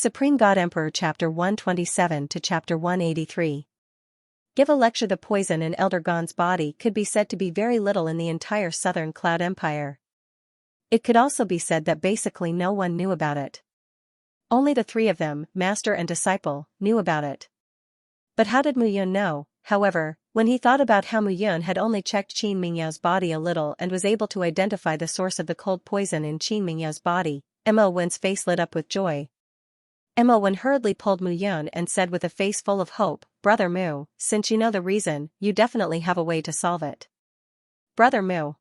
Supreme God Emperor Chapter 127 to Chapter 183. Give a lecture. The poison in Elder Gon's body could be said to be very little in the entire Southern Cloud Empire. It could also be said that basically no one knew about it. Only the three of them, master and disciple, knew about it. But how did Mu Yun know? However, when he thought about how Mu Yun had only checked Qin Mingyao's body a little and was able to identify the source of the cold poison in Qin Mingyao's body, Mo Wen's face lit up with joy. Mo Wen hurriedly pulled Mu Yun and said with a face full of hope, "Brother Mu, since you know the reason, you definitely have a way to solve it." Brother Mu.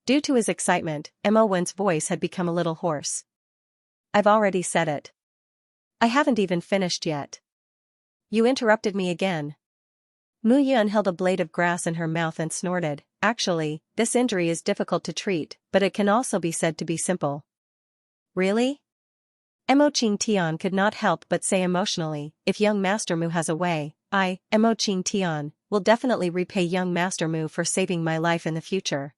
Due to his excitement, Mo Wen's voice had become a little hoarse. "I've already said it. I haven't even finished yet. You interrupted me again." Mu Yun held a blade of grass in her mouth and snorted. "Actually, this injury is difficult to treat, but it can also be said to be simple." "Really?" Mo Qing Tian could not help but say emotionally, "If young Master Mu has a way, I, Mo Qing Tian, will definitely repay young Master Mu for saving my life in the future."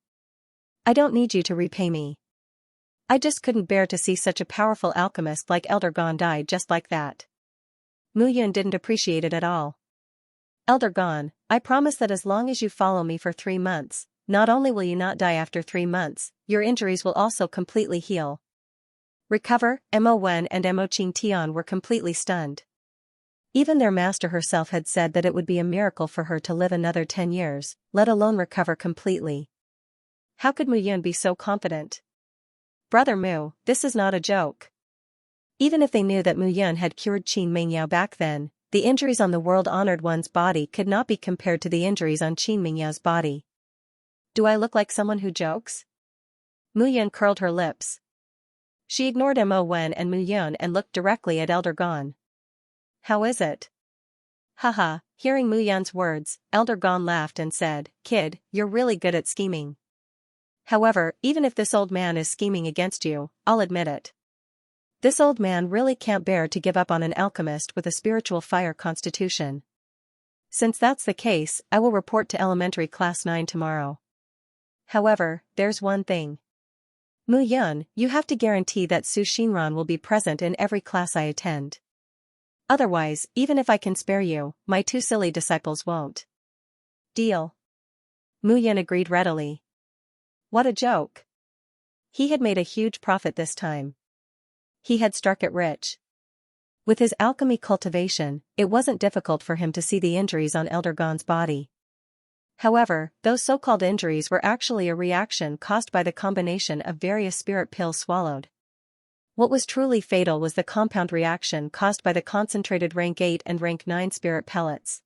"I don't need you to repay me. I just couldn't bear to see such a powerful alchemist like Elder Gon die just like that." Mu Yun didn't appreciate it at all. "Elder Gon, I promise that as long as you follow me for 3 months, not only will you not die after 3 months, your injuries will also completely heal." Recover? Mo Wen and Mo Qing Tian were completely stunned. Even their master herself had said that it would be a miracle for her to live another 10 years, let alone recover completely. How could Mu Yun be so confident? "Brother Mu, this is not a joke." Even if they knew that Mu Yun had cured Qin Mingyao back then, the injuries on the world-honored one's body could not be compared to the injuries on Qin Mingyao's body. "Do I look like someone who jokes?" Mu Yun curled her lips. She ignored Mo Wen and Mu Yun and looked directly at Elder Gon. "How is it?" Haha, hearing Mu Yun's words, Elder Gon laughed and said, "Kid, you're really good at scheming. However, even if this old man is scheming against you, I'll admit it. This old man really can't bear to give up on an alchemist with a spiritual fire constitution. Since that's the case, I will report to elementary class 9 tomorrow. However, there's one thing. Mu Yun, you have to guarantee that Su Xinran will be present in every class I attend. Otherwise, even if I can spare you, my 2 silly disciples won't." "Deal." Mu Yun agreed readily. What a joke. He had made a huge profit this time. He had struck it rich. With his alchemy cultivation, it wasn't difficult for him to see the injuries on Elder Gon's body. However, those so-called injuries were actually a reaction caused by the combination of various spirit pills swallowed. What was truly fatal was the compound reaction caused by the concentrated rank 8 and rank 9 spirit pellets.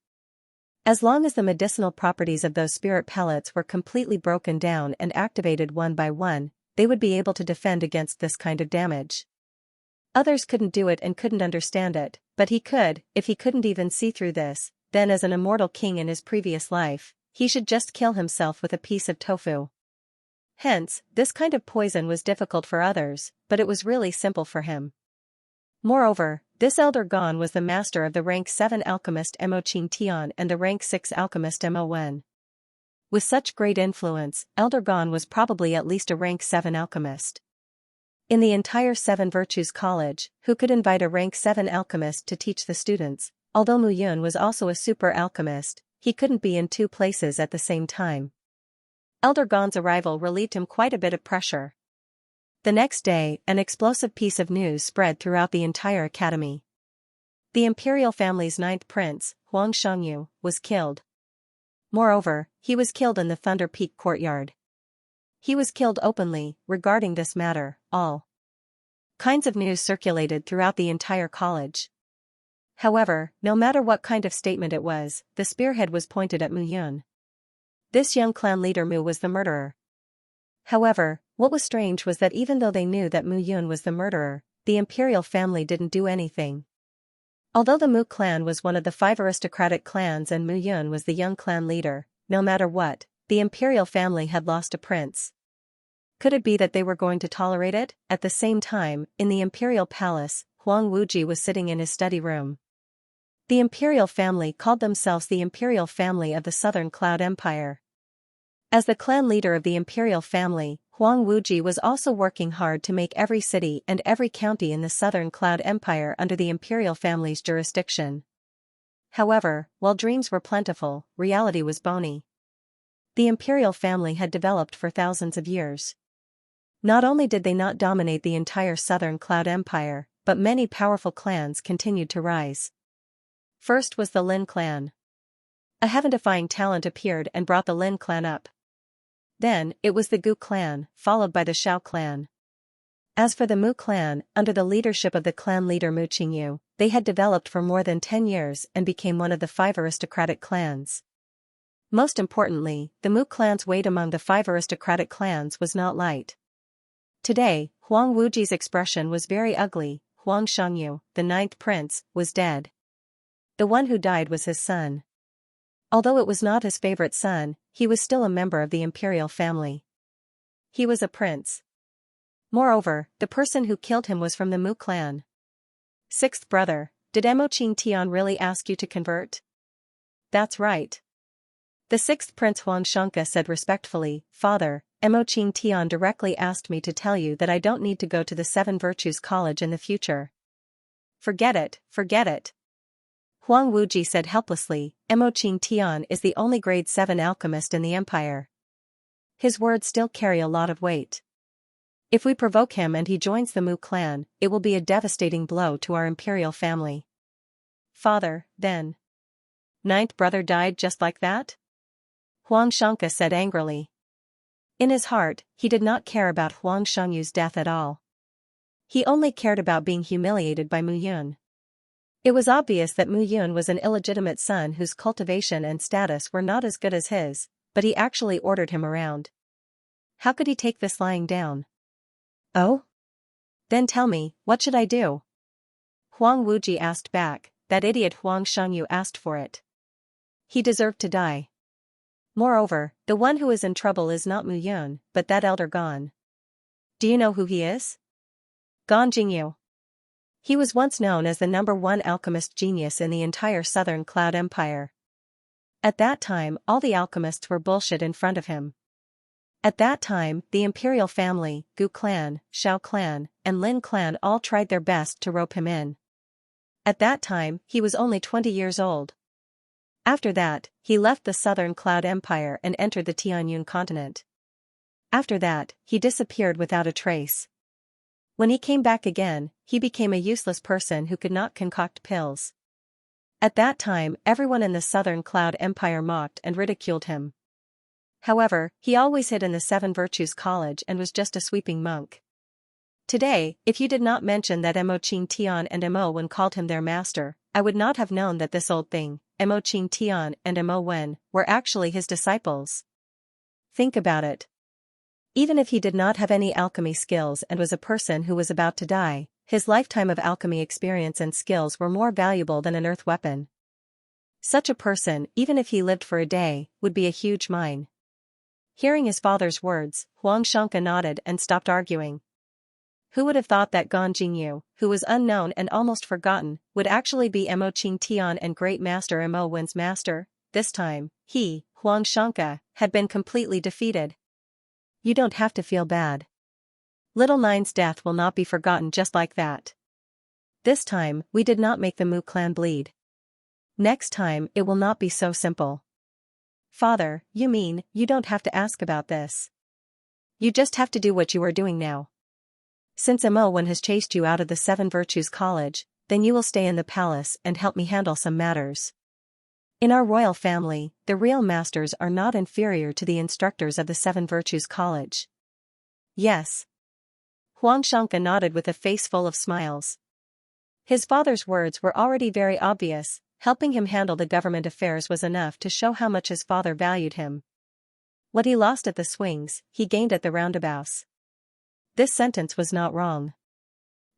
As long as the medicinal properties of those spirit pellets were completely broken down and activated one by one, they would be able to defend against this kind of damage. Others couldn't do it and couldn't understand it, but he could. If he couldn't even see through this, then as an immortal king in his previous life, he should just kill himself with a piece of tofu. Hence, this kind of poison was difficult for others, but it was really simple for him. Moreover, this Elder Gon was the master of the rank 7 alchemist Mo Qing Tian and the rank 6 alchemist Mo Wen. With such great influence, Elder Gon was probably at least a rank 7 alchemist. In the entire 7 Virtues College, who could invite a rank 7 alchemist to teach the students? Although Mu Yun was also a super alchemist, he couldn't be in 2 places at the same time. Elder Gon's arrival relieved him quite a bit of pressure. The next day, an explosive piece of news spread throughout the entire academy. The imperial family's 9th prince, Huang Shangyu, was killed. Moreover, he was killed in the Thunder Peak courtyard. He was killed openly. Regarding this matter, all kinds of news circulated throughout the entire college. However, no matter what kind of statement it was, the spearhead was pointed at Mu Yun. This young clan leader Mu was the murderer. However, what was strange was that even though they knew that Mu Yun was the murderer, the imperial family didn't do anything. Although the Mu clan was one of the 5 aristocratic clans and Mu Yun was the young clan leader, no matter what, the imperial family had lost a prince. Could it be that they were going to tolerate it? At the same time, in the imperial palace, Huang Wuji was sitting in his study room. The imperial family called themselves the imperial family of the Southern Cloud Empire. As the clan leader of the imperial family, Huang Wuji was also working hard to make every city and every county in the Southern Cloud Empire under the imperial family's jurisdiction. However, while dreams were plentiful, reality was bony. The imperial family had developed for thousands of years. Not only did they not dominate the entire Southern Cloud Empire, but many powerful clans continued to rise. First was the Lin clan. A heaven-defying talent appeared and brought the Lin clan up. Then, it was the Gu clan, followed by the Shao clan. As for the Mu clan, under the leadership of the clan leader Mu Qingyu, they had developed for more than 10 years and became one of the 5 aristocratic clans. Most importantly, the Mu clan's weight among the 5 aristocratic clans was not light. Today, Huang Wuji's expression was very ugly. Huang Xianxia, the 9th prince, was dead. The one who died was his son. Although it was not his favorite son, he was still a member of the imperial family. He was a prince. Moreover, the person who killed him was from the Mu clan. 6th brother, did Emo Qing Tian really ask you to convert? That's right. The 6th prince Huang Xianxia said respectfully, Father, Emo Qing Tian directly asked me to tell you that I don't need to go to the 7 Virtues College in the future. Forget it, forget it. Huang Wuji said helplessly, Emo Qing Tian is the only grade 7 alchemist in the empire. His words still carry a lot of weight. If we provoke him and he joins the Mu clan, it will be a devastating blow to our imperial family. Father, then. 9th brother died just like that? Huang Xianxia said angrily. In his heart, he did not care about Huang Xiangyu's death at all. He only cared about being humiliated by Mu Yun. It was obvious that Mu Yun was an illegitimate son whose cultivation and status were not as good as his, but he actually ordered him around. How could he take this lying down? Oh? Then tell me, what should I do? Huang Wuji asked back. That idiot Huang Xianxia asked for it. He deserved to die. Moreover, the one who is in trouble is not Mu Yun, but that elder Gan. Do you know who he is? Gan Jingyu. He was once known as the #1 alchemist genius in the entire Southern Cloud Empire. At that time, all the alchemists were bullshit in front of him. At that time, the imperial family, Gu clan, Shao clan, and Lin clan all tried their best to rope him in. At that time, he was only 20 years old. After that, he left the Southern Cloud Empire and entered the Tianyun continent. After that, he disappeared without a trace. When he came back again, he became a useless person who could not concoct pills. At that time, everyone in the Southern Cloud Empire mocked and ridiculed him. However, he always hid in the 7 Virtues College and was just a sweeping monk. Today, if you did not mention that Emo Qing Tian and Emo Wen called him their master, I would not have known that this old thing, Emo Qing Tian and Emo Wen, were actually his disciples. Think about it. Even if he did not have any alchemy skills and was a person who was about to die, his lifetime of alchemy experience and skills were more valuable than an earth weapon. Such a person, even if he lived for a day, would be a huge mine. Hearing his father's words, Huang Xianxia nodded and stopped arguing. Who would have thought that Gan Jingyu, who was unknown and almost forgotten, would actually be Emo Qing Tian and Great Master Emo Wen's master? This time, he, Huang Xianxia, had been completely defeated. You don't have to feel bad. Little Nine's death will not be forgotten just like that. This time, we did not make the Mu clan bleed. Next time, it will not be so simple. Father, you mean, you don't have to ask about this. You just have to do what you are doing now. Since Emo Wen has chased you out of the 7 Virtues College, then you will stay in the palace and help me handle some matters. In our royal family, the real masters are not inferior to the instructors of the 7 Virtues College. Yes. Huang Xianxia nodded with a face full of smiles. His father's words were already very obvious. Helping him handle the government affairs was enough to show how much his father valued him. What he lost at the swings, he gained at the roundabouts. This sentence was not wrong.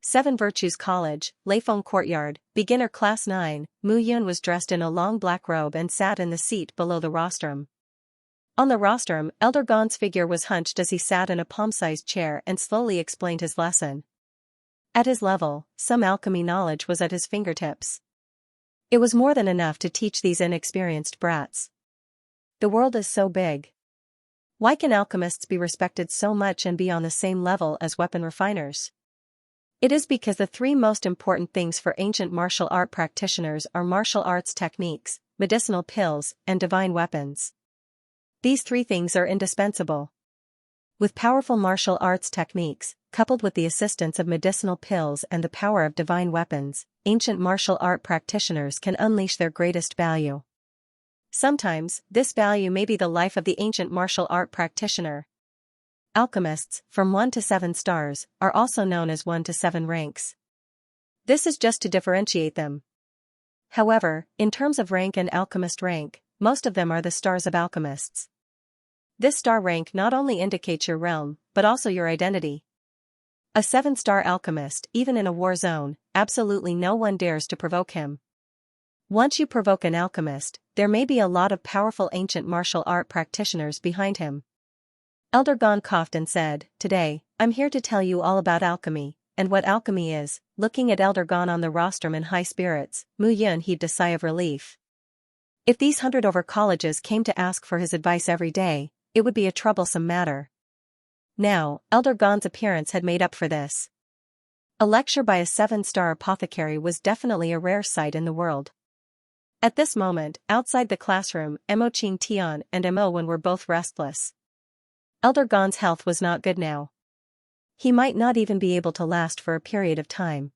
7 Virtues College, Leifeng Courtyard, Beginner Class 9, Mu Yun was dressed in a long black robe and sat in the seat below the rostrum. On the rostrum, Elder Gan's figure was hunched as he sat in a palm-sized chair and slowly explained his lesson. At his level, some alchemy knowledge was at his fingertips. It was more than enough to teach these inexperienced brats. The world is so big. Why can alchemists be respected so much and be on the same level as weapon refiners? It is because the three most important things for ancient martial art practitioners are martial arts techniques, medicinal pills, and divine weapons. These three things are indispensable. With powerful martial arts techniques, coupled with the assistance of medicinal pills and the power of divine weapons, ancient martial art practitioners can unleash their greatest value. Sometimes, this value may be the life of the ancient martial art practitioner. Alchemists, from 1 to 7 stars, are also known as 1 to 7 ranks. This is just to differentiate them. However, in terms of rank and alchemist rank, most of them are the stars of alchemists. This star rank not only indicates your realm, but also your identity. A 7-star alchemist, even in a war zone, absolutely no one dares to provoke him. Once you provoke an alchemist, there may be a lot of powerful ancient martial art practitioners behind him. Elder Gon coughed and said, "Today, I'm here to tell you all about alchemy, and what alchemy is." Looking at Elder Gon on the rostrum in high spirits, Mu Yun heaved a sigh of relief. If these 100-over colleges came to ask for his advice every day, it would be a troublesome matter. Now, Elder Gon's appearance had made up for this. A lecture by a 7-star apothecary was definitely a rare sight in the world. At this moment, outside the classroom, Mo Qing Tian and Mo Wen were both restless. Elder Gon's health was not good now. He might not even be able to last for a period of time.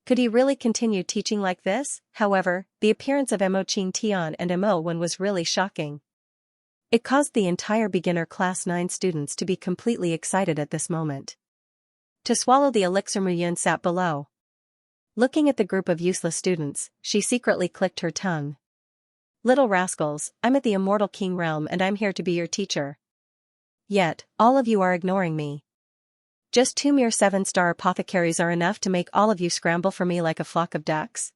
Could he really continue teaching like this? However, the appearance of Mo Qing Tian and Mo Wen was really shocking. It caused the entire beginner class 9 students to be completely excited at this moment. To swallow the elixir, Mu Yun sat below. Looking at the group of useless students, she secretly clicked her tongue. Little rascals, I'm at the Immortal King realm and I'm here to be your teacher. Yet, all of you are ignoring me. Just 2 mere 7-star apothecaries are enough to make all of you scramble for me like a flock of ducks?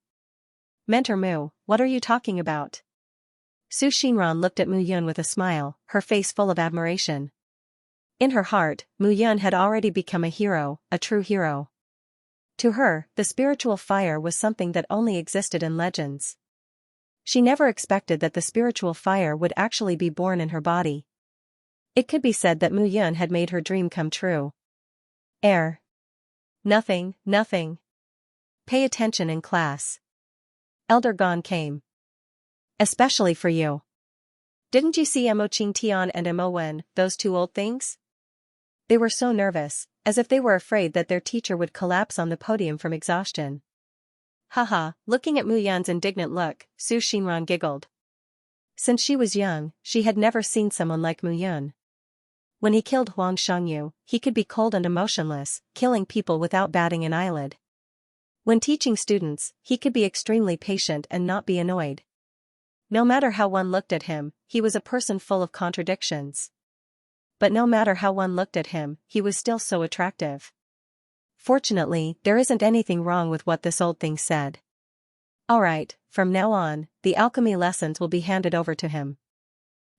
Mentor Mu, what are you talking about? Su Xinran looked at Mu Yun with a smile, her face full of admiration. In her heart, Mu Yun had already become a hero, a true hero. To her, the spiritual fire was something that only existed in legends. She never expected that the spiritual fire would actually be born in her body. It could be said that Mu Yun had made her dream come true. Air. Nothing. Pay attention in class. Elder Gon came. Especially for you. Didn't you see Mo Qing Tian and Mo Wen, those 2 old things? They were so nervous, as if they were afraid that their teacher would collapse on the podium from exhaustion. Haha, looking at Mu Yun's indignant look, Su Xinran giggled. Since she was young, she had never seen someone like Mu Yun. When he killed Huang Shangyu, he could be cold and emotionless, killing people without batting an eyelid. When teaching students, he could be extremely patient and not be annoyed. No matter how one looked at him, he was a person full of contradictions. But no matter how one looked at him, he was still so attractive. Fortunately, there isn't anything wrong with what this old thing said. Alright, from now on, the alchemy lessons will be handed over to him.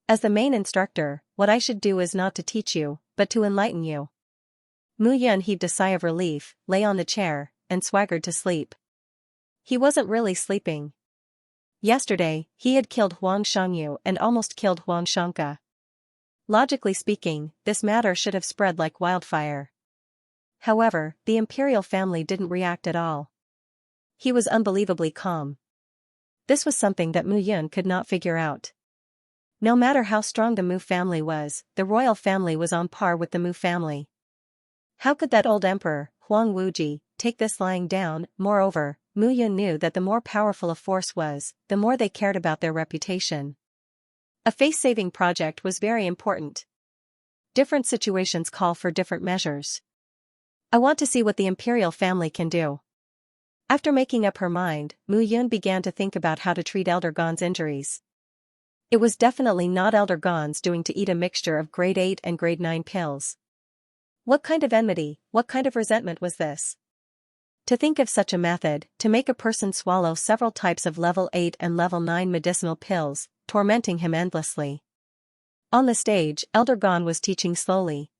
As the main instructor, what I should do is not to teach you, but to enlighten you. Mu Yun heaved a sigh of relief, lay on the chair, and swaggered to sleep. He wasn't really sleeping. Yesterday, he had killed Huang Shangyu and almost killed Huang Xianxia. Logically speaking, this matter should have spread like wildfire. However, the imperial family didn't react at all. He was unbelievably calm. This was something that Mu Yun could not figure out. No matter how strong the Mu family was, the royal family was on par with the Mu family. How could that old emperor, Huang Wuji, take this lying down? Moreover, Mu Yun knew that the more powerful a force was, the more they cared about their reputation. A face-saving project was very important. Different situations call for different measures. I want to see what the imperial family can do. After making up her mind, Mu Yun began to think about how to treat Elder Gon's injuries. It was definitely not Elder Gon's doing to eat a mixture of grade 8 and grade 9 pills. What kind of enmity, what kind of resentment was this? To think of such a method, to make a person swallow several types of level 8 and level 9 medicinal pills, tormenting him endlessly. On the stage, Elder Gon was teaching slowly.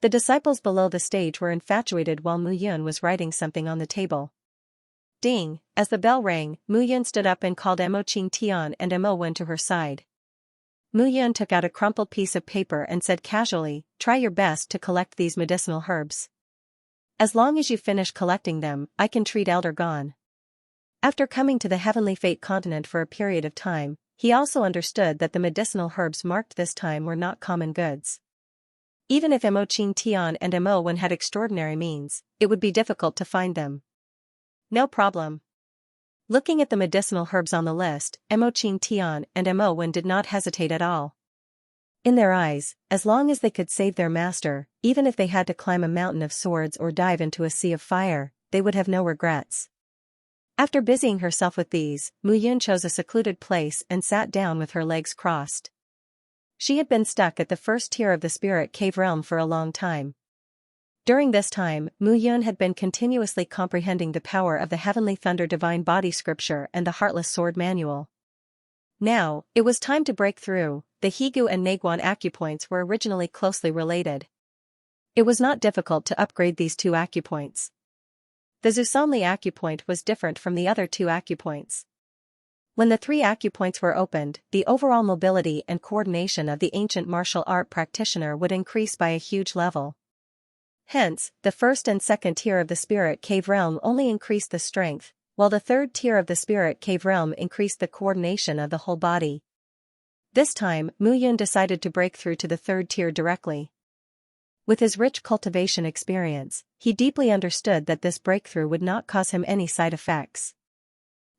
The disciples below the stage were infatuated while Mu Yun was writing something on the table. Ding! As the bell rang, Mu Yun stood up and called Mo Qing Tian and Mo Wen to her side. Mu Yun took out a crumpled piece of paper and said casually, "Try your best to collect these medicinal herbs. As long as you finish collecting them, I can treat Elder Gon." After coming to the Heavenly Fate continent for a period of time, he also understood that the medicinal herbs marked this time were not common goods. Even if Mo Qing Tian and Mo Wen had extraordinary means, it would be difficult to find them. No problem. Looking at the medicinal herbs on the list, Mo Qing Tian and Mo Wen did not hesitate at all. In their eyes, as long as they could save their master, even if they had to climb a mountain of swords or dive into a sea of fire, they would have no regrets. After busying herself with these, Mu Yun chose a secluded place and sat down with her legs crossed. She had been stuck at the first tier of the spirit cave realm for a long time. During this time, Mu Yun had been continuously comprehending the power of the Heavenly Thunder Divine Body Scripture and the Heartless Sword Manual. Now, it was time to break through. The Higu and Naguan acupoints were originally closely related. It was not difficult to upgrade these two acupoints. The Zusonli acupoint was different from the other two acupoints. When the three acupoints were opened, the overall mobility and coordination of the ancient martial art practitioner would increase by a huge level. Hence, the first and second tier of the spirit cave realm only increased the strength, while the third tier of the spirit cave realm increased the coordination of the whole body. This time, Mu Yun decided to break through to the third tier directly. With his rich cultivation experience, he deeply understood that this breakthrough would not cause him any side effects.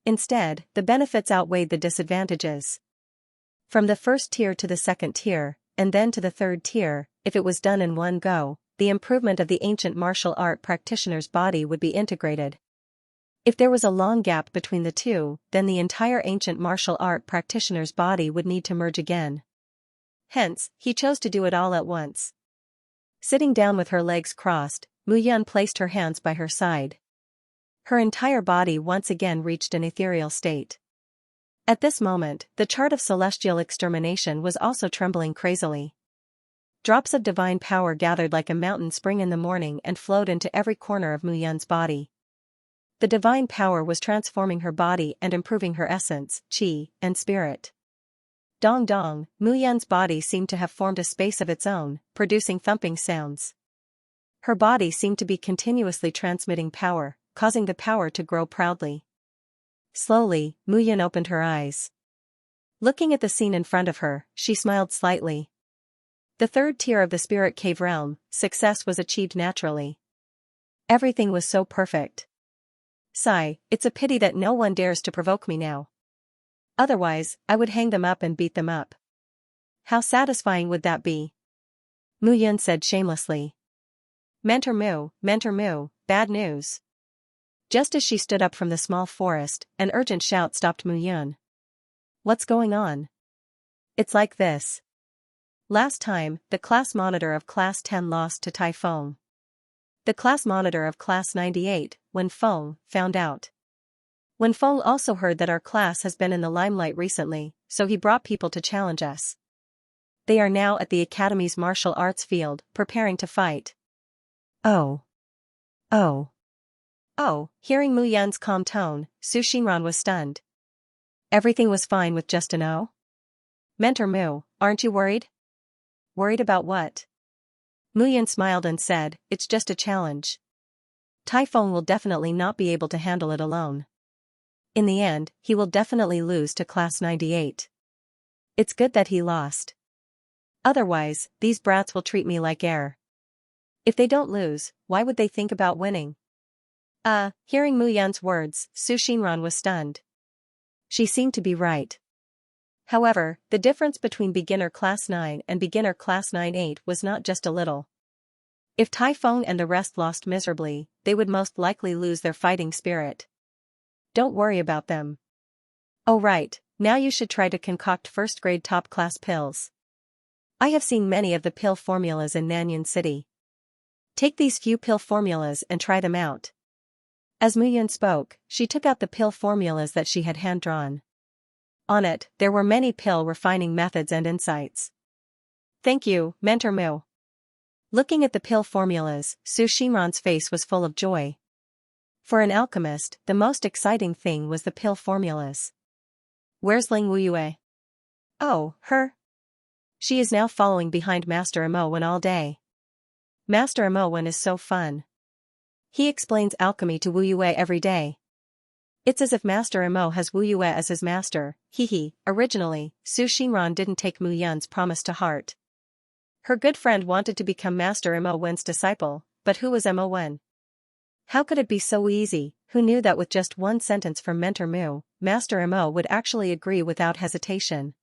Instead, the benefits outweighed the disadvantages. From the first tier to the second tier, and then to the third tier, if it was done in one go, the improvement of the ancient martial art practitioner's body would be integrated. If there was a long gap between the two, then the entire ancient martial art practitioner's body would need to merge again. Hence, he chose to do it all at once. Sitting down with her legs crossed, Mu Yun placed her hands by her side. Her entire body once again reached an ethereal state. At this moment, the chart of celestial extermination was also trembling crazily. Drops of divine power gathered like a mountain spring in the morning and flowed into every corner of Mu Yun's body. The divine power was transforming her body and improving her essence, qi, and spirit. Dong dong, Mu Yun's body seemed to have formed a space of its own, producing thumping sounds. Her body seemed to be continuously transmitting power, causing the power to grow proudly. Slowly, Mu Yun opened her eyes. Looking at the scene in front of her, she smiled slightly. The third tier of the spirit cave realm, success was achieved naturally. Everything was so perfect. Sigh, it's a pity that no one dares to provoke me now. Otherwise, I would hang them up and beat them up. How satisfying would that be? Mu Yun said shamelessly. Mentor Mu, bad news. Just as she stood up from the small forest, an urgent shout stopped Mu Yun. What's going on? It's like this. Last time, the class monitor of Class 10 lost to Tai Feng. The class monitor of Class 98, Wen Feng, found out. Wen Feng also heard that our class has been in the limelight recently, so he brought people to challenge us. They are now at the Academy's martial arts field, preparing to fight. Oh. Hearing Mu Yun's calm tone, Su Xinran was stunned. Everything was fine with just an O? Mentor Mu, aren't you worried? Worried about what? Mu Yun smiled and said, it's just a challenge. Tai Feng will definitely not be able to handle it alone. In the end, he will definitely lose to Class 98. It's good that he lost. Otherwise, these brats will treat me like air. If they don't lose, why would they think about winning? Hearing Mu Yun's words, Su Xinran was stunned. She seemed to be right. However, the difference between beginner Class 9 and beginner Class 9-8 was not just a little. If Tai Feng and the rest lost miserably, they would most likely lose their fighting spirit. Don't worry about them. Oh right, now you should try to concoct first-grade top-class pills. I have seen many of the pill formulas in Nanyun City. Take these few pill formulas and try them out. As Mu Yun spoke, she took out the pill formulas that she had hand-drawn. On it, there were many pill refining methods and insights. Thank you, Mentor Mu. Looking at the pill formulas, Su Xinran's face was full of joy. For an alchemist, the most exciting thing was the pill formulas. Where's Ling Wuyue? Oh, her? She is now following behind Master Imowen all day. Master Imowen is so fun. He explains alchemy to Wu Yue every day. It's as if Master Imo has Wu Yue as his master, hee. Originally, Su Xinran didn't take Mu Yun's promise to heart. Her good friend wanted to become Master Imo Wen's disciple, but who was Imo Wen? How could it be so easy? Who knew that with just one sentence from Mentor Mu, Master Imo would actually agree without hesitation?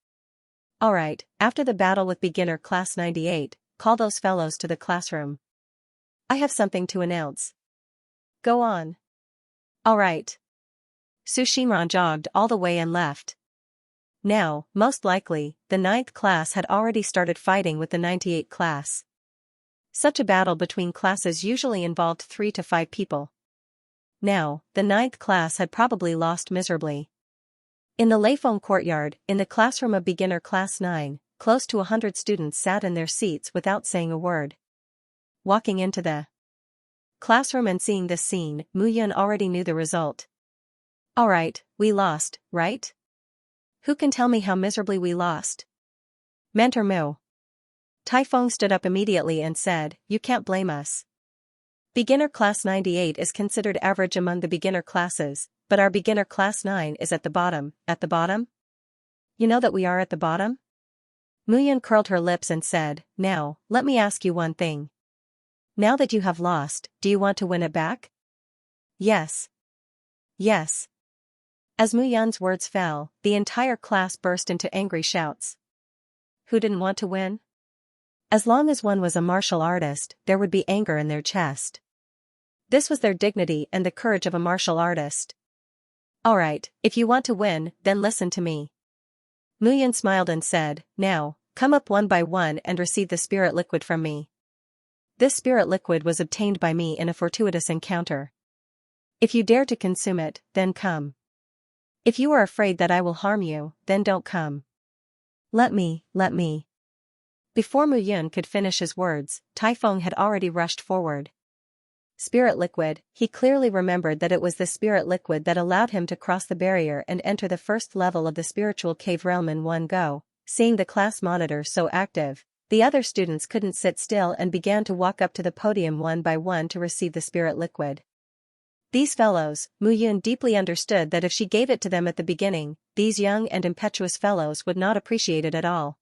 Alright, after the battle with beginner class 98, call those fellows to the classroom. I have something to announce. Go on. Alright. Su Xinran jogged all the way and left. Now, most likely, the 9th class had already started fighting with the 98 class. Such a battle between classes usually involved 3 to 5 people. Now, the 9th class had probably lost miserably. In the Leifeng courtyard, in the classroom of beginner class 9, close to 100 students sat in their seats without saying a word. Walking into the classroom and seeing this scene, Mu Yun already knew the result. Alright, we lost, right? Who can tell me how miserably we lost? Mentor Mu. Tai Feng stood up immediately and said, you can't blame us. Beginner class 98 is considered average among the beginner classes, but our beginner class 9 is at the bottom. At the bottom? You know that we are at the bottom? Mu Yun curled her lips and said, now, let me ask you one thing. Now that you have lost, do you want to win it back? Yes. Yes. As Mu Yun's words fell, the entire class burst into angry shouts. Who didn't want to win? As long as one was a martial artist, there would be anger in their chest. This was their dignity and the courage of a martial artist. Alright, if you want to win, then listen to me. Mu Yun smiled and said, now, come up one by one and receive the spirit liquid from me. This spirit liquid was obtained by me in a fortuitous encounter. If you dare to consume it, then come. If you are afraid that I will harm you, then don't come. Let me. Before Mu Yun could finish his words, Tai Feng had already rushed forward. Spirit liquid, he clearly remembered that it was the spirit liquid that allowed him to cross the barrier and enter the first level of the spiritual cave realm in one go. Seeing the class monitor so active, the other students couldn't sit still and began to walk up to the podium one by one to receive the spirit liquid. These fellows, Mu Yun deeply understood that if she gave it to them at the beginning, these young and impetuous fellows would not appreciate it at all.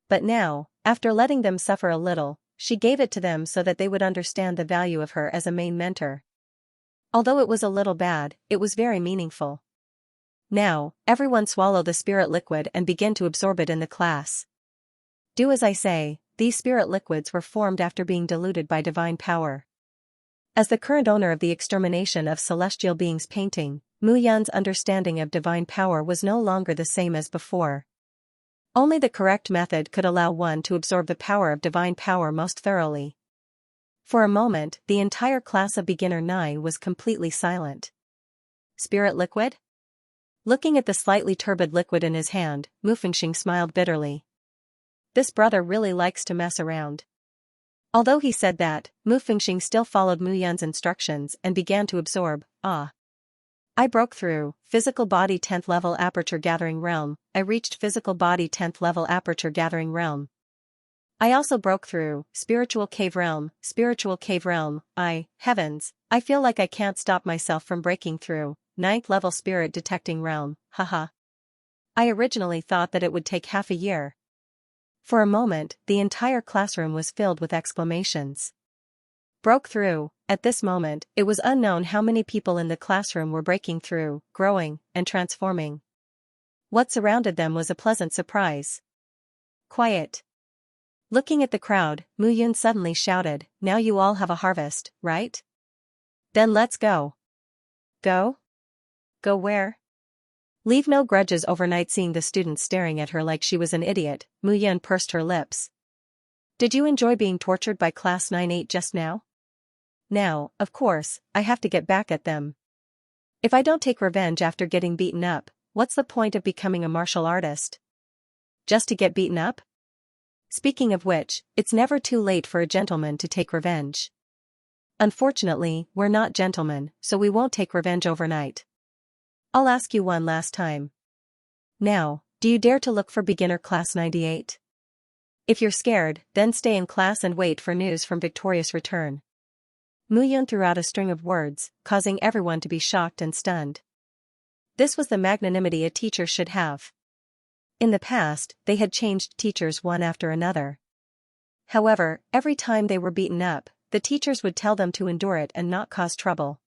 But now, after letting them suffer a little, she gave it to them so that they would understand the value of her as a main mentor. Although it was a little bad, it was very meaningful. Now, everyone swallow the spirit liquid and begin to absorb it in the class. Do as I say. These spirit liquids were formed after being diluted by divine power. As the current owner of the Extermination of Celestial Beings painting, Mu Yun's understanding of divine power was no longer the same as before. Only the correct method could allow one to absorb the power of divine power most thoroughly. For a moment, the entire class of beginner 9 was completely silent. Spirit liquid? Looking at the slightly turbid liquid in his hand, Mu Fengxing smiled bitterly. This brother really likes to mess around. Although he said that, Mu Fengxing still followed Mu Yun's instructions and began to absorb. I broke through. Physical body 10th level aperture gathering realm. I reached physical body 10th level aperture gathering realm. I also broke through. Spiritual cave realm. Spiritual cave realm. Heavens, I feel like I can't stop myself from breaking through. 9th level spirit detecting realm. Haha. I originally thought that it would take half a year. For a moment, the entire classroom was filled with exclamations. Broke through. At this moment, it was unknown how many people in the classroom were breaking through, growing, and transforming. What surrounded them was a pleasant surprise. Quiet. Looking at the crowd, Mu Yun suddenly shouted, now you all have a harvest, right? Then let's go. Go? Go where? Leave no grudges overnight. Seeing the students staring at her like she was an idiot, Mu Yun pursed her lips. Did you enjoy being tortured by class 9-8 just now? Now, of course, I have to get back at them. If I don't take revenge after getting beaten up, what's the point of becoming a martial artist? Just to get beaten up? Speaking of which, it's never too late for a gentleman to take revenge. Unfortunately, we're not gentlemen, so we won't take revenge overnight. I'll ask you one last time. Now, do you dare to look for beginner class 98? If you're scared, then stay in class and wait for news from Victoria's return. Mu Yun threw out a string of words, causing everyone to be shocked and stunned. This was the magnanimity a teacher should have. In the past, they had changed teachers one after another. However, every time they were beaten up, the teachers would tell them to endure it and not cause trouble.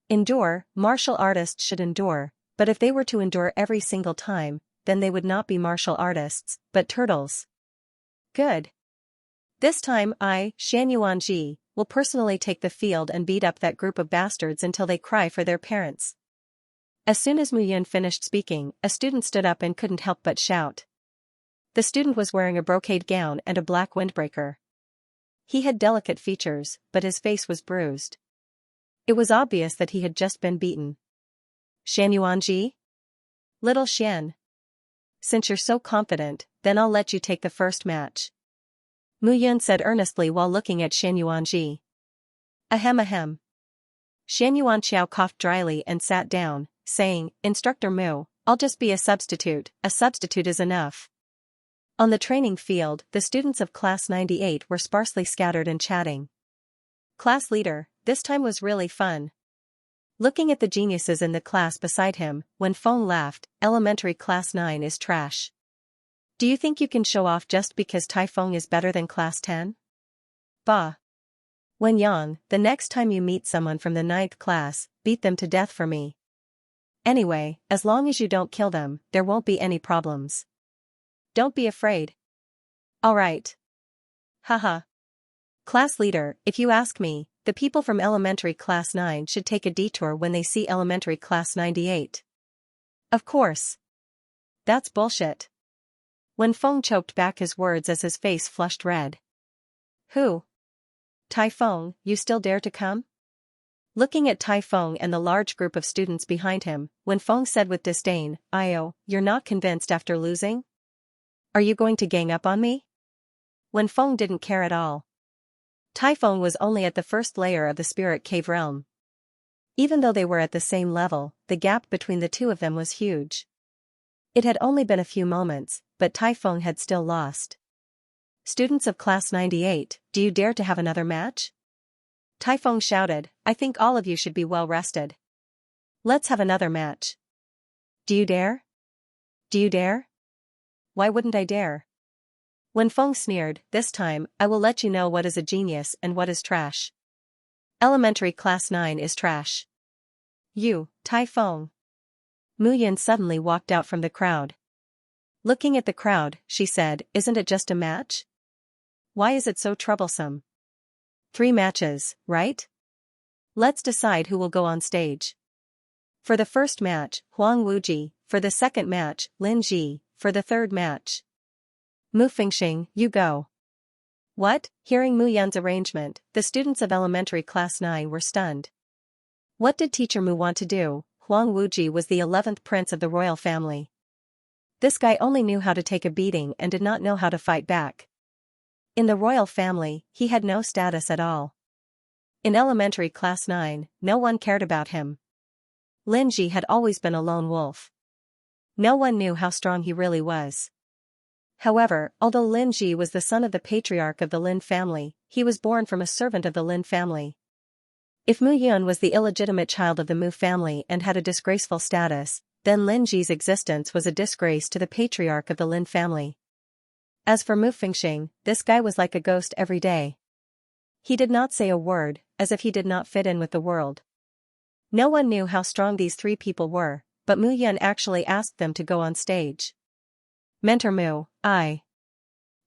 Endure, martial artists should endure, but if they were to endure every single time, then they would not be martial artists, but turtles. Good. This time I, Xianxia, will personally take the field and beat up that group of bastards until they cry for their parents. As soon as Mu Yun finished speaking, a student stood up and couldn't help but shout. The student was wearing a brocade gown and a black windbreaker. He had delicate features, but his face was bruised. It was obvious that he had just been beaten. Xianxia? Little Xian. Since you're so confident, then I'll let you take the first match. Mu Yun said earnestly while looking at Xianxia. Ahem ahem. Xianxia coughed dryly and sat down, saying, Instructor Mu, I'll just be a substitute is enough. On the training field, the students of Class 98 were sparsely scattered and chatting. Class leader, this time was really fun. Looking at the geniuses in the class beside him, Wen Feng laughed, elementary class 9 is trash. Do you think you can show off just because Tai Feng is better than class 10? Bah. Wen Yang, the next time you meet someone from the 9th class, beat them to death for me. Anyway, as long as you don't kill them, there won't be any problems. Don't be afraid. Alright. Haha. Class leader, if you ask me, the people from elementary class 9 should take a detour when they see elementary class 98. Of course. That's bullshit. Wen Feng choked back his words as his face flushed red. Who? Tai Feng, you still dare to come? Looking at Tai Feng and the large group of students behind him, Wen Feng said with disdain, Io, you're not convinced after losing? Are you going to gang up on me? Wen Feng didn't care at all. Tai Feng was only at the first layer of the spirit cave realm. Even though they were at the same level, the gap between the two of them was huge. It had only been a few moments, but Tai Feng had still lost. Students of Class 98, do you dare to have another match? Tai Feng shouted, I think all of you should be well rested. Let's have another match. Do you dare? Do you dare? Why wouldn't I dare? Wen Feng sneered, this time, I will let you know what is a genius and what is trash. Elementary Class 9 is trash. You, Tai Feng. Mu Yun suddenly walked out from the crowd. Looking at the crowd, she said, isn't it just a match? Why is it so troublesome? 3 matches, right? Let's decide who will go on stage. For the first match, Huang Wuji, for the second match, Lin Ji, for the third match. Mu Fengxing, you go. What? Hearing Mu Yun's arrangement, the students of elementary class 9 were stunned. What did Teacher Mu want to do? Huang Wuji was the 11th prince of the royal family. This guy only knew how to take a beating and did not know how to fight back. In the royal family, he had no status at all. In elementary class 9, no one cared about him. Lin Ji had always been a lone wolf. No one knew how strong he really was. However, although Lin Ji was the son of the patriarch of the Lin family, he was born from a servant of the Lin family. If Mu Yun was the illegitimate child of the Mu family and had a disgraceful status, then Lin Ji's existence was a disgrace to the patriarch of the Lin family. As for Mu Fengxing, this guy was like a ghost every day. He did not say a word, as if he did not fit in with the world. No one knew how strong these 3 people were, but Mu Yun actually asked them to go on stage. Mentor Mu, I.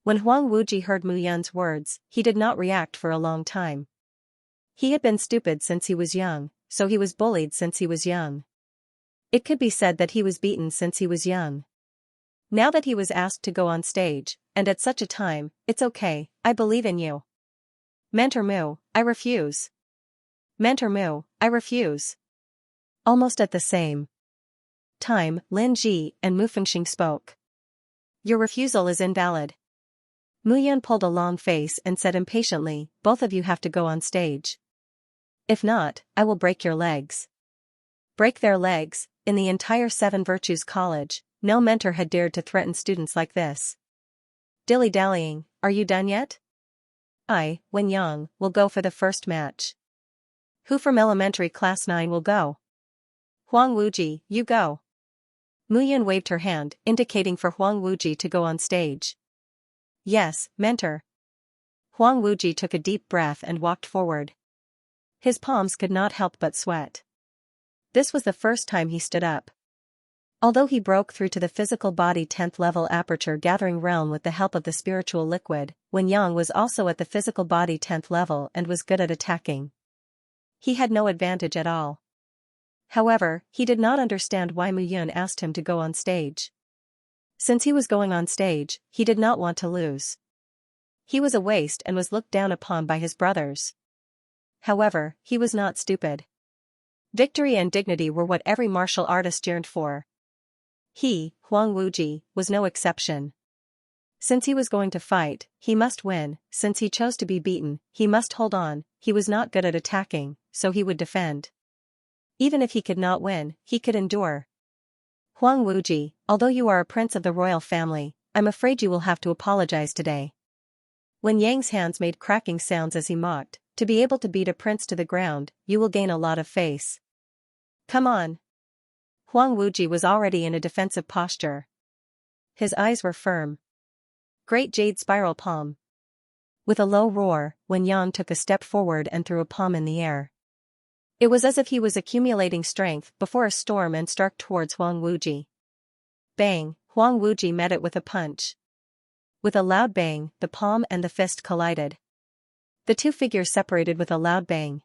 When Huang Wuji heard Mu Yun's words, he did not react for a long time. He had been stupid since he was young, so he was bullied since he was young. It could be said that he was beaten since he was young. Now that he was asked to go on stage, and at such a time, it's okay, I believe in you. Mentor Mu, I refuse. Mentor Mu, I refuse. Almost at the same time, Lin Ji and Mu Fengxing spoke. Your refusal is invalid. Mu Yun pulled a long face and said impatiently, both of you have to go on stage. If not, I will break your legs. Break their legs. In the entire 7 Virtues College, no mentor had dared to threaten students like this. Dilly-dallying, are you done yet? I, Wen Yang, will go for the first match. Who from elementary class 9 will go? Huang Wuji, you go. Muyun waved her hand, indicating for Huang Wuji to go on stage. Yes, mentor. Huang Wuji took a deep breath and walked forward. His palms could not help but sweat. This was the first time he stood up. Although he broke through to the physical body 10th level aperture gathering realm with the help of the spiritual liquid, Wen Yang was also at the physical body 10th level and was good at attacking. He had no advantage at all. However, he did not understand why Muyun asked him to go on stage. Since he was going on stage, he did not want to lose. He was a waste and was looked down upon by his brothers. However, he was not stupid. Victory and dignity were what every martial artist yearned for. He, Huang Wuji, was no exception. Since he was going to fight, he must win. Since he chose to be beaten, he must hold on. He was not good at attacking, so he would defend. Even if he could not win, he could endure. Huang Wuji, although you are a prince of the royal family, I'm afraid you will have to apologize today. Wen Yang's hands made cracking sounds as he mocked, to be able to beat a prince to the ground, you will gain a lot of face. Come on. Huang Wuji was already in a defensive posture. His eyes were firm. Great jade spiral palm. With a low roar, Wen Yang took a step forward and threw a palm in the air. It was as if he was accumulating strength before a storm and struck towards Huang Wuji. Bang, Huang Wuji met it with a punch. With a loud bang, the palm and the fist collided. The two figures separated with a loud bang.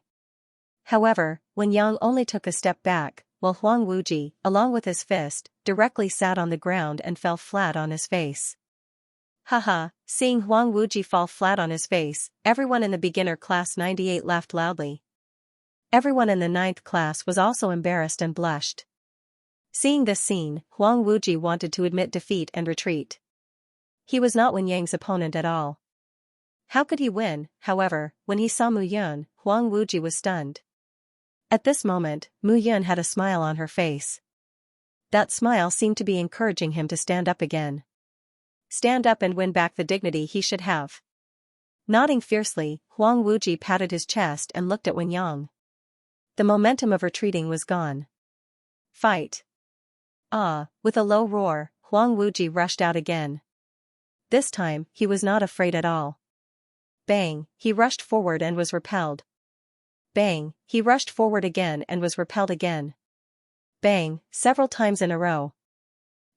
However, Wen Yang only took a step back, while Huang Wuji, along with his fist, directly sat on the ground and fell flat on his face. Haha, seeing Huang Wuji fall flat on his face, everyone in the beginner class 98 laughed loudly. Everyone in the 9th class was also embarrassed and blushed. Seeing this scene, Huang Wuji wanted to admit defeat and retreat. He was not Wen Yang's opponent at all. How could he win? However, when he saw Muyun, Huang Wuji was stunned. At this moment, Muyun had a smile on her face. That smile seemed to be encouraging him to stand up again. Stand up and win back the dignity he should have. Nodding fiercely, Huang Wuji patted his chest and looked at Wen Yang. The momentum of retreating was gone. Fight! Ah, with a low roar, Huang Wuji rushed out again. This time, he was not afraid at all. Bang, he rushed forward and was repelled. Bang, he rushed forward again and was repelled again. Bang, several times in a row.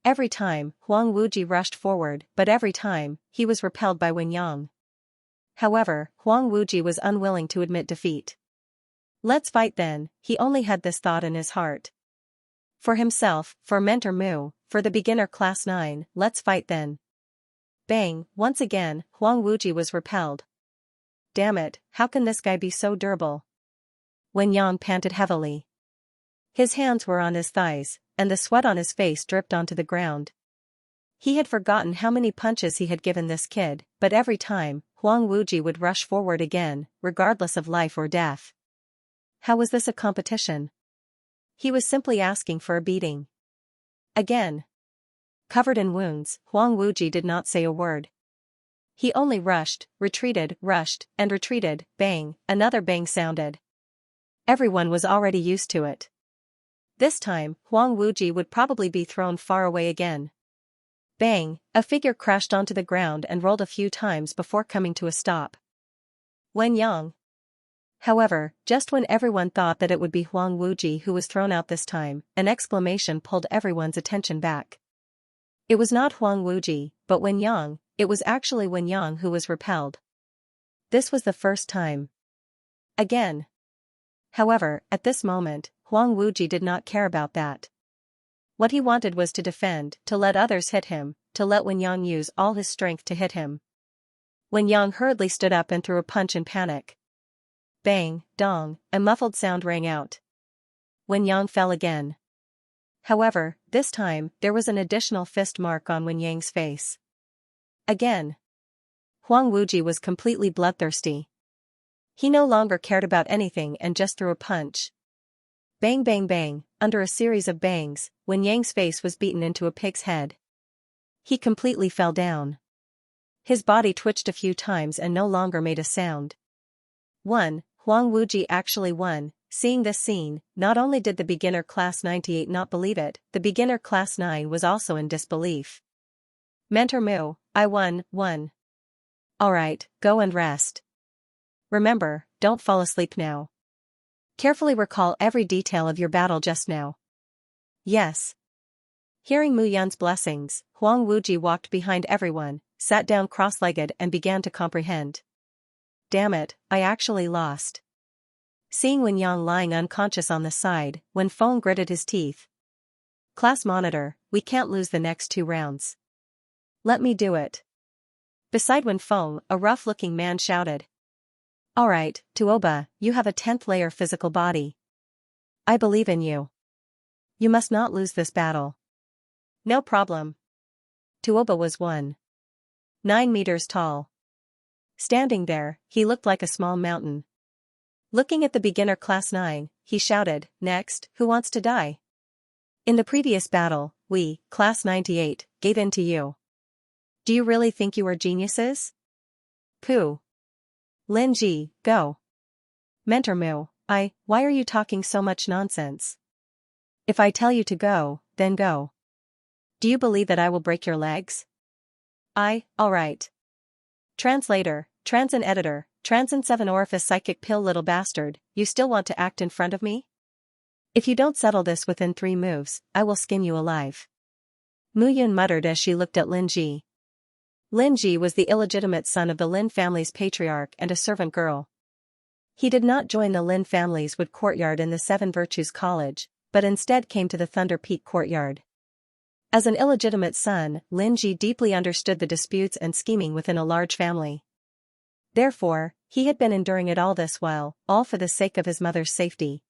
Every time, Huang Wuji rushed forward, but every time, he was repelled by Wen Yang. However, Huang Wuji was unwilling to admit defeat. Let's fight then, he only had this thought in his heart. For himself, for Mentor Mu, for the beginner class 9, let's fight then. Bang, once again, Huang Wuji was repelled. Damn it, how can this guy be so durable? Wen Yang panted heavily. His hands were on his thighs, and the sweat on his face dripped onto the ground. He had forgotten how many punches he had given this kid, but every time, Huang Wuji would rush forward again, regardless of life or death. How was this a competition? He was simply asking for a beating. Again. Covered in wounds, Huang Wuji did not say a word. He only rushed, retreated, rushed, and retreated. Bang, another bang sounded. Everyone was already used to it. This time, Huang Wuji would probably be thrown far away again. Bang, a figure crashed onto the ground and rolled a few times before coming to a stop. Wen Yang. However, just when everyone thought that it would be Huang Wuji who was thrown out this time, an exclamation pulled everyone's attention back. It was not Huang Wuji, but Wen Yang. It was actually Wen Yang who was repelled. This was the first time. Again. However, at this moment, Huang Wuji did not care about that. What he wanted was to defend, to let others hit him, to let Wen Yang use all his strength to hit him. Wen Yang hurriedly stood up and threw a punch in panic. Bang, dong, a muffled sound rang out. Wen Yang fell again. However, this time, there was an additional fist mark on Wen Yang's face. Again. Huang Wuji was completely bloodthirsty. He no longer cared about anything and just threw a punch. Bang bang bang, under a series of bangs, Wen Yang's face was beaten into a pig's head. He completely fell down. His body twitched a few times and no longer made a sound. Huang Wuji actually won. Seeing this scene, not only did the beginner class 98 not believe it, the beginner class 9 was also in disbelief. Mentor Mu, I won. Alright, go and rest. Remember, don't fall asleep now. Carefully recall every detail of your battle just now. Yes. Hearing Mu Yan's blessings, Huang Wuji walked behind everyone, sat down cross-legged and began to comprehend. Damn it, I actually lost. Seeing Wen Yang lying unconscious on the side, Wen Feng gritted his teeth. Class monitor, we can't lose the next 2 rounds. Let me do it. Beside Wen Feng, a rough-looking man shouted. Alright, Tuoba, you have a 10th layer physical body. I believe in you. You must not lose this battle. No problem. Tuoba was 9 meters tall. Standing there, he looked like a small mountain. Looking at the beginner class 9, he shouted, Next, who wants to die? In the previous battle, we, class 98, gave in to you. Do you really think you are geniuses? Pooh. Lin Ji, go. Mentor Mu, why are you talking so much nonsense? If I tell you to go, then go. Do you believe that I will break your legs? Alright. Translator, Transin editor, Transin 7 orifice psychic pill little bastard, you still want to act in front of me? If you don't settle this within 3 moves, I will skin you alive. Mu Yun muttered as she looked at Lin Ji. Lin Ji was the illegitimate son of the Lin family's patriarch and a servant girl. He did not join the Lin family's wood courtyard in the 7 Virtues College, but instead came to the Thunder Peak courtyard. As an illegitimate son, Lin Ji deeply understood the disputes and scheming within a large family. Therefore, he had been enduring it all this while, all for the sake of his mother's safety.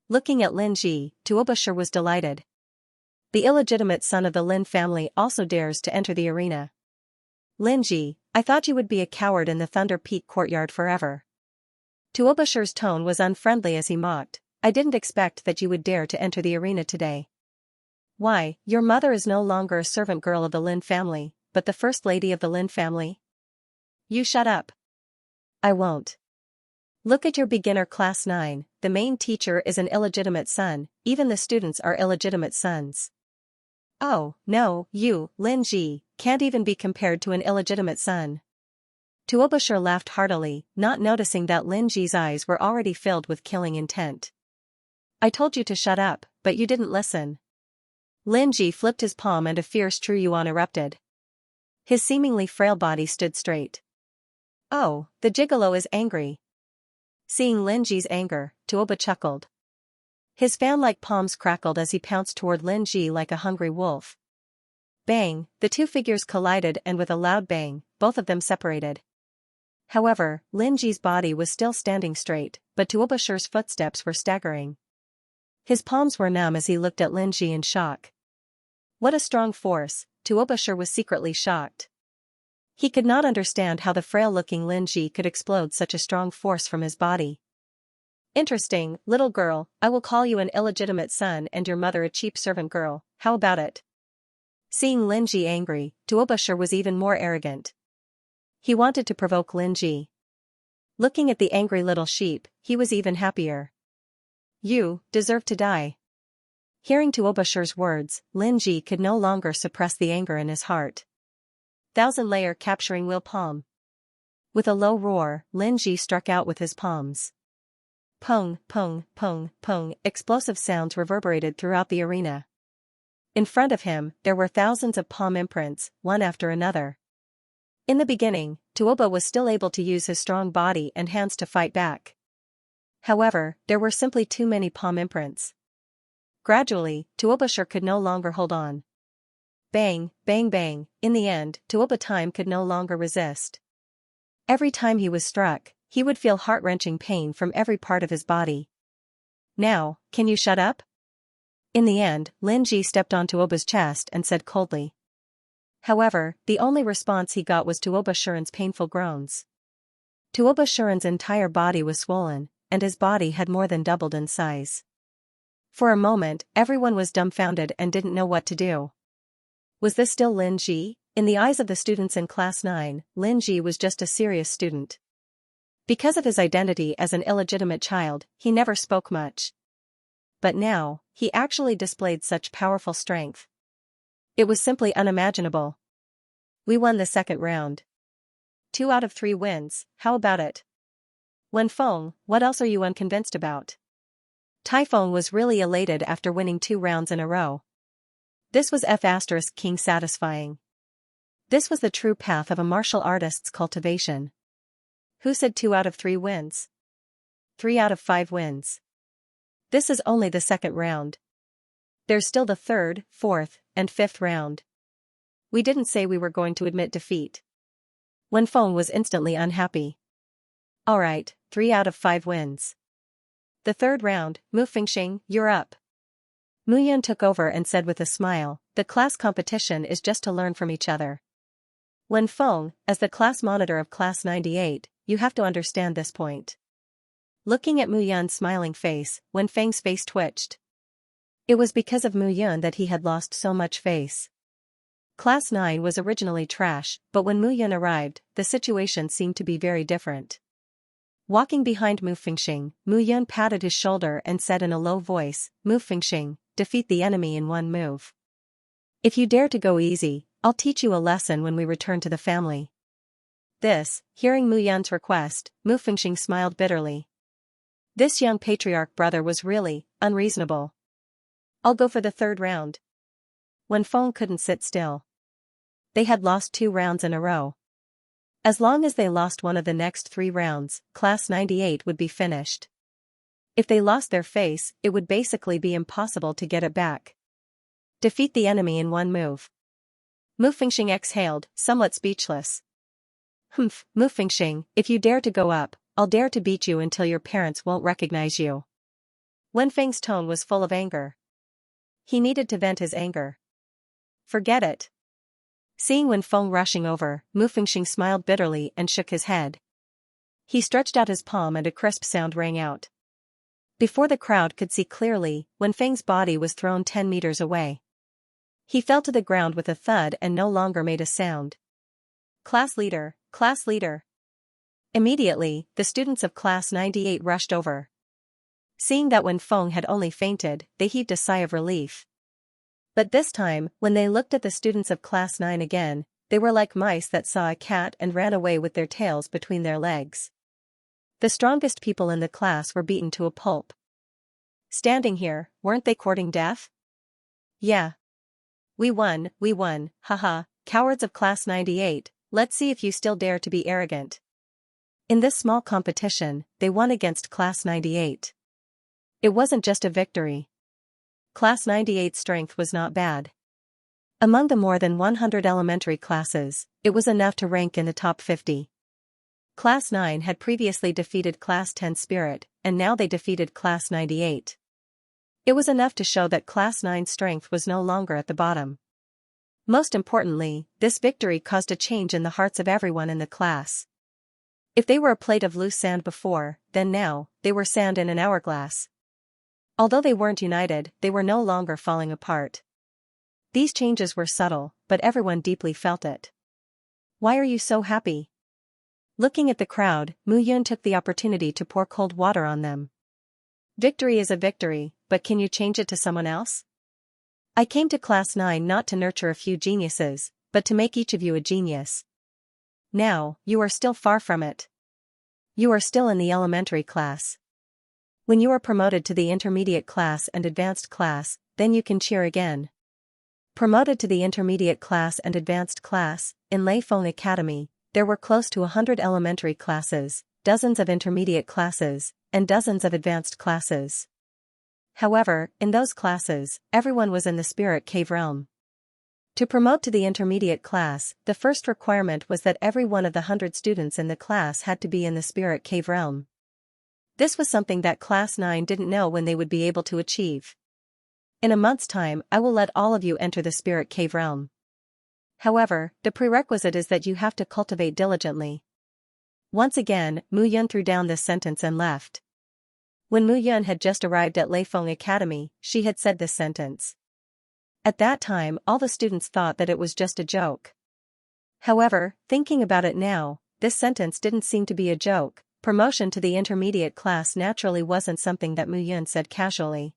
Looking at Lin Ji, Tuobashir was delighted. The illegitimate son of the Lin family also dares to enter the arena. Lin Ji, I thought you would be a coward in the Thunder Peak courtyard forever. Tuobashir's tone was unfriendly as he mocked, I didn't expect that you would dare to enter the arena today. Why, your mother is no longer a servant girl of the Lin family, but the first lady of the Lin family? You shut up. I won't. Look at your beginner class 9, the main teacher is an illegitimate son, even the students are illegitimate sons. Oh, no, you, Lin Ji, can't even be compared to an illegitimate son. Tuobashir laughed heartily, not noticing that Lin Ji's eyes were already filled with killing intent. I told you to shut up, but you didn't listen. Lin Ji flipped his palm and a fierce true yuan erupted. His seemingly frail body stood straight. Oh, the gigolo is angry. Seeing Lin Ji's anger, Tuoba chuckled. His fan-like palms crackled as he pounced toward Lin Ji like a hungry wolf. Bang, the 2 figures collided and with a loud bang, both of them separated. However, Lin Ji's body was still standing straight, but Tuobashir's footsteps were staggering. His palms were numb as he looked at Lin Ji in shock. What a strong force, Tuobashir was secretly shocked. He could not understand how the frail-looking Lin Ji could explode such a strong force from his body. Interesting, little girl, I will call you an illegitimate son and your mother a cheap servant girl, how about it? Seeing Lin Ji angry, Tuobashir was even more arrogant. He wanted to provoke Lin Ji. Looking at the angry little sheep, he was even happier. You deserve to die. Hearing Tuobashir's words, Lin Ji could no longer suppress the anger in his heart. 1000-layer capturing wheel palm. With a low roar, Lin Ji struck out with his palms. Pong, pong, pong, pong, explosive sounds reverberated throughout the arena. In front of him, there were thousands of palm imprints, one after another. In the beginning, Tuoba was still able to use his strong body and hands to fight back. However, there were simply too many palm imprints. Gradually, Tuobashir could no longer hold on. Bang, bang, bang, in the end, Tuoba time could no longer resist. Every time he was struck, he would feel heart-wrenching pain from every part of his body. Now, can you shut up? In the end, Lin Ji stepped on Tuoba's chest and said coldly. However, the only response he got was Tuoba Shuren's painful groans. Tuoba Shuren's entire body was swollen, and his body had more than doubled in size. For a moment, everyone was dumbfounded and didn't know what to do. Was this still Lin Ji? In the eyes of the students in Class 9, Lin Ji was just a serious student. Because of his identity as an illegitimate child, he never spoke much. But now, he actually displayed such powerful strength. It was simply unimaginable. We won the second round. 2 out of 3 wins, how about it? Wenfeng, what else are you unconvinced about? Taifeng was really elated after winning 2 rounds in a row. This was King satisfying. This was the true path of a martial artist's cultivation. Who said 2 out of 3 wins? 3 out of 5 wins. This is only the second round. There's still the third, fourth, and fifth round. We didn't say we were going to admit defeat. Wenfeng was instantly unhappy. Alright, 3 out of 5 wins. The third round, Mu Fingxing, you're up. Mu Yun took over and said with a smile, the class competition is just to learn from each other. Wenfeng, as the class monitor of Class 98, you have to understand this point. Looking at Mu Yun's smiling face, Wenfeng's face twitched. It was because of Mu Yun that he had lost so much face. Class 9 was originally trash, but when Mu Yun arrived, the situation seemed to be very different. Walking behind Mu Fingxing, Mu Yun patted his shoulder and said in a low voice, Mu Fingxing, defeat the enemy in one move. If you dare to go easy, I'll teach you a lesson when we return to the family. Hearing Mu Yun's request, Mu Fingxing smiled bitterly. This young patriarch brother was really unreasonable. I'll go for the third round. Wenfeng couldn't sit still. They had lost 2 rounds in a row. As long as they lost one of the next 3 rounds, Class 98 would be finished. If they lost their face, it would basically be impossible to get it back. Defeat the enemy in one move. Mu Fingxing exhaled, somewhat speechless. Humph, Mu Fingxing, if you dare to go up, I'll dare to beat you until your parents won't recognize you. Wenfeng's tone was full of anger. He needed to vent his anger. Forget it. Seeing Wenfeng rushing over, Mu Fingxing smiled bitterly and shook his head. He stretched out his palm and a crisp sound rang out. Before the crowd could see clearly, Wenfeng's body was thrown 10 meters away. He fell to the ground with a thud and no longer made a sound. Class leader, class leader. Immediately, the students of Class 98 rushed over. Seeing that Wenfeng had only fainted, they heaved a sigh of relief. But this time, when they looked at the students of Class 9 again, they were like mice that saw a cat and ran away with their tails between their legs. The strongest people in the class were beaten to a pulp. Standing here, weren't they courting death? Yeah. We won, haha, cowards of Class 98, let's see if you still dare to be arrogant. In this small competition, they won against Class 98. It wasn't just a victory. Class 98's strength was not bad. Among the more than 100 elementary classes, it was enough to rank in the top 50. Class 9 had previously defeated Class 10 Spirit, and now they defeated Class 98. It was enough to show that Class 9's strength was no longer at the bottom. Most importantly, this victory caused a change in the hearts of everyone in the class. If they were a plate of loose sand before, then now, they were sand in an hourglass. Although they weren't united, they were no longer falling apart. These changes were subtle, but everyone deeply felt it. Why are you so happy? Looking at the crowd, Mu Yun took the opportunity to pour cold water on them. Victory is a victory, but can you change it to someone else? I came to Class 9 not to nurture a few geniuses, but to make each of you a genius. Now, you are still far from it. You are still in the elementary class. When you are promoted to the intermediate class and advanced class, then you can cheer again. Promoted to the intermediate class and advanced class, in Leifeng Academy, there were close to 100 elementary classes, dozens of intermediate classes, and dozens of advanced classes. However, in those classes, everyone was in the spirit cave realm. To promote to the intermediate class, the first requirement was that every one of the 100 students in the class had to be in the spirit cave realm. This was something that Class 9 didn't know when they would be able to achieve. In a month's time, I will let all of you enter the spirit cave realm. However, the prerequisite is that you have to cultivate diligently. Once again, Mu Yun threw down this sentence and left. When Mu Yun had just arrived at Leifeng Academy, she had said this sentence. At that time, all the students thought that it was just a joke. However, thinking about it now, this sentence didn't seem to be a joke. Promotion to the intermediate class naturally wasn't something that Mu Yun said casually.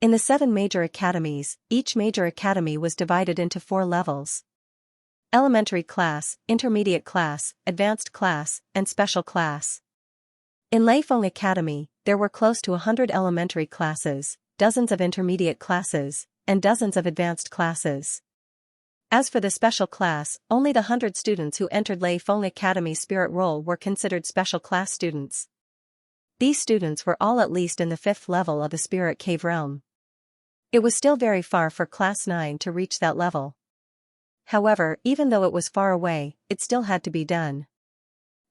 In the 7 major academies, each major academy was divided into 4 levels: elementary class, intermediate class, advanced class, and special class. In Leifeng Academy, there were close to 100 elementary classes, dozens of intermediate classes, and dozens of advanced classes. As for the special class, only the 100 students who entered Leifeng Academy's spirit role were considered special class students. These students were all at least in the 5th level of the spirit cave realm. It was still very far for Class 9 to reach that level. However, even though it was far away, it still had to be done.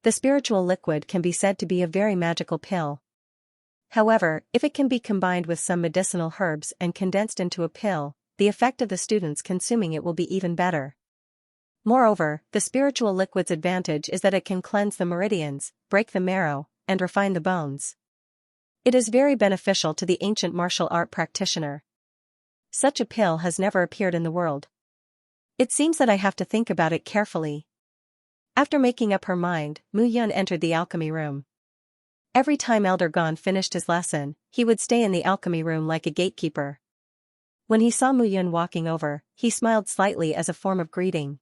The spiritual liquid can be said to be a very magical pill. However, if it can be combined with some medicinal herbs and condensed into a pill, the effect of the students consuming it will be even better. Moreover, the spiritual liquid's advantage is that it can cleanse the meridians, break the marrow, and refine the bones. It is very beneficial to the ancient martial art practitioner. Such a pill has never appeared in the world. It seems that I have to think about it carefully. After making up her mind, Mu Yun entered the alchemy room. Every time Elder Gon finished his lesson, he would stay in the alchemy room like a gatekeeper. When he saw Mu Yun walking over, he smiled slightly as a form of greeting.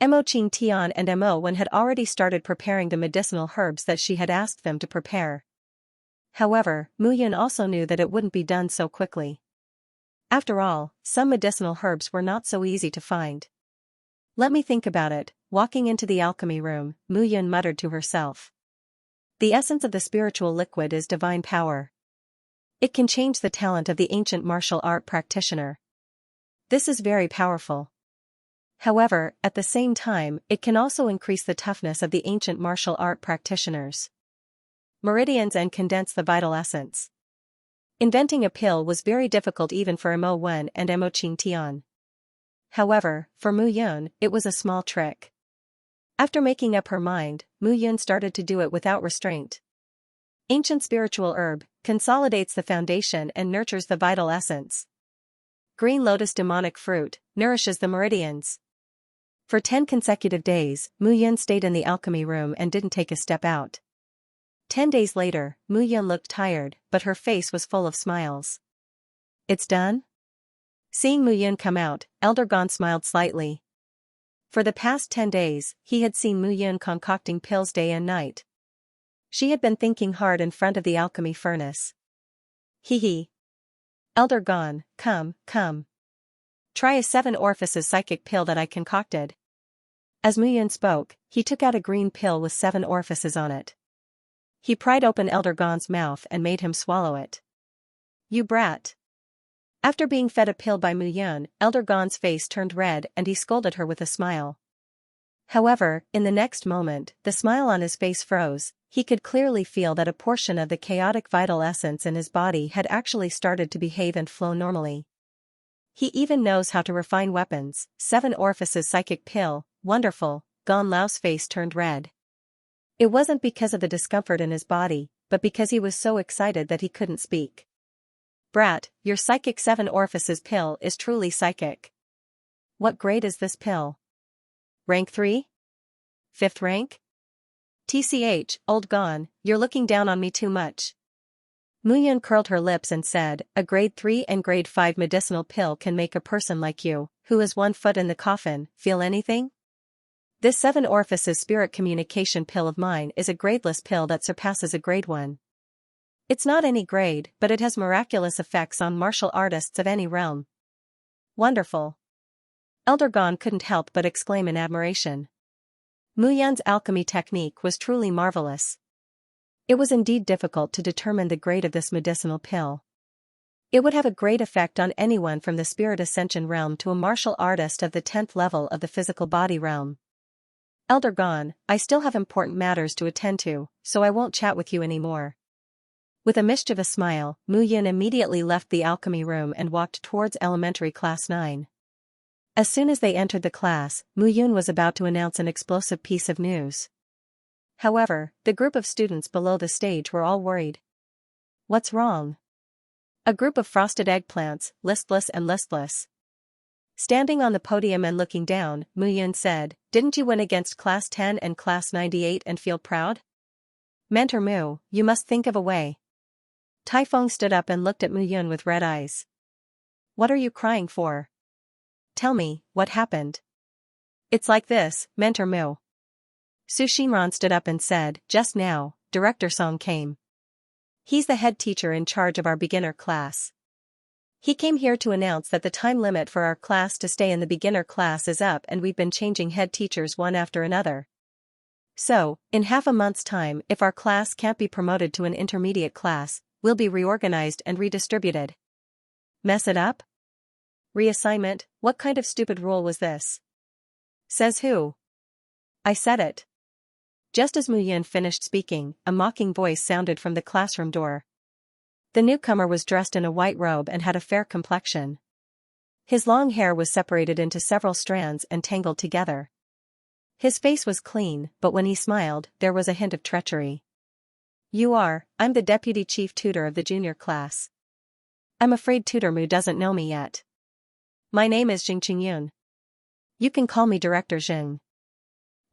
Mo Qing Tian and Mo Wen had already started preparing the medicinal herbs that she had asked them to prepare. However, Mu Yun also knew that it wouldn't be done so quickly. After all, some medicinal herbs were not so easy to find. Let me think about it. Walking into the alchemy room, Mu Yun muttered to herself. The essence of the spiritual liquid is divine power. It can change the talent of the ancient martial art practitioner. This is very powerful. However, at the same time, it can also increase the toughness of the ancient martial art practitioners. Meridians and condense the vital essence. Inventing a pill was very difficult even for Mo Wen and Mo Qing Tian. However, for Mu Yun, it was a small trick. After making up her mind, Mu Yun started to do it without restraint. Ancient spiritual herb consolidates the foundation and nurtures the vital essence. Green lotus demonic fruit nourishes the meridians. For 10 consecutive days, Mu Yun stayed in the alchemy room and didn't take a step out. 10 days later, Mu Yun looked tired, but her face was full of smiles. It's done? Seeing Mu Yun come out, Elder Gon smiled slightly. For the past 10 days, he had seen Mu Yun concocting pills day and night. She had been thinking hard in front of the alchemy furnace. Hee. Elder Gon, come. Try a 7 orifices psychic pill that I concocted. As Mu Yun spoke, he took out a green pill with 7 orifices on it. He pried open Elder Gon's mouth and made him swallow it. You brat. After being fed a pill by Mu Yun, Elder Gon's face turned red and he scolded her with a smile. However, in the next moment, the smile on his face froze. He could clearly feel that a portion of the chaotic vital essence in his body had actually started to behave and flow normally. He even knows how to refine weapons. 7 orifices psychic pill, wonderful. Gon Lao's face turned red. It wasn't because of the discomfort in his body, but because he was so excited that he couldn't speak. Brat, your psychic 7 orifices pill is truly psychic. What grade is this pill? Rank 3? 5th rank? TCH, old Gon, you're looking down on me too much. Mu Yun curled her lips and said, a grade 3 and grade 5 medicinal pill can make a person like you, who is 1 foot in the coffin, feel anything? This 7 orifices spirit communication pill of mine is a gradeless pill that surpasses a grade 1. It's not any grade, but it has miraculous effects on martial artists of any realm. Wonderful. Elder Gon couldn't help but exclaim in admiration. Mu Yun's alchemy technique was truly marvelous. It was indeed difficult to determine the grade of this medicinal pill. It would have a great effect on anyone from the spirit ascension realm to a martial artist of the 10th level of the physical body realm. Elder Gon, I still have important matters to attend to, so I won't chat with you anymore. With a mischievous smile, Mu Yun immediately left the alchemy room and walked towards elementary class 9. As soon as they entered the class, Mu Yun was about to announce an explosive piece of news. However, the group of students below the stage were all worried. What's wrong? A group of frosted eggplants, listless. Standing on the podium and looking down, Mu Yun said, "Didn't you win against Class 10 and Class 98 and feel proud? Mentor Mu, you must think of a way." Taifeng stood up and looked at Mu Yun with red eyes. "What are you crying for? Tell me, what happened?" "It's like this, Mentor Mu." Su Xinran stood up and said, "Just now, Director Song came. He's the head teacher in charge of our beginner class. He came here to announce that the time limit for our class to stay in the beginner class is up and we've been changing head teachers one after another. So, in half a month's time, if our class can't be promoted to an intermediate class, we'll be reorganized and redistributed." "Mess it up? Reassignment? What kind of stupid rule was this?" "Says who?" "I said it." Just as Mu Yun finished speaking, a mocking voice sounded from the classroom door. The newcomer was dressed in a white robe and had a fair complexion. His long hair was separated into several strands and tangled together. His face was clean, but when he smiled, there was a hint of treachery. I'm the deputy chief tutor of the junior class. I'm afraid Tutor Mu doesn't know me yet. My name is Yun. You can call me Director Xing."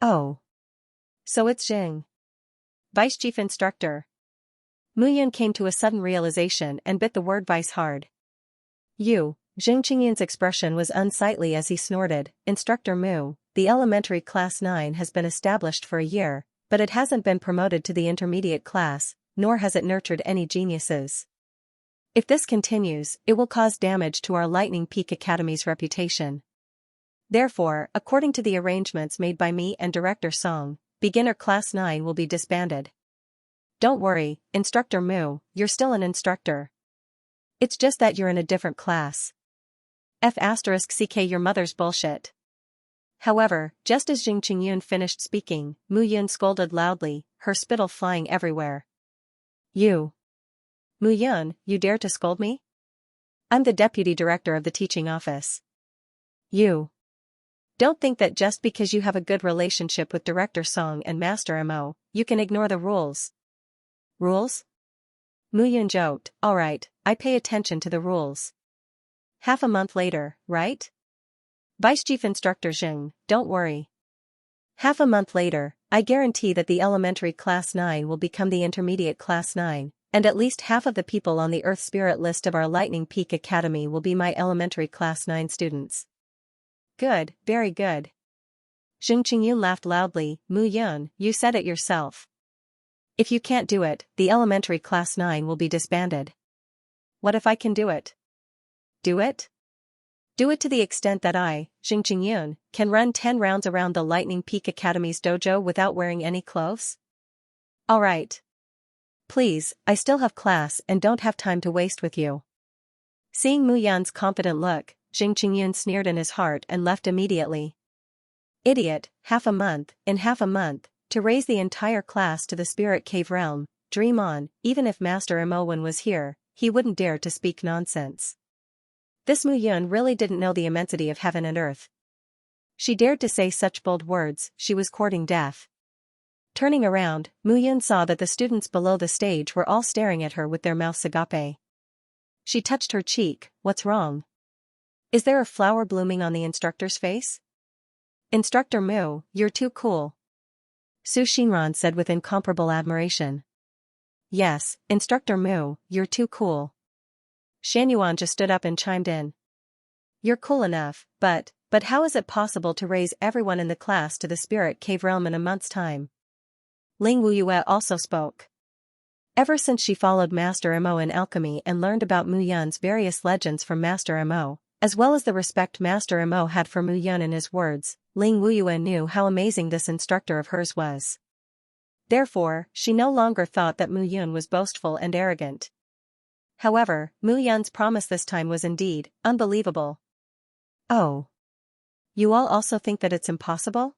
"Oh. So it's Xing. Vice Chief Instructor." Mu Yun came to a sudden realization and bit the word vice hard. Xing Qingyun's expression was unsightly as he snorted, "Instructor Mu, the elementary class 9 has been established for a year, but it hasn't been promoted to the intermediate class, nor has it nurtured any geniuses. If this continues, it will cause damage to our Lightning Peak Academy's reputation. Therefore, according to the arrangements made by me and Director Song, beginner class 9 will be disbanded. Don't worry, Instructor Mu, you're still an instructor. It's just that you're in a different class. F***ck your mother's bullshit." However, just as Xing Qingyun finished speaking, Mu Yun scolded loudly, her spittle flying everywhere. "You! Mu Yun, you dare to scold me? I'm the deputy director of the teaching office. You don't think that just because you have a good relationship with Director Song and Master Mo, you can ignore the rules." "Rules?" Mu Yun joked, "Alright, I pay attention to the rules." Half a month later, right? Vice Chief Instructor Xing, don't worry. Half a month later, I guarantee that the elementary class 9 will become the intermediate class 9, and at least half of the people on the Earth Spirit list of our Lightning Peak Academy will be my elementary class 9 students. Good, very good. Xing Qingyun laughed loudly, "Mu Yun, you said it yourself. If you can't do it, the elementary class 9 will be disbanded. What if I can do it?" "Do it? Do it to the extent that I, Xing Qingyun, can run 10 rounds around the Lightning Peak Academy's dojo without wearing any clothes? Alright. Please, I still have class and don't have time to waste with you." Seeing Mu Yun's confident look, Xing Qingyun sneered in his heart and left immediately. Idiot, in half a month, to raise the entire class to the Spirit Cave realm, dream on, even if Master Imowen was here, he wouldn't dare to speak nonsense. This Mu Yun really didn't know the immensity of heaven and earth. She dared to say such bold words, she was courting death. Turning around, Mu Yun saw that the students below the stage were all staring at her with their mouths agape. She touched her cheek, "What's wrong? Is there a flower blooming on the instructor's face?" "Instructor Mu, you're too cool," Su Xinran said with incomparable admiration. "Yes, Instructor Mu, you're too cool." Shanyuan just stood up and chimed in. "You're cool enough, but how is it possible to raise everyone in the class to the Spirit Cave realm in a month's time?" Ling Wuyue also spoke. Ever since she followed Master Mo in alchemy and learned about Mu Yun's various legends from Master Mo, as well as the respect Master Mo had for Mu Yun in his words, Ling Wuyue knew how amazing this instructor of hers was. Therefore, she no longer thought that Mu Yun was boastful and arrogant. However, Mu Yun's promise this time was indeed unbelievable. "Oh. You all also think that it's impossible?"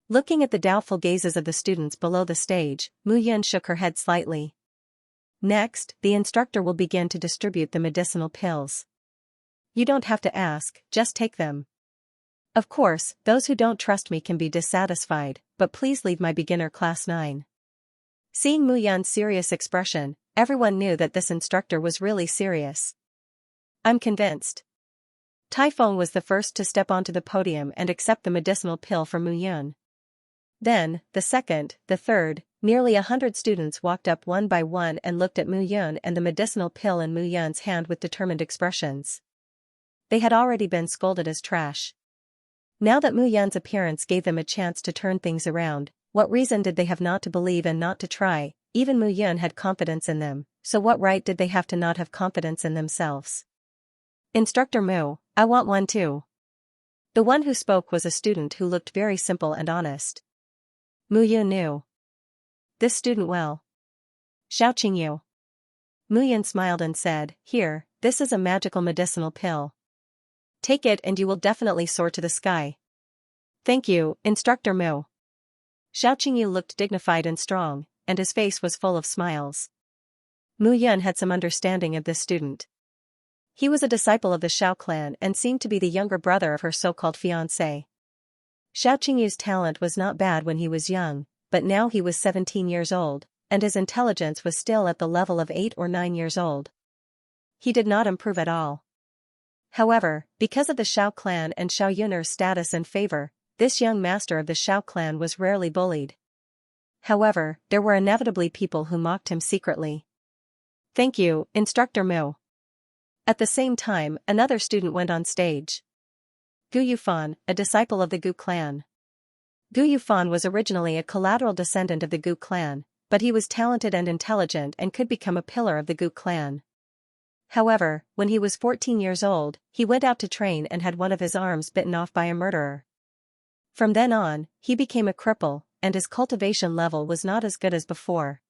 Looking at the doubtful gazes of the students below the stage, Mu Yun shook her head slightly. "Next, the instructor will begin to distribute the medicinal pills. You don't have to ask, just take them. Of course, those who don't trust me can be dissatisfied, but please leave my beginner class 9. Seeing Mu Yun's serious expression, everyone knew that this instructor was really serious. "I'm convinced." Typhon was the first to step onto the podium and accept the medicinal pill from Mu Yun. Then, the second, the third, nearly 100 students walked up one by one and looked at Mu Yun and the medicinal pill in Mu Yun's hand with determined expressions. They had already been scolded as trash. Now that Mu Yun's appearance gave them a chance to turn things around, what reason did they have not to believe and not to try? Even Mu Yun had confidence in them, so what right did they have to not have confidence in themselves? Instructor Mu, I want one too. The one who spoke was a student who looked very simple and honest. Mu Yun knew this student well. Xianxia. Mu Yun smiled and said, "Here, this is a magical medicinal pill. Take it and you will definitely soar to the sky." "Thank you, Instructor Mu." Xianxia looked dignified and strong, and his face was full of smiles. Mu Yun had some understanding of this student. He was a disciple of the Xiao clan and seemed to be the younger brother of her so-called fiancé. Xiaoqing's talent was not bad when he was young, but now he was 17 years old, and his intelligence was still at the level of 8 or 9 years old. He did not improve at all. However, because of the Xiao clan and Xiao Yun'er's status and favor, this young master of the Xiao clan was rarely bullied. However, there were inevitably people who mocked him secretly. "Thank you, Instructor Mu." At the same time, another student went on stage. Gu Yufan, a disciple of the Gu clan. Gu Yufan was originally a collateral descendant of the Gu clan, but he was talented and intelligent and could become a pillar of the Gu clan. However, when he was 14 years old, he went out to train and had one of his arms bitten off by a murderer. From then on, he became a cripple, and his cultivation level was not as good as before.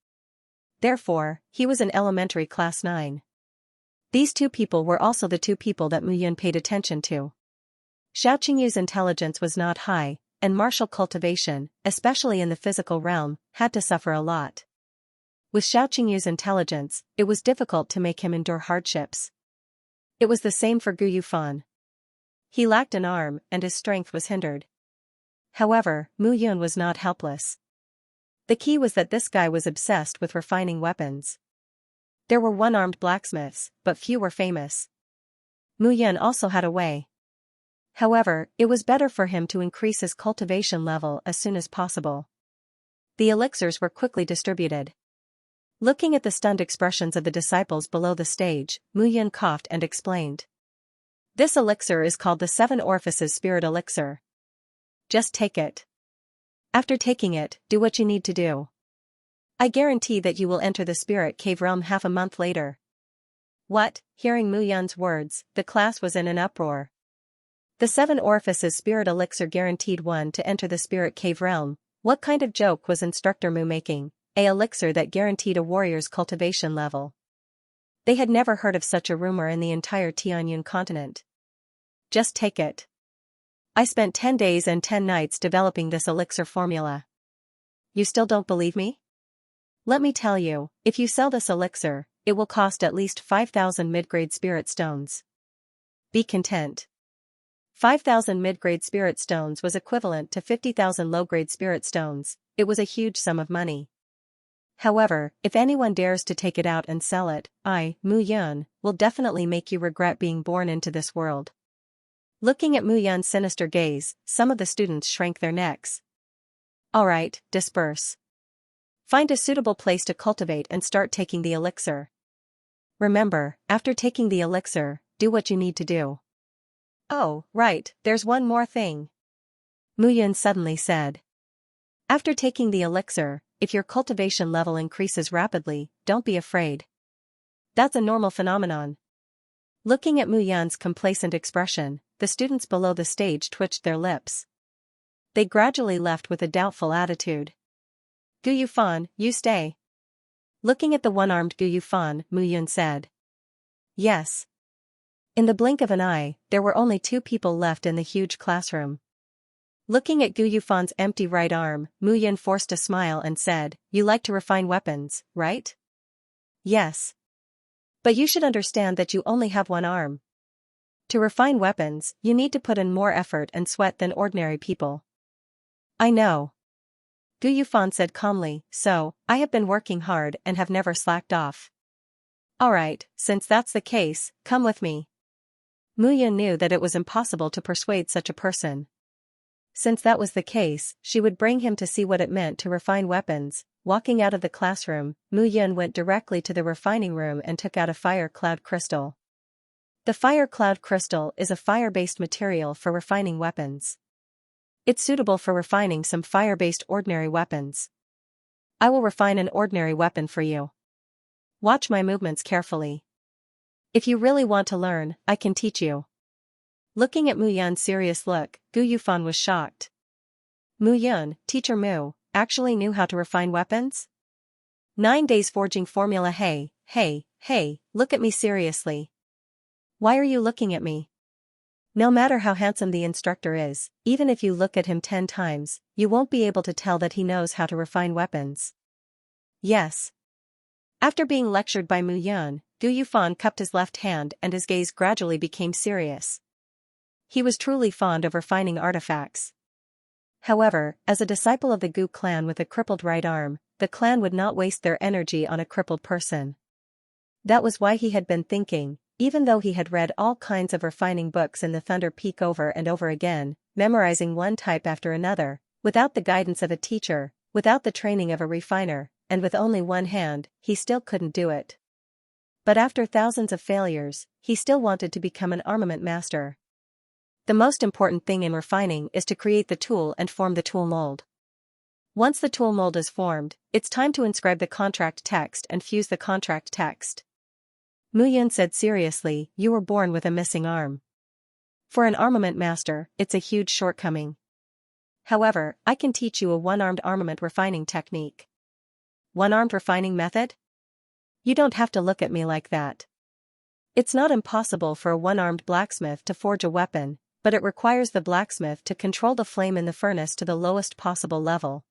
Therefore, he was in elementary class 9. These two people were also the two people that Mu Yun paid attention to. Xiaoqing's intelligence was not high, and martial cultivation, especially in the physical realm, had to suffer a lot. With Xiaoqing's intelligence, it was difficult to make him endure hardships. It was the same for Gu Yufan. He lacked an arm and his strength was hindered. However, Mu Yun was not helpless. The key was that this guy was obsessed with refining weapons. There were one-armed blacksmiths, but few were famous. Mu Yun also had a way. However, it was better for him to increase his cultivation level as soon as possible. The elixirs were quickly distributed. Looking at the stunned expressions of the disciples below the stage, Mu Yun coughed and explained. "This elixir is called the Seven Orifices Spirit Elixir. Just take it. After taking it, do what you need to do. I guarantee that you will enter the spirit cave realm half a month later." What? Hearing Mu Yun's words, the class was in an uproar. The Seven Orifices Spirit Elixir guaranteed one to enter the spirit cave realm. What kind of joke was Instructor Mu making? A elixir that guaranteed a warrior's cultivation level. They had never heard of such a rumor in the entire Tianyun continent. Just take it. I spent 10 days and 10 nights developing this elixir formula. You still don't believe me? Let me tell you, if you sell this elixir, it will cost at least 5,000 mid-grade spirit stones. Be content. 5,000 mid-grade spirit stones was equivalent to 50,000 low-grade spirit stones. It was a huge sum of money. However, if anyone dares to take it out and sell it, I, Mu Yun, will definitely make you regret being born into this world. Looking at Mu Yun's sinister gaze, some of the students shrank their necks. All right, disperse. Find a suitable place to cultivate and start taking the elixir. Remember, after taking the elixir, do what you need to do. Oh, right, there's one more thing. Mu Yun suddenly said. After taking the elixir, if your cultivation level increases rapidly, don't be afraid. That's a normal phenomenon. Looking at Mu Yun's complacent expression, the students below the stage twitched their lips. They gradually left with a doubtful attitude. Gu Yufan, you stay. Looking at the one-armed Gu Yufan, Mu Yun said. Yes. In the blink of an eye, there were only 2 people left in the huge classroom. Looking at Gu Yufan's empty right arm, Mu Yun forced a smile and said, You like to refine weapons, right? Yes. But you should understand that you only have one arm. To refine weapons, you need to put in more effort and sweat than ordinary people. I know. Gu Yufan said calmly, so, I have been working hard and have never slacked off. Alright, since that's the case, come with me. Mu Yun knew that it was impossible to persuade such a person. Since that was the case, she would bring him to see what it meant to refine weapons. Walking out of the classroom, Mu Yun went directly to the refining room and took out a fire cloud crystal. The fire cloud crystal is a fire-based material for refining weapons. It's suitable for refining some fire-based ordinary weapons. I will refine an ordinary weapon for you. Watch my movements carefully. If you really want to learn, I can teach you. Looking at Mu Yun's serious look, Gu Yufan was shocked. Mu Yun, Teacher Mu, actually knew how to refine weapons? 9 days forging formula. Hey, look at me seriously. Why are you looking at me? No matter how handsome the instructor is, even if you look at him 10 times, you won't be able to tell that he knows how to refine weapons. Yes. After being lectured by Mu Yun, Gu Yufan cupped his left hand and his gaze gradually became serious. He was truly fond of refining artifacts. However, as a disciple of the Gu clan with a crippled right arm, the clan would not waste their energy on a crippled person. That was why he had been thinking, even though he had read all kinds of refining books in the Thunder Peak over and over again, memorizing one type after another, without the guidance of a teacher, without the training of a refiner, and with only one hand, he still couldn't do it. But after thousands of failures, he still wanted to become an armament master. The most important thing in refining is to create the tool and form the tool mold. Once the tool mold is formed, it's time to inscribe the contract text and fuse the contract text. Mu Yun said seriously, you were born with a missing arm. For an armament master, it's a huge shortcoming. However, I can teach you a one-armed armament refining technique. One-armed refining method? You don't have to look at me like that. It's not impossible for a one-armed blacksmith to forge a weapon, but it requires the blacksmith to control the flame in the furnace to the lowest possible level.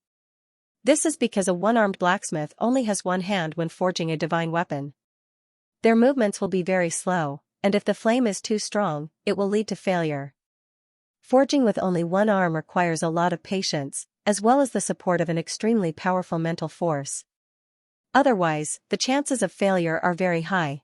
This is because a one-armed blacksmith only has one hand when forging a divine weapon. Their movements will be very slow, and if the flame is too strong, it will lead to failure. Forging with only one arm requires a lot of patience, as well as the support of an extremely powerful mental force. Otherwise, the chances of failure are very high.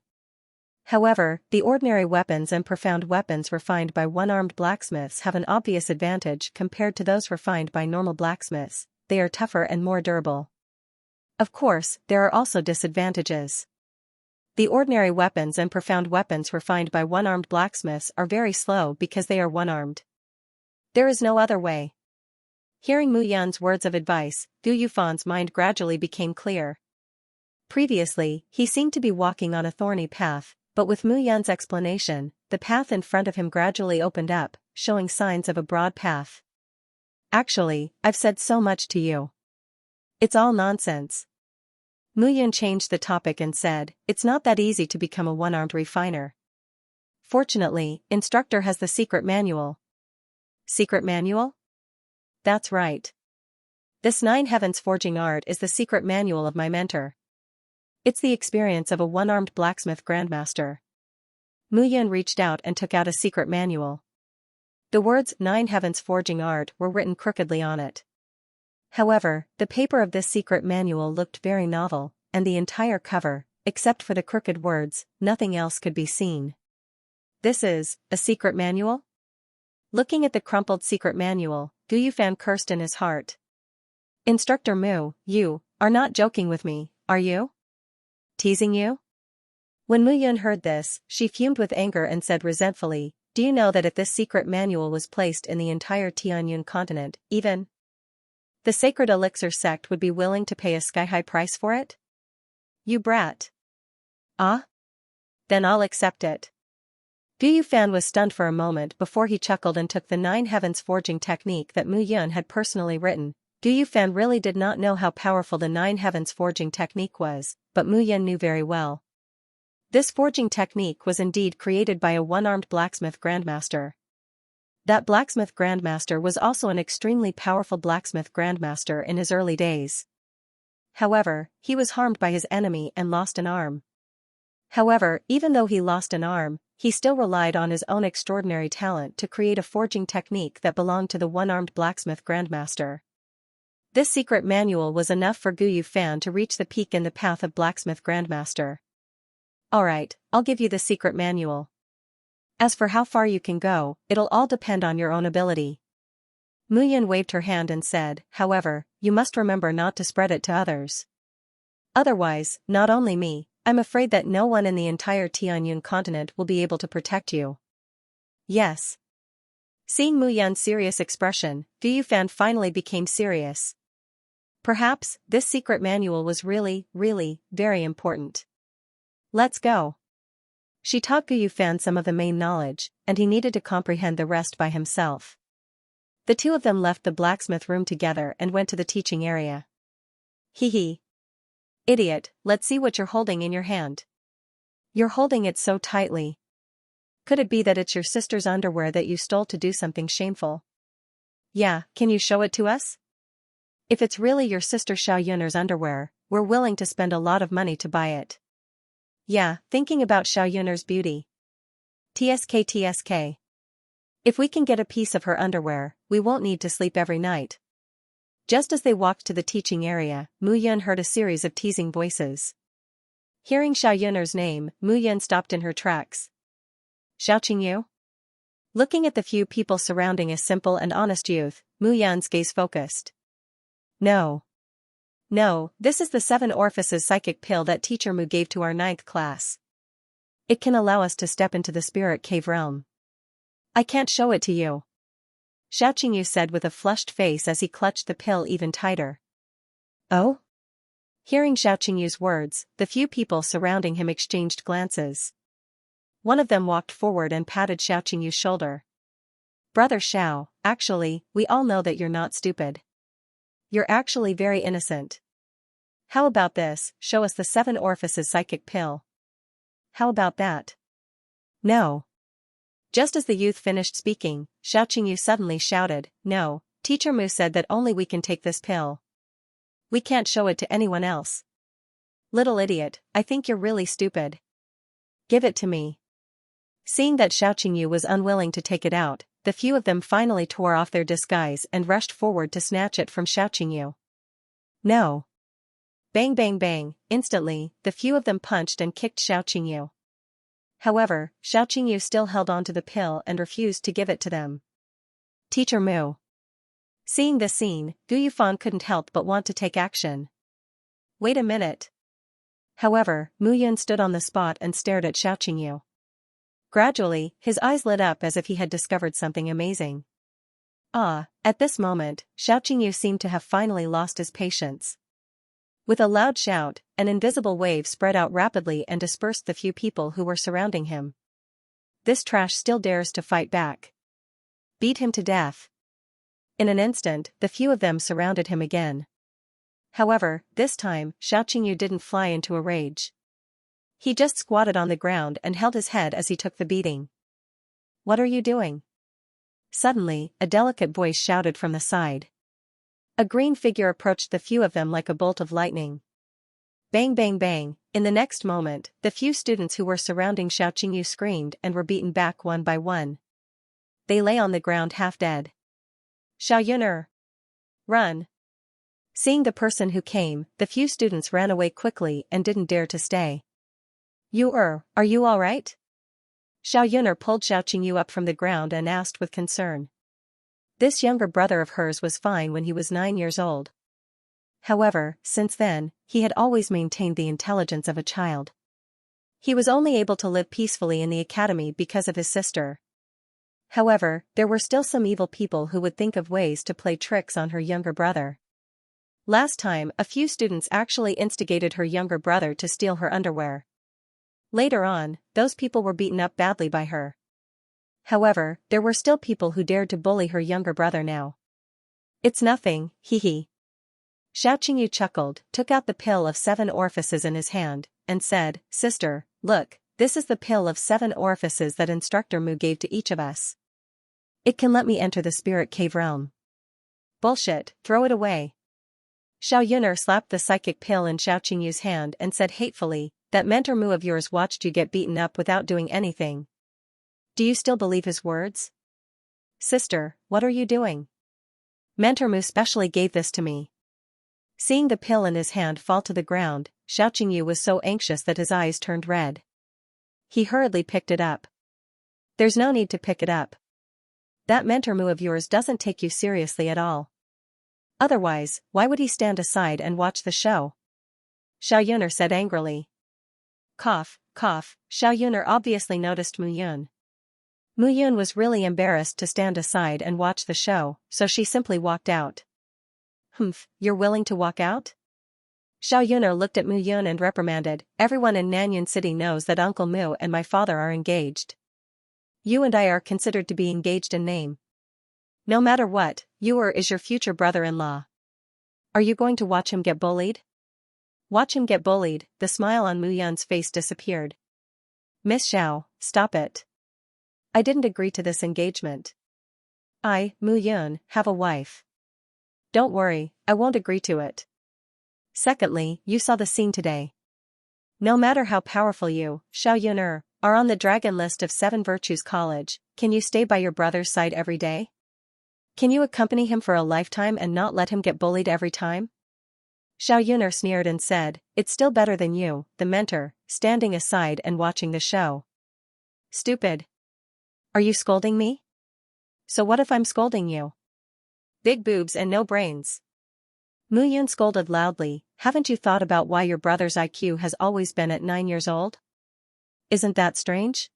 However, the ordinary weapons and profound weapons refined by one-armed blacksmiths have an obvious advantage compared to those refined by normal blacksmiths. They are tougher and more durable. Of course, there are also disadvantages. The ordinary weapons and profound weapons refined by one-armed blacksmiths are very slow because they are one-armed. There is no other way. Hearing Mu Yun's words of advice, Gu Yufan's mind gradually became clear. Previously, he seemed to be walking on a thorny path, but with Mu Yun's explanation, the path in front of him gradually opened up, showing signs of a broad path. Actually, I've said so much to you. It's all nonsense. Mu Yun changed the topic and said, it's not that easy to become a one-armed refiner. Fortunately, instructor has the secret manual. Secret manual? That's right. This 9 Heavens forging art is the secret manual of my mentor. It's the experience of a one-armed blacksmith grandmaster. Mu Yun reached out and took out a secret manual. The words 9 Heavens forging art were written crookedly on it. However, the paper of this secret manual looked very novel, and the entire cover, except for the crooked words, nothing else could be seen. This is a secret manual? Looking at the crumpled secret manual, Gu Yufan cursed in his heart. Instructor Mu, you are not joking with me, are you? Teasing you? When Mu Yun heard this, she fumed with anger and said resentfully, do you know that if this secret manual was placed in the entire Tianyun continent, even the sacred elixir sect would be willing to pay a sky-high price for it? You brat. Ah? Then I'll accept it. Gu Yufan was stunned for a moment before he chuckled and took the 9 Heavens forging technique that Mu Yun had personally written. Gu Yufan really did not know how powerful the 9 Heavens forging technique was, but Mu Yun knew very well. This forging technique was indeed created by a one-armed blacksmith grandmaster. That blacksmith grandmaster was also an extremely powerful blacksmith grandmaster in his early days. However, he was harmed by his enemy and lost an arm. However, even though he lost an arm, he still relied on his own extraordinary talent to create a forging technique that belonged to the one-armed blacksmith grandmaster. This secret manual was enough for Gu Yufan to reach the peak in the path of blacksmith grandmaster. Alright, I'll give you the secret manual. As for how far you can go, it'll all depend on your own ability. Mu Yan waved her hand and said, however, you must remember not to spread it to others. Otherwise, not only me, I'm afraid that no one in the entire Tianyun continent will be able to protect you. Yes. Seeing Mu Yan's serious expression, Du Yufan finally became serious. Perhaps, this secret manual was really, very important. Let's go. She taught Gu Yufan some of the main knowledge, and he needed to comprehend the rest by himself. The two of them left the blacksmith room together and went to the teaching area. Hee. Idiot, let's see what you're holding in your hand. You're holding it so tightly. Could it be that it's your sister's underwear that you stole to do something shameful? Yeah, can you show it to us? If it's really your sister Xiaoyun'er's underwear, we're willing to spend a lot of money to buy it. Yeah, thinking about Xiaoyun'er's beauty. TSK. If we can get a piece of her underwear, we won't need to sleep every night. Just as they walked to the teaching area, Mu Yan heard a series of teasing voices. Hearing Xiaoyun'er's name, Mu Yan stopped in her tracks. Xiaoqingyu? Looking at the few people surrounding a simple and honest youth, Mu Yan's gaze focused. No, this is the 7 orifices psychic pill that Teacher Mu gave to our 9th class. It can allow us to step into the spirit cave realm. I can't show it to you. Xiaoqingyu said with a flushed face as he clutched the pill even tighter. Oh? Hearing Xiaoqingyu's words, the few people surrounding him exchanged glances. One of them walked forward and patted Xiaoqingyu's shoulder. Brother Xiao, actually, we all know that you're not stupid. You're actually very innocent. How about this, show us the 7 orifices psychic pill. How about that? No. Just as the youth finished speaking, Xiaoqingyu suddenly shouted, no, Teacher Mu said that only we can take this pill. We can't show it to anyone else. Little idiot, I think you're really stupid. Give it to me. Seeing that Xiaoqingyu was unwilling to take it out, the few of them finally tore off their disguise and rushed forward to snatch it from Xiaoqingyu. No. Bang bang bang, instantly, the few of them punched and kicked Xiaoqingyu. However, Xiaoqingyu still held on to the pill and refused to give it to them. Teacher Mu. Seeing this scene, Gu Yufan couldn't help but want to take action. Wait a minute. However, Mu Yun stood on the spot and stared at Xiaoqingyu. Gradually, his eyes lit up as if he had discovered something amazing. At this moment, Xiaoqingyu seemed to have finally lost his patience. With a loud shout, an invisible wave spread out rapidly and dispersed the few people who were surrounding him. This trash still dares to fight back. Beat him to death. In an instant, the few of them surrounded him again. However, this time, Xiaoqingyu didn't fly into a rage. He just squatted on the ground and held his head as he took the beating. What are you doing? Suddenly, a delicate voice shouted from the side. A green figure approached the few of them like a bolt of lightning. Bang bang bang, in the next moment, the few students who were surrounding Xiaoqingyu screamed and were beaten back one by one. They lay on the ground half dead. Xiaoyun'er! Run! Seeing the person who came, the few students ran away quickly and didn't dare to stay. Are you all right? Xiaoyun'er pulled Xiaoqingyu up from the ground and asked with concern. This younger brother of hers was fine when he was 9 years old. However, since then, he had always maintained the intelligence of a child. He was only able to live peacefully in the academy because of his sister. However, there were still some evil people who would think of ways to play tricks on her younger brother. Last time, a few students actually instigated her younger brother to steal her underwear. Later on, those people were beaten up badly by her. However, there were still people who dared to bully her younger brother now. It's nothing, hee. Xiaoqingyu chuckled, took out the pill of 7 orifices in his hand, and said, Sister, look, this is the pill of 7 orifices that Instructor Mu gave to each of us. It can let me enter the spirit cave realm. Bullshit, throw it away. Xiaoyun'er slapped the psychic pill in Xiaoqingyu's hand and said hatefully, that mentor Mu of yours watched you get beaten up without doing anything. Do you still believe his words? Sister, what are you doing? Mentor Mu specially gave this to me. Seeing the pill in his hand fall to the ground, Xiaoqingyu was so anxious that his eyes turned red. He hurriedly picked it up. There's no need to pick it up. That mentor Mu of yours doesn't take you seriously at all. Otherwise, why would he stand aside and watch the show? Xiao Yuner said angrily. Cough, cough, Xiao Yuner obviously noticed Mu Yun. Mu Yun was really embarrassed to stand aside and watch the show, so she simply walked out. Humph, you're willing to walk out? Xiao Yuner looked at Mu Yun and reprimanded, everyone in Nanyuan City knows that Uncle Mu and my father are engaged. You and I are considered to be engaged in name. No matter what, you is your future brother-in-law. Are you going to watch him get bullied? Watch him get bullied, the smile on Mu Yun's face disappeared. Miss Xiao, stop it. I didn't agree to this engagement. I, Mu Yun, have a wife. Don't worry, I won't agree to it. Secondly, you saw the scene today. No matter how powerful you, Xiao Yuner, are on the dragon list of 7 Virtues College, can you stay by your brother's side every day? Can you accompany him for a lifetime and not let him get bullied every time? Xiao Yuner sneered and said, it's still better than you, the mentor, standing aside and watching the show. Stupid. Are you scolding me? So what if I'm scolding you? Big boobs and no brains. Mu Yun scolded loudly, haven't you thought about why your brother's IQ has always been at 9 years old? Isn't that strange?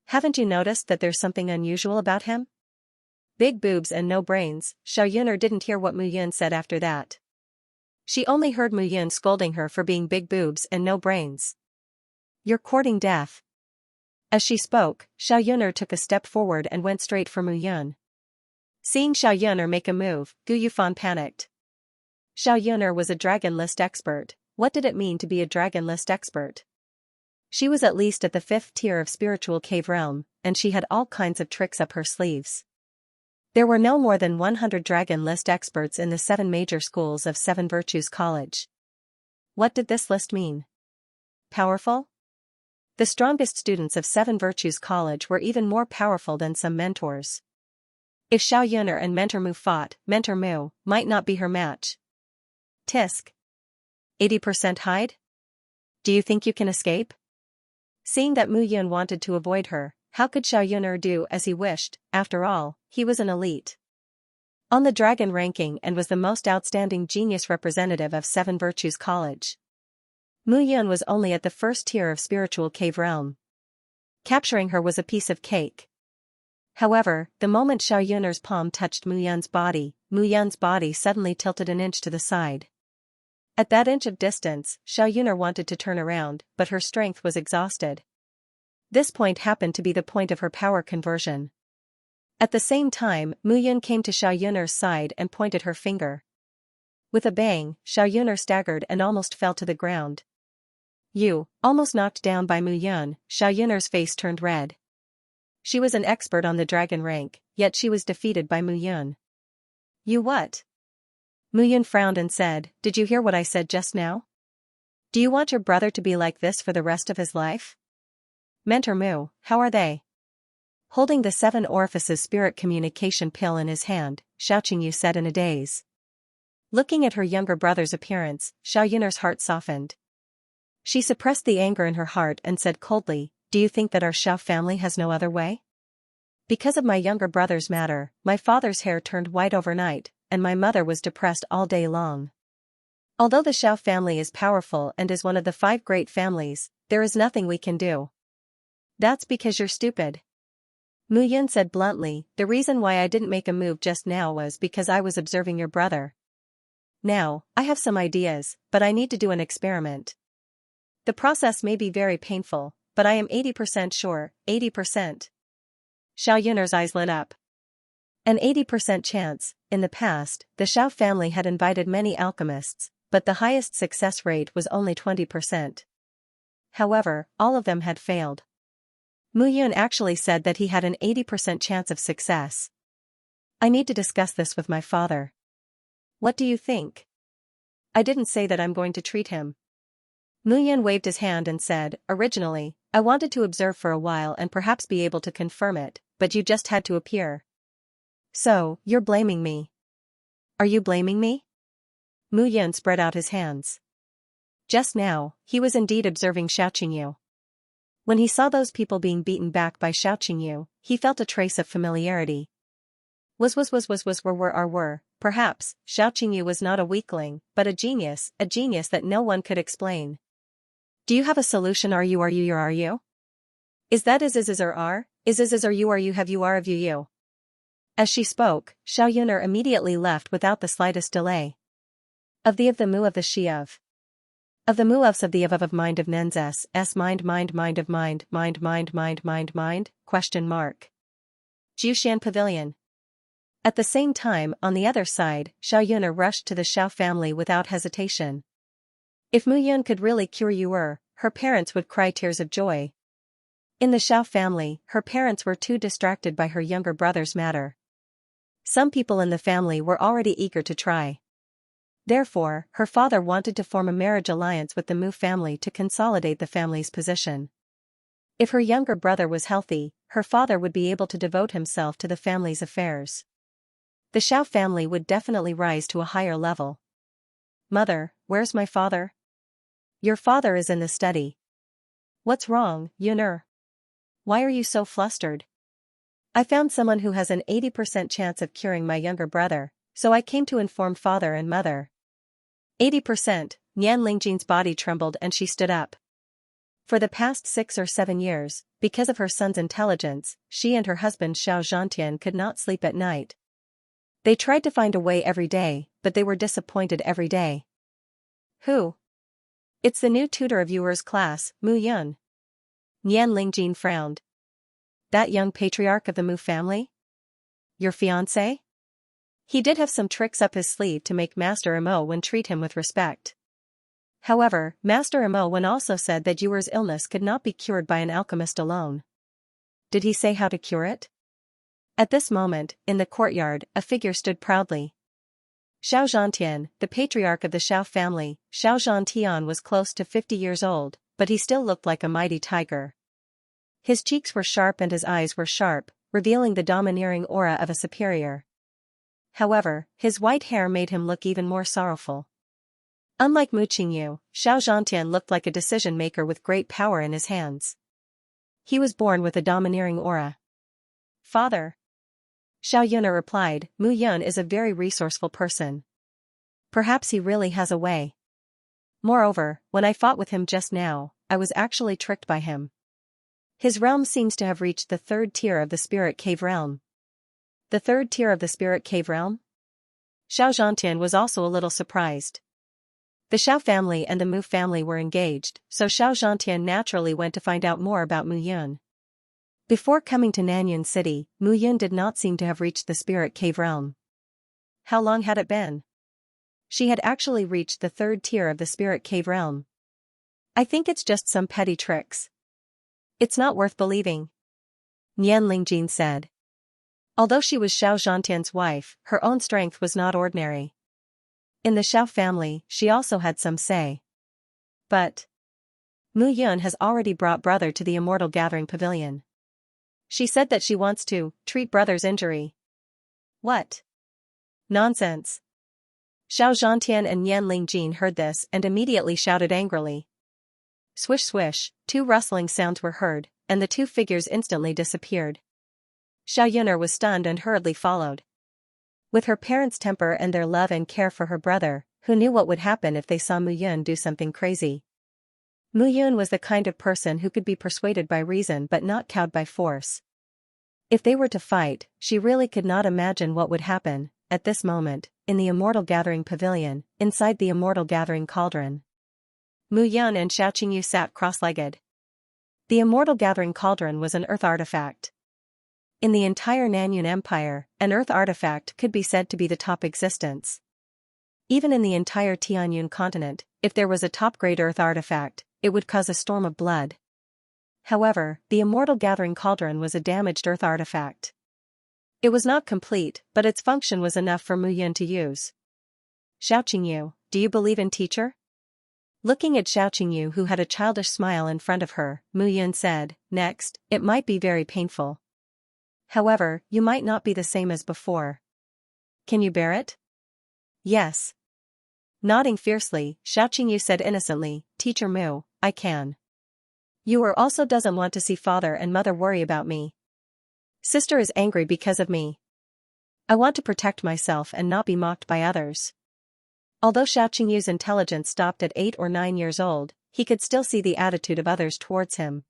Haven't you noticed that there's something unusual about him? Big boobs and no brains, Xiao Yuner didn't hear what Mu Yun said after that. She only heard Mu Yun scolding her for being big boobs and no brains. You're courting death. As she spoke, Xiao Yuner took a step forward and went straight for Mu Yun. Seeing Xiao Yuner make a move, Gu Yufan panicked. Xiao Yuner was a dragon list expert. What did it mean to be a dragon list expert? She was at least at the 5th tier of spiritual cave realm, and she had all kinds of tricks up her sleeves. There were no more than 100 dragon list experts in the 7 major schools of 7 Virtues College. What did this list mean? Powerful? The strongest students of 7 Virtues College were even more powerful than some mentors. If Xiao Yuner and Mentor Mu fought, Mentor Mu might not be her match. Tisk. 80% hide? Do you think you can escape? Seeing that Mu Yun wanted to avoid her, how could Xiao Yuner do as he wished? After all, he was an elite. On the dragon ranking and was the most outstanding genius representative of 7 Virtues College. Mu Yun was only at the 1st tier of spiritual cave realm. Capturing her was a piece of cake. However, the moment Xiao Yuner's palm touched Mu Yun's body suddenly tilted an inch to the side. At that inch of distance, Xiao Yuner wanted to turn around, but her strength was exhausted. This point happened to be the point of her power conversion. At the same time, Mu Yun came to Xiao Yuner's side and pointed her finger. With a bang, Xiao Yuner staggered and almost fell to the ground. You, almost knocked down by Mu Yun, Xiao Yuner's face turned red. She was an expert on the dragon rank, yet she was defeated by Mu Yun. You what? Mu Yun frowned and said, did you hear what I said just now? Do you want your brother to be like this for the rest of his life? Mentor Mu, how are they? Holding the 7 orifices spirit communication pill in his hand, Xianxia said in a daze. Looking at her younger brother's appearance, Xiao Yuner's heart softened. She suppressed the anger in her heart and said coldly, do you think that our Xiao family has no other way? Because of my younger brother's matter, my father's hair turned white overnight, and my mother was depressed all day long. Although the Xiao family is powerful and is one of the 5 great families, there is nothing we can do. That's because you're stupid. Mu Yun said bluntly, the reason why I didn't make a move just now was because I was observing your brother. Now, I have some ideas, but I need to do an experiment. The process may be very painful, but I am 80% sure, 80%. Xiao Yuner's eyes lit up. An 80% chance. In the past, the Xiao family had invited many alchemists, but the highest success rate was only 20%. However, all of them had failed. Mu Yun actually said that he had an 80% chance of success. I need to discuss this with my father. What do you think? I didn't say that I'm going to treat him. Mu Yun waved his hand and said, originally, I wanted to observe for a while and perhaps be able to confirm it, but you just had to appear. So, you're blaming me. Are you blaming me? Mu Yun spread out his hands. Just now, he was indeed observing Xiaoqingyu. When he saw those people being beaten back by Xianxia, he felt a trace of familiarity. Were. Perhaps, Xianxia was not a weakling, but a genius that no one could explain. Do you have a solution? Are you? Is that is or are? Is or you have you are of you? As she spoke, Xiaoyun'er immediately left without the slightest delay. Of the mu of the she of the mu of the of mind of nens mind of mind, question mark. Jiushan Pavilion. At the same time, on the other side, Xiaoyun'er rushed to the Xiao family without hesitation. If Mu Yun could really cure Yu'er, her parents would cry tears of joy. In the Xiao family, her parents were too distracted by her younger brother's matter. Some people in the family were already eager to try. Therefore, her father wanted to form a marriage alliance with the Mu family to consolidate the family's position. If her younger brother was healthy, her father would be able to devote himself to the family's affairs. The Xiao family would definitely rise to a higher level. Mother, where's my father? Your father is in the study. What's wrong, Yun'er? Why are you so flustered? I found someone who has an 80% chance of curing my younger brother, so I came to inform father and mother. 80%, Nian Lingjin's body trembled and she stood up. For the past 6 or 7 years, because of her son's intelligence, she and her husband Xiao Zhantian could not sleep at night. They tried to find a way every day, but they were disappointed every day. Who? It's the new tutor of Yu'er's class, Mu Yun. Nian Lingjin frowned. That young patriarch of the Mu family? Your fiancé? He did have some tricks up his sleeve to make Master Mo Wen treat him with respect. However, Master Mo Wen also said that Yu'er's illness could not be cured by an alchemist alone. Did he say how to cure it? At this moment, in the courtyard, a figure stood proudly. Xiao Zhantian, the patriarch of the Xiao family. Xiao Zhantian was close to 50 years old, but he still looked like a mighty tiger. His cheeks were sharp and his eyes were sharp, revealing the domineering aura of a superior. However, his white hair made him look even more sorrowful. Unlike Mu Qingyu, Xiao Zhantian looked like a decision-maker with great power in his hands. He was born with a domineering aura. Father. Xiao Yun'er replied, Mu Yun is a very resourceful person. Perhaps he really has a way. Moreover, when I fought with him just now, I was actually tricked by him. His realm seems to have reached the 3rd tier of the spirit cave realm. The 3rd tier of the spirit cave realm? Xiao Zhantian was also a little surprised. The Xiao family and the Mu family were engaged, so Xiao Zhantian naturally went to find out more about Mu Yun. Before coming to Nanyun City, Mu Yun did not seem to have reached the spirit cave realm. How long had it been? She had actually reached the 3rd tier of the spirit cave realm. I think it's just some petty tricks. It's not worth believing. Nian Lingjin said. Although she was Xiao Zhantian's wife, her own strength was not ordinary. In the Xiao family, she also had some say. But Mu Yun has already brought brother to the Immortal Gathering Pavilion. She said that she wants to treat brother's injury. What? Nonsense. Xiao Zhantian and Nian Lingjin heard this and immediately shouted angrily. Swish swish, 2 rustling sounds were heard, and the 2 figures instantly disappeared. Xiao Yun'er was stunned and hurriedly followed. With her parents' temper and their love and care for her brother, who knew what would happen if they saw Mu Yun do something crazy? Mu Yun was the kind of person who could be persuaded by reason but not cowed by force. If they were to fight, she really could not imagine what would happen, at this moment, in the Immortal Gathering Pavilion, inside the Immortal Gathering Cauldron. Mu Yun and Xiao Qingyu sat cross-legged. The Immortal Gathering Cauldron was an earth artifact. In the entire Nanyun Empire, an earth artifact could be said to be the top existence. Even in the entire Tianyun continent, if there was a top-grade earth artifact, it would cause a storm of blood. However, the Immortal Gathering Cauldron was a damaged earth artifact. It was not complete, but its function was enough for Mu Yun to use. Xiao Qingyu, do you believe in teacher? Looking at Xiao Qingyu, who had a childish smile in front of her, Mu Yun said, next, it might be very painful. However, you might not be the same as before. Can you bear it? Yes. Nodding fiercely, Xiao Qingyu said innocently, Teacher Mu, I can. You are also doesn't want to see father and mother worry about me. Sister is angry because of me. I want to protect myself and not be mocked by others. Although Xiaoqingyu's intelligence stopped at 8 or 9 years old, he could still see the attitude of others towards him.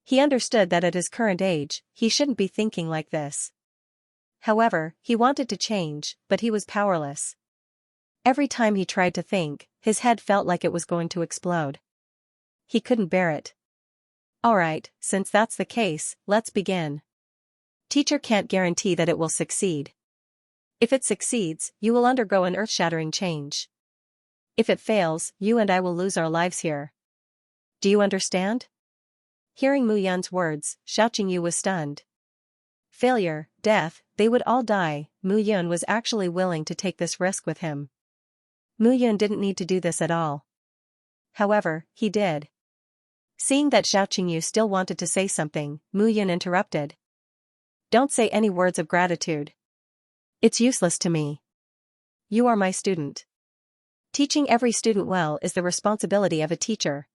He understood that at his current age, he shouldn't be thinking like this. However, he wanted to change, but he was powerless. Every time he tried to think, his head felt like it was going to explode. He couldn't bear it. Alright, since that's the case, let's begin. Teacher can't guarantee that it will succeed. If it succeeds, you will undergo an earth-shattering change. If it fails, you and I will lose our lives here. Do you understand? Hearing Mu Yun's words, Xiaoqingyu was stunned. Failure, death, they would all die. Mu Yun was actually willing to take this risk with him. Mu Yun didn't need to do this at all. However, he did. Seeing that Xiaoqingyu still wanted to say something, Mu Yun interrupted. Don't say any words of gratitude. It's useless to me. You are my student. Teaching every student well is the responsibility of a teacher.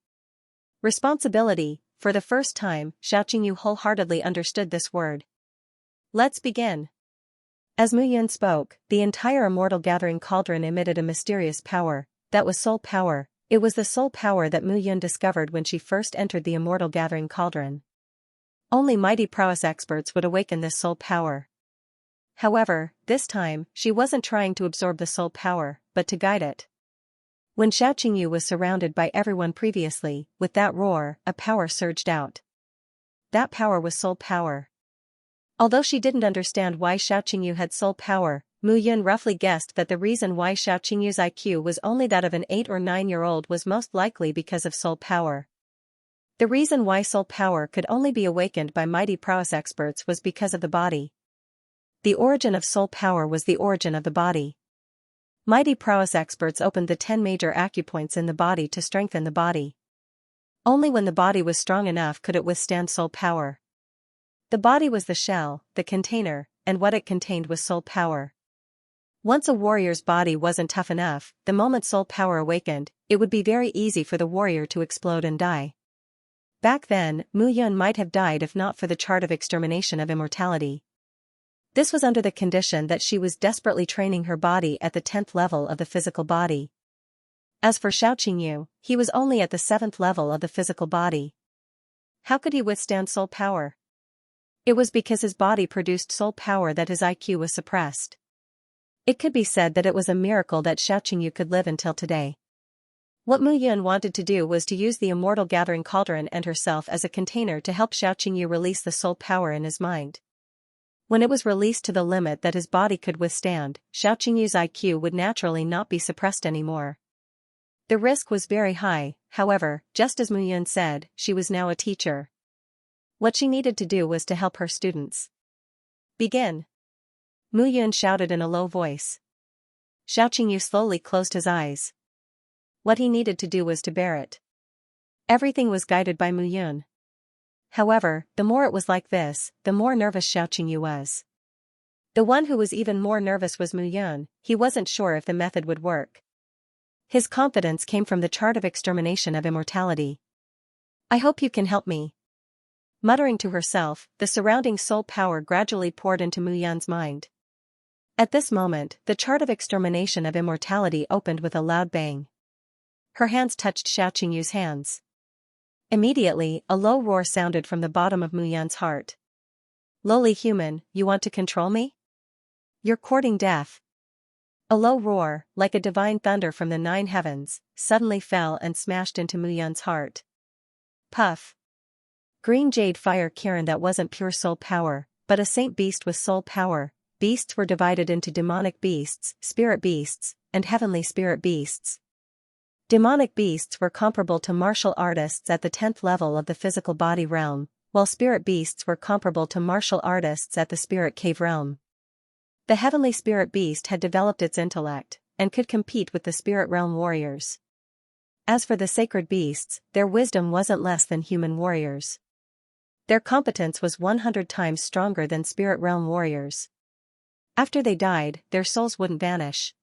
Responsibility. For the first time, Xiaoqingyu wholeheartedly understood this word. Let's begin. As Mu Yun spoke, the entire immortal gathering cauldron emitted a mysterious power. That was soul power. It was the soul power that Mu Yun discovered when she first entered the immortal gathering cauldron. Only mighty prowess experts would awaken this soul power. However, this time, she wasn't trying to absorb the soul power, but to guide it. When Xiaoqingyu was surrounded by everyone previously, with that roar, a power surged out. That power was soul power. Although she didn't understand why Xiaoqingyu had soul power, Mu Yun roughly guessed that the reason why Xiaoqingyu's IQ was only that of an 8 or 9-year-old was most likely because of soul power. The reason why soul power could only be awakened by mighty prowess experts was because of the body. The origin of soul power was the origin of the body. Mighty prowess experts opened the 10 major acupoints in the body to strengthen the body. Only when the body was strong enough could it withstand soul power. The body was the shell, the container, and what it contained was soul power. Once a warrior's body wasn't tough enough, the moment soul power awakened, it would be very easy for the warrior to explode and die. Back then, Mu Yun might have died if not for the chart of extermination of immortality. This was under the condition that she was desperately training her body at the 10th level of the physical body. As for Xiaoqingyu, he was only at the 7th level of the physical body. How could he withstand soul power? It was because his body produced soul power that his IQ was suppressed. It could be said that it was a miracle that Xiaoqingyu could live until today. What Mu Yun wanted to do was to use the immortal gathering cauldron and herself as a container to help Xiaoqingyu release the soul power in his mind. When it was released to the limit that his body could withstand, Xiaoqingyu's IQ would naturally not be suppressed anymore. The risk was very high, however, just as Mu Yun said, she was now a teacher. What she needed to do was to help her students. Begin. Mu Yun shouted in a low voice. Xiaoqingyu slowly closed his eyes. What he needed to do was to bear it. Everything was guided by Mu Yun. However, the more it was like this, the more nervous Xiaoqingyu was. The one who was even more nervous was Mu Yun. He wasn't sure if the method would work. His confidence came from the chart of extermination of immortality. I hope you can help me. Muttering to herself, the surrounding soul power gradually poured into Mu Yun's mind. At this moment, the chart of extermination of immortality opened with a loud bang. Her hands touched Xiaoqingyu's hands. Immediately, a low roar sounded from the bottom of Mu Yun's heart. Lowly human, you want to control me? You're courting death. A low roar, like a divine thunder from the 9 heavens, suddenly fell and smashed into Mu Yun's heart. Puff. Green jade fire Kiran that wasn't pure soul power, but a saint beast with soul power. Beasts were divided into demonic beasts, spirit beasts, and heavenly spirit beasts. Demonic beasts were comparable to martial artists at the 10th level of the physical body realm, while spirit beasts were comparable to martial artists at the spirit cave realm. The heavenly spirit beast had developed its intellect, and could compete with the spirit realm warriors. As for the sacred beasts, their wisdom wasn't less than human warriors. Their competence was 100 times stronger than spirit realm warriors. After they died, their souls wouldn't vanish.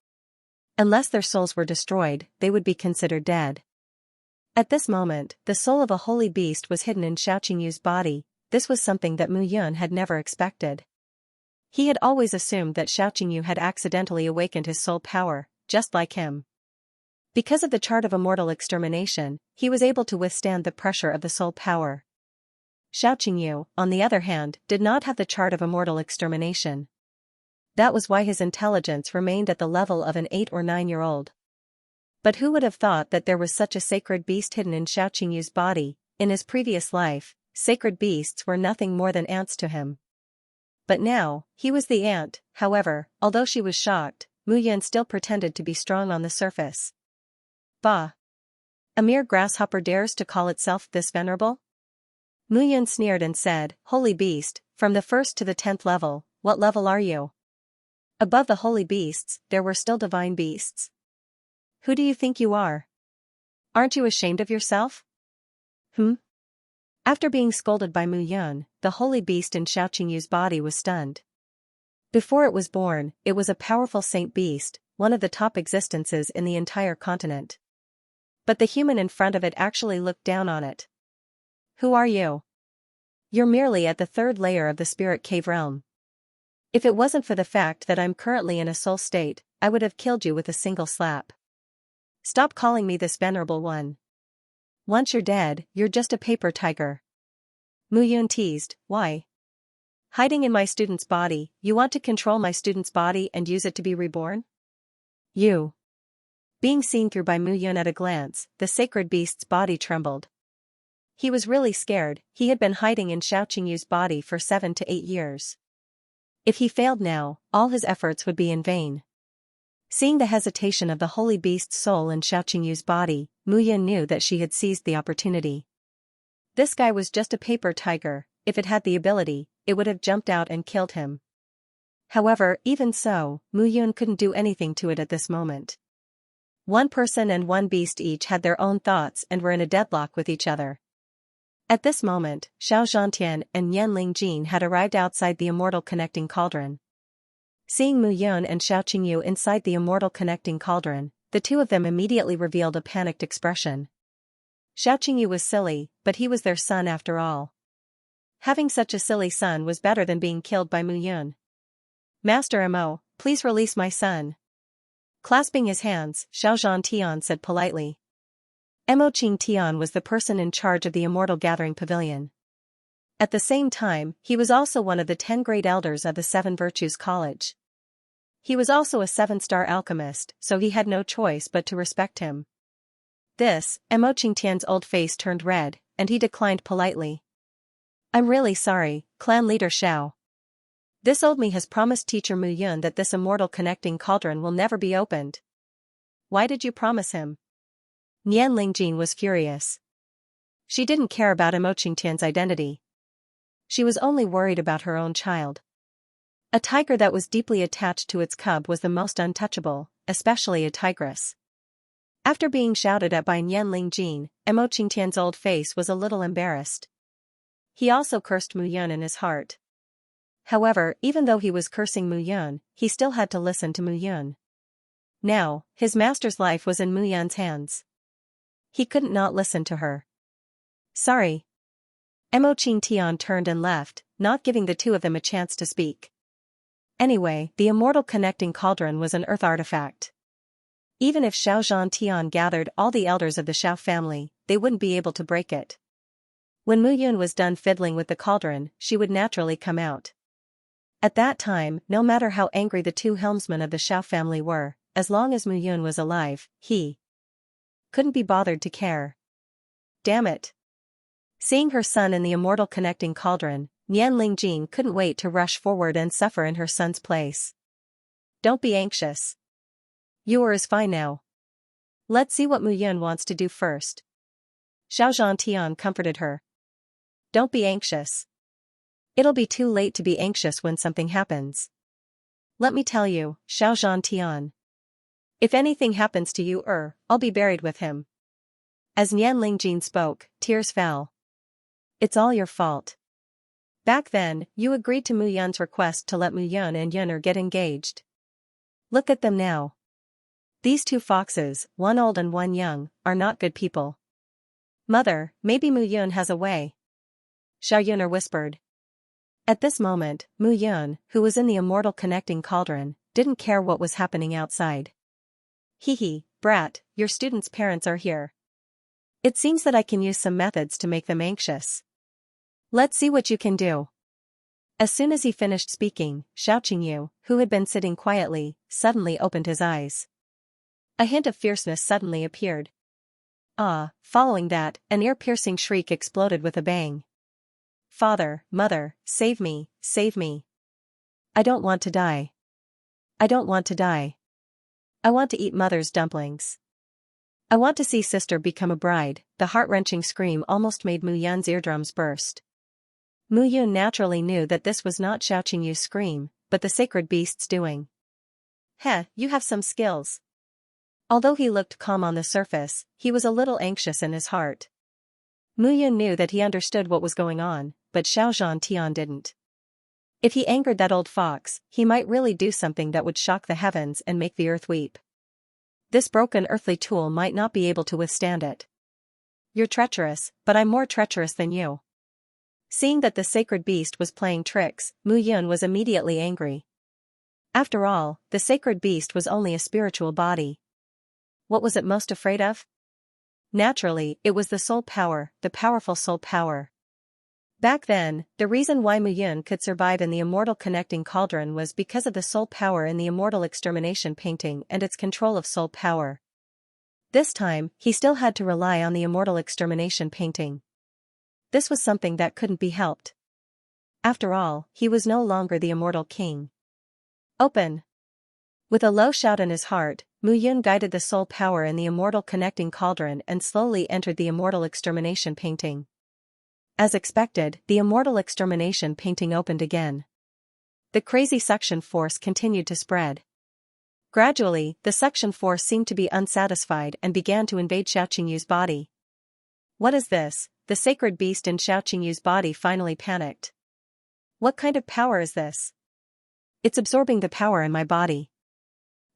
Unless their souls were destroyed, they would be considered dead. At this moment, the soul of a holy beast was hidden in Xiaoqingyu's body. This was something that Mu Yun had never expected. He had always assumed that Xiaoqingyu had accidentally awakened his soul power, just like him. Because of the chart of immortal extermination, he was able to withstand the pressure of the soul power. Xiaoqingyu, on the other hand, did not have the chart of immortal extermination. That was why his intelligence remained at the level of an 8 or 9-year-old. But who would have thought that there was such a sacred beast hidden in Xiaoqingyu's body? In his previous life, sacred beasts were nothing more than ants to him. But now, he was the ant. However, although she was shocked, Mu Yun still pretended to be strong on the surface. Bah! A mere grasshopper dares to call itself this venerable? Mu Yun sneered and said, Holy beast, from the 1st to the 10th level, what level are you? Above the holy beasts, there were still divine beasts. Who do you think you are? Aren't you ashamed of yourself? After being scolded by Mu Yun, the holy beast in Xiaoqingyu's body was stunned. Before it was born, it was a powerful saint beast, one of the top existences in the entire continent. But the human in front of it actually looked down on it. Who are you? You're merely at the 3rd layer of the spirit cave realm. If it wasn't for the fact that I'm currently in a soul state, I would have killed you with a single slap. Stop calling me this venerable one. Once you're dead, you're just a paper tiger. Mu Yun teased, why? Hiding in my student's body, you want to control my student's body and use it to be reborn? You. Being seen through by Mu Yun at a glance, the sacred beast's body trembled. He was really scared. He had been hiding in Xiaoqingyu's body for 7 to 8 years. If he failed now, all his efforts would be in vain. Seeing the hesitation of the holy beast's soul in Xiaoqingyu's body, Mu Yun knew that she had seized the opportunity. This guy was just a paper tiger. If it had the ability, it would have jumped out and killed him. However, even so, Mu Yun couldn't do anything to it at this moment. One person and one beast each had their own thoughts and were in a deadlock with each other. At this moment, Xiao Zhantian and Yan Lingjin had arrived outside the immortal connecting cauldron. Seeing Mu Yun and Xiaoqingyu inside the immortal connecting cauldron, the two of them immediately revealed a panicked expression. Xiaoqingyu was silly, but he was their son after all. Having such a silly son was better than being killed by Mu Yun. Master Mo, please release my son. Clasping his hands, Xiao Zhantian said politely. Mo Qingtian was the person in charge of the Immortal Gathering Pavilion. At the same time, he was also one of the 10 great elders of the 7 Virtues College. He was also a 7-star alchemist, so he had no choice but to respect him. Mo Qingtian's old face turned red, and he declined politely. I'm really sorry, clan leader Xiao. This old me has promised teacher Mu Yun that this immortal connecting cauldron will never be opened. Why did you promise him? Yan Lingjin was furious. She didn't care about Mo Qingtian's identity. She was only worried about her own child. A tiger that was deeply attached to its cub was the most untouchable, especially a tigress. After being shouted at by Yan Lingjin, Mo Qingtian's old face was a little embarrassed. He also cursed Mu Yun in his heart. However, even though he was cursing Mu Yun, he still had to listen to Mu Yun. Now, his master's life was in Mu Yun's hands. He couldn't not listen to her. Sorry. Mo Qingtian turned and left, not giving the two of them a chance to speak. Anyway, the immortal connecting cauldron was an earth artifact. Even if Xiao Zhantian gathered all the elders of the Xiao family, they wouldn't be able to break it. When Mu Yun was done fiddling with the cauldron, she would naturally come out. At that time, no matter how angry the two helmsmen of the Xiao family were, as long as Mu Yun was alive, he couldn't be bothered to care. Damn it. Seeing her son in the immortal connecting cauldron, Yan Lingjin couldn't wait to rush forward and suffer in her son's place. Don't be anxious. Yours is fine now. Let's see what Mu Yun wants to do first. Xiao Zhantian comforted her. Don't be anxious. It'll be too late to be anxious when something happens. Let me tell you, Xiao Zhantian. If anything happens to you, I'll be buried with him. As Yan Lingjin spoke, tears fell. It's all your fault. Back then, you agreed to Mu Yun's request to let Mu Yun and Yun get engaged. Look at them now. These two foxes, one old and one young, are not good people. Mother, maybe Mu Yun has a way. Xiao Yuner whispered. At this moment, Mu Yun, who was in the immortal connecting cauldron, didn't care what was happening outside. Hee, brat, your students' parents are here. It seems that I can use some methods to make them anxious. Let's see what you can do. As soon as he finished speaking, Xianxia, who had been sitting quietly, suddenly opened his eyes. A hint of fierceness suddenly appeared. Following that, an ear-piercing shriek exploded with a bang. Father, mother, save me, save me. I don't want to die. I don't want to die. I want to eat mother's dumplings. I want to see sister become a bride. The heart-wrenching scream almost made Mu Yun's eardrums burst. Mu Yun naturally knew that this was not Xianxia's scream, but the sacred beast's doing. Heh, you have some skills. Although he looked calm on the surface, he was a little anxious in his heart. Mu Yun knew that he understood what was going on, but Xiao Zhantian didn't. If he angered that old fox, he might really do something that would shock the heavens and make the earth weep. This broken earthly tool might not be able to withstand it. You're treacherous, but I'm more treacherous than you. Seeing that the sacred beast was playing tricks, Mu Yun was immediately angry. After all, the sacred beast was only a spiritual body. What was it most afraid of? Naturally, it was the soul power, the powerful soul power. Back then, the reason why Mu Yun could survive in the immortal connecting cauldron was because of the soul power in the immortal extermination painting and its control of soul power. This time, he still had to rely on the immortal extermination painting. This was something that couldn't be helped. After all, he was no longer the immortal king. Open! With a low shout in his heart, Mu Yun guided the soul power in the immortal connecting cauldron and slowly entered the immortal extermination painting. As expected, the immortal extermination painting opened again. The crazy suction force continued to spread. Gradually, the suction force seemed to be unsatisfied and began to invade Xiaoqingyu's body. What is this? The sacred beast in Xiaoqingyu's body finally panicked. What kind of power is this? It's absorbing the power in my body.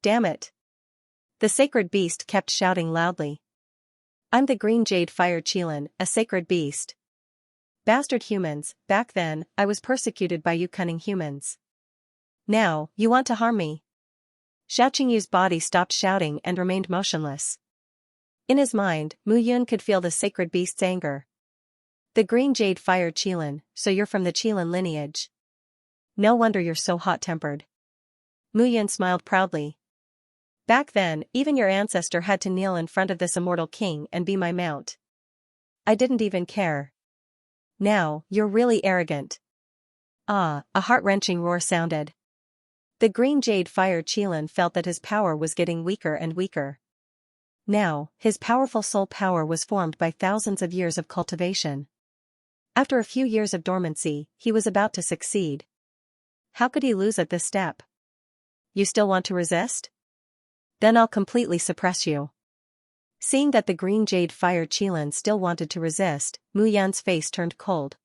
Damn it! The sacred beast kept shouting loudly. I'm the green jade fire Qilin, a sacred beast. Bastard humans, back then, I was persecuted by you cunning humans. Now, you want to harm me? Xiaoqingyu's body stopped shouting and remained motionless. In his mind, Mu Yun could feel the sacred beast's anger. The green jade fire Qilin, so you're from the Qilin lineage. No wonder you're so hot-tempered. Mu Yun smiled proudly. Back then, even your ancestor had to kneel in front of this immortal king and be my mount. I didn't even care. Now, you're really arrogant. A heart-wrenching roar sounded. The green jade fire Qilin felt that his power was getting weaker and weaker. Now, his powerful soul power was formed by thousands of years of cultivation. After a few years of dormancy, he was about to succeed. How could he lose at this step? You still want to resist? Then I'll completely suppress you. Seeing that the green jade fire Qilin still wanted to resist, Mu Yun's face turned cold.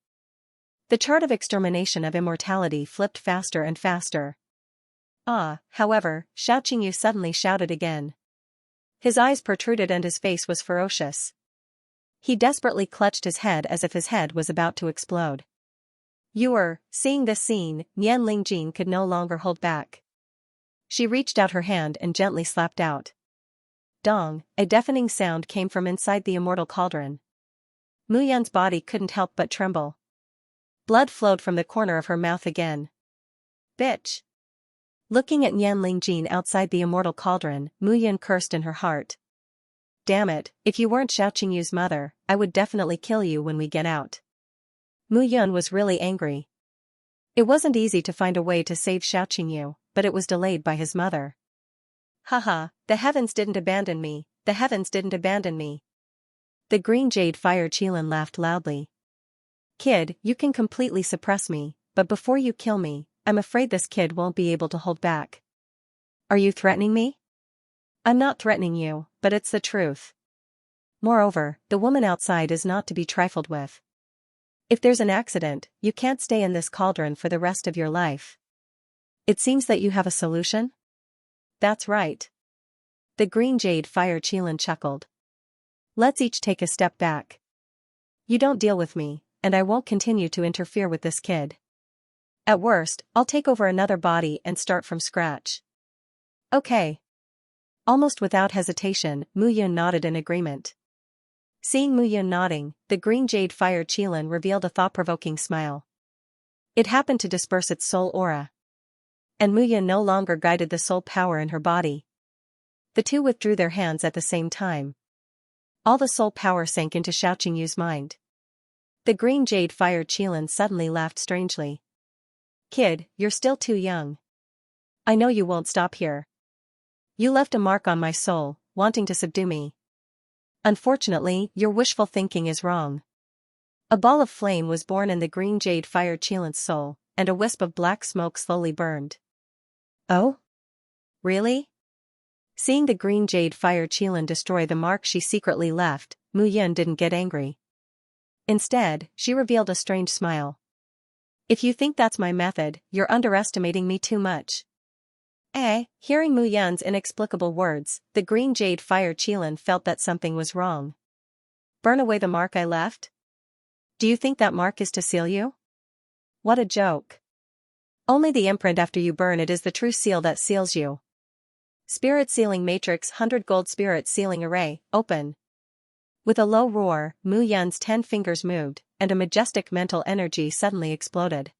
The chart of extermination of immortality flipped faster and faster. However, Xiaoqingyu suddenly shouted again. His eyes protruded and his face was ferocious. He desperately clutched his head as if his head was about to explode. Seeing this scene, Nian Lingjin could no longer hold back. She reached out her hand and gently slapped out. Dong, a deafening sound came from inside the immortal cauldron. Mu Yun's body couldn't help but tremble. Blood flowed from the corner of her mouth again. Bitch! Looking at Nian Lingjin outside the immortal cauldron, Mu Yun cursed in her heart. Damn it, if you weren't Xiaoqingyu's mother, I would definitely kill you when we get out. Mu Yun was really angry. It wasn't easy to find a way to save Xiaoqingyu, but it was delayed by his mother. Haha, the heavens didn't abandon me, the heavens didn't abandon me. The green jade fire Qilin laughed loudly. Kid, you can completely suppress me, but before you kill me, I'm afraid this kid won't be able to hold back. Are you threatening me? I'm not threatening you, but it's the truth. Moreover, the woman outside is not to be trifled with. If there's an accident, you can't stay in this cauldron for the rest of your life. It seems that you have a solution? That's right. The green jade fire Qilin chuckled. Let's each take a step back. You don't deal with me, and I won't continue to interfere with this kid. At worst, I'll take over another body and start from scratch. Okay. Almost without hesitation, Mu Yun nodded in agreement. Seeing Mu Yun nodding, the green jade fire Qilin revealed a thought-provoking smile. It happened to disperse its soul aura. And Mu Yun no longer guided the soul power in her body. The two withdrew their hands at the same time. All the soul power sank into Xiaoqingyu's mind. The green jade fire Qilin suddenly laughed strangely. Kid, you're still too young. I know you won't stop here. You left a mark on my soul, wanting to subdue me. Unfortunately, your wishful thinking is wrong. A ball of flame was born in the green jade fire Qilin's soul, and a wisp of black smoke slowly burned. Oh? Really? Seeing the green jade fire Qilin destroy the mark she secretly left, Mu Yun didn't get angry. Instead, she revealed a strange smile. If you think that's my method, you're underestimating me too much. Hearing Mu Yun's inexplicable words, the green jade fire Qilin felt that something was wrong. Burn away the mark I left? Do you think that mark is to seal you? What a joke. Only the imprint after you burn it is the true seal that seals you. Spirit Sealing Matrix 100 Gold Spirit Sealing Array, open. With a low roar, Mu Yun's 10 fingers moved, and a majestic mental energy suddenly exploded.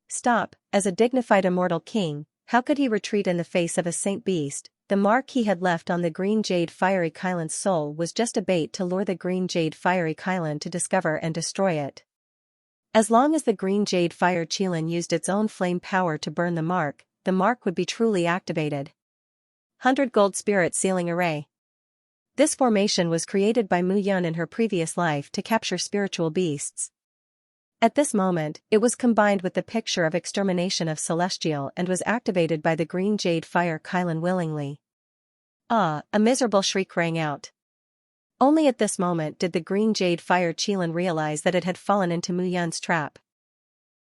Stop, as a dignified immortal king, how could he retreat in the face of a saint beast? The mark he had left on the green jade fiery Kylan's soul was just a bait to lure the green jade fiery Kylan to discover and destroy it. As long as the green jade fire Qilin used its own flame power to burn the mark would be truly activated. 100 Gold Spirit Sealing Array. This formation was created by Mu Yun in her previous life to capture spiritual beasts. At this moment, it was combined with the picture of extermination of Celestial and was activated by the green jade fire Kylan willingly. A miserable shriek rang out. Only at this moment did the green jade fire Qilin realize that it had fallen into Mu Yun's trap.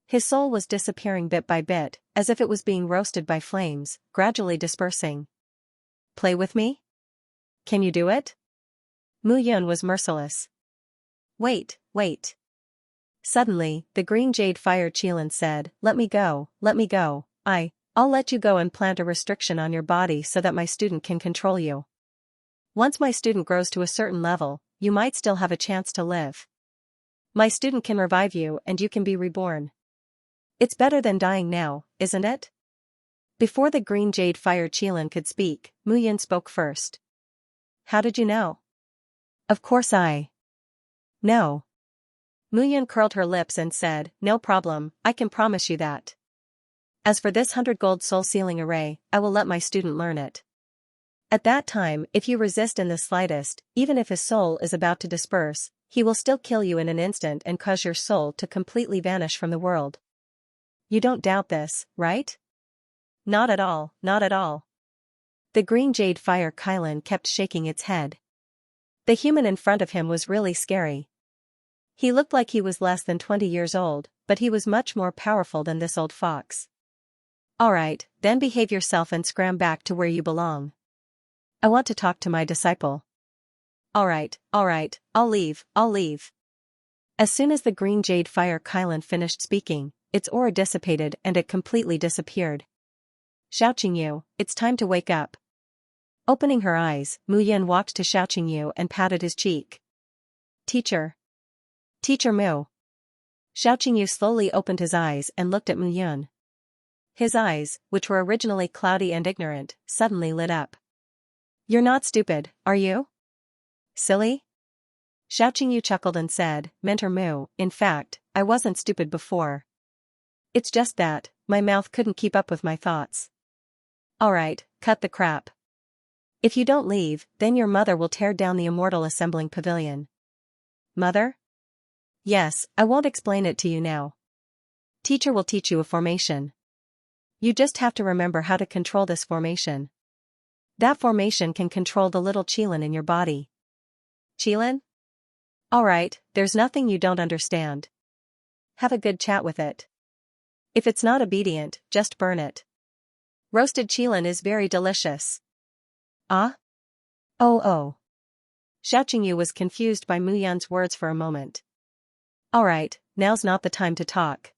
His soul was disappearing bit by bit, as if it was being roasted by flames, gradually dispersing. Play with me? Can you do it? Mu Yun was merciless. Wait. Suddenly, the green jade fire Qilin said, let me go. I'll let you go and plant a restriction on your body so that my student can control you. Once my student grows to a certain level, you might still have a chance to live. My student can revive you and you can be reborn. It's better than dying now, isn't it? Before the green jade fire Qilin could speak, Mu Yun spoke first. How did you know? Of course I know. Mu Yun curled her lips and said, no problem, I can promise you that. As for this 100 gold soul sealing array, I will let my student learn it. At that time, if you resist in the slightest, even if his soul is about to disperse, he will still kill you in an instant and cause your soul to completely vanish from the world. You don't doubt this, right? Not at all. The green jade fire Kylan kept shaking its head. The human in front of him was really scary. He looked like he was less than 20 years old, but he was much more powerful than this old fox. Alright, then behave yourself and scram back to where you belong. I want to talk to my disciple. Alright, I'll leave. As soon as the green jade fire Kylan finished speaking, its aura dissipated and it completely disappeared. Xiaoqingyu, it's time to wake up. Opening her eyes, Mu Yun walked to Xiaoqingyu and patted his cheek. Teacher Mu. Xiaoqingyu slowly opened his eyes and looked at Mu Yun. His eyes, which were originally cloudy and ignorant, suddenly lit up. You're not stupid, are you? Silly? Xiaoqingyu chuckled and said, Mentor Mu, in fact, I wasn't stupid before. It's just that, my mouth couldn't keep up with my thoughts. Alright, cut the crap. If you don't leave, then your mother will tear down the immortal assembling pavilion. Mother? Yes, I won't explain it to you now. Teacher will teach you a formation. You just have to remember how to control this formation. That formation can control the little Qilin in your body. Qilin? Alright, there's nothing you don't understand. Have a good chat with it. If it's not obedient, just burn it. Roasted Qilin is very delicious. Ah? Oh. Xiaoqingyu was confused by Mu Yun's words for a moment. Alright, now's not the time to talk.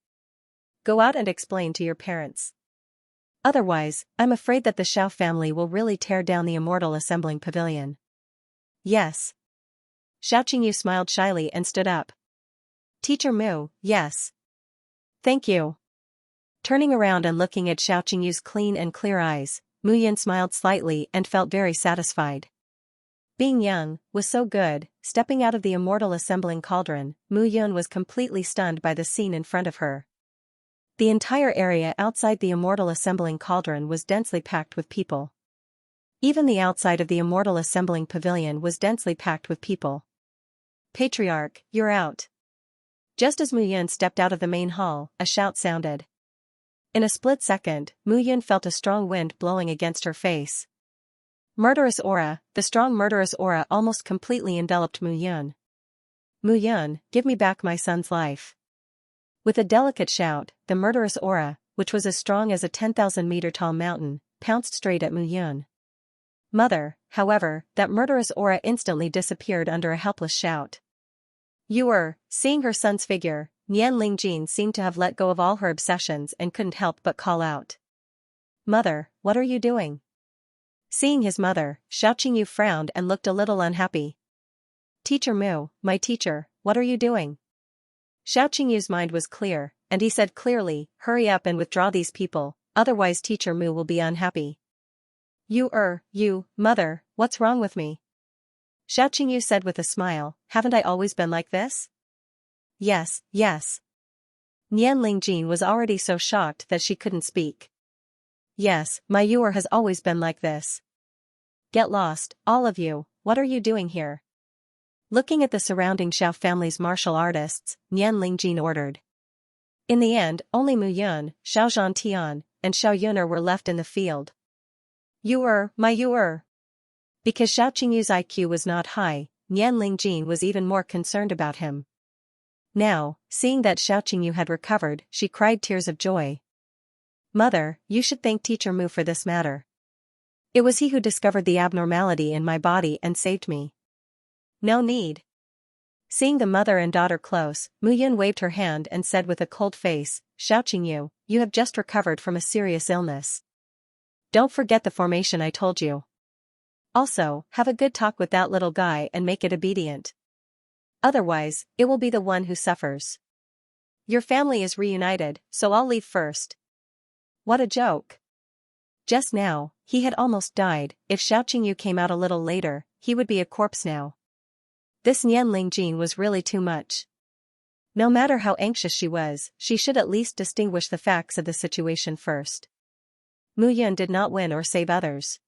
Go out and explain to your parents. Otherwise, I'm afraid that the Xiao family will really tear down the Immortal Assembling Pavilion. Yes. Xiao Qingyu smiled shyly and stood up. Teacher Mu, yes. Thank you. Turning around and looking at Xiao Qingyu's clean and clear eyes, Mu Yun smiled slightly and felt very satisfied. Being young was so good. Stepping out of the Immortal Assembling Cauldron, Mu Yun was completely stunned by the scene in front of her. The entire area outside the Immortal Assembling Cauldron was densely packed with people. Even the outside of the Immortal Assembling Pavilion was densely packed with people. Patriarch, you're out. Just as Mu Yun stepped out of the main hall, a shout sounded. In a split second, Mu Yun felt a strong wind blowing against her face. Murderous aura, the strong murderous aura almost completely enveloped Mu Yun. Mu Yun, give me back my son's life. With a delicate shout, the murderous aura, which was as strong as a 10,000-meter-tall mountain, pounced straight at Mu Yun. Mother, however, that murderous aura instantly disappeared under a helpless shout. Seeing her son's figure, Nian Lingjin seemed to have let go of all her obsessions and couldn't help but call out. Mother, what are you doing? Seeing his mother, Xiao Qingyu frowned and looked a little unhappy. Teacher Mu, my teacher, what are you doing? Xiao Qingyu's mind was clear, and he said clearly, hurry up and withdraw these people, otherwise Teacher Mu will be unhappy. Mother, what's wrong with me? Xiao Qingyu said with a smile, haven't I always been like this? Yes. Nian Lingjin was already so shocked that she couldn't speak. Yes, my Yuer has always been like this. Get lost, all of you, what are you doing here? Looking at the surrounding Xiao family's martial artists, Nian Lingjin ordered. In the end, only Mu Yun, Xiao Zhantian, and Xiao Yuner were left in the field. My Yuer. Because Xiao Qingyu's IQ was not high, Nian Lingjin was even more concerned about him. Now, seeing that Xiao Qingyu had recovered, she cried tears of joy. Mother, you should thank Teacher Mu for this matter. It was he who discovered the abnormality in my body and saved me. No need. Seeing the mother and daughter close, Mu Yun waved her hand and said with a cold face, Xiao Qingyu, you have just recovered from a serious illness. Don't forget the formation I told you. Also, have a good talk with that little guy and make it obedient. Otherwise, it will be the one who suffers. Your family is reunited, so I'll leave first. What a joke. Just now, he had almost died. If Xiao Qingyu came out a little later, he would be a corpse now. This Nian Lingjin was really too much. No matter how anxious she was, she should at least distinguish the facts of the situation first. Mu Yun did not win or save others.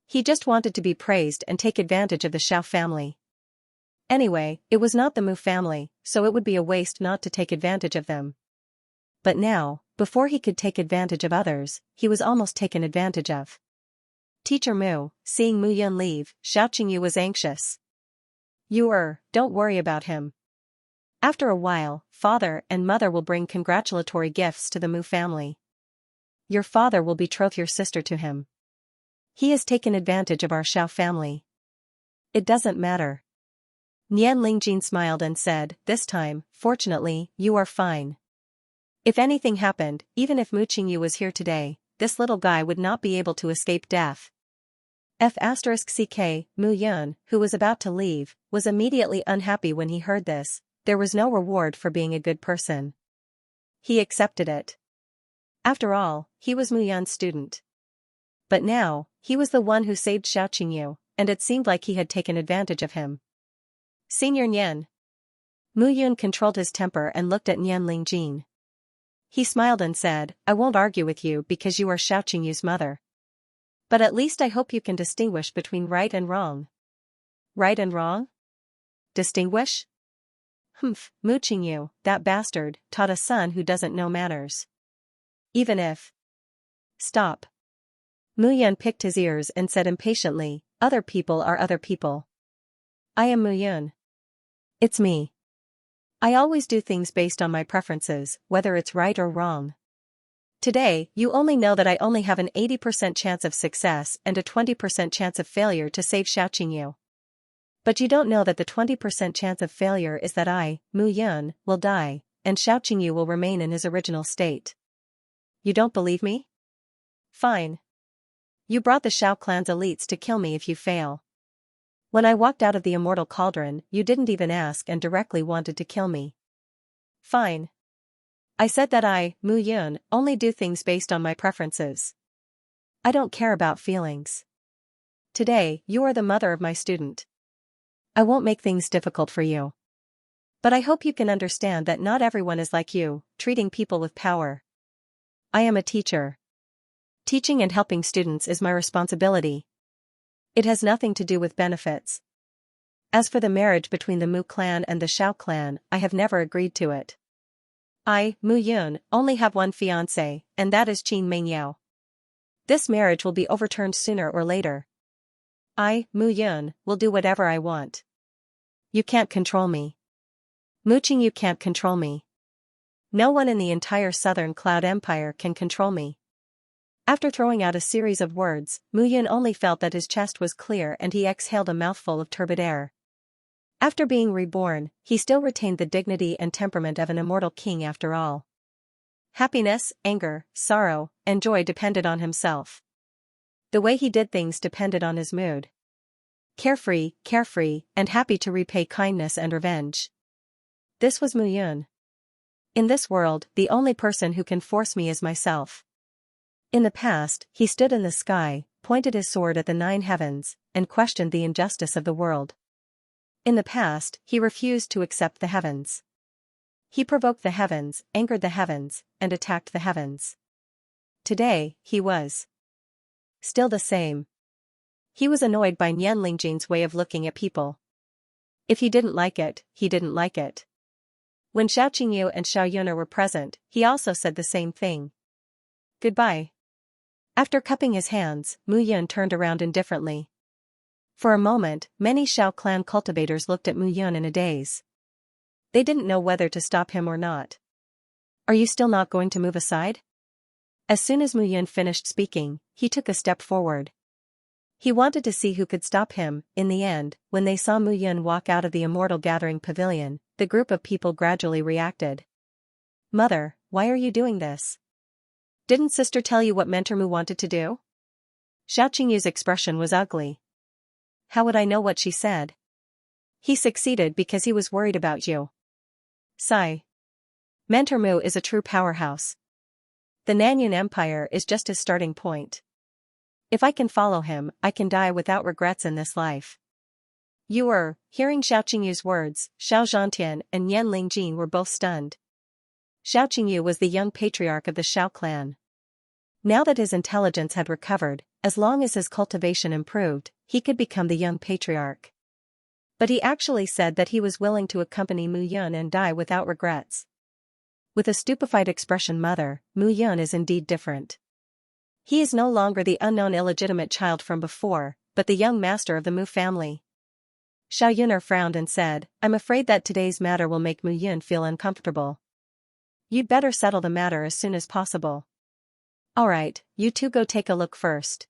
He just wanted to be praised and take advantage of the Xiao family. Anyway, it was not the Mu family, so it would be a waste not to take advantage of them. But now, before he could take advantage of others, he was almost taken advantage of. Teacher Mu, seeing Mu Yun leave, Xiao Qingyu was anxious. Don't worry about him. After a while, father and mother will bring congratulatory gifts to the Mu family. Your father will betroth your sister to him. He has taken advantage of our Xiao family. It doesn't matter. Nian Lingjin smiled and said, this time, fortunately, you are fine. If anything happened, even if Mu Qingyu was here today, this little guy would not be able to escape death. F***ck, Mu Yun, who was about to leave, was immediately unhappy when he heard this. There was no reward for being a good person. He accepted it. After all, he was Mu Yun's student. But now, he was the one who saved Xiao Qingyu, and it seemed like he had taken advantage of him. Senior Nian. Mu Yun controlled his temper and looked at Nian Lingjin. He smiled and said, I won't argue with you because you are Xiao Qingyu's mother. But at least I hope you can distinguish between right and wrong. Right and wrong? Distinguish? Mu Qingyu, that bastard, taught a son who doesn't know manners. Even if. Stop. Mu Yun picked his ears and said impatiently, other people are other people. I am Mu Yun. It's me. I always do things based on my preferences, whether it's right or wrong. Today, you only know that I only have an 80% chance of success and a 20% chance of failure to save Xiao Qingyu. But you don't know that the 20% chance of failure is that I, Mu Yun, will die, and Xiaoqingyu will remain in his original state. You don't believe me? Fine. You brought the Shao clan's elites to kill me if you fail. When I walked out of the immortal cauldron, you didn't even ask and directly wanted to kill me. Fine. I said that I, Mu Yun, only do things based on my preferences. I don't care about feelings. Today, you are the mother of my student. I won't make things difficult for you. But I hope you can understand that not everyone is like you, treating people with power. I am a teacher. Teaching and helping students is my responsibility. It has nothing to do with benefits. As for the marriage between the Mu clan and the Shao clan, I have never agreed to it. I, Mu Yun, only have one fiancé, and that is Qin Mengyao. This marriage will be overturned sooner or later. I, Mu Yun, will do whatever I want. You can't control me. Mu Qingyu can't control me. No one in the entire Southern Cloud Empire can control me. After throwing out a series of words, Mu Yun only felt that his chest was clear and he exhaled a mouthful of turbid air. After being reborn, he still retained the dignity and temperament of an immortal king after all. Happiness, anger, sorrow, and joy depended on himself. The way he did things depended on his mood. Carefree, and happy to repay kindness and revenge. This was Mu Yun. In this world, the only person who can force me is myself. In the past, he stood in the sky, pointed his sword at the 9 heavens, and questioned the injustice of the world. In the past, he refused to accept the heavens. He provoked the heavens, angered the heavens, and attacked the heavens. Today, he was still the same. He was annoyed by Nian Lingjing's way of looking at people. If he didn't like it, he didn't like it. When Xiaoqingyu and Xiao Yuner were present, he also said the same thing. Goodbye. After cupping his hands, Mu Yun turned around indifferently. For a moment, many Shao clan cultivators looked at Mu Yun in a daze. They didn't know whether to stop him or not. Are you still not going to move aside? As soon as Mu Yun finished speaking, he took a step forward. He wanted to see who could stop him. In the end, when they saw Mu Yun walk out of the Immortal Gathering Pavilion, the group of people gradually reacted. Mother, why are you doing this? Didn't sister tell you what Mentor Mu wanted to do? Xiaoqingyu's expression was ugly. How would I know what she said? He succeeded because he was worried about you. Sigh. Mentor Mu is a true powerhouse. The Nanyun Empire is just his starting point. If I can follow him, I can die without regrets in this life. Hearing Xiaoqingyu's words, Xiao Zhantian and Nian Lingjing were both stunned. Xiaoqingyu was the young patriarch of the Shao clan. Now that his intelligence had recovered, as long as his cultivation improved, he could become the young patriarch. But he actually said that he was willing to accompany Mu Yun and die without regrets. With a stupefied expression, Mother, Mu Yun is indeed different. He is no longer the unknown illegitimate child from before, but the young master of the Mu family. Xiao Yuner frowned and said, I'm afraid that today's matter will make Mu Yun feel uncomfortable. You'd better settle the matter as soon as possible. Alright, you two go take a look first.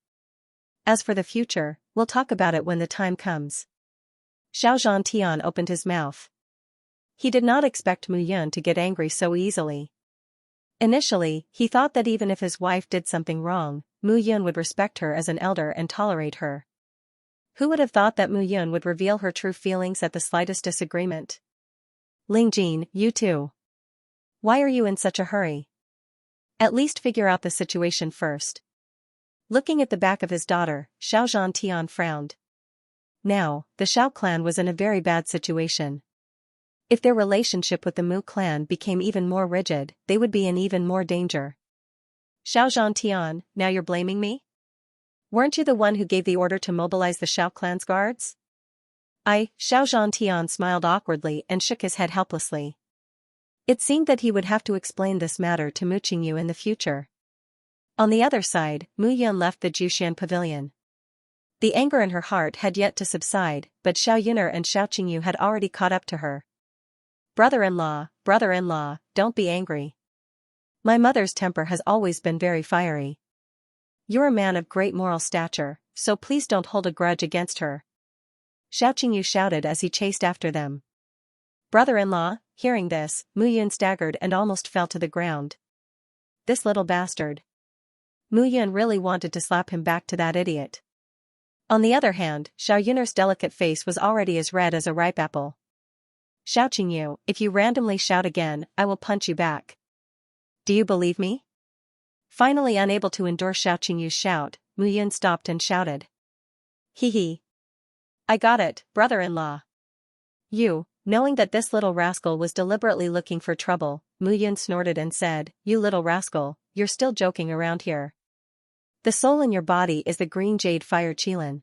As for the future, we'll talk about it when the time comes. Xiao Zhantian opened his mouth. He did not expect Mu Yun to get angry so easily. Initially, he thought that even if his wife did something wrong, Mu Yun would respect her as an elder and tolerate her. Who would have thought that Mu Yun would reveal her true feelings at the slightest disagreement? Lingjing, you too. Why are you in such a hurry? At least figure out the situation first. Looking at the back of his daughter, Xiao Zhantian frowned. Now, the Shao clan was in a very bad situation. If their relationship with the Mu clan became even more rigid, they would be in even more danger. Xiao Zhantian, now you're blaming me? Weren't you the one who gave the order to mobilize the Shao clan's guards? Xiao Zhantian smiled awkwardly and shook his head helplessly. It seemed that he would have to explain this matter to Mu Qingyu in the future. On the other side, Mu Yun left the Jushan pavilion. The anger in her heart had yet to subside, but Xiao Yuner and Xiaoqingyu had already caught up to her. Brother-in-law, don't be angry. My mother's temper has always been very fiery. You're a man of great moral stature, so please don't hold a grudge against her. Xiao Qingyu shouted as he chased after them. Brother-in-law, hearing this, Mu Yun staggered and almost fell to the ground. This little bastard. Mu Yun really wanted to slap him back to that idiot. On the other hand, Xiao Yun'er's delicate face was already as red as a ripe apple. Xiao Qingyu, if you randomly shout again, I will punch you back. Do you believe me? Finally unable to endure Xiao Qingyu's shout, Mu Yun stopped and shouted. Hee hee. I got it, brother-in-law. You, knowing that this little rascal was deliberately looking for trouble, Mu Yun snorted and said, You little rascal, you're still joking around here. The soul in your body is the green jade fire Qilin.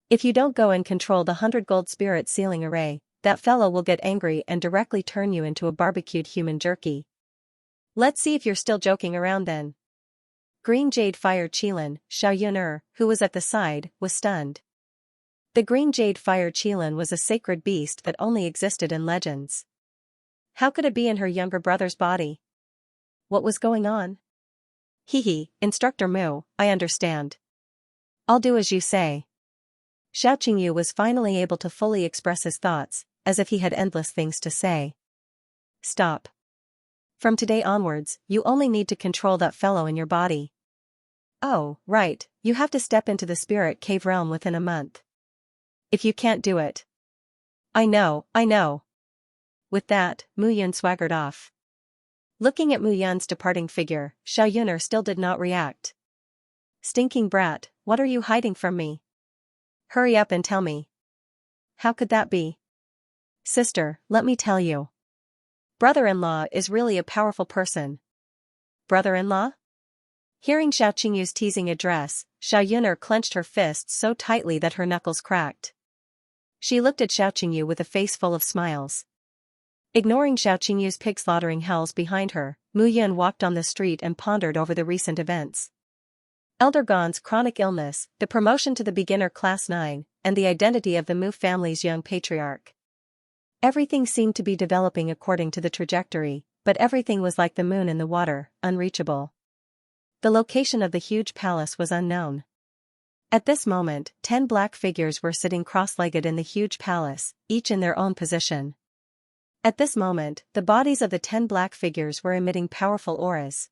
If you don't go and control the 100 gold spirit sealing array, that fellow will get angry and directly turn you into a barbecued human jerky. Let's see if you're still joking around then. Green jade fire Qilin, Xiao Yun'er, who was at the side, was stunned. The green jade fire Qilin was a sacred beast that only existed in legends. How could it be in her younger brother's body? What was going on? Hee hee, Instructor Mu, I understand. I'll do as you say. Xiao Qingyu was finally able to fully express his thoughts, as if he had endless things to say. Stop. From today onwards, you only need to control that fellow in your body. Oh, right, you have to step into the spirit cave realm within a month. If you can't do it. I know. With that, Mu Yun swaggered off. Looking at Mu Yun's departing figure, Xiao Yun'er still did not react. Stinking brat, what are you hiding from me? Hurry up and tell me. How could that be? Sister, let me tell you. Brother-in-law is really a powerful person. Brother-in-law? Hearing Xiao Qingyu's teasing address, Xiao Yun'er clenched her fists so tightly that her knuckles cracked. She looked at Xiao Qingyu with a face full of smiles. Ignoring Xiao Qingyu's pig-slaughtering howls behind her, Mu Yun walked on the street and pondered over the recent events. Elder Gon's chronic illness, the promotion to the beginner class 9, and the identity of the Mu family's young patriarch. Everything seemed to be developing according to the trajectory, but everything was like the moon in the water, unreachable. The location of the huge palace was unknown. At this moment, 10 black figures were sitting cross-legged in the huge palace, each in their own position. At this moment, the bodies of the 10 black figures were emitting powerful auras.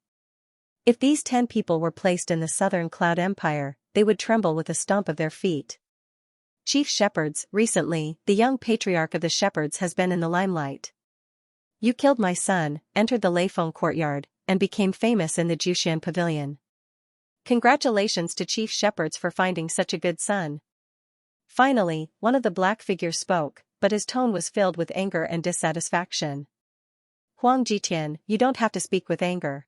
If these 10 people were placed in the southern Cloud Empire, they would tremble with a stomp of their feet. Chief Shepherds, recently, the young patriarch of the Shepherds has been in the limelight. You killed my son, entered the Leifeng courtyard, and became famous in the Jushan pavilion. Congratulations to Chief Shepherds for finding such a good son. Finally, one of the black figures spoke, but his tone was filled with anger and dissatisfaction. Huang Jitian, you don't have to speak with anger.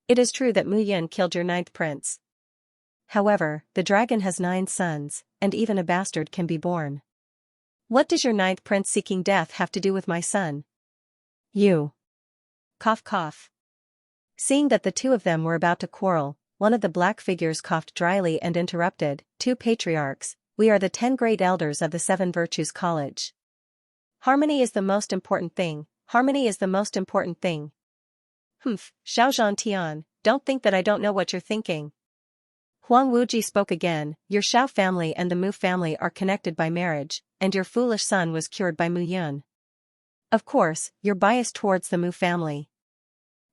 It is true that Mu Yun killed your 9th prince. However, the dragon has 9 sons, and even a bastard can be born. What does your 9th prince seeking death have to do with my son? You. Cough cough. Seeing that the two of them were about to quarrel, one of the black figures coughed dryly and interrupted, 2 patriarchs, we are the 10 great elders of the 7 Virtues College. Harmony is the most important thing, harmony is the most important thing. Humph, Xiao Tian, don't think that I don't know what you're thinking. Huang Wuji spoke again, your Xiao family and the Mu family are connected by marriage, and your foolish son was cured by Mu Yun. Of course, you're biased towards the Mu family.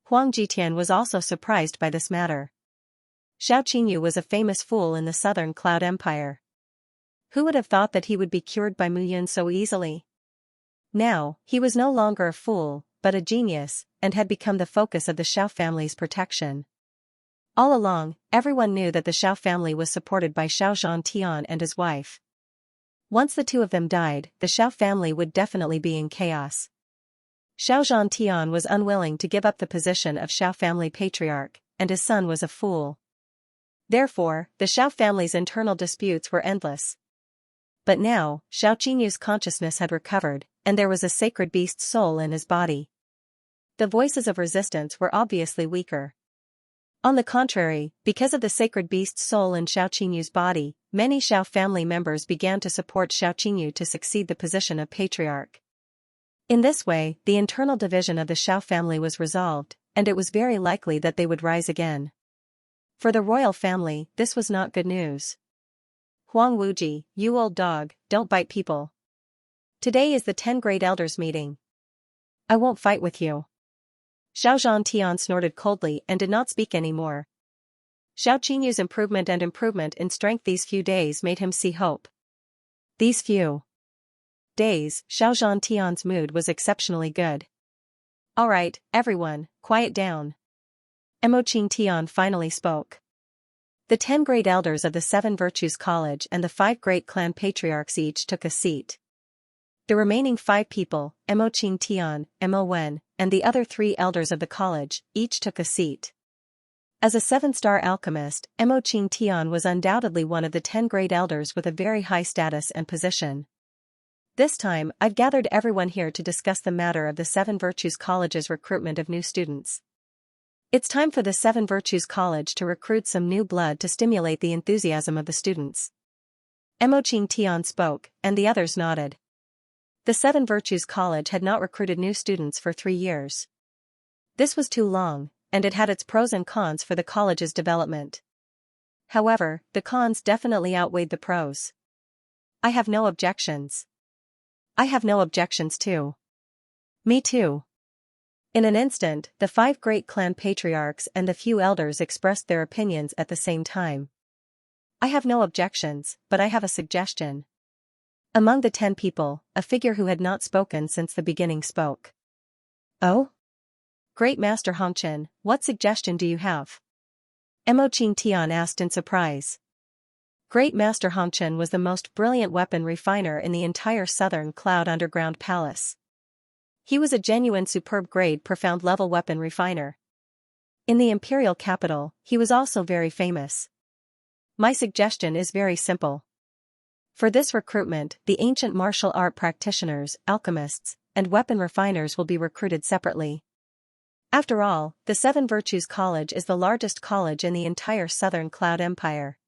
Huang Jitian was also surprised by this matter. Xiao Qingyu was a famous fool in the southern Cloud Empire. Who would have thought that he would be cured by Mu Yun so easily? Now, he was no longer a fool, but a genius, and had become the focus of the Xiao family's protection. All along, everyone knew that the Xiao family was supported by Xiao Zhantian and his wife. Once the two of them died, the Xiao family would definitely be in chaos. Xiao Zhantian was unwilling to give up the position of Xiao family patriarch, and his son was a fool. Therefore, the Xiao family's internal disputes were endless. But now, Xiao Qingyu's consciousness had recovered, and there was a sacred beast's soul in his body. The voices of resistance were obviously weaker. On the contrary, because of the sacred beast's soul in Xiao Qingyu's body, many Xiao family members began to support Xiao Qingyu to succeed the position of patriarch. In this way, the internal division of the Xiao family was resolved, and it was very likely that they would rise again. For the royal family, this was not good news. Huang Wuji, you old dog, don't bite people. Today is the 10 Great Elders meeting. I won't fight with you. Xiao Tian snorted coldly and did not speak anymore. Xiao Qingyu's improvement in strength these few days made him see hope. These few days, Xiao Tian's mood was exceptionally good. Alright, everyone, quiet down. Mo Tian finally spoke. The 10 great elders of the 7 Virtues College and the 5 great clan patriarchs each took a seat. The remaining 5 people, Mo Tian, Mo Wen, and the other 3 elders of the college, each took a seat. As a 7-star alchemist, Mo Tian was undoubtedly one of the 10 great elders with a very high status and position. This time, I've gathered everyone here to discuss the matter of the 7 Virtues College's recruitment of new students. It's time for the 7 Virtues College to recruit some new blood to stimulate the enthusiasm of the students. Mo Tian spoke, and the others nodded. The 7 Virtues College had not recruited new students for 3 years. This was too long, and it had its pros and cons for the college's development. However, the cons definitely outweighed the pros. I have no objections. I have no objections too. Me too. In an instant, the 5 great clan patriarchs and the few elders expressed their opinions at the same time. I have no objections, but I have a suggestion. Among the 10 people, a figure who had not spoken since the beginning spoke. Oh? Great Master Hongchen, what suggestion do you have? Mo Tian asked in surprise. Great Master Hongchen was the most brilliant weapon refiner in the entire Southern Cloud Underground Palace. He was a genuine superb grade profound level weapon refiner. In the imperial capital, he was also very famous. My suggestion is very simple. For this recruitment, the ancient martial art practitioners, alchemists, and weapon refiners will be recruited separately. After all, the 7 Virtues College is the largest college in the entire Southern Cloud Empire.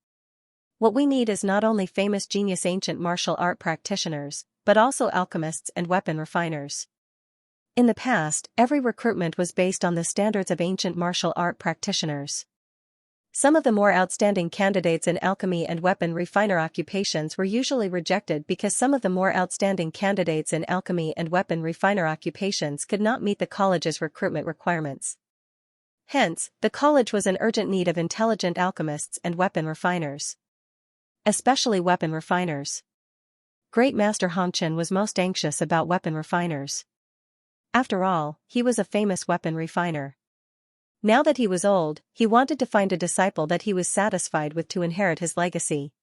What we need is not only famous genius ancient martial art practitioners, but also alchemists and weapon refiners. In the past, every recruitment was based on the standards of ancient martial art practitioners. Some of the more outstanding candidates in alchemy and weapon refiner occupations were usually rejected because some of the more outstanding candidates in alchemy and weapon refiner occupations could not meet the college's recruitment requirements. Hence, the college was in urgent need of intelligent alchemists and weapon refiners. Especially weapon refiners. Great Master Hongchen was most anxious about weapon refiners. After all, he was a famous weapon refiner. Now that he was old, he wanted to find a disciple that he was satisfied with to inherit his legacy.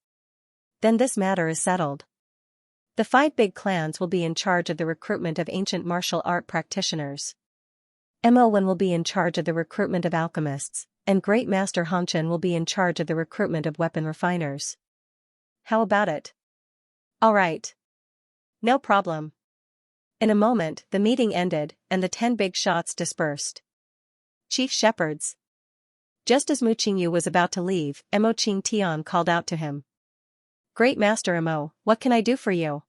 Then this matter is settled. The 5 big clans will be in charge of the recruitment of ancient martial art practitioners. Mo Wen will be in charge of the recruitment of alchemists, and Great Master Hongchen will be in charge of the recruitment of weapon refiners. How about it? All right. No problem. In a moment, the meeting ended, and the 10 big shots dispersed. Chief Shepherds. Just as Mu Qingyu was about to leave, Mo Tian called out to him. Great Master Mo, what can I do for you?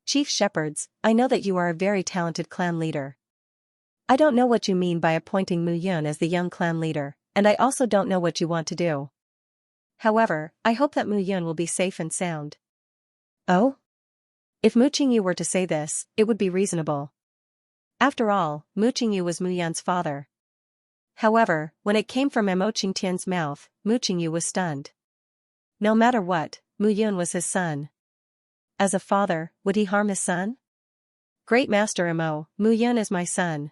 Chief Shepherds, I know that you are a very talented clan leader. I don't know what you mean by appointing Mu Yun as the young clan leader, and I also don't know what you want to do. However, I hope that Mu Yun will be safe and sound. Oh? If Mu Qingyu were to say this, it would be reasonable. After all, Mu Qingyu was Mu Yun's father. However, when it came from Mo Qingtian's mouth, Mu Qingyu was stunned. No matter what, Mu Yun was his son. As a father, would he harm his son? Great Master Mo, Mu Yun is my son.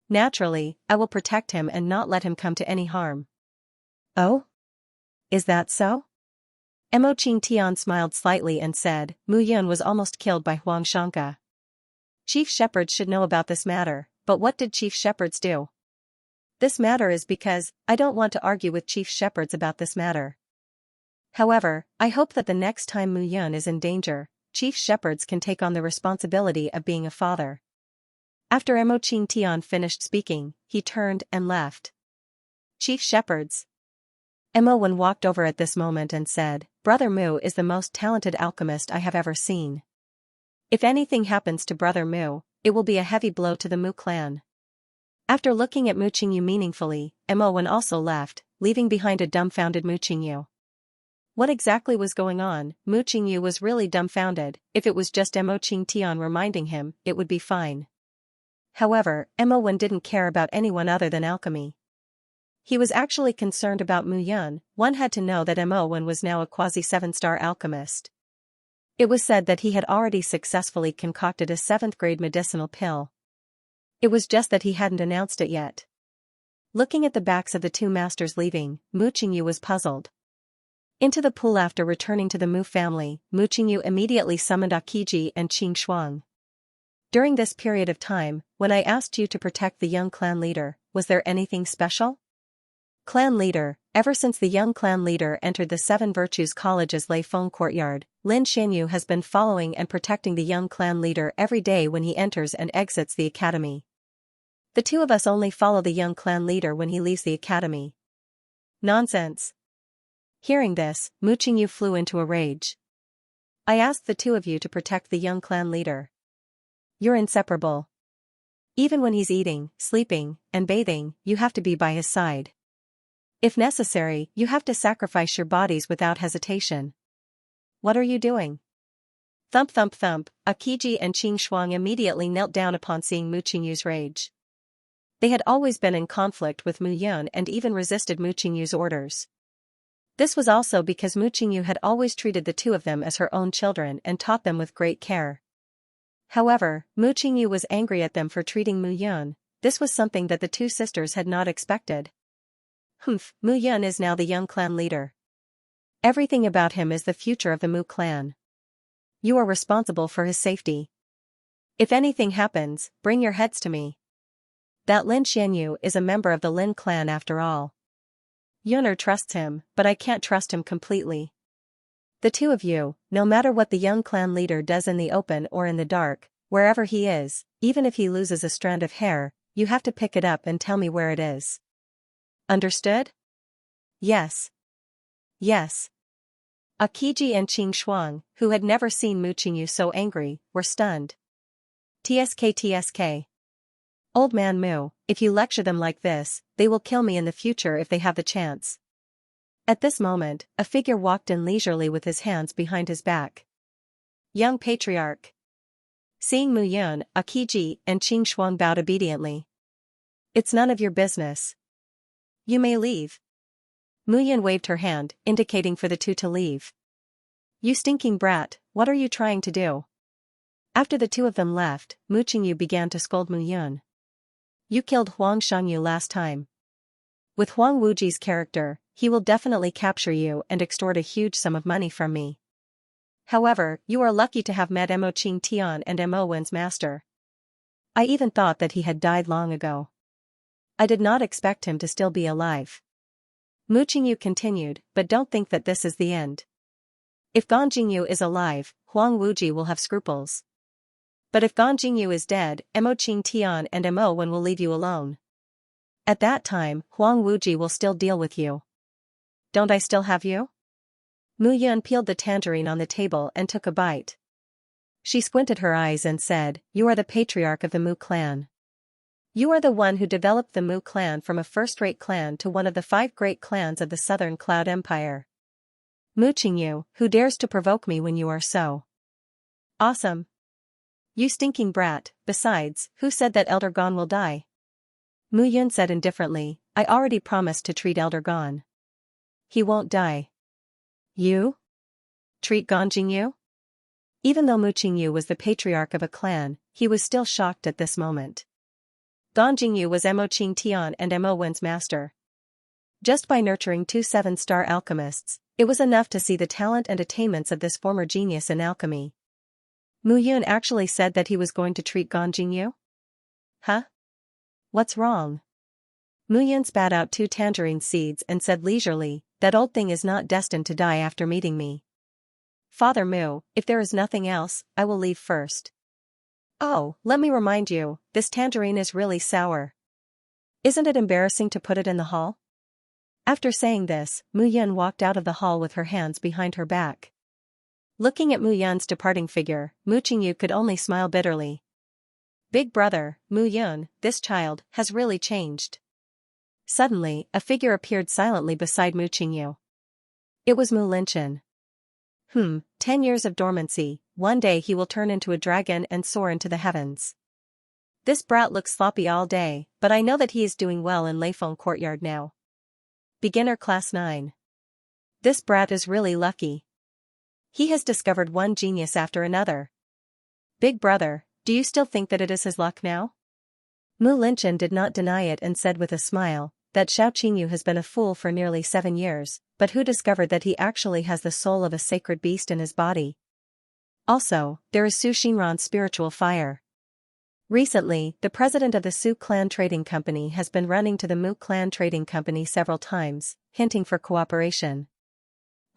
Naturally, I will protect him and not let him come to any harm. Oh? Is that so? Mo Qingtian smiled slightly and said, Mu Yun was almost killed by Xianxia. Chief Shepherds should know about this matter, but what did Chief Shepherds do? This matter is because, I don't want to argue with Chief Shepherds about this matter. However, I hope that the next time Mu Yun is in danger, Chief Shepherds can take on the responsibility of being a father. After Mo Qingtian finished speaking, he turned and left. Chief Shepherds. Mo Wen walked over at this moment and said, Brother Mu is the most talented alchemist I have ever seen. If anything happens to Brother Mu, it will be a heavy blow to the Mu clan. After looking at Mu Qingyu meaningfully, Mo Wen also left, leaving behind a dumbfounded Mu Qingyu. What exactly was going on? Mu Qingyu was really dumbfounded. If it was just Mo Qingtian reminding him, it would be fine. However, Mo Wen didn't care about anyone other than alchemy. He was actually concerned about Mu Yun. One had to know that Mo Wen was now a quasi-7-star alchemist. It was said that he had already successfully concocted a 7th-grade medicinal pill. It was just that he hadn't announced it yet. Looking at the backs of the two masters leaving, Mu Qingyu was puzzled. Into the pool after returning to the Mu family, Mu Qingyu immediately summoned Akiji and Qing Shuang. During this period of time, when I asked you to protect the young clan leader, was there anything special? Clan leader. Ever since the young clan leader entered the Seven Virtues College's Lei Feng courtyard, Lin Xianyu has been following and protecting the young clan leader every day when he enters and exits the academy. The two of us only follow the young clan leader when he leaves the academy. Nonsense. Hearing this, Mu Qingyu flew into a rage. I asked the two of you to protect the young clan leader. You're inseparable. Even when he's eating, sleeping, and bathing, you have to be by his side. If necessary, you have to sacrifice your bodies without hesitation. What are you doing? Thump thump thump, Akiji and Qing Shuang immediately knelt down upon seeing Mu Qingyu's rage. They had always been in conflict with Mu Yun and even resisted Mu Qingyu's orders. This was also because Mu Qingyu had always treated the two of them as her own children and taught them with great care. However, Mu Qingyu was angry at them for treating Mu Yun. This was something that the two sisters had not expected. Mu Yun is now the young clan leader. Everything about him is the future of the Mu clan. You are responsible for his safety. If anything happens, bring your heads to me. That Lin Xianyu is a member of the Lin clan after all. Yun'er trusts him, but I can't trust him completely. The two of you, no matter what the young clan leader does in the open or in the dark, wherever he is, even if he loses a strand of hair, you have to pick it up and tell me where it is. Understood? Yes. Yes. Akiji and Qing Shuang, who had never seen Mu Qingyu so angry, were stunned. TSK. Old man Mu, if you lecture them like this, they will kill me in the future if they have the chance. At this moment, a figure walked in leisurely with his hands behind his back. Young Patriarch. Seeing Mu Yun, Akiji and Qing Shuang bowed obediently. It's none of your business. You may leave. Mu Yun waved her hand, indicating for the two to leave. You stinking brat, what are you trying to do? After the two of them left, Mu Qingyu began to scold Mu Yun. You killed Huang Shangyu last time. With Huang Wuji's character, he will definitely capture you and extort a huge sum of money from me. However, you are lucky to have met Mo Qingtian and Mo Wen's master. I even thought that he had died long ago. I did not expect him to still be alive. Mu Qingyu continued, but don't think that this is the end. If Gong Jingyu is alive, Huang Wuji will have scruples. But if Gong Jingyu is dead, Mo Qingtian and Mo Wen will leave you alone. At that time, Huang Wuji will still deal with you. Don't I still have you? Mu Yun peeled the tangerine on the table and took a bite. She squinted her eyes and said, You are the patriarch of the Mu clan. You are the one who developed the Mu clan from a first-rate clan to one of the 5 great clans of the Southern Cloud Empire. Mu Qingyu, who dares to provoke me when you are so awesome? You stinking brat, besides, who said that Elder Gon will die? Mu Yun said indifferently, I already promised to treat Elder Gon. He won't die. You? Treat Gong Jingyu? Even though Mu Qingyu was the patriarch of a clan, he was still shocked at this moment. Gong Jingyu was Mo Qingtian and Mo Wen's master. Just by nurturing 2 7-star alchemists, it was enough to see the talent and attainments of this former genius in alchemy. Mu Yun actually said that he was going to treat Gong Jingyu? Huh? What's wrong? Mu Yun spat out 2 tangerine seeds and said leisurely, that old thing is not destined to die after meeting me. Father Mu, if there is nothing else, I will leave first. Oh, let me remind you, this tangerine is really sour. Isn't it embarrassing to put it in the hall? After saying this, Mu Yun walked out of the hall with her hands behind her back. Looking at Mu Yun's departing figure, Mu Qingyu could only smile bitterly. Big brother, Mu Yun, this child, has really changed. Suddenly, a figure appeared silently beside Mu Qingyu. It was Mu Linchen. 10 years of dormancy, one day he will turn into a dragon and soar into the heavens. This brat looks sloppy all day, but I know that he is doing well in Leifeng Courtyard now. Beginner Class 9. This brat is really lucky. He has discovered one genius after another. Big brother, do you still think that it is his luck now? Mu Linchen did not deny it and said with a smile, that Xiao Qingyu has been a fool for nearly 7 years, but who discovered that he actually has the soul of a sacred beast in his body? Also, there is Su Xinran's spiritual fire. Recently, the president of the Su Clan Trading Company has been running to the Mu Clan Trading Company several times, hinting for cooperation.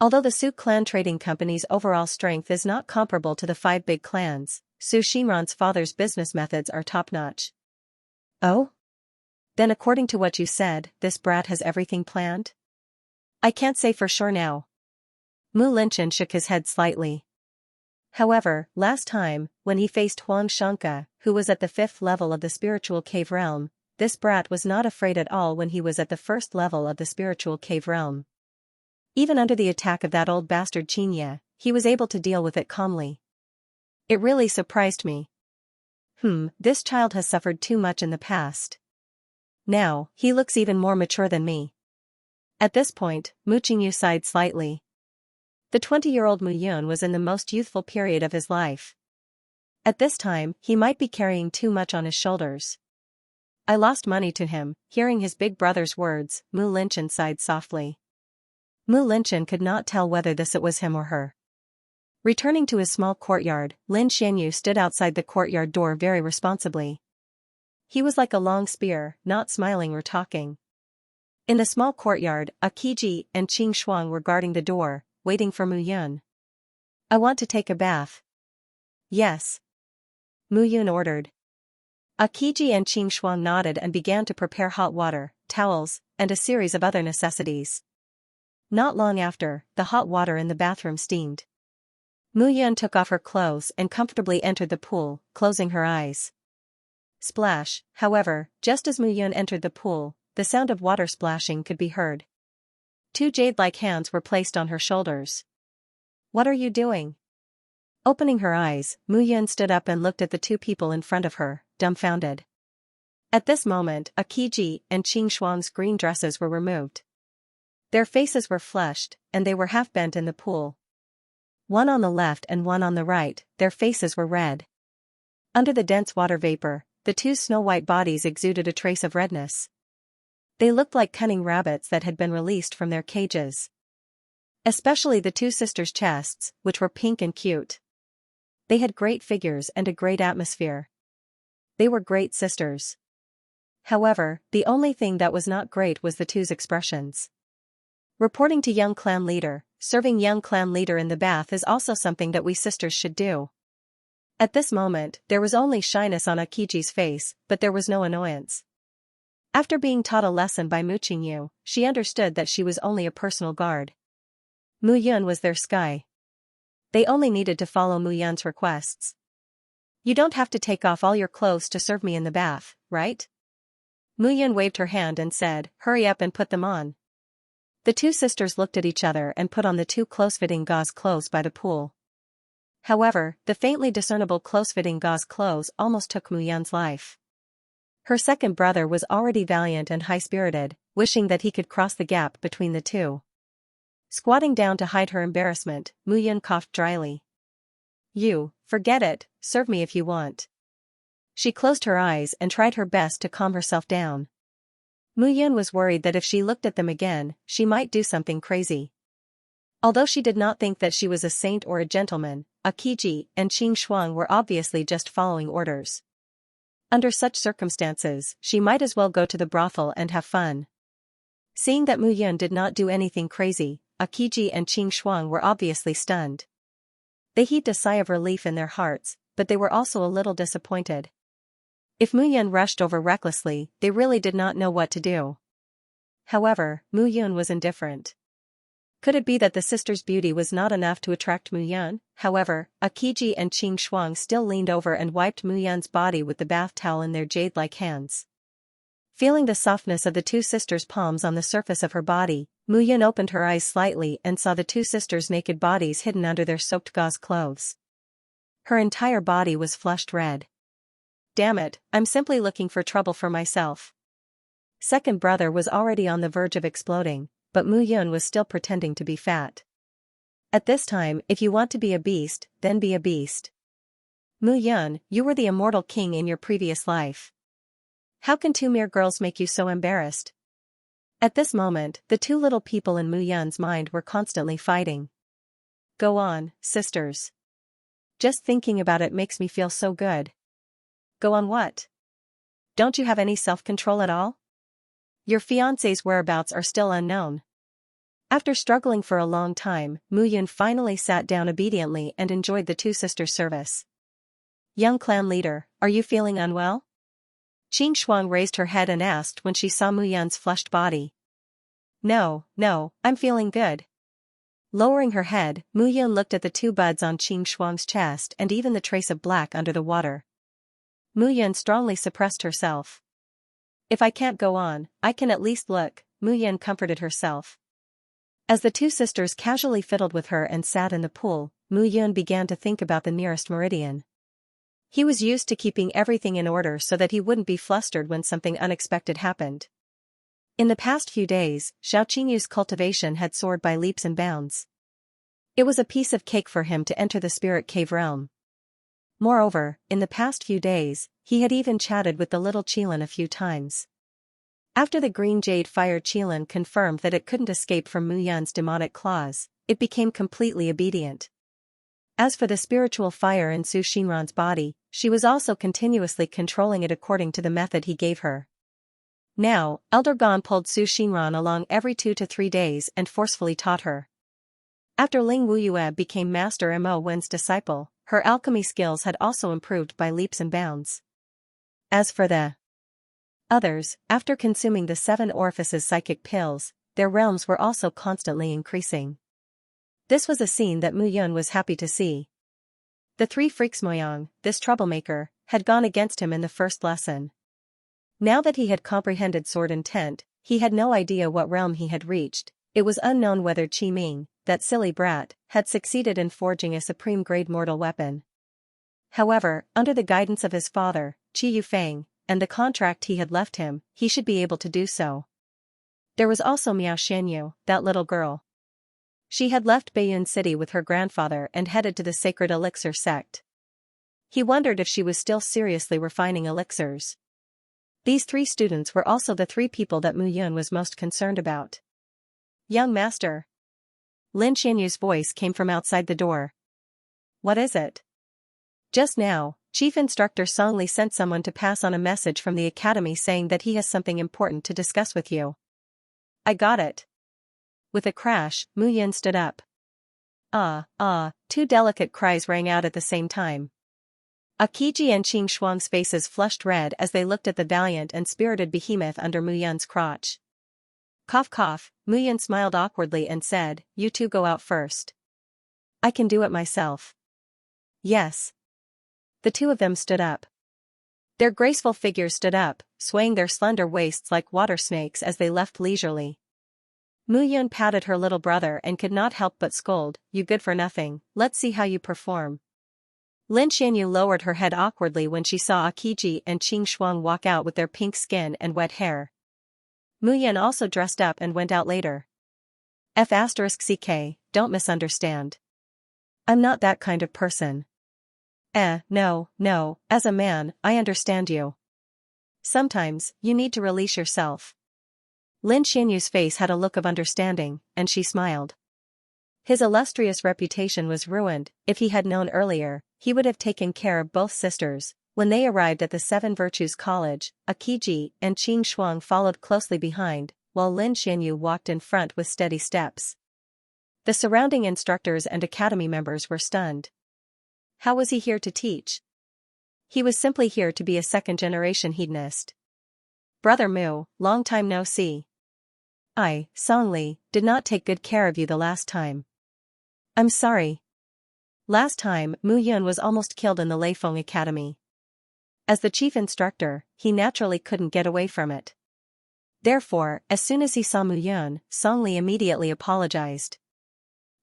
Although the Su Clan Trading Company's overall strength is not comparable to the 5 big clans, Su Xinran's father's business methods are top-notch. Oh? Then according to what you said, this brat has everything planned? I can't say for sure now. Mu Linchen shook his head slightly. However, last time, when he faced Huang Xianxia, who was at the 5th level of the spiritual cave realm, this brat was not afraid at all when he was at the 1st level of the spiritual cave realm. Even under the attack of that old bastard Xianxia, he was able to deal with it calmly. It really surprised me. This child has suffered too much in the past. Now, he looks even more mature than me. At this point, Mu Qingyu sighed slightly. The 20-year-old Mu Yun was in the most youthful period of his life. At this time, he might be carrying too much on his shoulders. I lost money to him. Hearing his big brother's words, Mu Linchen sighed softly. Mu Linchen could not tell whether it was him or her. Returning to his small courtyard, Lin Xianyu stood outside the courtyard door very responsibly. He was like a long spear, not smiling or talking. In the small courtyard, Akiji and Qing Shuang were guarding the door, waiting for Mu Yun. I want to take a bath. Yes. Mu Yun ordered. Akiji and Qing Shuang nodded and began to prepare hot water, towels, and a series of other necessities. Not long after, the hot water in the bathroom steamed. Mu Yun took off her clothes and comfortably entered the pool, closing her eyes. Splash, however, just as Mu Yun entered the pool, the sound of water splashing could be heard. 2 jade-like hands were placed on her shoulders. What are you doing? Opening her eyes, Mu Yun stood up and looked at the 2 people in front of her, dumbfounded. At this moment, Akiji and Qing Shuang's green dresses were removed. Their faces were flushed, and they were half bent in the pool. One on the left and one on the right, their faces were red. Under the dense water vapor, the 2 snow-white bodies exuded a trace of redness. They looked like cunning rabbits that had been released from their cages. Especially the 2 sisters' chests, which were pink and cute. They had great figures and a great atmosphere. They were great sisters. However, the only thing that was not great was the 2's expressions. Reporting to young clan leader, serving young clan leader in the bath is also something that we sisters should do. At this moment, there was only shyness on Akiji's face, but there was no annoyance. After being taught a lesson by Mu Qingyu, she understood that she was only a personal guard. Mu Yun was their sky. They only needed to follow Mu Yun's requests. You don't have to take off all your clothes to serve me in the bath, right? Mu Yun waved her hand and said, hurry up and put them on. The 2 sisters looked at each other and put on the 2 close-fitting gauze clothes by the pool. However, the faintly discernible close-fitting gauze clothes almost took Mu Yun's life. Her second brother was already valiant and high-spirited, wishing that he could cross the gap between the 2. Squatting down to hide her embarrassment, Mu Yun coughed dryly. You, forget it, serve me if you want. She closed her eyes and tried her best to calm herself down. Mu Yun was worried that if she looked at them again, she might do something crazy. Although she did not think that she was a saint or a gentleman, Akiji and Qing Shuang were obviously just following orders. Under such circumstances, she might as well go to the brothel and have fun. Seeing that Mu Yun did not do anything crazy, Akiji and Qing Shuang were obviously stunned. They heaved a sigh of relief in their hearts, but they were also a little disappointed. If Mu Yun rushed over recklessly, they really did not know what to do. However, Mu Yun was indifferent. Could it be that the sister's beauty was not enough to attract Mu Yun? However, Akiji and Qing Shuang still leaned over and wiped Mu Yun's body with the bath towel in their jade-like hands. Feeling the softness of the 2 sisters' palms on the surface of her body, Mu Yun opened her eyes slightly and saw the two sisters' naked bodies hidden under their soaked gauze clothes. Her entire body was flushed red. Damn it, I'm simply looking for trouble for myself. Second brother was already on the verge of exploding, but Mu Yun was still pretending to be fat. At this time, if you want to be a beast, then be a beast. Mu Yun, you were the immortal king in your previous life. How can two mere girls make you so embarrassed? At this moment, the two little people in Mu Yun's mind were constantly fighting. Go on, sisters. Just thinking about it makes me feel so good. Go on what? Don't you have any self-control at all? Your fiancé's whereabouts are still unknown. After struggling for a long time, Mu Yun finally sat down obediently and enjoyed the two sisters' service. Young clan leader, are you feeling unwell? Qing Shuang raised her head and asked when she saw Mu Yun's flushed body. No, I'm feeling good. Lowering her head, Mu Yun looked at the two buds on Qing Shuang's chest and even the trace of black under the water. Mu Yun strongly suppressed herself. If I can't go on, I can at least look, Mu Yun comforted herself. As the two sisters casually fiddled with her and sat in the pool, Mu Yun began to think about the nearest meridian. He was used to keeping everything in order so that he wouldn't be flustered when something unexpected happened. In the past few days, Xiaoqinyu's cultivation had soared by leaps and bounds. It was a piece of cake for him to enter the spirit cave realm. Moreover, in the past few days, he had even chatted with the little Qilin a few times. After the green jade fire Qilin confirmed that it couldn't escape from Mu Yun's demonic claws, it became completely obedient. As for the spiritual fire in Su Xinran's body, she was also continuously controlling it according to the method he gave her. Now, Elder Gon pulled Su Xinran along every 2 to 3 days and forcefully taught her. After Ling Wuyue became Master Mo Wen's disciple, her alchemy skills had also improved by leaps and bounds. As for the others, after consuming the 7 orifices psychic pills, their realms were also constantly increasing. This was a scene that Mu Yun was happy to see. The 3 freaks Moyang, this troublemaker, had gone against him in the first lesson. Now that he had comprehended sword intent, he had no idea what realm he had reached. It was unknown whether Qi Ming, that silly brat, had succeeded in forging a supreme-grade mortal weapon. However, under the guidance of his father, Qi Yufeng, and the contract he had left him, he should be able to do so. There was also Miao Xianyu, that little girl. She had left Baiyun City with her grandfather and headed to the sacred elixir sect. He wondered if she was still seriously refining elixirs. These 3 students were also the 3 people that Mu Yun was most concerned about. Young master. Lin Xianyu's voice came from outside the door. What is it? Just now, Chief Instructor Song Li sent someone to pass on a message from the academy saying that he has something important to discuss with you. I got it. With a crash, Mu Yun stood up. Ah, 2 delicate cries rang out at the same time. Akiji and Qing Shuang's faces flushed red as they looked at the valiant and spirited behemoth under Mu Yun's crotch. Cough cough, Mu Yun smiled awkwardly and said, you 2 go out first. I can do it myself. Yes. The 2 of them stood up. Their graceful figures stood up, swaying their slender waists like water snakes as they left leisurely. Mu Yun patted her little brother and could not help but scold, you good for nothing, let's see how you perform. Lin Xianyu lowered her head awkwardly when she saw Akiji and Qing Shuang walk out with their pink skin and wet hair. Mu Yun also dressed up and went out later. F***ck, don't misunderstand. I'm not that kind of person. No, as a man, I understand you. Sometimes, you need to release yourself. Lin Xianyu's face had a look of understanding, and she smiled. His illustrious reputation was ruined. If he had known earlier, he would have taken care of both sisters. When they arrived at the 7 Virtues College, Akiji and Qing Shuang followed closely behind, while Lin Xianyu walked in front with steady steps. The surrounding instructors and academy members were stunned. How was he here to teach? He was simply here to be a second-generation hedonist. Brother Mu, long time no see. I, Song Li, did not take good care of you the last time. I'm sorry. Last time, Mu Yun was almost killed in the Leifeng Academy. As the chief instructor, he naturally couldn't get away from it. Therefore, as soon as he saw Mu Yun, Song Li immediately apologized.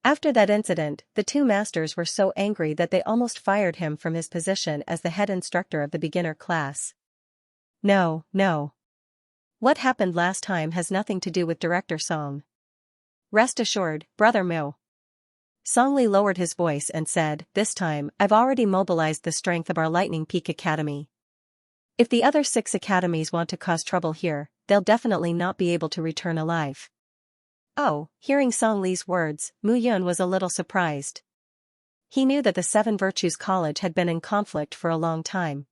After that incident, the two masters were so angry that they almost fired him from his position as the head instructor of the beginner class. No, no. What happened last time has nothing to do with Director Song. Rest assured, Brother Mu. Song Li lowered his voice and said, this time, I've already mobilized the strength of our Lightning Peak Academy. If the other 6 academies want to cause trouble here, they'll definitely not be able to return alive. Oh, hearing Song Li's words, Mu Yun was a little surprised. He knew that the 7 Virtues College had been in conflict for a long time.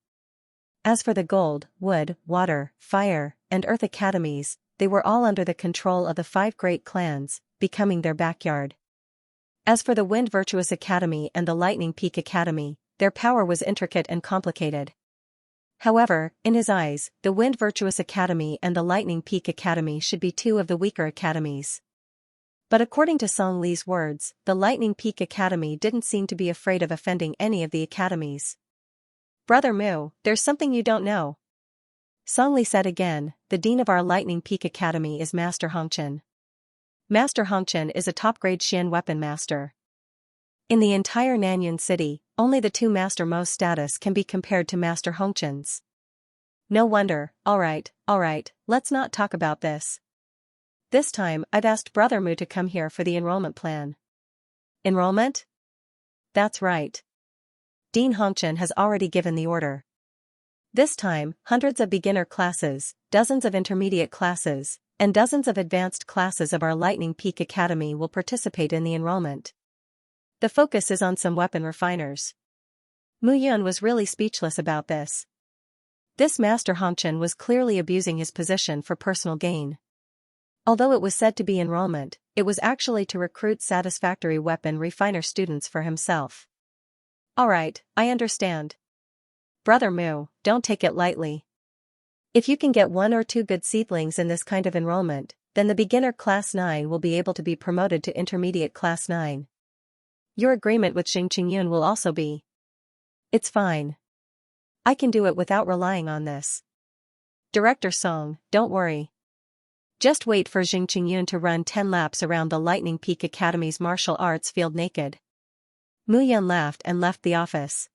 As for the Gold, Wood, Water, Fire, and Earth Academies, they were all under the control of the 5 great clans, becoming their backyard. As for the Wind Virtuous Academy and the Lightning Peak Academy, their power was intricate and complicated. However, in his eyes, the Wind Virtuous Academy and the Lightning Peak Academy should be 2 of the weaker academies. But according to Song Li's words, the Lightning Peak Academy didn't seem to be afraid of offending any of the academies. Brother Mu, there's something you don't know. Song Li said again, the dean of our Lightning Peak Academy is Master Hongchen. Master Hongchen is a top-grade Xian weapon master. In the entire Nanyun city, only the 2 Master Mo's status can be compared to Master Hongchen's. No wonder, alright, let's not talk about this. This time I've asked Brother Mu to come here for the enrollment plan. Enrollment? That's right. Dean Hongchen has already given the order. This time, hundreds of beginner classes, dozens of intermediate classes, and dozens of advanced classes of our Lightning Peak Academy will participate in the enrollment. The focus is on some weapon refiners. Mu Yun was really speechless about this. This Master Hongchen was clearly abusing his position for personal gain. Although it was said to be enrollment, it was actually to recruit satisfactory weapon refiner students for himself. Alright, I understand. Brother Mu, don't take it lightly. If you can get 1 or 2 good seedlings in this kind of enrollment, then the beginner class 9 will be able to be promoted to intermediate class 9. Your agreement with Xing will also be. It's fine. I can do it without relying on this. Director Song, don't worry. Just wait for Xing to run 10 laps around the Lightning Peak Academy's martial arts field naked. Mu Yun laughed and left the office.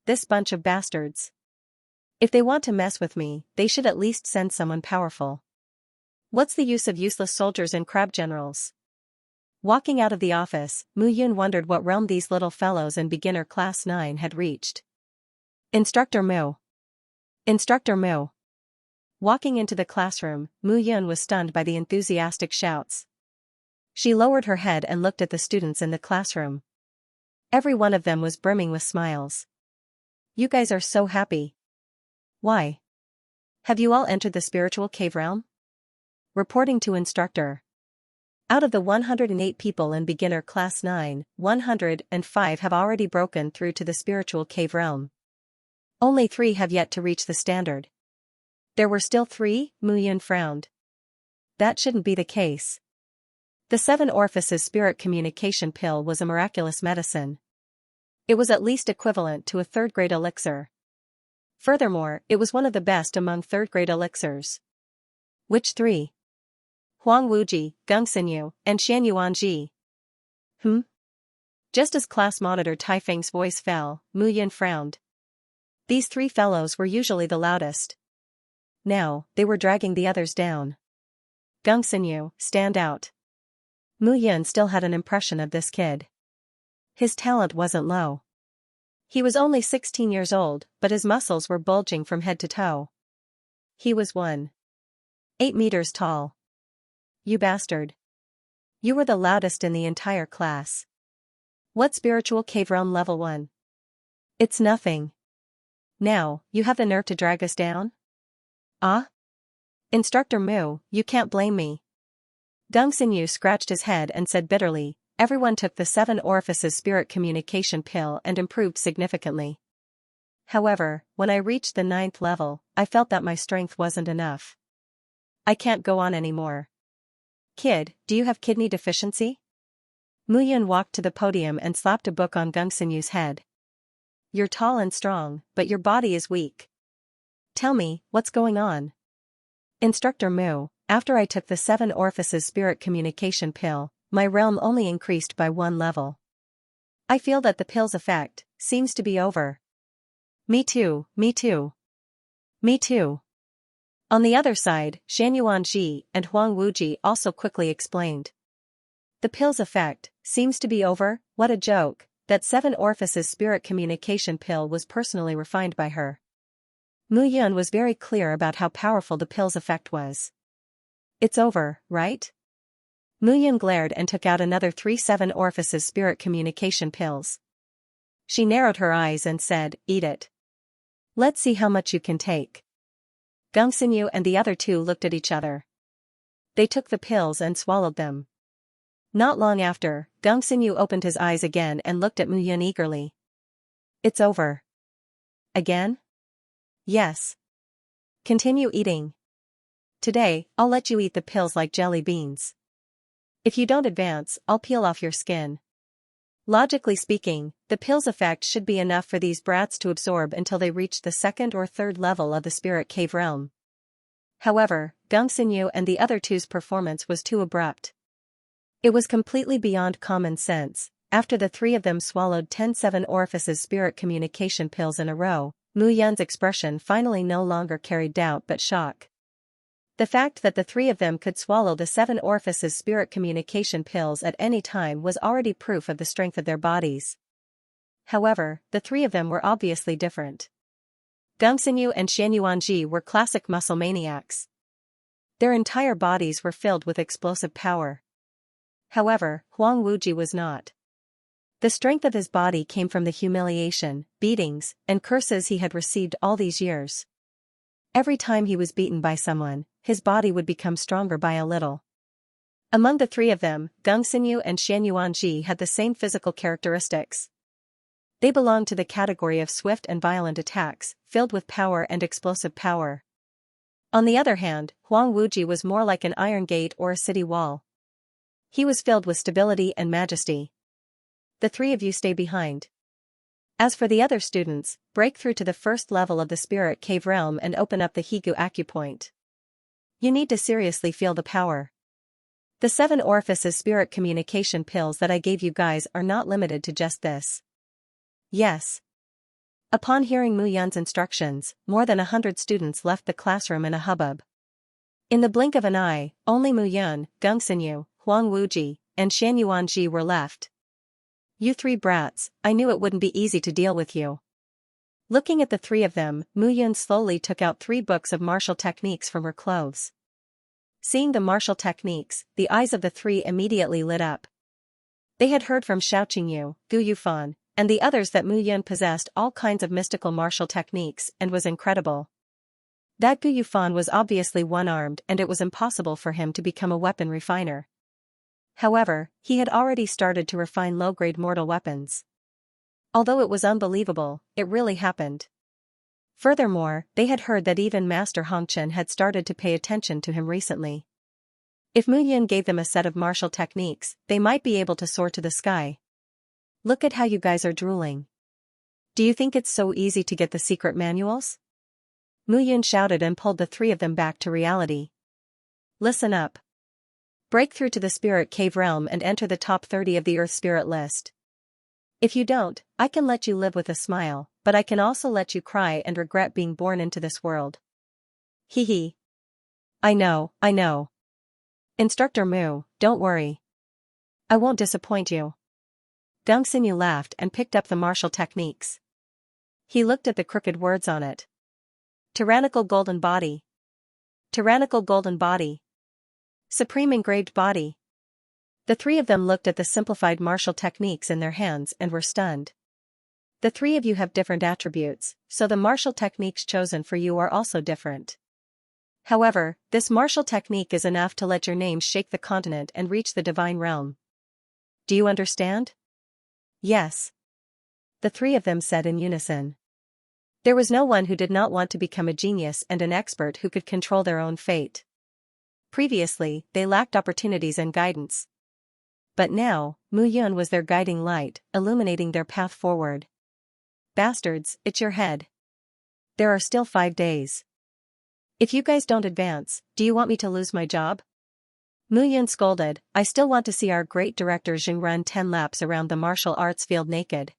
This bunch of bastards. If they want to mess with me, they should at least send someone powerful. What's the use of useless soldiers and crab generals? Walking out of the office, Mu Yun wondered what realm these little fellows in beginner class 9 had reached. Instructor Mu. Instructor Mu. Walking into the classroom, Mu Yun was stunned by the enthusiastic shouts. She lowered her head and looked at the students in the classroom. Every one of them was brimming with smiles. You guys are so happy. Why? Have you all entered the spiritual cave realm? Reporting to instructor. Out of the 108 people in beginner class 9, 105 have already broken through to the spiritual cave realm. Only 3 have yet to reach the standard. There were still 3, Mu Yun frowned. That shouldn't be the case. The 7 Orifices spirit communication pill was a miraculous medicine. It was at least equivalent to a 3rd-grade elixir. Furthermore, it was one of the best among 3rd-grade elixirs. Which 3? Huang Wuji, Gung Xinyu, and Xian Yuanji. Just as class monitor Tai Feng's voice fell, Mu Yun frowned. These 3 fellows were usually the loudest. Now, they were dragging the others down. Gung Xinyu, stand out. Mu Yun still had an impression of this kid. His talent wasn't low. He was only 16 years old, but his muscles were bulging from head to toe. He was 1.8 meters tall. You bastard. You were the loudest in the entire class. What spiritual cave realm level 1? It's nothing. Now, you have the nerve to drag us down? Ah? Instructor Mu, you can't blame me. Gung Xinyu scratched his head and said bitterly, everyone took the 7 Orifices spirit communication pill and improved significantly. However, when I reached the 9th level, I felt that my strength wasn't enough. I can't go on anymore. Kid, do you have kidney deficiency? Mu Yun walked to the podium and slapped a book on Gung Xinyu's head. You're tall and strong, but your body is weak. Tell me, what's going on? Instructor Mu, after I took the 7 Orifices Spirit Communication Pill, my realm only increased by 1 level. I feel that the pill's effect seems to be over. Me too, me too. Me too. On the other side, Xianxia and Huang Wuji also quickly explained. The pill's effect seems to be over. What a joke. That 7 Orifices Spirit Communication Pill was personally refined by her. Mu Yun was very clear about how powerful the pill's effect was. It's over, right? Mu Yun glared and took out another 3 7 Orifices Spirit Communication Pills. She narrowed her eyes and said, "Eat it. Let's see how much you can take." Gongxinyu and the other 2 looked at each other. They took the pills and swallowed them. Not long after, Gongxinyu opened his eyes again and looked at Mu Yun eagerly. It's over. Again? Yes. Continue eating. Today, I'll let you eat the pills like jelly beans. If you don't advance, I'll peel off your skin. Logically speaking, the pill's effect should be enough for these brats to absorb until they reach the 2nd or 3rd level of the spirit cave realm. However, Gongxinyu and the other 2's performance was too abrupt. It was completely beyond common sense. After the 3 of them swallowed 10 7 Orifices Spirit Communication Pills in a row, Mu Yun's expression finally no longer carried doubt but shock. The fact that the 3 of them could swallow the 7 Orifices Spirit Communication Pills at any time was already proof of the strength of their bodies. However, the 3 of them were obviously different. Gongxinyu and Xianxia were classic muscle maniacs. Their entire bodies were filled with explosive power. However, Huang Wuji was not. The strength of his body came from the humiliation, beatings, and curses he had received all these years. Every time he was beaten by someone, his body would become stronger by a little. Among the 3 of them, Gongxinyu and Xianxia had the same physical characteristics. They belonged to the category of swift and violent attacks, filled with power and explosive power. On the other hand, Huang Wuji was more like an iron gate or a city wall. He was filled with stability and majesty. The 3 of you stay behind. As for the other students, break through to the 1st level of the spirit cave realm and open up the Higu acupoint. You need to seriously feel the power. The 7 Orifices Spirit Communication Pills that I gave you guys are not limited to just this. Yes. Upon hearing Mu Yun's instructions, more than 100 students left the classroom in a hubbub. In the blink of an eye, only Mu Yun, Gongxinyu, Huang Wuji, and Xianxia were left. You 3 brats, I knew it wouldn't be easy to deal with you. Looking at the 3 of them, Mu Yun slowly took out 3 books of martial techniques from her clothes. Seeing the martial techniques, the eyes of the 3 immediately lit up. They had heard from Xiaoqingyu, Gu Yufan, and the others that Mu Yun possessed all kinds of mystical martial techniques and was incredible. That Gu Yufan was obviously one-armed and it was impossible for him to become a weapon refiner. However, he had already started to refine low-grade mortal weapons. Although it was unbelievable, it really happened. Furthermore, they had heard that even Master Hongchen had started to pay attention to him recently. If Mu Yun gave them a set of martial techniques, they might be able to soar to the sky. Look at how you guys are drooling. Do you think it's so easy to get the secret manuals? Mu Yun shouted and pulled the 3 of them back to reality. Listen up. Break through to the spirit cave realm and enter the top 30 of the Earth Spirit list. If you don't, I can let you live with a smile, but I can also let you cry and regret being born into this world. Hee hee. I know. Instructor Mu, don't worry. I won't disappoint you. Gongxinyu laughed and picked up the martial techniques. He looked at the crooked words on it. Tyrannical golden body. Tyrannical golden body. Supreme engraved body. The 3 of them looked at the simplified martial techniques in their hands and were stunned. The 3 of you have different attributes, so the martial techniques chosen for you are also different. However, this martial technique is enough to let your name shake the continent and reach the divine realm. Do you understand? Yes. The 3 of them said in unison. There was no one who did not want to become a genius and an expert who could control their own fate. Previously, they lacked opportunities and guidance. But now, Mu Yun was their guiding light, illuminating their path forward. Bastards, it's your head. There are still 5 days. If you guys don't advance, do you want me to lose my job? Mu Yun scolded, I still want to see our great director Jing run 10 laps around the martial arts field naked.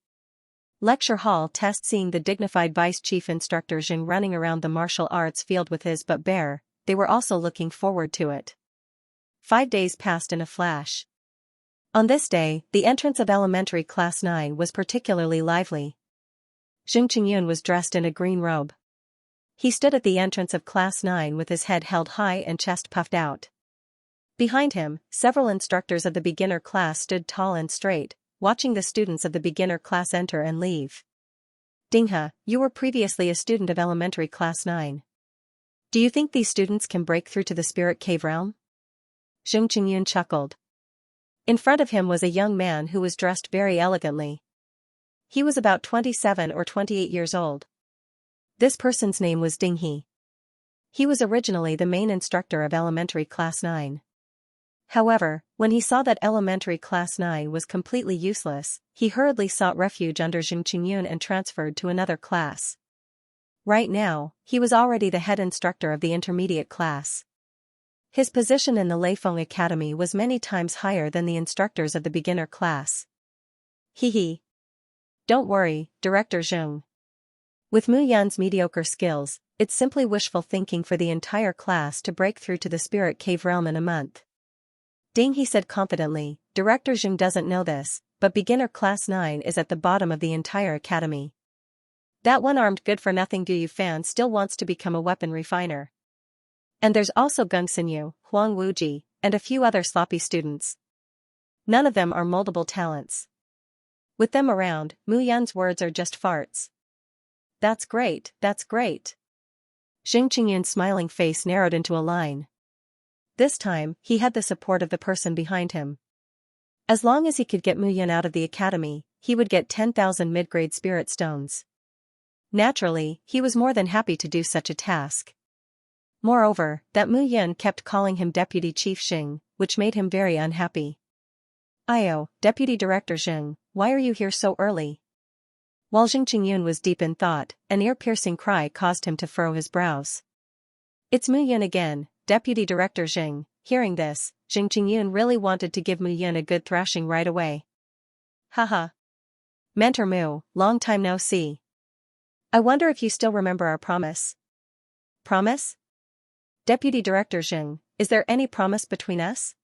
Lecture hall test. Seeing the dignified vice chief instructor Jing running around the martial arts field with his butt bare, they were also looking forward to it. 5 days passed in a flash. On this day, the entrance of elementary class 9 was particularly lively. Jing Qingyun was dressed in a green robe. He stood at the entrance of class 9 with his head held high and chest puffed out. Behind him, several instructors of the beginner class stood tall and straight, watching the students of the beginner class enter and leave. Dinghe, you were previously a student of elementary class 9. Do you think these students can break through to the spirit cave realm? Jing Qingyun chuckled. In front of him was a young man who was dressed very elegantly. He was about 27 or 28 years old. This person's name was Dinghe. He was originally the main instructor of elementary class 9. However, when he saw that elementary class 9 was completely useless, he hurriedly sought refuge under Jing Qingyun and transferred to another class. Right now, he was already the head instructor of the intermediate class. His position in the Leifeng Academy was many times higher than the instructors of the beginner class. Hee. Don't worry, Director Jung. With Mu Yan's mediocre skills, it's simply wishful thinking for the entire class to break through to the spirit cave realm in a month. Dinghe said confidently, Director Jung doesn't know this, but beginner class 9 is at the bottom of the entire academy. That one-armed good-for-nothing Guyu fan still wants to become a weapon refiner. And there's also Gung Xinyu, Huang Wuji, and a few other sloppy students. None of them are moldable talents. With them around, Mu Yan's words are just farts. That's great, that's great. Jing Qingyun's smiling face narrowed into a line. This time, he had the support of the person behind him. As long as he could get Mu Yan out of the academy, he would get 10,000 mid-grade spirit stones. Naturally, he was more than happy to do such a task. Moreover, that Mu Yan kept calling him Deputy Chief Xing, which made him very unhappy. Io, Deputy Director Xing, why are you here so early? While Jing Qingyun was deep in thought, an ear-piercing cry caused him to furrow his brows. It's Mu Yan again, Deputy Director Xing. Hearing this, Jing Qingyun really wanted to give Mu Yan a good thrashing right away. Haha. Mentor Mu, long time no see. I wonder if you still remember our promise. Promise? Deputy Director Xing, is there any promise between us?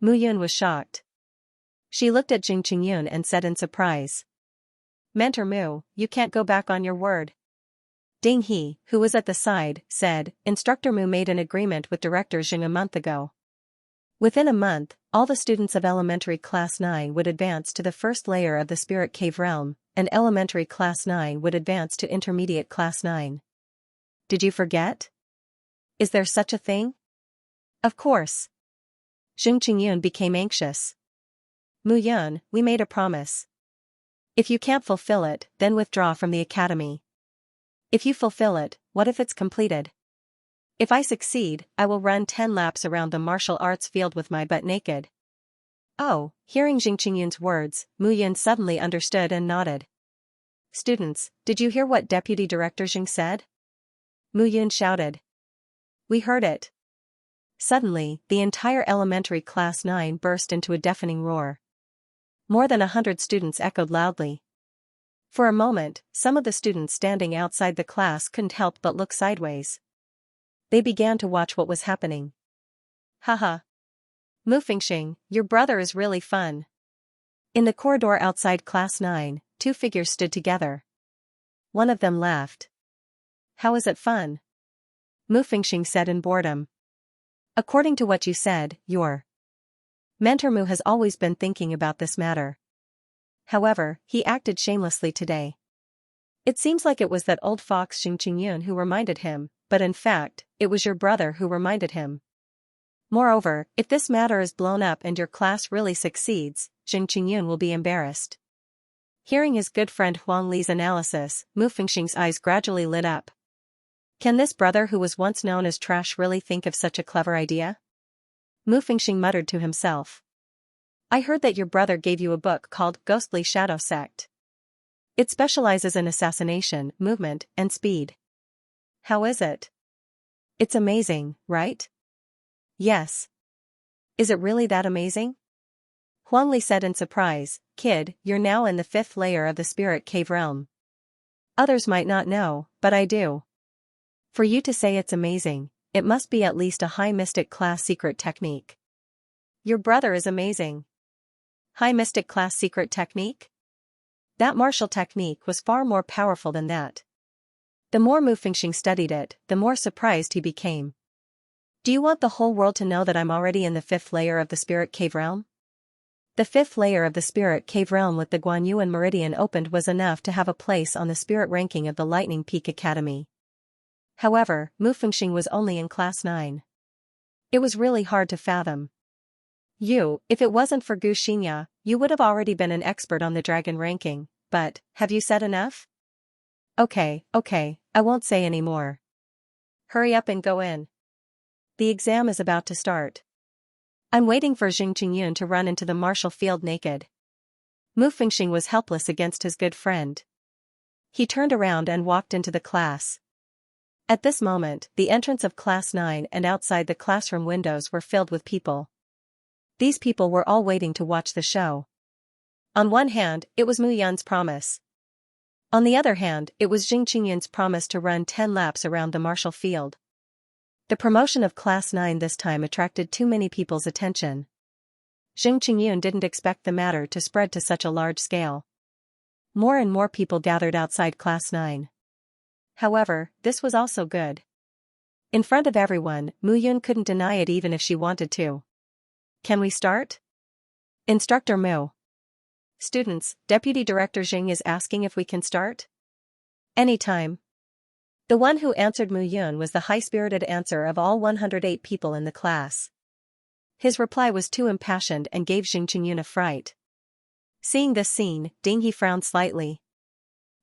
Mu Yan was shocked. She looked at Jing Qingyun and said in surprise. Mentor Mu, you can't go back on your word. Dinghe, who was at the side, said, Instructor Mu made an agreement with Director Xing a month ago. Within a month, all the students of elementary class 9 would advance to the first layer of the spirit cave realm, and elementary class 9 would advance to intermediate class 9. Did you forget? Is there such a thing? Of course. Jing Qingyun became anxious. Mu Yan, we made a promise. If you can't fulfill it, then withdraw from the academy. If you fulfill it, what if it's completed? If I succeed, I will run 10 laps around the martial arts field with my butt naked. Oh, hearing Jing Qingyun's words, Mu Yan suddenly understood and nodded. Students, did you hear what Deputy Director Xing said? Mu Yan shouted. We heard it. Suddenly, the entire elementary class 9 burst into a deafening roar. More than 100 students echoed loudly. For a moment, some of the students standing outside the class couldn't help but look sideways. They began to watch what was happening. Haha. Mu Fengxing, your brother is really fun. In the corridor outside class 9, 2 figures stood together. One of them laughed. How is it fun? Mu Fengxing said in boredom. According to what you said, your mentor Mu has always been thinking about this matter. However, he acted shamelessly today. It seems like it was that old fox Jing Qingyun who reminded him, but in fact, it was your brother who reminded him. Moreover, if this matter is blown up and your class really succeeds, Jing Qingyun will be embarrassed. Hearing his good friend Huang Li's analysis, Mu Fengxing's eyes gradually lit up. Can this brother who was once known as trash really think of such a clever idea? Mu Fengxing muttered to himself. I heard that your brother gave you a book called Ghostly Shadow Sect. It specializes in assassination, movement, and speed. How is it? It's amazing, right? Yes. Is it really that amazing? Huangli said in surprise, kid, you're now in the 5th layer of the spirit cave realm. Others might not know, but I do. For you to say it's amazing, it must be at least a high mystic class secret technique. Your brother is amazing. High mystic class secret technique? That martial technique was far more powerful than that. The more Mu Fengxing studied it, the more surprised he became. Do you want the whole world to know that I'm already in the 5th layer of the spirit cave realm? The 5th layer of the spirit cave realm with the Guanyuan meridian opened was enough to have a place on the spirit ranking of the Lightning Peak Academy. However, Mu Fengxing was only in class 9. It was really hard to fathom. If it wasn't for Gu Xianxia, you would have already been an expert on the dragon ranking, but, have you said enough? Okay, I won't say any more. Hurry up and go in. The exam is about to start. I'm waiting for Jing Qingyun to run into the martial field naked. Mu Fengxing was helpless against his good friend. He turned around and walked into the class. At this moment, the entrance of class 9 and outside the classroom windows were filled with people. These people were all waiting to watch the show. On one hand, it was Mu Yun's promise. On the other hand, it was Jing Qingyun's promise to run 10 laps around the martial field. The promotion of class 9 this time attracted too many people's attention. Jing Qingyun didn't expect the matter to spread to such a large scale. More and more people gathered outside class 9. However, this was also good. In front of everyone, Mu Yun couldn't deny it even if she wanted to. Can we start? Instructor Mu. Students, Deputy Director Jing is asking if we can start? Anytime. The one who answered Mu Yun was the high-spirited answer of all 108 people in the class. His reply was too impassioned and gave Jing Qingyun a fright. Seeing this scene, Ding He frowned slightly.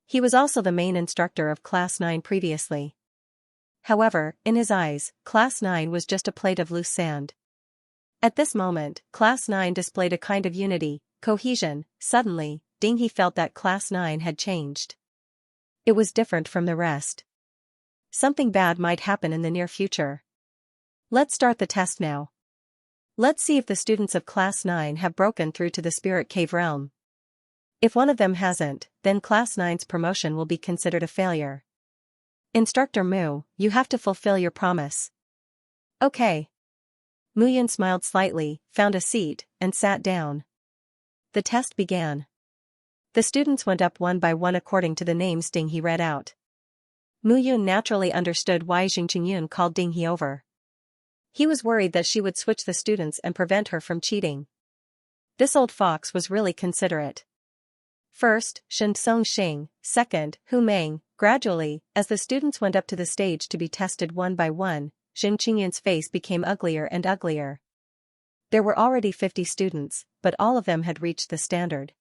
He was also the main instructor of class 9 previously. However, in his eyes, class 9 was just a plate of loose sand. At this moment, class 9 displayed a kind of unity, cohesion. Suddenly, Ding He felt that class 9 had changed. It was different from the rest. Something bad might happen in the near future. Let's start the test now. Let's see if the students of class 9 have broken through to the spirit cave realm. If one of them hasn't, then class 9's promotion will be considered a failure. Instructor Mu, you have to fulfill your promise. Okay. Mu Yun smiled slightly, found a seat, and sat down. The test began. The students went up one by one according to the names Ding He read out. Mu Yun naturally understood why Jing Qingyun called Ding He over. He was worried that she would switch the students and prevent her from cheating. This old fox was really considerate. First, Shen Xing, second, Hu Meng. Gradually, as the students went up to the stage to be tested one by one, Jing Qingyun's face became uglier and uglier. There were already 50 students, but all of them had reached the standard.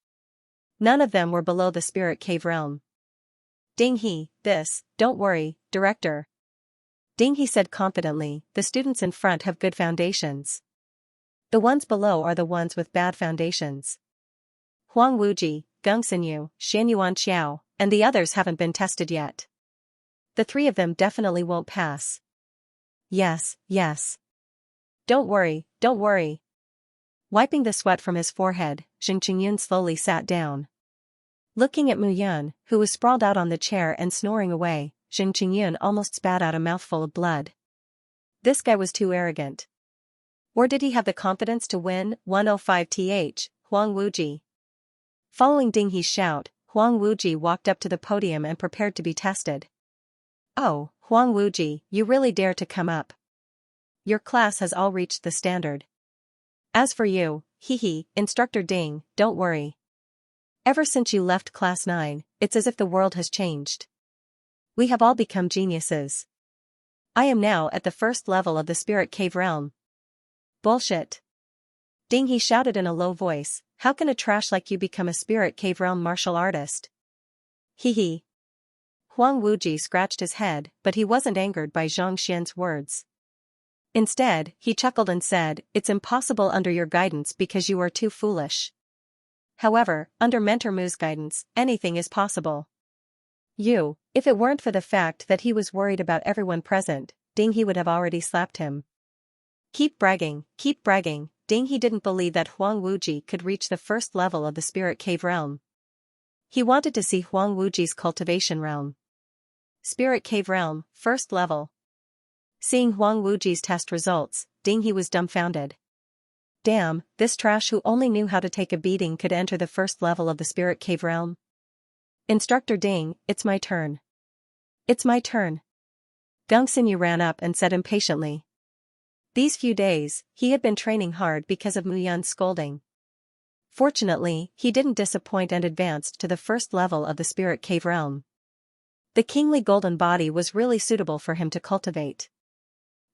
None of them were below the spirit cave realm. Ding He, don't worry, director. Ding He said confidently, the students in front have good foundations. The ones below are the ones with bad foundations. Huang Wuji, Geng Xinyu, Xianyuan Xiao, and the others haven't been tested yet. The 3 of them definitely won't pass. Yes. Don't worry. Wiping the sweat from his forehead, Jing Qingyun slowly sat down. Looking at Mu Yun, who was sprawled out on the chair and snoring away, Jing Qingyun almost spat out a mouthful of blood. This guy was too arrogant. Or did he have the confidence to win? 105th, Huang Wuji. Following Ding He's shout, Huang Wuji walked up to the podium and prepared to be tested. Oh, Huang Wuji, you really dare to come up. Your class has all reached the standard. As for you, Instructor Ding, don't worry. Ever since you left class 9, it's as if the world has changed. We have all become geniuses. I am now at the 1st level of the spirit cave realm. Bullshit. Ding He shouted in a low voice, how can a trash like you become a spirit cave realm martial artist? Huang Wuji scratched his head, but he wasn't angered by Zhang Xian's words. Instead, he chuckled and said, it's impossible under your guidance because you are too foolish. However, under Mentor Mu's guidance, anything is possible. If it weren't for the fact that he was worried about everyone present, Ding he would have already slapped him. Keep bragging, Ding he didn't believe that Huang Wuji could reach the first level of the spirit cave realm. He wanted to see Huang Wuji's cultivation realm. Spirit cave realm, first level. Seeing Huang Wuji's test results, Ding he was dumbfounded. Damn, this trash who only knew how to take a beating could enter the first level of the spirit cave realm. Instructor Ding, it's my turn. It's my turn. Gongxinyu ran up and said impatiently. These few days, he had been training hard because of Mu Yun's scolding. Fortunately, he didn't disappoint and advanced to the first level of the spirit cave realm. The kingly golden body was really suitable for him to cultivate.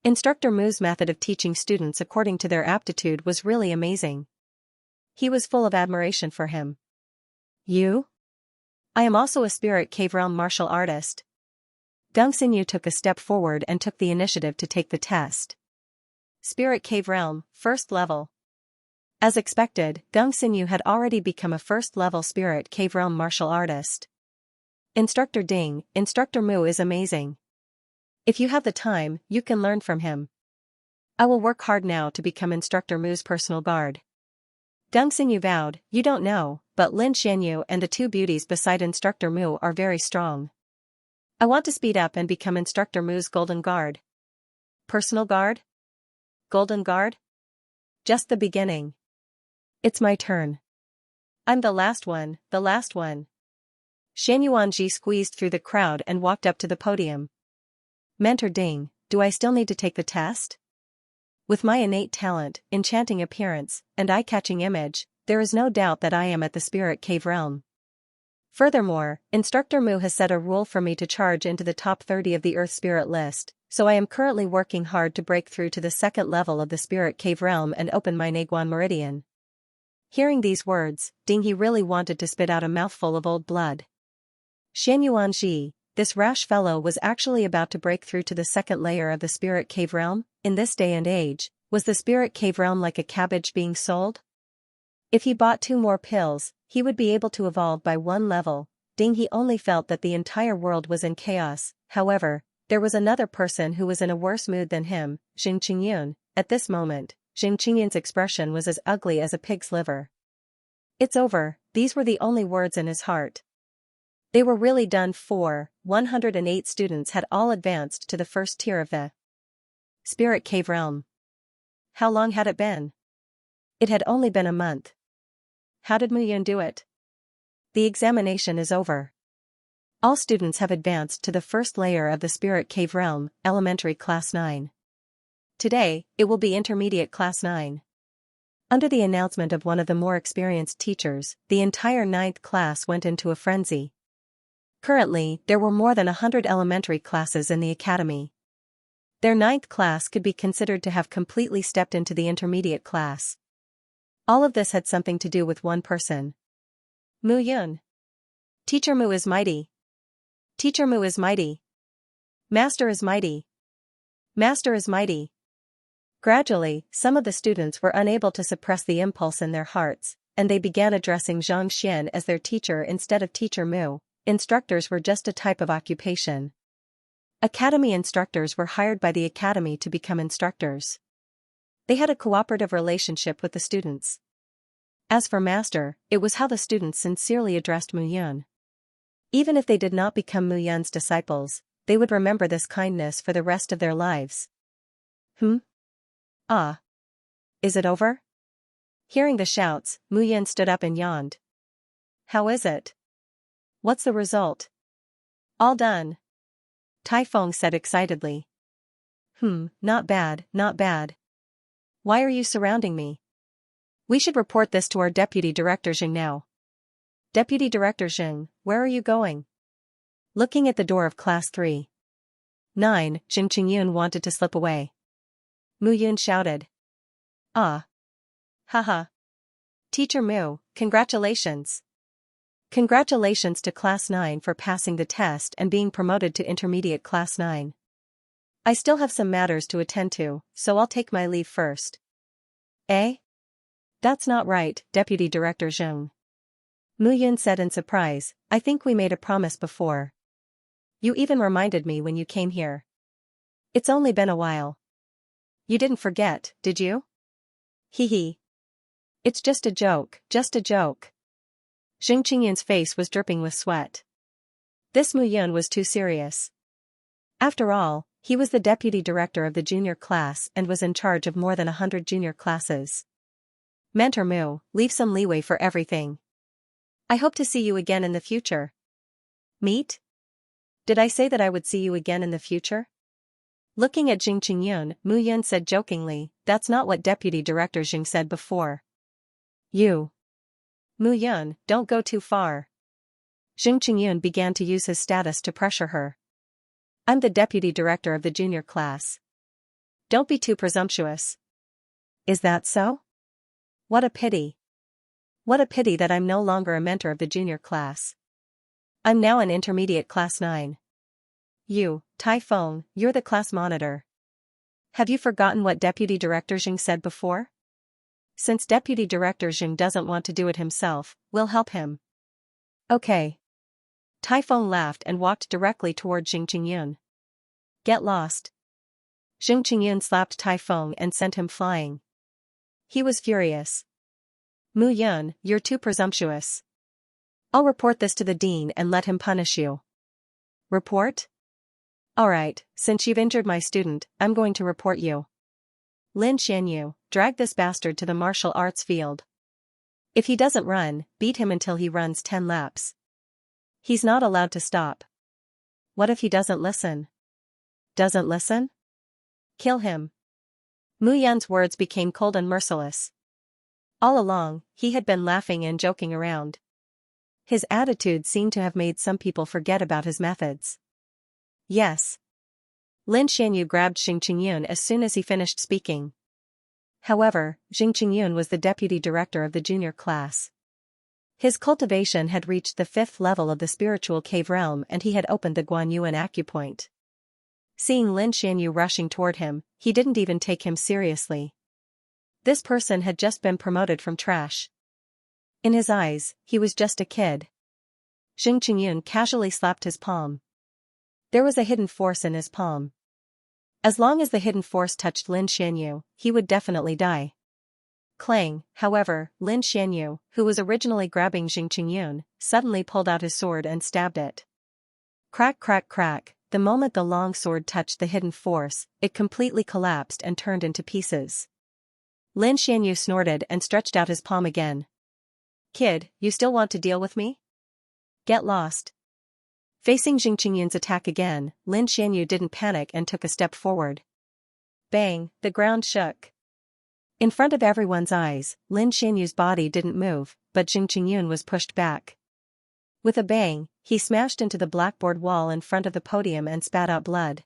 Instructor Mu's method of teaching students according to their aptitude was really amazing. He was full of admiration for him. You? I am also a spirit cave realm martial artist. Gongxinyu took a step forward and took the initiative to take the test. Spirit cave realm, first level. As expected, Gongxinyu had already become a first-level spirit cave realm martial artist. Instructor Ding, Instructor Mu is amazing. If you have the time, you can learn from him. I will work hard now to become Instructor Mu's personal guard. Gongxinyu vowed, you don't know, but Lin Xianyu and the two beauties beside Instructor Mu are very strong. I want to speed up and become Instructor Mu's golden guard. Personal guard? Golden guard? Just the beginning. It's my turn. I'm the last one, the last one. Xianyuanji squeezed through the crowd and walked up to the podium. Mentor Ding, do I still need to take the test? With my innate talent, enchanting appearance, and eye-catching image, there is no doubt that I am at the spirit cave realm. Furthermore, Instructor Mu has set a rule for me to charge into the top 30 of the Earth Spirit list, so I am currently working hard to break through to the second level of the spirit cave realm and open my Neguan meridian. Hearing these words, Ding he really wanted to spit out a mouthful of old blood. Xianyuanji, this rash fellow was actually about to break through to the second layer of the spirit cave realm. In this day and age, was the spirit cave realm like a cabbage being sold? If he bought 2 more pills, he would be able to evolve by 1 level. Ding he only felt that the entire world was in chaos. However, there was another person who was in a worse mood than him, Jing Qingyun. At this moment, Jing Qingyun's expression was as ugly as a pig's liver. It's over, these were the only words in his heart. They were really done for. 108 students had all advanced to the first tier of the spirit cave realm. How long had it been? It had only been a month. How did Mu Yun do it? The examination is over. All students have advanced to the first layer of the spirit cave realm, elementary class 9. Today, it will be intermediate class 9. Under the announcement of one of the more experienced teachers, the entire 9th class went into a frenzy. Currently, there were more than 100 elementary classes in the academy. Their 9th class could be considered to have completely stepped into the intermediate class. All of this had something to do with one person. Mu Yun. Teacher Mu is mighty. Teacher Mu is mighty. Master is mighty. Master is mighty. Gradually, some of the students were unable to suppress the impulse in their hearts, and they began addressing Xianxia as their teacher instead of Teacher Mu. Instructors were just a type of occupation. Academy instructors were hired by the academy to become instructors. They had a cooperative relationship with the students. As for master, it was how the students sincerely addressed Mu Yun. Even if they did not become Mu Yun's disciples, they would remember this kindness for the rest of their lives. Ah. Is it over? Hearing the shouts, Mu Yun stood up and yawned. How is it? What's the result? All done. Tai Feng said excitedly. Not bad, not bad. Why are you surrounding me? We should report this to our Deputy Director Xing now. Deputy Director Xing, where are you going? Looking at the door of Class 3. 9, Jing Qingyun wanted to slip away. Mu Yun shouted. Ah. Haha. Teacher Mu, congratulations. Congratulations to Class 9 for passing the test and being promoted to Intermediate Class 9. I still have some matters to attend to, so I'll take my leave first. Eh? That's not right, Deputy Director Zheng. Mu Yun said in surprise, I think we made a promise before. You even reminded me when you came here. It's only been a while. You didn't forget, did you? Hee hee. It's just a joke, just a joke. Jing Qingyun's face was dripping with sweat. This Mu Yun was too serious. After all, he was the deputy director of the junior class and was in charge of more than 100 junior classes. Mentor Mu, leave some leeway for everything. I hope to see you again in the future. Meet? Did I say that I would see you again in the future? Looking at Jing Qingyun, Mu Yun said jokingly, that's not what Deputy Director Jing said before. You. Mu Yun, don't go too far. Jing Qingyun began to use his status to pressure her. I'm the deputy director of the junior class. Don't be too presumptuous. Is that so? What a pity. What a pity that I'm no longer a mentor of the junior class. I'm now an intermediate class 9. You, Typhone, you're the class monitor. Have you forgotten what Deputy Director Jing said before? Since Deputy Director Jing doesn't want to do it himself, we'll help him. Okay. Typhone laughed and walked directly toward Jing Qingyun. Get lost. Jing Qingyun slapped Typhone and sent him flying. He was furious. Mu Yun, you're too presumptuous. I'll report this to the dean and let him punish you. Report? Alright, since you've injured my student, I'm going to report you. Lin Xianyu, drag this bastard to the martial arts field. If he doesn't run, beat him until he runs 10 laps. He's not allowed to stop. What if he doesn't listen? Doesn't listen? Kill him. Mu Yan's words became cold and merciless. All along, he had been laughing and joking around. His attitude seemed to have made some people forget about his methods. Yes. Lin Xianyu grabbed Jing Qingyun as soon as he finished speaking. However, Jing Qingyun was the deputy director of the junior class. His cultivation had reached the 5th level of the spiritual cave realm and he had opened the Guanyuan acupoint. Seeing Lin Xianyu rushing toward him, he didn't even take him seriously. This person had just been promoted from trash. In his eyes, he was just a kid. Jing Qingyun casually slapped his palm. There was a hidden force in his palm. As long as the hidden force touched Lin Xianyu, he would definitely die. Clang, however, Lin Xianyu, who was originally grabbing Jing Qingyun, suddenly pulled out his sword and stabbed it. Crack crack crack, the moment the long sword touched the hidden force, it completely collapsed and turned into pieces. Lin Xianyu snorted and stretched out his palm again. Kid, you still want to deal with me? Get lost. Facing Jing Qingyun's attack again, Lin Xianyu didn't panic and took a step forward. Bang, the ground shook. In front of everyone's eyes, Lin Xianyu's body didn't move, but Jing Qingyun was pushed back. With a bang, he smashed into the blackboard wall in front of the podium and spat out blood.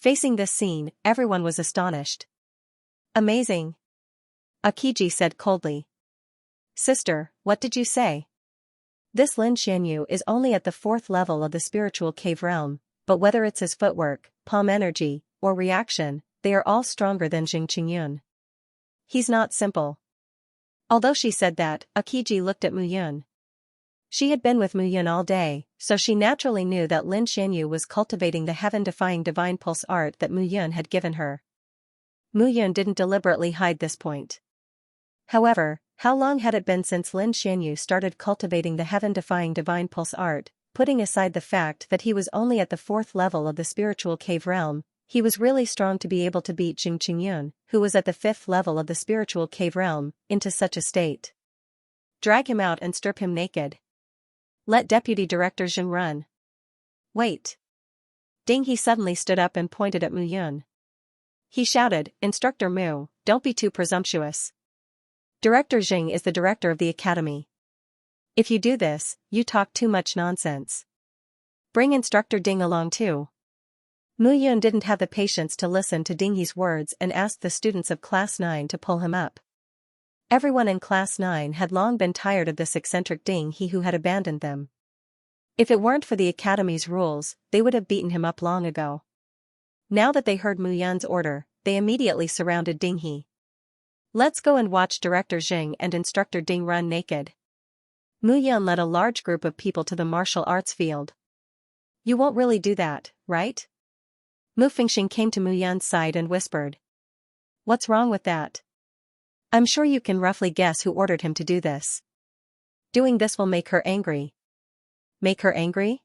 Facing this scene, everyone was astonished. Amazing. Akiji said coldly. Sister, what did you say? This Lin Xianyu is only at the 4th level of the spiritual cave realm, but whether it's his footwork, palm energy, or reaction, they are all stronger than Jing Qingyun. He's not simple. Although she said that, Akiji looked at Mu Yun. She had been with Mu Yun all day, so she naturally knew that Lin Xianyu was cultivating the heaven-defying divine pulse art that Mu Yun had given her. Mu Yun didn't deliberately hide this point. However, how long had it been since Lin Xianyu started cultivating the heaven-defying divine pulse art, putting aside the fact that he was only at the 4th level of the spiritual cave realm? He was really strong to be able to beat Jing Qingyun, who was at the 5th level of the spiritual cave realm, into such a state. Drag him out and strip him naked. Let Deputy Director Jing run. Wait. Ding, he suddenly stood up and pointed at Mu Yun. He shouted, Instructor Mu, don't be too presumptuous. Director Jing is the director of the academy. If you do this, you talk too much nonsense. Bring Instructor Ding along too. Mu Yun didn't have the patience to listen to Ding He's words and asked the students of Class 9 to pull him up. Everyone in Class 9 had long been tired of this eccentric Ding He who had abandoned them. If it weren't for the academy's rules, they would have beaten him up long ago. Now that they heard Mu Yun's order, they immediately surrounded Ding He. Let's go and watch Director Jing and Instructor Ding run naked. Mu Yun led a large group of people to the martial arts field. You won't really do that, right? Mu Fengxing came to Mu Yun's side and whispered. What's wrong with that? I'm sure you can roughly guess who ordered him to do this. Doing this will make her angry. Make her angry?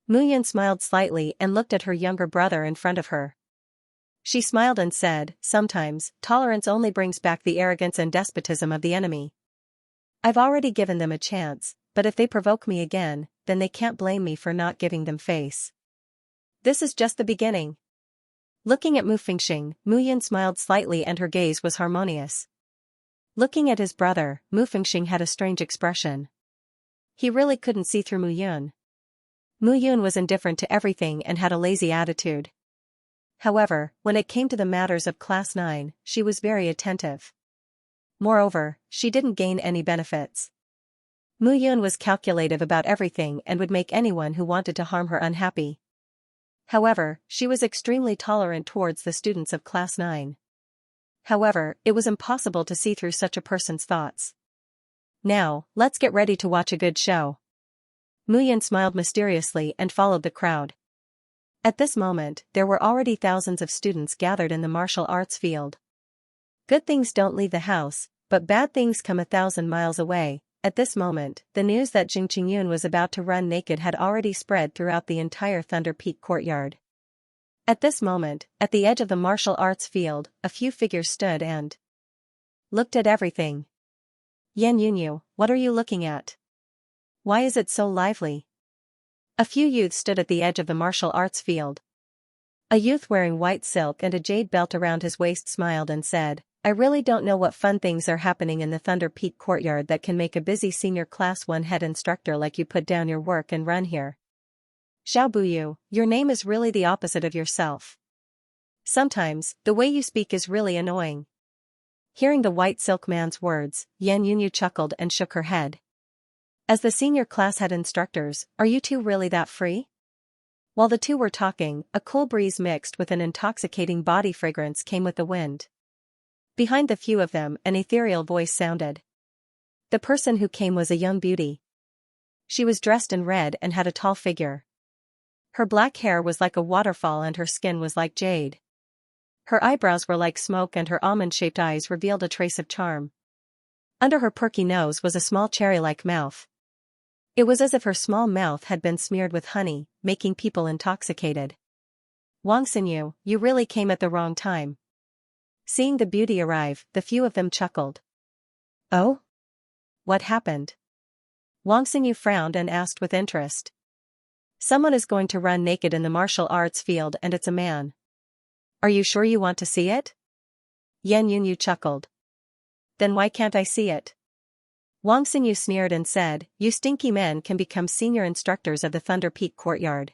Mu Yun smiled slightly and looked at her younger brother in front of her. She smiled and said, sometimes, tolerance only brings back the arrogance and despotism of the enemy. I've already given them a chance, but if they provoke me again, then they can't blame me for not giving them face. This is just the beginning. Looking at Mu Fengxing, Mu Yun smiled slightly and her gaze was harmonious. Looking at his brother, Mu Fengxing had a strange expression. He really couldn't see through Mu Yun. Mu Yun was indifferent to everything and had a lazy attitude. However, when it came to the matters of Class 9, she was very attentive. Moreover, she didn't gain any benefits. Mu Yun was calculative about everything and would make anyone who wanted to harm her unhappy. However, she was extremely tolerant towards the students of Class 9. However, it was impossible to see through such a person's thoughts. Now, let's get ready to watch a good show. Mu Yun smiled mysteriously and followed the crowd. At this moment, there were already thousands of students gathered in the martial arts field. Good things don't leave the house, but bad things come 1,000 miles away. At this moment, the news that Xianxia was about to run naked had already spread throughout the entire Thunder Peak courtyard. At this moment, at the edge of the martial arts field, a few figures stood and looked at everything. Yan Yunyu, what are you looking at? Why is it so lively? A few youths stood at the edge of the martial arts field. A youth wearing white silk and a jade belt around his waist smiled and said, I really don't know what fun things are happening in the Thunder Peak courtyard that can make a busy senior class 1 head instructor like you put down your work and run here. Xiao Buyu, your name is really the opposite of yourself. Sometimes, the way you speak is really annoying. Hearing the white silk man's words, Yan Yunyu chuckled and shook her head. As the senior class head instructors, are you two really that free? While the two were talking, a cool breeze mixed with an intoxicating body fragrance came with the wind. Behind the few of them, an ethereal voice sounded. The person who came was a young beauty. She was dressed in red and had a tall figure. Her black hair was like a waterfall and her skin was like jade. Her eyebrows were like smoke and her almond-shaped eyes revealed a trace of charm. Under her perky nose was a small cherry-like mouth. It was as if her small mouth had been smeared with honey, making people intoxicated. Wang Xinyu, you really came at the wrong time. Seeing the beauty arrive, the few of them chuckled. Oh? What happened? Wang Xinyu frowned and asked with interest. Someone is going to run naked in the martial arts field and it's a man. Are you sure you want to see it? Yan Yunyu chuckled. Then why can't I see it? Wang Xinyu sneered and said, you stinky men can become senior instructors of the Thunder Peak courtyard.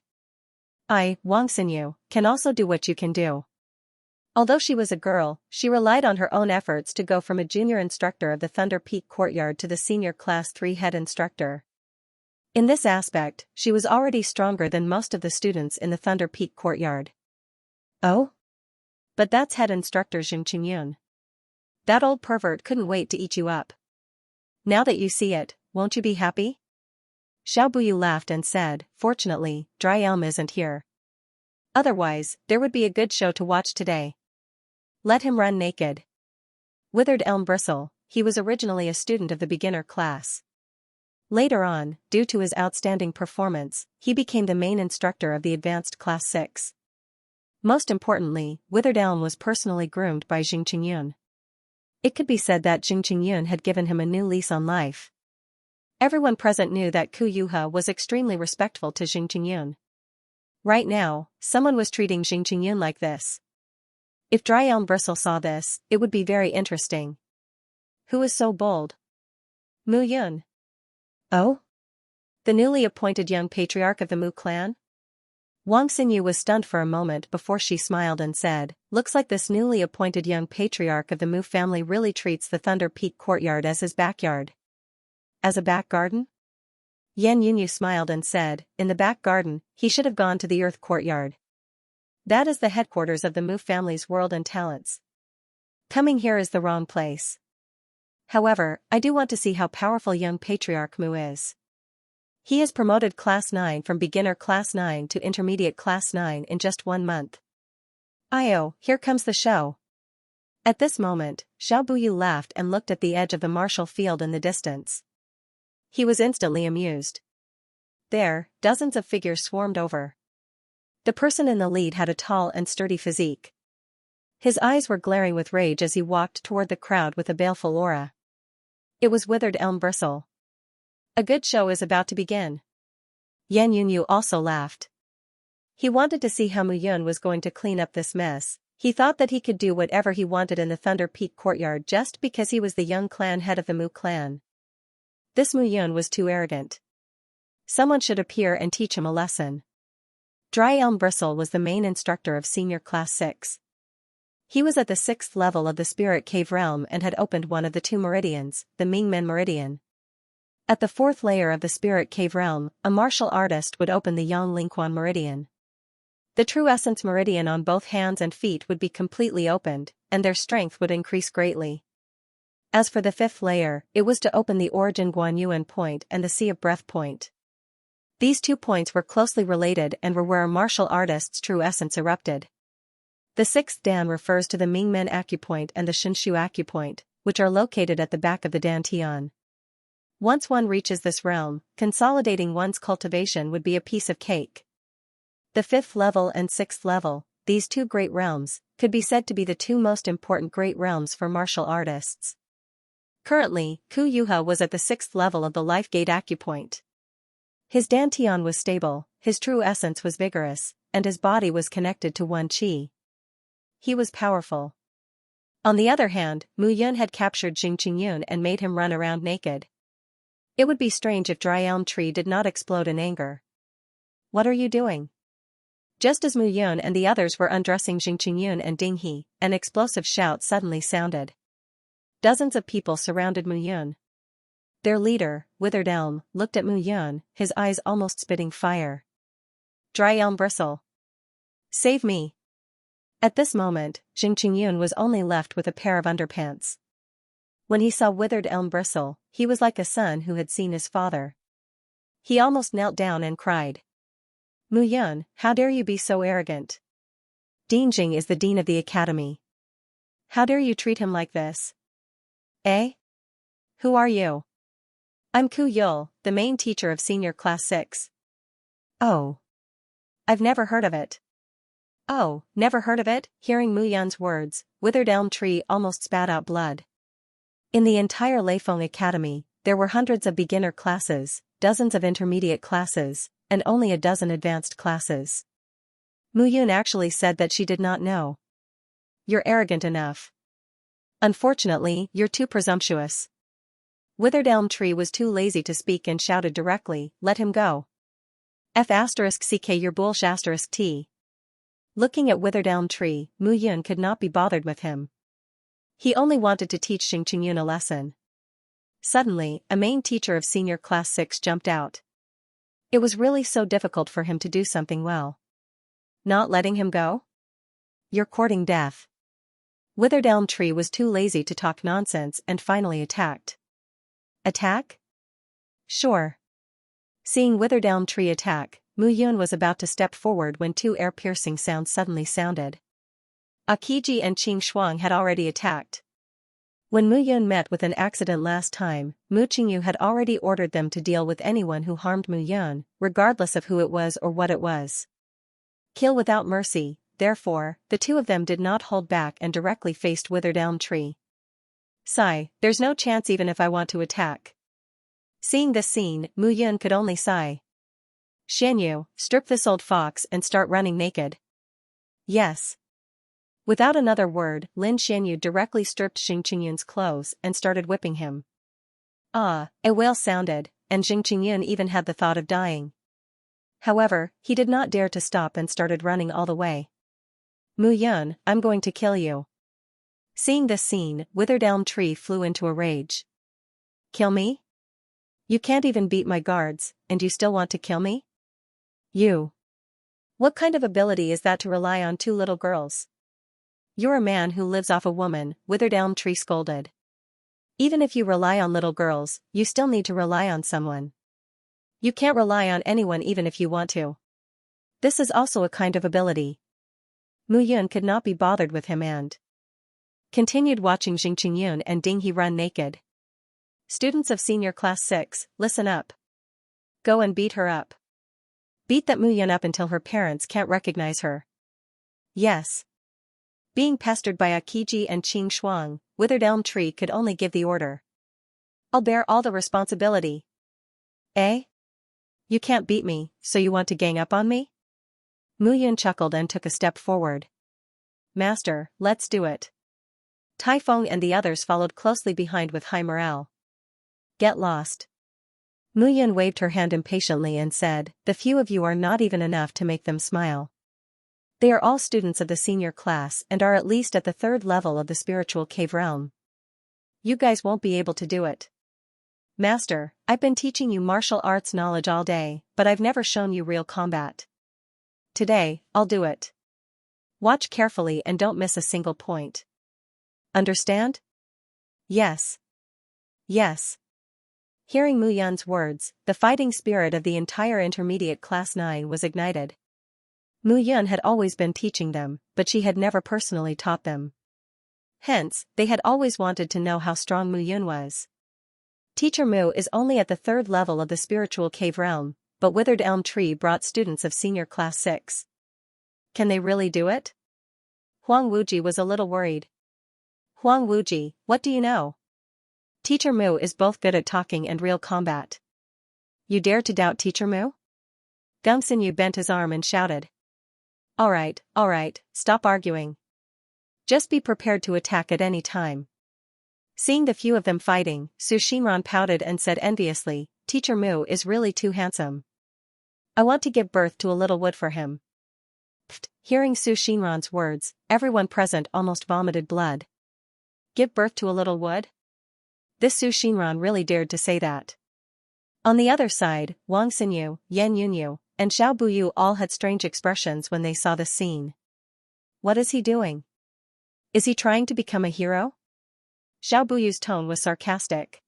I, Wang Xinyu, can also do what you can do. Although she was a girl, she relied on her own efforts to go from a junior instructor of the Thunder Peak courtyard to the senior class 3 head instructor. In this aspect, she was already stronger than most of the students in the Thunder Peak courtyard. Oh? But that's head instructor Xianxia. That old pervert couldn't wait to eat you up. Now that you see it, won't you be happy? Xiao Buyu laughed and said, fortunately, Dry Elm isn't here. Otherwise, there would be a good show to watch today. Let him run naked. Withered Elm Bristle, he was originally a student of the beginner class. Later on, due to his outstanding performance, he became the main instructor of the advanced class 6. Most importantly, Withered Elm was personally groomed by Xianxia. It could be said that Xianxia had given him a new lease on life. Everyone present knew that Ku Yuha was extremely respectful to Xianxia. Right now, someone was treating Xianxia like this. If Dry Elm Bristle saw this, it would be very interesting. Who is so bold? Mu Yun. Oh? The newly appointed young patriarch of the Mu clan? Wang Xinyu was stunned for a moment before she smiled and said, looks like this newly appointed young patriarch of the Mu family really treats the Thunder Peak courtyard as his backyard. As a back garden? Yan Yunyu smiled and said, in the back garden, he should have gone to the Earth courtyard. That is the headquarters of the Mu family's world and talents. Coming here is the wrong place. However, I do want to see how powerful young patriarch Mu is. He has promoted Class 9 from beginner Class 9 to intermediate Class 9 in just 1 month. Io, here comes the show. At this moment, Xiao Buyu laughed and looked at the edge of the martial field in the distance. He was instantly amused. There, dozens of figures swarmed over. The person in the lead had a tall and sturdy physique. His eyes were glaring with rage as he walked toward the crowd with a baleful aura. It was Withered Elm Bristle. A good show is about to begin. Yan Yunyu also laughed. He wanted to see how Mu Yun was going to clean up this mess. He thought that he could do whatever he wanted in the Thunder Peak courtyard just because he was the young clan head of the Mu clan. This Mu Yun was too arrogant. Someone should appear and teach him a lesson. Dry Elm Bristle was the main instructor of Senior Class 6. He was at the 6th level of the Spirit Cave realm and had opened one of the 2 meridians, the Mingmen Meridian. At the 4th layer of the Spirit Cave realm, a martial artist would open the Yonglingquan Meridian. The True Essence Meridian on both hands and feet would be completely opened, and their strength would increase greatly. As for the 5th layer, it was to open the Origin Guanyuan Point and the Sea of Breath Point. These 2 points were closely related and were where a martial artist's true essence erupted. The 6th Dan refers to the Mingmen Acupoint and the Shinshu Acupoint, which are located at the back of the Dantian. Once one reaches this realm, consolidating one's cultivation would be a piece of cake. The 5th level and 6th level, these 2 great realms, could be said to be the 2 most important great realms for martial artists. Currently, Ku Yuha was at the 6th level of the Life Gate Acupoint. His Dantian was stable, his true essence was vigorous, and his body was connected to one qi. He was powerful. On the other hand, Mu Yun had captured Jing Qingyun and made him run around naked. It would be strange if Dry Elm Tree did not explode in anger. What are you doing? Just as Mu Yun and the others were undressing Jing Qingyun and Ding He, an explosive shout suddenly sounded. Dozens of people surrounded Mu Yun. Their leader, Withered Elm, looked at Mu Yun, his eyes almost spitting fire. Dry Elm Bristle. Save me. At this moment, Jing Qingyun was only left with a pair of underpants. When he saw Withered Elm Bristle, he was like a son who had seen his father. He almost knelt down and cried. Mu Yun, how dare you be so arrogant? Dean Jing is the dean of the academy. How dare you treat him like this? Eh? Who are you? I'm Ku Yul, the main teacher of Senior Class 6. Oh. I've never heard of it. Oh, never heard of it? Hearing Mu Yun's words, Withered Elm Tree almost spat out blood. In the entire Leifeng Academy, there were hundreds of beginner classes, dozens of intermediate classes, and only a dozen advanced classes. Mu Yun actually said that she did not know. You're arrogant enough. Unfortunately, you're too presumptuous. Withered Elm Tree was too lazy to speak and shouted directly, let him go. F***ck your bullsh** t. Looking at Withered Elm Tree, Mu Yun could not be bothered with him. He only wanted to teach Jing Qingyun a lesson. Suddenly, a main teacher of Senior Class 6 jumped out. It was really so difficult for him to do something well. Not letting him go? You're courting death. Withered Elm Tree was too lazy to talk nonsense and finally attacked. Attack? Sure. Seeing Withered Elm Tree attack, Mu Yun was about to step forward when 2 air-piercing sounds suddenly sounded. Akiji and Qing Shuang had already attacked. When Mu Yun met with an accident last time, Mu Qingyu had already ordered them to deal with anyone who harmed Mu Yun, regardless of who it was or what it was. Kill without mercy, therefore, the 2 of them did not hold back and directly faced Withered Elm Tree. Sigh, there's no chance even if I want to attack. Seeing this scene, Mu Yun could only sigh. Xianyu, strip this old fox and start running naked. Yes. Without another word, Lin Xianyu directly stripped Jing Qingyun's clothes and started whipping him. Ah, a wail sounded, and Jing Qingyun even had the thought of dying. However, he did not dare to stop and started running all the way. Mu Yun, I'm going to kill you. Seeing this scene, Withered Elm Tree flew into a rage. Kill me? You can't even beat my guards, and you still want to kill me? You. What kind of ability is that to rely on 2 little girls? You're a man who lives off a woman, Withered Elm Tree scolded. Even if you rely on little girls, you still need to rely on someone. You can't rely on anyone even if you want to. This is also a kind of ability. Mu Yun could not be bothered with him and continued watching Jing Qingyun and Ding He run naked. Students of senior class 6, listen up. Go and beat her up. Beat that Mu Yun up until her parents can't recognize her. Yes. Being pestered by Akiji and Qing Shuang, Withered Elm Tree could only give the order. I'll bear all the responsibility. Eh? You can't beat me, so you want to gang up on me? Mu Yun chuckled and took a step forward. Master, let's do it. Tai Feng and the others followed closely behind with high morale. Get lost. Mu Yun waved her hand impatiently and said, the few of you are not even enough to make them smile. They are all students of the senior class and are at least at the 3rd level of the spiritual cave realm. You guys won't be able to do it. Master, I've been teaching you martial arts knowledge all day, but I've never shown you real combat. Today, I'll do it. Watch carefully and don't miss a single point. Understand? Yes. Yes. Hearing Mu Yun's words, the fighting spirit of the entire intermediate class 9 was ignited. Mu Yun had always been teaching them, but she had never personally taught them. Hence, they had always wanted to know how strong Mu Yun was. Teacher Mu is only at the 3rd level of the spiritual cave realm, but Withered Elm Tree brought students of senior class 6. Can they really do it? Huang Wuji was a little worried. Huang Wuji, what do you know? Teacher Mu is both good at talking and real combat. You dare to doubt Teacher Mu? Gum Xinyu bent his arm and shouted. All right, stop arguing. Just be prepared to attack at any time. Seeing the few of them fighting, Su Xinran pouted and said enviously, Teacher Mu is really too handsome. I want to give birth to a little wood for him. Pfft, hearing Su Xinran's words, everyone present almost vomited blood. Give birth to a little wood? This Su Xinran really dared to say that. On the other side, Wang Xinyu, Yan Yunyu, and Xiao Buyu all had strange expressions when they saw this scene. What is he doing? Is he trying to become a hero? Xiao Buyu's tone was sarcastic.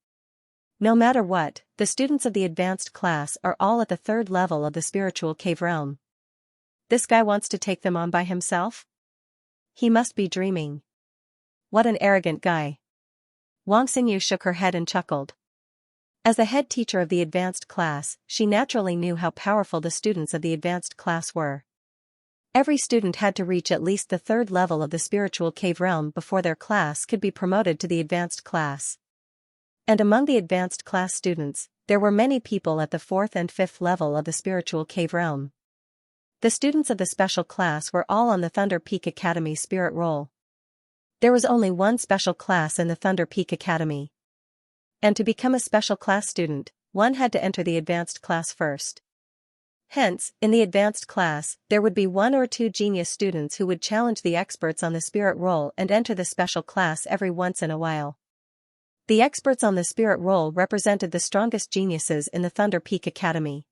No matter what, the students of the advanced class are all at the 3rd level of the spiritual cave realm. This guy wants to take them on by himself? He must be dreaming. What an arrogant guy. Wang Xinyu shook her head and chuckled. As the head teacher of the advanced class, she naturally knew how powerful the students of the advanced class were. Every student had to reach at least the 3rd level of the spiritual cave realm before their class could be promoted to the advanced class. And among the advanced class students, there were many people at the 4th and 5th level of the spiritual cave realm. The students of the special class were all on the Thunder Peak Academy spirit roll. There was only one special class in the Thunder Peak Academy. And to become a special class student, one had to enter the advanced class first. Hence, in the advanced class, there would be 1 or 2 genius students who would challenge the experts on the spirit roll and enter the special class every once in a while. The experts on the spirit roll represented the strongest geniuses in the Thunder Peak Academy.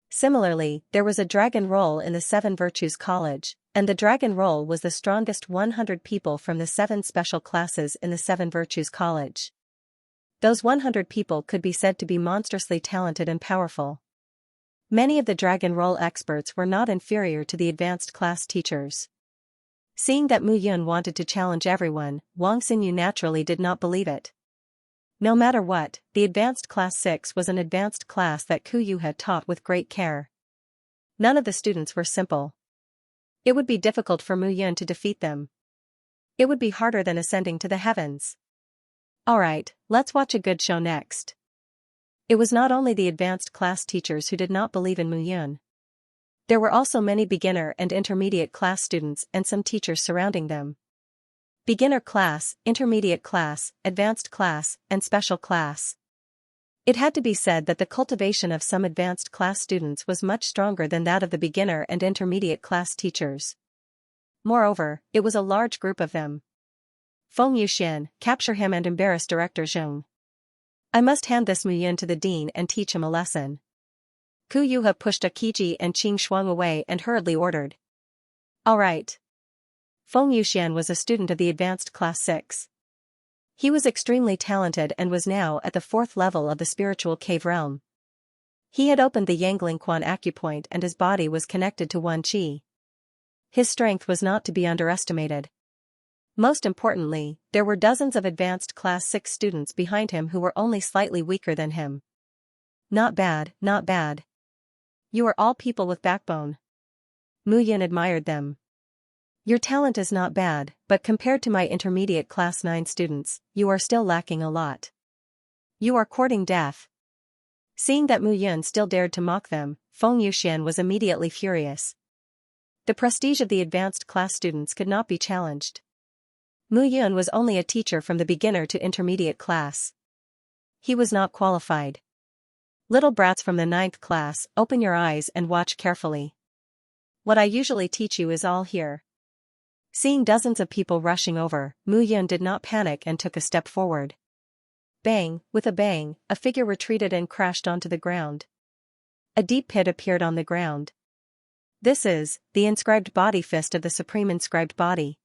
Similarly, there was a dragon roll in the 7 Virtues College, and the dragon roll was the strongest 100 people from the 7 special classes in the 7 Virtues College. Those 100 people could be said to be monstrously talented and powerful. Many of the dragon roll experts were not inferior to the advanced class teachers. Seeing that Mu Yun wanted to challenge everyone, Wang Xinyu naturally did not believe it. No matter what, the advanced class 6 was an advanced class that Ku Yu had taught with great care. None of the students were simple. It would be difficult for Mu Yun to defeat them. It would be harder than ascending to the heavens. Alright, let's watch a good show next. It was not only the advanced class teachers who did not believe in Mu Yun. There were also many beginner and intermediate class students and some teachers surrounding them. Beginner class, intermediate class, advanced class, and special class. It had to be said that the cultivation of some advanced class students was much stronger than that of the beginner and intermediate class teachers. Moreover, it was a large group of them. Feng Yuxian, capture him and embarrass Director Zhong. I must hand this Mu Yun to the dean and teach him a lesson. Ku Yuha pushed Akiji and Qing Shuang away and hurriedly ordered. All right. Feng Yuxian was a student of the advanced class 6. He was extremely talented and was now at the 4th level of the spiritual cave realm. He had opened the Yangling Quan acupoint and his body was connected to Wan Qi. His strength was not to be underestimated. Most importantly, there were dozens of advanced Class 6 students behind him who were only slightly weaker than him. Not bad, not bad. You are all people with backbone. Mu Yun admired them. Your talent is not bad, but compared to my intermediate Class 9 students, you are still lacking a lot. You are courting death. Seeing that Mu Yun still dared to mock them, Feng Yuxian was immediately furious. The prestige of the advanced class students could not be challenged. Mu Yun was only a teacher from the beginner to intermediate class. He was not qualified. Little brats from the 9th class, open your eyes and watch carefully. What I usually teach you is all here. Seeing dozens of people rushing over, Mu Yun did not panic and took a step forward. Bang, with a bang, a figure retreated and crashed onto the ground. A deep pit appeared on the ground. This is the inscribed body fist of the supreme inscribed body.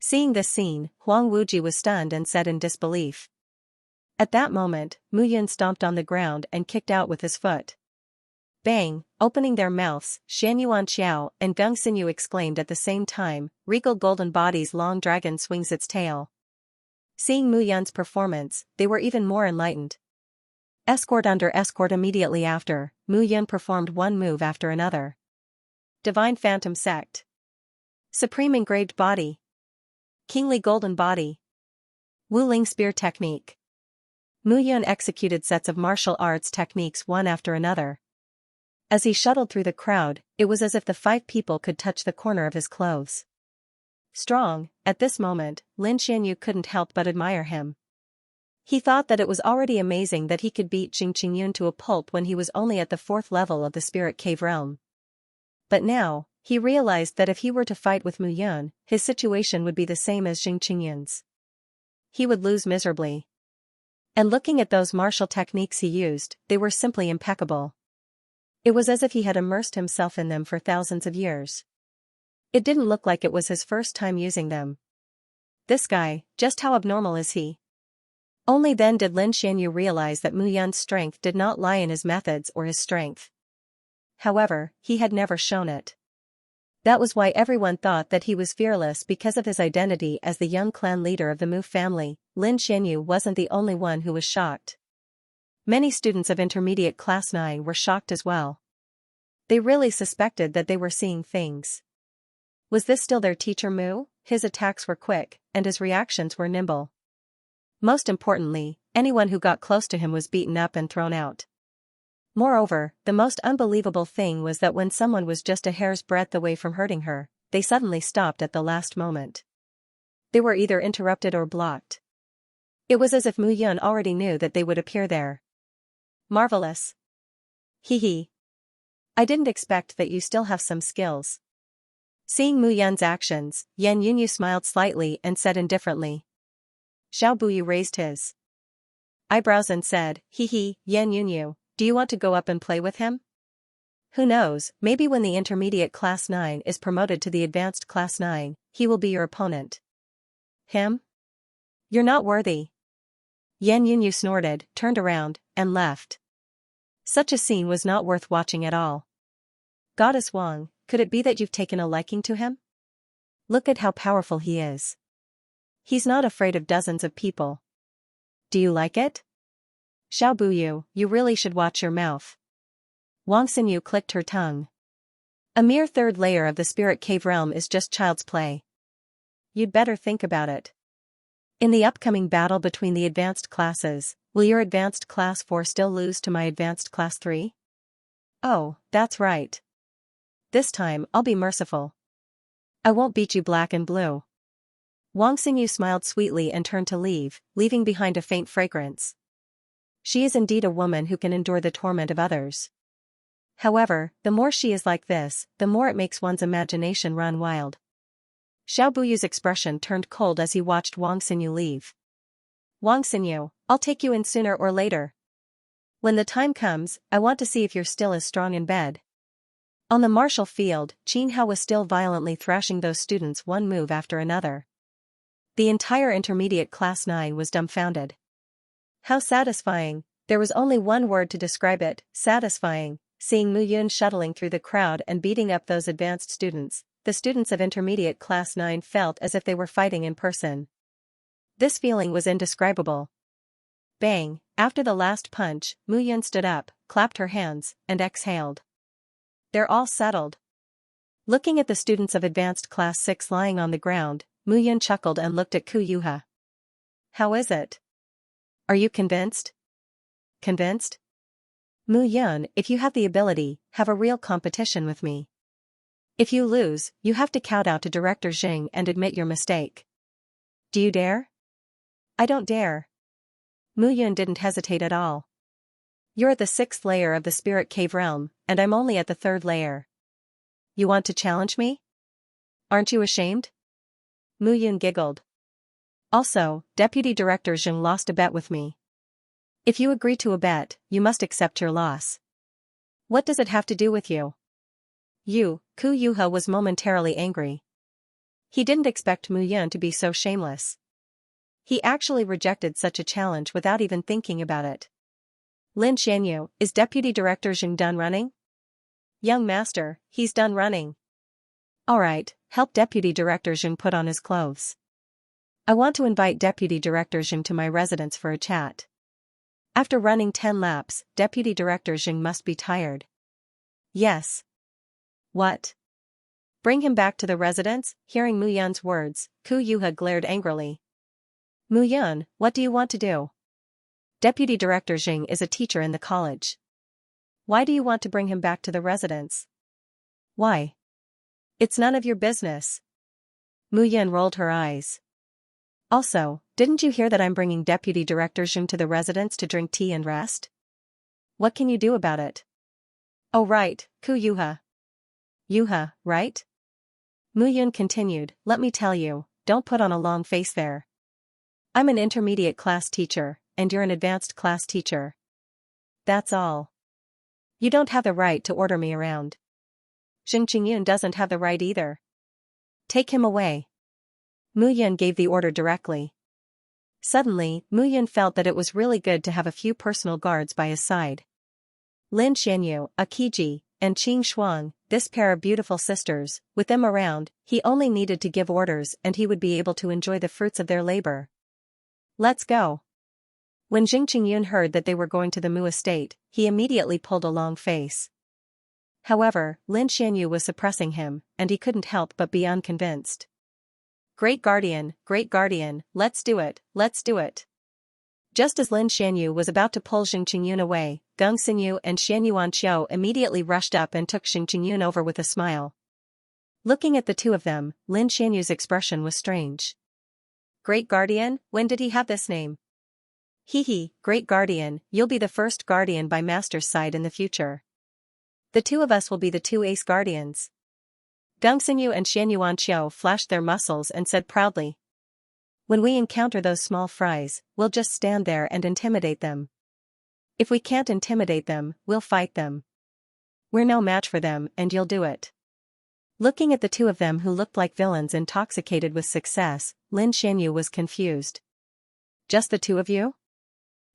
Seeing this scene, Huang Wuji was stunned and said in disbelief. At that moment, Mu Yun stomped on the ground and kicked out with his foot. Bang, opening their mouths, Xianxia and Gung Xinyu exclaimed at the same time, regal golden body's long dragon swings its tail. Seeing Mu Yun's performance, they were even more enlightened. Escort under escort immediately after, Mu Yun performed one move after another. Divine Phantom Sect. Supreme Engraved Body. Kingly Golden Body. Wuling Spear Technique. Mu Yun executed sets of martial arts techniques one after another. As he shuttled through the crowd, it was as if the 5 people could touch the corner of his clothes. Strong, at this moment, Lin Xianyu couldn't help but admire him. He thought that it was already amazing that he could beat Jing Qingyun to a pulp when he was only at the 4th level of the Spirit Cave realm. But now, he realized that if he were to fight with Mu Yun, his situation would be the same as Jing Qingyun's. He would lose miserably. And looking at those martial techniques he used, they were simply impeccable. It was as if he had immersed himself in them for thousands of years. It didn't look like it was his first time using them. This guy, just how abnormal is he? Only then did Lin Xianyu realize that Mu Yun's strength did not lie in his methods or his strength. However, he had never shown it. That was why everyone thought that he was fearless because of his identity as the young clan leader of the Mu family. Lin Xianyu wasn't the only one who was shocked. Many students of intermediate class 9 were shocked as well. They really suspected that they were seeing things. Was this still their teacher Mu? His attacks were quick, and his reactions were nimble. Most importantly, anyone who got close to him was beaten up and thrown out. Moreover, the most unbelievable thing was that when someone was just a hair's breadth away from hurting her, they suddenly stopped at the last moment. They were either interrupted or blocked. It was as if Mu Yun already knew that they would appear there. Marvelous. Hee. I didn't expect that you still have some skills. Seeing Mu Yun's actions, Yan Yunyu smiled slightly and said indifferently. Xiao Buyu raised his eyebrows and said, Yan Yunyu, do you want to go up and play with him? Who knows, maybe when the intermediate class 9 is promoted to the advanced class 9, he will be your opponent. Him? You're not worthy. Yan Yunyu snorted, turned around, and left. Such a scene was not worth watching at all. Goddess Wang, could it be that you've taken a liking to him? Look at how powerful he is. He's not afraid of dozens of people. Do you like it? Xiao Buyu, you really should watch your mouth. Wang Xinyu clicked her tongue. A mere 3rd layer of the Spirit Cave realm is just child's play. You'd better think about it. In the upcoming battle between the advanced classes, will your advanced class 4 still lose to my advanced class 3? Oh, that's right. This time, I'll be merciful. I won't beat you black and blue. Wang Xinyu smiled sweetly and turned to leave, leaving behind a faint fragrance. She is indeed a woman who can endure the torment of others. However, the more she is like this, the more it makes one's imagination run wild. Xiao Buyu's expression turned cold as he watched Wang Xinyu leave. Wang Xinyu, I'll take you in sooner or later. When the time comes, I want to see if you're still as strong in bed. On the martial field, Qin Hao was still violently thrashing those students one move after another. The entire intermediate class 9 was dumbfounded. How satisfying, there was only one word to describe it, satisfying, seeing Mu Yun shuttling through the crowd and beating up those advanced students. the students of Intermediate Class 9 felt as if they were fighting in person. This feeling was indescribable. Bang! After the last punch, Mu Yun stood up, clapped her hands, and exhaled. They're all settled. Looking at the students of Advanced Class 6 lying on the ground, Mu Yun chuckled and looked at Ku Yuha. How is it? Are you convinced? Convinced? Mu Yun, if you have the ability, have a real competition with me. If you lose, you have to kowtow to Director Jing and admit your mistake. Do you dare? I don't dare. Mu Yun didn't hesitate at all. You're at the 6th layer of the Spirit Cave realm, and I'm only at the 3rd layer. You want to challenge me? Aren't you ashamed? Mu Yun giggled. Also, Deputy Director Jing lost a bet with me. If you agree to a bet, you must accept your loss. What does it have to do with you? Ku Yuha was momentarily angry. He didn't expect Mu Yun to be so shameless. He actually rejected such a challenge without even thinking about it. Lin Xianyu, is Deputy Director Jing done running? Young master, he's done running. Alright, help Deputy Director Jing put on his clothes. I want to invite Deputy Director Jing to my residence for a chat. After running 10 laps, Deputy Director Jing must be tired. Yes. What? Bring him back to the residence? Hearing Mu Yun's words, Ku Yuha glared angrily. Mu Yun, what do you want to do? Deputy Director Jing is a teacher in the college. Why do you want to bring him back to the residence? Why? It's none of your business. Mu Yun rolled her eyes. Also, didn't you hear that I'm bringing Deputy Director Jing to the residence to drink tea and rest? What can you do about it? Oh right, Ku Yuha. Yuha, right? Mu Yun continued, let me tell you, don't put on a long face there. I'm an intermediate class teacher, and you're an advanced class teacher. That's all. You don't have the right to order me around. Jing Qingyun doesn't have the right either. Take him away. Mu Yun gave the order directly. Suddenly, Mu Yun felt that it was really good to have a few personal guards by his side. Lin Xianyu, Akiji, and Qing Shuang, this pair of beautiful sisters, with them around, he only needed to give orders and he would be able to enjoy the fruits of their labor. Let's go. When Jing Qingyun heard that they were going to the Mu estate, he immediately pulled a long face. However, Lin Xianyu was suppressing him, and he couldn't help but be unconvinced. Great Guardian, let's do it, let's do it. Just as Lin Xianyu was about to pull Jing Qingyun away, Geng Xinyu and Xianyuan Qiu immediately rushed up and took Jing Qingyun over with a smile. Looking at the two of them, Lin Xianyu's expression was strange. Great Guardian, when did he have this name? Hee, Great Guardian, you'll be the first guardian by Master's side in the future. The two of us will be the 2 ace guardians. Geng Xinyu and Xianyuan Qiu flashed their muscles and said proudly. When we encounter those small fries, we'll just stand there and intimidate them. If we can't intimidate them, we'll fight them. We're no match for them and you'll do it. Looking at the two of them who looked like villains intoxicated with success, Lin Xianyu was confused. Just the two of you?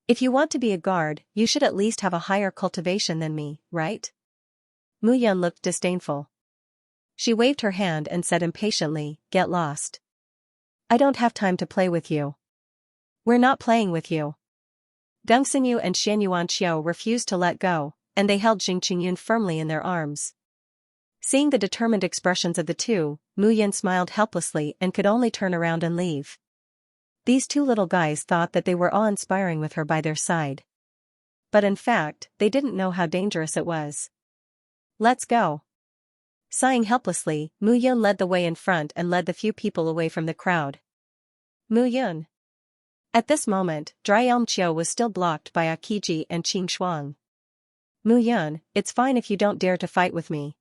If you want to be a guard, you should at least have a higher cultivation than me, right? Mu Yun looked disdainful. She waved her hand and said impatiently, get lost. I don't have time to play with you. We're not playing with you. Geng Xinyu and Xianyuan Qiu refused to let go, and they held Jing Qingyun firmly in their arms. Seeing the determined expressions of the two, Mu Yun smiled helplessly and could only turn around and leave. These two little guys thought that they were awe-inspiring with her by their side. But in fact, they didn't know how dangerous it was. Let's go. Sighing helplessly, Mu Yun led the way in front and led the few people away from the crowd. Mu Yun. At this moment, Dry Elm Qiu was still blocked by Akiji and Qing Shuang. Mu Yun, it's fine if you don't dare to fight with me.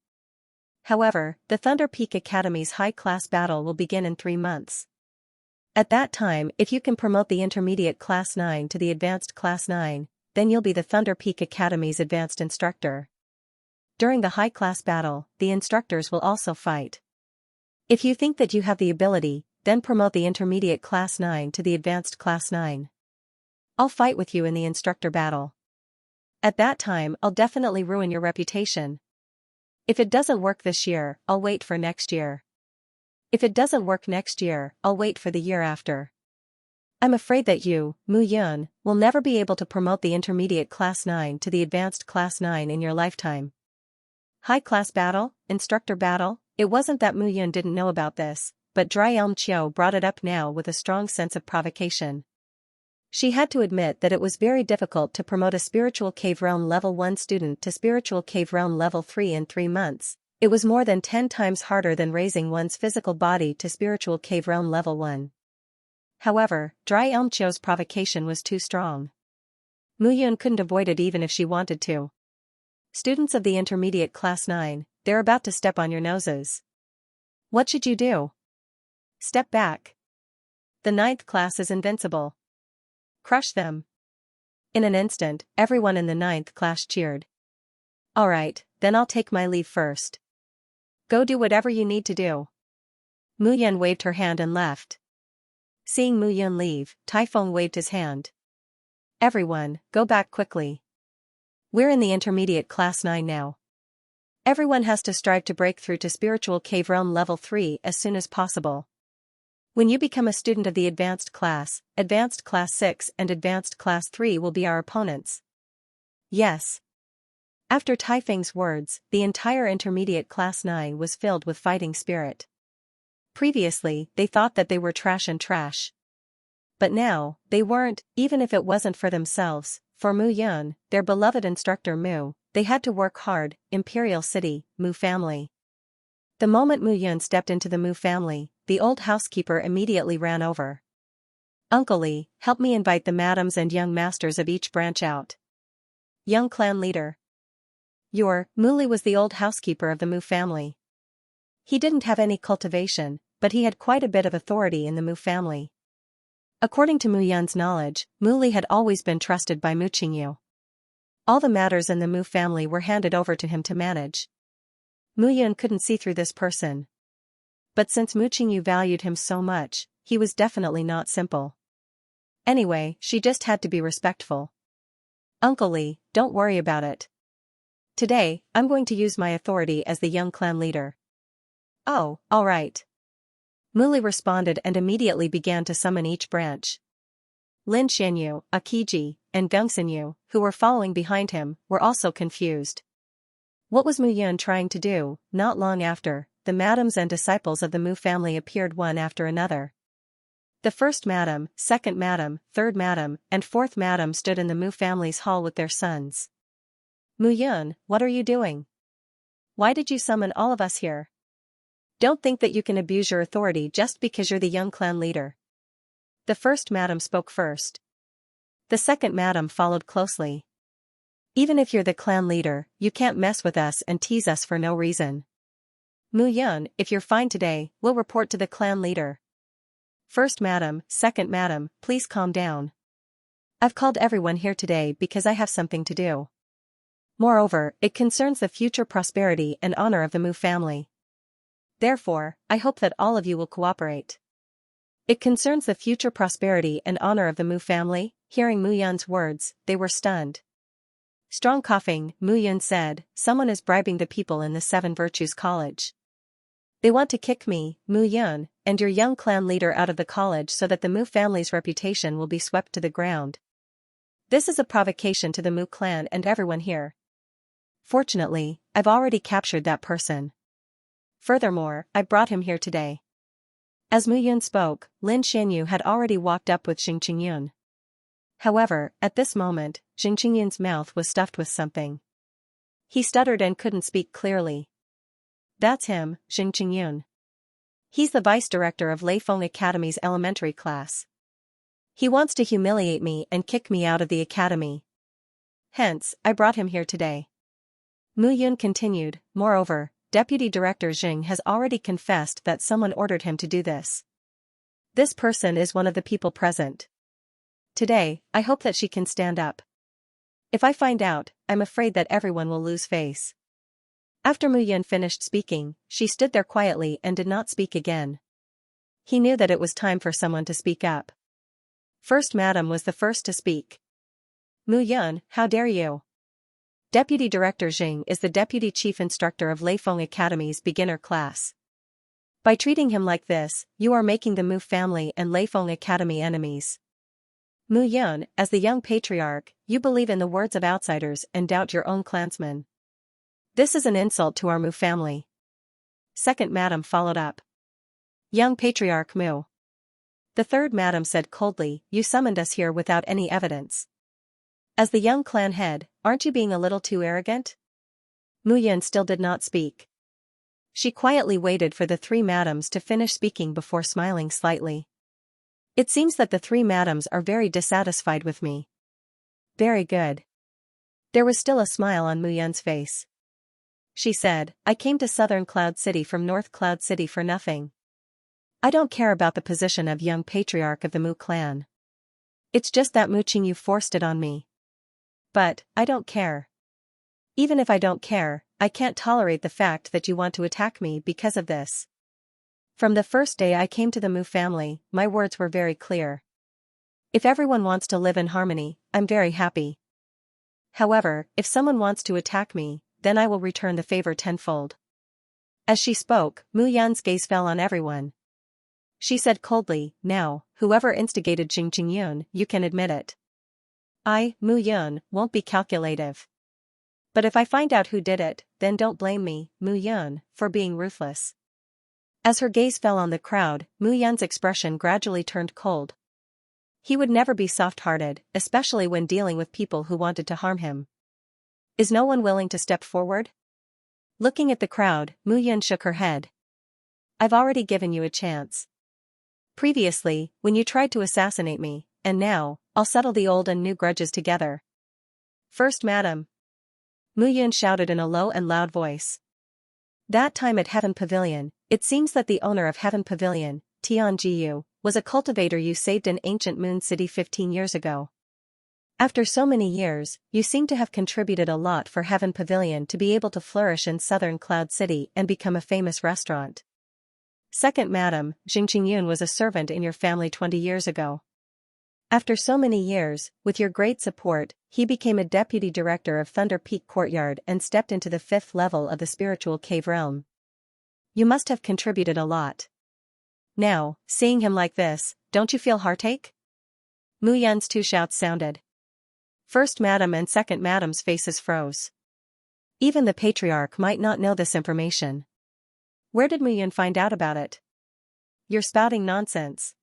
However, the Thunder Peak Academy's high-class battle will begin in 3 months. At that time, if you can promote the Intermediate Class 9 to the Advanced Class 9, then you'll be the Thunder Peak Academy's advanced instructor. During the high-class battle, the instructors will also fight. If you think that you have the ability, then promote the Intermediate Class 9 to the Advanced Class 9. I'll fight with you in the instructor battle. At that time, I'll definitely ruin your reputation. If it doesn't work this year, I'll wait for next year. If it doesn't work next year, I'll wait for the year after. I'm afraid that you, Mu Yun, will never be able to promote the intermediate class 9 to the advanced class 9 in your lifetime. High class battle, instructor battle. It wasn't that Mu Yun didn't know about this, but Dry Elm Chiu brought it up now with a strong sense of provocation. She had to admit that it was very difficult to promote a Spiritual Cave Realm Level 1 student to Spiritual Cave Realm Level 3 in 3 months. It was more than 10 times harder than raising one's physical body to Spiritual Cave Realm Level 1. However, Dry Elm Chiu's provocation was too strong. Mu Yun couldn't avoid it even if she wanted to. Students of the intermediate class 9, they're about to step on your noses. What should you do? Step back. The 9th class is invincible. Crush them. In an instant, everyone in the 9th class cheered. Alright, then I'll take my leave first. Go do whatever you need to do. Mu Yun waved her hand and left. Seeing Mu Yun leave, Typhon waved his hand. Everyone, go back quickly. We're in the intermediate class 9 now. Everyone has to strive to break through to Spiritual Cave Realm Level 3 as soon as possible. When you become a student of the Advanced Class 6 and Advanced Class 3 will be our opponents. Yes. After Taifeng's words, the entire Intermediate Class 9 was filled with fighting spirit. Previously, they thought that they were trash and trash. But now, they weren't, even if it wasn't for themselves, for Mu Yun, their beloved instructor Mu, they had to work hard. Imperial City, Mu family. The moment Mu Yun stepped into the Mu family, the old housekeeper immediately ran over. Uncle Li, help me invite the madams and young masters of each branch out. Young clan leader. Mu Li was the old housekeeper of the Mu family. He didn't have any cultivation, but he had quite a bit of authority in the Mu family. According to Mu Yun's knowledge, Mu Li had always been trusted by Mu Qingyu. All the matters in the Mu family were handed over to him to manage. Mu Yun couldn't see through this person. But since Mu Qingyu valued him so much, he was definitely not simple. Anyway, she just had to be respectful. Uncle Li, don't worry about it. Today, I'm going to use my authority as the young clan leader. Oh, all right. Mu Li responded and immediately began to summon each branch. Lin Xianyu, Akiji, and Gongxinyu, who were following behind him, were also confused. What was Mu Yun trying to do? Not long after, the madams and disciples of the Mu family appeared one after another. The first madam, second madam, third madam, and fourth madam stood in the Mu family's hall with their sons. Mu Yun, what are you doing? Why did you summon all of us here? Don't think that you can abuse your authority just because you're the young clan leader. The first madam spoke first. The second madam followed closely. Even if you're the clan leader, you can't mess with us and tease us for no reason. Mu Yun, if you're fine today, we'll report to the clan leader. First madam, second madam, please calm down. I've called everyone here today because I have something to do. Moreover, it concerns the future prosperity and honor of the Mu family. Therefore, I hope that all of you will cooperate. It concerns the future prosperity and honor of the Mu family. Hearing Mu Yun's words, they were stunned. Strong coughing, Mu Yun said, someone is bribing the people in the Seven Virtues College. They want to kick me, Mu Yun, and your young clan leader out of the college so that the Mu family's reputation will be swept to the ground. This is a provocation to the Mu clan and everyone here. Fortunately, I've already captured that person. Furthermore, I brought him here today. As Mu Yun spoke, Lin Xianyu had already walked up with Xing Qingyun. However, at this moment, Xing Qingyun's mouth was stuffed with something. He stuttered and couldn't speak clearly. That's him, Xing Qingyun. He's the vice director of Leifeng Academy's elementary class. He wants to humiliate me and kick me out of the academy. Hence, I brought him here today. Mu Yun continued, moreover, Deputy Director Xing has already confessed that someone ordered him to do this. This person is one of the people present. Today, I hope that she can stand up. If I find out, I'm afraid that everyone will lose face. After Mu Yun finished speaking, she stood there quietly and did not speak again. He knew that it was time for someone to speak up. First Madam was the first to speak. Mu Yun, how dare you? Deputy Director Jing is the Deputy Chief Instructor of Leifeng Academy's beginner class. By treating him like this, you are making the Mu family and Leifeng Academy enemies. Mu Yun, as the young patriarch, you believe in the words of outsiders and doubt your own clansmen. This is an insult to our Mu family. Second madam followed up. Young patriarch Mu. The third madam said coldly, you summoned us here without any evidence. As the young clan head, aren't you being a little too arrogant? Mu Yun still did not speak. She quietly waited for the three madams to finish speaking before smiling slightly. It seems that the three madams are very dissatisfied with me. Very good. There was still a smile on Mu Yun's face. She said, I came to Southern Cloud City from North Cloud City for nothing. I don't care about the position of young patriarch of the Mu clan. It's just that Mu Qingyu forced it on me. But, I don't care. Even if I don't care, I can't tolerate the fact that you want to attack me because of this. From the first day I came to the Mu family, my words were very clear. If everyone wants to live in harmony, I'm very happy. However, if someone wants to attack me, then I will return the favor tenfold. As she spoke, Mu Yun's gaze fell on everyone. She said coldly, now, whoever instigated Jing Qingyun, you can admit it. I, Mu Yun, won't be calculative. But if I find out who did it, then don't blame me, Mu Yun, for being ruthless. As her gaze fell on the crowd, Mu Yun's expression gradually turned cold. He would never be soft-hearted, especially when dealing with people who wanted to harm him. Is no one willing to step forward? Looking at the crowd, Mu Yun shook her head. I've already given you a chance. Previously, when you tried to assassinate me, and now, I'll settle the old and new grudges together. First madam. Mu Yun shouted in a low and loud voice. That time at Heaven Pavilion, it seems that the owner of Heaven Pavilion, Tian Jiyu, was a cultivator you saved in ancient Moon City 15 years ago. After so many years, you seem to have contributed a lot for Heaven Pavilion to be able to flourish in Southern Cloud City and become a famous restaurant. Second madam, Jing Qingyun was a servant in your family 20 years ago. After so many years, with your great support, he became a deputy director of Thunder Peak Courtyard and stepped into the 5th level of the spiritual cave realm. You must have contributed a lot. Now, seeing him like this, don't you feel heartache? Mu Yun's two shouts sounded. First madam and second madam's faces froze. Even the patriarch might not know this information. Where did Mu Yun find out about it? You're spouting nonsense.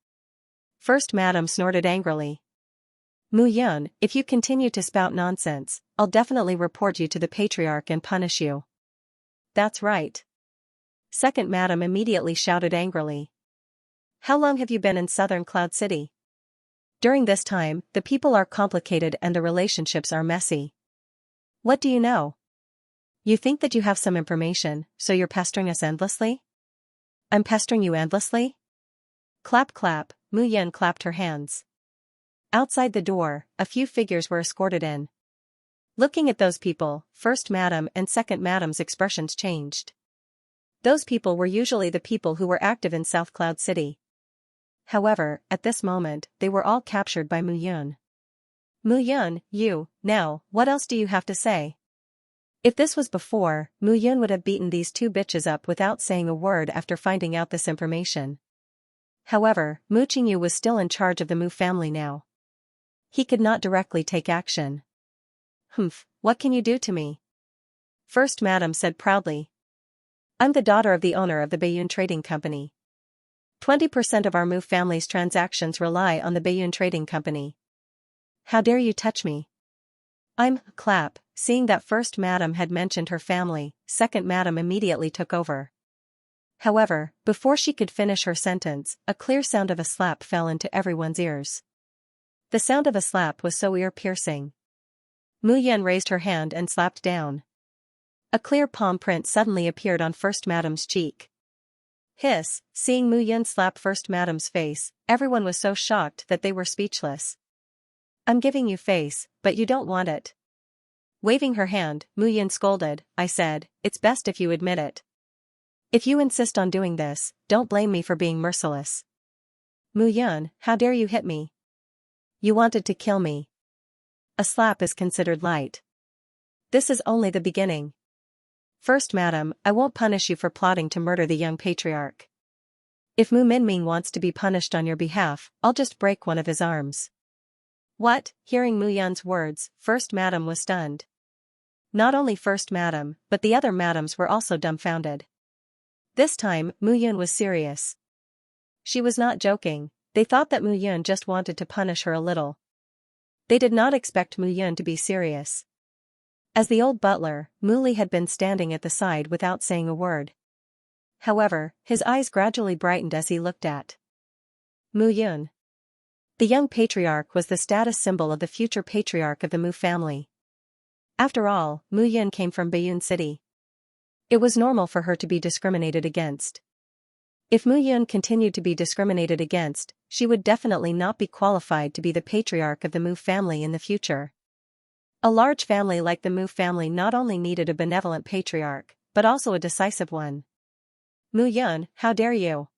First madam snorted angrily. Mu Yun, if you continue to spout nonsense, I'll definitely report you to the patriarch and punish you. That's right. Second madam immediately shouted angrily. How long have you been in Southern Cloud City? During this time, the people are complicated and the relationships are messy. What do you know? You think that you have some information, so you're pestering us endlessly? I'm pestering you endlessly? Clap clap, Mu Yun clapped her hands. Outside the door, a few figures were escorted in. Looking at those people, first madam and second madam's expressions changed. Those people were usually the people who were active in South Cloud City. However, at this moment, they were all captured by Mu Yun. Mu Yun, now, what else do you have to say? If this was before, Mu Yun would have beaten these two bitches up without saying a word after finding out this information. However, Mu Qingyu was still in charge of the Mu family now. He could not directly take action. Humph, what can you do to me? First madam said proudly. I'm the daughter of the owner of the Baiyun Trading Company. 20% of our Mu family's transactions rely on the Baiyun Trading Company. How dare you touch me? Clap, seeing that first madam had mentioned her family, second madam immediately took over. However, before she could finish her sentence, a clear sound of a slap fell into everyone's ears. The sound of a slap was so ear-piercing. Mu Yun raised her hand and slapped down. A clear palm print suddenly appeared on first madam's cheek. Hiss, seeing Mu Yun slap first madam's face, everyone was so shocked that they were speechless. I'm giving you face, but you don't want it. Waving her hand, Mu Yun scolded, I said, it's best if you admit it. If you insist on doing this, don't blame me for being merciless. Mu Yun, how dare you hit me? You wanted to kill me. A slap is considered light. This is only the beginning. First madam, I won't punish you for plotting to murder the young patriarch. If Mu Minming wants to be punished on your behalf, I'll just break one of his arms. What? Hearing Mu Yun's words, First Madam was stunned. Not only First Madam, but the other madams were also dumbfounded. This time, Mu Yun was serious. She was not joking. They thought that Mu Yun just wanted to punish her a little. They did not expect Mu Yun to be serious. As the old butler, Mu Li had been standing at the side without saying a word. However, his eyes gradually brightened as he looked at Mu Yun. The young patriarch was the status symbol of the future patriarch of the Mu family. After all, Mu Yun came from Bayun City. It was normal for her to be discriminated against. If Mu Yun continued to be discriminated against, she would definitely not be qualified to be the patriarch of the Mu family in the future. A large family like the Mu family not only needed a benevolent patriarch, but also a decisive one. Mu Yun, how dare you?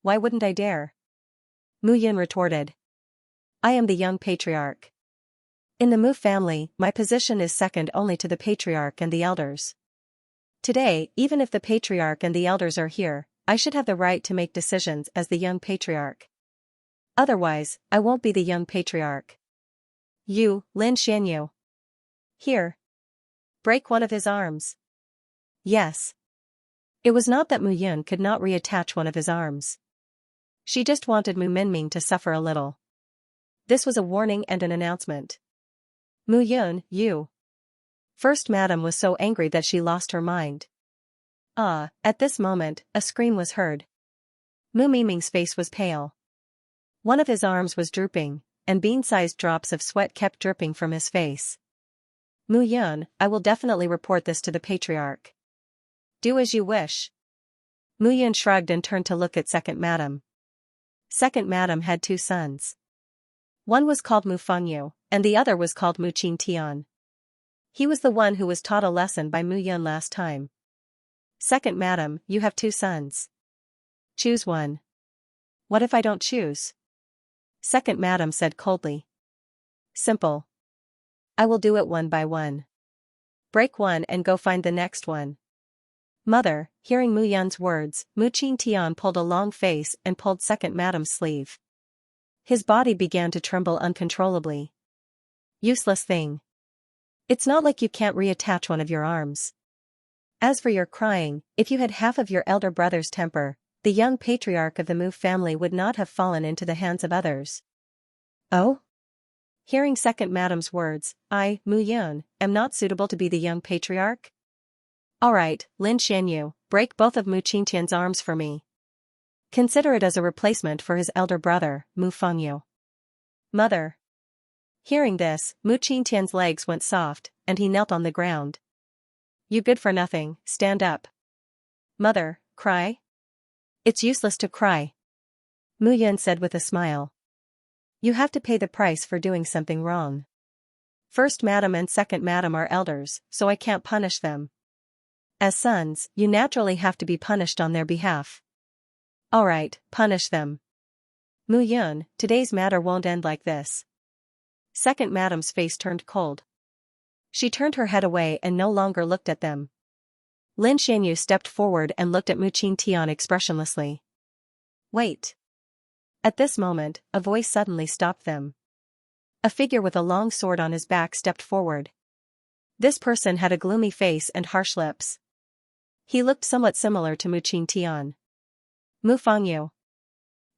Why wouldn't I dare? Mu Yun retorted. I am the young patriarch. In the Mu family, my position is second only to the patriarch and the elders. Today, even if the patriarch and the elders are here, I should have the right to make decisions as the young patriarch. Otherwise, I won't be the young patriarch. You, Lin Xianxia. Here. Break one of his arms. Yes. It was not that Mu Yun could not reattach one of his arms. She just wanted Mu Minming to suffer a little. This was a warning and an announcement. Mu Yun, you. First Madam was so angry that she lost her mind. At this moment, a scream was heard. Mu Minming's face was pale. One of his arms was drooping, and bean-sized drops of sweat kept dripping from his face. Mu Yun, I will definitely report this to the patriarch. Do as you wish. Mu Yun shrugged and turned to look at Second Madam. Second Madam had two sons. One was called Mu Fengyu, and the other was called Mu Qingtian. He was the one who was taught a lesson by Mu Yun last time. Second Madam, you have two sons. Choose one. What if I don't choose? Second Madam said coldly. Simple. I will do it one by one. Break one and go find the next one. Mother, hearing Mu Yun's words, Mu Qingtian pulled a long face and pulled Second Madam's sleeve. His body began to tremble uncontrollably. Useless thing. It's not like you can't reattach one of your arms. As for your crying, if you had half of your elder brother's temper, the young patriarch of the Mu family would not have fallen into the hands of others. Oh? Hearing Second Madam's words, I, Mu Yun, am not suitable to be the young patriarch? Alright, Lin Xianxia, break both of Mu Qingtian's arms for me. Consider it as a replacement for his elder brother, Mu Fengyu. Mother. Hearing this, Mu Qingtian's legs went soft, and he knelt on the ground. You good for nothing, stand up. Mother, cry? It's useless to cry. Mu Yun said with a smile. You have to pay the price for doing something wrong. First Madam and Second Madam are elders, so I can't punish them. As sons, you naturally have to be punished on their behalf. Alright, punish them. Mu Yun, today's matter won't end like this. Second Madam's face turned cold. She turned her head away and no longer looked at them. Lin Xianxia stepped forward and looked at Mu Qingtian expressionlessly. Wait. At this moment, a voice suddenly stopped them. A figure with a long sword on his back stepped forward. This person had a gloomy face and harsh lips. He looked somewhat similar to Mu Qingtian. Mu Fengyu.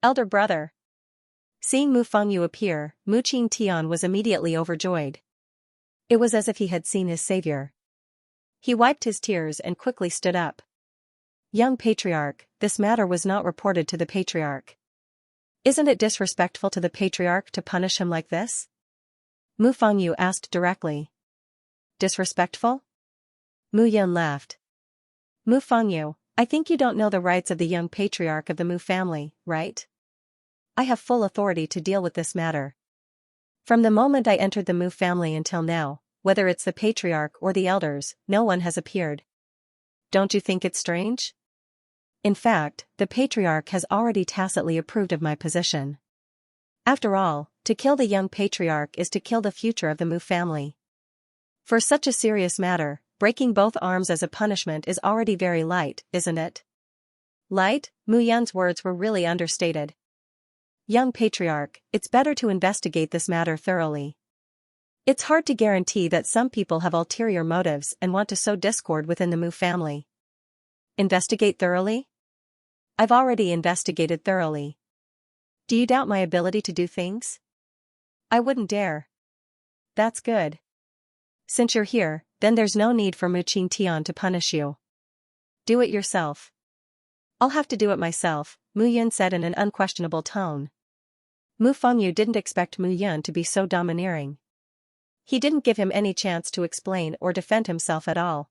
Elder brother. Seeing Mu Fengyu appear, Mu Qingtian was immediately overjoyed. It was as if he had seen his savior. He wiped his tears and quickly stood up. Young patriarch, this matter was not reported to the patriarch. Isn't it disrespectful to the patriarch to punish him like this? Mu Fengyu asked directly. Disrespectful? Mu Yun laughed. Mu Fengyu, I think you don't know the rights of the young patriarch of the Mu family, right? I have full authority to deal with this matter. From the moment I entered the Mu family until now, whether it's the patriarch or the elders, no one has appeared. Don't you think it's strange? In fact, the patriarch has already tacitly approved of my position. After all, to kill the young patriarch is to kill the future of the Mu family. For such a serious matter, breaking both arms as a punishment is already very light, isn't it? Light? Mu Yun's words were really understated. Young patriarch, it's better to investigate this matter thoroughly. It's hard to guarantee that some people have ulterior motives and want to sow discord within the Mu family. Investigate thoroughly? I've already investigated thoroughly. Do you doubt my ability to do things? I wouldn't dare. That's good. Since you're here, then there's no need for Mu Qingtian to punish you. Do it yourself. I'll have to do it myself, Mu Yun said in an unquestionable tone. Mu Fengyu didn't expect Mu Yun to be so domineering. He didn't give him any chance to explain or defend himself at all.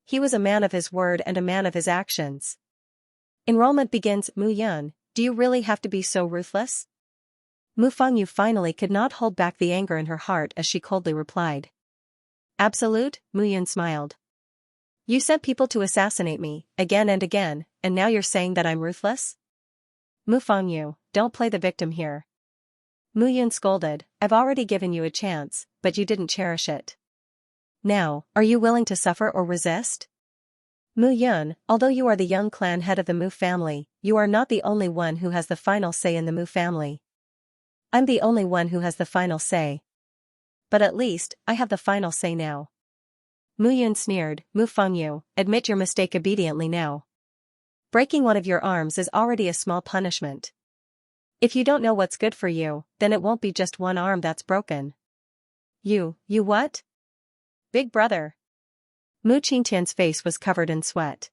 He was a man of his word and a man of his actions. Enrollment begins. Mu Yun, do you really have to be so ruthless? Mu Fengyu finally could not hold back the anger in her heart as she coldly replied. Absolute, Mu Yun smiled. You sent people to assassinate me, again and again, and now you're saying that I'm ruthless? Mu Fengyu, don't play the victim here. Mu Yun scolded, I've already given you a chance, but you didn't cherish it. Now, are you willing to suffer or resist? Mu Yun, although you are the young clan head of the Mu family, you are not the only one who has the final say in the Mu family. I'm the only one who has the final say. But at least, I have the final say now. Mu Yun sneered, Mu Fengyu, admit your mistake obediently now. Breaking one of your arms is already a small punishment. If you don't know what's good for you, then it won't be just one arm that's broken. You what? Big brother. Mu Qingtian's face was covered in sweat.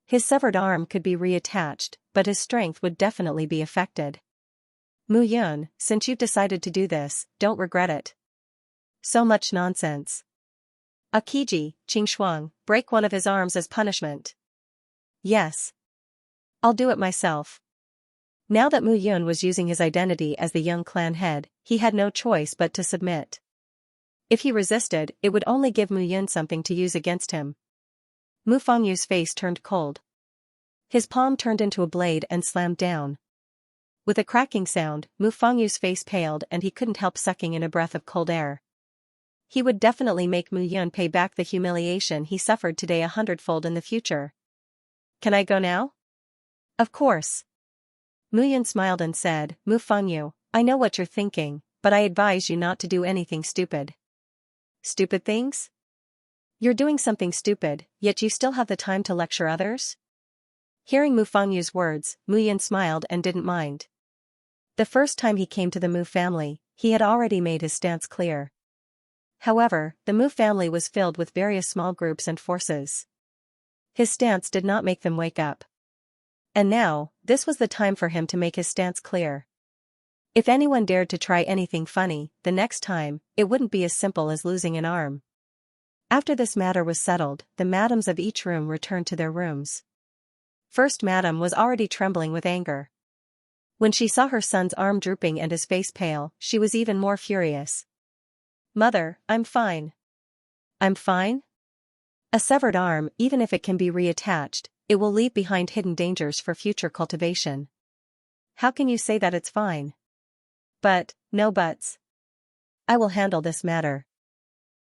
His severed arm could be reattached, but his strength would definitely be affected. Mu Yun, since you've decided to do this, don't regret it. So much nonsense. Akiji, Xianxia, break one of his arms as punishment. Yes. I'll do it myself. Now that Mu Yun was using his identity as the young clan head, he had no choice but to submit. If he resisted, it would only give Mu Yun something to use against him. Mu Fengyu's face turned cold. His palm turned into a blade and slammed down. With a cracking sound, Mu Fengyu's face paled and he couldn't help sucking in a breath of cold air. He would definitely make Mu Yun pay back the humiliation he suffered today 100-fold in the future. Can I go now? Of course. Mu Yun smiled and said, Mu Fengyu, I know what you're thinking, but I advise you not to do anything stupid. Stupid things? You're doing something stupid, yet you still have the time to lecture others? Hearing Mu Fengyu's words, Mu Yun smiled and didn't mind. The first time he came to the Mu family, he had already made his stance clear. However, the Mu family was filled with various small groups and forces. His stance did not make them wake up. And now, this was the time for him to make his stance clear. If anyone dared to try anything funny, the next time, it wouldn't be as simple as losing an arm. After this matter was settled, the madams of each room returned to their rooms. First Madam was already trembling with anger. When she saw her son's arm drooping and his face pale, she was even more furious. Mother, I'm fine. I'm fine? A severed arm, even if it can be reattached, it will leave behind hidden dangers for future cultivation. How can you say that it's fine? But, no buts. I will handle this matter.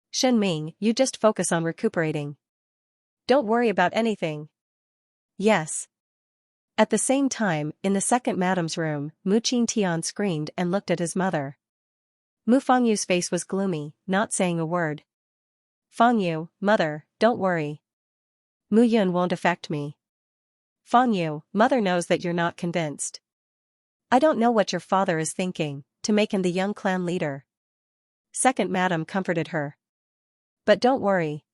Shen Ming, you just focus on recuperating. Don't worry about anything. Yes. At the same time, in the second madam's room, Mu Qingtian screamed and looked at his mother. Mu Fengyu's face was gloomy, not saying a word. Fengyu, mother, don't worry. Mu Yun won't affect me. Fengyu, mother knows that you're not convinced. I don't know what your father is thinking, to make him the young clan leader. Second madam comforted her. But don't worry.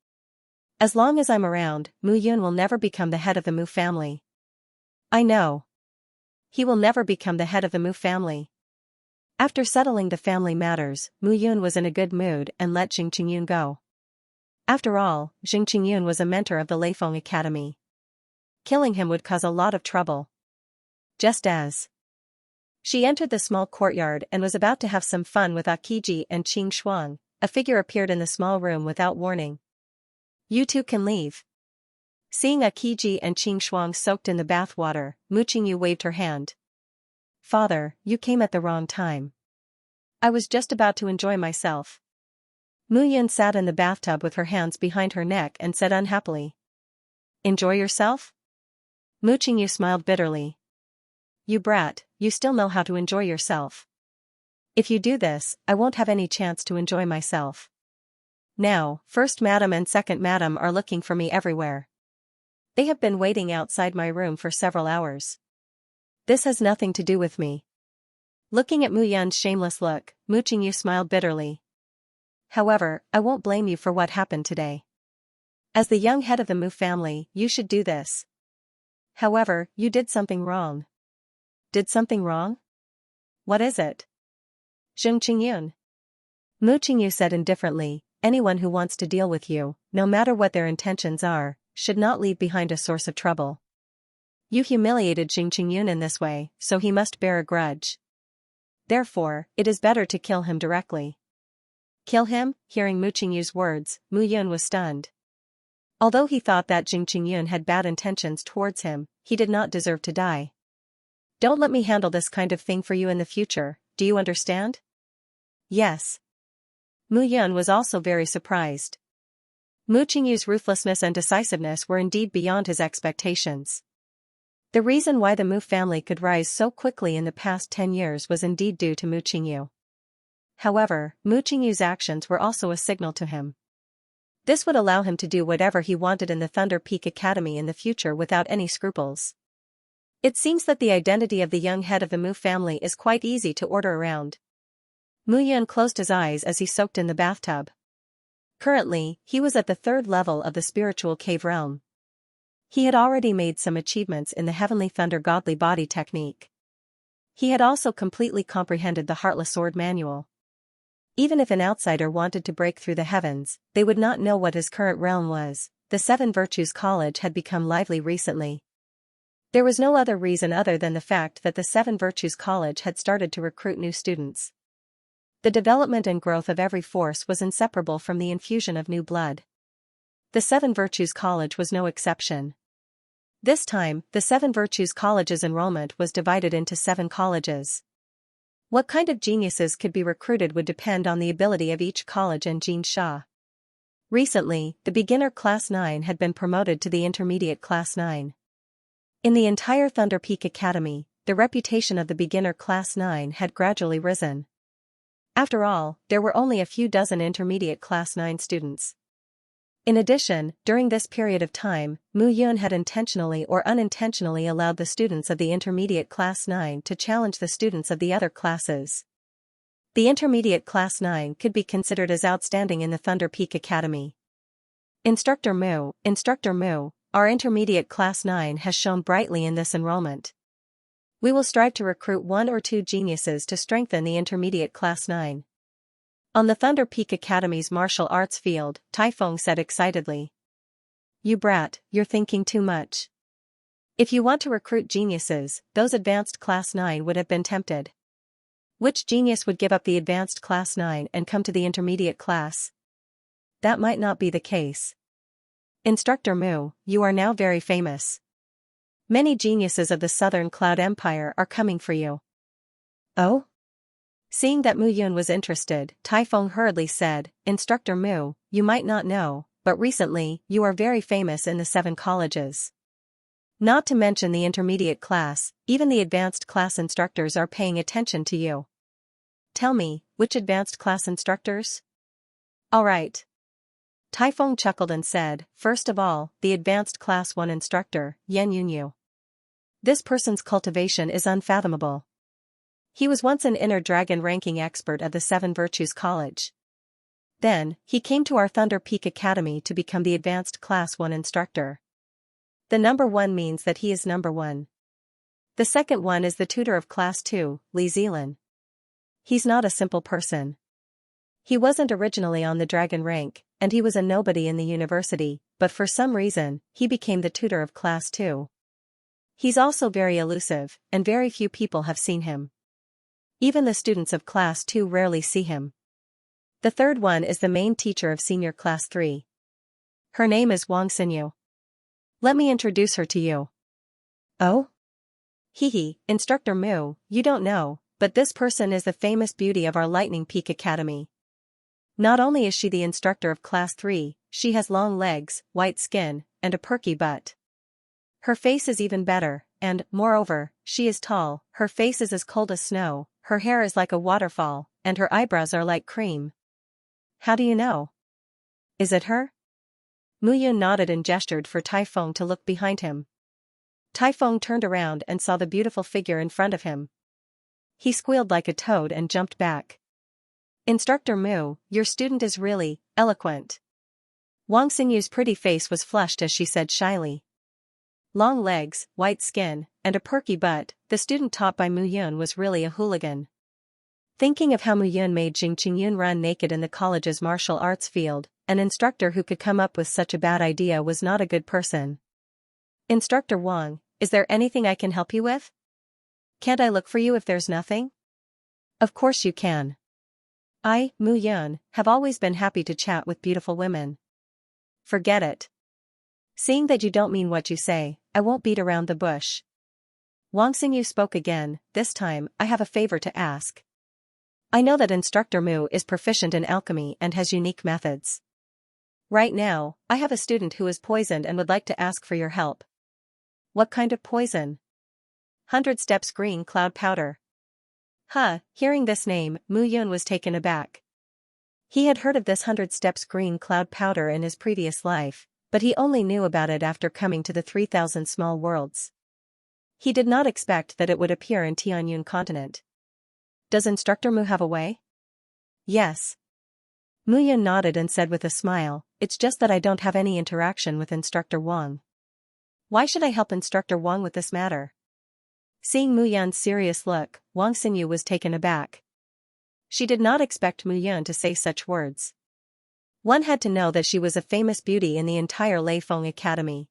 As long as I'm around, Mu Yun will never become the head of the Mu family. I know. He will never become the head of the Mu family. After settling the family matters, Mu Yun was in a good mood and let Jing Qingyun go. After all, Jing Qingyun was a mentor of the Leifeng Academy. Killing him would cause a lot of trouble. Just as she entered the small courtyard and was about to have some fun with Akiji and Qing Shuang, a figure appeared in the small room without warning. You two can leave. Seeing Akiji and Qing Shuang soaked in the bath water, Mu Qingyu waved her hand. Father, you came at the wrong time. I was just about to enjoy myself. Mu Yun sat in the bathtub with her hands behind her neck and said unhappily. Enjoy yourself? Mu Qingyu smiled bitterly. You brat, you still know how to enjoy yourself. If you do this, I won't have any chance to enjoy myself. Now, first madam and second madam are looking for me everywhere. They have been waiting outside my room for several hours. This has nothing to do with me. Looking at Mu Yun's shameless look, Mu Qingyu smiled bitterly. However, I won't blame you for what happened today. As the young head of the Mu family, you should do this. However, you did something wrong. Did something wrong? What is it? Zheng Qingyun. Mu Qingyu said indifferently, anyone who wants to deal with you, no matter what their intentions are, should not leave behind a source of trouble. You humiliated Zheng Qingyun in this way, so he must bear a grudge. Therefore, it is better to kill him directly. Kill him? Hearing Mu Qingyu's words, Mu Yun was stunned. Although he thought that Zheng Qingyun had bad intentions towards him, he did not deserve to die. Don't let me handle this kind of thing for you in the future, do you understand? Yes. Mu Yun was also very surprised. Mu Qingyu's ruthlessness and decisiveness were indeed beyond his expectations. The reason why the Mu family could rise so quickly in the past 10 years was indeed due to Mu Qingyu. However, Mu Qingyu's actions were also a signal to him. This would allow him to do whatever he wanted in the Thunder Peak Academy in the future without any scruples. It seems that the identity of the young head of the Mu family is quite easy to order around. Mu Yun closed his eyes as he soaked in the bathtub. Currently, he was at the 3rd level of the spiritual cave realm. He had already made some achievements in the Heavenly Thunder Godly Body technique. He had also completely comprehended the Heartless Sword manual. Even if an outsider wanted to break through the heavens, they would not know what his current realm was. The 7 Virtues College had become lively recently. There was no other reason other than the fact that the 7 Virtues College had started to recruit new students. The development and growth of every force was inseparable from the infusion of new blood. The 7 Virtues College was no exception. This time, the 7 Virtues College's enrollment was divided into 7 colleges. What kind of geniuses could be recruited would depend on the ability of each college and Xianxia. Recently, the beginner Class 9 had been promoted to the intermediate Class 9. In the entire Thunder Peak Academy, the reputation of the beginner Class 9 had gradually risen. After all, there were only a few dozen intermediate Class 9 students. In addition, during this period of time, Mu Yun had intentionally or unintentionally allowed the students of the intermediate Class 9 to challenge the students of the other classes. The intermediate Class 9 could be considered as outstanding in the Thunder Peak Academy. Instructor Mu, our intermediate Class 9 has shone brightly in this enrollment. We will strive to recruit 1 or 2 geniuses to strengthen the intermediate Class 9. On the Thunder Peak Academy's martial arts field, Taifeng said excitedly. You brat, you're thinking too much. If you want to recruit geniuses, those advanced Class 9 would have been tempted. Which genius would give up the advanced Class 9 and come to the intermediate class? That might not be the case. Instructor Mu, you are now very famous. Many geniuses of the Southern Cloud Empire are coming for you. Oh? Seeing that Mu Yun was interested, Taifeng hurriedly said, Instructor Mu, you might not know, but recently, you are very famous in the 7 colleges. Not to mention the intermediate class, even the advanced class instructors are paying attention to you. Tell me, which advanced class instructors? All right. Taifeng chuckled and said, first of all, the advanced class 1 instructor, Yan Yunyu. This person's cultivation is unfathomable. He was once an inner dragon ranking expert of the 7 Virtues College. Then, he came to our Thunder Peak Academy to become the advanced Class 1 instructor. The number 1 means that he is number 1. The second one is the tutor of Class 2, Li Zilan. He's not a simple person. He wasn't originally on the dragon rank, and he was a nobody in the university, but for some reason, he became the tutor of Class 2. He's also very elusive, and very few people have seen him. Even the students of Class 2 rarely see him. The third one is the main teacher of Senior Class 3. Her name is Wang Xinyu. Let me introduce her to you. Oh? Hehe, Instructor Mu, you don't know, but this person is the famous beauty of our Lightning Peak Academy. Not only is she the instructor of Class 3, she has long legs, white skin, and a perky butt. Her face is even better, and, moreover, she is tall, her face is as cold as snow, her hair is like a waterfall, and her eyebrows are like cream. How do you know? Is it her? Mu Yun nodded and gestured for Tai Feng to look behind him. Tai Feng turned around and saw the beautiful figure in front of him. He squealed like a toad and jumped back. Instructor Mu, your student is really eloquent. Wang Xinyu's pretty face was flushed as she said shyly. Long legs, white skin, and a perky butt, the student taught by Mu Yun was really a hooligan. Thinking of how Mu Yun made Jing Qingyun run naked in the college's martial arts field, an instructor who could come up with such a bad idea was not a good person. Instructor Wang, is there anything I can help you with? Can't I look for you if there's nothing? Of course you can. I, Mu Yun, have always been happy to chat with beautiful women. Forget it. Seeing that you don't mean what you say, I won't beat around the bush. Wang Xingyu spoke again, this time, I have a favor to ask. I know that Instructor Mu is proficient in alchemy and has unique methods. Right now, I have a student who is poisoned and would like to ask for your help. What kind of poison? 100 steps green cloud powder. Hearing this name, Mu Yun was taken aback. He had heard of this 100 steps green cloud powder in his previous life, but he only knew about it after coming to the 3,000 small worlds. He did not expect that it would appear in Tianyun continent. Does Instructor Mu have a way? Yes. Mu Yun nodded and said with a smile, it's just that I don't have any interaction with Instructor Wang. Why should I help Instructor Wang with this matter? Seeing Mu Yun's serious look, Wang Xinyu was taken aback. She did not expect Mu Yun to say such words. One had to know that she was a famous beauty in the entire Leifeng Academy.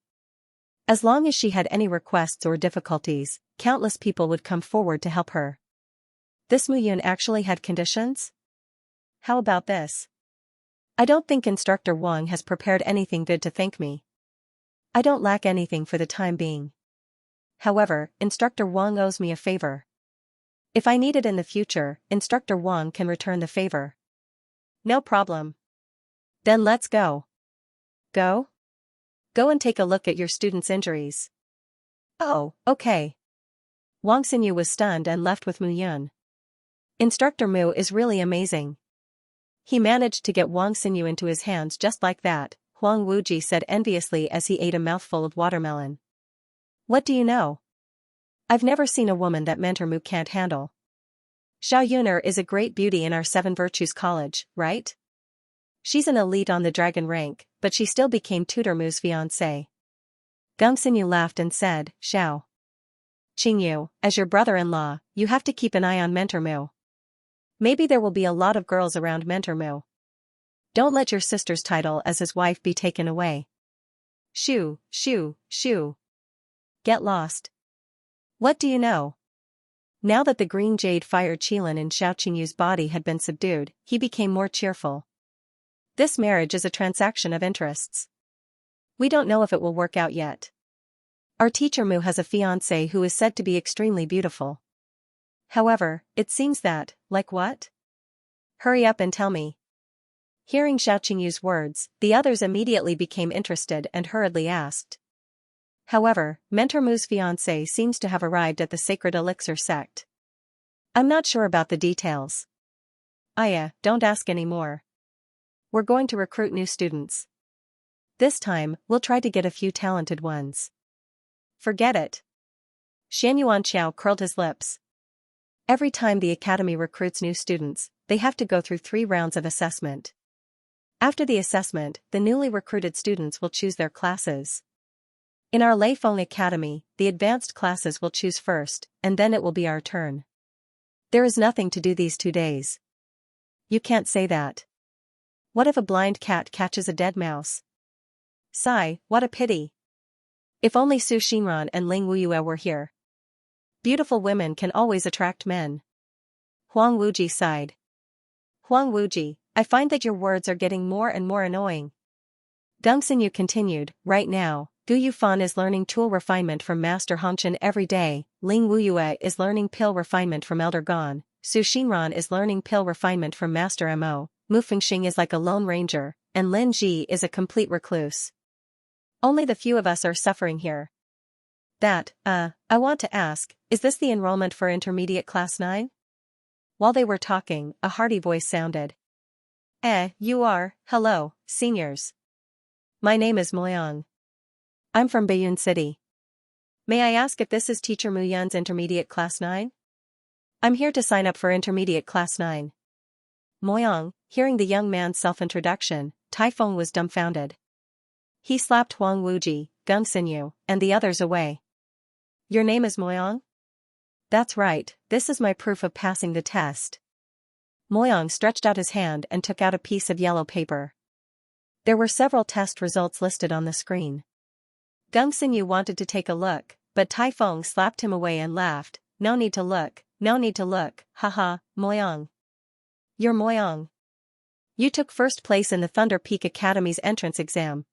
As long as she had any requests or difficulties, countless people would come forward to help her. This Mu Yun actually had conditions? How about this? I don't think Instructor Wang has prepared anything good to thank me. I don't lack anything for the time being. However, Instructor Wang owes me a favor. If I need it in the future, Instructor Wang can return the favor. No problem. Then let's go. Go? Go and take a look at your student's injuries. Oh, okay. Wang Xinyu was stunned and left with Mu Yun. Instructor Mu is really amazing. He managed to get Wang Xinyu into his hands just like that, Huang Wuji said enviously as he ate a mouthful of watermelon. What do you know? I've never seen a woman that Mentor Mu can't handle. Xiao Yuner is a great beauty in our Seven Virtues College, right? She's an elite on the dragon rank, but she still became Tutor Mu's fiancé. Gang Xinyu laughed and said, Xiao Qingyu, as your brother-in-law, you have to keep an eye on Mentor Mu. Maybe there will be a lot of girls around Mentor Mu. Don't let your sister's title as his wife be taken away. Shoo, shoo, shoo. Get lost. What do you know? Now that the green jade fire qilin in Xiao Qingyu's body had been subdued, he became more cheerful. This marriage is a transaction of interests. We don't know if it will work out yet. Our teacher Mu has a fiancé who is said to be extremely beautiful. However, it seems that, like what? Hurry up and tell me. Hearing Xiao Qingyu's words, the others immediately became interested and hurriedly asked. However, Mentor Mu's fiancé seems to have arrived at the Sacred Elixir sect. I'm not sure about the details. Aya, don't ask any more. We're going to recruit new students. This time, we'll try to get a few talented ones. Forget it. Xianyuan Qiao curled his lips. Every time the academy recruits new students, they have to go through 3 rounds of assessment. After the assessment, the newly recruited students will choose their classes. In our Leifeng Academy, the advanced classes will choose first, and then it will be our turn. There is nothing to do these 2 days. You can't say that. What if a blind cat catches a dead mouse? Sigh, what a pity. If only Su Xinran and Ling Wuyue were here. Beautiful women can always attract men. Huang Wuji sighed. Huang Wuji, I find that your words are getting more and more annoying. Gang Xinyu continued, right now, Gu Yufan is learning tool refinement from Master Hongchen every day, Ling Wuyue is learning pill refinement from Elder Gon, Su Xinran is learning pill refinement from Master Mo, Mu Fengxing is like a lone ranger, and Lin Ji is a complete recluse. Only the few of us are suffering here. I want to ask, is this the enrollment for intermediate class 9? While they were talking, a hearty voice sounded. You are, hello, seniors. My name is Moyang. I'm from Bayun City. May I ask if this is Teacher Mu Yun's intermediate class 9? I'm here to sign up for intermediate class 9. Moyang, hearing the young man's self-introduction, Taifeng was dumbfounded. He slapped Huang Wuji, Gung Xinyu, and the others away. Your name is Moyang? That's right, this is my proof of passing the test. Moyang stretched out his hand and took out a piece of yellow paper. There were several test results listed on the screen. Gung Xinyu wanted to take a look, but Taifeng slapped him away and laughed. No need to look, haha, Moyang. You're Moyang. You took first place in the Thunder Peak Academy's entrance exam.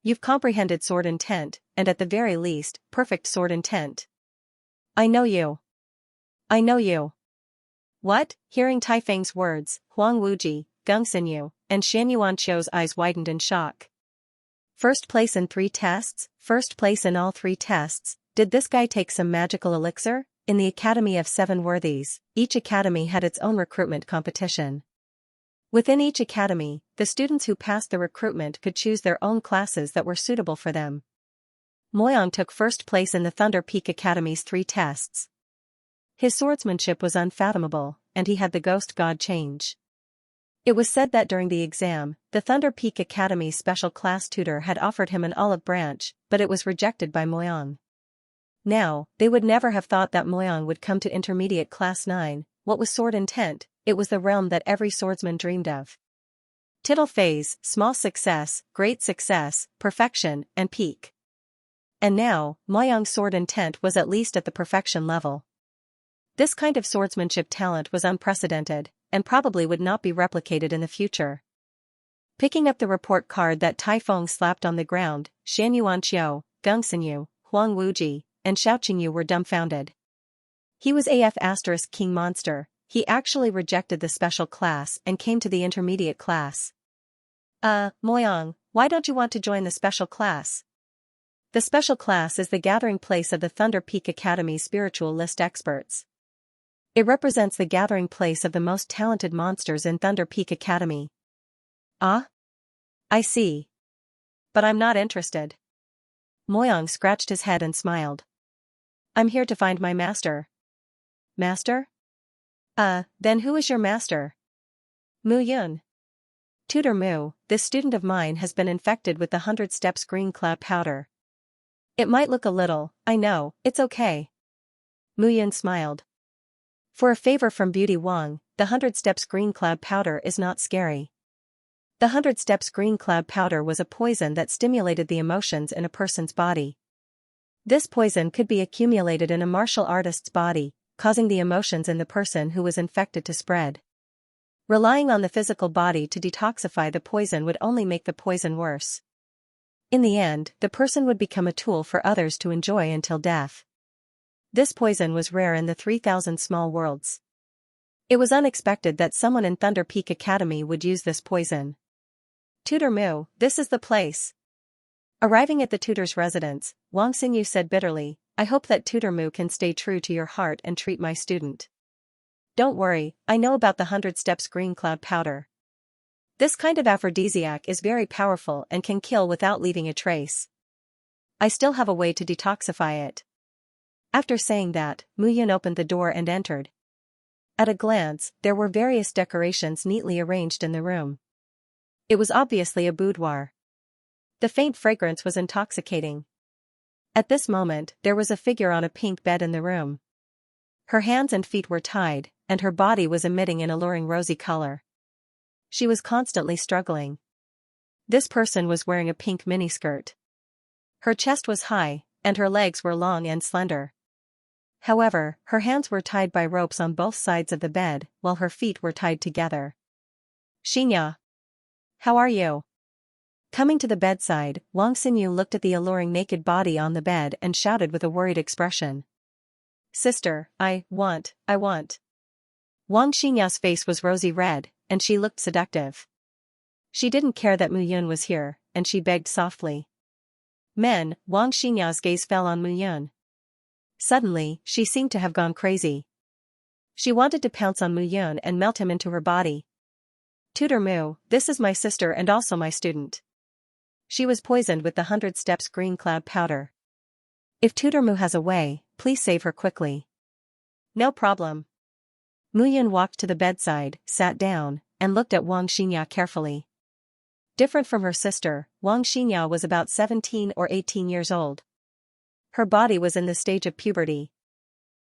You've comprehended sword intent, and at the very least, perfect sword intent. I know you. I know you. What? Hearing Taifeng's words, Huang Wuji, Gung Xinyu, and Xianxia's eyes widened in shock. First place in 3 tests, first place in all 3 tests. Did this guy take some magical elixir? In the Academy of 7 Worthies, each academy had its own recruitment competition. Within each academy, the students who passed the recruitment could choose their own classes that were suitable for them. Moyang took first place in the Thunder Peak Academy's 3 tests. His swordsmanship was unfathomable, and he had the ghost god change. It was said that during the exam, the Thunder Peak Academy's special class tutor had offered him an olive branch, but it was rejected by Moyang. Now, they would never have thought that Moyang would come to intermediate class 9. What was sword intent? It was the realm that every swordsman dreamed of. Tittle phase, small success, great success, perfection, and peak. And now, Moyang's sword intent was at least at the perfection level. This kind of swordsmanship talent was unprecedented, and probably would not be replicated in the future. Picking up the report card that Taifeng slapped on the ground, Xianxia, Gung Xinyu, Huang Wuji, and Xiao Qingyu were dumbfounded. He was AF** King Monster. He actually rejected the special class and came to the intermediate class. Moyang, why don't you want to join the special class? The special class is the gathering place of the Thunder Peak Academy's spiritual list experts. It represents the gathering place of the most talented monsters in Thunder Peak Academy. Ah? I see. But I'm not interested. Moyang scratched his head and smiled. I'm here to find my master. Master? Then who is your master? Mu Yun. Tutor Mu, this student of mine has been infected with the 100 Steps green cloud powder. It might look a little, I know, it's okay. Mu Yun smiled. For a favor from Beauty Wang, the 100 Steps green cloud powder is not scary. The 100 Steps green cloud powder was a poison that stimulated the emotions in a person's body. This poison could be accumulated in a martial artist's body, causing the emotions in the person who was infected to spread. Relying on the physical body to detoxify the poison would only make the poison worse. In the end, the person would become a tool for others to enjoy until death. This poison was rare in the 3,000 small worlds. It was unexpected that someone in Thunder Peak Academy would use this poison. Tutor Mu, this is the place. Arriving at the tutor's residence, Wang Xinyu said bitterly, I hope that Tutor Mu can stay true to your heart and treat my student. Don't worry, I know about the 100 Steps green cloud powder. This kind of aphrodisiac is very powerful and can kill without leaving a trace. I still have a way to detoxify it. After saying that, Mu Yun opened the door and entered. At a glance, there were various decorations neatly arranged in the room. It was obviously a boudoir. The faint fragrance was intoxicating. At this moment, there was a figure on a pink bed in the room. Her hands and feet were tied, and her body was emitting an alluring rosy color. She was constantly struggling. This person was wearing a pink miniskirt. Her chest was high, and her legs were long and slender. However, her hands were tied by ropes on both sides of the bed, while her feet were tied together. Xianxia. How are you? Coming to the bedside, Wang Xinyu looked at the alluring naked body on the bed and shouted with a worried expression. Sister, I want. Wang Xianxia's face was rosy red, and she looked seductive. She didn't care that Mu Yun was here, and she begged softly. Men, Wang Xinya's gaze fell on Mu Yun. Suddenly, she seemed to have gone crazy. She wanted to pounce on Mu Yun and melt him into her body. Tutor Mu, this is my sister and also my student. She was poisoned with the 100 steps green cloud powder. If Tutor Mu has a way, please save her quickly. No problem. Mu Yun walked to the bedside, sat down, and looked at Wang Xinya carefully. Different from her sister, Wang Xinya was about 17 or 18 years old. Her body was in the stage of puberty.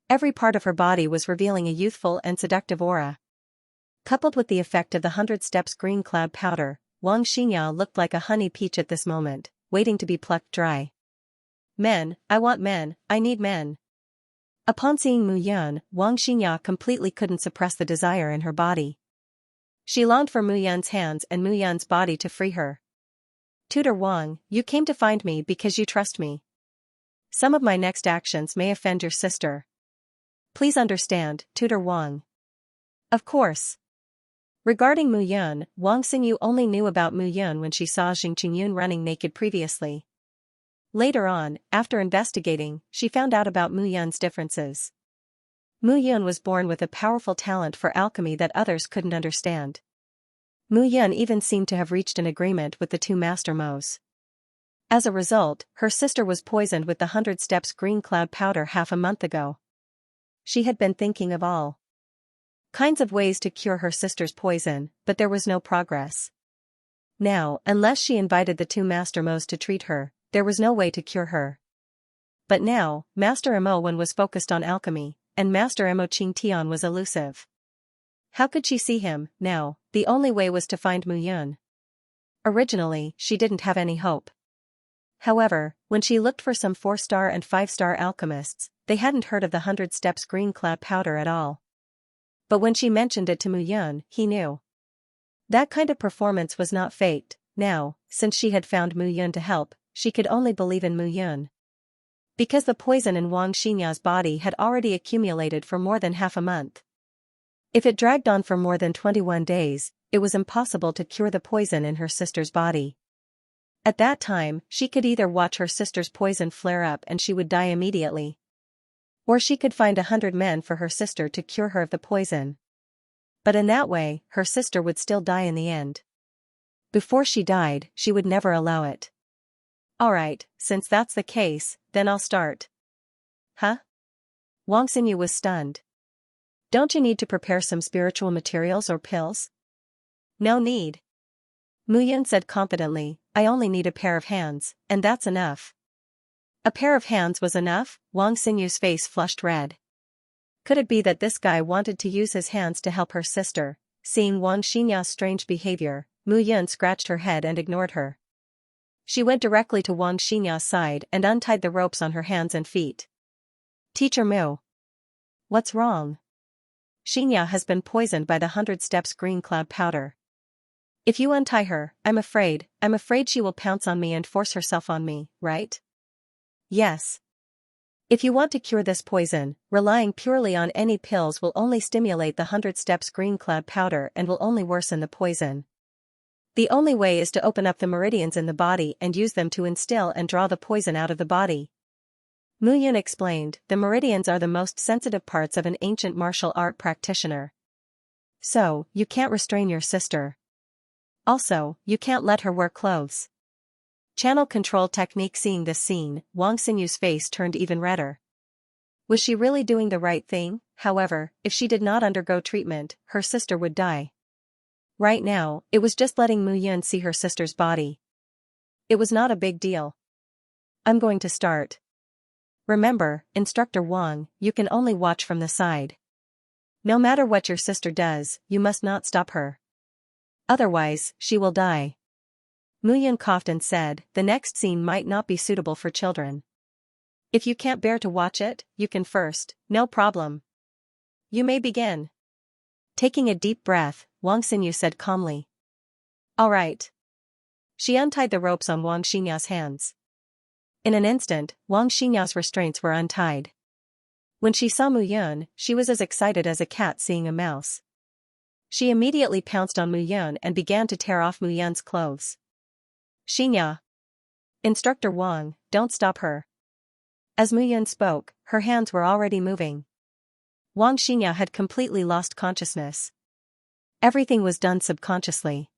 Every part of her body was revealing a youthful and seductive aura. Coupled with the effect of the 100 steps green cloud powder, Wang Xinya looked like a honey peach at this moment, waiting to be plucked dry. Men, I want men, I need men. Upon seeing Mu Yun, Wang Xinya completely couldn't suppress the desire in her body. She longed for Mu Yun's hands and Mu Yun's body to free her. Tutor Wang, you came to find me because you trust me. Some of my next actions may offend your sister. Please understand, Tutor Wang. Of course. Regarding Mu Yun, Wang Xinyu only knew about Mu Yun when she saw Xing Qingyun running naked previously. Later on, after investigating, she found out about Mu Yun's differences. Mu Yun was born with a powerful talent for alchemy that others couldn't understand. Mu Yun even seemed to have reached an agreement with the two Master Mo's. As a result, her sister was poisoned with the 100 steps green cloud powder half a month ago. She had been thinking of all kinds of ways to cure her sister's poison, but there was no progress. Now, unless she invited the two Master Mo's to treat her, there was no way to cure her. But now, Master Mo Wen was focused on alchemy, and Master Mo Qingtian was elusive. How could she see him, now? The only way was to find Mu Yun. Originally, she didn't have any hope. However, when she looked for some 4-star and 5-star alchemists, they hadn't heard of the 100 steps green cloud powder at all. But when she mentioned it to Mu Yun, he knew. That kind of performance was not faked. Now, since she had found Mu Yun to help, she could only believe in Mu Yun. Because the poison in Wang Xinya's body had already accumulated for more than half a month. If it dragged on for more than 21 days, it was impossible to cure the poison in her sister's body. At that time, she could either watch her sister's poison flare up and she would die immediately. Or she could find 100 men for her sister to cure her of the poison. But in that way, her sister would still die in the end. Before she died, she would never allow it. Alright, since that's the case, then I'll start. Huh? Wang Xinyu was stunned. Don't you need to prepare some spiritual materials or pills? No need. Mu Yun said confidently, I only need a pair of hands, and that's enough. A pair of hands was enough? Wang Xinyu's face flushed red. Could it be that this guy wanted to use his hands to help her sister? Seeing Wang Xinya's strange behavior, Mu Yun scratched her head and ignored her. She went directly to Wang Xinya's side and untied the ropes on her hands and feet. Teacher Mu. What's wrong? Xinya has been poisoned by the 100 steps green cloud powder. If you untie her, I'm afraid she will pounce on me and force herself on me, right? Yes. If you want to cure this poison, relying purely on any pills will only stimulate the 100 steps green cloud powder and will only worsen the poison. The only way is to open up the meridians in the body and use them to instill and draw the poison out of the body. Mu Yun explained, the meridians are the most sensitive parts of an ancient martial art practitioner. So, you can't restrain your sister. Also, you can't let her wear clothes. Channel control technique. Seeing this scene, Wang Xinyu's face turned even redder. Was she really doing the right thing? However, if she did not undergo treatment, her sister would die. Right now, it was just letting Mu Yun see her sister's body. It was not a big deal. I'm going to start. Remember, Instructor Wang, you can only watch from the side. No matter what your sister does, you must not stop her. Otherwise, she will die. Mu Yun coughed and said, the next scene might not be suitable for children. If you can't bear to watch it, you can first, no problem. You may begin. Taking a deep breath, Wang Xinyu said calmly. All right. She untied the ropes on Wang Xinya's hands. In an instant, Wang Xinya's restraints were untied. When she saw Mu Yun, she was as excited as a cat seeing a mouse. She immediately pounced on Mu Yun and began to tear off Mu Yun's clothes. Xianxia. Instructor Wang, don't stop her. As Mu Yun spoke, her hands were already moving. Wang Xianxia had completely lost consciousness. Everything was done subconsciously.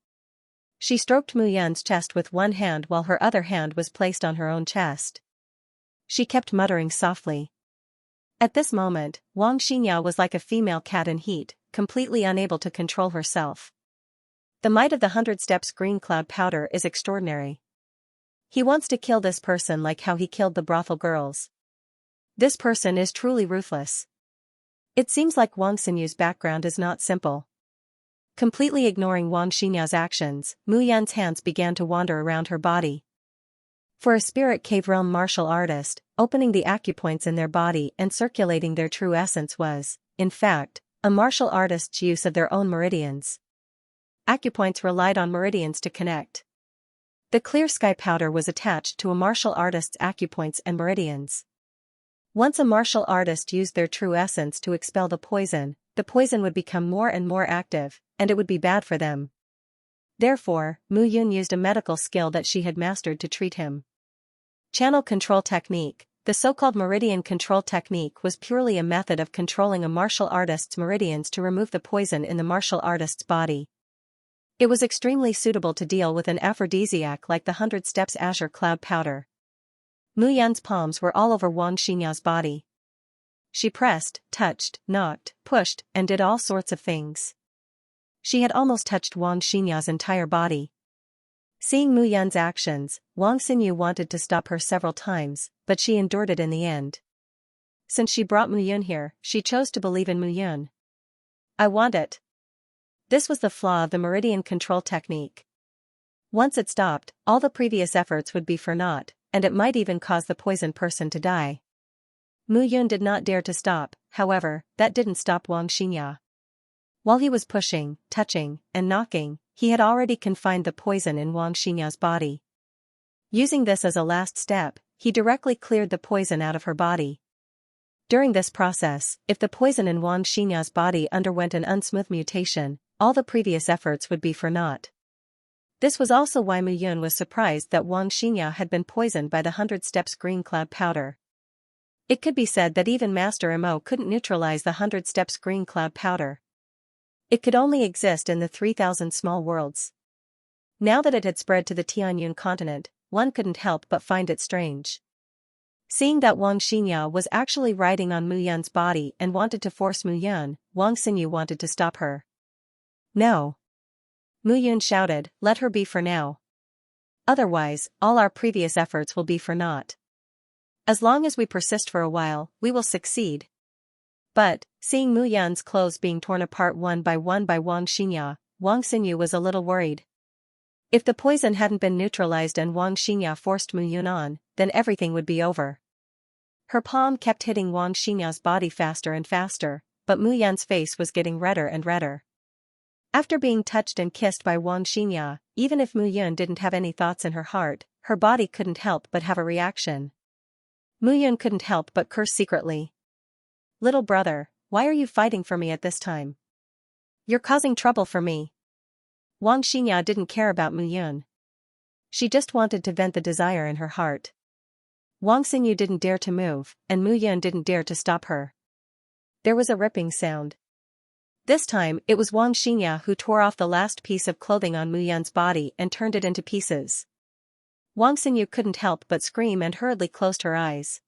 She stroked Mu Yun's chest with one hand while her other hand was placed on her own chest. She kept muttering softly. At this moment, Wang Xianxia was like a female cat in heat, completely unable to control herself. The might of the 100 steps green cloud powder is extraordinary. He wants to kill this person like how he killed the brothel girls. This person is truly ruthless. It seems like Wang Xinyu's background is not simple. Completely ignoring Wang Xianxia's actions, Mu Yun's hands began to wander around her body. For a spirit cave realm martial artist, opening the acupoints in their body and circulating their true essence was, in fact, a martial artist's use of their own meridians. Acupoints relied on meridians to connect. The clear sky powder was attached to a martial artist's acupoints and meridians. Once a martial artist used their true essence to expel the poison would become more and more active, and it would be bad for them. Therefore, Mu Yun used a medical skill that she had mastered to treat him. Channel control technique. The so-called meridian control technique was purely a method of controlling a martial artist's meridians to remove the poison in the martial artist's body. It was extremely suitable to deal with an aphrodisiac like the 100 steps azure cloud powder. Mu Yun's palms were all over Wang Xianxia's body. She pressed, touched, knocked, pushed, and did all sorts of things. She had almost touched Wang Xianxia's entire body. Seeing Mu Yun's actions, Wang Xinyu wanted to stop her several times, but she endured it in the end. Since she brought Mu Yun here, she chose to believe in Mu Yun. I want it. This was the flaw of the meridian control technique. Once it stopped, all the previous efforts would be for naught, and it might even cause the poisoned person to die. Mu Yun did not dare to stop, however, that didn't stop Wang Xianxia. While he was pushing, touching, and knocking, he had already confined the poison in Wang Xianxia's body. Using this as a last step, he directly cleared the poison out of her body. During this process, if the poison in Wang Xianxia's body underwent an unsmooth mutation, all the previous efforts would be for naught. This was also why Mu Yun was surprised that Wang Xianxia had been poisoned by the 100 steps green cloud powder. It could be said that even Master Mo couldn't neutralize the 100 steps green cloud powder. It could only exist in the 3,000 small worlds. Now that it had spread to the Tianyun continent, one couldn't help but find it strange. Seeing that Wang Xianxia was actually riding on Mu Yun's body and wanted to force Mu Yun, Wang Xinyu wanted to stop her. No. Mu Yun shouted, let her be for now. Otherwise, all our previous efforts will be for naught. As long as we persist for a while, we will succeed. But, seeing Mu Yun's clothes being torn apart one by Wang Xianxia, Wang Xinyu was a little worried. If the poison hadn't been neutralized and Wang Xianxia forced Mu Yun on, then everything would be over. Her palm kept hitting Wang Xianxia's body faster and faster, but Mu Yun's face was getting redder and redder. After being touched and kissed by Wang Xianxia, even if Mu Yun didn't have any thoughts in her heart, her body couldn't help but have a reaction. Mu Yun couldn't help but curse secretly. Little brother, why are you fighting for me at this time? You're causing trouble for me. Wang Xianxia didn't care about Mu Yun. She just wanted to vent the desire in her heart. Wang Xinyu didn't dare to move, and Mu Yun didn't dare to stop her. There was a ripping sound. This time, it was Wang Xianxia who tore off the last piece of clothing on Mu Yun's body and turned it into pieces. Wang Xinyu couldn't help but scream and hurriedly closed her eyes.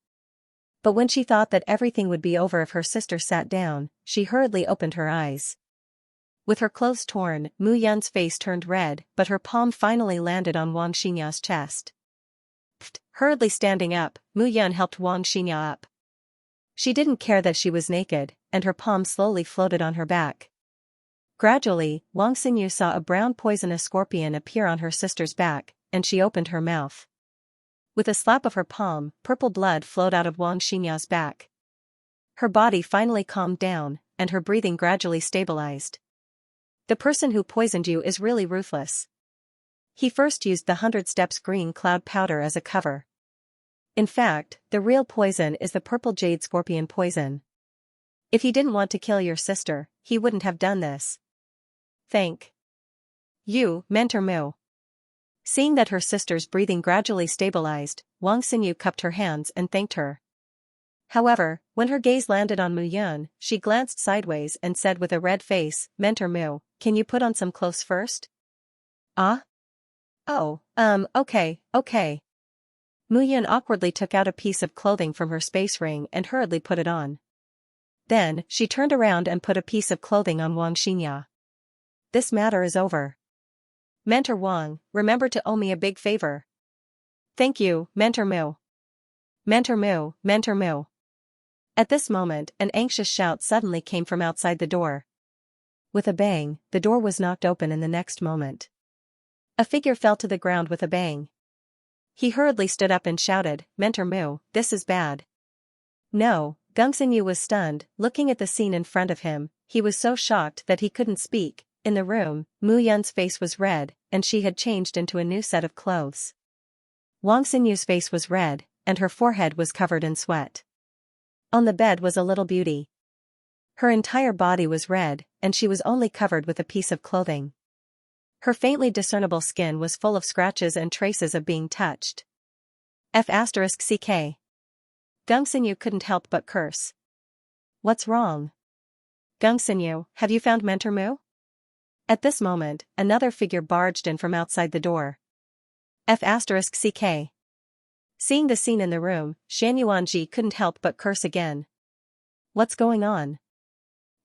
But when she thought that everything would be over if her sister sat down, she hurriedly opened her eyes. With her clothes torn, Mu Yun's face turned red, but her palm finally landed on Wang Xianxia's chest. Hurriedly standing up, Mu Yun helped Wang Xianxia up. She didn't care that she was naked, and her palm slowly floated on her back. Gradually, Wang Xinyu saw a brown poisonous scorpion appear on her sister's back, and she opened her mouth. With a slap of her palm, purple blood flowed out of Wang Xianxia's back. Her body finally calmed down, and her breathing gradually stabilized. The person who poisoned you is really ruthless. He first used the 100 steps green cloud powder as a cover. In fact, the real poison is the purple jade scorpion poison. If he didn't want to kill your sister, he wouldn't have done this. Thank you, Mentor Mu. Seeing that her sister's breathing gradually stabilized, Wang Xinyu cupped her hands and thanked her. However, when her gaze landed on Mu Yun, she glanced sideways and said with a red face, Mentor Mu, can you put on some clothes first? Ah? Oh, okay. Mu Yun awkwardly took out a piece of clothing from her space ring and hurriedly put it on. Then, she turned around and put a piece of clothing on Wang Xinya. This matter is over. Mentor Wang, remember to owe me a big favor. Thank you, Mentor Mu. Mentor Mu, Mentor Mu. At this moment, an anxious shout suddenly came from outside the door. With a bang, the door was knocked open in the next moment. A figure fell to the ground with a bang. He hurriedly stood up and shouted, Mentor Mu, this is bad. No, Gongsun Yu was stunned, looking at the scene in front of him. He was so shocked that he couldn't speak. In the room, Mu Yun's face was red, and she had changed into a new set of clothes. Wang Xinyu's face was red, and her forehead was covered in sweat. On the bed was a little beauty. Her entire body was red, and she was only covered with a piece of clothing. Her faintly discernible skin was full of scratches and traces of being touched. F***ck. Gongsun Yu couldn't help but curse. What's wrong? Gongsun Yu, have you found Mentor Mu? At this moment, another figure barged in from outside the door. F***ck. Seeing the scene in the room, Shan Yuanji couldn't help but curse again. What's going on?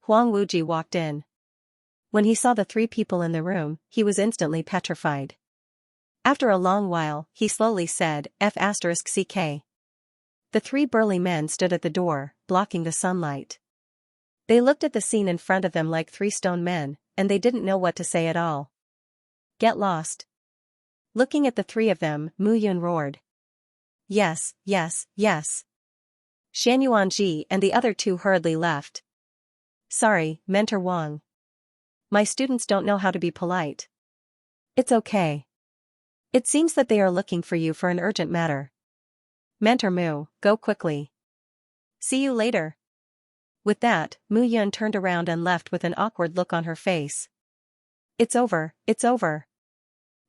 Huang Wuji walked in. When he saw the three people in the room, he was instantly petrified. After a long while, he slowly said, F***ck. The three burly men stood at the door, blocking the sunlight. They looked at the scene in front of them like three stone men, and they didn't know what to say at all. Get lost. Looking at the three of them, Mu Yun roared. Yes. Shan Yuanji and the other two hurriedly left. Sorry, Mentor Wang. My students don't know how to be polite. It's okay. It seems that they are looking for you for an urgent matter. Mentor Mu, go quickly. See you later. With that, Mu Yun turned around and left with an awkward look on her face. It's over.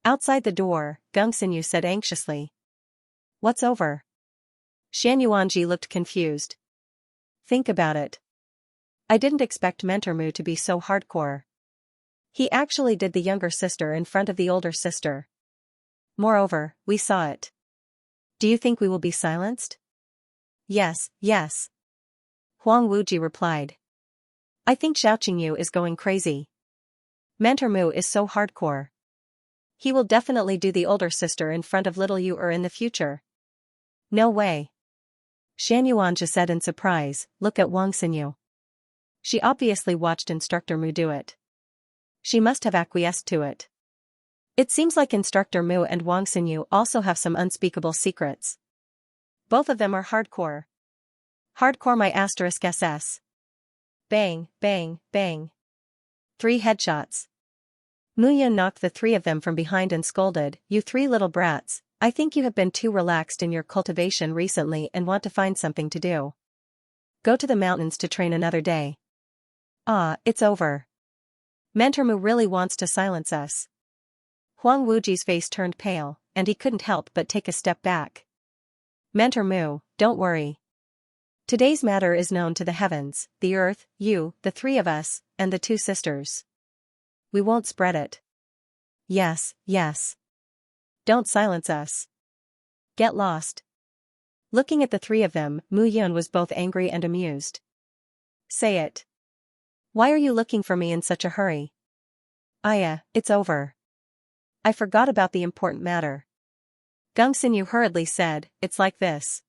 Outside the door, Gongsun Yu said anxiously. What's over? Shan Yuanji looked confused. Think about it. I didn't expect Mentor Mu to be so hardcore. He actually did the younger sister in front of the older sister. Moreover, we saw it. Do you think we will be silenced? Yes. Huang Wuji replied. I think Xiaoqing Yu is going crazy. Mentor Mu is so hardcore. He will definitely do the older sister in front of little Yu in the future. No way. Shan Yuanji said in surprise, look at Wang Xinyu. She obviously watched Instructor Mu do it. She must have acquiesced to it. It seems like Instructor Mu and Wang Xinyu also have some unspeakable secrets. Both of them are hardcore. Hardcore my *SS. Bang. 3 headshots. Mu Yun knocked the three of them from behind and scolded, you three little brats, I think you have been too relaxed in your cultivation recently and want to find something to do. Go to the mountains to train another day. It's over. Mentor Mu really wants to silence us. Huang Wuji's face turned pale, and he couldn't help but take a step back. Mentor Mu, don't worry. Today's matter is known to the heavens, the earth, you, the three of us, and the two sisters. We won't spread it. Yes. Don't silence us. Get lost. Looking at the three of them, Mu Yun was both angry and amused. Say it. Why are you looking for me in such a hurry? Aya, it's over. I forgot about the important matter. Gongsun Yu hurriedly said, it's like this.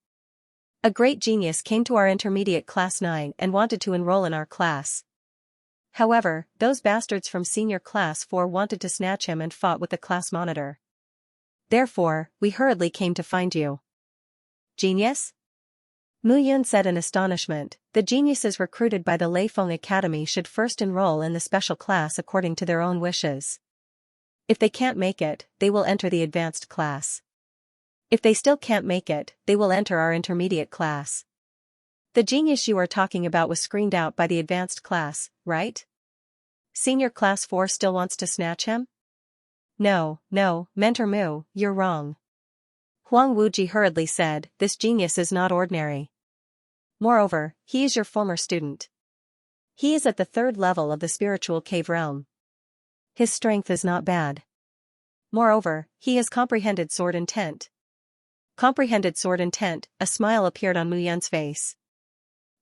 A great genius came to our intermediate class 9 and wanted to enroll in our class. However, those bastards from senior class 4 wanted to snatch him and fought with the class monitor. Therefore, we hurriedly came to find you. Genius? Mu Yun said in astonishment, the geniuses recruited by the Leifeng Academy should first enroll in the special class according to their own wishes. If they can't make it, they will enter the advanced class. If they still can't make it, they will enter our intermediate class. The genius you are talking about was screened out by the advanced class, right? Senior Class 4 still wants to snatch him? No, Mentor Mu, you're wrong. Huang Wuji hurriedly said, this genius is not ordinary. Moreover, he is your former student. He is at the 3rd level of the spiritual cave realm. His strength is not bad. Moreover, he has comprehended sword intent. Comprehended sword intent, a smile appeared on Mu Yun's face.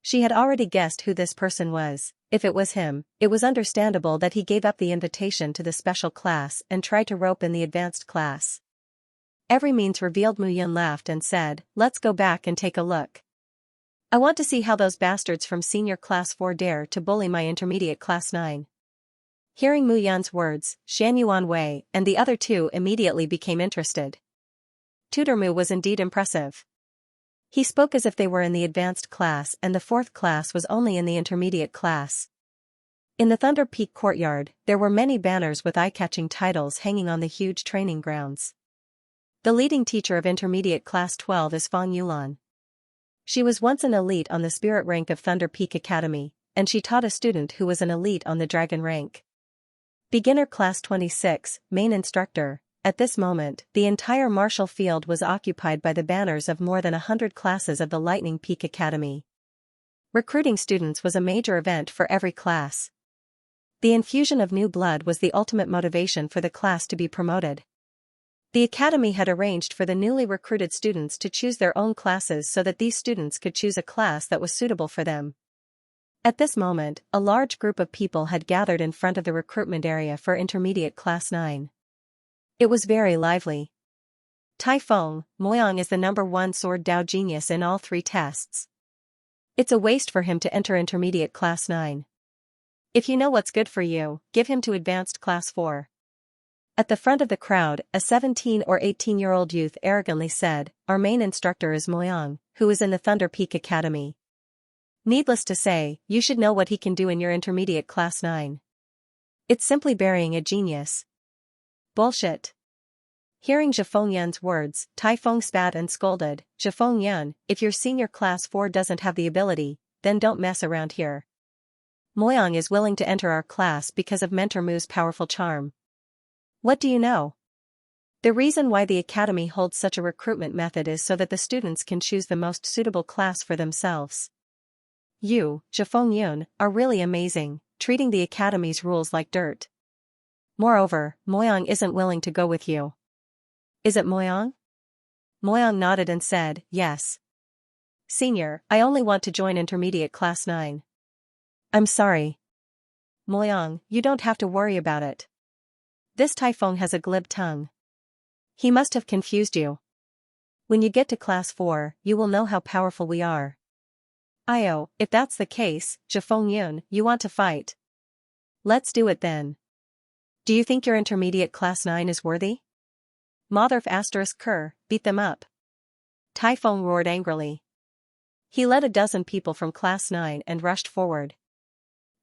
She had already guessed who this person was. If it was him, it was understandable that he gave up the invitation to the special class and tried to rope in the advanced class. Every means revealed. Mu Yun laughed and said, let's go back and take a look. I want to see how those bastards from Senior Class 4 dare to bully my Intermediate Class 9. Hearing Mu Yun's words, Shan Yuanwei and the other two immediately became interested. Tutor Mu was indeed impressive. He spoke as if they were in the advanced class and the 4th class was only in the intermediate class. In the Thunder Peak courtyard, there were many banners with eye-catching titles hanging on the huge training grounds. The leading teacher of Intermediate Class 12 is Fang Yulan. She was once an elite on the spirit rank of Thunder Peak Academy, and she taught a student who was an elite on the dragon rank. Beginner Class 26, main instructor. At this moment, the entire martial field was occupied by the banners of more than 100 classes of the Lightning Peak Academy. Recruiting students was a major event for every class. The infusion of new blood was the ultimate motivation for the class to be promoted. The academy had arranged for the newly recruited students to choose their own classes so that these students could choose a class that was suitable for them. At this moment, a large group of people had gathered in front of the recruitment area for Intermediate Class 9. It was very lively. Tai Feng, Moyang is the #1 sword Dao genius in all 3 tests. It's a waste for him to enter Intermediate Class 9. If you know what's good for you, give him to Advanced Class 4. At the front of the crowd, a 17 or 18-year-old youth arrogantly said, our main instructor is Moyang, who is in the Thunder Peak Academy. Needless to say, you should know what he can do in your Intermediate Class 9. It's simply burying a genius. Bullshit. Hearing Zhifeng Yun's words, Tai Feng spat and scolded, Zhifeng Yun, if your Senior Class 4 doesn't have the ability, then don't mess around here. Moyang is willing to enter our class because of Mentor Mu's powerful charm. What do you know? The reason why the academy holds such a recruitment method is so that the students can choose the most suitable class for themselves. You, Zhifeng Yun, are really amazing, treating the academy's rules like dirt. Moreover, Moyang isn't willing to go with you. Is it Moyang? Moyang nodded and said, yes. Senior, I only want to join Intermediate Class 9. I'm sorry. Moyang, you don't have to worry about it. This Tai Feng has a glib tongue. He must have confused you. When you get to Class 4, you will know how powerful we are. If that's the case, Zhifeng Yun, you want to fight? Let's do it then. Do you think your Intermediate Class 9 is worthy? Motherf *Ker, beat them up. Tai Feng roared angrily. He led a dozen people from Class 9 and rushed forward.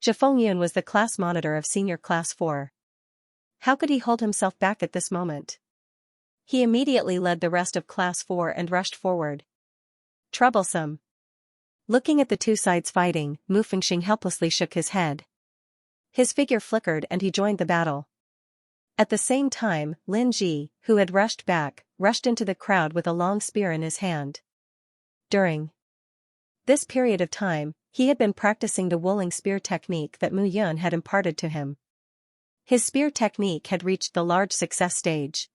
Zhifeng Yun was the class monitor of Senior Class 4. How could he hold himself back at this moment? He immediately led the rest of Class 4 and rushed forward. Troublesome. Looking at the two sides fighting, Mu Fengxing helplessly shook his head. His figure flickered and he joined the battle. At the same time, Lin Ji, who had rushed back, rushed into the crowd with a long spear in his hand. During this period of time, he had been practicing the Wuling spear technique that Mu Yun had imparted to him. His spear technique had reached the large success stage.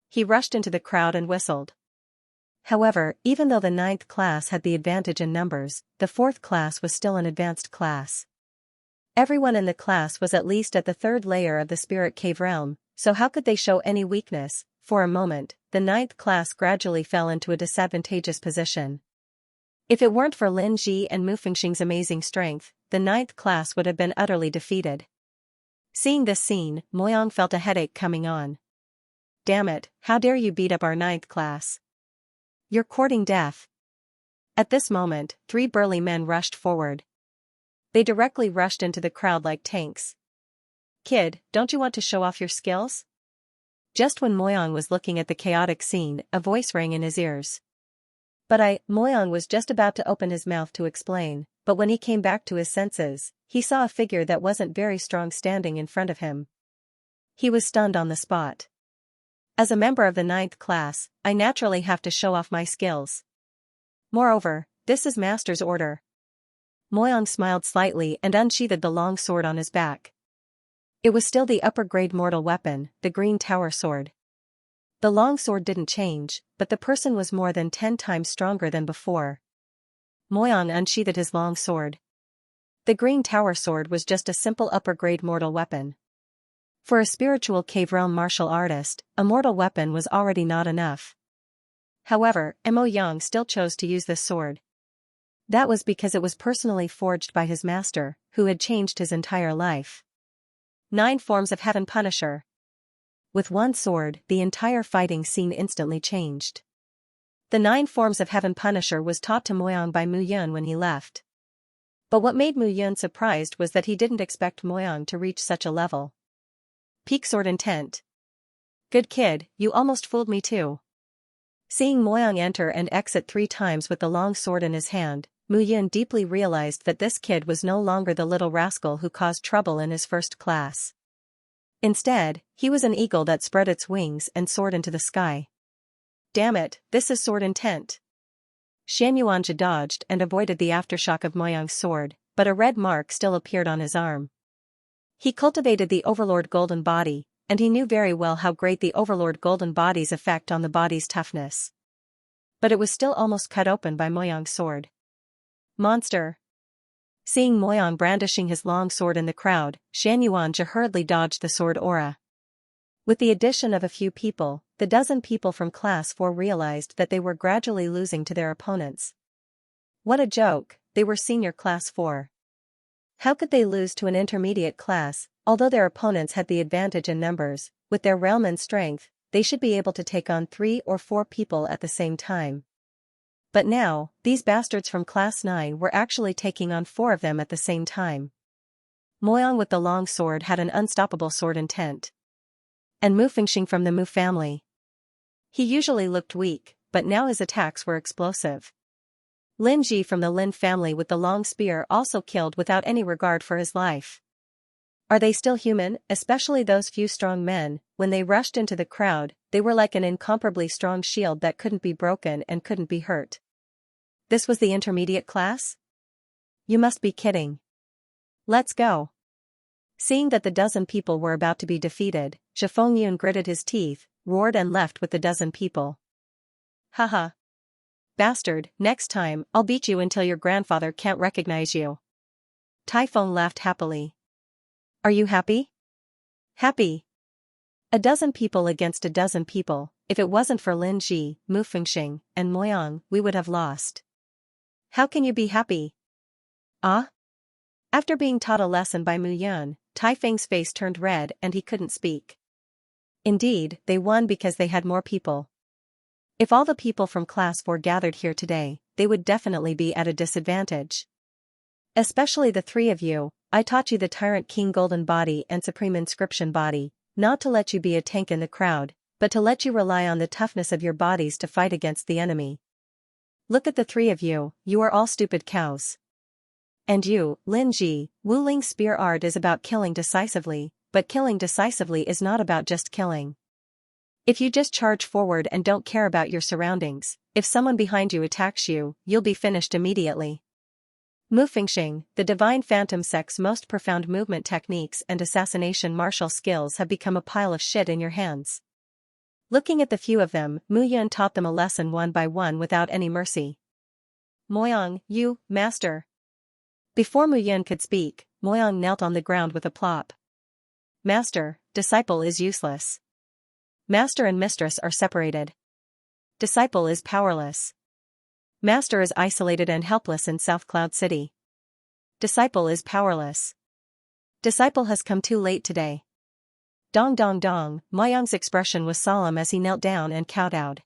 He rushed into the crowd and whistled. However, even though the 9th class had the advantage in numbers, the 4th class was still an advanced class. Everyone in the class was at least at the 3rd layer of the spirit cave realm, so how could they show any weakness? For a moment, the 9th class gradually fell into a disadvantageous position. If it weren't for Lin Ji and Mu Fengxing's amazing strength, the 9th class would have been utterly defeated. Seeing this scene, Moyang felt a headache coming on. Damn it, how dare you beat up our 9th class? You're courting death. At this moment, 3 burly men rushed forward. They directly rushed into the crowd like tanks. Kid, don't you want to show off your skills? Just when Moyang was looking at the chaotic scene, a voice rang in his ears. But Moyang was just about to open his mouth to explain, but when he came back to his senses, he saw a figure that wasn't very strong standing in front of him. He was stunned on the spot. As a member of the 9th class, I naturally have to show off my skills. Moreover, this is Master's order. Moyang smiled slightly and unsheathed the long sword on his back. It was still the upper-grade mortal weapon, the Green Tower Sword. The long sword didn't change, but the person was more than 10 times stronger than before. Moyang unsheathed his long sword. The Green Tower Sword was just a simple upper-grade mortal weapon. For a spiritual cave realm martial artist, a mortal weapon was already not enough. However, Mo Yang still chose to use this sword. That was because it was personally forged by his master, who had changed his entire life. 9 forms of Heaven Punisher. With one sword, the entire fighting scene instantly changed. The 9 forms of Heaven Punisher was taught to Moyang by Mu Yun when he left. But what made Mu Yun surprised was that he didn't expect Moyang to reach such a level. Peak sword intent. Good kid, you almost fooled me too. Seeing Moyang enter and exit 3 times with the long sword in his hand, Mu Yun deeply realized that this kid was no longer the little rascal who caused trouble in his first class. Instead, he was an eagle that spread its wings and soared into the sky. Damn it, this is sword intent. Xianxia dodged and avoided the aftershock of Moyang's sword, but a red mark still appeared on his arm. He cultivated the Overlord Golden Body, and he knew very well how great the Overlord Golden Body's effect on the body's toughness. But it was still almost cut open by Moyang's sword. Monster! Seeing Moyang brandishing his long sword in the crowd, Xianxia hurriedly dodged the sword aura. With the addition of a few people, the dozen people from Class 4 realized that they were gradually losing to their opponents. What a joke, they were senior Class 4. How could they lose to an intermediate class? Although their opponents had the advantage in numbers, with their realm and strength, they should be able to take on 3 or 4 people at the same time. But now, these bastards from Class 9 were actually taking on 4 of them at the same time. Moyang with the long sword had an unstoppable sword intent. And Mu Fengxing from the Mu family. He usually looked weak, but now his attacks were explosive. Lin Ji from the Lin family with the long spear also killed without any regard for his life. Are they still human, especially those few strong men? When they rushed into the crowd, they were like an incomparably strong shield that couldn't be broken and couldn't be hurt. This was the intermediate class? You must be kidding. Let's go. Seeing that the dozen people were about to be defeated, Zhi Fengyun gritted his teeth, roared and left with the dozen people. Haha. Bastard, next time, I'll beat you until your grandfather can't recognize you. Typhon laughed happily. Are you happy? Happy. A dozen people against a dozen people. If it wasn't for Lin Ji, Mu Fengxing, and Moyang, we would have lost. How can you be happy? Ah? After being taught a lesson by Mu Yun, Tai Feng's face turned red and he couldn't speak. Indeed, they won because they had more people. If all the people from Class 4 gathered here today, they would definitely be at a disadvantage. Especially the 3 of you. I taught you the Tyrant King Golden Body and Supreme Inscription Body, not to let you be a tank in the crowd, but to let you rely on the toughness of your bodies to fight against the enemy. Look at the 3 of you, you are all stupid cows. And you, Lin Ji, Wu Ling's spear art is about killing decisively, but killing decisively is not about just killing. If you just charge forward and don't care about your surroundings, if someone behind you attacks you, you'll be finished immediately. Mu Fengxing, the Divine Phantom Sect's most profound movement techniques and assassination martial skills have become a pile of shit in your hands. Looking at the few of them, Mu Yun taught them a lesson one by one without any mercy. Moyang, you, master. Before Mu Yun could speak, Moyang knelt on the ground with a plop. Master, disciple is useless. Master and mistress are separated. Disciple is powerless. Master is isolated and helpless in South Cloud City. Disciple is powerless. Disciple has come too late today. Dong dong dong, Moyang's expression was solemn as he knelt down and kowtowed.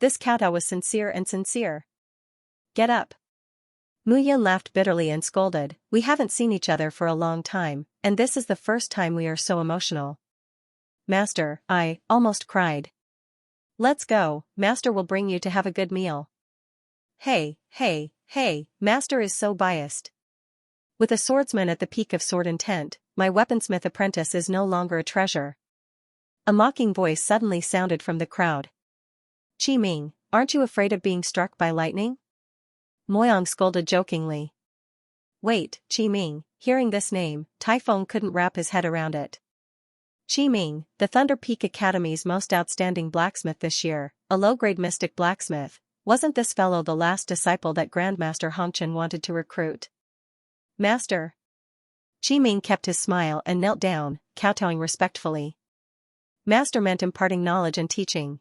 This kowtow was sincere and sincere. Get up. Mu Yun laughed bitterly and scolded, we haven't seen each other for a long time, and this is the first time we are so emotional. Master, I almost cried. Let's go, Master will bring you to have a good meal. Hey, Hey, master is so biased. With a swordsman at the peak of sword intent, my weaponsmith apprentice is no longer a treasure. A mocking voice suddenly sounded from the crowd. Qi Ming, aren't you afraid of being struck by lightning? Moyang scolded jokingly. Wait, Qi Ming, hearing this name, Typhon couldn't wrap his head around it. Qi Ming, the Thunder Peak Academy's most outstanding blacksmith this year, a low-grade mystic blacksmith, wasn't this fellow the last disciple that Grandmaster Hongchen wanted to recruit? Master. Qi Ming kept his smile and knelt down, kowtowing respectfully. Master meant imparting knowledge and teaching.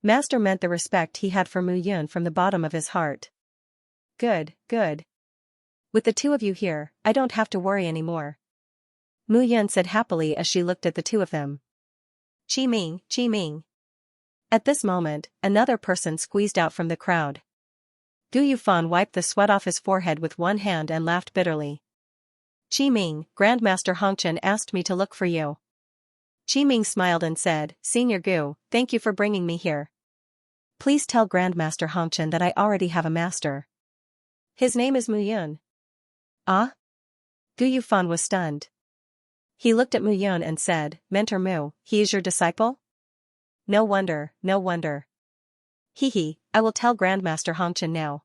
Master meant the respect he had for Mu Yun from the bottom of his heart. Good, good. With the two of you here, I don't have to worry anymore. Mu Yun said happily as she looked at the two of them. Qi Ming, Qi Ming. At this moment, another person squeezed out from the crowd. Gu Yufan wiped the sweat off his forehead with one hand and laughed bitterly. Qi Ming, Grandmaster Hongchen asked me to look for you. Qi Ming smiled and said, Senior Gu, thank you for bringing me here. Please tell Grandmaster Hongchen that I already have a master. His name is Mu Yun. Ah? Gu Yufan was stunned. He looked at Mu Yun and said, Mentor Mu, he is your disciple? No wonder, no wonder. Hee, I will tell Grandmaster Hongchen now.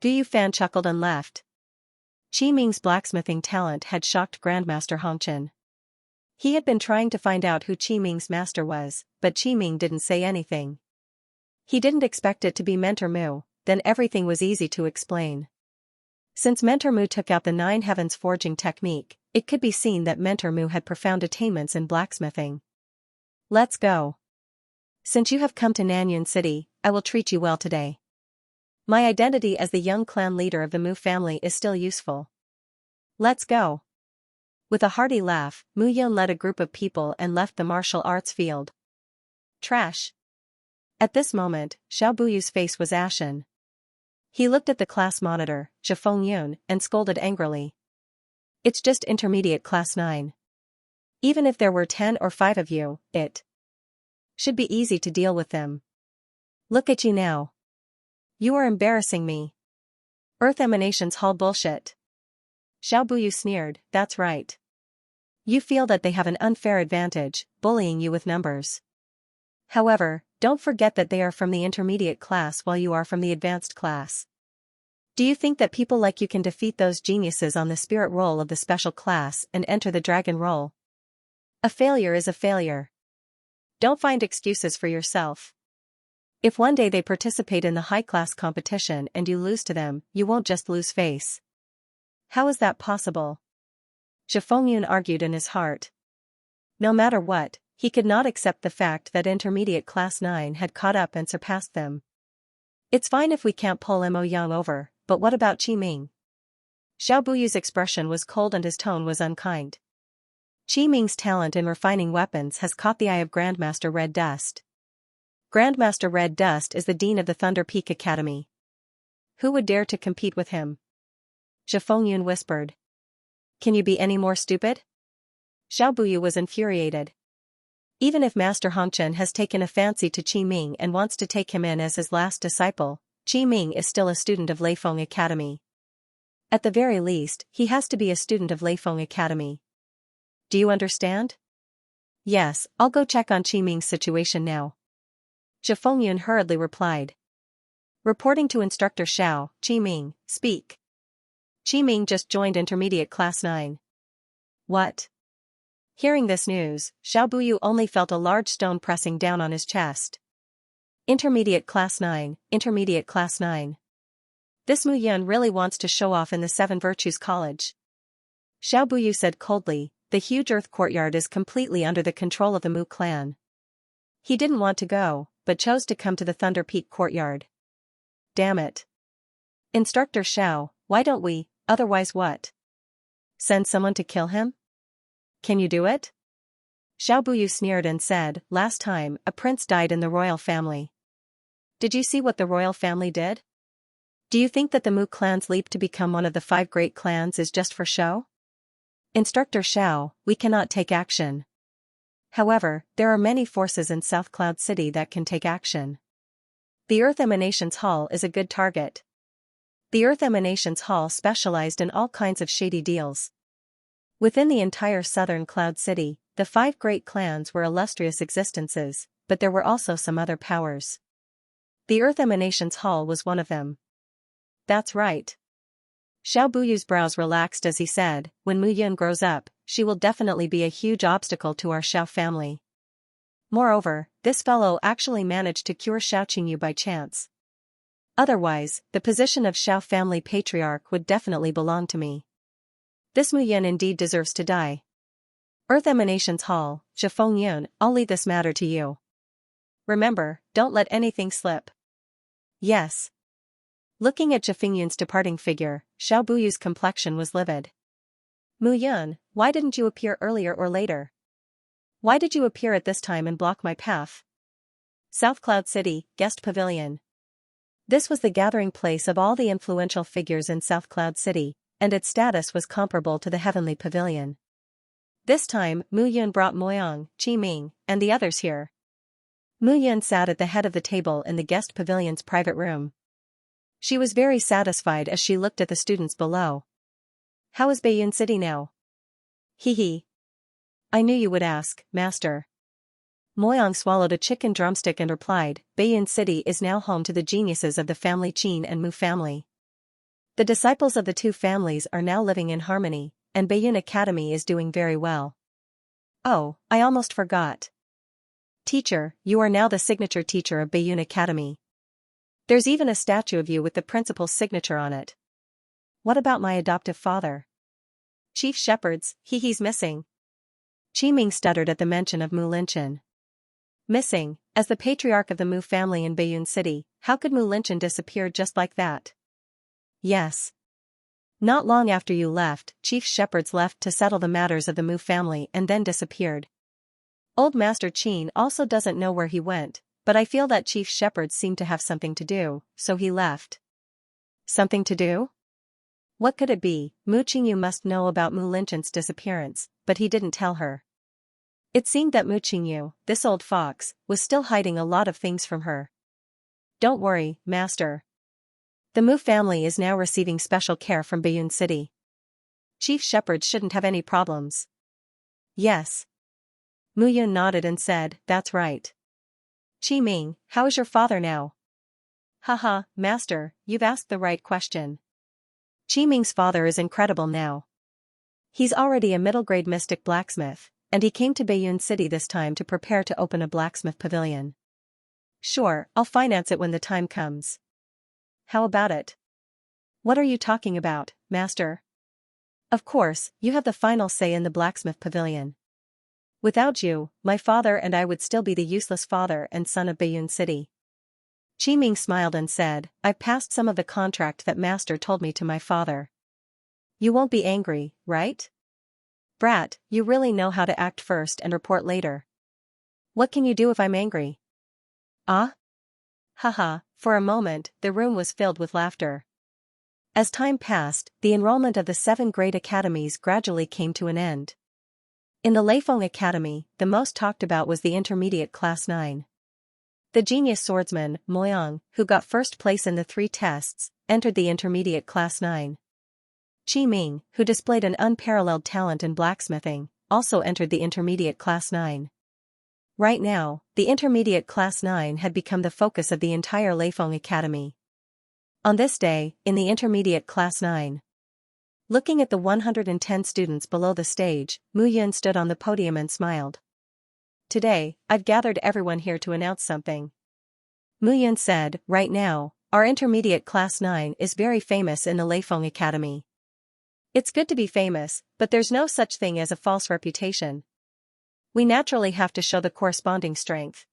Gu Yufan chuckled and laughed. Qi Ming's blacksmithing talent had shocked Grandmaster Hongchen. He had been trying to find out who Qi Ming's master was, but Qi Ming didn't say anything. He didn't expect it to be Mentor Mu, then everything was easy to explain. Since Mentor Mu took out the Nine Heavens forging technique, it could be seen that Mentor Mu had profound attainments in blacksmithing. Let's go. Since you have come to Nanyun City, I will treat you well today. My identity as the young clan leader of the Mu family is still useful. Let's go. With a hearty laugh, Mu Yun led a group of people and left the martial arts field. Trash. At this moment, Xiao Buyu's face was ashen. He looked at the class monitor, Zhifeng Yun, and scolded angrily. It's just intermediate class 9. Even if there were 10 or 5 of you, it should be easy to deal with them. Look at you now. You are embarrassing me. Earth Emanations Hall bullshit. Xiao Buyu sneered, that's right. You feel that they have an unfair advantage, bullying you with numbers. However, don't forget that they are from the intermediate class while you are from the advanced class. Do you think that people like you can defeat those geniuses on the spirit roll of the special class and enter the dragon roll? A failure is a failure. Don't find excuses for yourself. If one day they participate in the high-class competition and you lose to them, you won't just lose face. How is that possible? Zhifeng Yun argued in his heart. No matter what, he could not accept the fact that intermediate class 9 had caught up and surpassed them. It's fine if we can't pull Mo Yang over, but what about Qi Ming? Xiao Buyu's expression was cold and his tone was unkind. Qi Ming's talent in refining weapons has caught the eye of Grandmaster Red Dust. Grandmaster Red Dust is the dean of the Thunder Peak Academy. Who would dare to compete with him? Zhifeng Yun whispered. Can you be any more stupid? Xiao Buyu was infuriated. Even if Master Hongchen has taken a fancy to Qi Ming and wants to take him in as his last disciple, Qi Ming is still a student of Leifeng Academy. At the very least, he has to be a student of Leifeng Academy. Do you understand? Yes, I'll go check on Qi Ming's situation now. Zhifeng Yun hurriedly replied. Reporting to Instructor Xiao, Qi Ming, speak. Qi Ming just joined Intermediate Class 9. What? Hearing this news, Xiao Buyu only felt a large stone pressing down on his chest. Intermediate Class 9, Intermediate Class 9. This Mu Yun really wants to show off in the Seven Virtues College. Xiao Buyu said coldly, the huge earth courtyard is completely under the control of the Mu clan. He didn't want to go, but chose to come to the Thunder Peak courtyard. Damn it. Instructor Xiao, why don't we, otherwise what? Send someone to kill him? Can you do it? Xiao Buyu sneered and said, last time, a prince died in the royal family. Did you see what the royal family did? Do you think that the Mu clan's leap to become one of the 5 great clans is just for show? Instructor Xiao, we cannot take action. However, there are many forces in South Cloud City that can take action. The Earth Emanations Hall is a good target. The Earth Emanations Hall specialized in all kinds of shady deals. Within the entire southern Cloud City, the 5 great clans were illustrious existences, but there were also some other powers. The Earth Emanations Hall was one of them. That's right. Xiao Buyu's brows relaxed as he said, when Mu Yun grows up, she will definitely be a huge obstacle to our Xiao family. Moreover, this fellow actually managed to cure Xiao Qingyu by chance. Otherwise, the position of Xiao family patriarch would definitely belong to me. This Mu Yun indeed deserves to die. Earth Emanations Hall, Zhifeng Yun, I'll leave this matter to you. Remember, don't let anything slip. Yes. Looking at Zhifeng Yun's departing figure, Xiao Buyu's complexion was livid. Mu Yun, why didn't you appear earlier or later? Why did you appear at this time and block my path? South Cloud City, Guest Pavilion. This was the gathering place of all the influential figures in South Cloud City, and its status was comparable to the Heavenly Pavilion. This time, Mu Yun brought Moyang, Qi Ming, and the others here. Mu Yun sat at the head of the table in the guest pavilion's private room. She was very satisfied as she looked at the students below. How is Baiyun City now? Hee. I knew you would ask, Master. Moyang swallowed a chicken drumstick and replied, Baiyun City is now home to the geniuses of the family Qin and Mu family. The disciples of the 2 families are now living in harmony, and Baiyun Academy is doing very well. Oh, I almost forgot. Teacher, you are now the signature teacher of Baiyun Academy. There's even a statue of you with the principal's signature on it. What about my adoptive father? Chief Shepherds, he's missing. Qi Ming stuttered at the mention of Mu Linchen. Missing, as the patriarch of the Mu family in Baiyun City, how could Mu Linchen disappear just like that? Yes. Not long after you left, Chief Shepherds left to settle the matters of the Mu family and then disappeared. Old Master Qin also doesn't know where he went, but I feel that Chief Shepherds seemed to have something to do, so he left. Something to do? What could it be? Mu Qingyu must know about Mu Linchen's disappearance, but he didn't tell her. It seemed that Mu Qingyu, this old fox, was still hiding a lot of things from her. Don't worry, Master. The Mu family is now receiving special care from Baiyun City. Chief Shepherds shouldn't have any problems. Yes. Mu Yun nodded and said, that's right. Qi Ming, how is your father now? Haha, Master, you've asked the right question. Qi Ming's father is incredible now. He's already a middle-grade mystic blacksmith, and he came to Baiyun City this time to prepare to open a blacksmith pavilion. Sure, I'll finance it when the time comes. How about it? What are you talking about, Master? Of course, you have the final say in the blacksmith pavilion. Without you, my father and I would still be the useless father and son of Baiyun City. Qi Ming smiled and said, I've passed some of the contract that Master told me to my father. You won't be angry, right? Brat, you really know how to act first and report later. What can you do if I'm angry? Ah? Haha, for a moment, the room was filled with laughter. As time passed, the enrollment of the 7 great academies gradually came to an end. In the Leifeng Academy, the most talked about was the intermediate class 9. The genius swordsman, Moyang, who got first place in the 3 tests, entered the intermediate class 9. Qi Ming, who displayed an unparalleled talent in blacksmithing, also entered the intermediate class 9. Right now, the intermediate class 9 had become the focus of the entire Leifeng Academy. On this day, in the intermediate class 9. Looking at the 110 students below the stage, Mu Yun stood on the podium and smiled. Today, I've gathered everyone here to announce something. Mu Yun said, right now, our intermediate class 9 is very famous in the Leifeng Academy. It's good to be famous, but there's no such thing as a false reputation. We naturally have to show the corresponding strength.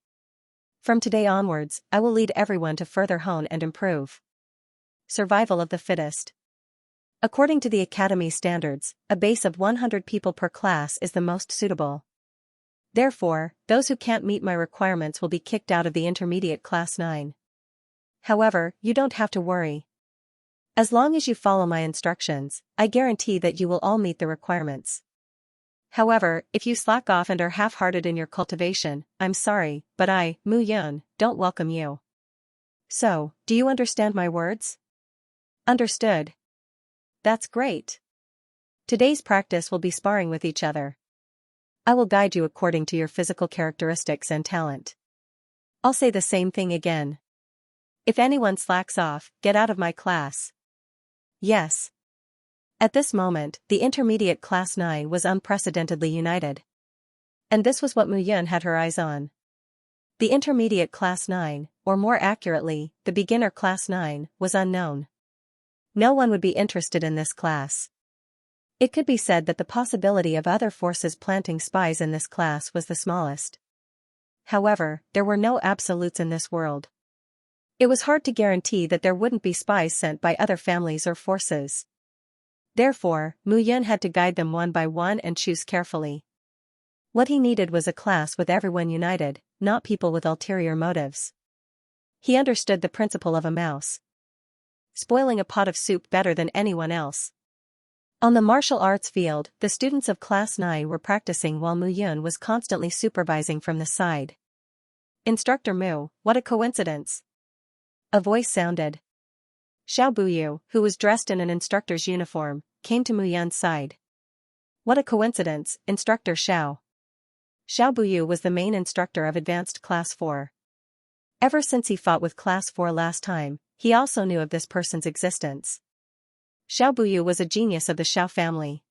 From today onwards, I will lead everyone to further hone and improve. Survival of the fittest. According to the Academy standards, a base of 100 people per class is the most suitable. Therefore, those who can't meet my requirements will be kicked out of the intermediate class 9. However, you don't have to worry. As long as you follow my instructions, I guarantee that you will all meet the requirements. However, if you slack off and are half-hearted in your cultivation, I'm sorry, but I, Mu Yun, don't welcome you. So, do you understand my words? Understood. That's great. Today's practice will be sparring with each other. I will guide you according to your physical characteristics and talent. I'll say the same thing again. If anyone slacks off, get out of my class. Yes. At this moment, the intermediate class 9 was unprecedentedly united. And this was what Mu Yun had her eyes on. The intermediate class 9, or more accurately, the beginner class 9, was unknown. No one would be interested in this class. It could be said that the possibility of other forces planting spies in this class was the smallest. However, there were no absolutes in this world. It was hard to guarantee that there wouldn't be spies sent by other families or forces. Therefore, Mu Yun had to guide them one by one and choose carefully. What he needed was a class with everyone united, not people with ulterior motives. He understood the principle of a mouse spoiling a pot of soup better than anyone else. On the martial arts field, the students of Class 9 were practicing while Mu Yun was constantly supervising from the side. Instructor Mu, what a coincidence! A voice sounded. Xiao Buyu, who was dressed in an instructor's uniform, came to Mu Yun's side. What a coincidence, Instructor Xiao. Xiao Buyu was the main instructor of Advanced Class 4. Ever since he fought with Class 4 last time, he also knew of this person's existence. Xiao Buyu was a genius of the Xiao family.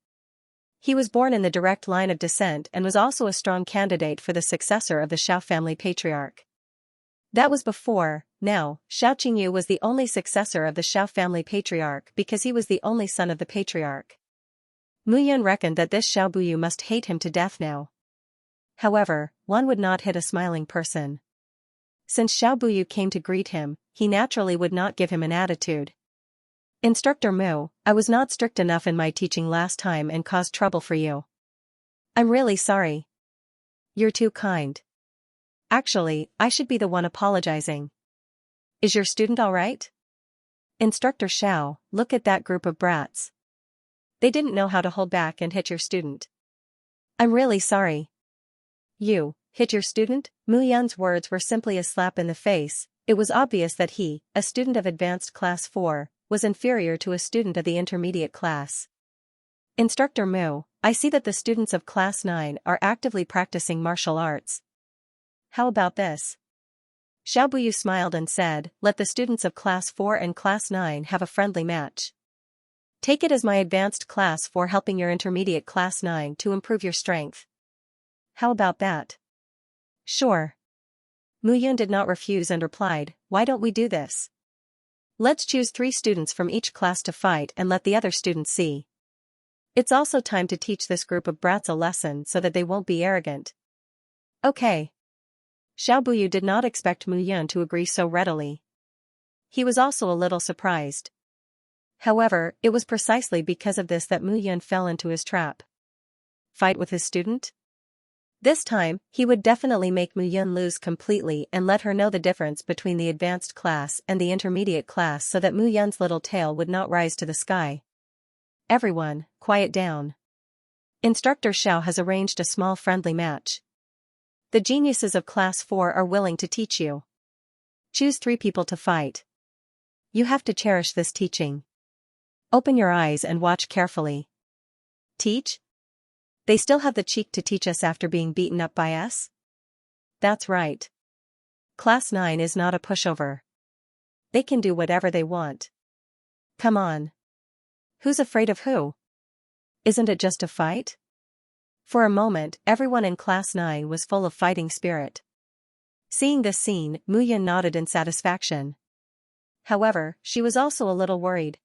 He was born in the direct line of descent and was also a strong candidate for the successor of the Xiao family patriarch. That was before. Now, Xiao Qingyu was the only successor of the Xiao family patriarch because he was the only son of the patriarch. Mu Yun reckoned that this Xiao Buyu must hate him to death now. However, one would not hit a smiling person. Since Xiao Buyu came to greet him, he naturally would not give him an attitude. Instructor Mu, I was not strict enough in my teaching last time and caused trouble for you. I'm really sorry. You're too kind. Actually, I should be the one apologizing. Is your student all right? Instructor Xiao, look at that group of brats. They didn't know how to hold back and hit your student. I'm really sorry. You hit your student? Mu Yun's words were simply a slap in the face. It was obvious that he, a student of Advanced Class 4, was inferior to a student of the intermediate class. Instructor Mu, I see that the students of Class 9 are actively practicing martial arts. How about this? Xiao Buyu smiled and said, let the students of Class 4 and Class 9 have a friendly match. Take it as my Advanced Class 4 helping your intermediate Class 9 to improve your strength. How about that? Sure. Mu Yun did not refuse and replied, why don't we do this? Let's choose 3 students from each class to fight and let the other students see. It's also time to teach this group of brats a lesson so that they won't be arrogant. Okay. Xiao Buyu did not expect Mu Yun to agree so readily. He was also a little surprised. However, it was precisely because of this that Mu Yun fell into his trap. Fight with his student? This time, he would definitely make Mu Yun lose completely and let her know the difference between the advanced class and the intermediate class so that Mu Yun's little tail would not rise to the sky. Everyone, quiet down. Instructor Xiao has arranged a small friendly match. The geniuses of Class 4 are willing to teach you. Choose 3 people to fight. You have to cherish this teaching. Open your eyes and watch carefully. Teach? They still have the cheek to teach us after being beaten up by us? That's right. Class 9 is not a pushover. They can do whatever they want. Come on. Who's afraid of who? Isn't it just a fight? For a moment, everyone in Class 9 was full of fighting spirit. Seeing this scene, Mu Yun nodded in satisfaction. However, she was also a little worried.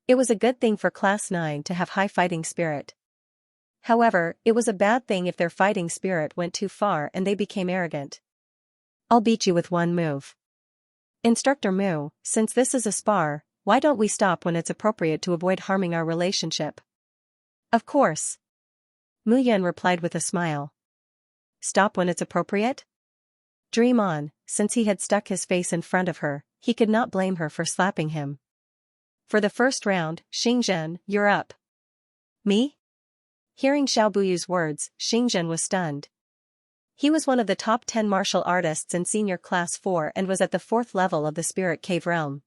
It was a good thing for Class 9 to have high fighting spirit. However, it was a bad thing if their fighting spirit went too far and they became arrogant. I'll beat you with one move. Instructor Mu, since this is a spar, why don't we stop when it's appropriate to avoid harming our relationship? Of course. Mu Yun replied with a smile. Stop when it's appropriate? Dream on, since he had stuck his face in front of her, he could not blame her for slapping him. For the first round, Xingzhen, you're up. Me? Hearing Xiao Buyu's words, Xingzhen was stunned. He was one of the top 10 martial artists in senior class 4 and was at the 4th level of the spirit cave realm.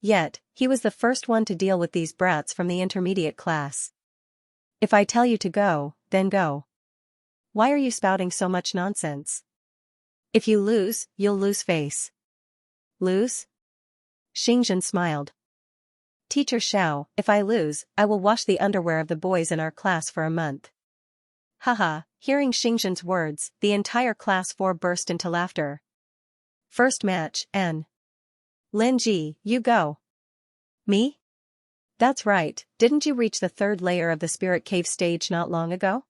Yet, he was the first one to deal with these brats from the intermediate class. If I tell you to go, then go. Why are you spouting so much nonsense? If you lose, you'll lose face. Lose? Xingzhen smiled. Teacher Xiao, if I lose, I will wash the underwear of the boys in our class for a month. Haha, hearing Xingzhen's words, the entire class 4 burst into laughter. First match, N. Lin Ji, you go. Me? That's right, didn't you reach the 3rd layer of the spirit cave stage not long ago?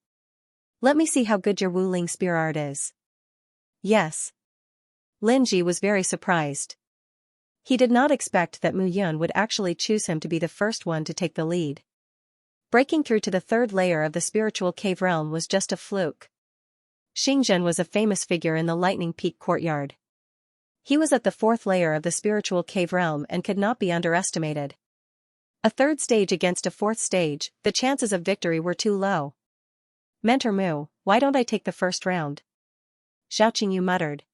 Let me see how good your Wuling spear art is. Yes. Lin Ji was very surprised. He did not expect that Mu Yun would actually choose him to be the first one to take the lead. Breaking through to the 3rd layer of the spiritual cave realm was just a fluke. Xingzhen was a famous figure in the Lightning Peak courtyard. He was at the 4th layer of the spiritual cave realm and could not be underestimated. A 3rd stage against a 4th stage, the chances of victory were too low. Mentor Mu, why don't I take the first round? Xiaoqingyu muttered.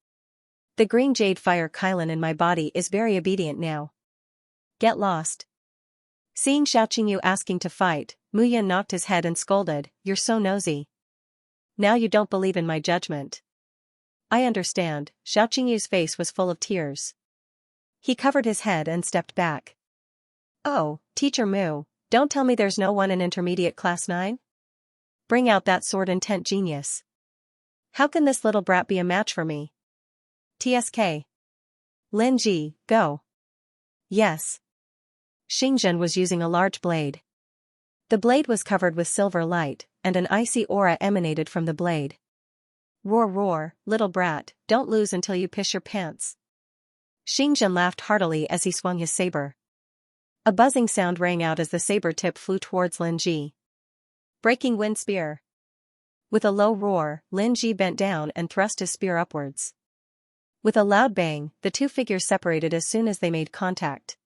The green jade fire Kylan in my body is very obedient now. Get lost. Seeing Xiaoqingyu asking to fight, Mu Yun knocked his head and scolded, you're so nosy. Now you don't believe in my judgment. I understand, Xiaoqingyu's face was full of tears. He covered his head and stepped back. Oh, Teacher Mu, don't tell me there's no one in intermediate class 9? Bring out that sword intent genius. How can this little brat be a match for me? TSK. Lin Ji, go. Yes. Xingzhen was using a large blade. The blade was covered with silver light, and an icy aura emanated from the blade. Roar roar, little brat, don't lose until you piss your pants. Xingzhen laughed heartily as he swung his saber. A buzzing sound rang out as the saber tip flew towards Lin Ji. Breaking wind spear. With a low roar, Lin Ji bent down and thrust his spear upwards. With a loud bang, the two figures separated as soon as they made contact.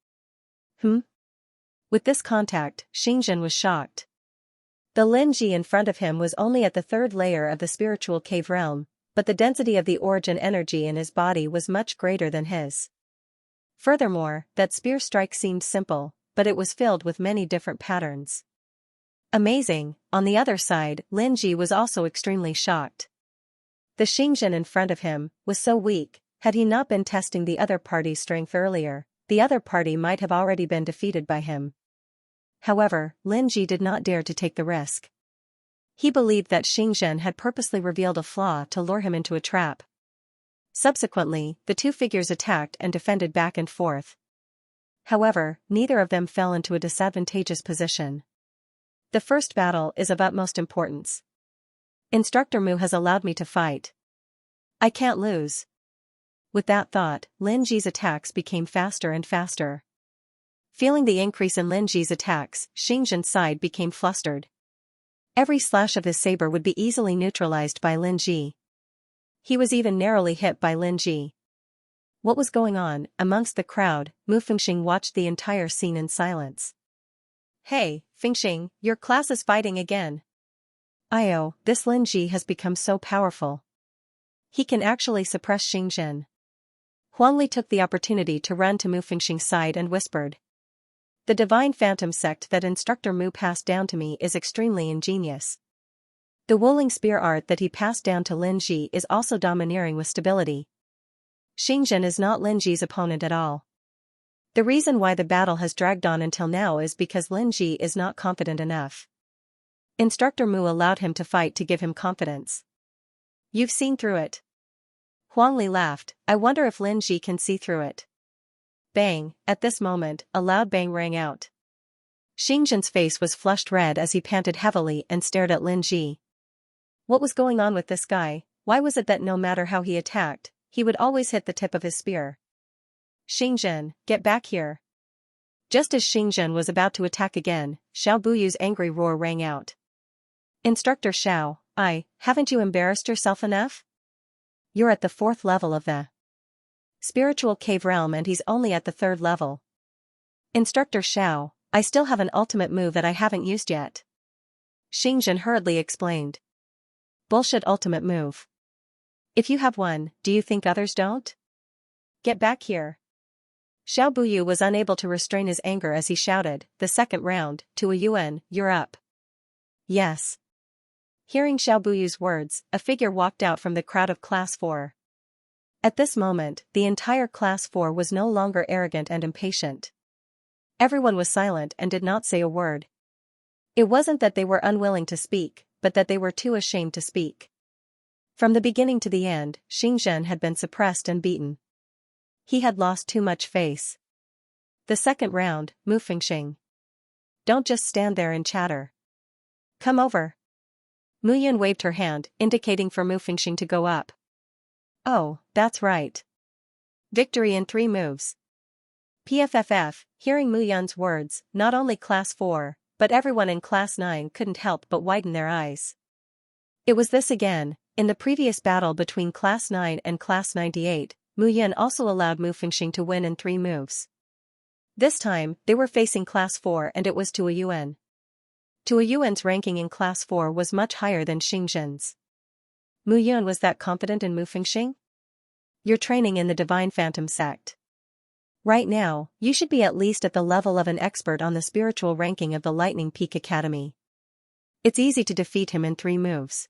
With this contact, Xingzhen was shocked. The Lin Ji in front of him was only at the 3rd layer of the spiritual cave realm, but the density of the origin energy in his body was much greater than his. Furthermore, that spear strike seemed simple, but it was filled with many different patterns. Amazing. On the other side, Lin Ji was also extremely shocked. The Xingzhen in front of him was so weak, had he not been testing the other party's strength earlier, the other party might have already been defeated by him. However, Lin Ji did not dare to take the risk. He believed that Xingzhen had purposely revealed a flaw to lure him into a trap. Subsequently, the two figures attacked and defended back and forth. However, neither of them fell into a disadvantageous position. The first battle is of utmost importance. Instructor Mu has allowed me to fight. I can't lose. With that thought, Lin Ji's attacks became faster and faster. Feeling the increase in Lin Ji's attacks, Xingzhen's side became flustered. Every slash of his saber would be easily neutralized by Lin Ji. He was even narrowly hit by Lin Ji. What was going on? Amongst the crowd, Mu Fengxing watched the entire scene in silence. Hey, Fengxing, your class is fighting again. Io, this Lin Ji has become so powerful. He can actually suppress Xingzhen. Huangli took the opportunity to run to Mu Fengxing's side and whispered. The divine phantom sect that Instructor Mu passed down to me is extremely ingenious. The Wuling spear art that he passed down to Lin Ji is also domineering with stability. Xingzhen is not Lin Ji's opponent at all. The reason why the battle has dragged on until now is because Lin Ji is not confident enough. Instructor Mu allowed him to fight to give him confidence. You've seen through it. Huangli laughed, I wonder if Lin Ji can see through it. Bang, at this moment, a loud bang rang out. Xingzhen's face was flushed red as he panted heavily and stared at Lin Ji. What was going on with this guy? Why was it that no matter how he attacked, he would always hit the tip of his spear? Xingzhen, get back here. Just as Xingzhen was about to attack again, Xiao Buyu's angry roar rang out. Instructor Xiao, haven't you embarrassed yourself enough? You're at the 4th level of the spiritual cave realm and he's only at the 3rd level. Instructor Xiao, I still have an ultimate move that I haven't used yet. Xingzhen hurriedly explained. Bullshit ultimate move. If you have one, do you think others don't? Get back here. Xiao Buyu was unable to restrain his anger as he shouted, "The second round, to a Yuan, you're up." Yes. Hearing Xiao Buyu's words, a figure walked out from the crowd of Class 4. At this moment, the entire Class 4 was no longer arrogant and impatient. Everyone was silent and did not say a word. It wasn't that they were unwilling to speak, but that they were too ashamed to speak. From the beginning to the end, Xingzhen had been suppressed and beaten. He had lost too much face. The second round, Mu Fengxing. Don't just stand there and chatter. Come over. Mu Yun waved her hand, indicating for Mu Fengxing to go up. Oh, that's right. Victory in 3 moves. PFFF, hearing Mu Yun's words, not only Class 4, but everyone in Class 9 couldn't help but widen their eyes. It was this again. In the previous battle between Class 9 and Class 98, Mu Yun also allowed Mu Fengxing to win in 3 moves. This time, they were facing Class 4 and it was Tua Yuan. Tua Yuan's ranking in Class 4 was much higher than Xingzhen's. Mu Yun was that confident in Mu Fengxing? You're training in the Divine Phantom sect. Right now, you should be at least at the level of an expert on the spiritual ranking of the Lightning Peak Academy. It's easy to defeat him in 3 moves.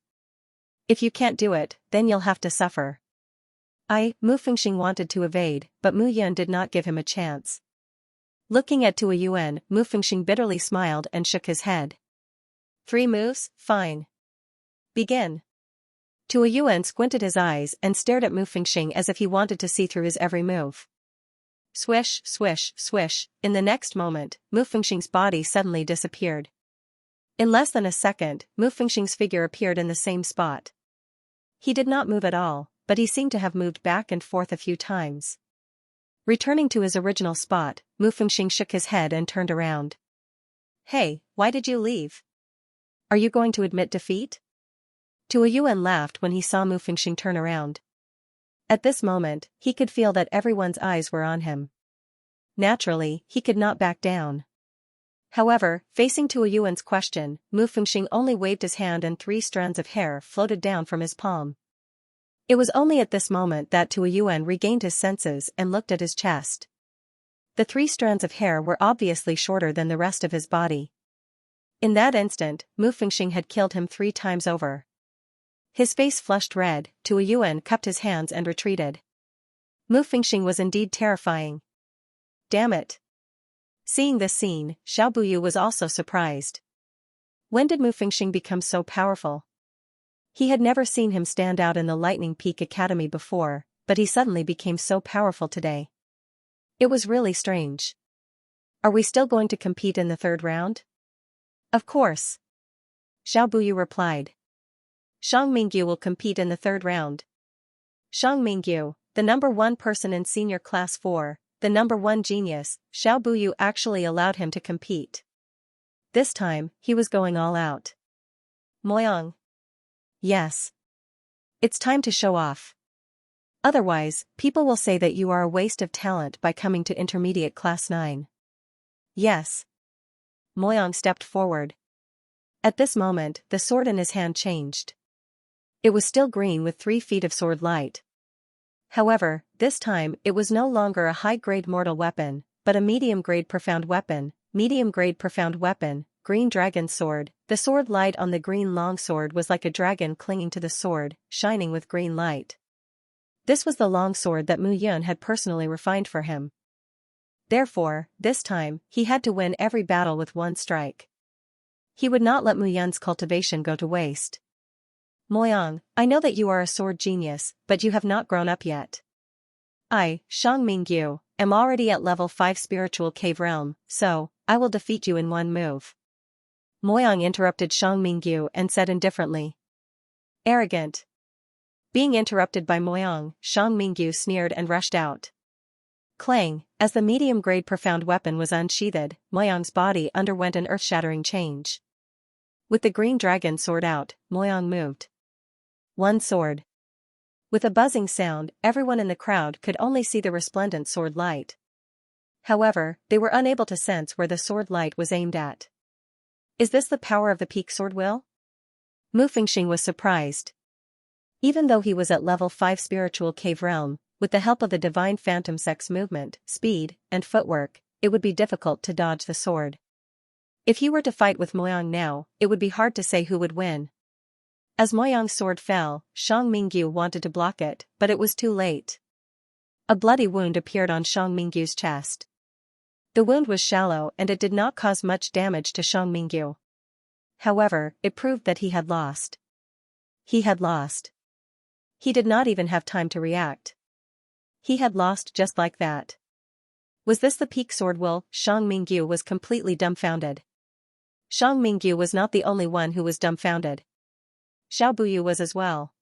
If you can't do it, then you'll have to suffer. Mu Fengxing wanted to evade, but Mu Yun did not give him a chance. Looking at Tua Yuan, Mu Fengxing bitterly smiled and shook his head. 3 moves, fine. Begin. Tua Yuan squinted his eyes and stared at Mu Fengxing as if he wanted to see through his every move. Swish, swish, swish, in the next moment, Mu Fengxing's body suddenly disappeared. In less than a second, Mu Fengxing's figure appeared in the same spot. He did not move at all, but he seemed to have moved back and forth a few times. Returning to his original spot, Mu Fengxing shook his head and turned around. Hey, why did you leave? Are you going to admit defeat? Tua Yuan laughed when he saw Mu Fengxing turn around. At this moment, he could feel that everyone's eyes were on him. Naturally, he could not back down. However, facing Tua Yuan's question, Mu Fengxing only waved his hand and 3 strands of hair floated down from his palm. It was only at this moment that Tua Yuan regained his senses and looked at his chest. The 3 strands of hair were obviously shorter than the rest of his body. In that instant, Mu Fengxing had killed him 3 times over. His face flushed red, Tua Yuan cupped his hands and retreated. Mu Fengxing was indeed terrifying. Damn it. Seeing this scene, Xiao Buyu was also surprised. When did Mu Fengxing become so powerful? He had never seen him stand out in the Lightning Peak Academy before, but he suddenly became so powerful today. It was really strange. Are we still going to compete in the 3rd round? Of course. Xiao Buyu replied. Shang Mingyu will compete in the 3rd round. Shang Mingyu, the number 1 person in senior class 4, the number 1 genius, Xiao Buyu actually allowed him to compete. This time, he was going all out. Moyang. Yes. It's time to show off. Otherwise, people will say that you are a waste of talent by coming to intermediate class 9. Yes. Moyang stepped forward. At this moment, the sword in his hand changed. It was still green with 3 feet of sword light. However, this time, it was no longer a high-grade mortal weapon, but a medium-grade profound weapon, green dragon sword. The sword light on the green longsword was like a dragon clinging to the sword, shining with green light. This was the longsword that Mu Yun had personally refined for him. Therefore, this time, he had to win every battle with 1 strike. He would not let Mu Yun's cultivation go to waste. Moyang, I know that you are a sword genius, but you have not grown up yet. I, Shang Mingyu, am already at level 5 spiritual cave realm, so, I will defeat you in 1 move. Moyang interrupted Shang Mingyu and said indifferently. Arrogant. Being interrupted by Moyang, Shang Mingyu sneered and rushed out. Clang, as the medium-grade profound weapon was unsheathed, Moyang's body underwent an earth-shattering change. With the green dragon sword out, Moyang moved. 1 sword. With a buzzing sound, everyone in the crowd could only see the resplendent sword light. However, they were unable to sense where the sword light was aimed at. Is this the power of the peak sword will? Mu Fengxing was surprised. Even though he was at level 5 spiritual cave realm, With the help of the divine phantom sex movement, speed, and footwork, it would be difficult to dodge the sword. If he were to fight with Moyang now, it would be hard to say who would win. As Moyang's sword fell, Shang Mingyu wanted to block it, but it was too late. A bloody wound appeared on Shang Mingyu's chest. The wound was shallow and it did not cause much damage to Shang Mingyu. However, it proved that he had lost. He had lost. He did not even have time to react. He had lost just like that. Was this the peak sword will? Shang Mingyu was completely dumbfounded. Shang Mingyu was not the only one who was dumbfounded. Xiao Buyu was as well.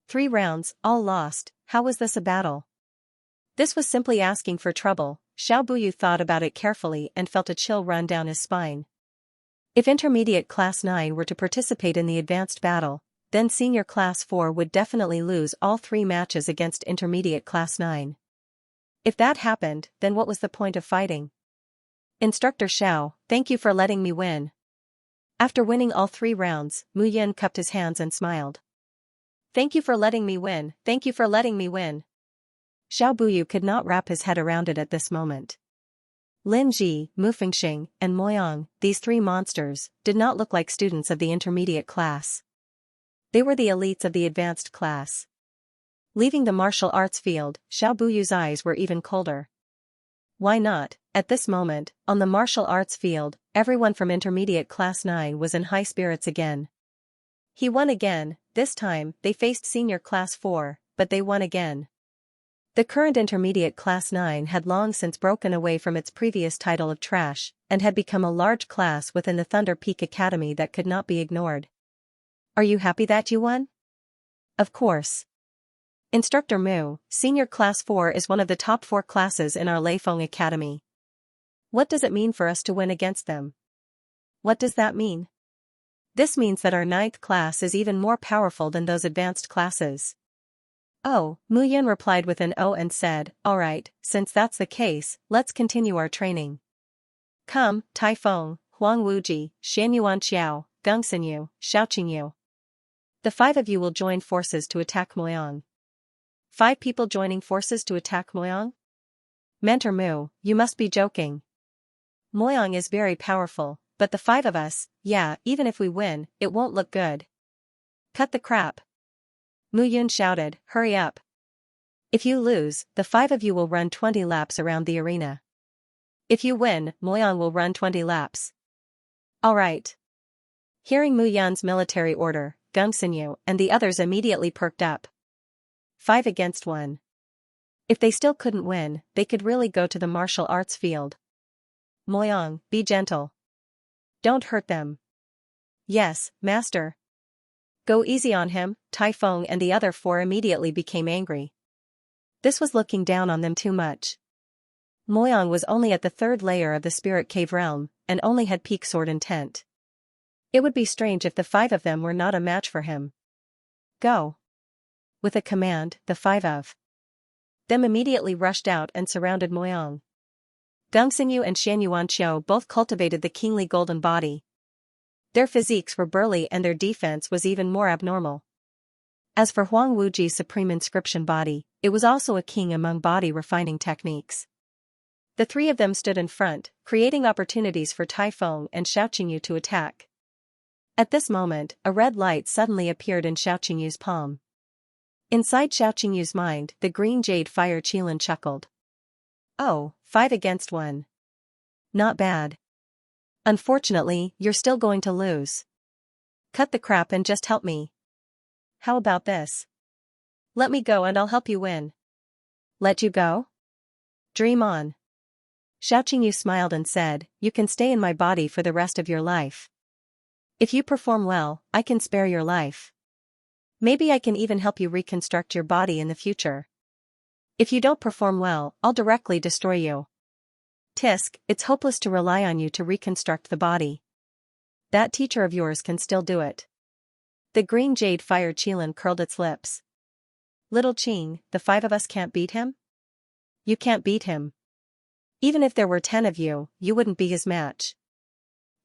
3 rounds, all lost. How was this a battle? This was simply asking for trouble. Xiao Buyu thought about it carefully and felt a chill run down his spine. If Intermediate Class 9 were to participate in the advanced battle, then Senior Class 4 would definitely lose all 3 matches against Intermediate Class 9. If that happened, then what was the point of fighting? Instructor Xiao, thank you for letting me win. After winning all 3 rounds, Mu Yin cupped his hands and smiled. Thank you for letting me win, thank you for letting me win. Xiao Buyu could not wrap his head around it at this moment. Lin Ji, Mu Fengxing, and Moyang, these 3 monsters, did not look like students of the intermediate class. They were the elites of the advanced class. Leaving the martial arts field, Xiao Buyu's eyes were even colder. Why not? At this moment, on the martial arts field, everyone from Intermediate Class 9 was in high spirits again. He won again. This time, they faced Senior Class 4, but they won again. The current Intermediate Class 9 had long since broken away from its previous title of trash, and had become a large class within the Thunder Peak Academy that could not be ignored. Are you happy that you won? Of course. Instructor Mu, Senior Class 4 is one of the top 4 classes in our Leifeng Academy. What does it mean for us to win against them? What does that mean? This means that our 9th class is even more powerful than those advanced classes. Oh, Mu Yin replied with an "oh" and said, alright, since that's the case, let's continue our training. Come, Tai Feng, Huang Wuji, Xianyuan Xiao, Gongxinyu, Xiaoqingyu. The 5 of you will join forces to attack Moyang. 5 people joining forces to attack Moyang? Mentor Mu, you must be joking. Moyang is very powerful, but the 5 of us, yeah, even if we win, it won't look good. Cut the crap. Mu Yun shouted, hurry up. If you lose, the 5 of you will run 20 laps around the arena. If you win, Moyang will run 20 laps. Alright. Hearing Mu Yun's military order, Gongxinyu and the others immediately perked up. 5 against 1. If they still couldn't win, they could really go to the martial arts field. Moyang, be gentle. Don't hurt them. Yes, master. Go easy on him. Tai Feng and the other 4 immediately became angry. This was looking down on them too much. Moyang was only at the 3rd layer of the spirit cave realm, and only had peak sword intent. It would be strange if the 5 of them were not a match for him. Go. With a command, the 5 of them immediately rushed out and surrounded Moyang. Gongxinyu and Xianyuan Qiu both cultivated the kingly golden body. Their physiques were burly and their defense was even more abnormal. As for Huang Wuji's supreme inscription body, it was also a king among body refining techniques. The 3 of them stood in front, creating opportunities for Tai Feng and Xiaoqingyu to attack. At this moment, a red light suddenly appeared in Xiaoqingyu's palm. Inside Xiaoqingyu's mind, the green jade fire Qilin chuckled. Oh, 5 against 1. Not bad. Unfortunately, you're still going to lose. Cut the crap and just help me. How about this? Let me go and I'll help you win. Let you go? Dream on. Xiaoqingyu smiled and said, you can stay in my body for the rest of your life. If you perform well, I can spare your life. Maybe I can even help you reconstruct your body in the future. If you don't perform well, I'll directly destroy you. Tisk, it's hopeless to rely on you to reconstruct the body. That teacher of yours can still do it. The green jade fire Qilin curled its lips. Little Qing, the 5 of us can't beat him? You can't beat him. Even if there were 10 of you, you wouldn't be his match.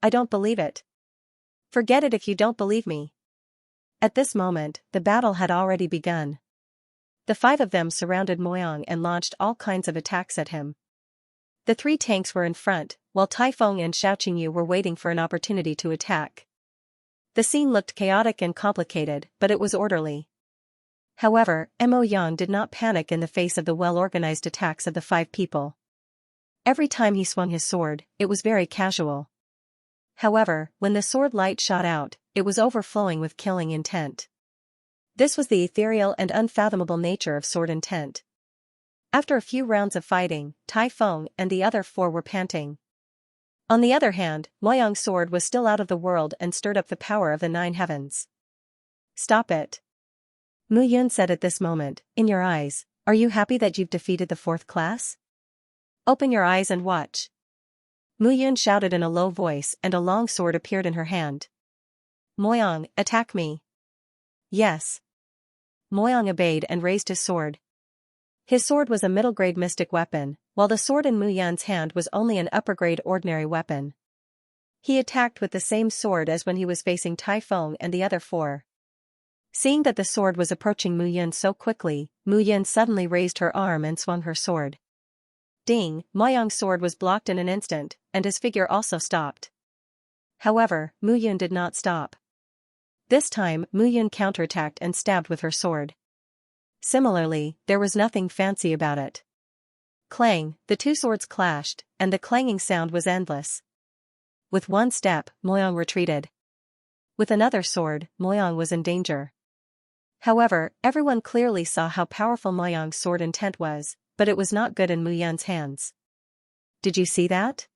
I don't believe it. Forget it if you don't believe me. At this moment, the battle had already begun. The 5 of them surrounded Moyang and launched all kinds of attacks at him. The 3 tanks were in front, while Taifeng and Xiaoqingyu were waiting for an opportunity to attack. The scene looked chaotic and complicated, but it was orderly. However, Mo Yang did not panic in the face of the well-organized attacks of the 5 people. Every time he swung his sword, it was very casual. However, when the sword light shot out, it was overflowing with killing intent. This was the ethereal and unfathomable nature of sword intent. After a few rounds of fighting, Taifeng and the other 4 were panting. On the other hand, Moyang's sword was still out of the world and stirred up the power of the 9 heavens. "Stop it," Mu Yun said at this moment. "In your eyes, are you happy that you've defeated the 4th class? Open your eyes and watch." Mu Yun shouted in a low voice and a long sword appeared in her hand. "Moyang, attack me." "Yes." Moyang obeyed and raised his sword. His sword was a middle-grade mystic weapon, while the sword in Mu Yun's hand was only an upper-grade ordinary weapon. He attacked with the same sword as when he was facing Taifeng and the other 4. Seeing that the sword was approaching Mu Yun so quickly, Mu Yun suddenly raised her arm and swung her sword. Ding! Moyang's sword was blocked in an instant, and his figure also stopped. However, Mu Yun did not stop. This time, Mu Yun counterattacked and stabbed with her sword. Similarly, there was nothing fancy about it. Clang, the 2 swords clashed, and the clanging sound was endless. With one step, Moyang retreated. With another sword, Moyang was in danger. However, everyone clearly saw how powerful Moyang's sword intent was, but it was not good in Mu Yun's hands. Did you see that?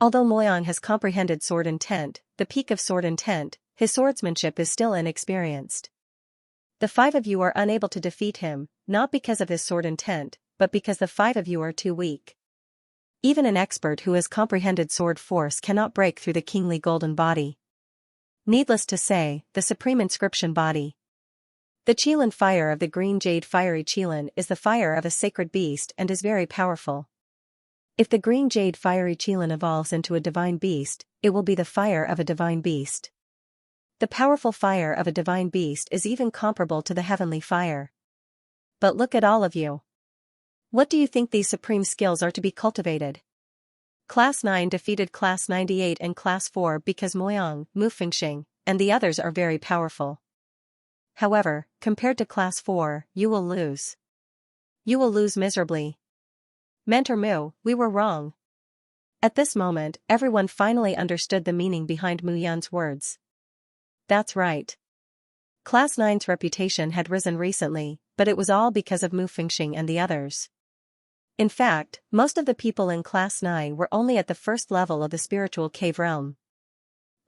Although Moyang has comprehended sword intent, the peak of sword intent, his swordsmanship is still inexperienced. The 5 of you are unable to defeat him, not because of his sword intent, but because the 5 of you are too weak. Even an expert who has comprehended sword force cannot break through the kingly golden body. Needless to say, the supreme inscription body. The Qilin fire of the green jade fiery Qilin is the fire of a sacred beast and is very powerful. If the green jade fiery Qilin evolves into a divine beast, it will be the fire of a divine beast. The powerful fire of a divine beast is even comparable to the heavenly fire. But look at all of you. What do you think these supreme skills are to be cultivated? Class 9 defeated Class 98 and Class 4 because Moyang, Mu Fengxing, and the others are very powerful. However, compared to Class 4, you will lose. You will lose miserably. Mentor Mu, we were wrong. At this moment, everyone finally understood the meaning behind Mu Yun's words. That's right. Class 9's reputation had risen recently, but it was all because of Mu Fengxing and the others. In fact, most of the people in Class 9 were only at the 1st level of the spiritual cave realm.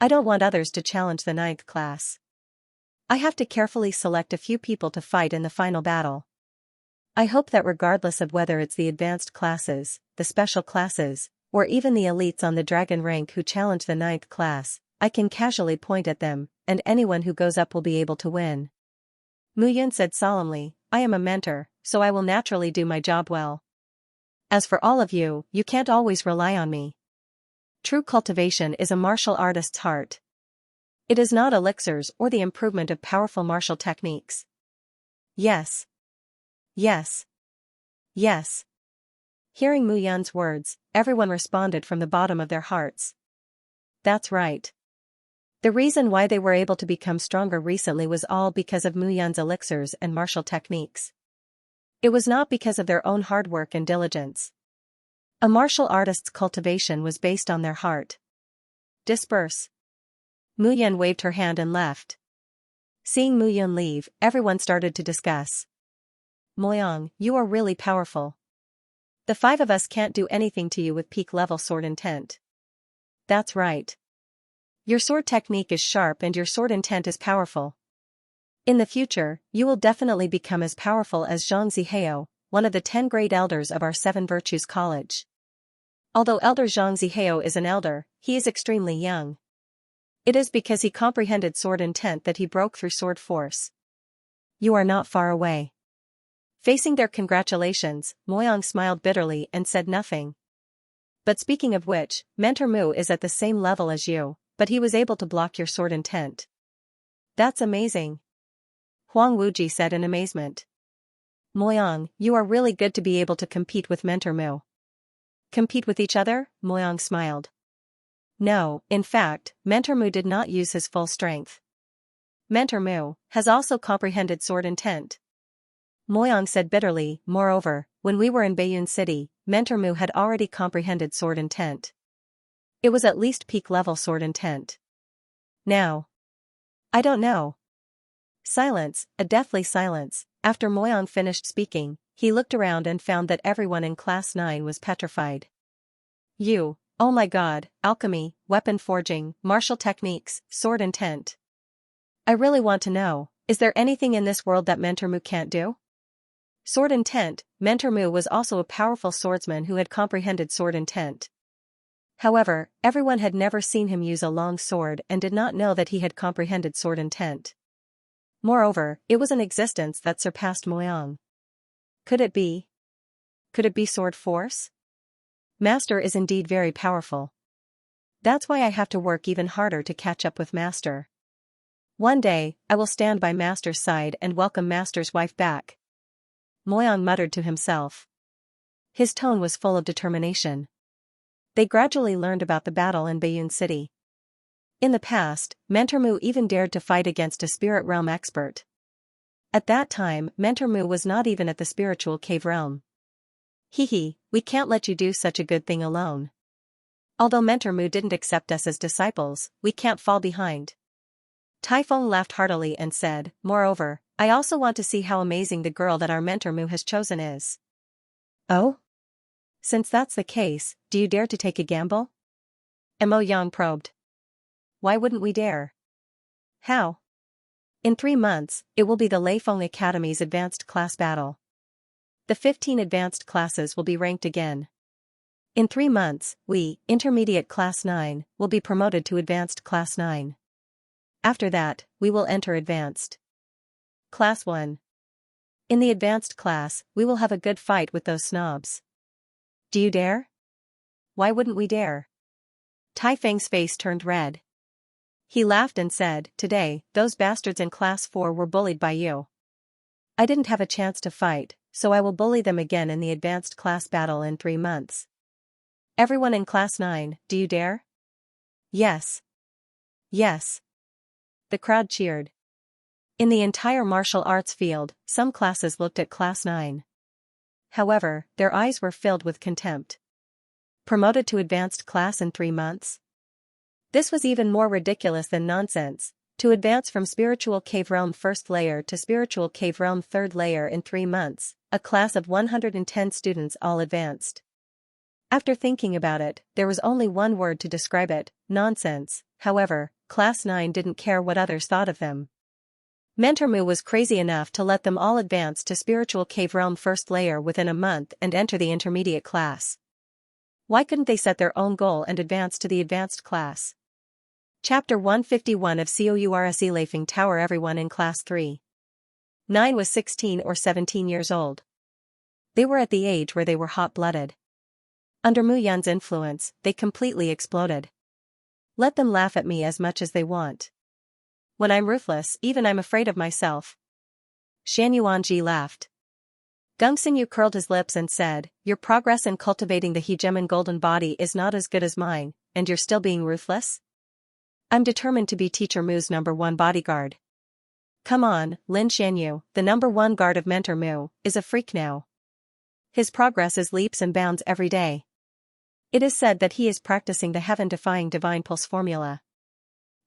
I don't want others to challenge the 9th class. I have to carefully select a few people to fight in the final battle. I hope that regardless of whether it's the advanced classes, the special classes, or even the elites on the dragon rank who challenge the 9th class, I can casually point at them, and anyone who goes up will be able to win. Mu Yun said solemnly, I am a mentor, so I will naturally do my job well. As for all of you, you can't always rely on me. True cultivation is a martial artist's heart. It is not elixirs or the improvement of powerful martial techniques. Yes. Yes. Yes. Hearing Mu Yun's words, everyone responded from the bottom of their hearts. That's right. The reason why they were able to become stronger recently was all because of Mu Yun's elixirs and martial techniques. It was not because of their own hard work and diligence. A martial artist's cultivation was based on their heart. Disperse. Mu Yun waved her hand and left. Seeing Mu Yun leave, everyone started to discuss. Moyang, you are really powerful. The 5 of us can't do anything to you with peak-level sword intent. That's right. Your sword technique is sharp and your sword intent is powerful. In the future, you will definitely become as powerful as Xianxia, one of the 10 great elders of our 7 Virtues College. Although Elder Xianxia is an elder, he is extremely young. It is because he comprehended sword intent that he broke through sword force. You are not far away. Facing their congratulations, Moyang smiled bitterly and said nothing. But speaking of which, Mentor Mu is at the same level as you, but he was able to block your sword intent. That's amazing. Huang Wuji said in amazement. Moyang, you are really good to be able to compete with Mentor Mu. Compete with each other? Moyang smiled. No, in fact, Mentor Mu did not use his full strength. Mentor Mu has also comprehended sword intent. Moyang said bitterly. Moreover, when we were in Baiyun City, Mentor Mu had already comprehended sword intent. It was at least peak-level sword intent. Now, I don't know. Silence, a deathly silence. After Moyang finished speaking, he looked around and found that everyone in Class 9 was petrified. You, oh my god, alchemy, weapon forging, martial techniques, sword intent. I really want to know, is there anything in this world that Mentor Mu can't do? Sword intent. Mentor Mu was also a powerful swordsman who had comprehended sword intent. However, everyone had never seen him use a long sword and did not know that he had comprehended sword intent. Moreover, it was an existence that surpassed Moyang. Could it be? Could it be sword force? Master is indeed very powerful. That's why I have to work even harder to catch up with Master. One day, I will stand by Master's side and welcome Master's wife back. Moyang muttered to himself. His tone was full of determination. They gradually learned about the battle in Baiyun City. In the past, Mentor Mu even dared to fight against a spirit realm expert. At that time, Mentor Mu was not even at the spiritual cave realm. Hehe, we can't let you do such a good thing alone. Although Mentor Mu didn't accept us as disciples, we can't fall behind. Typhon laughed heartily and said, moreover, I also want to see how amazing the girl that our Mentor Mu has chosen is. Oh? Since that's the case, do you dare to take a gamble? Mo Yang probed. Why wouldn't we dare? How? In 3 months, it will be the Leifeng Academy's advanced class battle. The 15 advanced classes will be ranked again. In 3 months, we, Intermediate Class 9, will be promoted to Advanced Class 9. After that, we will enter Advanced Class 1. In the Advanced class, we will have a good fight with those snobs. Do you dare? Why wouldn't we dare? Tai Feng's face turned red. He laughed and said, today, those bastards in Class 4 were bullied by you. I didn't have a chance to fight, so I will bully them again in the advanced class battle in 3 months. Everyone in Class 9, do you dare? Yes. Yes. The crowd cheered. In the entire martial arts field, some classes looked at Class 9. However, their eyes were filled with contempt. Promoted to advanced class in 3 months? This was even more ridiculous than nonsense. To advance from Spiritual Cave Realm 1st layer to Spiritual Cave Realm 3rd layer in 3 months, a class of 110 students all advanced. After thinking about it, there was only one word to describe it, nonsense. However, Class 9 didn't care what others thought of them. Mentor Mu was crazy enough to let them all advance to Spiritual Cave Realm 1st layer within a month and enter the intermediate class. Why couldn't they set their own goal and advance to the advanced class? Chapter 151 of COURSE Leifeng Tower. Everyone in Class 3. 9 was 16 or 17 years old. They were at the age where they were hot-blooded. Under Mu Yan's influence, they completely exploded. Let them laugh at me as much as they want. When I'm ruthless, even I'm afraid of myself. Shan Yuanji laughed. Gongxingyu curled his lips and said, your progress in cultivating the hegemon golden body is not as good as mine, and you're still being ruthless? I'm determined to be Teacher Mu's #1 bodyguard. Come on, Lin Xianyu, the #1 guard of Mentor Mu, is a freak now. His progress is leaps and bounds every day. It is said that he is practicing the heaven-defying divine pulse formula.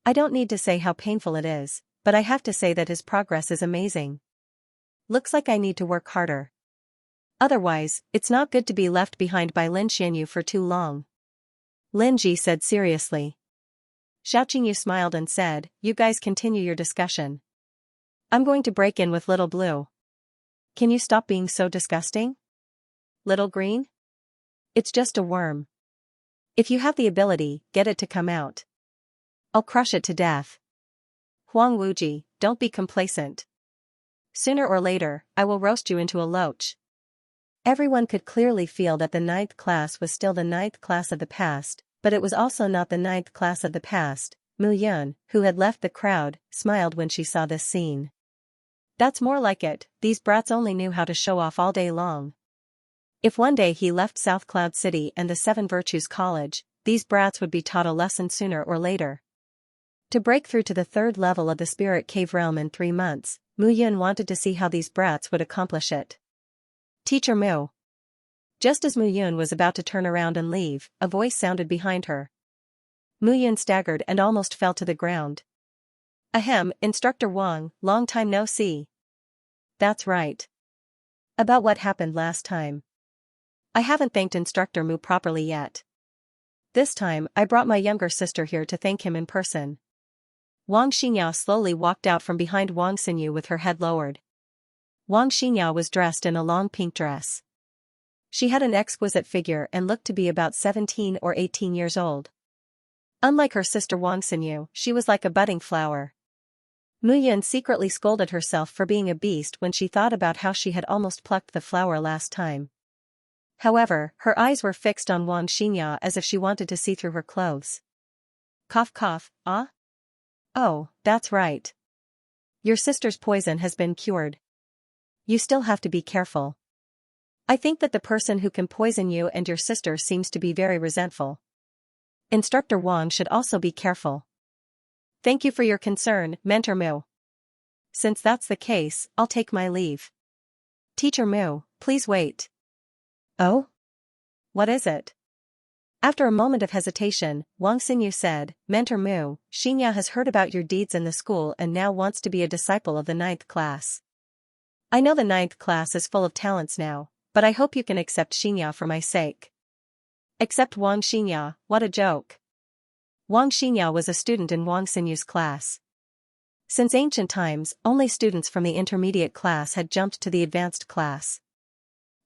I don't need to say how painful it is, but I have to say that his progress is amazing. Looks like I need to work harder. Otherwise, it's not good to be left behind by Lin Xianyu for too long. Lin Ji said seriously. Xiao Qingyu smiled and said, you guys continue your discussion. I'm going to break in with Little Blue. Can you stop being so disgusting? Little Green? It's just a worm. If you have the ability, get it to come out. I'll crush it to death. Huang Wuji, don't be complacent. Sooner or later, I will roast you into a loach. Everyone could clearly feel that the 9th class was still the 9th class of the past, but it was also not the 9th class of the past. Mu Yun, who had left the crowd, smiled when she saw this scene. That's more like it, these brats only knew how to show off all day long. If one day he left South Cloud City and the Seven Virtues College, these brats would be taught a lesson sooner or later. To break through to the third level of the Spirit Cave realm in 3 months, Mu Yun wanted to see how these brats would accomplish it. Teacher Mu. Just as Mu Yun was about to turn around and leave, a voice sounded behind her. Mu Yun staggered and almost fell to the ground. Ahem, Instructor Wang, long time no see. That's right. About what happened last time. I haven't thanked Instructor Mu properly yet. This time, I brought my younger sister here to thank him in person. Wang Xianxia slowly walked out from behind Wang Xinyu with her head lowered. Wang Xianxia was dressed in a long pink dress. She had an exquisite figure and looked to be about 17 or 18 years old. Unlike her sister Wang Xinyu, she was like a budding flower. Mu Yun secretly scolded herself for being a beast when she thought about how she had almost plucked the flower last time. However, her eyes were fixed on Wang Xianxia as if she wanted to see through her clothes. Cough cough, ah? Oh, that's right. Your sister's poison has been cured. You still have to be careful. I think that the person who can poison you and your sister seems to be very resentful. Instructor Wang should also be careful. Thank you for your concern, Mentor Mu. Since that's the case, I'll take my leave. Teacher Mu, please wait. Oh? What is it? After a moment of hesitation, Wang Xinyu said, Mentor Mu, Xianxia has heard about your deeds in the school and now wants to be a disciple of the 9th class. I know the 9th class is full of talents now, but I hope you can accept Xianxia for my sake. Accept Wang Xianxia, what a joke. Wang Xianxia was a student in Wang Xinyu's class. Since ancient times, only students from the intermediate class had jumped to the advanced class.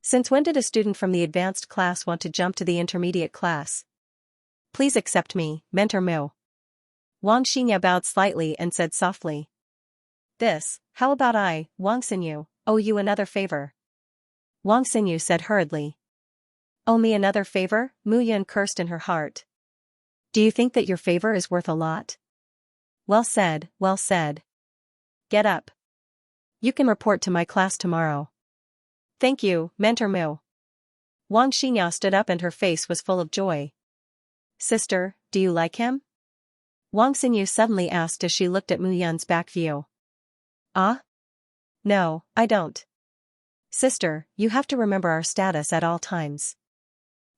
Since when did a student from the advanced class want to jump to the intermediate class? Please accept me, Mentor Mu. Wang Xianxia bowed slightly and said softly. How about I, Wang Xinyu, owe you another favor? Wang Xinyu said hurriedly. Owe me another favor? Mu Yun cursed in her heart. Do you think that your favor is worth a lot? Well said, well said. Get up. You can report to my class tomorrow. Thank you, Mentor Mu. Wang Xianxia stood up and her face was full of joy. Sister, do you like him? Wang Xinyu suddenly asked as she looked at Mu Yun's back view. Ah? No, I don't. Sister, you have to remember our status at all times.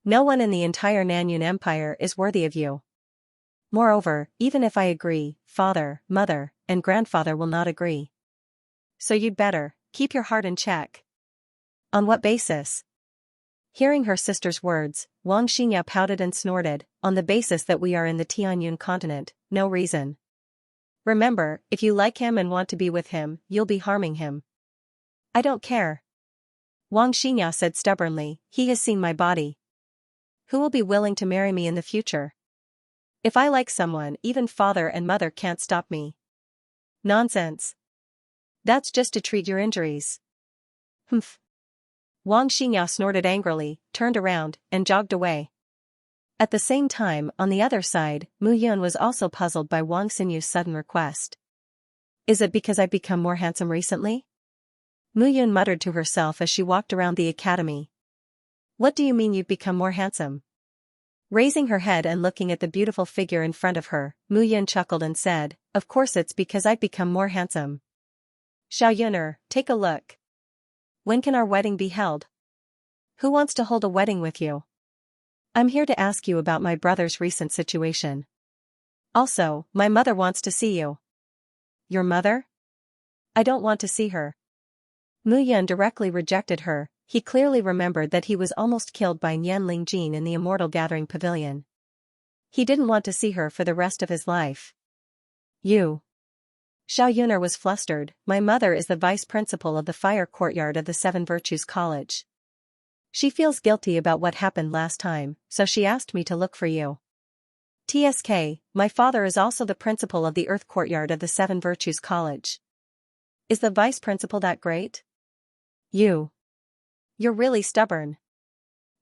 No one in the entire Nanyun Empire is worthy of you. Moreover, even if I agree, father, mother, and grandfather will not agree. So you'd better keep your heart in check. On what basis? Hearing her sister's words, Wang Xianxia pouted and snorted, on the basis that we are in the Tianyun continent, no reason. Remember, if you like him and want to be with him, you'll be harming him. I don't care. Wang Xianxia said stubbornly, he has seen my body. Who will be willing to marry me in the future? If I like someone, even father and mother can't stop me. Nonsense. That's just to treat your injuries. Humph. Wang Xianxia snorted angrily, turned around, and jogged away. At the same time, on the other side, Mu Yun was also puzzled by Wang Xinyu's sudden request. Is it because I've become more handsome recently? Mu Yun muttered to herself as she walked around the academy. What do you mean you've become more handsome? Raising her head and looking at the beautiful figure in front of her, Mu Yun chuckled and said, Of course it's because I've become more handsome. Xiao Yuner, take a look. When can our wedding be held? Who wants to hold a wedding with you? I'm here to ask you about my brother's recent situation. Also, my mother wants to see you. Your mother? I don't want to see her. Mu Yun directly rejected her. He clearly remembered that he was almost killed by Nian Lingjin in the Immortal Gathering Pavilion. He didn't want to see her for the rest of his life. You. Xiao Yuner was flustered. My mother is the vice principal of the fire courtyard of the Seven Virtues College. She feels guilty about what happened last time, so she asked me to look for you. TSK, my father is also the principal of the Earth Courtyard of the Seven Virtues College. Is the vice principal that great? You. You're really stubborn.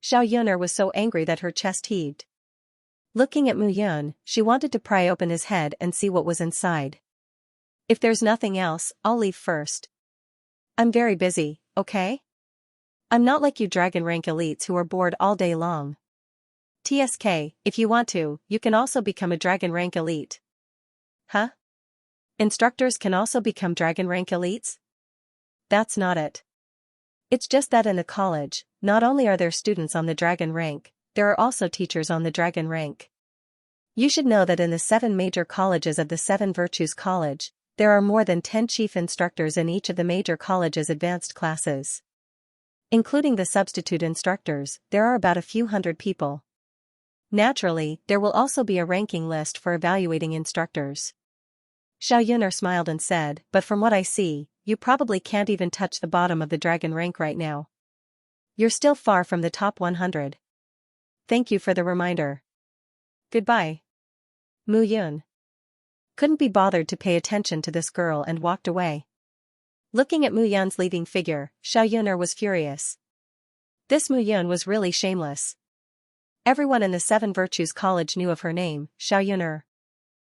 Xiao Yuner was so angry that her chest heaved. Looking at Mu Yun, she wanted to pry open his head and see what was inside. If there's nothing else, I'll leave first. I'm very busy, okay? I'm not like you dragon rank elites who are bored all day long. TSK, if you want to, you can also become a dragon rank elite. Huh? Instructors can also become dragon rank elites? That's not it. It's just that in a college, not only are there students on the dragon rank, there are also teachers on the dragon rank. You should know that in the 7 major colleges of the 7 Virtues College, there are more than 10 chief instructors in each of the major colleges' advanced classes. Including the substitute instructors, there are about a few hundred people. Naturally, there will also be a ranking list for evaluating instructors. Xiaoyuner smiled and said, but from what I see, you probably can't even touch the bottom of the dragon rank right now. You're still far from the top 100. Thank you for the reminder. Goodbye. Mu Yun couldn't be bothered to pay attention to this girl and walked away. Looking at Mu Yun's leaving figure, Xiaoyuner was furious. This Mu Yun was really shameless. Everyone in the 7 Virtues College knew of her name, Xiaoyuner.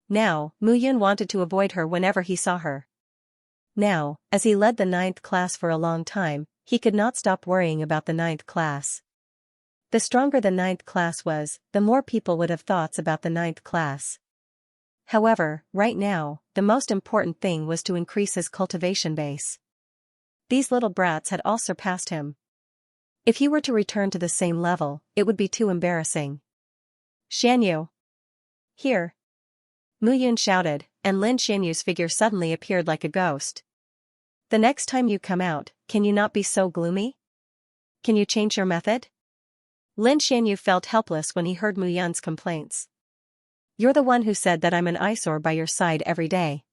Now, Mu Yun wanted to avoid her whenever he saw her. Now, as he led the 9th class for a long time, he could not stop worrying about the 9th class. The stronger the 9th class was, the more people would have thoughts about the 9th class. However, right now, the most important thing was to increase his cultivation base. These little brats had all surpassed him. If he were to return to the same level, it would be too embarrassing. Xianyu. Here. Mu Yun shouted, and Lin Xianyu's figure suddenly appeared like a ghost. The next time you come out, can you not be so gloomy? Can you change your method? Lin Xianyu felt helpless when he heard Mu Yun's complaints. You're the one who said that I'm an eyesore by your side every day.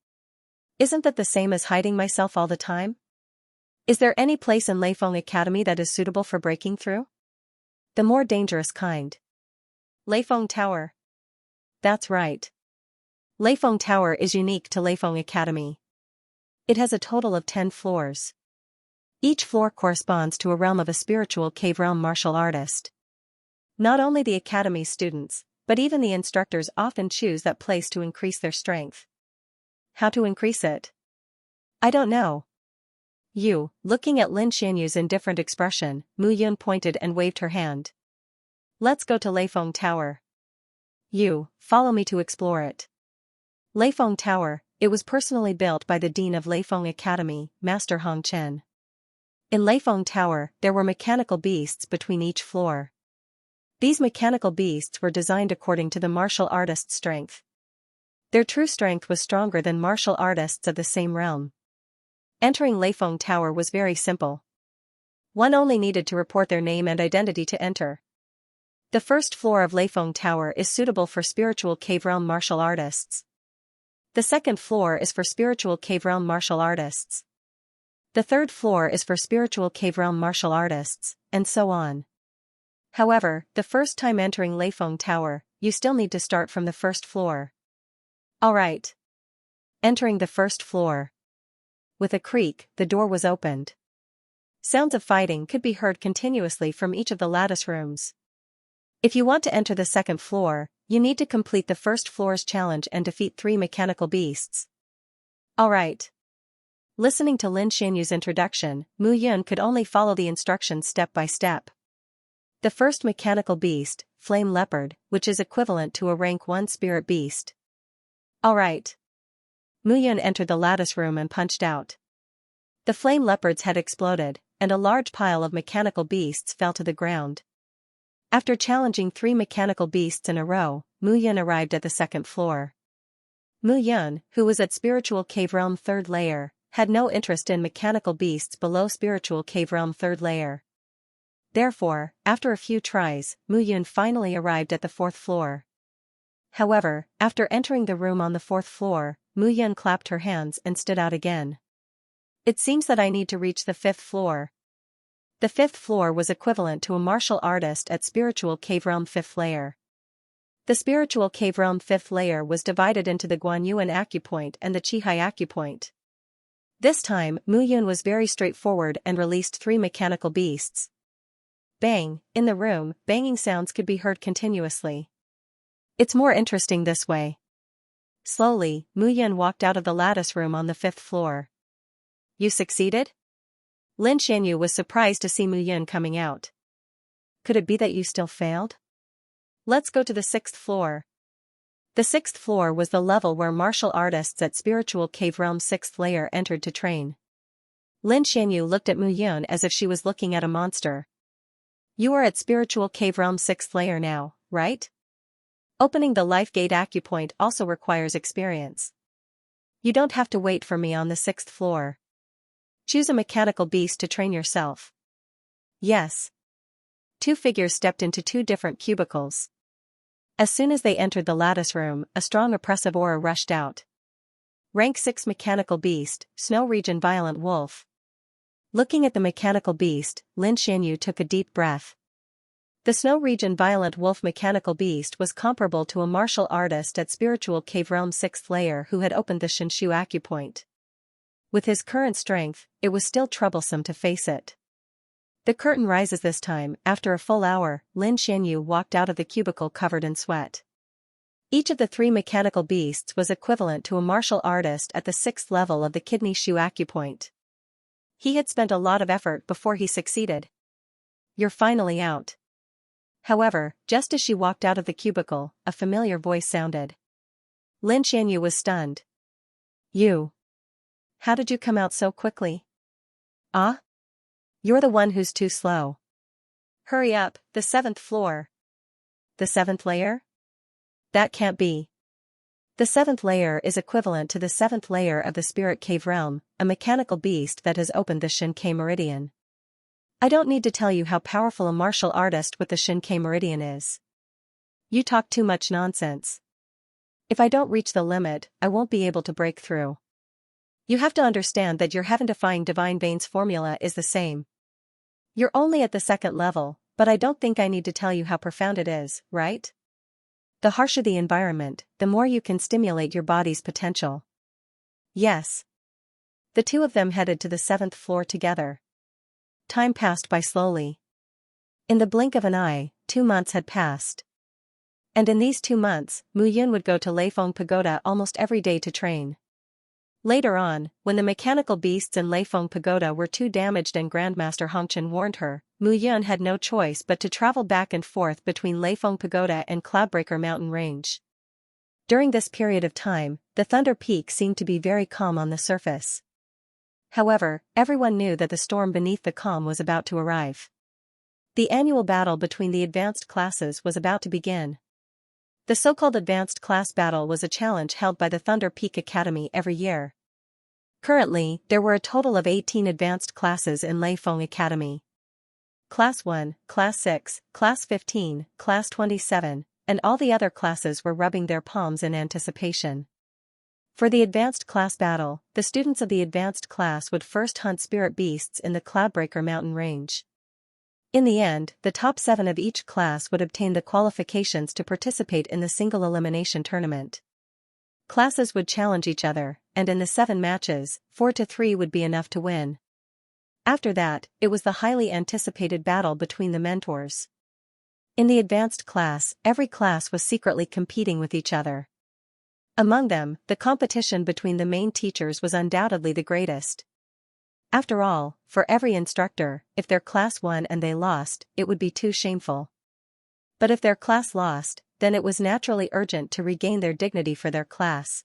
Isn't that the same as hiding myself all the time? Is there any place in Leifeng Academy that is suitable for breaking through? The more dangerous kind. Leifeng Tower. That's right. Leifeng Tower is unique to Leifeng Academy. It has a total of 10 floors. Each floor corresponds to a realm of a spiritual cave realm martial artist. Not only the Academy's students, but even the instructors often choose that place to increase their strength. How to increase it? I don't know. Looking at Lin Xianyu's indifferent expression, Mu Yun pointed and waved her hand. Let's go to Leifeng Tower. Follow me to explore it. Leifeng Tower, it was personally built by the Dean of Leifeng Academy, Master Hong Chen. In Leifeng Tower, there were mechanical beasts between each floor. These mechanical beasts were designed according to the martial artist's strength. Their true strength was stronger than martial artists of the same realm. Entering Leifeng Tower was very simple. One only needed to report their name and identity to enter. The first floor of Leifeng Tower is suitable for spiritual cave realm martial artists. The second floor is for spiritual cave realm martial artists. The third floor is for spiritual cave realm martial artists, and so on. However, the first time entering Leifeng Tower, you still need to start from the first floor. Alright. Entering the first floor. With a creak, the door was opened. Sounds of fighting could be heard continuously from each of the lattice rooms. If you want to enter the second floor, you need to complete the first floor's challenge and defeat 3 mechanical beasts. Alright. Listening to Lin Xianyu's introduction, Mu Yun could only follow the instructions step by step. The first mechanical beast, Flame Leopard, which is equivalent to a rank 1 spirit beast. Alright. Mu Yun entered the lattice room and punched out. The flame leopard's head exploded, and a large pile of mechanical beasts fell to the ground. After challenging 3 mechanical beasts in a row, Mu Yun arrived at the second floor. Mu Yun, who was at Spiritual Cave Realm 3rd layer, had no interest in mechanical beasts below Spiritual Cave Realm 3rd layer. Therefore, after a few tries, Mu Yun finally arrived at the 4th floor. However, after entering the room on the 4th floor, Mu Yun clapped her hands and stood out again. It seems that I need to reach the 5th floor. The 5th floor was equivalent to a martial artist at Spiritual Cave Realm 5th layer. The Spiritual Cave Realm 5th layer was divided into the Guanyuan Acupoint and the Qihai Acupoint. This time, Mu Yun was very straightforward and released 3 mechanical beasts. Bang! In the room, banging sounds could be heard continuously. It's more interesting this way. Slowly, Mu Yun walked out of the lattice room on the 5th floor. You succeeded? Lin Xianyu was surprised to see Mu Yun coming out. Could it be that you still failed? Let's go to the 6th floor. The 6th floor was the level where martial artists at Spiritual Cave Realm 6th layer entered to train. Lin Xianyu looked at Mu Yun as if she was looking at a monster. You are at Spiritual Cave Realm 6th layer now, right? Opening the Life Gate Acupoint also requires experience. You don't have to wait for me on the 6th floor. Choose a mechanical beast to train yourself. Yes. Two figures stepped into two different cubicles. As soon as they entered the lattice room, a strong oppressive aura rushed out. Rank 6 Mechanical Beast, Snow Region Violent Wolf. Looking at the mechanical beast, Lin Xianyu took a deep breath. The Snow Region Violent Wolf mechanical beast was comparable to a martial artist at Spiritual Cave Realm 6th layer who had opened the Xianxia acupoint. With his current strength, it was still troublesome to face it. The curtain rises this time. After a full hour, Lin Xianyu walked out of the cubicle covered in sweat. Each of the three mechanical beasts was equivalent to a martial artist at the 6th level of the Kidney Shu acupoint. He had spent a lot of effort before he succeeded. You're finally out. However, just as she walked out of the cubicle, a familiar voice sounded. Lin Xianyu was stunned. You. How did you come out so quickly? Ah? You're the one who's too slow. Hurry up, the 7th floor. The 7th layer? That can't be. The 7th layer is equivalent to the 7th layer of the Spirit Cave Realm, a mechanical beast that has opened the Xianxia Meridian. I don't need to tell you how powerful a martial artist with the Xianxia Meridian is. You talk too much nonsense. If I don't reach the limit, I won't be able to break through. You have to understand that your heaven-defying divine veins formula is the same. You're only at the 2nd level, but I don't think I need to tell you how profound it is, right? The harsher the environment, the more you can stimulate your body's potential. Yes. The two of them headed to the 7th floor together. Time passed by slowly. In the blink of an eye, 2 months had passed. And in these 2 months, Mu Yun would go to Leifeng Pagoda almost every day to train. Later on, when the mechanical beasts in Leifeng Pagoda were too damaged and Grandmaster Hongchen warned her, Mu Yun had no choice but to travel back and forth between Leifeng Pagoda and Cloudbreaker Mountain Range. During this period of time, the Thunder Peak seemed to be very calm on the surface. However, everyone knew that the storm beneath the calm was about to arrive. The annual battle between the advanced classes was about to begin. The so-called advanced class battle was a challenge held by the Thunder Peak Academy every year. Currently, there were a total of 18 advanced classes in Leifeng Academy. Class 1, Class 6, Class 15, Class 27, and all the other classes were rubbing their palms in anticipation. For the advanced class battle, the students of the advanced class would first hunt spirit beasts in the Cloudbreaker Mountain Range. In the end, the top 7 of each class would obtain the qualifications to participate in the single elimination tournament. Classes would challenge each other, and in the 7 matches, 4 to 3 would be enough to win. After that, it was the highly anticipated battle between the mentors. In the advanced class, every class was secretly competing with each other. Among them, the competition between the main teachers was undoubtedly the greatest. After all, for every instructor, if their class won and they lost, it would be too shameful. But if their class lost, then it was naturally urgent to regain their dignity for their class.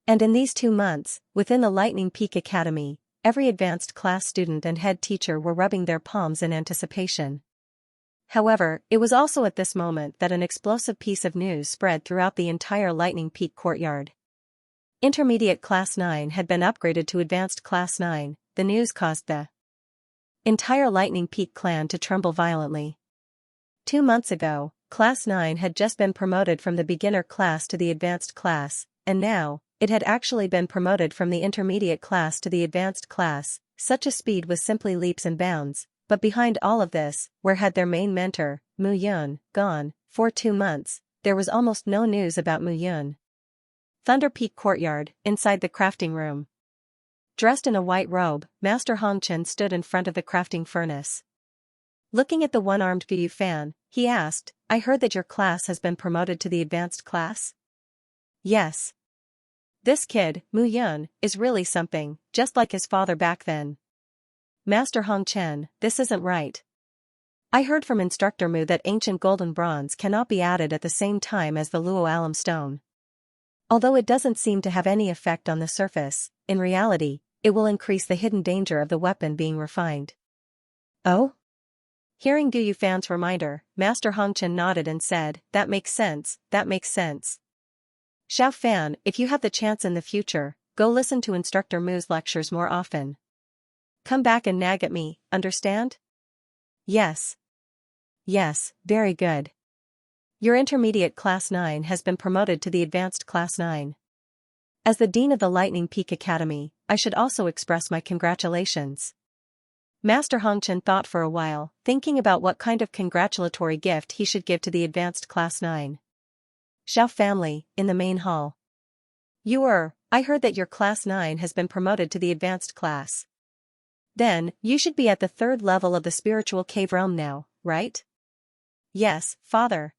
And in these 2 months, within the Lightning Peak Academy, every advanced class student and head teacher were rubbing their palms in anticipation. However, it was also at this moment that an explosive piece of news spread throughout the entire Lightning Peak courtyard. Intermediate Class 9 had been upgraded to Advanced Class 9, the news caused the entire Lightning Peak clan to tremble violently. 2 months ago, Class 9 had just been promoted from the beginner class to the advanced class, and now, it had actually been promoted from the intermediate class to the advanced class. Such a speed was simply leaps and bounds, but behind all of this, where had their main mentor, Mu Yun, gone? For 2 months, there was almost no news about Mu Yun. Thunder Peak Courtyard, inside the crafting room. Dressed in a white robe, Master Hongchen stood in front of the crafting furnace. Looking at the one-armed Fu fan, he asked, I heard that your class has been promoted to the advanced class? Yes. This kid, Mu Yun, is really something, just like his father back then. Master Hong Chen, this isn't right. I heard from Instructor Mu that ancient golden bronze cannot be added at the same time as the Luo alum stone. Although it doesn't seem to have any effect on the surface, in reality, it will increase the hidden danger of the weapon being refined. Oh? Hearing Gu Yufan's reminder, Master Hong Chen nodded and said, that makes sense, that makes sense. Xiao Fan, if you have the chance in the future, go listen to Instructor Mu's lectures more often. Come back and nag at me, understand? Yes. Yes, very good. Your intermediate Class 9 has been promoted to the advanced Class 9. As the Dean of the Lightning Peak Academy, I should also express my congratulations. Master Hong Chen thought for a while, thinking about what kind of congratulatory gift he should give to the advanced Class 9. Xiao family, in the main hall. I heard that your Class 9 has been promoted to the advanced class. Then, you should be at the 3rd level of the spiritual cave realm now, right? Yes, father.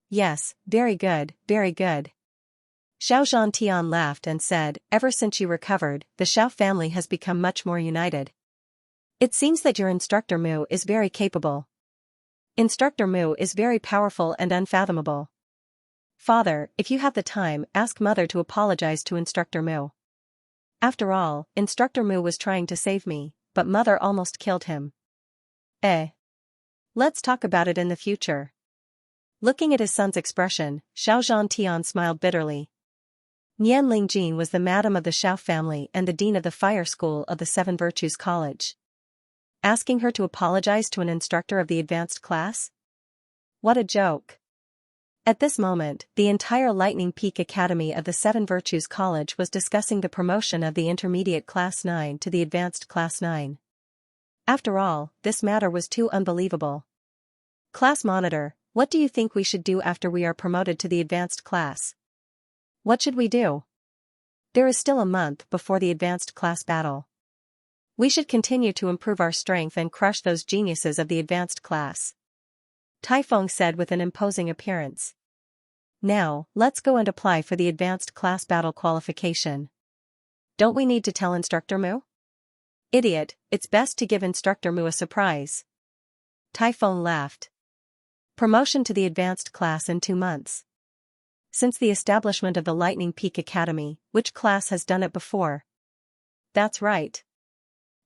Yes, very good, very good. Xiao Zhantian laughed and said, ever since you recovered, the Xiao family has become much more united. It seems that your Instructor Mu is very capable. Instructor Mu is very powerful and unfathomable. Father, if you have the time, ask Mother to apologize to Instructor Mu. After all, Instructor Mu was trying to save me, but Mother almost killed him. Let's talk about it in the future. Looking at his son's expression, Xiao Zhantian smiled bitterly. Nian Lingjin was the madam of the Xiao family and the dean of the fire school of the Seven Virtues College. Asking her to apologize to an instructor of the advanced class? What a joke. At this moment, the entire Lightning Peak Academy of the Seven Virtues College was discussing the promotion of the intermediate Class 9 to the advanced Class 9. After all, this matter was too unbelievable. Class monitor, what do you think we should do after we are promoted to the advanced class? What should we do? There is still a month before the advanced class battle. We should continue to improve our strength and crush those geniuses of the advanced class. Taifeng said with an imposing appearance. Now, let's go and apply for the advanced class battle qualification. Don't we need to tell Instructor Mu? Idiot, it's best to give Instructor Mu a surprise. Taifeng laughed. Promotion to the advanced class in 2 months. Since the establishment of the Lightning Peak Academy, which class has done it before? That's right.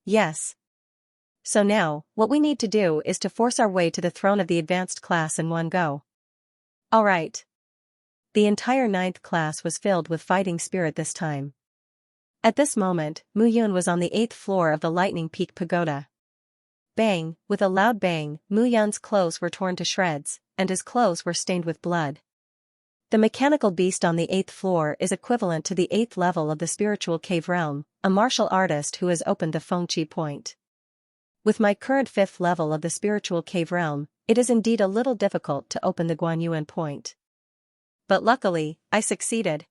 Yes. So now, what we need to do is to force our way to the throne of the advanced class in one go. Alright. The entire 9th class was filled with fighting spirit this time. At this moment, Mu Yun was on the 8th floor of the Lightning Peak Pagoda. Bang, with a loud bang, Mu Yun's clothes were torn to shreds, and his clothes were stained with blood. The mechanical beast on the 8th floor is equivalent to the 8th level of the spiritual cave realm, a martial artist who has opened the Fengqi point. With my current 5th level of the spiritual cave realm, it is indeed a little difficult to open the Guanyuan point. But luckily, I succeeded.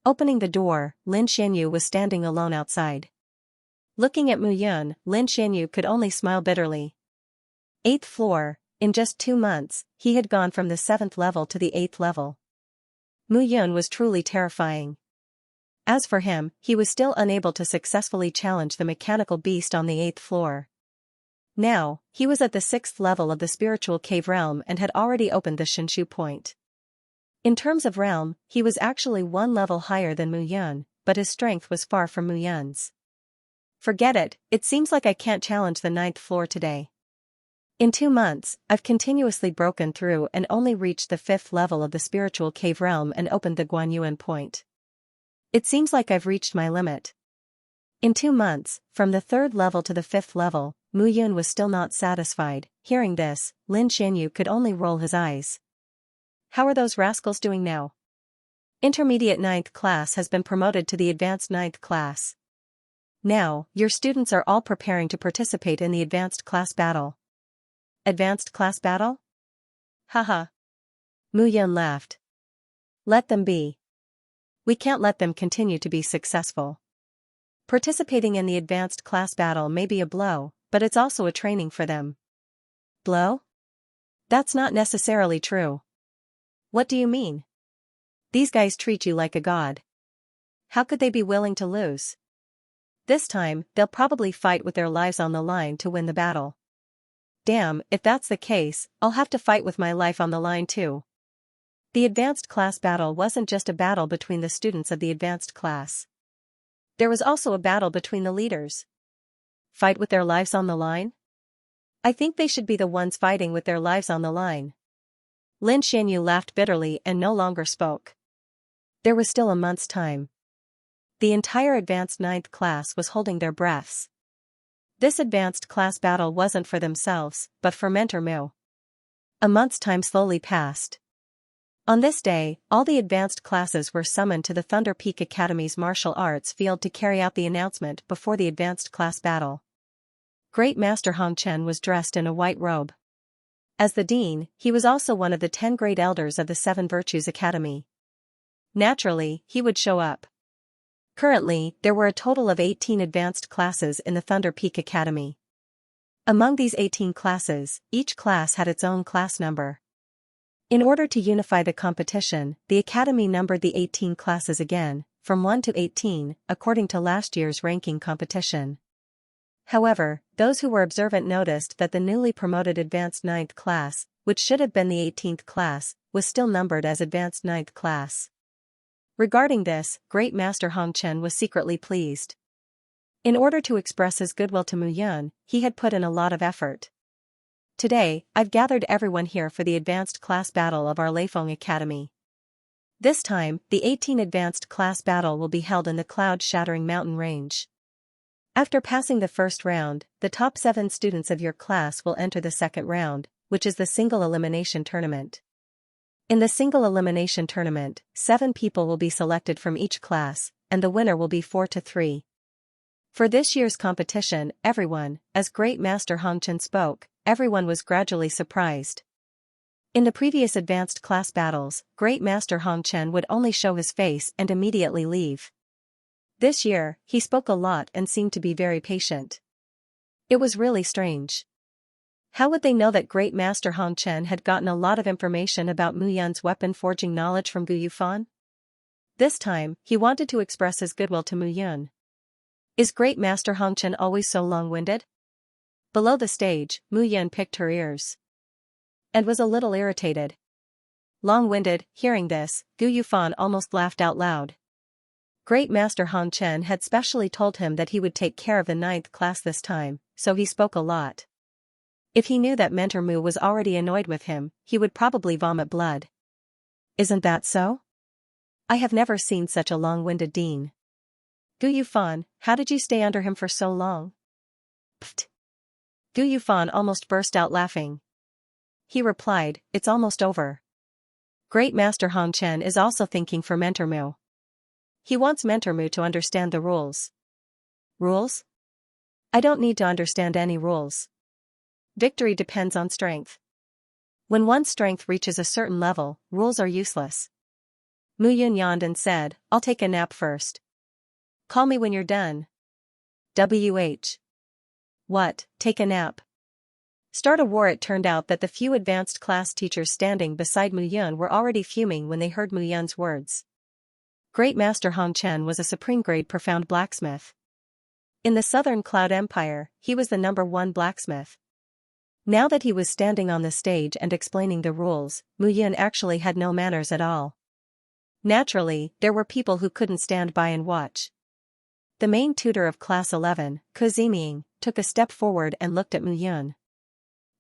Opening the door, Lin Xianyu was standing alone outside. Looking at Mu Yun, Lin Xianyu could only smile bitterly. 8th floor, in just 2 months, he had gone from the 7th level to the 8th level. Mu Yun was truly terrifying. As for him, he was still unable to successfully challenge the mechanical beast on the 8th floor. Now, he was at the 6th level of the spiritual cave realm and had already opened the Shinshu point. In terms of realm, he was actually 1 level higher than Mu Yun, but his strength was far from Mu Yun's. Forget it, it seems like I can't challenge the 9th floor today. In 2 months, I've continuously broken through and only reached the 5th level of the spiritual cave realm and opened the Guanyuan point. It seems like I've reached my limit. In 2 months, from the 3rd level to the 5th level, Mu Yun was still not satisfied. Hearing this, Lin Xianyu could only roll his eyes. How are those rascals doing now? Intermediate 9th class has been promoted to the advanced 9th class. Now, your students are all preparing to participate in the advanced class battle. Advanced class battle? Haha. Mu Yun laughed. Let them be. We can't let them continue to be successful. Participating in the advanced class battle may be a blow, but it's also a training for them. Blow? That's not necessarily true. What do you mean? These guys treat you like a god. How could they be willing to lose? This time, they'll probably fight with their lives on the line to win the battle. Damn, if that's the case, I'll have to fight with my life on the line too. The advanced class battle wasn't just a battle between the students of the advanced class. There was also a battle between the leaders. Fight with their lives on the line? I think they should be the ones fighting with their lives on the line. Lin Xianyu laughed bitterly and no longer spoke. There was still a month's time. The entire advanced 9th class was holding their breaths. This advanced class battle wasn't for themselves, but for Mentor Mu. A month's time slowly passed. On this day, all the advanced classes were summoned to the Thunder Peak Academy's martial arts field to carry out the announcement before the advanced class battle. Great Master Hong Chen was dressed in a white robe. As the dean, he was also one of the 10 great elders of the Seven Virtues Academy. Naturally, he would show up. Currently, there were a total of 18 advanced classes in the Thunder Peak Academy. Among these 18 classes, each class had its own class number. In order to unify the competition, the Academy numbered the 18 classes again, from 1 to 18, according to last year's ranking competition. However, those who were observant noticed that the newly promoted Advanced 9th class, which should have been the 18th class, was still numbered as Advanced 9th class. Regarding this, Great Master Hong Chen was secretly pleased. In order to express his goodwill to Mu Yun, he had put in a lot of effort. Today, I've gathered everyone here for the advanced class battle of our Leifeng Academy. This time, the 18 advanced class battle will be held in the cloud-shattering mountain range. After passing the first round, the top 7 students of your class will enter the second round, which is the single elimination tournament. In the single elimination tournament, 7 people will be selected from each class, and the winner will be 4 to 3. For this year's competition, everyone, as Great Master Hong Chen spoke, everyone was gradually surprised. In the previous advanced class battles, Great Master Hong Chen would only show his face and immediately leave. This year, he spoke a lot and seemed to be very patient. It was really strange. How would they know that Great Master Hong Chen had gotten a lot of information about Mu Yun's weapon forging knowledge from Gu Yufan? This time, he wanted to express his goodwill to Mu Yun. Is Great Master Hong Chen always so long-winded? Below the stage, Mu Yun picked her ears and was a little irritated. Long-winded, hearing this, Gu Yufan almost laughed out loud. Great Master Hong Chen had specially told him that he would take care of the 9th class this time, so he spoke a lot. If he knew that Mentor Mu was already annoyed with him, he would probably vomit blood. Isn't that so? I have never seen such a long-winded dean. Gu Yufan, how did you stay under him for so long? Pfft. Gu Yufan almost burst out laughing. He replied, it's almost over. Great Master Hong Chen is also thinking for Mentor Mu. He wants Mentor Mu to understand the rules. Rules? I don't need to understand any rules. Victory depends on strength. When one's strength reaches a certain level, rules are useless. Mu Yun yawned and said, I'll take a nap first. Call me when you're done. WH. What, take a nap? Start a war. It turned out that the few advanced class teachers standing beside Mu Yun were already fuming when they heard Mu Yun's words. Great Master Hong Chen was a supreme-grade profound blacksmith. In the Southern Cloud Empire, he was the #1 blacksmith. Now that he was standing on the stage and explaining the rules, Mu Yun actually had no manners at all. Naturally, there were people who couldn't stand by and watch. The main tutor of Class 11, Ke Ziming, took a step forward and looked at Mu Yun.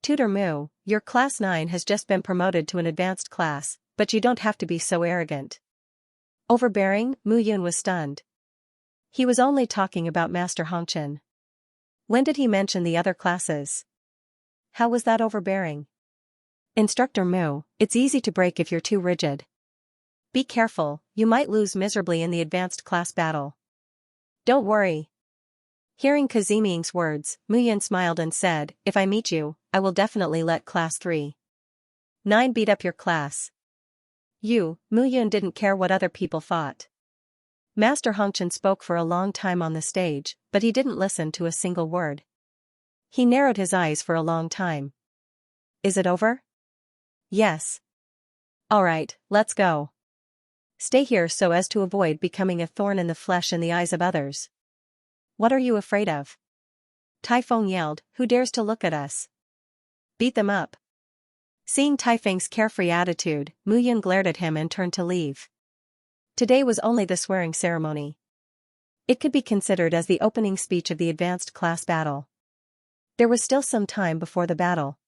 Tutor Mu, your Class 9 has just been promoted to an advanced class, but you don't have to be so arrogant. Overbearing, Mu Yun was stunned. He was only talking about Master Hong Chen. When did he mention the other classes? How was that overbearing? Instructor Mu, it's easy to break if you're too rigid. Be careful, you might lose miserably in the advanced class battle. Don't worry. Hearing Ke Ziming's words, Mu Yun smiled and said, if I meet you, I will definitely let Class 3-9 beat up your class. Mu Yun didn't care what other people thought. Master Hong Chen spoke for a long time on the stage, but he didn't listen to a single word. He narrowed his eyes for a long time. Is it over? Yes. Alright, let's go. Stay here so as to avoid becoming a thorn in the flesh in the eyes of others. What are you afraid of? Taifeng yelled, who dares to look at us? Beat them up. Seeing Taifeng's carefree attitude, Mu Yun glared at him and turned to leave. Today was only the swearing ceremony. It could be considered as the opening speech of the advanced class battle. There was still some time before the battle.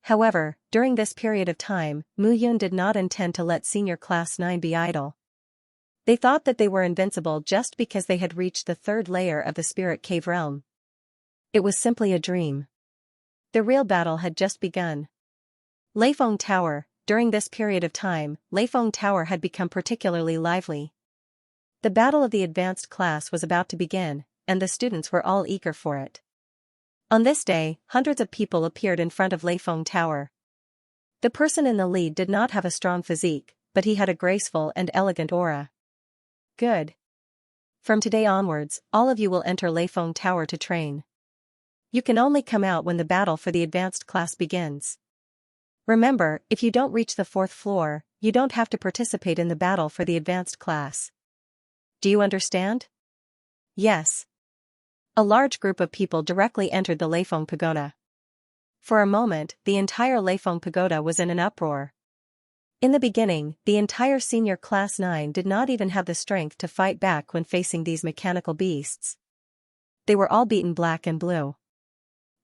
However, during this period of time, Mu Yun did not intend to let senior class 9 be idle. They thought that they were invincible just because they had reached the third layer of the spirit cave realm. It was simply a dream. The real battle had just begun. Leifeng Tower. During this period of time, Leifeng Tower had become particularly lively. The battle of the advanced class was about to begin, and the students were all eager for it. On this day, hundreds of people appeared in front of Leifeng Tower. The person in the lead did not have a strong physique, but he had a graceful and elegant aura. Good. From today onwards, all of you will enter Leifeng Tower to train. You can only come out when the battle for the advanced class begins. Remember, if you don't reach the 4th floor, you don't have to participate in the battle for the advanced class. Do you understand? Yes. A large group of people directly entered the Leifeng Pagoda. For a moment, the entire Leifeng Pagoda was in an uproar. In the beginning, the entire senior class 9 did not even have the strength to fight back when facing these mechanical beasts. They were all beaten black and blue.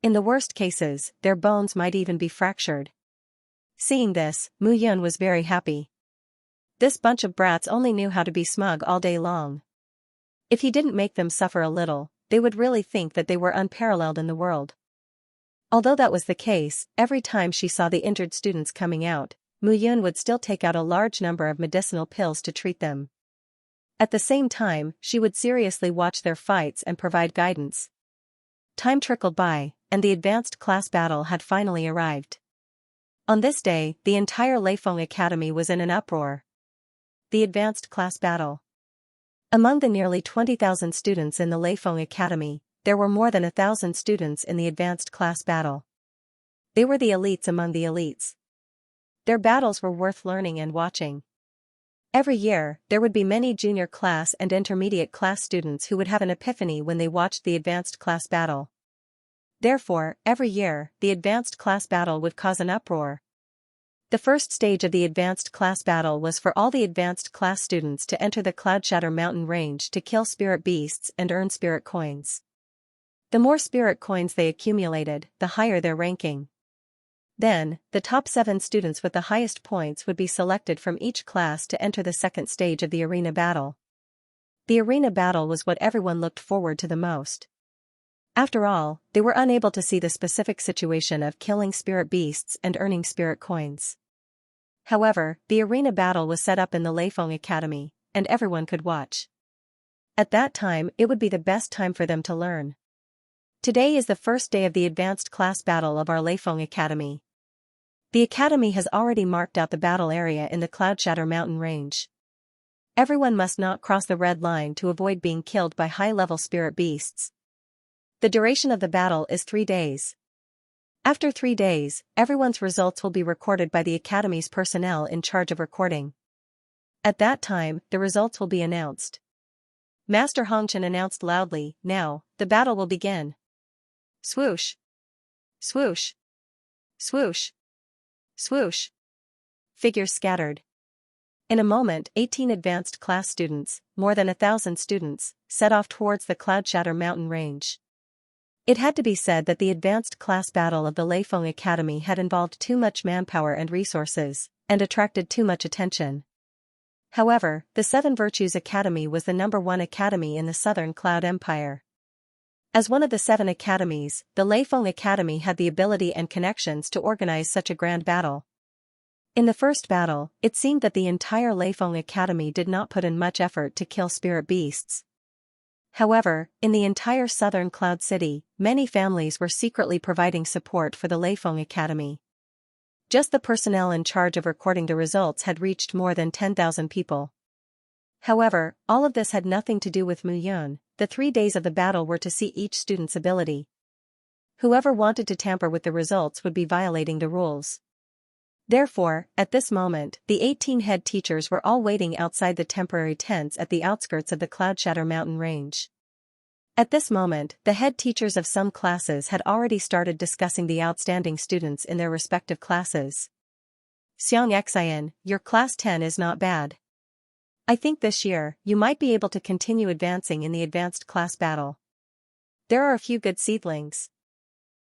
In the worst cases, their bones might even be fractured. Seeing this, Mu Yun was very happy. This bunch of brats only knew how to be smug all day long. If he didn't make them suffer a little, they would really think that they were unparalleled in the world. Although that was the case, every time she saw the injured students coming out, Mu Yun would still take out a large number of medicinal pills to treat them. At the same time, she would seriously watch their fights and provide guidance. Time trickled by, and the advanced class battle had finally arrived. On this day, the entire Leifeng Academy was in an uproar. The advanced class battle. Among the nearly 20,000 students in the Leifeng Academy, there were more than 1,000 students in the advanced class battle. They were the elites among the elites. Their battles were worth learning and watching. Every year, there would be many junior class and intermediate class students who would have an epiphany when they watched the advanced class battle. Therefore, every year, the advanced class battle would cause an uproar. The first stage of the advanced class battle was for all the advanced class students to enter the Cloudshatter mountain range to kill spirit beasts and earn spirit coins. The more spirit coins they accumulated, the higher their ranking. Then, the top 7 students with the highest points would be selected from each class to enter the second stage of the arena battle. The arena battle was what everyone looked forward to the most. After all, they were unable to see the specific situation of killing spirit beasts and earning spirit coins. However, the arena battle was set up in the Leifeng Academy, and everyone could watch. At that time, it would be the best time for them to learn. Today is the first day of the advanced class battle of our Leifeng Academy. The Academy has already marked out the battle area in the Cloudshatter mountain range. Everyone must not cross the red line to avoid being killed by high-level spirit beasts. The duration of the battle is 3 days. After 3 days, everyone's results will be recorded by the Academy's personnel in charge of recording. At that time, the results will be announced. Master Hongchen announced loudly, "Now, the battle will begin." Swoosh! Swoosh! Swoosh! Swoosh! Figures scattered. In a moment, 18 advanced class students, more than 1,000 students, set off towards the Cloudshatter mountain range. It had to be said that the advanced class battle of the Leifeng Academy had involved too much manpower and resources, and attracted too much attention. However, the Seven Virtues Academy was the #1 academy in the Southern Cloud Empire. As one of the 7 academies, the Leifeng Academy had the ability and connections to organize such a grand battle. In the first battle, it seemed that the entire Leifeng Academy did not put in much effort to kill spirit beasts. However, in the entire Southern Cloud City, many families were secretly providing support for the Leifeng Academy. Just the personnel in charge of recording the results had reached more than 10,000 people. However, all of this had nothing to do with Mu Yun. The 3 days of the battle were to see each student's ability. Whoever wanted to tamper with the results would be violating the rules. Therefore, at this moment, the 18 head teachers were all waiting outside the temporary tents at the outskirts of the Cloudshatter mountain range. At this moment, the head teachers of some classes had already started discussing the outstanding students in their respective classes. Xianxia, your class 10 is not bad. I think this year, you might be able to continue advancing in the advanced class battle. There are a few good seedlings.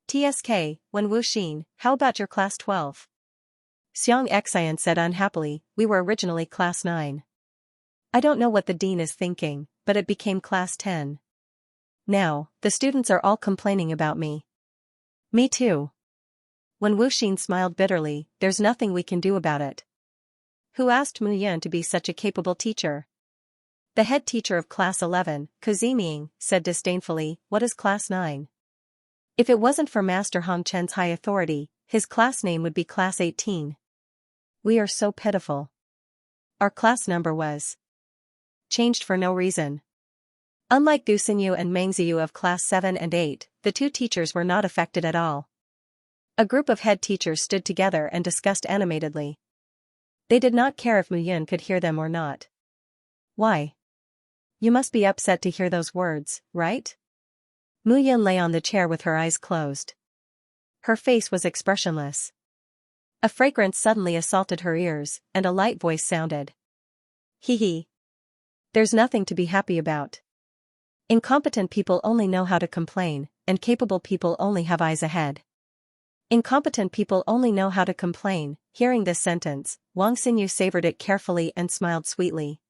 TSK, Wen Wuxin, how about your class 12? Xianxia said unhappily, we were originally class 9. I don't know what the dean is thinking, but it became class 10. Now, the students are all complaining about me. Me too. When Wuxin smiled bitterly, there's nothing we can do about it. Who asked Mu Yun to be such a capable teacher? The head teacher of class 11, Kaziming, said disdainfully, what is class 9? If it wasn't for Master Hong Chen's high authority, his class name would be class 18. We are so pitiful. Our class number was changed for no reason. Unlike Gu Xinyu and Meng Ziyu of class 7 and 8, the two teachers were not affected at all. A group of head teachers stood together and discussed animatedly. They did not care if Mu Yun could hear them or not. Why? You must be upset to hear those words, right? Mu Yun lay on the chair with her eyes closed. Her face was expressionless. A fragrance suddenly assaulted her ears, and a light voice sounded. Hee hee. There's nothing to be happy about. Incompetent people only know how to complain, and capable people only have eyes ahead. Incompetent people only know how to complain. Hearing this sentence, Wang Xinyu savored it carefully and smiled sweetly.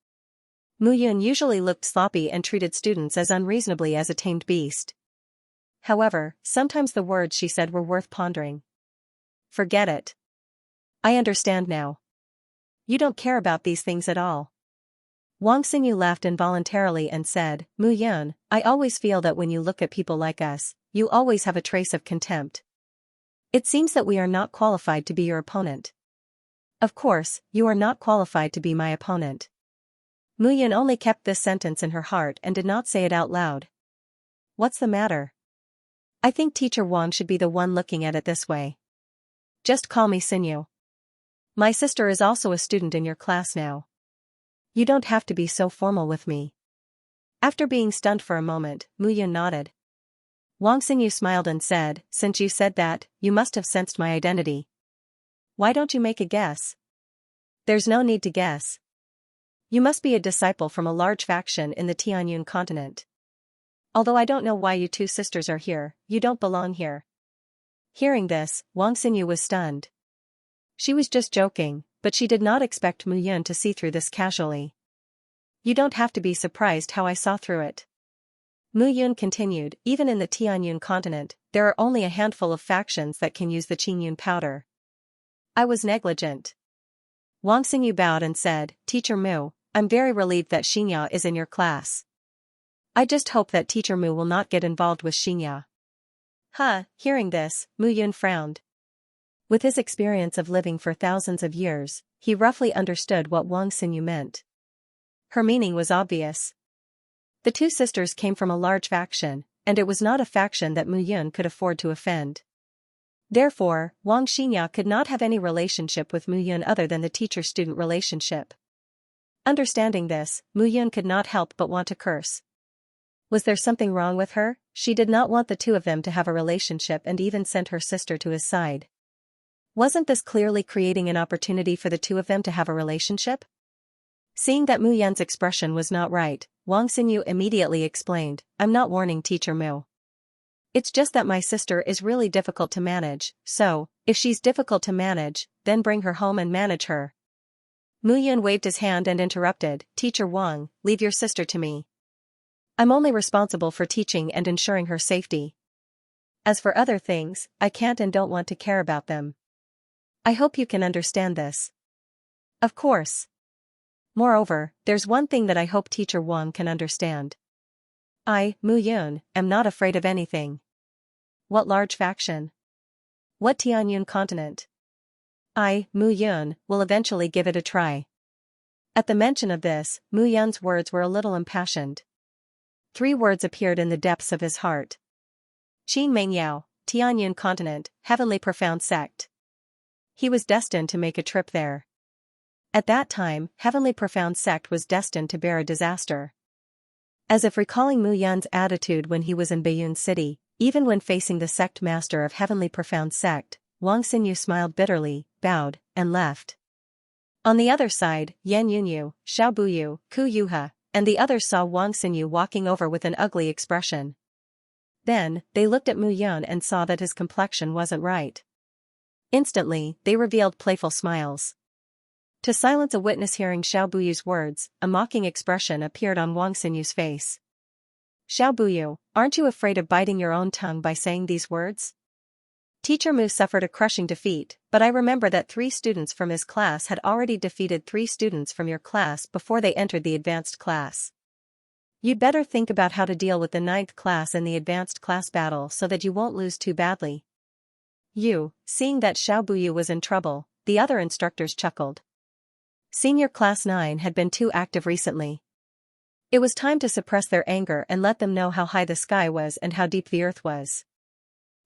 Mu Yun usually looked sloppy and treated students as unreasonably as a tamed beast. However, sometimes the words she said were worth pondering. Forget it. I understand now. You don't care about these things at all. Wang Xinyu laughed involuntarily and said, Mu Yun, I always feel that when you look at people like us, you always have a trace of contempt. It seems that we are not qualified to be your opponent. Of course, you are not qualified to be my opponent. Mu Yun only kept this sentence in her heart and did not say it out loud. What's the matter? I think Teacher Wang should be the one looking at it this way. Just call me Xinyu. My sister is also a student in your class now. You don't have to be so formal with me. After being stunned for a moment, Mu Yun nodded. Wang Xinyu smiled and said, since you said that, you must have sensed my identity. Why don't you make a guess? There's no need to guess. You must be a disciple from a large faction in the Tianyun continent. Although I don't know why you two sisters are here, you don't belong here. Hearing this, Wang Xinyu was stunned. She was just joking, but she did not expect Mu Yun to see through this casually. You don't have to be surprised how I saw through it. Mu Yun continued, even in the Tianyun continent, there are only a handful of factions that can use the Qingyun powder. I was negligent. Wang Xinyu bowed and said, Teacher Mu, I'm very relieved that Xianxia is in your class. I just hope that Teacher Mu will not get involved with Xianxia. Hearing this, Mu Yun frowned. With his experience of living for thousands of years, he roughly understood what Wang Xinyu meant. Her meaning was obvious. The two sisters came from a large faction, and it was not a faction that Mu Yun could afford to offend. Therefore, Wang Xianxia could not have any relationship with Mu Yun other than the teacher-student relationship. Understanding this, Mu Yun could not help but want to curse. Was there something wrong with her? She did not want the two of them to have a relationship and even sent her sister to his side. Wasn't this clearly creating an opportunity for the two of them to have a relationship? Seeing that Mu Yun's expression was not right, Wang Xinyu immediately explained, I'm not warning Teacher Mu. It's just that my sister is really difficult to manage, so, if she's difficult to manage, then bring her home and manage her. Mu Yun waved his hand and interrupted, Teacher Wang, leave your sister to me. I'm only responsible for teaching and ensuring her safety. As for other things, I can't and don't want to care about them. I hope you can understand this. Of course. Moreover, there's one thing that I hope Teacher Wang can understand. I, Mu Yun, am not afraid of anything. What large faction? What Tianyun continent? I, Mu Yun, will eventually give it a try. At the mention of this, Mu Yun's words were a little impassioned. 3 words appeared in the depths of his heart. Qin Mengyao, Tianyun continent, heavenly profound sect. He was destined to make a trip there. At that time, Heavenly Profound Sect was destined to bear a disaster. As if recalling Mu Yun's attitude when he was in Baiyun City, even when facing the sect master of Heavenly Profound Sect, Wang Xinyu smiled bitterly, bowed, and left. On the other side, Yan Yunyu, Xiao Buyu, Ku Yuha, and the others saw Wang Xinyu walking over with an ugly expression. Then, they looked at Mu Yun and saw that his complexion wasn't right. Instantly, they revealed playful smiles. To silence a witness hearing Xiao Buyu's words, a mocking expression appeared on Wang Xinyu's face. Xiao Buyu, aren't you afraid of biting your own tongue by saying these words? Teacher Mu suffered a crushing defeat, but I remember that 3 students from his class had already defeated 3 students from your class before they entered the advanced class. You'd better think about how to deal with the 9th class in the advanced class battle so that you won't lose too badly. Seeing that Xiao Buyu was in trouble, the other instructors chuckled. Senior Class 9 had been too active recently. It was time to suppress their anger and let them know how high the sky was and how deep the earth was.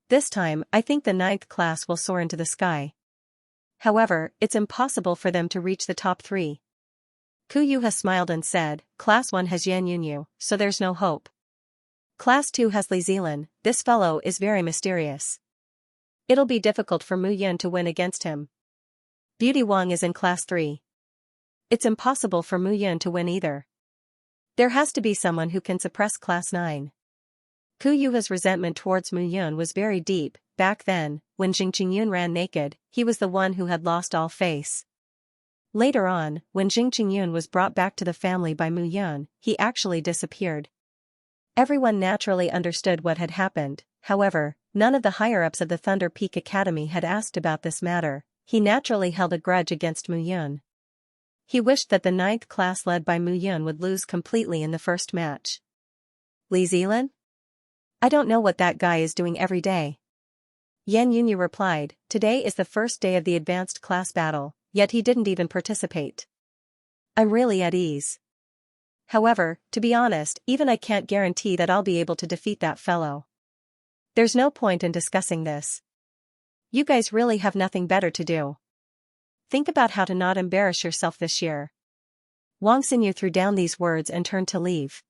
This time, I think the 9th class will soar into the sky. However, it's impossible for them to reach the top 3. Ku Yuha smiled and said, Class 1 has Yan Yunyu, so there's no hope. Class 2 has Li Zilan, this fellow is very mysterious. It'll be difficult for Mu Yun to win against him. Beauty Wang is in Class 3. It's impossible for Mu Yun to win either. There has to be someone who can suppress Class 9. Ku Yuha's resentment towards Mu Yun was very deep. Back then, when Jing Qingyun ran naked, he was the one who had lost all face. Later on, when Jing Qingyun was brought back to the family by Mu Yun, he actually disappeared. Everyone naturally understood what had happened, however, none of the higher-ups of the Thunder Peak Academy had asked about this matter. He naturally held a grudge against Mu Yun. He wished that the 9th class led by Mu Yun would lose completely in the first match. Li Zilan? I don't know what that guy is doing every day. Yan Yunyu replied, today is the first day of the advanced class battle, yet he didn't even participate. I'm really at ease. However, to be honest, even I can't guarantee that I'll be able to defeat that fellow. There's no point in discussing this. You guys really have nothing better to do. Think about how to not embarrass yourself this year. Wang Xinyu threw down these words and turned to leave.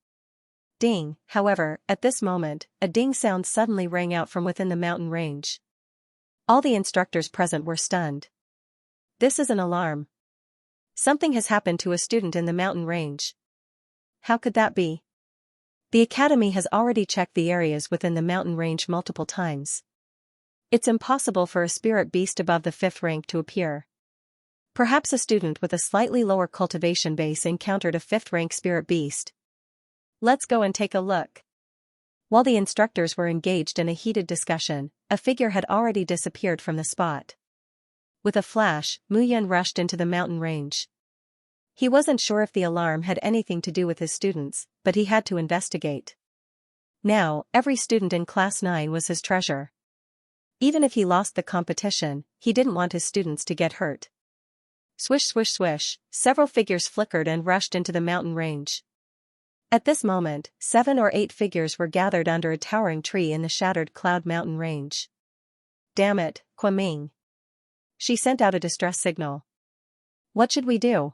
Ding, however, at this moment, a ding sound suddenly rang out from within the mountain range. All the instructors present were stunned. This is an alarm. Something has happened to a student in the mountain range. How could that be? The academy has already checked the areas within the mountain range multiple times. It's impossible for a spirit beast above the 5th rank to appear. Perhaps a student with a slightly lower cultivation base encountered a 5th rank spirit beast. Let's go and take a look. While the instructors were engaged in a heated discussion, a figure had already disappeared from the spot. With a flash, Mu Yun rushed into the mountain range. He wasn't sure if the alarm had anything to do with his students, but he had to investigate. Now, every student in Class 9 was his treasure. Even if he lost the competition, he didn't want his students to get hurt. Swish swish swish, several figures flickered and rushed into the mountain range. At this moment, 7 or 8 figures were gathered under a towering tree in the shattered Cloud Mountain range. Damn it, Kuoming. She sent out a distress signal. What should we do?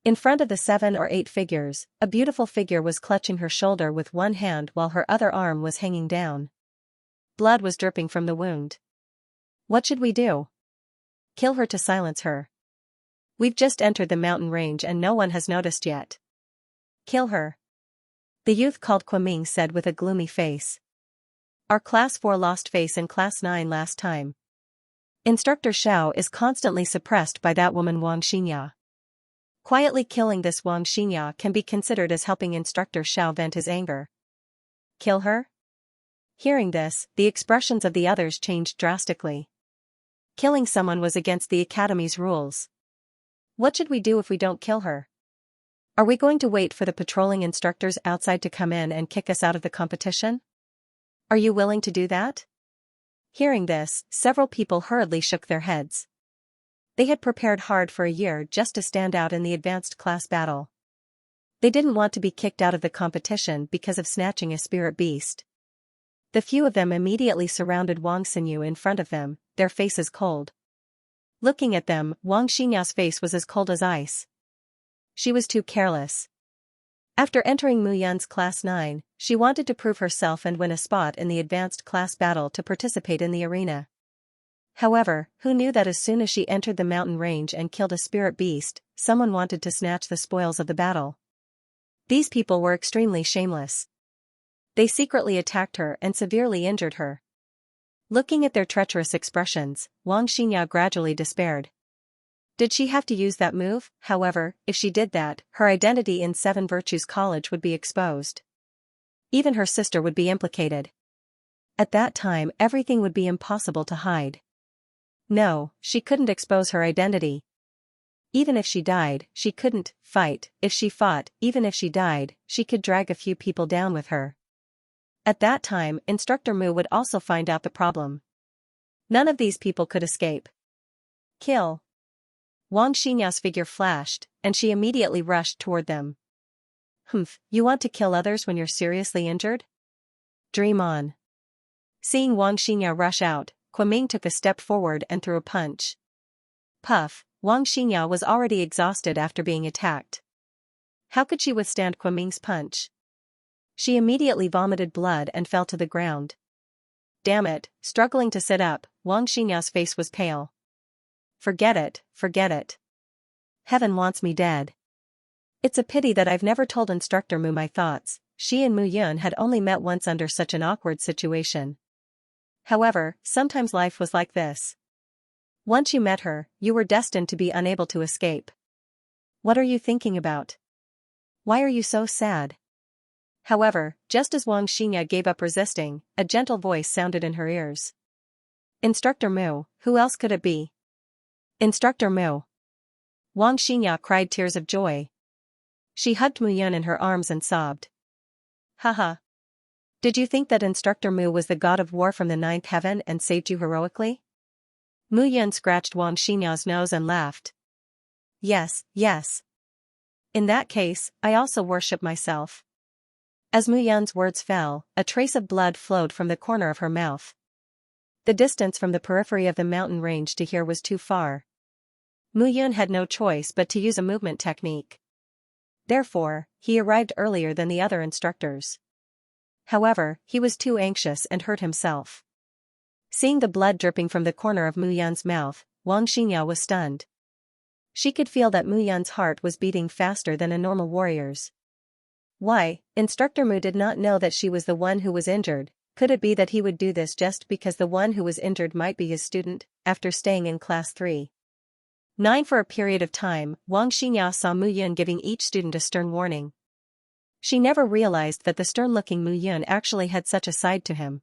In front of the 7 or 8 figures, a beautiful figure was clutching her shoulder with one hand while her other arm was hanging down. Blood was dripping from the wound. What should we do? Kill her to silence her. We've just entered the mountain range and no one has noticed yet. Kill her. The youth called Kuoming said with a gloomy face. Our Class 4 lost face in Class 9 last time. Instructor Xiao is constantly suppressed by that woman Wang Xinya. Quietly killing this Wang Xinya can be considered as helping Instructor Xiao vent his anger. Kill her? Hearing this, the expressions of the others changed drastically. Killing someone was against the Academy's rules. What should we do if we don't kill her? Are we going to wait for the patrolling instructors outside to come in and kick us out of the competition? Are you willing to do that? Hearing this, several people hurriedly shook their heads. They had prepared hard for a year just to stand out in the advanced class battle. They didn't want to be kicked out of the competition because of snatching a spirit beast. The few of them immediately surrounded Wang Xinyu in front of them, their faces cold. Looking at them, Wang Xinya's face was as cold as ice. She was too careless. After entering Mu Yun's class 9, she wanted to prove herself and win a spot in the advanced class battle to participate in the arena. However, who knew that as soon as she entered the mountain range and killed a spirit beast, someone wanted to snatch the spoils of the battle. These people were extremely shameless. They secretly attacked her and severely injured her. Looking at their treacherous expressions, Xianxia gradually despaired. Did she have to use that move? However, if she did that, her identity in Seven Virtues College would be exposed. Even her sister would be implicated. At that time, everything would be impossible to hide. No, she couldn't expose her identity. Even if she died, she couldn't fight. If she fought, even if she died, she could drag a few people down with her. At that time, Instructor Mu would also find out the problem. None of these people could escape. Kill. Xianxia's figure flashed, and she immediately rushed toward them. Humph, you want to kill others when you're seriously injured? Dream on. Seeing Xianxia rush out, Ming took a step forward and threw a punch. Puff, Xianxia was already exhausted after being attacked. How could she withstand Ming's punch? She immediately vomited blood and fell to the ground. Damn it, struggling to sit up, Xianxia's face was pale. Forget it, forget it. Heaven wants me dead. It's a pity that I've never told Instructor Mu my thoughts. She and Mu Yun had only met once under such an awkward situation. However, sometimes life was like this. Once you met her, you were destined to be unable to escape. What are you thinking about? Why are you so sad? However, just as Xianxia gave up resisting, a gentle voice sounded in her ears. Instructor Mu, who else could it be? Instructor Mu. Xianxia cried tears of joy. She hugged Mu Yun in her arms and sobbed. Haha. Did you think that Instructor Mu was the god of war from the ninth heaven and saved you heroically? Mu Yun scratched Xianxia's nose and laughed. Yes, yes. In that case, I also worship myself. As Mu Yun's words fell, a trace of blood flowed from the corner of her mouth. The distance from the periphery of the mountain range to here was too far. Mu Yun had no choice but to use a movement technique. Therefore, he arrived earlier than the other instructors. However, he was too anxious and hurt himself. Seeing the blood dripping from the corner of Mu Yun's mouth, Xianxia was stunned. She could feel that Mu Yun's heart was beating faster than a normal warrior's. Why, Instructor Mu did not know that she was the one who was injured. Could it be that he would do this just because the one who was injured might be his student, after staying in class 3? 9 For a period of time, Xianxia saw Mu Yun giving each student a stern warning. She never realized that the stern-looking Mu Yun actually had such a side to him.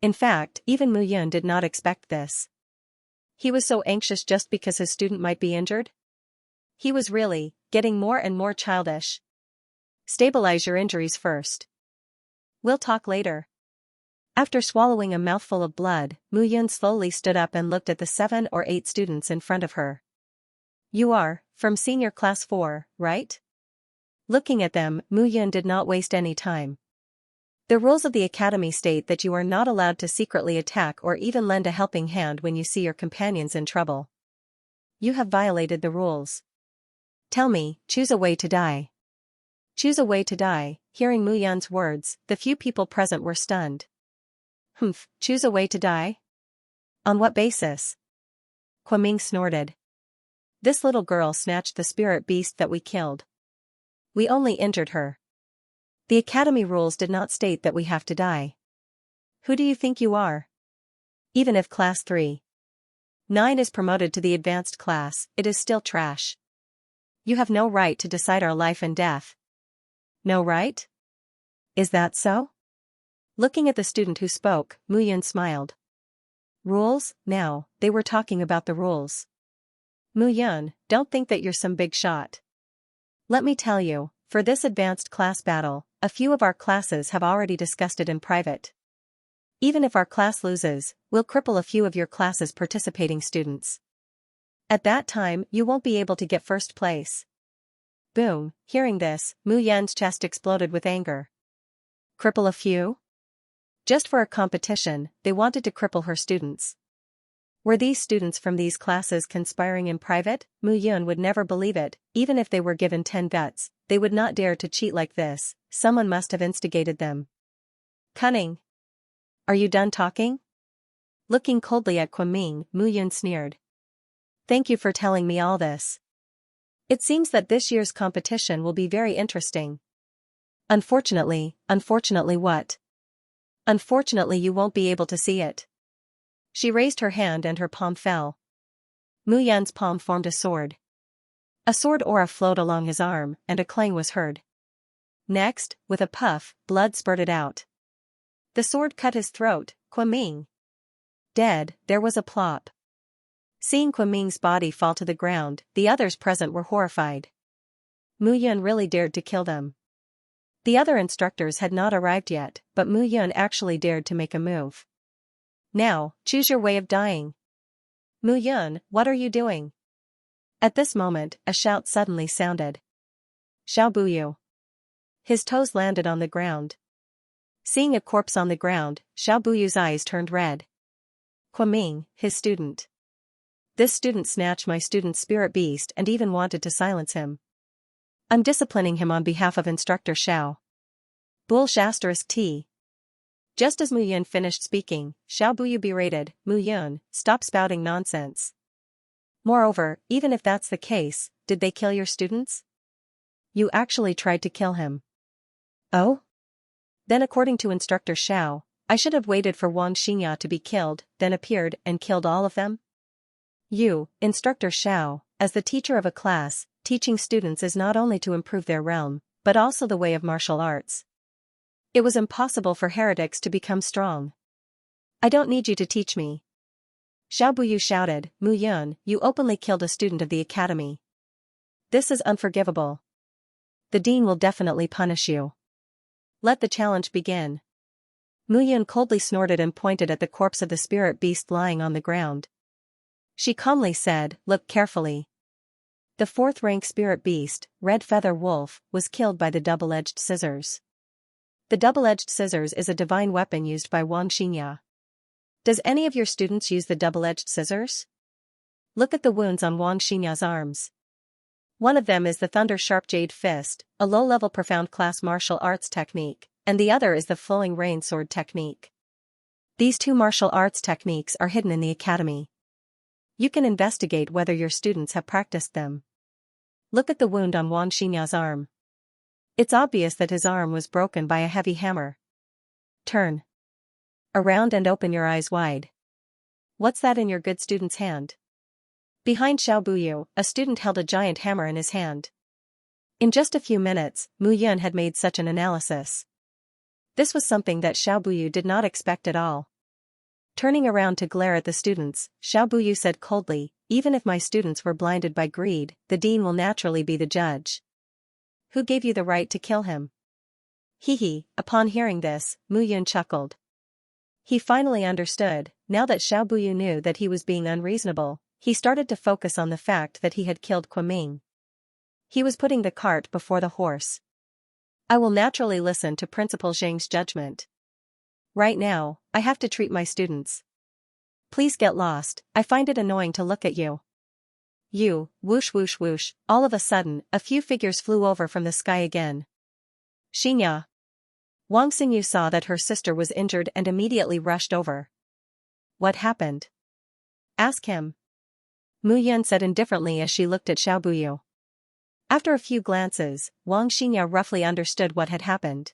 In fact, even Mu Yun did not expect this. He was so anxious just because his student might be injured? He was really getting more and more childish. Stabilize your injuries first. We'll talk later. After swallowing a mouthful of blood, Mu Yun slowly stood up and looked at the 7 or 8 students in front of her. You are, from senior class 4, right? Looking at them, Mu Yun did not waste any time. The rules of the academy state that you are not allowed to secretly attack or even lend a helping hand when you see your companions in trouble. You have violated the rules. Tell me, choose a way to die. Choose a way to die. Hearing Mu Yun's words, the few people present were stunned. Humph, choose a way to die? On what basis? Ming snorted. This little girl snatched the spirit beast that we killed. We only injured her. The academy rules did not state that we have to die. Who do you think you are? Even if class 3. 9 is promoted to the advanced class, it is still trash. You have no right to decide our life and death. No right? Is that so? Looking at the student who spoke, Mu Yun smiled. Rules? Now, they were talking about the rules. Mu Yun, don't think that you're some big shot. Let me tell you, for this advanced class battle, a few of our classes have already discussed it in private. Even if our class loses, we'll cripple a few of your class's participating students. At that time, you won't be able to get first place. Boom, hearing this, Mu Yun's chest exploded with anger. Cripple a few? Just for a competition, they wanted to cripple her students. Were these students from these classes conspiring in private? Mu Yun would never believe it, even if they were given 10 guts. they would not dare to cheat like this, someone must have instigated them. Cunning. Are you done talking? Looking coldly at Kunming, Mu Yun sneered. Thank you for telling me all this. It seems that this year's competition will be very interesting. Unfortunately what? Unfortunately you won't be able to see it. She raised her hand and her palm fell. Mu Yun's palm formed a sword. A sword aura flowed along his arm, and a clang was heard. Next, with a puff, blood spurted out. The sword cut his throat. Kunming. Dead, there was a plop. Seeing Kunming's body fall to the ground, the others present were horrified. Mu Yun really dared to kill them. The other instructors had not arrived yet, but Mu Yun actually dared to make a move. Now, choose your way of dying. Mu Yun, what are you doing? At this moment, a shout suddenly sounded. Xiao Buyu. His toes landed on the ground. Seeing a corpse on the ground, Xiao Buyu's eyes turned red. Kunming, his student. This student snatched my student's spirit beast and even wanted to silence him. I'm disciplining him on behalf of Instructor Xiao. Bullsh *T. Just as Mu Yun finished speaking, Xiao Buyu berated, Mu Yun, stop spouting nonsense. Moreover, even if that's the case, did they kill your students? You actually tried to kill him. Oh? Then according to Instructor Xiao, I should have waited for Wang Xingya to be killed, then appeared and killed all of them? You, Instructor Xiao, as the teacher of a class, teaching students is not only to improve their realm, but also the way of martial arts. It was impossible for heretics to become strong. I don't need you to teach me. Xiao Buyu shouted, Mu Yun, you openly killed a student of the academy. This is unforgivable. The dean will definitely punish you. Let the challenge begin. Mu Yun coldly snorted and pointed at the corpse of the spirit beast lying on the ground. She calmly said, look carefully. The fourth-rank spirit beast, Red Feather Wolf, was killed by the double-edged scissors. The double-edged scissors is a divine weapon used by Wang Xingya. Does any of your students use the double-edged scissors? Look at the wounds on Wang Xingya's arms. One of them is the Thunder Sharp Jade Fist, a low-level profound class martial arts technique, and the other is the Flowing Rain Sword technique. These two martial arts techniques are hidden in the academy. You can investigate whether your students have practiced them. Look at the wound on Wang Xingya's arm. It's obvious that his arm was broken by a heavy hammer. Turn around and open your eyes wide. What's that in your good student's hand? Behind Xiao Buyu, a student held a giant hammer in his hand. In just a few minutes, Mu Yun had made such an analysis. This was something that Xiao Buyu did not expect at all. Turning around to glare at the students, Xiao Buyu said coldly, even if my students were blinded by greed, the dean will naturally be the judge. Who gave you the right to kill him? Upon hearing this, Mu Yun chuckled. He finally understood. Now that Xiao Buyu knew that he was being unreasonable, he started to focus on the fact that he had killed Kunming. He was putting the cart before the horse. I will naturally listen to Principal Zhang's judgment. Right now, I have to treat my students. Please get lost, I find it annoying to look at you. You, whoosh whoosh whoosh, all of a sudden, a few figures flew over from the sky again. Xingya. Wang Xingyu saw that her sister was injured and immediately rushed over. What happened? Ask him. Mu Yun said indifferently as she looked at Xiao Buyu. After a few glances, Wang Xingya roughly understood what had happened.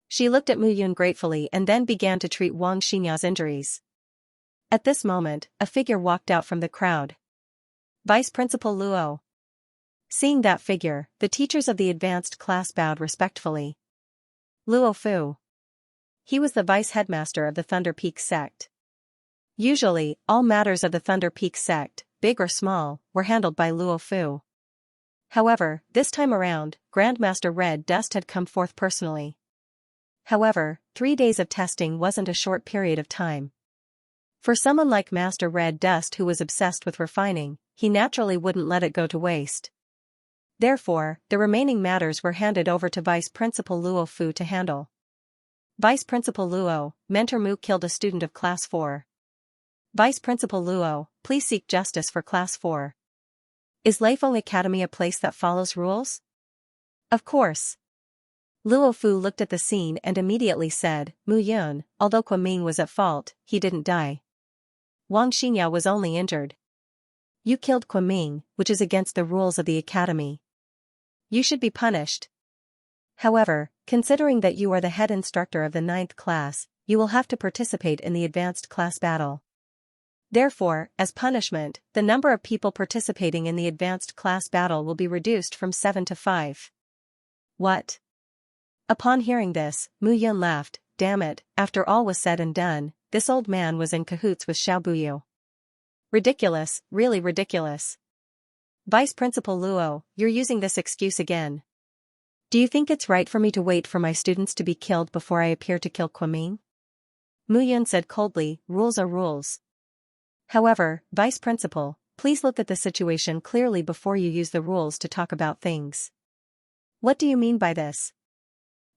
She looked at Mu Yun gratefully and then began to treat Wang Xingya's injuries. At this moment, a figure walked out from the crowd. Vice Principal Luo. Seeing that figure, the teachers of the advanced class bowed respectfully. Luo Fu. He was the vice headmaster of the Thunder Peak sect. Usually, all matters of the Thunder Peak sect, big or small, were handled by Luo Fu. However, this time around, Grandmaster Red Dust had come forth personally. However, 3 days of testing wasn't a short period of time. For someone like Master Red Dust who was obsessed with refining, he naturally wouldn't let it go to waste. Therefore, the remaining matters were handed over to Vice Principal Luo Fu to handle. Vice Principal Luo, Mentor Mu killed a student of Class 4. Vice Principal Luo, please seek justice for Class 4. Is Leifeng Academy a place that follows rules? Of course. Luo Fu looked at the scene and immediately said, Mu Yun, although Kunming was at fault, he didn't die. Wang Xinya was only injured. You killed Kunming, which is against the rules of the academy. You should be punished. However, considering that you are the head instructor of the 9th class, you will have to participate in the advanced class battle. Therefore, as punishment, the number of people participating in the advanced class battle will be reduced from 7 to 5. What? Upon hearing this, Mu Yun laughed. Damn it, after all was said and done, this old man was in cahoots with Xiao Buyu. Ridiculous, really ridiculous. Vice Principal Luo, you're using this excuse again. Do you think it's right for me to wait for my students to be killed before I appear to kill Kunming? Mu Yun said coldly, rules are rules. However, Vice Principal, please look at the situation clearly before you use the rules to talk about things. What do you mean by this?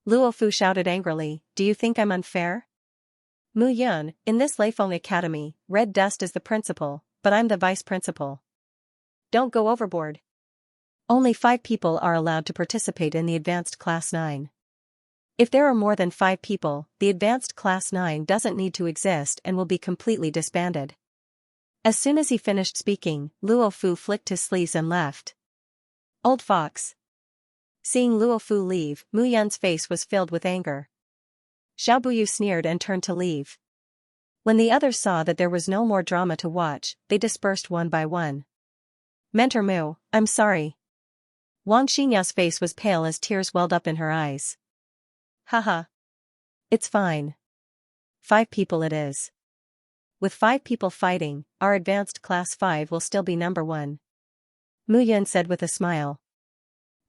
Luo Fu shouted angrily, do you think I'm unfair? Mu Yun, in this Leifeng Academy, red dust is the principal, but I'm the vice principal. Don't go overboard. Only 5 people are allowed to participate in the advanced class 9. If there are more than 5 people, the advanced class 9 doesn't need to exist and will be completely disbanded. As soon as he finished speaking, Luo Fu flicked his sleeves and left. Old fox. Seeing Luo Fu leave, Mu Yun's face was filled with anger. Xiao Buyu sneered and turned to leave. When the others saw that there was no more drama to watch, they dispersed one by one. Mentor Mu, I'm sorry. Wang Xinya's face was pale as tears welled up in her eyes. Haha. It's fine. 5 people it is. With 5 people fighting, our advanced class 5 will still be number 1. Mu Yun said with a smile.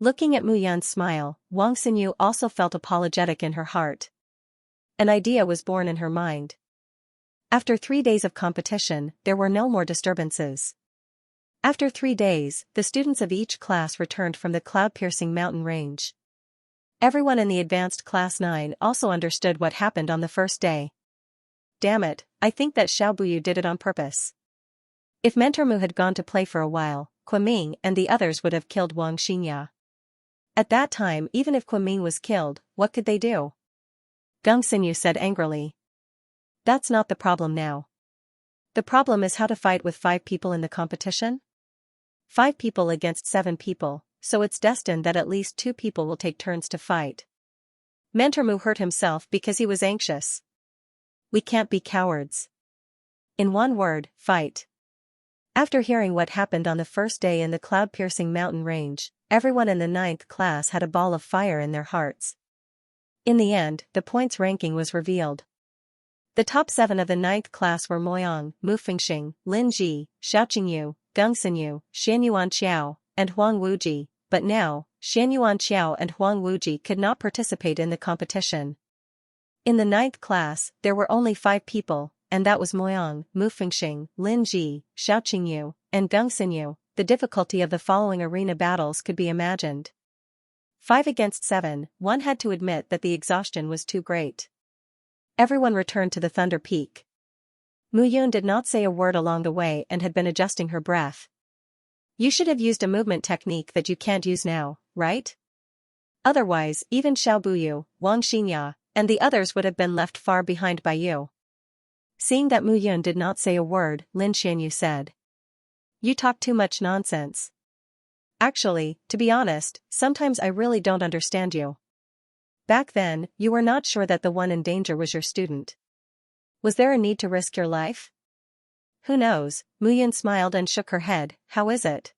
Looking at Mu Yun's smile, Wang Xinyu also felt apologetic in her heart. An idea was born in her mind. After 3 days of competition, there were no more disturbances. After 3 days, the students of each class returned from the cloud-piercing mountain range. Everyone in the advanced class 9 also understood what happened on the first day. Damn it, I think that Xiao Buyu did it on purpose. If Mentor Mu had gone to play for a while, Kunming and the others would have killed Wang Xinya. At that time, even if Kunming was killed, what could they do? Gung Xinyu said angrily. That's not the problem now. The problem is how to fight with 5 people in the competition? 5 people against 7 people, so it's destined that at least 2 people will take turns to fight. Mentor Mu hurt himself because he was anxious. We can't be cowards. In one word, fight. After hearing what happened on the first day in the cloud-piercing mountain range, everyone in the 9th class had a ball of fire in their hearts. In the end, the points ranking was revealed. The top 7 of the 9th class were Moyang, Mu Fengxing, Lin Ji, Xiaoqingyu, Gung Xinyu, Xianyuan Qiao, and Huang Wuji, but now, Xianyuan Qiao and Huang Wuji could not participate in the competition. In the 9th class, there were only 5 people, and that was Moyang, Mu Fengxing, Lin Ji, Xiaoqingyu, and Gung Xinyu. The difficulty of the following arena battles could be imagined. 5 against 7, one had to admit that the exhaustion was too great. Everyone returned to the Thunder Peak. Mu Yun did not say a word along the way and had been adjusting her breath. You should have used a movement technique that you can't use now, right? Otherwise, even Xiao Buyu, Wang Xinya, and the others would have been left far behind by you. Seeing that Mu Yun did not say a word, Lin Xianyu said. You talk too much nonsense. Actually, to be honest, sometimes I really don't understand you. Back then, you were not sure that the one in danger was your student. Was there a need to risk your life? Who knows? Mu Yun smiled and shook her head. How is it?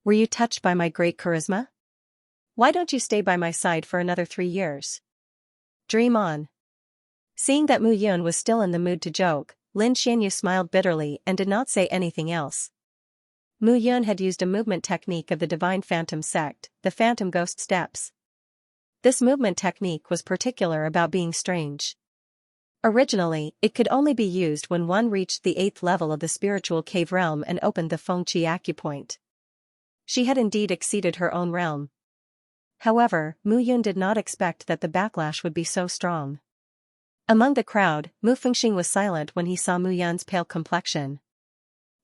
Were you touched by my great charisma? Why don't you stay by my side for another 3 years? Dream on. Seeing that Mu Yun was still in the mood to joke, Lin Xianyu smiled bitterly and did not say anything else. Mu Yun had used a movement technique of the Divine Phantom Sect, the Phantom Ghost Steps. This movement technique was particular about being strange. Originally, it could only be used when one reached the 8th level of the spiritual cave realm and opened the Fengqi acupoint. She had indeed exceeded her own realm. However, Mu Yun did not expect that the backlash would be so strong. Among the crowd, Mu Fengxing was silent when he saw Mu Yun's pale complexion.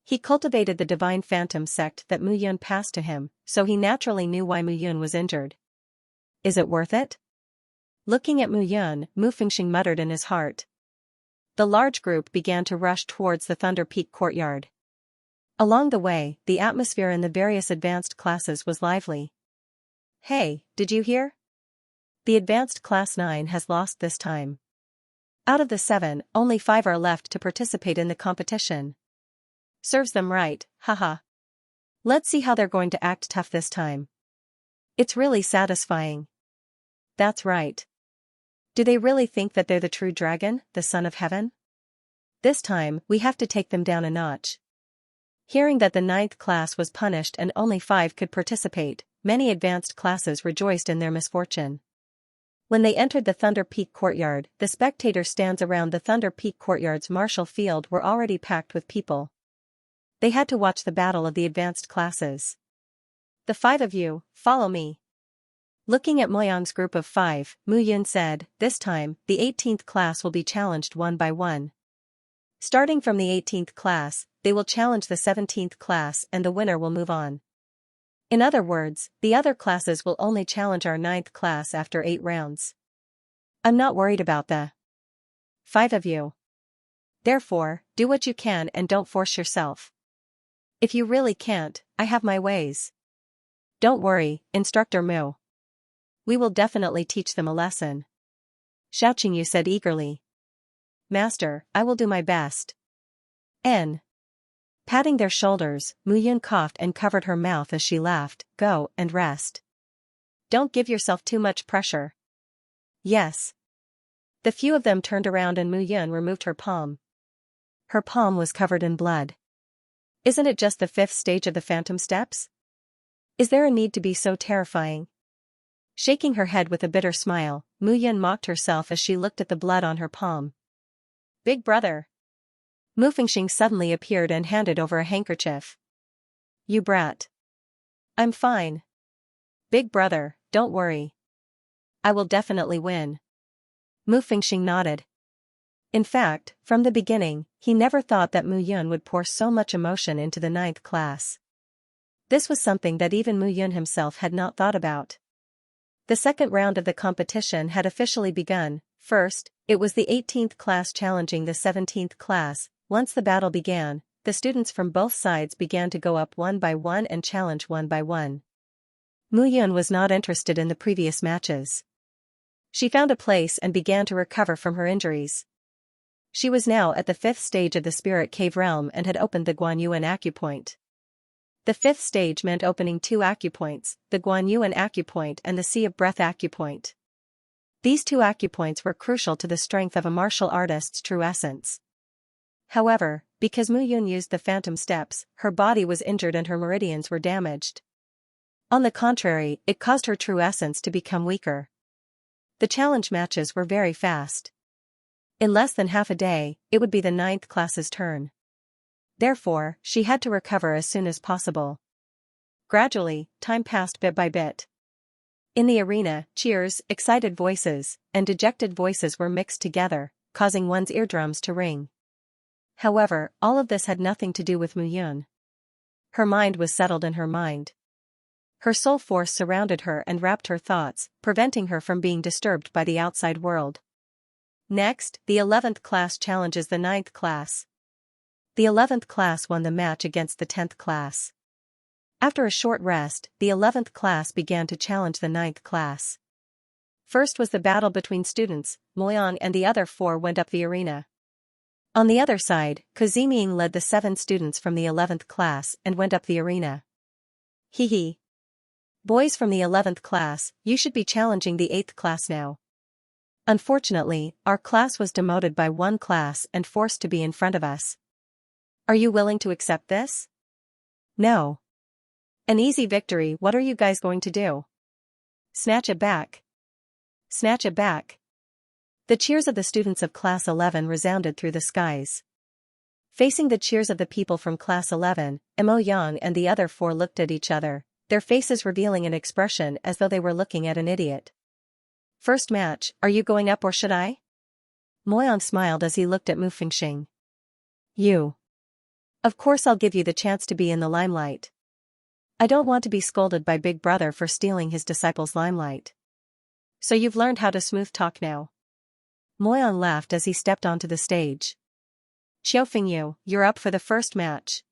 He cultivated the Divine Phantom Sect that Mu Yun passed to him, so he naturally knew why Mu Yun was injured. is it worth it? Looking at Mu Yun, Mu Fengxing muttered in his heart. The large group began to rush towards the Thunder Peak courtyard. Along the way, the atmosphere in the various advanced classes was lively. Hey, did you hear? The advanced class 9 has lost this time. Out of the 7, only 5 are left to participate in the competition. Serves them right, haha. Let's see how they're going to act tough this time. It's really satisfying. That's right. Do they really think that they're the true dragon, the son of heaven? This time, we have to take them down a notch. Hearing that the 9th class was punished and only 5 could participate, many advanced classes rejoiced in their misfortune. When they entered the Thunder Peak courtyard, the spectator stands around the Thunder Peak courtyard's martial field were already packed with people. They had to watch the battle of the advanced classes. The 5 of you, follow me. Looking at Moyang's group of 5, Mu Yun said, this time, the 18th class will be challenged one by one. Starting from the 18th class, they will challenge the 17th class and the winner will move on. In other words, the other classes will only challenge our 9th class after 8 rounds. I'm not worried about the 5 of you. Therefore, do what you can and don't force yourself. If you really can't, I have my ways. Don't worry, Instructor Mu. We will definitely teach them a lesson. Xianxia said eagerly. Master, I will do my best. N. Patting their shoulders, Mu Yun coughed and covered her mouth as she laughed. Go and rest. Don't give yourself too much pressure. Yes. The few of them turned around and Mu Yun removed her palm. Her palm was covered in blood. Isn't it just the 5th stage of the Phantom Steps? Is there a need to be so terrifying? Shaking her head with a bitter smile, Mu Yun mocked herself as she looked at the blood on her palm. Big brother. Mu Fengxing suddenly appeared and handed over a handkerchief. You brat. I'm fine. Big brother, don't worry. I will definitely win. Mu Fengxing nodded. In fact, from the beginning, he never thought that Mu Yun would pour so much emotion into the 9th class. This was something that even Mu Yun himself had not thought about. The second round of the competition had officially begun. First, it was the 18th class challenging the 17th class. Once the battle began, the students from both sides began to go up one by one and challenge one by one. Mu Yun was not interested in the previous matches. She found a place and began to recover from her injuries. She was now at the 5th stage of the Spirit Cave realm and had opened the Guanyuan acupoint. The 5th stage meant opening 2 acupoints, the Guanyuan acupoint and the Sea of Breath acupoint. These 2 acupoints were crucial to the strength of a martial artist's true essence. However, because Mu Yun used the Phantom Steps, her body was injured and her meridians were damaged. On the contrary, it caused her true essence to become weaker. The challenge matches were very fast. In less than half a day, it would be the 9th class's turn. Therefore, she had to recover as soon as possible. Gradually, time passed bit by bit. In the arena, cheers, excited voices, and dejected voices were mixed together, causing one's eardrums to ring. However, all of this had nothing to do with Mu Yun. Her mind was settled in her mind. Her soul force surrounded her and wrapped her thoughts, preventing her from being disturbed by the outside world. Next, the 11th class challenges the 9th class. The 11th class won the match against the 10th class. After a short rest, the 11th class began to challenge the 9th class. First was the battle between students. Moyang and the other 4 went up the arena. On the other side, Koziming led the 7 students from the 11th class and went up the arena. Hee. Boys from the 11th class, you should be challenging the 8th class now. Unfortunately, our class was demoted by 1 class and forced to be in front of us. Are you willing to accept this? No. An easy victory. What are you guys going to do? Snatch it back. Snatch it back. The cheers of the students of Class 11 resounded through the skies. Facing the cheers of the people from Class 11, Mo Yang and the other 4 looked at each other, their faces revealing an expression as though they were looking at an idiot. First match, are you going up or should I? Moyang smiled as he looked at Mu Fengxing. You. Of course I'll give you the chance to be in the limelight. I don't want to be scolded by Big Brother for stealing his disciples' limelight. So you've learned how to smooth talk now. Moyang laughed as he stepped onto the stage. Xiaofingyu, you're up for the first match.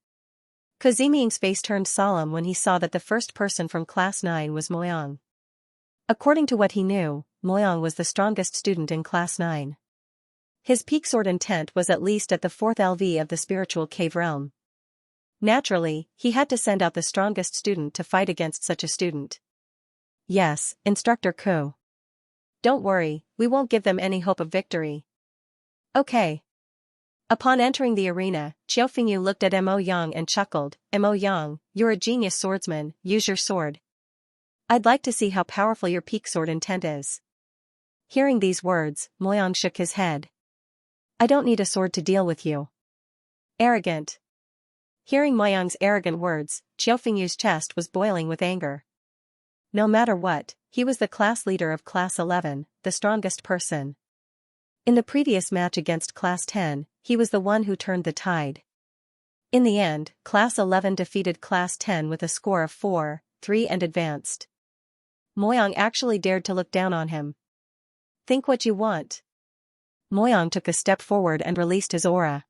Koziming's face turned solemn when he saw that the first person from Class 9 was Moyang. According to what he knew, Moyang was the strongest student in Class 9. His peak sword intent was at least at the 4th LV of the spiritual cave realm. Naturally, he had to send out the strongest student to fight against such a student. Yes, Instructor Ko. Don't worry, we won't give them any hope of victory. Okay. Upon entering the arena, Xiaofingyu looked at Mo Yang and chuckled. Mo Yang, you're a genius swordsman, use your sword. I'd like to see how powerful your peak sword intent is. Hearing these words, Moyang shook his head. I don't need a sword to deal with you. Arrogant. Hearing Moyang's arrogant words, Xiaofengyu's chest was boiling with anger. No matter what, he was the class leader of Class 11, the strongest person. In the previous match against Class 10, he was the one who turned the tide. In the end, Class 11 defeated Class 10 with a score of 4-3 and advanced. Moyang actually dared to look down on him. Think what you want. Moyang took a step forward and released his aura.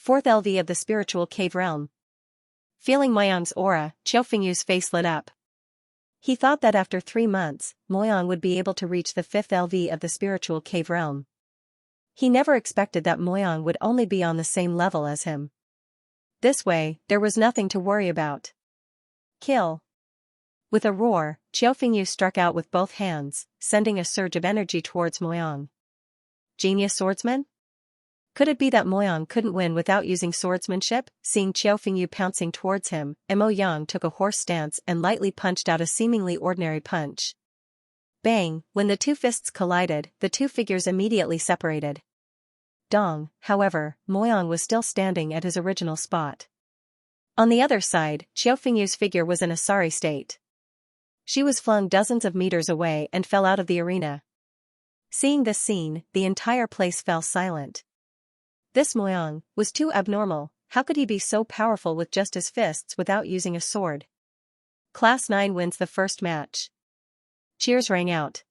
4th LV of the spiritual cave realm. Feeling Moyang's aura, Xiaofengyu's face lit up. He thought that after 3 months, Moyang would be able to reach the 5th LV of the spiritual cave realm. He never expected that Moyang would only be on the same level as him. This way, there was nothing to worry about. Kill. With a roar, Xiaofengyu struck out with both hands, sending a surge of energy towards Moyang. Genius swordsman? Could it be that Moyang couldn't win without using swordsmanship? Seeing Xiaofengyu pouncing towards him, Mo Yang took a horse stance and lightly punched out a seemingly ordinary punch. Bang! When the two fists collided, the two figures immediately separated. Dong, however, Moyang was still standing at his original spot. On the other side, Xiaofengyu's figure was in a sorry state. She was flung dozens of meters away and fell out of the arena. Seeing this scene, the entire place fell silent. This Moyang was too abnormal. How could he be so powerful with just his fists without using a sword? Class 9 wins the first match. Cheers rang out.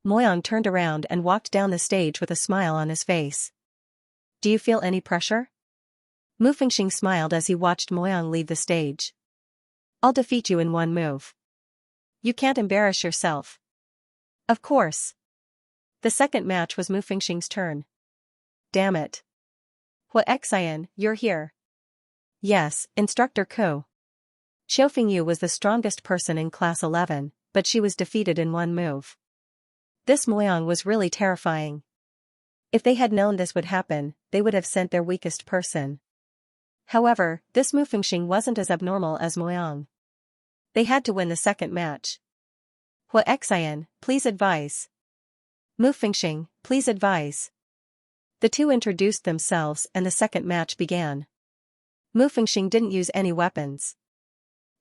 Moyang turned around and walked down the stage with a smile on his face. Do you feel any pressure? Mu Fengxing smiled as he watched Moyang leave the stage. I'll defeat you in one move. You can't embarrass yourself. Of course. The second match was Mu Fengxing's turn. Damn it. What Xian, you're here. Yes, Instructor Ko. Xiaofengyu was the strongest person in Class 11, but she was defeated in one move. This Moyang was really terrifying. If they had known this would happen, they would have sent their weakest person. However, this Mu Fengxing wasn't as abnormal as Moyang. They had to win the second match. What Xian, please advise. Mu Fengxing, please advise. The two introduced themselves and the second match began. Mu Fengxing didn't use any weapons.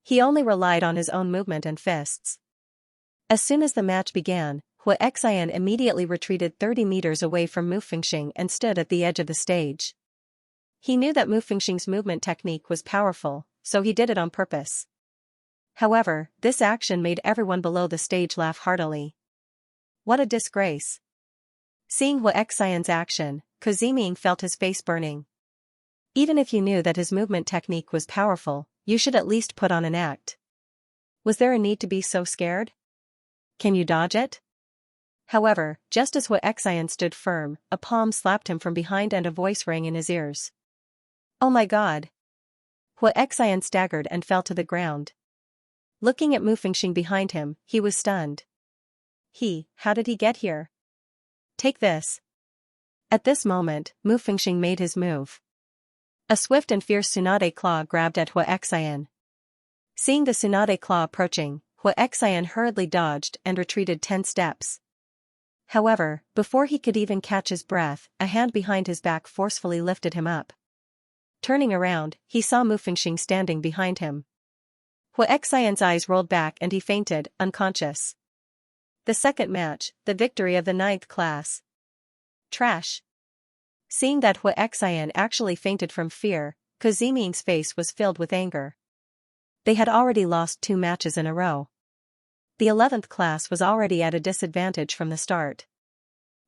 He only relied on his own movement and fists. As soon as the match began, Hua Xian immediately retreated 30 meters away from Mu Fengxing and stood at the edge of the stage. He knew that Mu Fengxing's movement technique was powerful, so he did it on purpose. However, this action made everyone below the stage laugh heartily. What a disgrace. Seeing Hua Xian's action, Koziming felt his face burning. Even if you knew that his movement technique was powerful, you should at least put on an act. Was there a need to be so scared? Can you dodge it? However, just as Hua Xian stood firm, a palm slapped him from behind and a voice rang in his ears. Oh my god! Hua Xian staggered and fell to the ground. Looking at Mu Fengxing behind him, he was stunned. How did he get here? Take this. At this moment, Mu Fengxing made his move. A swift and fierce Tsunade claw grabbed at Hua Xian. Seeing the Tsunade claw approaching, Hua Xian hurriedly dodged and retreated 10 steps. However, before he could even catch his breath, a hand behind his back forcefully lifted him up. Turning around, he saw Mu Fengxing standing behind him. Hua Xian's eyes rolled back and he fainted, unconscious. The second match, the victory of the 9th class. Trash. Seeing that Hua Xian actually fainted from fear, Koziming's face was filled with anger. They had already lost 2 matches in a row. The 11th class was already at a disadvantage from the start.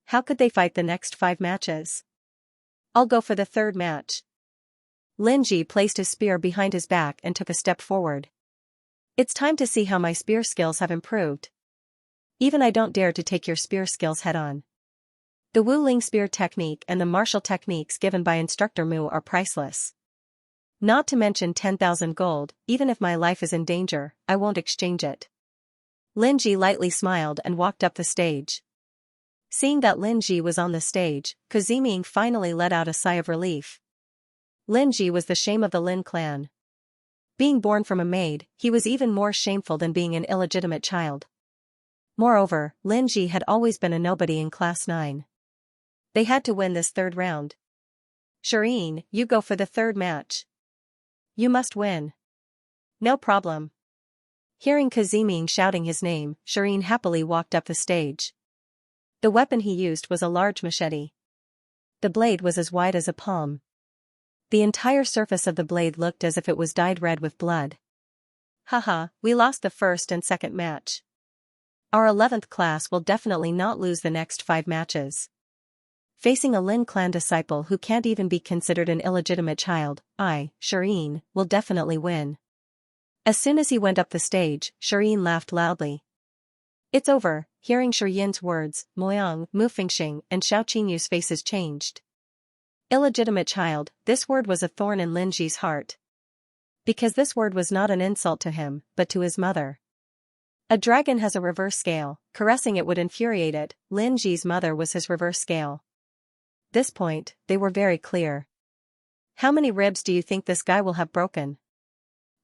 How could they fight the next 5 matches? I'll go for the 3rd match. Lin Ji placed his spear behind his back and took a step forward. It's time to see how my spear skills have improved. Even I don't dare to take your spear skills head-on. The Wu Ling spear technique and the martial techniques given by Instructor Mu are priceless. Not to mention 10,000 gold, even if my life is in danger, I won't exchange it. Lin Ji lightly smiled and walked up the stage. Seeing that Lin Ji was on the stage, Kaziming finally let out a sigh of relief. Lin Ji was the shame of the Lin clan. Being born from a maid, he was even more shameful than being an illegitimate child. Moreover, Lin Ji had always been a nobody in Class 9. They had to win this 3rd round. Shireen, you go for the 3rd match. You must win. No problem. Hearing Kaziming shouting his name, Shireen happily walked up the stage. The weapon he used was a large machete. The blade was as wide as a palm. The entire surface of the blade looked as if it was dyed red with blood. Haha, we lost the 1st and 2nd match. Our 11th class will definitely not lose the next 5 matches. Facing a Lin clan disciple who can't even be considered an illegitimate child, I, Shireen, will definitely win. As soon as he went up the stage, Shireen laughed loudly. It's over. Hearing Shirin's words, Moyang, Mufingxing, and Xiao Qingyu's faces changed. Illegitimate child, this word was a thorn in Lin Ji's heart. Because this word was not an insult to him, but to his mother. A dragon has a reverse scale, caressing it would infuriate it. Lin Ji's mother was his reverse scale. This point, they were very clear. How many ribs do you think this guy will have broken?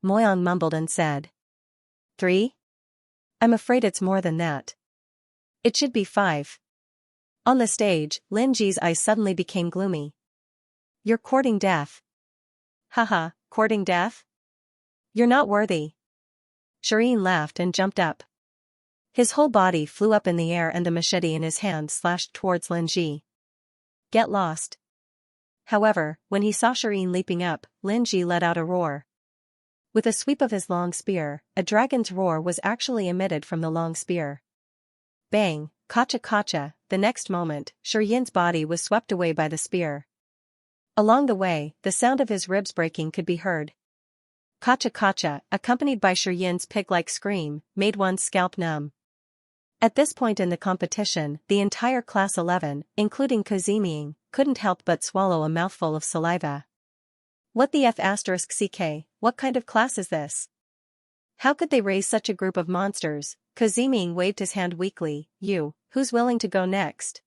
Moyang mumbled and said. 3? I'm afraid it's more than that. It should be 5. On the stage, Lin Ji's eyes suddenly became gloomy. You're courting death. Haha, courting death? You're not worthy. Shireen laughed and jumped up. His whole body flew up in the air and the machete in his hand slashed towards Lin Ji. Get lost. However, when he saw Shireen leaping up, Lin Ji let out a roar. With a sweep of his long spear, a dragon's roar was actually emitted from the long spear. Bang, kacha kacha, the next moment, Shireen's body was swept away by the spear. Along the way, the sound of his ribs breaking could be heard. Kacha kacha, accompanied by Shireen's pig-like scream, made one's scalp numb. At this point in the competition, the entire Class 11, including Kaziming, couldn't help but swallow a mouthful of saliva. What the F***ck, what kind of class is this? How could they raise such a group of monsters? Kaziming waved his hand weakly. You, who's willing to go next?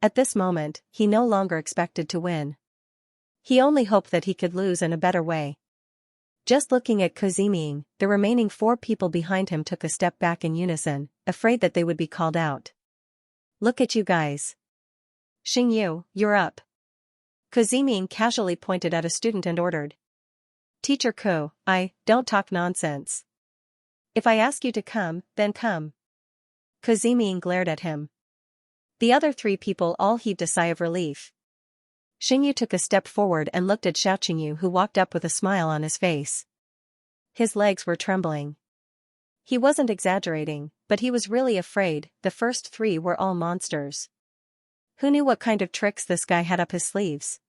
At this moment, he no longer expected to win. He only hoped that he could lose in a better way. Just looking at Kaziming, the remaining 4 people behind him took a step back in unison, afraid that they would be called out. Look at you guys. Xingyu, you're up. Kaziming casually pointed at a student and ordered. Teacher Ko, don't talk nonsense. If I ask you to come, then come. Kaziming glared at him. The other 3 people all heaved a sigh of relief. Xingyu took a step forward and looked at Xiao Qingyu, who walked up with a smile on his face. His legs were trembling. He wasn't exaggerating, but he was really afraid. The first 3 were all monsters. Who knew what kind of tricks this guy had up his sleeves?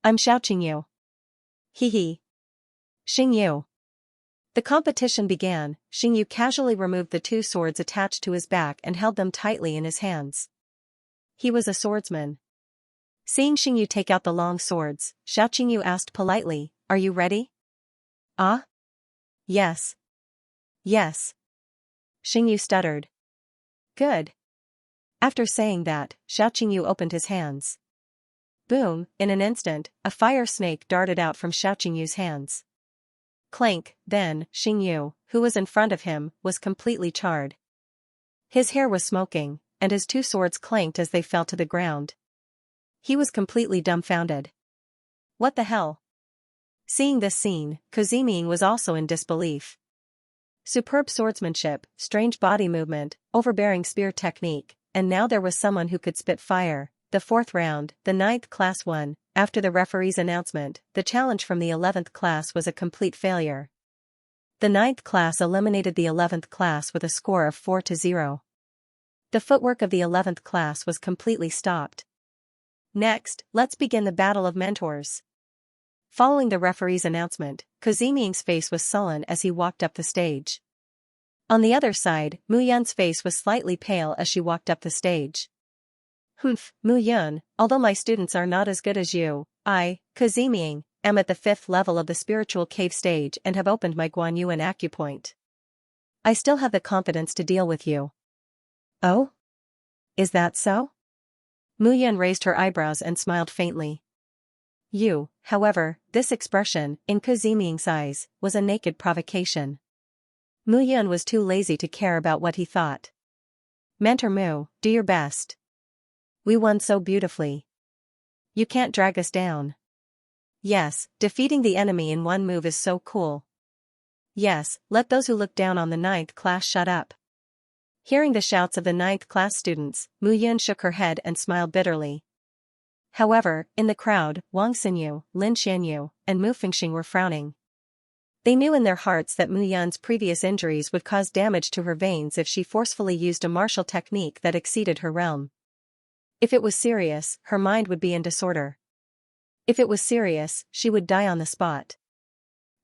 I'm Xiao Qingyu. Hee. Xingyu. The competition began. Xingyu casually removed the 2 swords attached to his back and held them tightly in his hands. He was a swordsman. Seeing Xingyu take out the long swords, Xiao Qingyu asked politely, Are you ready? Ah? Yes. Yes. Xingyu stuttered. Good. After saying that, Xiao Qingyu opened his hands. Boom, in an instant, a fire snake darted out from Xiao Qingyu's hands. Clank, then, Xingyu, who was in front of him, was completely charred. His hair was smoking, and his 2 swords clanked as they fell to the ground. He was completely dumbfounded. What the hell? Seeing this scene, Kaziming was also in disbelief. Superb swordsmanship, strange body movement, overbearing spear technique, and now there was someone who could spit fire. The 4th round, the 9th class won. After the referee's announcement, the challenge from the 11th class was a complete failure. The 9th class eliminated the 11th class with a score of 4-0. The footwork of the 11th class was completely stopped. Next, let's begin the battle of mentors. Following the referee's announcement, Koziming's face was sullen as he walked up the stage. On the other side, Mu Yun's face was slightly pale as she walked up the stage. Humph, Mu Yun, although my students are not as good as you, I, Koziming, am at the 5th level of the spiritual cave stage and have opened my Guan Yuan acupoint. I still have the confidence to deal with you. Oh? Is that so? Mu Yun raised her eyebrows and smiled faintly. You, however, this expression, in Koziming's eyes, was a naked provocation. Mu Yun was too lazy to care about what he thought. Mentor Mu, do your best. We won so beautifully. You can't drag us down. Yes, defeating the enemy in one move is so cool. Yes, let those who look down on the 9th class shut up. Hearing the shouts of the 9th class students, Mu Yun shook her head and smiled bitterly. However, in the crowd, Wang Xinyu, Lin Xianyu, and Mu Fengxing were frowning. They knew in their hearts that Mu Yun's previous injuries would cause damage to her veins if she forcefully used a martial technique that exceeded her realm. If it was serious, her mind would be in disorder. If it was serious, she would die on the spot.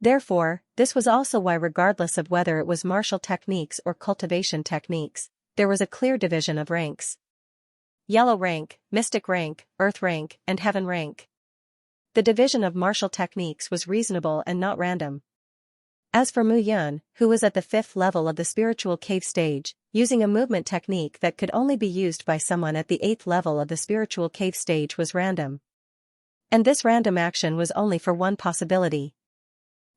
Therefore, this was also why, regardless of whether it was martial techniques or cultivation techniques, there was a clear division of ranks. Yellow rank, mystic rank, earth rank, and heaven rank. The division of martial techniques was reasonable and not random. As for Mu Yun, who was at the 5th level of the spiritual cave stage, using a movement technique that could only be used by someone at the 8th level of the spiritual cave stage was random. And this random action was only for one possibility.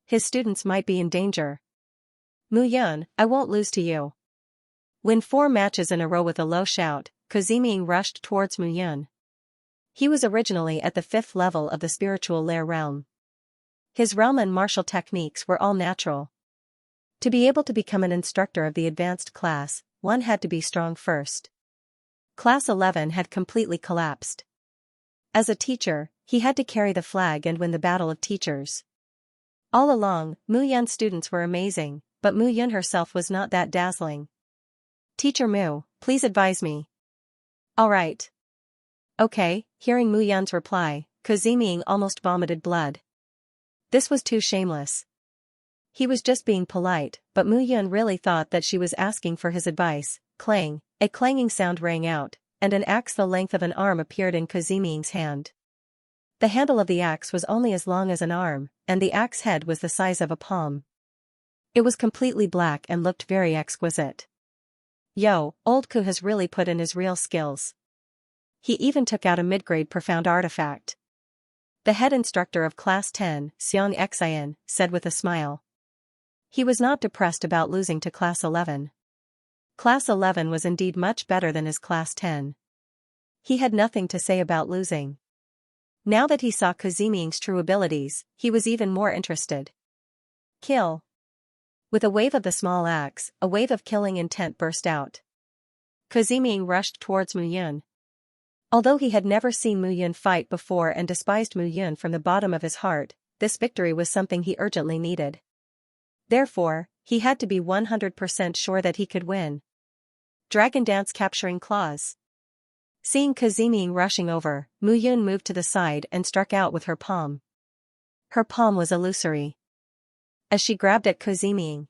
His students might be in danger. Mu Yun, I won't lose to you. Win 4 matches in a row with a low shout, Koziming rushed towards Mu Yun. He was originally at the 5th level of the spiritual lair realm. His realm and martial techniques were all natural. To be able to become an instructor of the advanced class, one had to be strong first. Class 11 had completely collapsed. As a teacher, he had to carry the flag and win the battle of teachers. All along, Mu Yun's students were amazing, but Mu Yun herself was not that dazzling. Teacher Mu, please advise me. All right. Okay, hearing Mu Yun's reply, Koziming almost vomited blood. This was too shameless. He was just being polite, but Mu Yun really thought that she was asking for his advice. Clang, a clanging sound rang out, and an axe the length of an arm appeared in Koziming's hand. The handle of the axe was only as long as an arm, and the axe head was the size of a palm. It was completely black and looked very exquisite. Yo, old Ku has really put in his real skills. He even took out a mid-grade profound artifact. The head instructor of Class 10, Xianxia, said with a smile. He was not depressed about losing to Class 11. Class 11 was indeed much better than his Class 10. He had nothing to say about losing. Now that he saw Koziming's true abilities, he was even more interested. Kill. With a wave of the small axe, a wave of killing intent burst out. Koziming rushed towards Mu Yun. Although he had never seen Mu Yun fight before and despised Mu Yun from the bottom of his heart, this victory was something he urgently needed. Therefore, he had to be 100% sure that he could win. Dragon Dance capturing claws. Seeing Koziming rushing over, Mu Yun moved to the side and struck out with her palm. Her palm was illusory. As she grabbed at Koziming.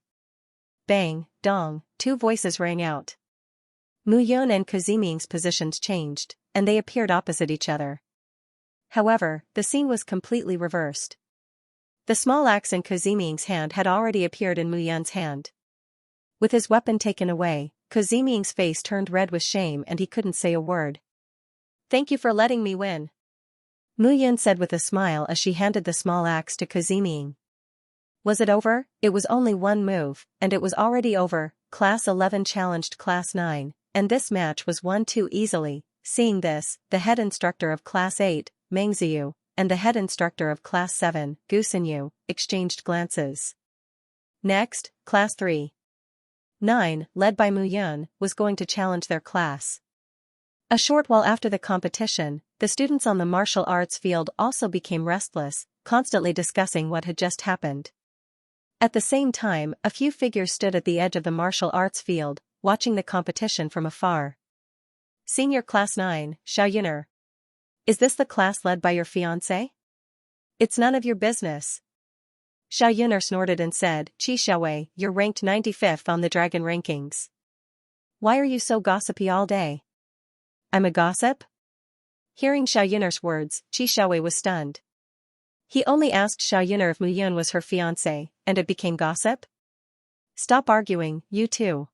Bang, dong, 2 voices rang out. Mu Yun and Koziming's positions changed, and they appeared opposite each other. However, the scene was completely reversed. The small axe in Koziming's hand had already appeared in Mu Yun's hand. With his weapon taken away, Koziming's face turned red with shame and he couldn't say a word. Thank you for letting me win. Mu Yun said with a smile as she handed the small axe to Koziming. Was it over? It was only one move, and it was already over. Class 11 challenged Class 9, and this match was won too easily. Seeing this, the head instructor of Class 8, Meng Ziyu, and the head instructor of Class 7, Gu Xinyu, exchanged glances. Next, Class 3. 9, led by Mu Yun, was going to challenge their class. A short while after the competition, the students on the martial arts field also became restless, constantly discussing what had just happened. At the same time, a few figures stood at the edge of the martial arts field, watching the competition from afar. Senior Class 9, Xiaoyuner. Is this the class led by your fiancé? It's none of your business. Xiaoyuner snorted and said, Qi Xiaowei, you're ranked 95th on the dragon rankings. Why are you so gossipy all day? I'm a gossip? Hearing Xiaoyuner's words, Qi Xiaowei was stunned. He only asked Xiaoyuner if Mu Yun was her fiancé, and it became gossip? Stop arguing, you two.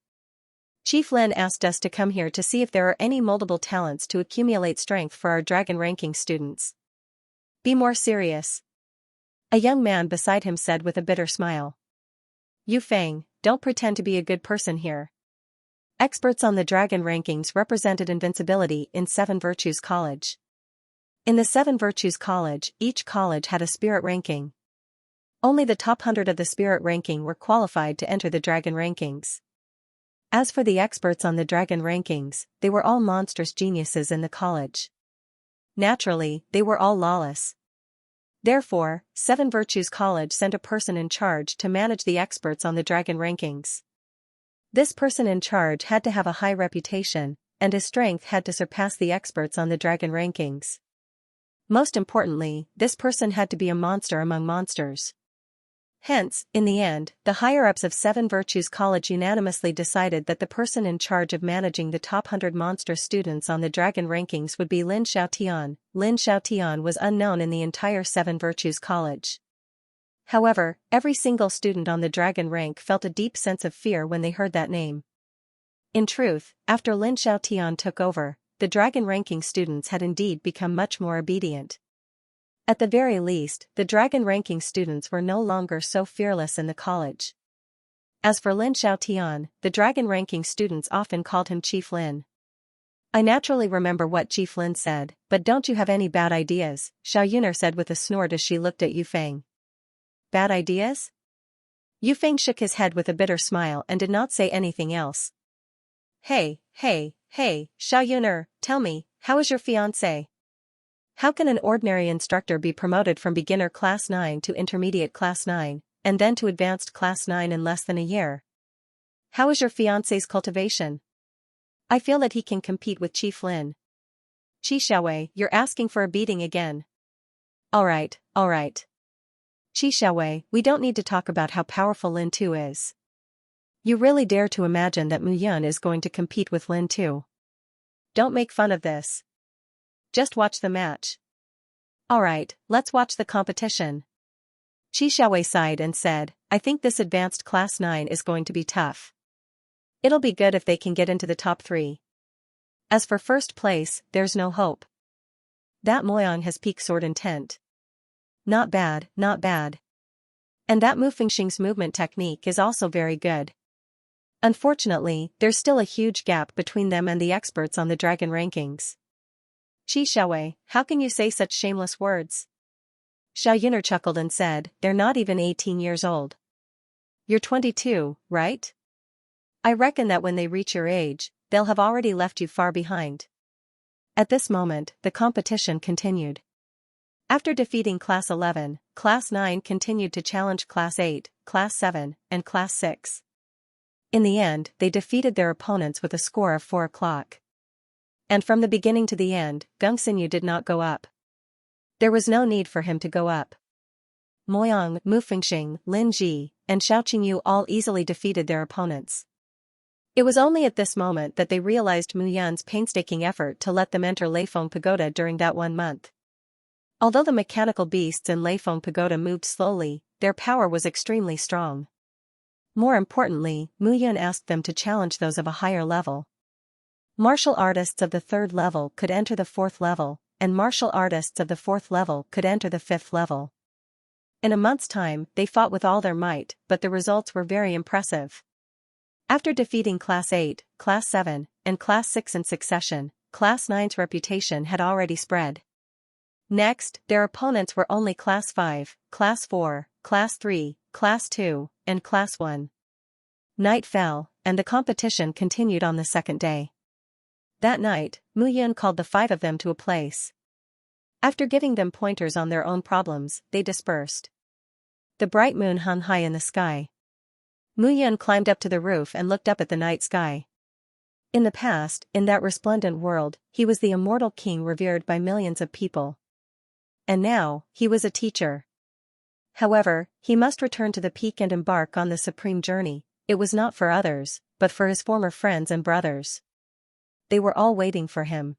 Chief Lin asked us to come here to see if there are any moldable talents to accumulate strength for our dragon ranking students. Be more serious. A young man beside him said with a bitter smile. Yu Feng, don't pretend to be a good person here. Experts on the dragon rankings represented invincibility in 7 Virtues College. In the 7 Virtues College, each college had a spirit ranking. Only the top 100 of the spirit ranking were qualified to enter the dragon rankings. As for the experts on the dragon rankings, they were all monstrous geniuses in the college. Naturally, they were all lawless. Therefore, 7 Virtues College sent a person in charge to manage the experts on the dragon rankings. This person in charge had to have a high reputation, and his strength had to surpass the experts on the dragon rankings. Most importantly, this person had to be a monster among monsters. Hence, in the end, the higher-ups of 7 Virtues College unanimously decided that the person in charge of managing the top 100 monster students on the dragon rankings would be Lin Xiaotian. Lin Xiaotian was unknown in the entire 7 Virtues College. However, every single student on the dragon rank felt a deep sense of fear when they heard that name. In truth, after Lin Xiaotian took over, the dragon ranking students had indeed become much more obedient. At the very least, the dragon ranking students were no longer so fearless in the college. As for Lin Xiaotian, the dragon ranking students often called him Chief Lin. I naturally remember what Chief Lin said, but don't you have any bad ideas? Xiaoyuner said with a snort as she looked at Yu Feng. Bad ideas? Yu Feng shook his head with a bitter smile and did not say anything else. Hey, Xiaoyuner, tell me, how is your fiancé? How can an ordinary instructor be promoted from beginner class 9 to intermediate class 9, and then to advanced class 9 in less than a year? How is your fiancé's cultivation? I feel that he can compete with Chief Lin. Qi Xiaowei, you're asking for a beating again. Alright. Qi Xiaowei, we don't need to talk about how powerful Lin Tu is. You really dare to imagine that Mu Yun is going to compete with Lin Tu? Don't make fun of this. Just watch the match. Alright, let's watch the competition. Qi Xiaowei sighed and said, I think this advanced class 9 is going to be tough. It'll be good if they can get into the top 3. As for first place, there's no hope. That Moyang has peak sword intent. Not bad. And that Mu Fengxing's movement technique is also very good. Unfortunately, there's still a huge gap between them and the experts on the dragon rankings. Qi Xiaowei, how can you say such shameless words? Xiaoyuner chuckled and said, they're not even 18 years old. You're 22, right? I reckon that when they reach your age, they'll have already left you far behind. At this moment, the competition continued. After defeating Class 11, Class 9 continued to challenge Class 8, Class 7, and Class 6. In the end, they defeated their opponents with a score of 4 o'clock. And from the beginning to the end, Geng Xinyu did not go up. There was no need for him to go up. Moyang, Mu Fengxing, Lin Ji, and Xiao Qingyu all easily defeated their opponents. It was only at this moment that they realized Mu Yun's painstaking effort to let them enter Leifeng Pagoda during that 1 month. Although the mechanical beasts in Leifeng Pagoda moved slowly, their power was extremely strong. More importantly, Mu Yun asked them to challenge those of a higher level. Martial artists of the 3rd level could enter the 4th level, and martial artists of the 4th level could enter the 5th level. In a month's time, they fought with all their might, but the results were very impressive. After defeating Class 8, Class 7, and Class 6 in succession, Class 9's reputation had already spread. Next, their opponents were only Class 5, Class 4, Class 3, Class 2, and Class 1. Night fell, and the competition continued on the 2nd day. That night, Mu Yun called the 5 of them to a place. After giving them pointers on their own problems, they dispersed. The bright moon hung high in the sky. Mu Yun climbed up to the roof and looked up at the night sky. In the past, in that resplendent world, he was the immortal king revered by millions of people. And now, he was a teacher. However, he must return to the peak and embark on the supreme journey. It was not for others, but for his former friends and brothers. They were all waiting for him.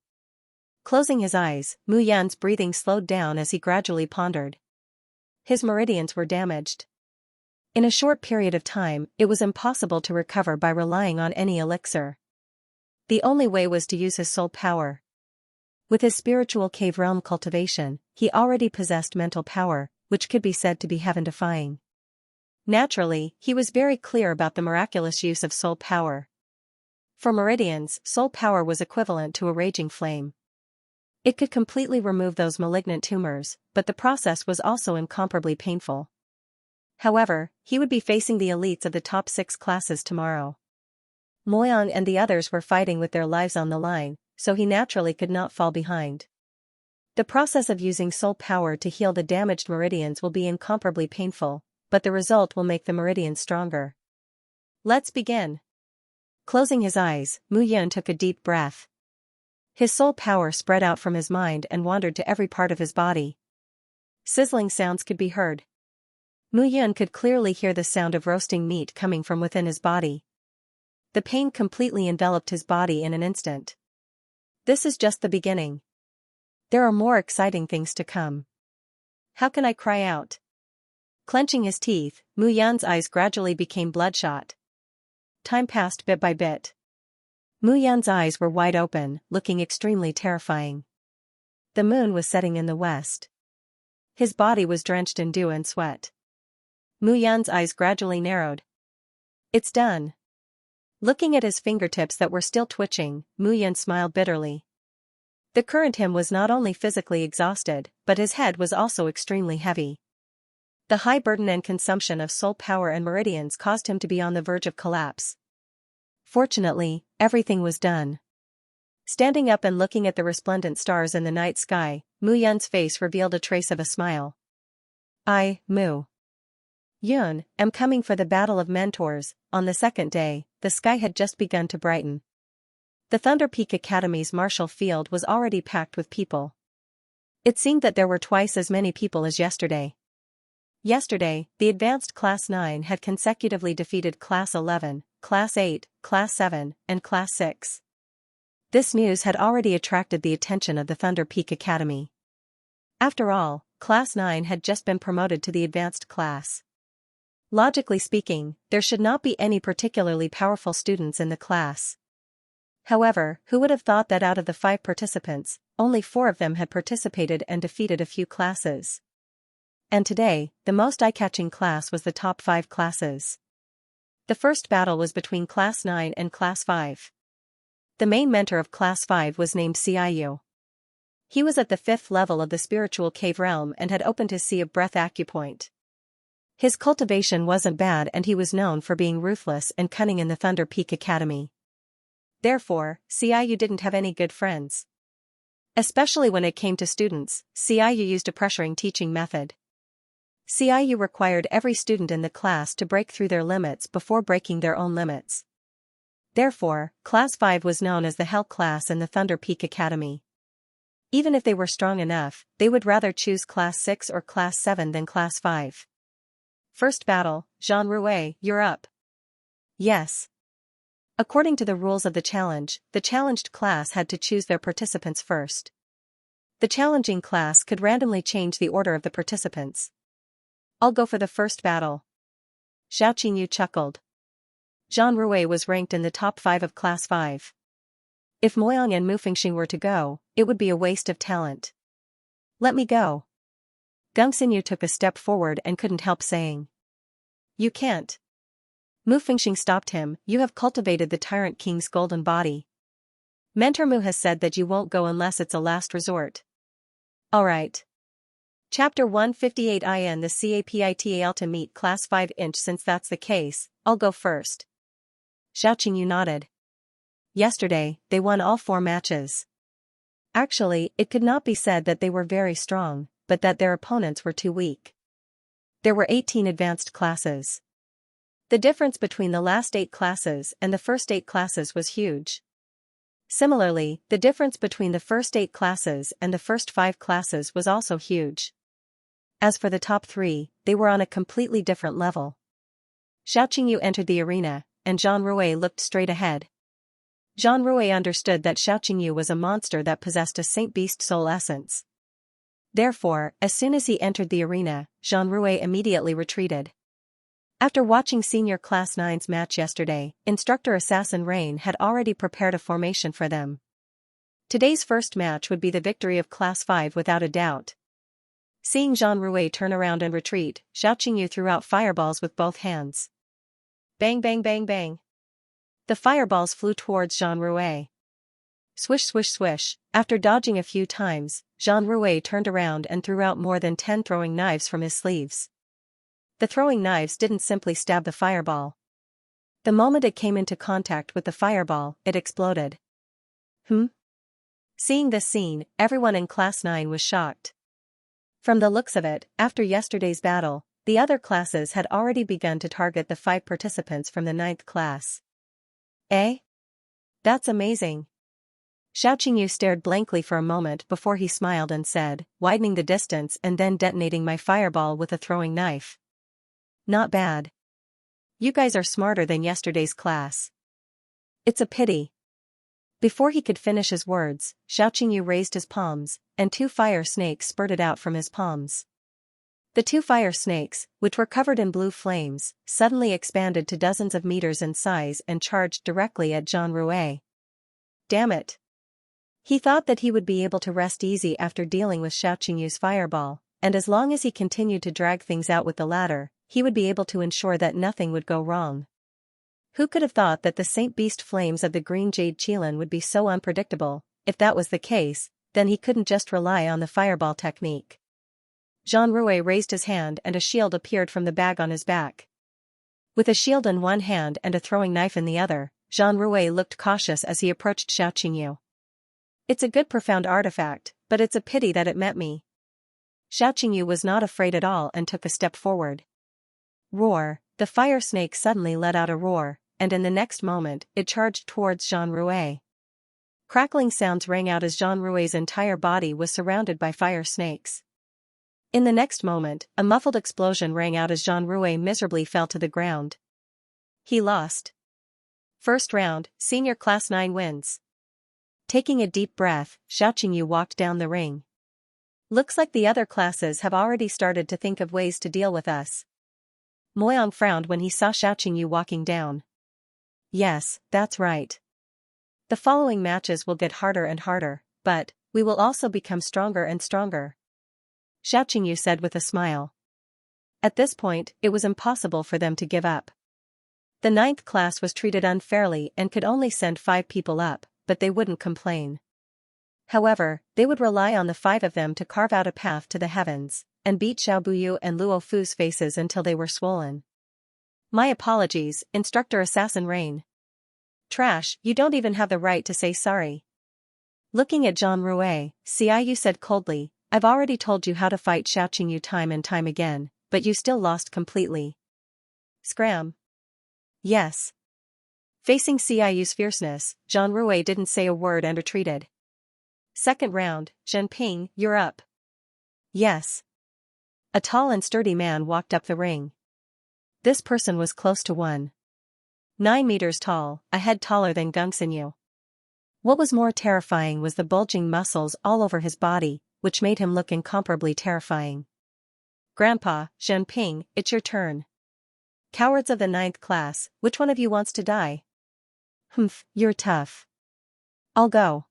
Closing his eyes, Mu Yun's breathing slowed down as he gradually pondered. His meridians were damaged. In a short period of time, it was impossible to recover by relying on any elixir. The only way was to use his soul power. With his spiritual cave realm cultivation, he already possessed mental power, which could be said to be heaven-defying. Naturally, he was very clear about the miraculous use of soul power. For meridians, soul power was equivalent to a raging flame. It could completely remove those malignant tumors, but the process was also incomparably painful. However, he would be facing the elites of the top 6 classes tomorrow. Moyang and the others were fighting with their lives on the line, so he naturally could not fall behind. The process of using soul power to heal the damaged meridians will be incomparably painful, but the result will make the meridians stronger. Let's begin. Closing his eyes, Mu Yun took a deep breath. His soul power spread out from his mind and wandered to every part of his body. Sizzling sounds could be heard. Mu Yun could clearly hear the sound of roasting meat coming from within his body. The pain completely enveloped his body in an instant. This is just the beginning. There are more exciting things to come. How can I cry out? Clenching his teeth, Mu Yun's eyes gradually became bloodshot. Time passed bit by bit. Mu Yun's eyes were wide open, looking extremely terrifying. The moon was setting in the west. His body was drenched in dew and sweat. Mu Yun's eyes gradually narrowed. It's done. Looking at his fingertips that were still twitching, Mu Yun smiled bitterly. The current him was not only physically exhausted, but his head was also extremely heavy. The high burden and consumption of soul power and meridians caused him to be on the verge of collapse. Fortunately, everything was done. Standing up and looking at the resplendent stars in the night sky, Mu Yun's face revealed a trace of a smile. I, Mu Yun, am coming for the Battle of Mentors. On the second day, the sky had just begun to brighten. The Thunder Peak Academy's martial field was already packed with people. It seemed that there were twice as many people as yesterday. Yesterday, the advanced Class 9 had consecutively defeated Class 11, Class 8, Class 7, and Class 6. This news had already attracted the attention of the Thunder Peak Academy. After all, Class 9 had just been promoted to the advanced class. Logically speaking, there should not be any particularly powerful students in the class. However, who would have thought that out of the 5 participants, only 4 of them had participated and defeated a few classes? And today, the most eye-catching class was the top 5 classes. The first battle was between Class 9 and Class 5. The main mentor of Class 5 was named Xianxia. He was at the 5th level of the spiritual cave realm and had opened his Sea of Breath acupoint. His cultivation wasn't bad and he was known for being ruthless and cunning in the Thunder Peak Academy. Therefore, Xianxia didn't have any good friends. Especially when it came to students, Xianxia used a pressuring teaching method. Xianxia required every student in the class to break through their limits before breaking their own limits. Therefore, Class 5 was known as the Hell class in the Thunder Peak Academy. Even if they were strong enough, they would rather choose Class 6 or Class 7 than Class 5. First battle, Xianxia, you're up. Yes. According to the rules of the challenged class had to choose their participants first. The challenging class could randomly change the order of the participants. I'll go for the first battle. Xiao Qingyu chuckled. Xianxia was ranked in the top 5 of Class 5. If Moyang and Mu Fengxing were to go, it would be a waste of talent. Let me go. Gung Xinyu took a step forward and couldn't help saying. You can't. Mu Fengxing stopped him. You have cultivated the Tyrant King's golden body. Mentor Mu has said that you won't go unless it's a last resort. Alright. Chapter 158 In the CAPITAL to meet Class 5 inch. Since that's the case, I'll go first. Xiao Qingyu nodded. Yesterday, they won all 4 matches. Actually, it could not be said that they were very strong, but that their opponents were too weak. There were 18 advanced classes. The difference between the last 8 classes and the first 8 classes was huge. Similarly, the difference between the first 8 classes and the first 5 classes was also huge. As for the top 3, they were on a completely different level. Xiaoqingyu entered the arena, and Jean Rouet looked straight ahead. Jean Rouet understood that Xiaoqingyu was a monster that possessed a saint-beast soul essence. Therefore, as soon as he entered the arena, Jean Rouet immediately retreated. After watching Senior Class 9's match yesterday, Instructor Assassin Rain had already prepared a formation for them. Today's first match would be the victory of Class 5 without a doubt. Seeing Jean Rouet turn around and retreat, Xiaoqingyu threw out fireballs with both hands. Bang bang bang bang. The fireballs flew towards Jean Rouet. Swish swish swish. After dodging a few times, Jean Rouet turned around and threw out more than 10 throwing knives from his sleeves. The throwing knives didn't simply stab the fireball. The moment it came into contact with the fireball, it exploded. Seeing this scene, everyone in Class 9 was shocked. From the looks of it, after yesterday's battle, the other classes had already begun to target the 5 participants from the 9th class. Eh? That's amazing. Xiaoqingyu stared blankly for a moment before he smiled and said, widening the distance and then detonating my fireball with a throwing knife. Not bad. You guys are smarter than yesterday's class. It's a pity. Before he could finish his words, Xiaoqingyu raised his palms, and 2 fire snakes spurted out from his palms. The 2 fire snakes, which were covered in blue flames, suddenly expanded to dozens of meters in size and charged directly at Jean Rouet. Damn it. He thought that he would be able to rest easy after dealing with Xiaoqingyu's fireball, and as long as he continued to drag things out with the latter, he would be able to ensure that nothing would go wrong. Who could have thought that the Saint Beast flames of the green jade Qilin would be so unpredictable? If that was the case, then he couldn't just rely on the fireball technique. Jean Rouet raised his hand and a shield appeared from the bag on his back. With a shield in one hand and a throwing knife in the other, Jean Rouet looked cautious as he approached Xiaoqingyu. It's a good profound artifact, but it's a pity that it met me. Xiaoqingyu was not afraid at all and took a step forward. Roar! The fire snake suddenly let out a roar, and in the next moment, it charged towards Jean Rouet. Crackling sounds rang out as Jean Rouet's entire body was surrounded by fire snakes. In the next moment, a muffled explosion rang out as Jean Rouet miserably fell to the ground. He lost. First round, Senior Class 9 wins. Taking a deep breath, Xiaoqingyu walked down the ring. Looks like the other classes have already started to think of ways to deal with us. Moyang frowned when he saw Xiaoqingyu walking down. Yes, that's right. The following matches will get harder and harder, but we will also become stronger and stronger. Xiaoqingyu said with a smile. At this point, it was impossible for them to give up. The 9th class was treated unfairly and could only send 5 people up, but they wouldn't complain. However, they would rely on the 5 of them to carve out a path to the heavens, and beat Xiao Buyu and Luo Fu's faces until they were swollen. My apologies, Instructor Assassin Rain. Trash, you don't even have the right to say sorry. Looking at Jean Rouet, Xiaoyu said coldly, I've already told you how to fight Xiaoqingyu time and time again, but you still lost completely. Scram. Yes. Facing Xiaoyu's fierceness, Jean Rouet didn't say a word and retreated. Second round, Zhenping, you're up. Yes. A tall and sturdy man walked up the ring. This person was close to 1.9 meters tall, a head taller than Gengxinyu. What was more terrifying was the bulging muscles all over his body, which made him look incomparably terrifying. Grandpa, Zhenping, it's your turn. Cowards of the 9th class, which one of you wants to die? Humph, you're tough. I'll go.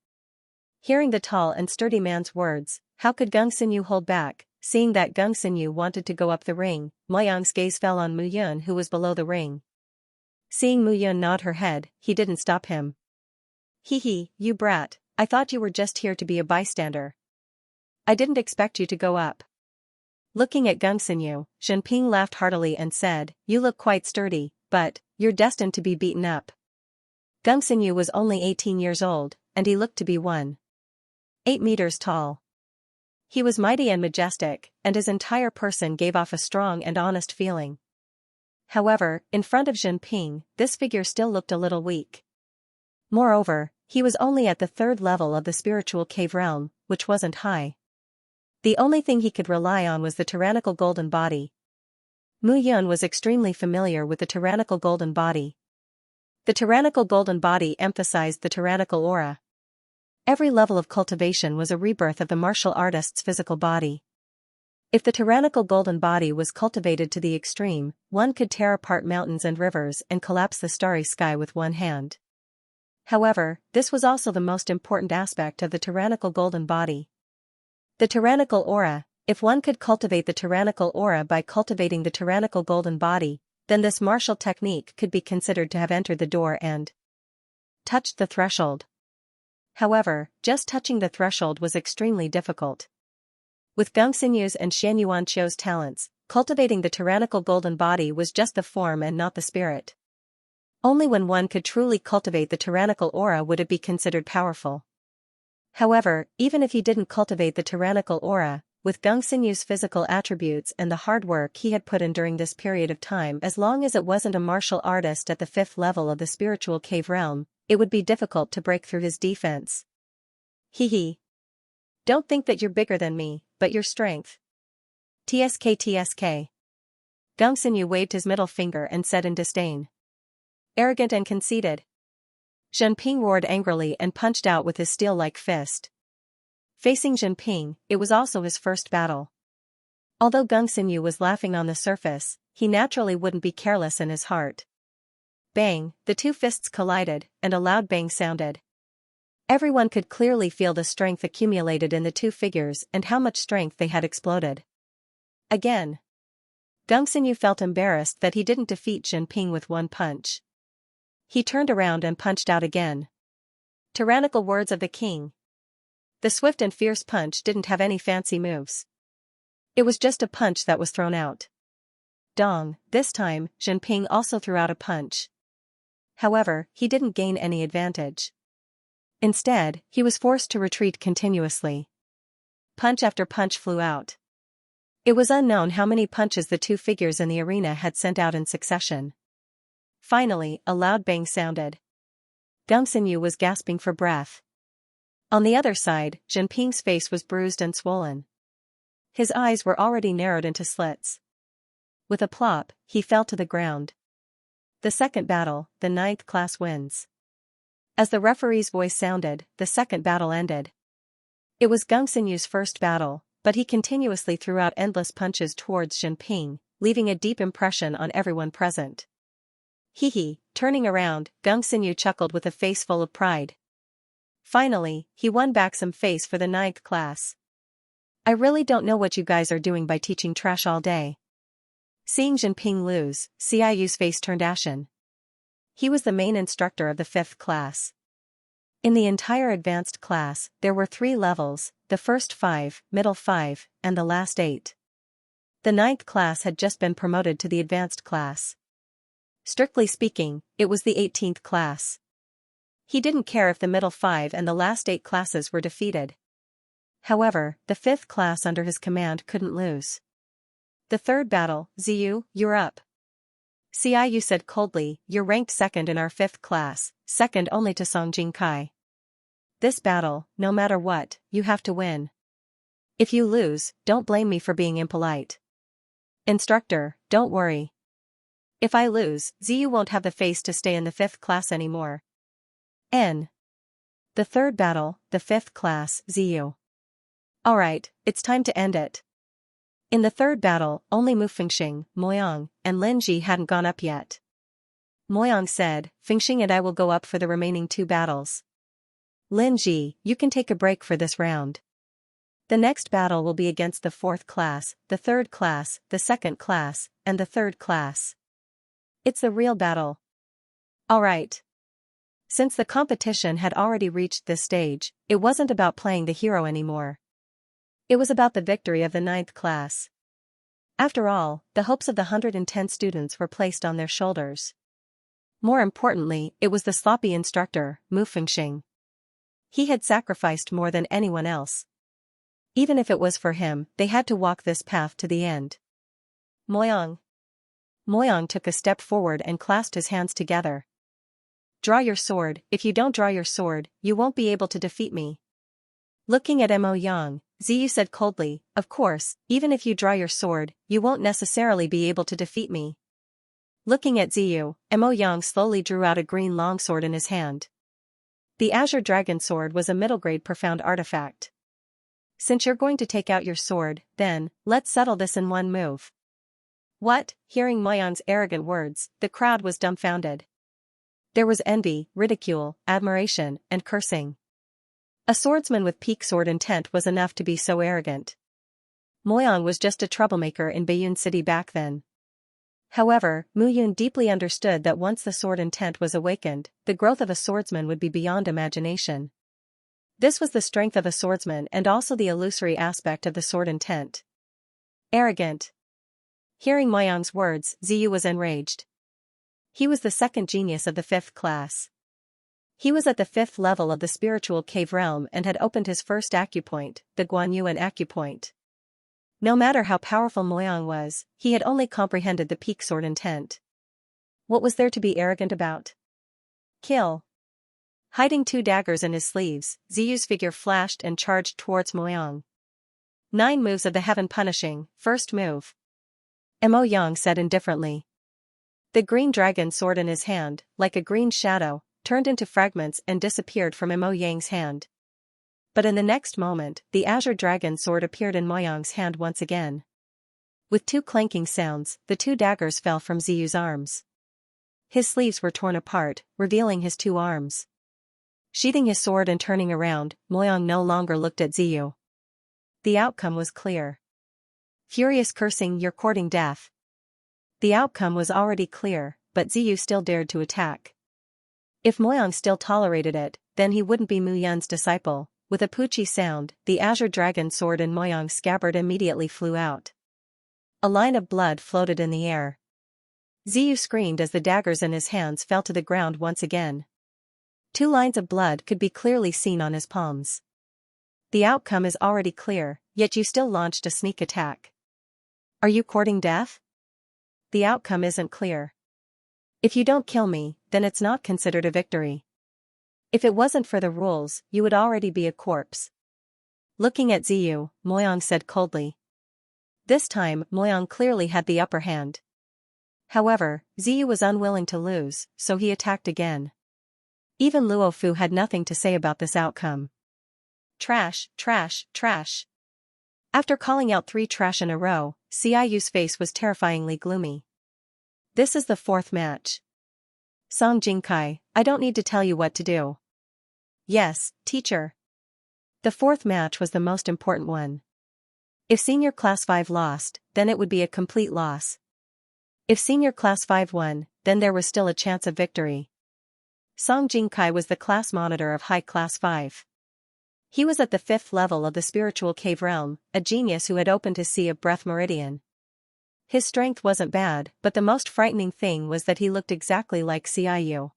Hearing the tall and sturdy man's words, how could Gengxinyu hold back? Seeing that Gengxinyu wanted to go up the ring, Moyang's gaze fell on Mu Yun who was below the ring. Seeing Mu Yun nod her head, he didn't stop him. Hee, you brat, I thought you were just here to be a bystander. I didn't expect you to go up. Looking at Gengxinyu, Zhenping laughed heartily and said, you look quite sturdy, but you're destined to be beaten up. Gengxinyu was only 18 years old, and he looked to be 1.8 meters tall. He was mighty and majestic, and his entire person gave off a strong and honest feeling. However, in front of Jinping, this figure still looked a little weak. Moreover, he was only at the third level of the spiritual cave realm, which wasn't high. The only thing he could rely on was the tyrannical golden body. Mu Yun was extremely familiar with the tyrannical golden body. The tyrannical golden body emphasized the tyrannical aura. Every level of cultivation was a rebirth of the martial artist's physical body. If the tyrannical golden body was cultivated to the extreme, one could tear apart mountains and rivers and collapse the starry sky with one hand. However, this was also the most important aspect of the tyrannical golden body. The tyrannical aura. If one could cultivate the tyrannical aura by cultivating the tyrannical golden body, then this martial technique could be considered to have entered the door and touched the threshold. However, just touching the threshold was extremely difficult. With Gongsinyu's and Xianxia's talents, cultivating the tyrannical golden body was just the form and not the spirit. Only when one could truly cultivate the tyrannical aura would it be considered powerful. However, even if he didn't cultivate the tyrannical aura, with Gongsinyu's physical attributes and the hard work he had put in during this period of time, as long as it wasn't a martial artist at the fifth level of the spiritual cave realm, it would be difficult to break through his defense. Hee. Don't think that you're bigger than me, but your strength. TSK. Gongsinyu waved his middle finger and said in disdain. Arrogant and conceited. Jinping roared angrily and punched out with his steel-like fist. Facing Jinping, it was also his first battle. Although Gongsinyu was laughing on the surface, he naturally wouldn't be careless in his heart. Bang, the two fists collided, and a loud bang sounded. Everyone could clearly feel the strength accumulated in the two figures and how much strength they had exploded. Again. Gongsinyu felt embarrassed that he didn't defeat Jinping with one punch. He turned around and punched out again. Tyrannical words of the king. The swift and fierce punch didn't have any fancy moves. It was just a punch that was thrown out. Dong, this time, Jinping also threw out a punch. However, he didn't gain any advantage. Instead, he was forced to retreat continuously. Punch after punch flew out. It was unknown how many punches the two figures in the arena had sent out in succession. Finally, a loud bang sounded. Gongsinyu was gasping for breath. On the other side, Jinping's face was bruised and swollen. His eyes were already narrowed into slits. With a plop, he fell to the ground. The second battle, the 9th class wins. As the referee's voice sounded, the second battle ended. It was Gongsinyu's first battle, but he continuously threw out endless punches towards Jinping, leaving a deep impression on everyone present. Hee. Turning around, Gongsinyu chuckled with a face full of pride. Finally, he won back some face for the 9th class. I really don't know what you guys are doing by teaching trash all day. Seeing Jinping lose, Xiaoyu's face turned ashen. He was the main instructor of the 5th class. In the entire advanced class, there were 3 levels, the first 5, middle 5, and the last 8. The 9th class had just been promoted to the advanced class. Strictly speaking, it was the 18th class. He didn't care if the middle 5 and the last 8 classes were defeated. However, the 5th class under his command couldn't lose. The third battle, Ziyu, you're up. Xiaoyu said coldly, you're ranked second in our 5th class, second only to Song Jingkai. This battle, no matter what, you have to win. If you lose, don't blame me for being impolite. Instructor, don't worry. If I lose, Ziyu won't have the face to stay in the 5th class anymore. N. The third battle, the 5th class, Ziyu. Alright, it's time to end it. In the third battle, only Mu Fengxing, Moyang, and Lin Ji hadn't gone up yet. Moyang said, Fengxing and I will go up for the remaining 2 battles. Lin Ji, you can take a break for this round. The next battle will be against the 4th class, the 3rd class, the 2nd class, and the 3rd class. It's the real battle. Alright. Since the competition had already reached this stage, it wasn't about playing the hero anymore. It was about the victory of the 9th class. After all, the hopes of the 110 students were placed on their shoulders. More importantly, it was the sloppy instructor, Mu Fengxing. He had sacrificed more than anyone else. Even if it was for him, they had to walk this path to the end. Moyang. Moyang took a step forward and clasped his hands together. Draw your sword. If you don't draw your sword, you won't be able to defeat me. Looking at Mo Yang, Ziyu said coldly, of course, even if you draw your sword, you won't necessarily be able to defeat me. Looking at Ziyu, Mo Yang slowly drew out a green longsword in his hand. The Azure Dragon Sword was a middle-grade profound artifact. Since you're going to take out your sword, then, let's settle this in one move. What? Hearing Moyang's arrogant words, the crowd was dumbfounded. There was envy, ridicule, admiration, and cursing. A swordsman with peak sword intent was enough to be so arrogant. Moyang was just a troublemaker in Baiyun City back then. However, Mu Yun deeply understood that once the sword intent was awakened, the growth of a swordsman would be beyond imagination. This was the strength of a swordsman and also the illusory aspect of the sword intent. Arrogant. Hearing Moyang's words, Ziyu was enraged. He was the second genius of the 5th class. He was at the 5th level of the spiritual cave realm and had opened his first acupoint, the Guanyuan acupoint. No matter how powerful Moyang was, he had only comprehended the peak sword intent. What was there to be arrogant about? Kill. Hiding 2 daggers in his sleeves, Ziyu's figure flashed and charged towards Moyang. 9 moves of the heaven punishing, first move. Mo Yang said indifferently. The green dragon sword in his hand, like a green shadow, turned into fragments and disappeared from Mo Yang's hand. But in the next moment, the Azure Dragon Sword appeared in Moyang's hand once again. With 2 clanking sounds, the 2 daggers fell from Ziyu's arms. His sleeves were torn apart, revealing his 2 arms. Sheathing his sword and turning around, Moyang no longer looked at Ziyu. The outcome was clear. Furious cursing, you're courting death. The outcome was already clear, but Ziyu still dared to attack. If Moyang still tolerated it, then he wouldn't be Mu Yun's disciple. With a poochie sound, the Azure Dragon Sword in Moyang's scabbard immediately flew out. A line of blood floated in the air. Ziyu screamed as the daggers in his hands fell to the ground once again. 2 lines of blood could be clearly seen on his palms. The outcome is already clear, yet you still launched a sneak attack. Are you courting death? The outcome isn't clear. If you don't kill me, then it's not considered a victory. If it wasn't for the rules, you would already be a corpse. Looking at Ziyu, Moyang said coldly. This time, Moyang clearly had the upper hand. However, Ziyu was unwilling to lose, so he attacked again. Even Luo Fu had nothing to say about this outcome. Trash, trash, trash. After calling out 3 trash in a row, Xiaoyu's face was terrifyingly gloomy. This is the 4th match. Song Jingkai, I don't need to tell you what to do. Yes, teacher. The 4th match was the most important one. If Senior Class 5 lost, then it would be a complete loss. If Senior Class 5 won, then there was still a chance of victory. Song Jingkai was the class monitor of High Class 5. He was at the 5th level of the spiritual cave realm, a genius who had opened his Sea of Breath meridian. His strength wasn't bad, but the most frightening thing was that he looked exactly like Xiaoyu.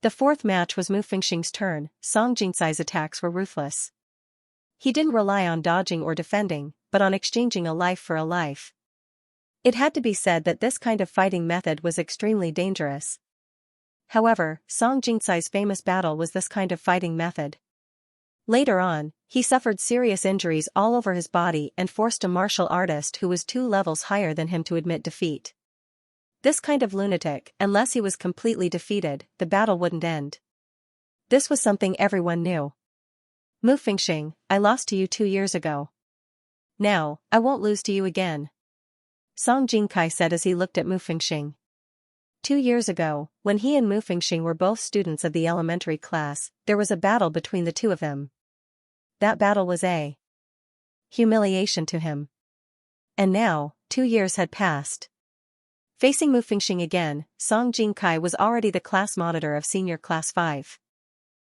The 4th match was Mu Fengxing's turn. Song Jingcai's attacks were ruthless. He didn't rely on dodging or defending, but on exchanging a life for a life. It had to be said that this kind of fighting method was extremely dangerous. However, Song Jingcai's famous battle was this kind of fighting method. Later on, he suffered serious injuries all over his body and forced a martial artist who was 2 levels higher than him to admit defeat. This kind of lunatic, unless he was completely defeated, the battle wouldn't end. This was something everyone knew. Mu Fengxing, I lost to you 2 years ago. Now, I won't lose to you again. Song Jingcai said as he looked at Mu Fengxing. 2 years ago, when he and Mu Fengxing were both students of the elementary class, there was a battle between the 2 of them. That battle was a humiliation to him. And now, 2 years had passed. Facing Mu Fengxing again, Song Jingcai was already the class monitor of Senior Class 5.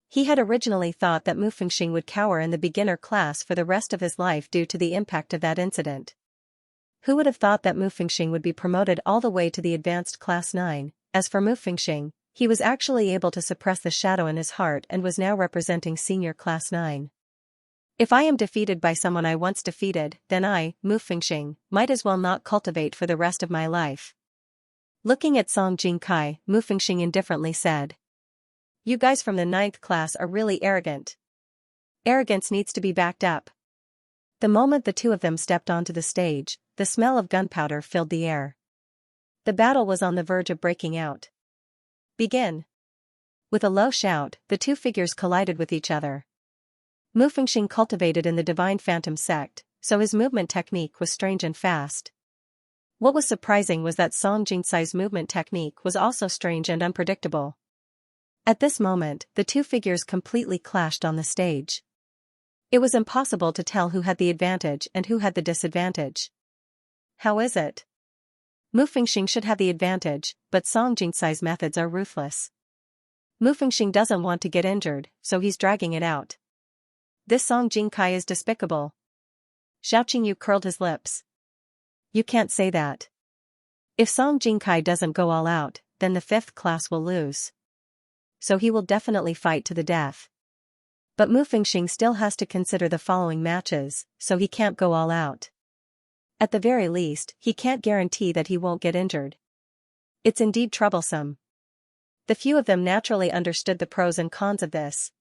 He had originally thought that Mu Fengxing would cower in the beginner class for the rest of his life due to the impact of that incident. Who would have thought that Mu Fengxing would be promoted all the way to the advanced Class 9? As for Mu Fengxing, he was actually able to suppress the shadow in his heart and was now representing Senior Class 9. If I am defeated by someone I once defeated, then I, Mu Fengxing, might as well not cultivate for the rest of my life. Looking at Song Jingkai, Mu Fengxing indifferently said. You guys from the 9th class are really arrogant. Arrogance needs to be backed up. The moment the two of them stepped onto the stage, the smell of gunpowder filled the air. The battle was on the verge of breaking out. Begin. With a low shout, the two figures collided with each other. Mu Fengxing cultivated in the Divine Phantom sect, so his movement technique was strange and fast. What was surprising was that Song Jingcai's movement technique was also strange and unpredictable. At this moment, the two figures completely clashed on the stage. It was impossible to tell who had the advantage and who had the disadvantage. How is it? Mu Fengxing should have the advantage, but Song Jingcai's methods are ruthless. Mu Fengxing doesn't want to get injured, so he's dragging it out. This Song Jingcai is despicable. Xiao Qingyu curled his lips. You can't say that. If Song Jingcai doesn't go all out, then the 5th class will lose. So he will definitely fight to the death. But Mu Fengxing still has to consider the following matches, so he can't go all out. At the very least, he can't guarantee that he won't get injured. It's indeed troublesome. The few of them naturally understood the pros and cons of this.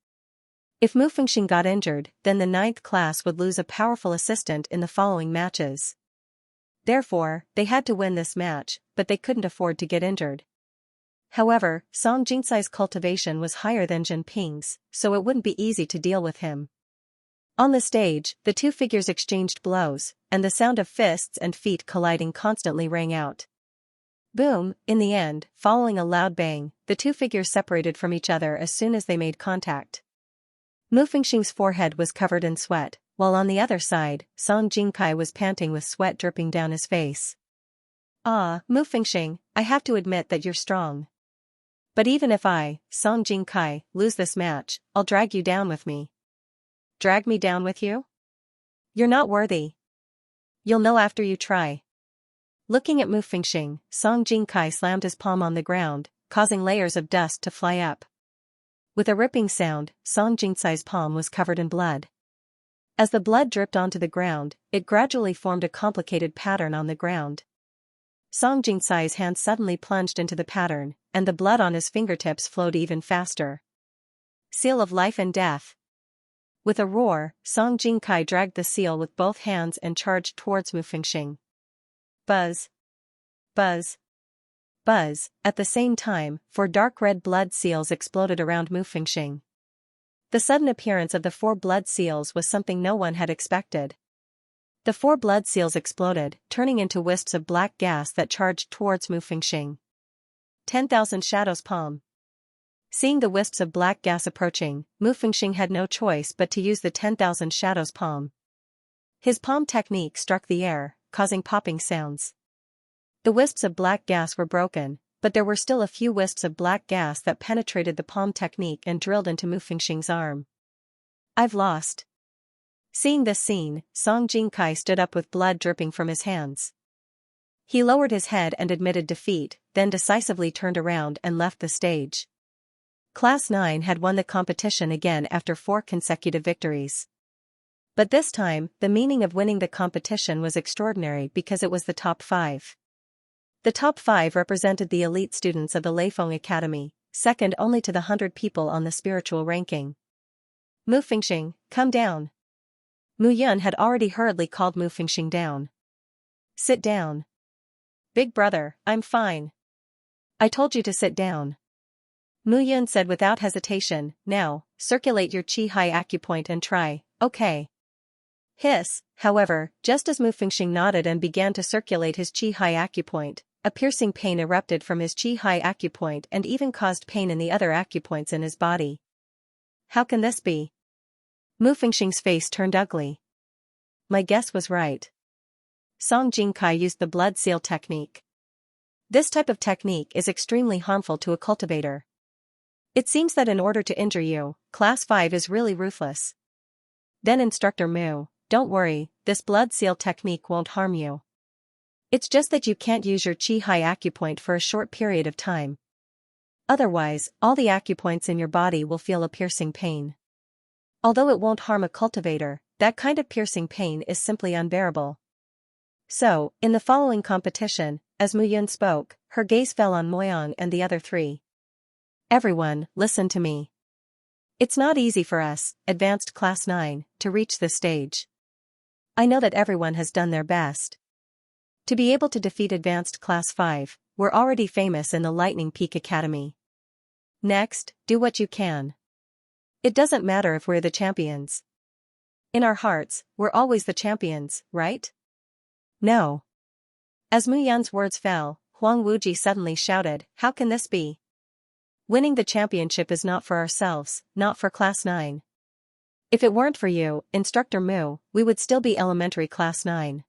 If Mu Fengxing got injured, then the 9th class would lose a powerful assistant in the following matches. Therefore, they had to win this match, but they couldn't afford to get injured. However, Song Jingcai's cultivation was higher than Jinping's, so it wouldn't be easy to deal with him. On the stage, the two figures exchanged blows, and the sound of fists and feet colliding constantly rang out. Boom, in the end, following a loud bang, the two figures separated from each other as soon as they made contact. Mu Fengxing's forehead was covered in sweat, while on the other side, Song Jingcai was panting with sweat dripping down his face. Ah, Mu Fengxing, I have to admit that you're strong. But even if I, Song Jingcai, lose this match, I'll drag you down with me. Drag me down with you? You're not worthy. You'll know after you try. Looking at Mu Fengxing, Song Jingcai slammed his palm on the ground, causing layers of dust to fly up. With a ripping sound, Song Jingcai's palm was covered in blood. As the blood dripped onto the ground, it gradually formed a complicated pattern on the ground. Song Jingcai's hand suddenly plunged into the pattern, and the blood on his fingertips flowed even faster. Seal of life and death. With a roar, Song Jingcai dragged the seal with both hands and charged towards Mu Fengxing. Buzz. Buzz. Buzz. At the same time, 4 dark red blood seals exploded around Mu Fengxing. The sudden appearance of the 4 blood seals was something no one had expected. The 4 blood seals exploded, turning into wisps of black gas that charged towards Mu Fengxing. 10,000 Shadows Palm. Seeing the wisps of black gas approaching, Mu Fengxing had no choice but to use the 10,000 Shadows Palm. His palm technique struck the air, causing popping sounds. The wisps of black gas were broken, but there were still a few wisps of black gas that penetrated the palm technique and drilled into Mu Fengxing's arm. I've lost. Seeing this scene, Song Jingcai stood up with blood dripping from his hands. He lowered his head and admitted defeat, then decisively turned around and left the stage. Class 9 had won the competition again after 4 consecutive victories. But this time, the meaning of winning the competition was extraordinary because it was the top 5. The top 5 represented the elite students of the Leifeng Academy, second only to the 100 people on the spiritual ranking. Mu Fengxing, come down. Mu Yun had already hurriedly called Mu Fengxing down. Sit down. Big brother, I'm fine. I told you to sit down. Mu Yun said without hesitation, now, circulate your Qi Hai Acupoint and try, okay. Hiss, however, just as Mu Fengxing nodded and began to circulate his Qi Hai Acupoint, a piercing pain erupted from his Qi Hai Acupoint and even caused pain in the other acupoints in his body. How can this be? Mu Fengxing's face turned ugly. My guess was right. Song Jingcai used the blood seal technique. This type of technique is extremely harmful to a cultivator. It seems that in order to injure you, Class 5 is really ruthless. Then Instructor Mu, don't worry, this blood seal technique won't harm you. It's just that you can't use your Qi Hai Acupoint for a short period of time. Otherwise, all the acupoints in your body will feel a piercing pain. Although it won't harm a cultivator, that kind of piercing pain is simply unbearable. So, in the following competition, as Mu Yun spoke, her gaze fell on Moyang and the other three. Everyone, listen to me. It's not easy for us, advanced class 9, to reach this stage. I know that everyone has done their best. To be able to defeat advanced class 5, we're already famous in the Lightning Peak Academy. Next, do what you can. It doesn't matter if we're the champions. In our hearts, we're always the champions, right? No. As Mu Yan's words fell, Huang Wuji suddenly shouted, "How can this be? Winning the championship is not for ourselves, not for class 9. If it weren't for you, Instructor Mu, we would still be elementary class 9.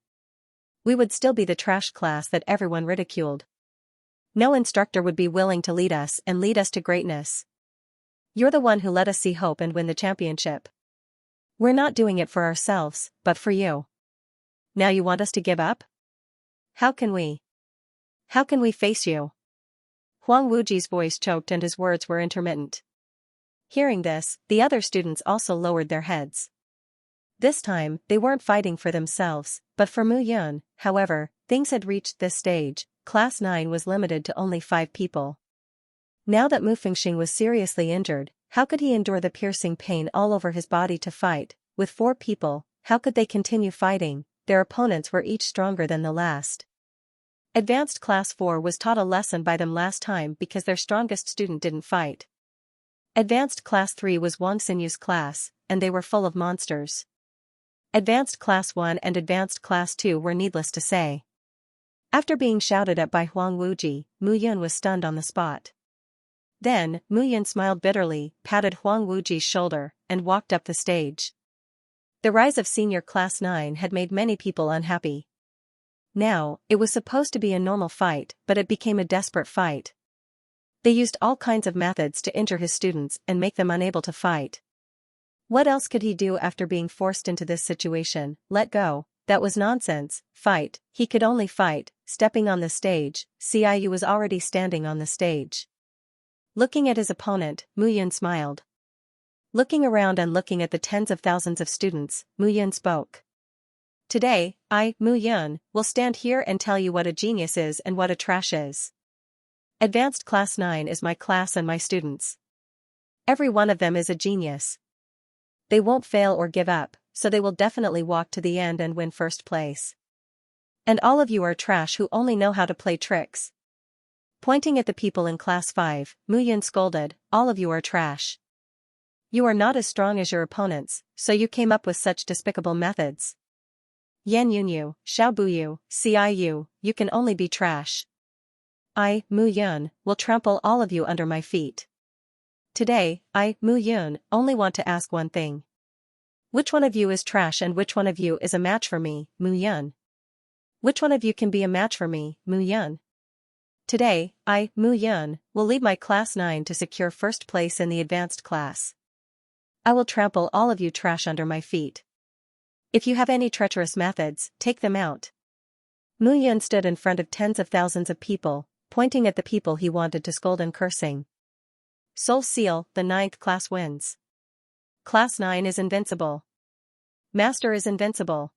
We would still be the trash class that everyone ridiculed. No instructor would be willing to lead us and lead us to greatness. You're the one who let us see hope and win the championship. We're not doing it for ourselves, but for you. Now you want us to give up? How can we? How can we face you?" Huang Wuji's voice choked and his words were intermittent. Hearing this, the other students also lowered their heads. This time, they weren't fighting for themselves, but for Mu Yun. However, things had reached this stage. Class 9 was limited to only 5 people. Now that Mu Fengxing was seriously injured, how could he endure the piercing pain all over his body to fight? With 4 people, how could they continue fighting? Their opponents were each stronger than the last. Advanced Class 4 was taught a lesson by them last time because their strongest student didn't fight. Advanced Class 3 was Wang Xinyu's class, and they were full of monsters. Advanced Class 1 and Advanced Class 2 were needless to say. After being shouted at by Huang Wuji, Mu Yun was stunned on the spot. Then, Mu Yun smiled bitterly, patted Huang Wuji's shoulder, and walked up the stage. The rise of Senior Class 9 had made many people unhappy. Now, it was supposed to be a normal fight, but it became a desperate fight. They used all kinds of methods to injure his students and make them unable to fight. What else could he do after being forced into this situation? Let go. That was nonsense. Fight. He could only fight. Stepping on the stage, Xianxia was already standing on the stage. Looking at his opponent, Mu Yun smiled. Looking around and looking at the tens of thousands of students, Mu Yun spoke. Today, I, Mu Yun, will stand here and tell you what a genius is and what a trash is. Advanced Class 9 is my class and my students. Every one of them is a genius. They won't fail or give up, so they will definitely walk to the end and win first place. And all of you are trash who only know how to play tricks. Pointing at the people in Class 5, Mu Yun scolded, all of you are trash. You are not as strong as your opponents, so you came up with such despicable methods. Yan Yunyu, Xiao Buyu, Xianxia, you can only be trash. I, Mu Yun, will trample all of you under my feet. Today, I, Mu Yun, only want to ask one thing. Which one of you is trash and which one of you is a match for me, Mu Yun? Which one of you can be a match for me, Mu Yun? Today, I, Mu Yun, will lead my Class 9 to secure first place in the advanced class. I will trample all of you trash under my feet. If you have any treacherous methods, take them out. Mu Yun stood in front of tens of thousands of people, pointing at the people he wanted to scold and cursing. Soul Seal, the 9th class wins. Class 9 is invincible. Master is invincible.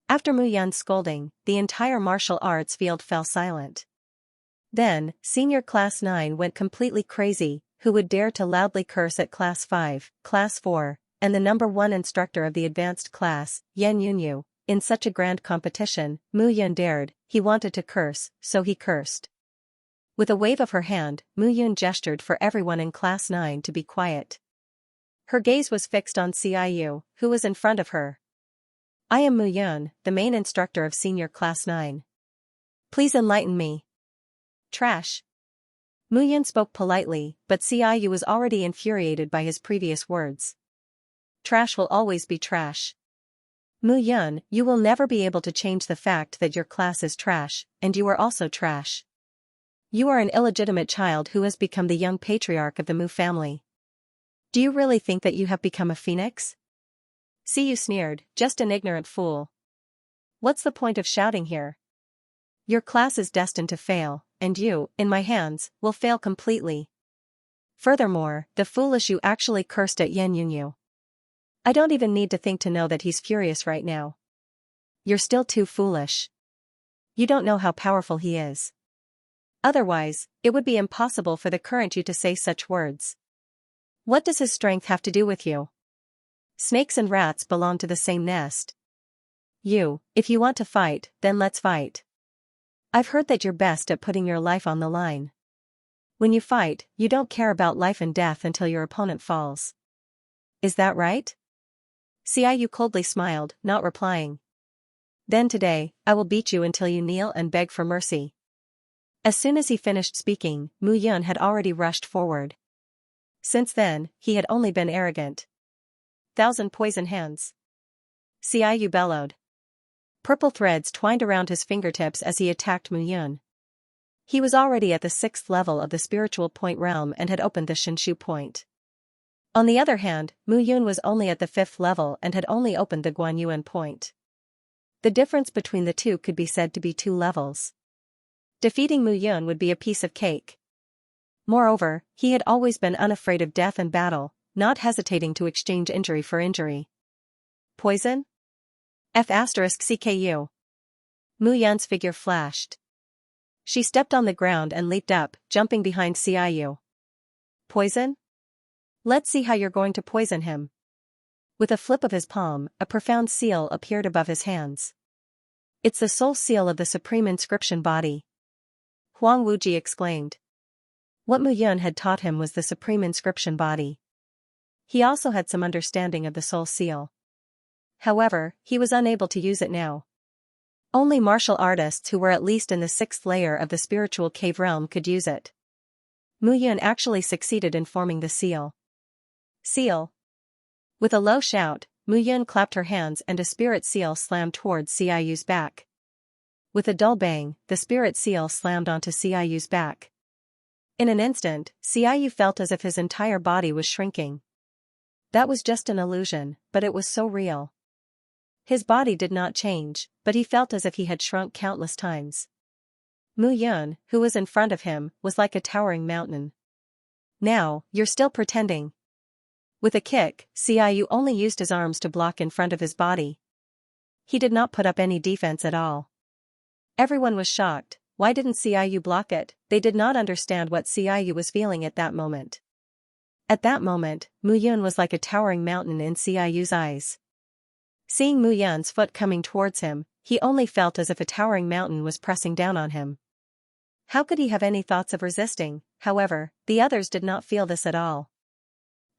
After Mu Yun's scolding, the entire martial arts field fell silent. Then, Senior Class 9 went completely crazy. Who would dare to loudly curse at Class 5, Class 4, and the number 1 instructor of the advanced class, Yan Yunyu? In such a grand competition, Mu Yun dared. He wanted to curse, so he cursed. With a wave of her hand, Mu Yun gestured for everyone in Class 9 to be quiet. Her gaze was fixed on Xianxia, who was in front of her. I am Mu Yun, the main instructor of Senior Class 9. Please enlighten me. Trash. Mu Yun spoke politely, but Xianxia was already infuriated by his previous words. Trash will always be trash. Mu Yun, you will never be able to change the fact that your class is trash, and you are also trash. You are an illegitimate child who has become the young patriarch of the Mu family. Do you really think that you have become a phoenix? See, you sneered, just an ignorant fool. What's the point of shouting here? Your class is destined to fail, and you, in my hands, will fail completely. Furthermore, the foolish you actually cursed at Yan Yunyu. I don't even need to think to know that he's furious right now. You're still too foolish. You don't know how powerful he is. Otherwise, it would be impossible for the current you to say such words. What does his strength have to do with you? Snakes and rats belong to the same nest. If you want to fight, then let's fight. I've heard that you're best at putting your life on the line. When you fight, you don't care about life and death until your opponent falls. Is that right? Xiaoyu coldly smiled, not replying. Then today, I will beat you until you kneel and beg for mercy. As soon as he finished speaking, Mu Yun had already rushed forward. Since then, he had only been arrogant. 1,000 poison hands. Xiaoyu bellowed. Purple threads twined around his fingertips as he attacked Mu Yun. He was already at the 6th level of the spiritual point realm and had opened the Shinshu point. On the other hand, Mu Yun was only at the 5th level and had only opened the Guanyuan point. The difference between the two could be said to be 2 levels. Defeating Mu Yun would be a piece of cake. Moreover, he had always been unafraid of death and battle, not hesitating to exchange injury for injury. Poison? F***CKU. Mu Yun's figure flashed. She stepped on the ground and leaped up, jumping behind Xiaoyu. Poison? Let's see how you're going to poison him. With a flip of his palm, a profound seal appeared above his hands. It's the soul seal of the supreme inscription body. Huang Wuji exclaimed. What Mu Yun had taught him was the supreme inscription body. He also had some understanding of the soul seal. However, he was unable to use it now. Only martial artists who were at least in the 6th layer of the spiritual cave realm could use it. Mu Yun actually succeeded in forming the seal. Seal. With a low shout, Mu Yun clapped her hands and a spirit seal slammed towards Xiaoyu's back. With a dull bang, the spirit seal slammed onto Xiaoyu's back. In an instant, Xiaoyu felt as if his entire body was shrinking. That was just an illusion, but it was so real. His body did not change, but he felt as if he had shrunk countless times. Mu Yun, who was in front of him, was like a towering mountain. Now, you're still pretending. With a kick, Xiaoyu only used his arms to block in front of his body. He did not put up any defense at all. Everyone was shocked. Why didn't Xiaoyu block it? They did not understand what Xiaoyu was feeling at that moment. At that moment, Mu Yun was like a towering mountain in Xiaoyu's eyes. Seeing Mu Yun's foot coming towards him, he only felt as if a towering mountain was pressing down on him. How could he have any thoughts of resisting? However, the others did not feel this at all.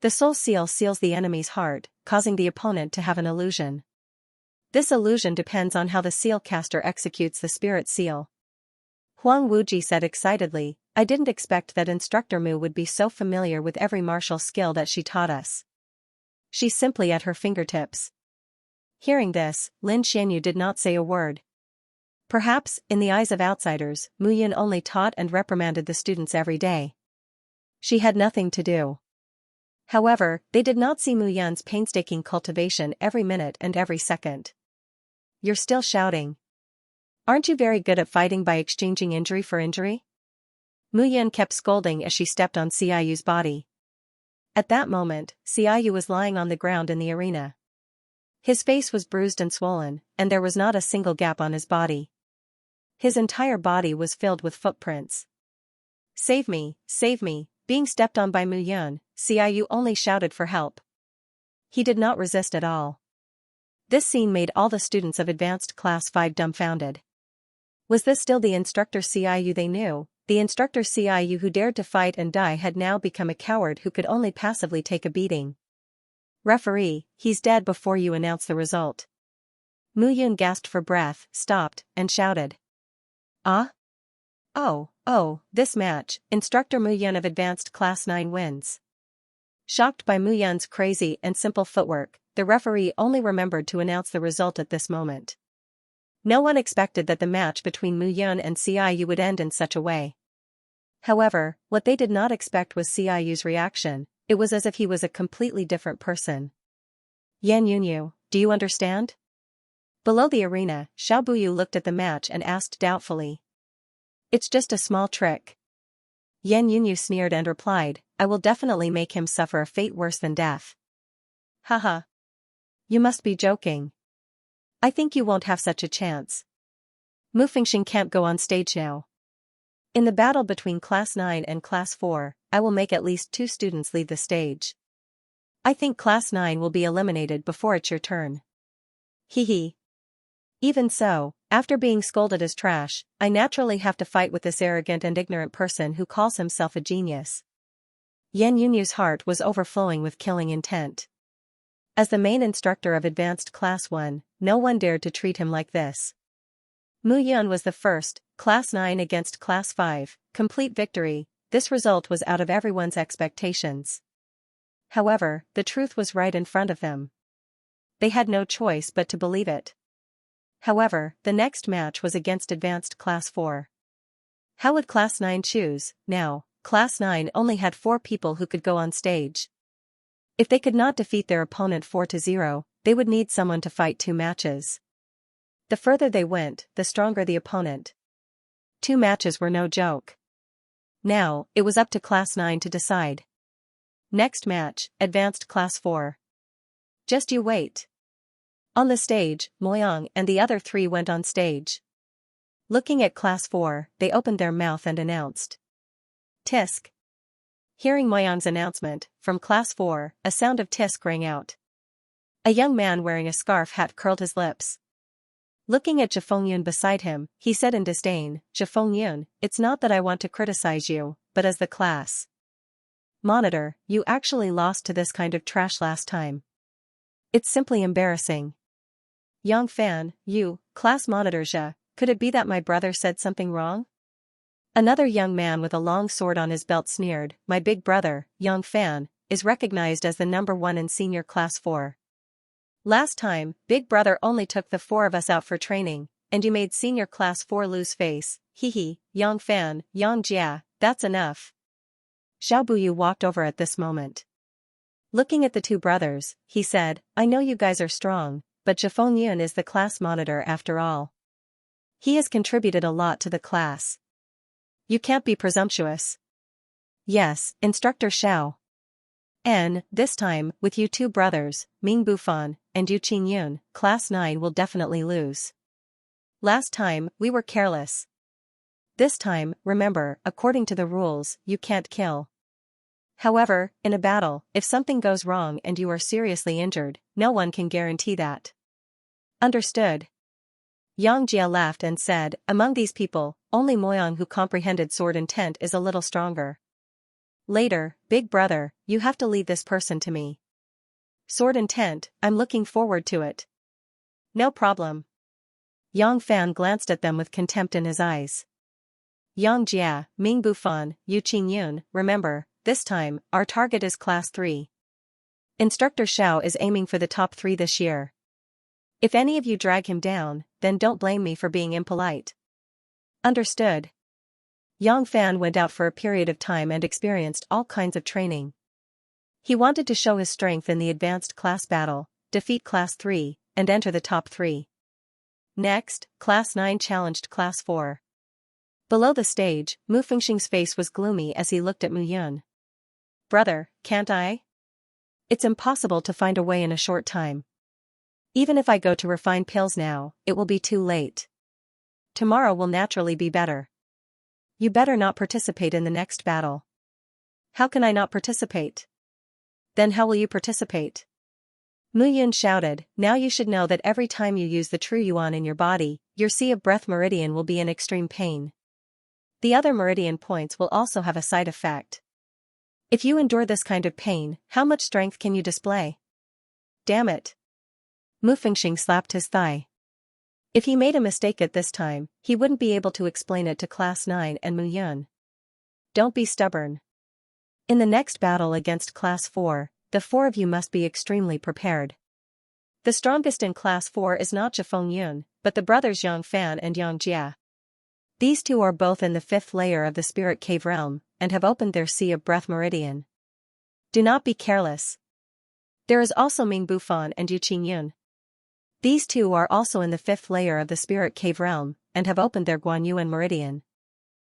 The soul seal seals the enemy's heart, causing the opponent to have an illusion. This illusion depends on how the seal caster executes the spirit seal. Huang Wuji said excitedly, I didn't expect that Instructor Mu would be so familiar with every martial skill that she taught us. She's simply at her fingertips. Hearing this, Lin Xianyu did not say a word. Perhaps, in the eyes of outsiders, Mu Yun only taught and reprimanded the students every day. She had nothing to do. However, they did not see Mu Yun's painstaking cultivation every minute and every second. You're still shouting. Aren't you very good at fighting by exchanging injury for injury? Mu Yun kept scolding as she stepped on Xiaoyu's body. At that moment, Xiaoyu was lying on the ground in the arena. His face was bruised and swollen, and there was not a single gap on his body. His entire body was filled with footprints. Save me, save me, being stepped on by Mu Yun, Xiaoyu only shouted for help. He did not resist at all. This scene made all the students of Advanced Class 5 dumbfounded. Was this still the instructor Xiaoyu they knew? The instructor Xiaoyu who dared to fight and die had now become a coward who could only passively take a beating. Referee, he's dead before you announce the result. Mu Yun gasped for breath, stopped, and shouted. Ah? Oh, this match, Instructor Mu Yun of Advanced Class 9 wins. Shocked by Mu Yun's crazy and simple footwork, the referee only remembered to announce the result at this moment. No one expected that the match between Mu Yun and Xiaoyu would end in such a way. However, what they did not expect was Xiaoyu's reaction. It was as if he was a completely different person. Yan Yunyu, do you understand? Below the arena, Xiao Buyu looked at the match and asked doubtfully. It's just a small trick. Yan Yunyu sneered and replied, I will definitely make him suffer a fate worse than death. Haha. You must be joking. I think you won't have such a chance. Mu Fengxing can't go on stage now. In the battle between Class 9 and Class 4, I will make at least 2 students leave the stage. I think Class 9 will be eliminated before it's your turn. Hee. Even so, after being scolded as trash, I naturally have to fight with this arrogant and ignorant person who calls himself a genius. Yan Yunyu's heart was overflowing with killing intent. As the main instructor of Advanced Class 1, no one dared to treat him like this. Mu Yun was the first, Class 9 against Class 5, complete victory. This result was out of everyone's expectations. However, the truth was right in front of them. They had no choice but to believe it. However, the next match was against Advanced Class 4. How would Class 9 choose? Now, Class 9 only had 4 people who could go on stage. If they could not defeat their opponent 4-0, they would need someone to fight 2 matches. The further they went, the stronger the opponent. 2 matches were no joke. Now, it was up to Class 9 to decide. Next match, Advanced Class 4. Just you wait. On the stage, Moyang and the other 3 went on stage. Looking at Class 4, they opened their mouth and announced. Tisk. Hearing Moyang's announcement, from Class 4, a sound of tisk rang out. A young man wearing a scarf hat curled his lips. Looking at Zhifeng beside him, he said in disdain, Zhifeng, it's not that I want to criticize you, but as the class monitor, you actually lost to this kind of trash last time. It's simply embarrassing. Yang Fan, you, class monitor Zhe, could it be that my brother said something wrong? Another young man with a long sword on his belt sneered, my big brother, Yang Fan, is recognized as the number 1 in senior class 4. Last time, big brother only took the 4 of us out for training, and you made senior class 4 lose face, hee, Yang Fan, Yang Jia, that's enough. Xiao Buyu walked over at this moment. Looking at the 2 brothers, he said, I know you guys are strong, but Zhifeng Yun is the class monitor after all. He has contributed a lot to the class. You can't be presumptuous. Yes, Instructor Xiao. And, this time, with you 2 brothers, Ming Bufan, and Yu Qingyun, Class 9 will definitely lose. Last time, we were careless. This time, remember, according to the rules, you can't kill. However, in a battle, if something goes wrong and you are seriously injured, no one can guarantee that. Understood. Yang Jia laughed and said, among these people, only Moyang who comprehended sword intent is a little stronger. Later, big brother, you have to lead this person to me. Sword intent, I'm looking forward to it. No problem. Yang Fan glanced at them with contempt in his eyes. Yang Jia, Ming Bufan, Yu Qingyun, remember, this time, our target is Class 3. Instructor Xiao is aiming for the top 3 this year. If any of you drag him down, then don't blame me for being impolite. Understood. Yang Fan went out for a period of time and experienced all kinds of training. He wanted to show his strength in the advanced class battle, defeat Class 3, and enter the top 3. Next, Class 9 challenged Class 4. Below the stage, Mu Fengxing's face was gloomy as he looked at Mu Yun. Brother, can't I? It's impossible to find a way in a short time. Even if I go to refine pills now, it will be too late. Tomorrow will naturally be better. You better not participate in the next battle. How can I not participate? Then how will you participate? Mu Yun shouted, now you should know that every time you use the true yuan in your body, your sea of breath meridian will be in extreme pain. The other meridian points will also have a side effect. If you endure this kind of pain, how much strength can you display? Damn it. Mu Fengxing slapped his thigh. If he made a mistake at this time, he wouldn't be able to explain it to Class 9 and Mu Yun. Don't be stubborn. In the next battle against Class 4, the 4 of you must be extremely prepared. The strongest in Class 4 is not Zhifeng Yun, but the brothers Yang Fan and Yang Jia. These 2 are both in the 5th layer of the Spirit Cave realm, and have opened their Sea of Breath meridian. Do not be careless. There is also Ming Bufan and Yu Qingyun. These 2 are also in the 5th layer of the Spirit Cave realm, and have opened their Guanyuan meridian.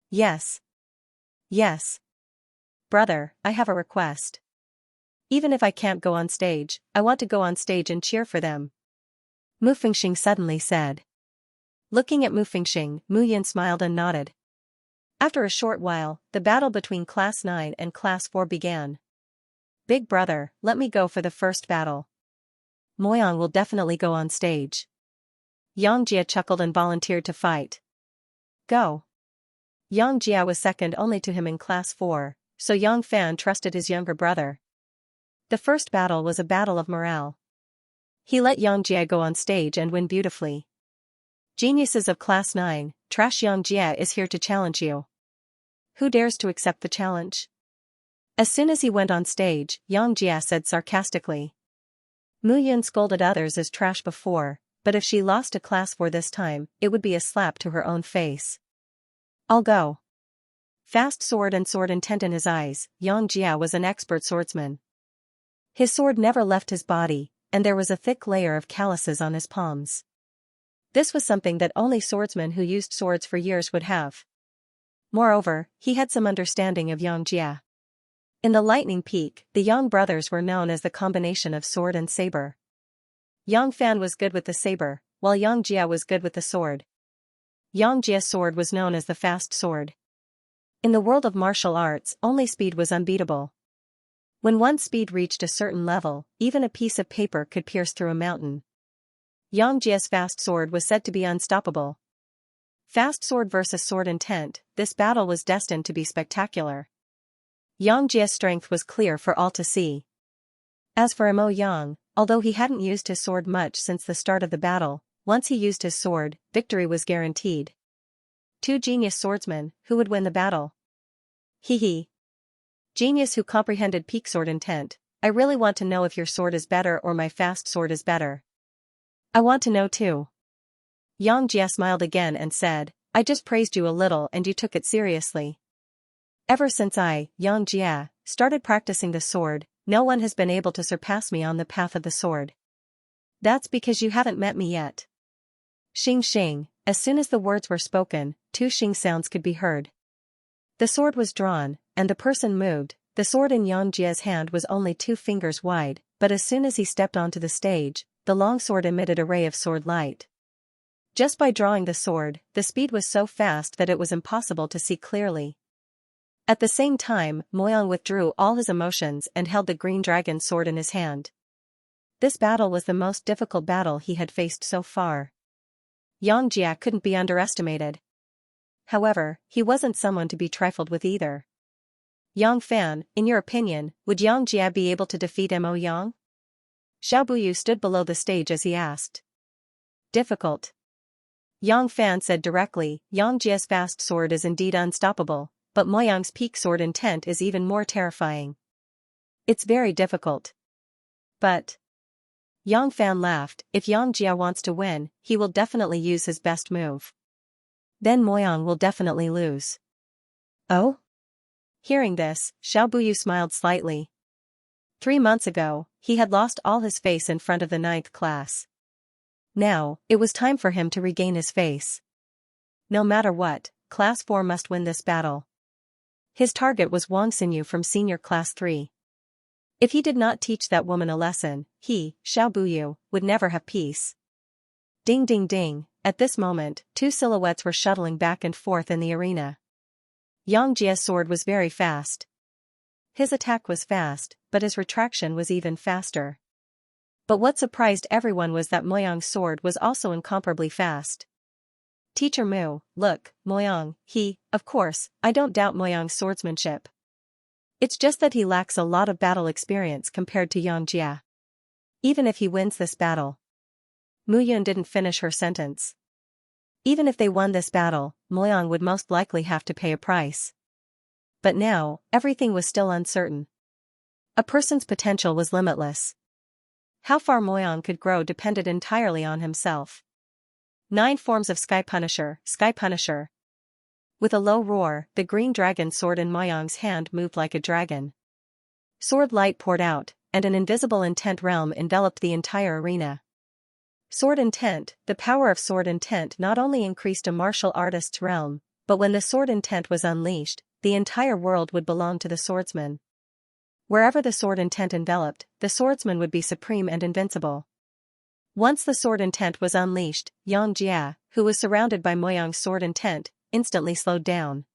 Yes. Yes. Brother, I have a request. Even if I can't go on stage, I want to go on stage and cheer for them. Mu Fengxing suddenly said. Looking at Mu Fengxing, Mu Yun smiled and nodded. After a short while, the battle between Class 9 and Class 4 began. Big brother, let me go for the first battle. Moyang will definitely go on stage. Xianxia chuckled and volunteered to fight. Go. Xianxia was second only to him in Class 4, so Yang Fan trusted his younger brother. The first battle was a battle of morale. He let Xianxia go on stage and win beautifully. Geniuses of Class 9, Trash Xianxia is here to challenge you. Who dares to accept the challenge? As soon as he went on stage, Xianxia said sarcastically. Mu Yun scolded others as trash before, but if she lost to Class 4 this time, it would be a slap to her own face. I'll go. Fast sword and sword intent in his eyes, Xianxia was an expert swordsman. His sword never left his body, and there was a thick layer of calluses on his palms. This was something that only swordsmen who used swords for years would have. Moreover, he had some understanding of Xianxia. In the Lightning Peak, the Yang brothers were known as the combination of sword and saber. Yang Fan was good with the saber, while Xianxia was good with the sword. Xianxia's sword was known as the fast sword. In the world of martial arts, only speed was unbeatable. When one's speed reached a certain level, even a piece of paper could pierce through a mountain. Xianxia's fast sword was said to be unstoppable. Fast sword versus sword intent, this battle was destined to be spectacular. Xianxia's strength was clear for all to see. As for Mo Yang, although he hadn't used his sword much since the start of the battle, once he used his sword, victory was guaranteed. Two genius swordsmen, who would win the battle? Hee. Genius who comprehended peak sword intent, I really want to know if your sword is better or my fast sword is better. I want to know too. Xianxia smiled again and said, I just praised you a little and you took it seriously. Ever since I, Xianxia, started practicing the sword, no one has been able to surpass me on the path of the sword. That's because you haven't met me yet. Xing Xing, as soon as the words were spoken, two Xing sounds could be heard. The sword was drawn, and the person moved. The sword in Xianxia's hand was only 2 fingers wide, but as soon as he stepped onto the stage, the long sword emitted a ray of sword light. Just by drawing the sword, the speed was so fast that it was impossible to see clearly. At the same time, Moyang withdrew all his emotions and held the green dragon sword in his hand. This battle was the most difficult battle he had faced so far. Xianxia couldn't be underestimated. However, he wasn't someone to be trifled with either. Yang Fan, in your opinion, would Xianxia be able to defeat Mo Yang? Xiao Buyu stood below the stage as he asked. Difficult. Yang Fan said directly, Xianxia's fast sword is indeed unstoppable, but Moyang's peak sword intent is even more terrifying. It's very difficult. But Yang Fan laughed, if Xianxia wants to win, he will definitely use his best move. Then Moyang will definitely lose. Oh? Hearing this, Xiao Buyu smiled slightly. 3 months ago, he had lost all his face in front of the 9th class. Now, it was time for him to regain his face. No matter what, Class 4 must win this battle. His target was Wang Xinyu from Senior Class 3. If he did not teach that woman a lesson, he, Xiao Buyu, would never have peace. Ding ding ding, at this moment, 2 silhouettes were shuttling back and forth in the arena. Xianxia's sword was very fast. His attack was fast, but his retraction was even faster. But what surprised everyone was that Moyang's sword was also incomparably fast. Teacher Mu, look, Moyang, of course, I don't doubt Moyang's swordsmanship. It's just that he lacks a lot of battle experience compared to Xianxia. Even if he wins this battle. Mu Yun didn't finish her sentence. Even if they won this battle, Moyang would most likely have to pay a price. But now, everything was still uncertain. A person's potential was limitless. How far Moyang could grow depended entirely on himself. 9 forms of Sky Punisher. With a low roar, the green dragon sword in Moyang's hand moved like a dragon. Sword light poured out, and an invisible intent realm enveloped the entire arena. Sword intent, the power of sword intent not only increased a martial artist's realm, but when the sword intent was unleashed, the entire world would belong to the swordsman. Wherever the sword intent enveloped, the swordsman would be supreme and invincible. Once the sword intent was unleashed, Xianxia, who was surrounded by Moyang's sword intent, instantly slowed down.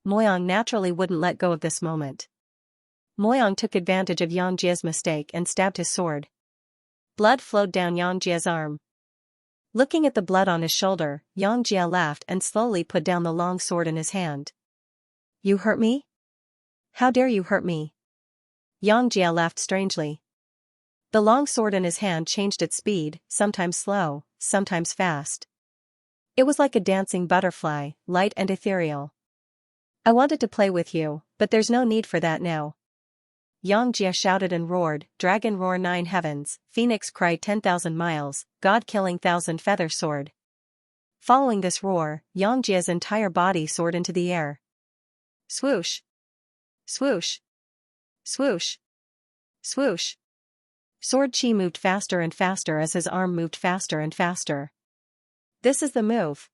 Moyang naturally wouldn't let go of this moment. Moyang took advantage of Xianxia's mistake and stabbed his sword. Blood flowed down Xianxia's arm. Looking at the blood on his shoulder, Xianxia laughed and slowly put down the long sword in his hand. "You hurt me? How dare you hurt me?" Xianxia laughed strangely. The long sword in his hand changed its speed, sometimes slow, sometimes fast. It was like a dancing butterfly, light and ethereal. "I wanted to play with you, but there's no need for that now." Xianxia shouted and roared, "Dragon roar 9 heavens, phoenix cry 10,000 miles, God killing 1,000 feather sword." Following this roar, Xianxia's entire body soared into the air. Swoosh! Swoosh! Swoosh! Swoosh! Sword chi moved faster and faster as his arm moved faster and faster. "This is the move."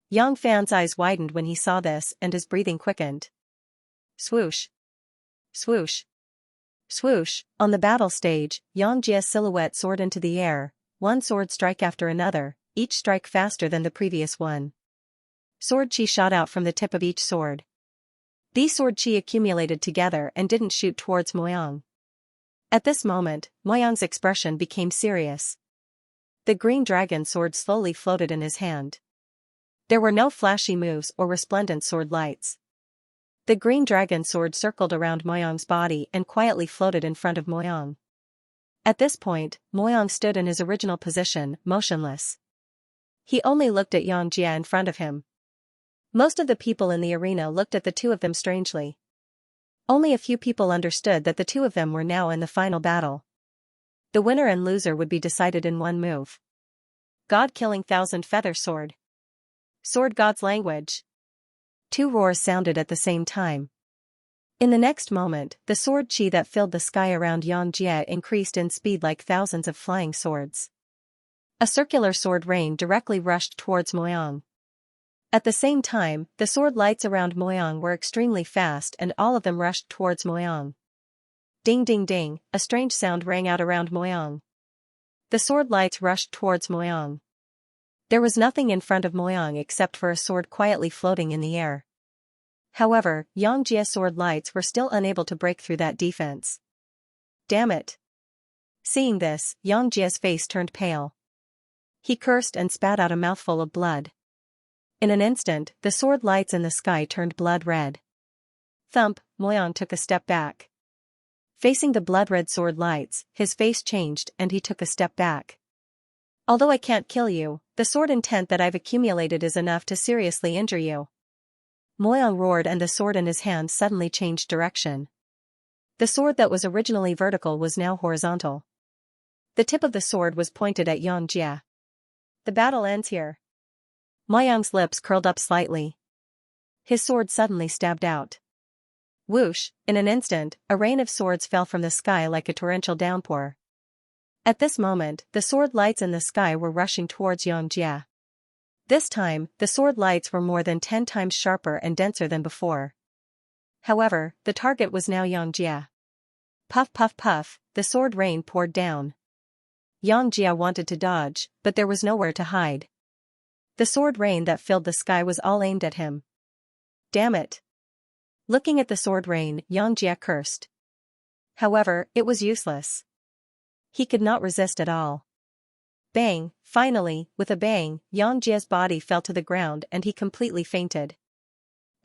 Yang Fan's eyes widened when he saw this and his breathing quickened. Swoosh! Swoosh! Swoosh! On the battle stage, Xiangjia's silhouette soared into the air, one sword strike after another, each strike faster than the previous one. Sword chi shot out from the tip of each sword. These sword chi accumulated together and didn't shoot towards Moyang. At this moment, Moyang's expression became serious. The green dragon sword slowly floated in his hand. There were no flashy moves or resplendent sword lights. The green dragon sword circled around Moyang's body and quietly floated in front of Moyang. At this point, Moyang stood in his original position, motionless. He only looked at Xianxia in front of him. Most of the people in the arena looked at the two of them strangely. Only a few people understood that the two of them were now in the final battle. The winner and loser would be decided in one move. God killing 1,000 feather sword. Sword god's language. Two roars sounded at the same time. In the next moment, the sword chi that filled the sky around Xianxia increased in speed like thousands of flying swords. A circular sword rain directly rushed towards Moyang. At the same time, the sword lights around Moyang were extremely fast and all of them rushed towards Moyang. Ding ding ding, a strange sound rang out around Moyang. The sword lights rushed towards Moyang. There was nothing in front of Moyang except for a sword quietly floating in the air. However, Xiangjia's sword lights were still unable to break through that defense. Damn it! Seeing this, Xiangjia's face turned pale. He cursed and spat out a mouthful of blood. In an instant, the sword lights in the sky turned blood red. Thump, Moyang took a step back. Facing the blood-red sword lights, his face changed and he took a step back. "Although I can't kill you, the sword intent that I've accumulated is enough to seriously injure you." Moyang roared and the sword in his hand suddenly changed direction. The sword that was originally vertical was now horizontal. The tip of the sword was pointed at Xianxia. "The battle ends here." Moyang's lips curled up slightly. His sword suddenly stabbed out. Whoosh, in an instant, a rain of swords fell from the sky like a torrential downpour. At this moment, the sword lights in the sky were rushing towards Xianxia. This time, the sword lights were more than 10 times sharper and denser than before. However, the target was now Xianxia. Puff puff puff, the sword rain poured down. Xianxia wanted to dodge, but there was nowhere to hide. The sword rain that filled the sky was all aimed at him. Damn it! Looking at the sword rain, Xianxia cursed. However, it was useless. He could not resist at all. Bang! Finally, with a bang, Xianxia's body fell to the ground and he completely fainted.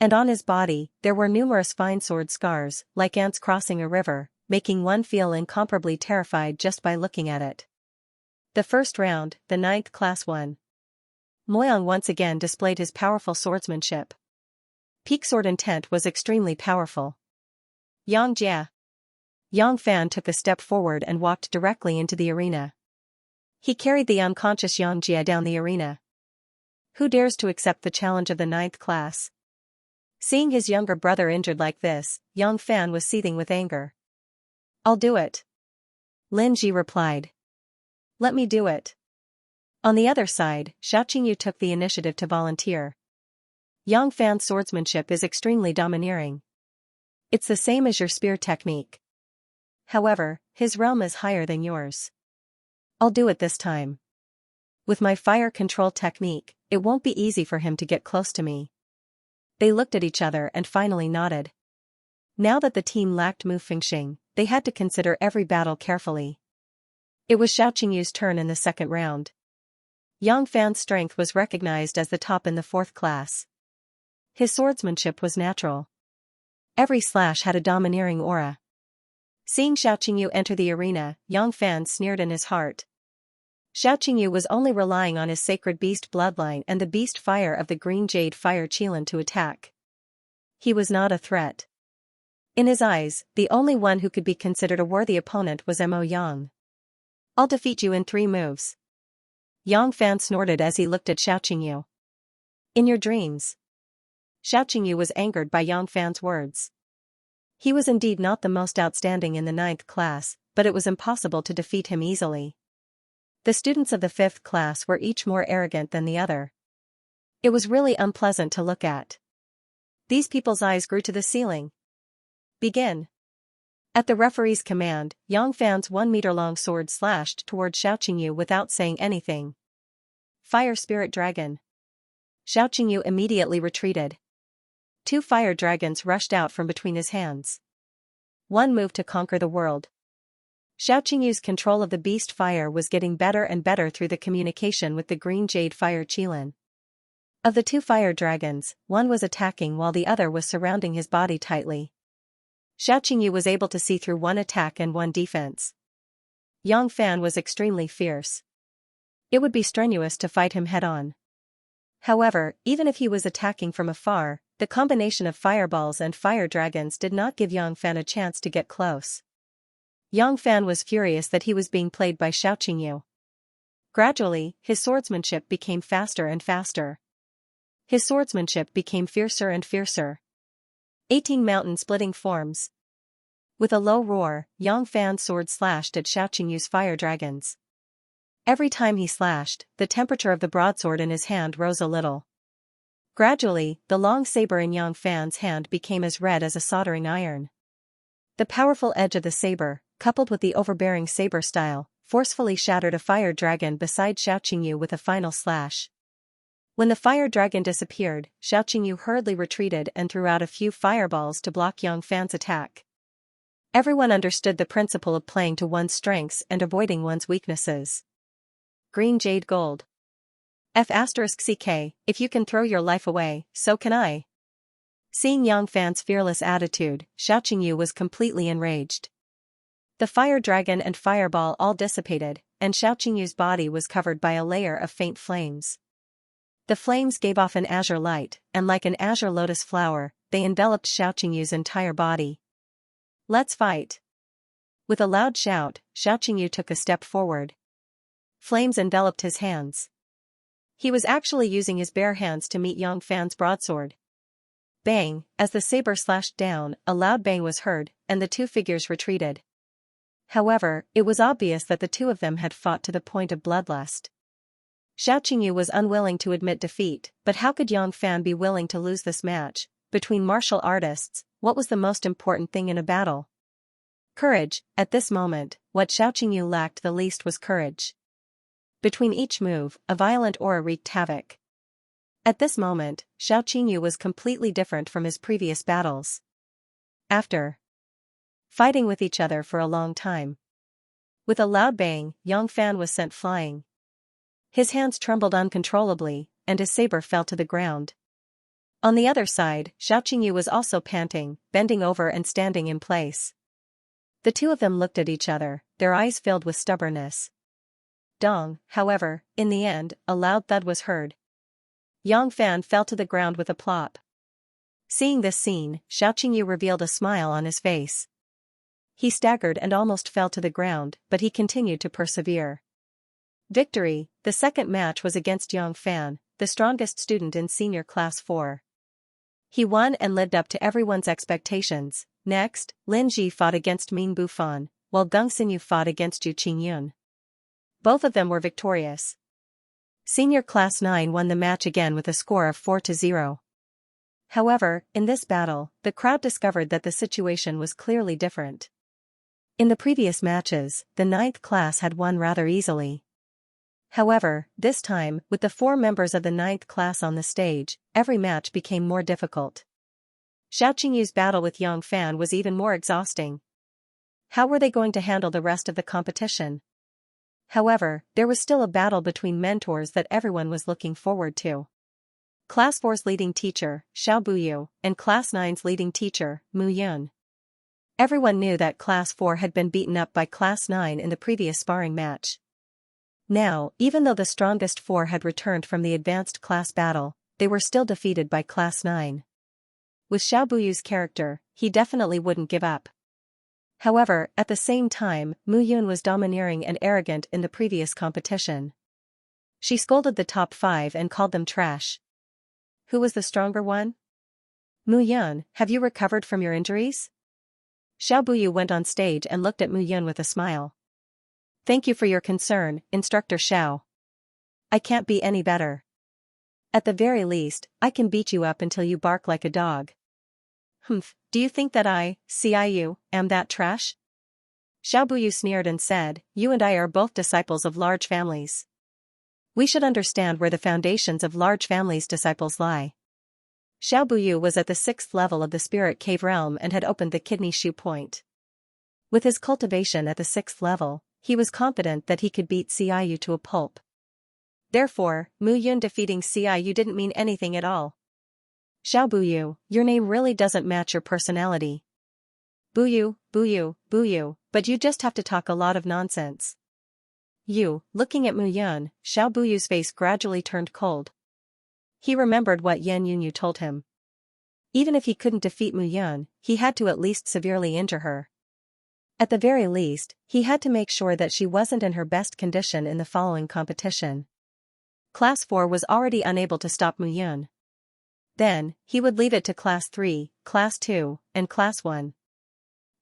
And on his body, there were numerous fine sword scars, like ants crossing a river, making one feel incomparably terrified just by looking at it. The first round, the 9th class won. Moyang once again displayed his powerful swordsmanship. Peak sword intent was extremely powerful. Xianxia. Yang Fan took a step forward and walked directly into the arena. He carried the unconscious Xianxia down the arena. Who dares to accept the challenge of the 9th class? Seeing his younger brother injured like this, Yang Fan was seething with anger. "I'll do it." Lin Ji replied. "Let me do it." On the other side, Xiaoqingyu took the initiative to volunteer. Yang Fan's swordsmanship is extremely domineering. It's the same as your spear technique. However, his realm is higher than yours. I'll do it this time. With my fire control technique, it won't be easy for him to get close to me. They looked at each other and finally nodded. Now that the team lacked Mu Fengxing, they had to consider every battle carefully. It was Xiao Qingyu's turn in the second round. Yang Fan's strength was recognized as the top in the fourth class. His swordsmanship was natural. Every slash had a domineering aura. Seeing Xiao Qingyu enter the arena, Yang Fan sneered in his heart. Xiao Qingyu was only relying on his sacred beast bloodline and the beast fire of the green jade fire Qilin to attack. He was not a threat. In his eyes, the only one who could be considered a worthy opponent was Mo Yang. I'll defeat you in 3 moves. Yang Fan snorted as he looked at Xiao Qingyu. In your dreams. Xiao Qingyu was angered by Yang Fan's words. He was indeed not the most outstanding in the 9th class, but it was impossible to defeat him easily. The students of the 5th class were each more arrogant than the other. It was really unpleasant to look at. These people's eyes grew to the ceiling. Begin. At the referee's command, Yang Fan's 1-meter-long sword slashed toward Xiao Qingyu without saying anything. Fire Spirit Dragon. Xiao Qingyu immediately retreated. 2 fire dragons rushed out from between his hands. One move to conquer the world. Xiao Qingyu's control of the beast fire was getting better and better through the communication with the green jade fire Qilin. Of the 2 fire dragons, one was attacking while the other was surrounding his body tightly. Xiao Qingyu was able to see through one attack and one defense. Yang Fan was extremely fierce. It would be strenuous to fight him head-on. However, even if he was attacking from afar, the combination of fireballs and fire dragons did not give Yang Fan a chance to get close. Yang Fan was furious that he was being played by Xiao Qingyu. Gradually, his swordsmanship became faster and faster. His swordsmanship became fiercer and fiercer. 18 mountain-splitting forms. With a low roar, Yang Fan's sword slashed at Xiao Qingyu's fire dragons. Every time he slashed, the temperature of the broadsword in his hand rose a little. Gradually, the long saber in Yang Fan's hand became as red as a soldering iron. The powerful edge of the saber, coupled with the overbearing saber style, forcefully shattered a fire dragon beside Xiao Qingyu with a final slash. When the fire dragon disappeared, Xiao Qingyu hurriedly retreated and threw out a few fireballs to block Yang Fan's attack. Everyone understood the principle of playing to one's strengths and avoiding one's weaknesses. Green Jade Gold. F***CK, if you can throw your life away, so can I. Seeing Yang Fan's fearless attitude, Xiao Qingyu was completely enraged. The fire dragon and fireball all dissipated, and Xiao Qingyu's body was covered by a layer of faint flames. The flames gave off an azure light, and like an azure lotus flower, they enveloped Xiao Qingyu's entire body. Let's fight. With a loud shout, Xiao Qingyu took a step forward. Flames enveloped his hands. He was actually using his bare hands to meet Yang Fan's broadsword. Bang! As the saber slashed down, a loud bang was heard, and the 2 figures retreated. However, it was obvious that the 2 of them had fought to the point of bloodlust. Xiao Qingyu was unwilling to admit defeat, but how could Yang Fan be willing to lose this match? Between martial artists, what was the most important thing in a battle? Courage. At this moment, what Xiao Qingyu lacked the least was courage. Between each move, a violent aura wreaked havoc. At this moment, Xiao Qingyu was completely different from his previous battles. After fighting with each other for a long time, with a loud bang, Yang Fan was sent flying. His hands trembled uncontrollably, and his saber fell to the ground. On the other side, Xiao Qingyu was also panting, bending over and standing in place. The 2 of them looked at each other, their eyes filled with stubbornness. Dong, however, in the end, a loud thud was heard. Yang Fan fell to the ground with a plop. Seeing this scene, Xiao Qingyu revealed a smile on his face. He staggered and almost fell to the ground, but he continued to persevere. Victory. The second match was against Yang Fan, the strongest student in Senior Class 4. He won and lived up to everyone's expectations. Next, Lin Ji fought against Ming Bufan, while Geng Xinyu fought against Yu Qingyun. Both of them were victorious. Senior Class 9 won the match again with a score of 4-0. However, in this battle, the crowd discovered that the situation was clearly different. In the previous matches, the 9th class had won rather easily. However, this time, with the 4 members of the 9th class on the stage, every match became more difficult. Xiao Qingyu's battle with Yang Fan was even more exhausting. How were they going to handle the rest of the competition? However, there was still a battle between mentors that everyone was looking forward to. Class 4's leading teacher, Xiao Buyu, and Class 9's leading teacher, Mu Yun. Everyone knew that Class 4 had been beaten up by Class 9 in the previous sparring match. Now, even though the strongest 4 had returned from the advanced class battle, they were still defeated by Class 9. With Xiao Buyu's character, he definitely wouldn't give up. However, at the same time, Mu Yun was domineering and arrogant in the previous competition. She scolded the top 5 and called them trash. Who was the stronger one? Mu Yun, have you recovered from your injuries? Xiao Buyu went on stage and looked at Mu Yun with a smile. Thank you for your concern, Instructor Xiao. I can't be any better. At the very least, I can beat you up until you bark like a dog. Humph, do you think that I, Xiu, am that trash? Xiao Buyu sneered and said, you and I are both disciples of large families. We should understand where the foundations of large families' disciples lie. Xiao Buyu was at the 6th level of the Spirit Cave realm and had opened the kidney shoe point. With his cultivation at the 6th level, he was confident that he could beat Xiu to a pulp. Therefore, Mu Yun defeating Xiu didn't mean anything at all. Xiao Buyu, your name really doesn't match your personality. Buyu, but you just have to talk a lot of nonsense. Looking at Mu Yun, Xiao Buyu's face gradually turned cold. He remembered what Yan Yunyu told him. Even if he couldn't defeat Mu Yun, he had to at least severely injure her. At the very least, he had to make sure that she wasn't in her best condition in the following competition. Class 4 was already unable to stop Mu Yun. Then, he would leave it to Class 3, Class 2, and Class 1.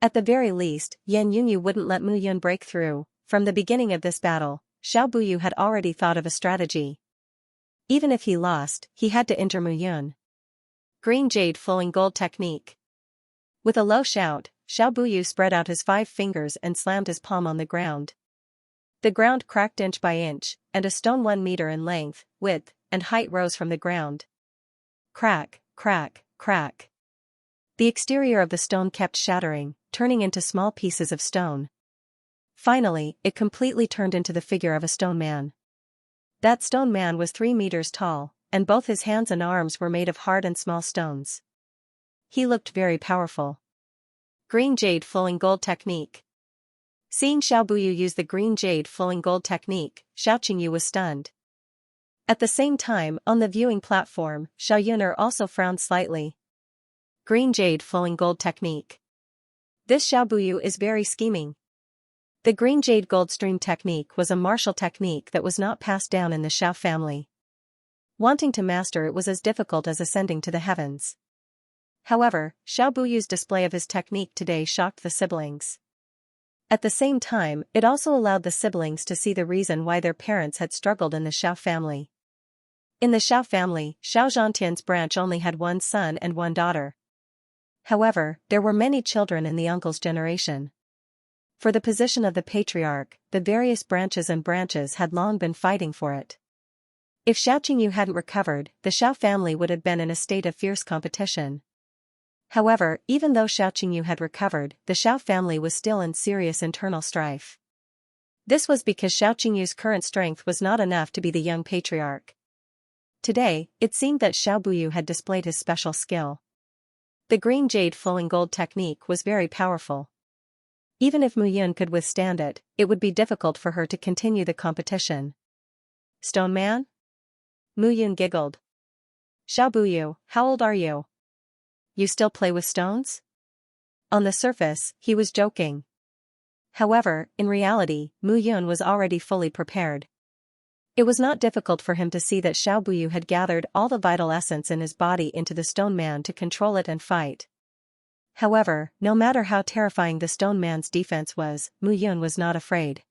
At the very least, Yan Yunyu wouldn't let Mu Yun break through. From the beginning of this battle, Xiao Buyu had already thought of a strategy. Even if he lost, he had to injure Mu Yun. Green Jade Flowing Gold Technique. With a low shout, Xiao Buyu spread out his 5 fingers and slammed his palm on the ground. The ground cracked inch by inch, and a stone 1 meter in length, width, and height rose from the ground. Crack, crack, crack. The exterior of the stone kept shattering, turning into small pieces of stone. Finally, it completely turned into the figure of a stone man. That stone man was 3 meters tall, and both his hands and arms were made of hard and small stones. He looked very powerful. Green Jade Flowing Gold Technique. Seeing Xiao Buyu use the Green Jade Flowing Gold Technique, Xiao Qingyu was stunned. At the same time, on the viewing platform, Xiao Yuner also frowned slightly. Green Jade Flowing Gold Technique. This Xiao Buyu is very scheming. The Green Jade Gold Stream technique was a martial technique that was not passed down in the Xiao family. Wanting to master it was as difficult as ascending to the heavens. However, Xiao Buyu's display of his technique today shocked the siblings. At the same time, it also allowed the siblings to see the reason why their parents had struggled in the Xiao family. In the Xiao family, Xiao Zhantian's branch only had 1 son and 1 daughter. However, there were many children in the uncle's generation. For the position of the patriarch, the various branches had long been fighting for it. If Xiao Qingyu hadn't recovered, the Xiao family would have been in a state of fierce competition. However, even though Xiao Qingyu had recovered, the Xiao family was still in serious internal strife. This was because Xiao Qingyu's current strength was not enough to be the young patriarch. Today, it seemed that Xiao Buyu had displayed his special skill. The Green Jade Flowing Gold technique was very powerful. Even if Mu Yun could withstand it, it would be difficult for her to continue the competition. Stone Man? Mu Yun giggled. Xiao Buyu, how old are you? You still play with stones? On the surface, he was joking. However, in reality, Mu Yun was already fully prepared. It was not difficult for him to see that Xiao Buyu had gathered all the vital essence in his body into the stone man to control it and fight. However, no matter how terrifying the stone man's defense was, Mu Yun was not afraid.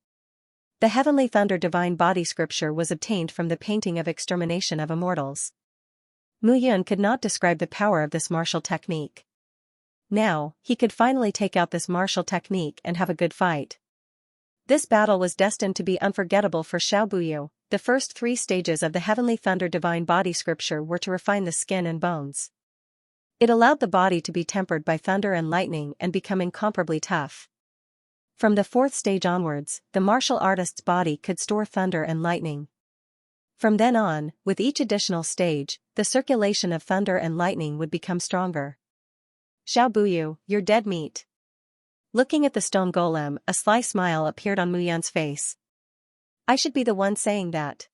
The Heavenly Thunder Divine Body scripture was obtained from the painting of Extermination of Immortals. Mu Yun could not describe the power of this martial technique. Now, he could finally take out this martial technique and have a good fight. This battle was destined to be unforgettable for Xiao Buyu. The first 3 stages of the Heavenly Thunder Divine Body scripture were to refine the skin and bones. It allowed the body to be tempered by thunder and lightning and become incomparably tough. From the 4th stage onwards, the martial artist's body could store thunder and lightning. From then on, with each additional stage, the circulation of thunder and lightning would become stronger. Xiao Buyu, you're dead meat. Looking at the stone golem, a sly smile appeared on Mu Yun's face. I should be the one saying that.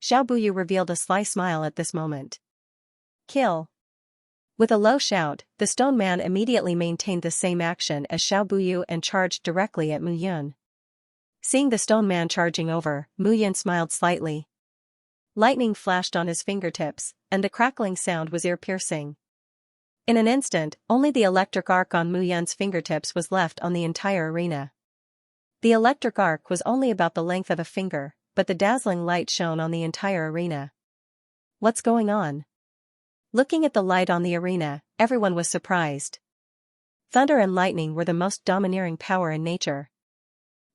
Xiao Buyu revealed a sly smile at this moment. Kill. With a low shout, the stone man immediately maintained the same action as Xiao Buyu and charged directly at Mu Yun. Seeing the stone man charging over, Mu Yun smiled slightly. Lightning flashed on his fingertips, and the crackling sound was ear-piercing. In an instant, only the electric arc on Mu Yun's fingertips was left on the entire arena. The electric arc was only about the length of a finger, but the dazzling light shone on the entire arena. What's going on? Looking at the light on the arena, everyone was surprised. Thunder and lightning were the most domineering power in nature.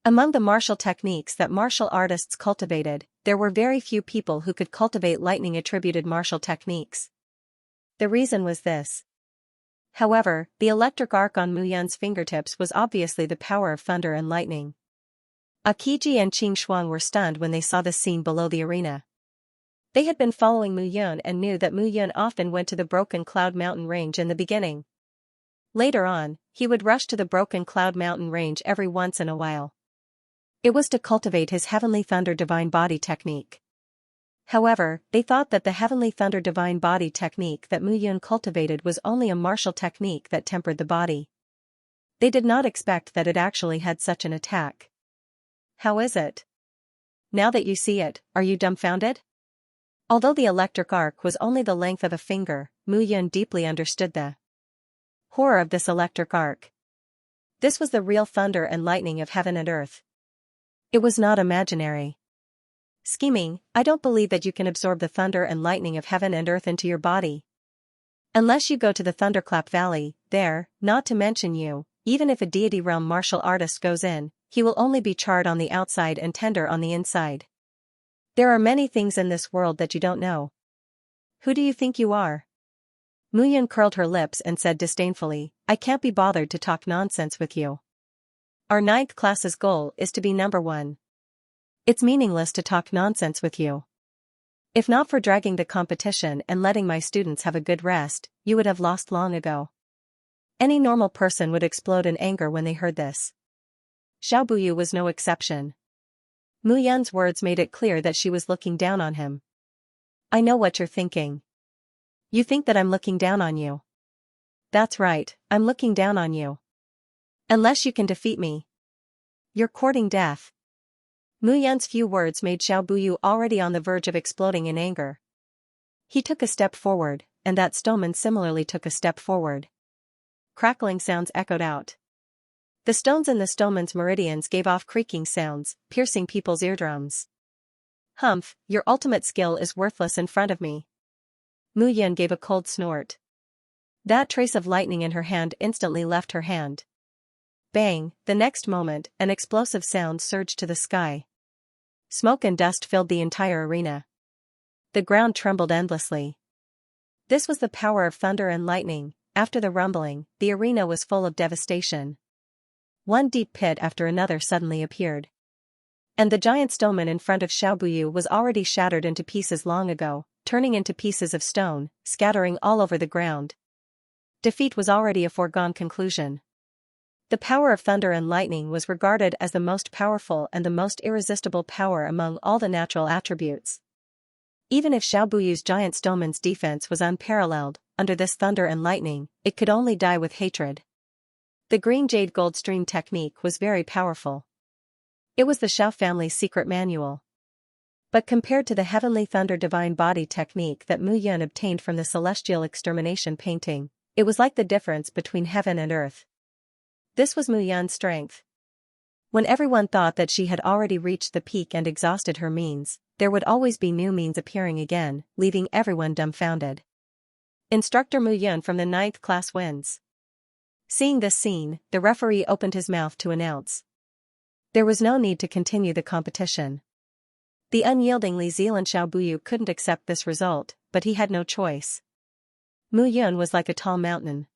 Among the martial techniques that martial artists cultivated, there were very few people who could cultivate lightning-attributed martial techniques. The reason was this. However, the electric arc on Mu Yun's fingertips was obviously the power of thunder and lightning. Akiji and Qing Shuang were stunned when they saw this scene below the arena. They had been following Mu Yun and knew that Mu Yun often went to the Broken Cloud Mountain Range in the beginning. Later on, he would rush to the Broken Cloud Mountain Range every once in a while. It was to cultivate his Heavenly Thunder Divine Body technique. However, they thought that the Heavenly Thunder Divine Body technique that Mu Yun cultivated was only a martial technique that tempered the body. They did not expect that it actually had such an attack. How is it? Now that you see it, are you dumbfounded? Although the electric arc was only the length of a finger, Mu Yun deeply understood the horror of this electric arc. This was the real thunder and lightning of heaven and earth. It was not imaginary. Scheming, I don't believe that you can absorb the thunder and lightning of heaven and earth into your body. Unless you go to the Thunderclap Valley, there, not to mention you, even if a deity realm martial artist goes in, he will only be charred on the outside and tender on the inside. There are many things in this world that you don't know. Who do you think you are? Mu Yun curled her lips and said disdainfully, I can't be bothered to talk nonsense with you. Our 9th class's goal is to be number 1. It's meaningless to talk nonsense with you. If not for dragging the competition and letting my students have a good rest, you would have lost long ago. Any normal person would explode in anger when they heard this. Xiao Buyu was no exception. Mu Yun's words made it clear that she was looking down on him. I know what you're thinking. You think that I'm looking down on you. That's right, I'm looking down on you. Unless you can defeat me. You're courting death. Mu Yun's few words made Xiao Buyu already on the verge of exploding in anger. He took a step forward, and that stoneman similarly took a step forward. Crackling sounds echoed out. The stones in the stoneman's meridians gave off creaking sounds, piercing people's eardrums. Humph, your ultimate skill is worthless in front of me. Mu Yun gave a cold snort. That trace of lightning in her hand instantly left her hand. Bang, the next moment, an explosive sound surged to the sky. Smoke and dust filled the entire arena. The ground trembled endlessly. This was the power of thunder and lightning. After the rumbling, the arena was full of devastation. One deep pit after another suddenly appeared. And the giant stoneman in front of Xiao Buyu was already shattered into pieces long ago, turning into pieces of stone, scattering all over the ground. Defeat was already a foregone conclusion. The power of thunder and lightning was regarded as the most powerful and the most irresistible power among all the natural attributes. Even if Xiao Buyu's giant stoneman's defense was unparalleled, under this thunder and lightning, it could only die with hatred. The green jade gold stream technique was very powerful. It was the Xiao family's secret manual. But compared to the heavenly thunder divine body technique that Mu Yun obtained from the celestial extermination painting, it was like the difference between heaven and earth. This was Mu Yun's strength. When everyone thought that she had already reached the peak and exhausted her means, there would always be new means appearing again, leaving everyone dumbfounded. Instructor Mu Yun from the 9th class wins. Seeing this scene, the referee opened his mouth to announce. There was no need to continue the competition. The unyielding Li Zilan Xiaobuyu couldn't accept this result, but he had no choice. Mu Yun was like a tall mountain.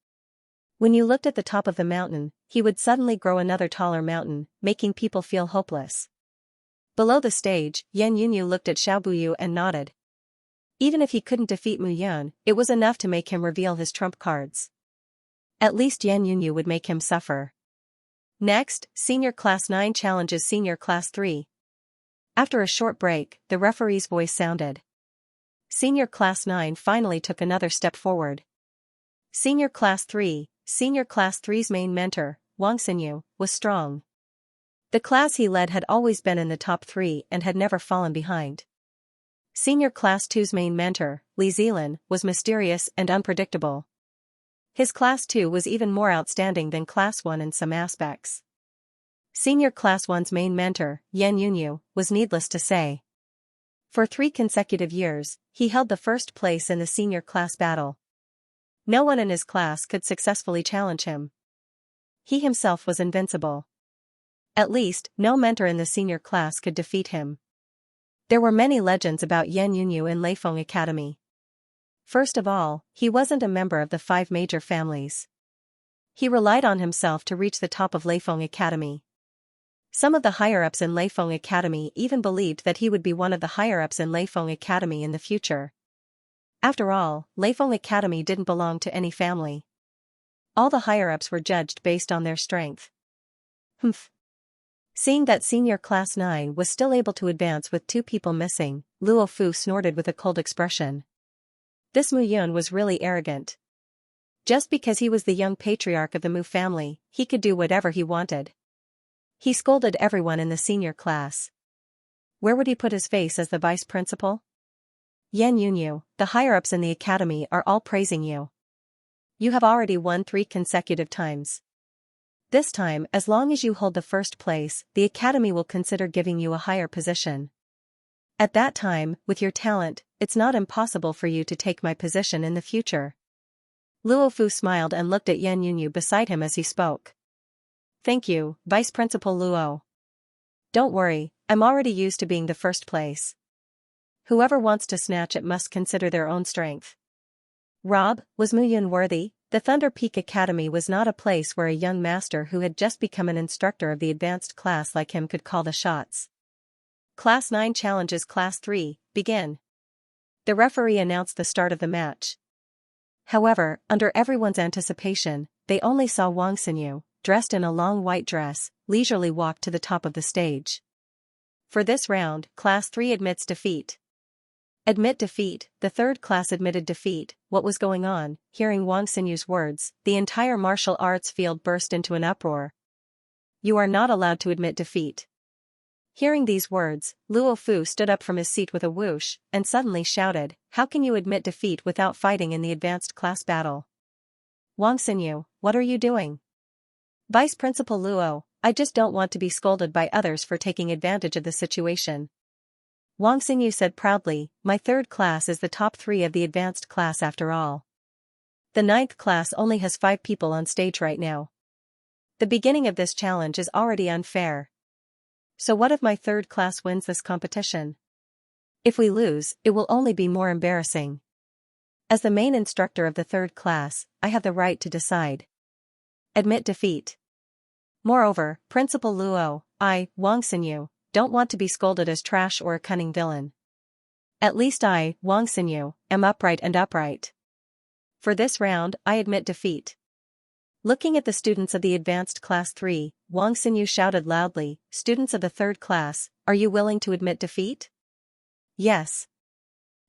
When you looked at the top of the mountain, he would suddenly grow another taller mountain, making people feel hopeless. Below the stage, Yan Yunyu looked at Xiaobuyu and nodded. Even if he couldn't defeat Mu Yun, it was enough to make him reveal his trump cards. At least Yan Yunyu would make him suffer. Next, Senior Class 9 challenges Senior Class 3. After a short break, the referee's voice sounded. Senior Class 9 finally took another step forward. Senior Class 3's main mentor, Wang Xinyu, was strong. The class he led had always been in the top 3 and had never fallen behind. Senior Class 2's main mentor, Li Zilan, was mysterious and unpredictable. His Class 2 was even more outstanding than Class 1 in some aspects. Senior Class 1's main mentor, Yan Yunyu, was needless to say. For 3 consecutive years, he held the first place in the senior class battle. No one in his class could successfully challenge him. He himself was invincible. At least, no mentor in the senior class could defeat him. There were many legends about Yan Yunyu in Leifeng Academy. First of all, he wasn't a member of the 5 major families. He relied on himself to reach the top of Leifeng Academy. Some of the higher-ups in Leifeng Academy even believed that he would be one of the higher-ups in Leifeng Academy in the future. After all, Leifeng Academy didn't belong to any family. All the higher-ups were judged based on their strength. Humph. Seeing that Senior Class 9 was still able to advance with 2 people missing, Luo Fu snorted with a cold expression. This Mu Yun was really arrogant. Just because he was the young patriarch of the Mu family, he could do whatever he wanted. He scolded everyone in the senior class. Where would he put his face as the vice principal? Yan Yunyu, the higher-ups in the academy are all praising you. You have already won 3 consecutive times. This time, as long as you hold the first place, the academy will consider giving you a higher position. At that time, with your talent, it's not impossible for you to take my position in the future. Luo Fu smiled and looked at Yan Yunyu beside him as he spoke. Thank you, Vice Principal Luo. Don't worry, I'm already used to being the first place. Whoever wants to snatch it must consider their own strength. Rob, was Mu Yun worthy? The Thunder Peak Academy was not a place where a young master who had just become an instructor of the advanced class like him could call the shots. Class 9 challenges Class 3, begin. The referee announced the start of the match. However, under everyone's anticipation, they only saw Wang Xinyu, dressed in a long white dress, leisurely walk to the top of the stage. For this round, Class 3 admits defeat. Admit defeat, the 3rd class admitted defeat. What was going on? Hearing Wang Xinyu's words, the entire martial arts field burst into an uproar. You are not allowed to admit defeat. Hearing these words, Luo Fu stood up from his seat with a whoosh, and suddenly shouted, how can you admit defeat without fighting in the advanced class battle? Wang Xinyu, what are you doing? Vice Principal Luo, I just don't want to be scolded by others for taking advantage of the situation. Wang Xinyu said proudly, my 3rd class is the top 3 of the advanced class after all. The 9th class only has 5 people on stage right now. The beginning of this challenge is already unfair. So what if my 3rd class wins this competition? If we lose, it will only be more embarrassing. As the main instructor of the 3rd class, I have the right to decide. Admit defeat. Moreover, Principal Luo, I, Wang Xinyu, don't want to be scolded as trash or a cunning villain. At least I, Wang Xinyu, am upright and upright. For this round, I admit defeat. Looking at the students of the advanced class 3, Wang Xinyu shouted loudly, students of the 3rd class, are you willing to admit defeat? Yes.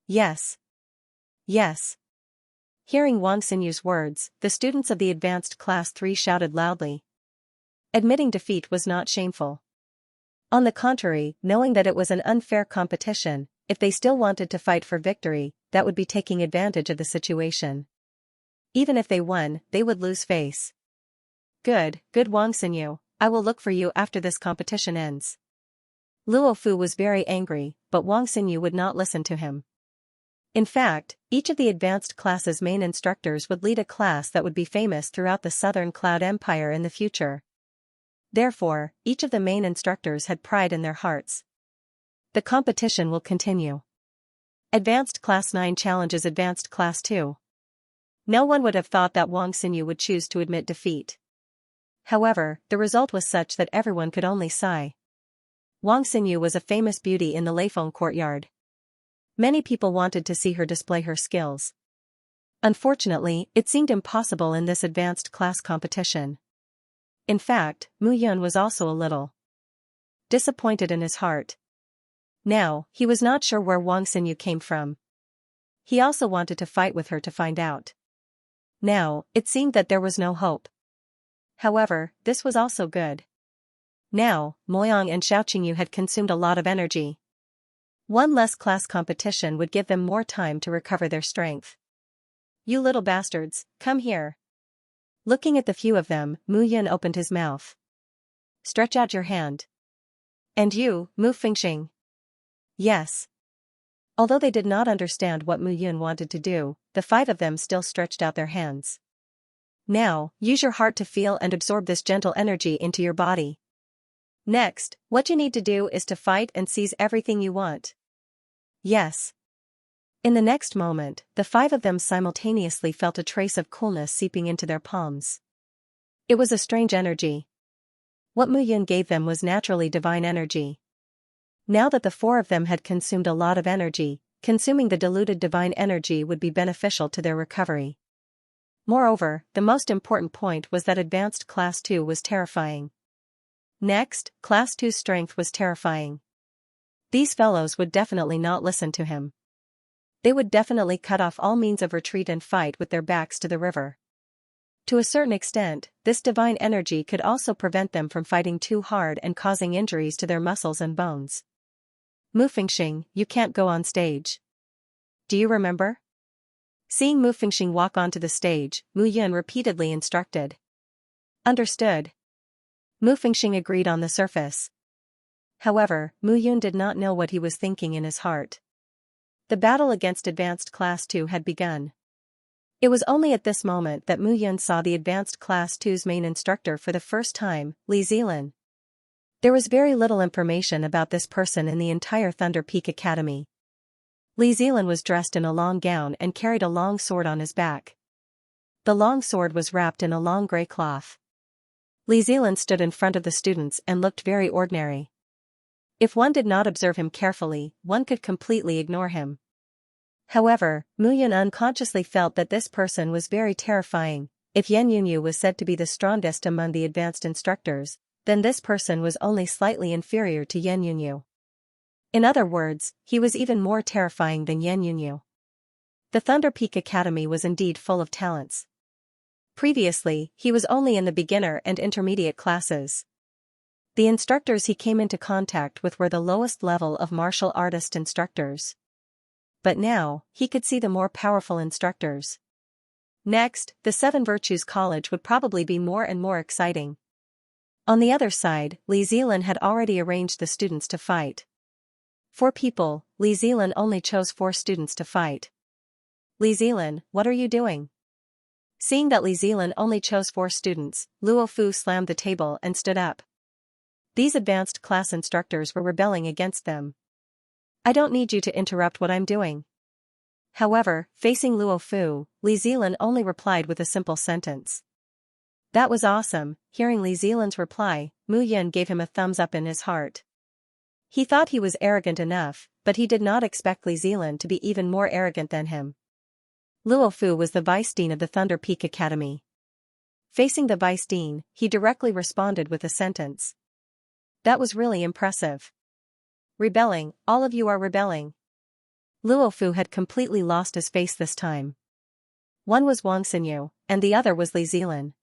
Yes. Yes. Hearing Wang Xinyu's words, the students of the advanced class 3 shouted loudly. Admitting defeat was not shameful. On the contrary, knowing that it was an unfair competition, if they still wanted to fight for victory, that would be taking advantage of the situation. Even if they won, they would lose face. Good Wang Xinyu, I will look for you after this competition ends. Luo Fu was very angry, but Wang Xinyu would not listen to him. In fact, each of the advanced class's main instructors would lead a class that would be famous throughout the Southern Cloud Empire in the future. Therefore, each of the main instructors had pride in their hearts. The competition will continue. Advanced Class 9 challenges Advanced Class 2. No one would have thought that Wang Xinyu would choose to admit defeat. However, the result was such that everyone could only sigh. Wang Xinyu was a famous beauty in the Leifeng courtyard. Many people wanted to see her display her skills. Unfortunately, it seemed impossible in this advanced class competition. In fact, Mu Yun was also a little disappointed in his heart. Now, he was not sure where Wang Xinyu came from. He also wanted to fight with her to find out. Now, it seemed that there was no hope. However, this was also good. Now, Moyang and Xiaoqingyu had consumed a lot of energy. One less class competition would give them more time to recover their strength. You little bastards, come here. Looking at the few of them, Mu Yun opened his mouth. Stretch out your hand. And you, Mu Fingxing. Yes. Although they did not understand what Mu Yun wanted to do, the 5 of them still stretched out their hands. Now, use your heart to feel and absorb this gentle energy into your body. Next, what you need to do is to fight and seize everything you want. Yes. In the next moment, the 5 of them simultaneously felt a trace of coolness seeping into their palms. It was a strange energy. What Mu Yun gave them was naturally divine energy. Now that the 4 of them had consumed a lot of energy, consuming the diluted divine energy would be beneficial to their recovery. Moreover, the most important point was that Advanced Class 2 was terrifying. Next, Class 2's strength was terrifying. These fellows would definitely not listen to him. They would definitely cut off all means of retreat and fight with their backs to the river. To a certain extent, this divine energy could also prevent them from fighting too hard and causing injuries to their muscles and bones. Mu Fingxing, you can't go on stage. Do you remember? Seeing Mu Fingxing walk onto the stage, Mu Yun repeatedly instructed. Understood. Mu Fingxing agreed on the surface. However, Mu Yun did not know what he was thinking in his heart. The battle against Advanced Class 2 had begun. It was only at this moment that Mu Yun saw the Advanced Class 2's main instructor for the first time, Li Zilan. There was very little information about this person in the entire Thunder Peak Academy. Li Zilan was dressed in a long gown and carried a long sword on his back. The long sword was wrapped in a long gray cloth. Li Zilan stood in front of the students and looked very ordinary. If one did not observe him carefully, one could completely ignore him. However, Mu Yun unconsciously felt that this person was very terrifying. If Yan Yunyu was said to be the strongest among the advanced instructors, then this person was only slightly inferior to Yan Yunyu. In other words, he was even more terrifying than Yan Yunyu. The Thunder Peak Academy was indeed full of talents. Previously, he was only in the beginner and intermediate classes. The instructors he came into contact with were the lowest level of martial artist instructors. But now, he could see the more powerful instructors. Next, the 7 Virtues College would probably be more and more exciting. On the other side, Li Zilan had already arranged the students to fight. 4 people, Li Zilan only chose 4 students to fight. Li Zilan, what are you doing? Seeing that Li Zilan only chose 4 students, Luo Fu slammed the table and stood up. These advanced class instructors were rebelling against them. I don't need you to interrupt what I'm doing. However, facing Luo Fu, Li Zilan only replied with a simple sentence. That was awesome. Hearing Li Zilan's reply, Mu Yun gave him a thumbs up in his heart. He thought he was arrogant enough, but he did not expect Li Zilan to be even more arrogant than him. Luo Fu was the vice dean of the Thunder Peak Academy. Facing the vice dean, he directly responded with a sentence. That was really impressive. Rebelling, all of you are rebelling. Luo Fu had completely lost his face this time. One was Wang Xinyu, and the other was Li Zilan.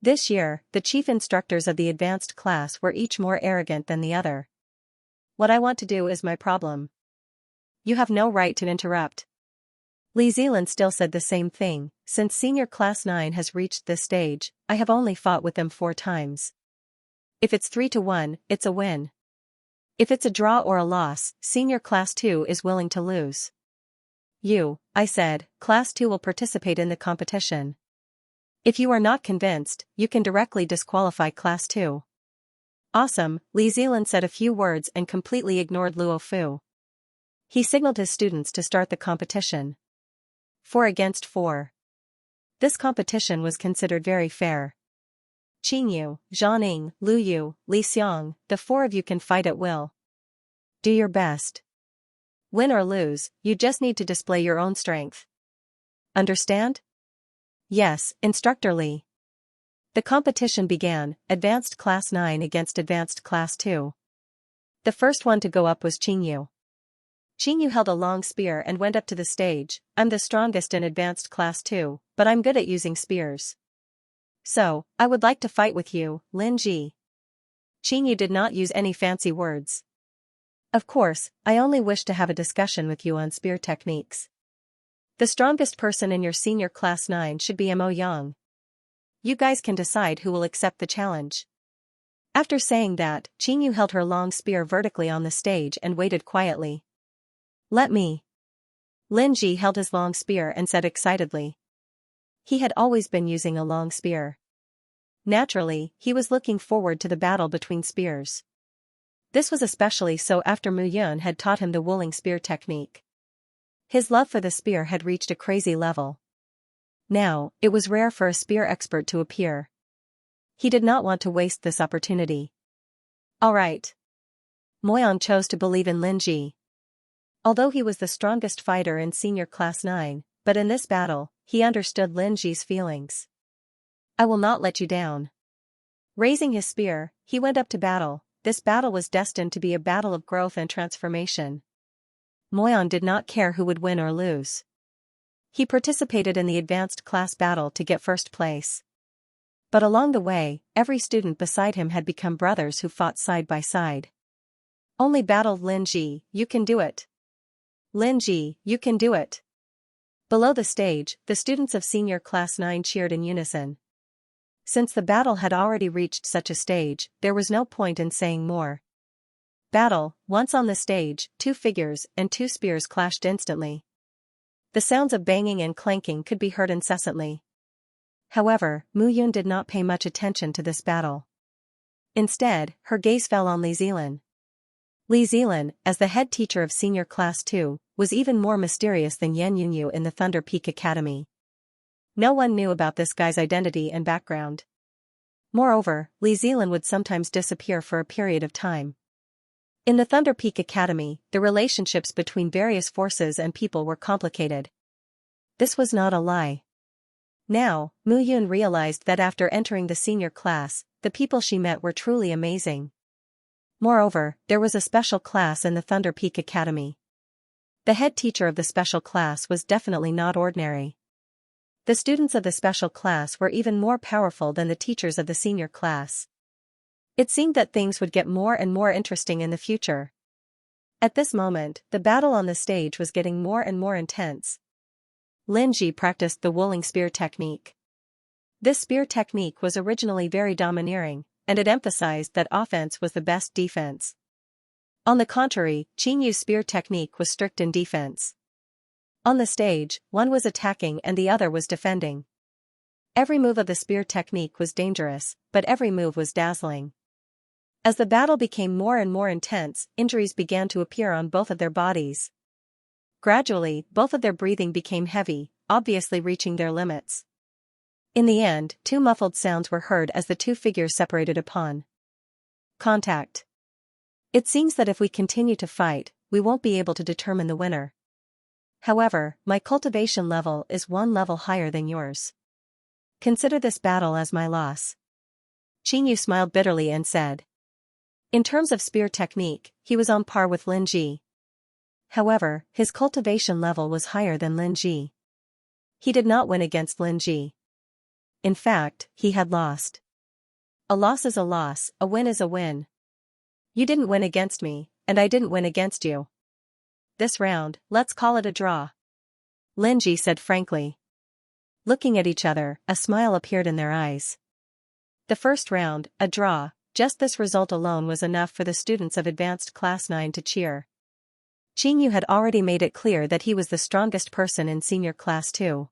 This year, the chief instructors of the advanced class were each more arrogant than the other. What I want to do is my problem. You have no right to interrupt. Li Zilan still said the same thing. Since senior class 9 has reached this stage, I have only fought with them 4 times. If it's 3-1, it's a win. If it's a draw or a loss, Senior Class 2 is willing to lose. I said, Class 2 will participate in the competition. If you are not convinced, you can directly disqualify Class 2. Awesome, Li Zilan said a few words and completely ignored Luo Fu. He signaled his students to start the competition. 4 against 4. This competition was considered very fair. Qingyu, Zhaoning, Lu Yu, Li Xiang, the 4 of you can fight at will. Do your best. Win or lose, you just need to display your own strength. Understand? Yes, Instructor Li. The competition began, Advanced Class 9 against Advanced Class 2. The first one to go up was Qingyu. Qingyu held a long spear and went up to the stage. I'm the strongest in Advanced Class 2, but I'm good at using spears. So, I would like to fight with you, Lin Ji. Qingyu did not use any fancy words. Of course, I only wish to have a discussion with you on spear techniques. The strongest person in your Senior Class 9 should be Mo Yang. You guys can decide who will accept the challenge. After saying that, Qingyu held her long spear vertically on the stage and waited quietly. Let me. Lin Ji held his long spear and said excitedly. He had always been using a long spear. Naturally, he was looking forward to the battle between spears. This was especially so after Mu Yun had taught him the wooling spear technique. His love for the spear had reached a crazy level. Now, it was rare for a spear expert to appear. He did not want to waste this opportunity. All right. Moyang chose to believe in Lin Ji. Although he was the strongest fighter in Senior Class 9, but in this battle, he understood Lin Ji's feelings. I will not let you down. Raising his spear, he went up to battle. This battle was destined to be a battle of growth and transformation. Moyang did not care who would win or lose. He participated in the advanced class battle to get first place. But along the way, every student beside him had become brothers who fought side by side. Only battled Lin Ji, you can do it. Lin Ji, you can do it. Below the stage, the students of Senior Class 9 cheered in unison. Since the battle had already reached such a stage, there was no point in saying more. Battle, once on the stage, 2 figures and 2 spears clashed instantly. The sounds of banging and clanking could be heard incessantly. However, Mu Yun did not pay much attention to this battle. Instead, her gaze fell on Li Zilan. Li Zilan, as the head teacher of Senior Class 2, was even more mysterious than Yan Yunyu in the Thunder Peak Academy. No one knew about this guy's identity and background. Moreover, Li Zilan would sometimes disappear for a period of time. In the Thunder Peak Academy, the relationships between various forces and people were complicated. This was not a lie. Now, Mu Yun realized that after entering the senior class, the people she met were truly amazing. Moreover, there was a special class in the Thunder Peak Academy. The head teacher of the special class was definitely not ordinary. The students of the special class were even more powerful than the teachers of the senior class. It seemed that things would get more and more interesting in the future. At this moment, the battle on the stage was getting more and more intense. Lin Ji practiced the wooling spear technique. This spear technique was originally very domineering, and it emphasized that offense was the best defense. On the contrary, Qingyu's spear technique was strict in defense. On the stage, one was attacking and the other was defending. Every move of the spear technique was dangerous, but every move was dazzling. As the battle became more and more intense, injuries began to appear on both of their bodies. Gradually, both of their breathing became heavy, obviously reaching their limits. In the end, 2 muffled sounds were heard as the 2 figures separated upon contact. It seems that if we continue to fight, we won't be able to determine the winner. However, my cultivation level is 1 level higher than yours. Consider this battle as my loss. Qingyu smiled bitterly and said. In terms of spear technique, he was on par with Lin Ji. However, his cultivation level was higher than Lin Ji. He did not win against Lin Ji. In fact, he had lost. A loss is a loss, a win is a win. You didn't win against me, and I didn't win against you. This round, let's call it a draw. Lin Ji said frankly. Looking at each other, a smile appeared in their eyes. The first round, a draw, Just this result alone was enough for the students of Advanced Class 9 to cheer. Xianxia had already made it clear that he was the strongest person in Senior Class 2.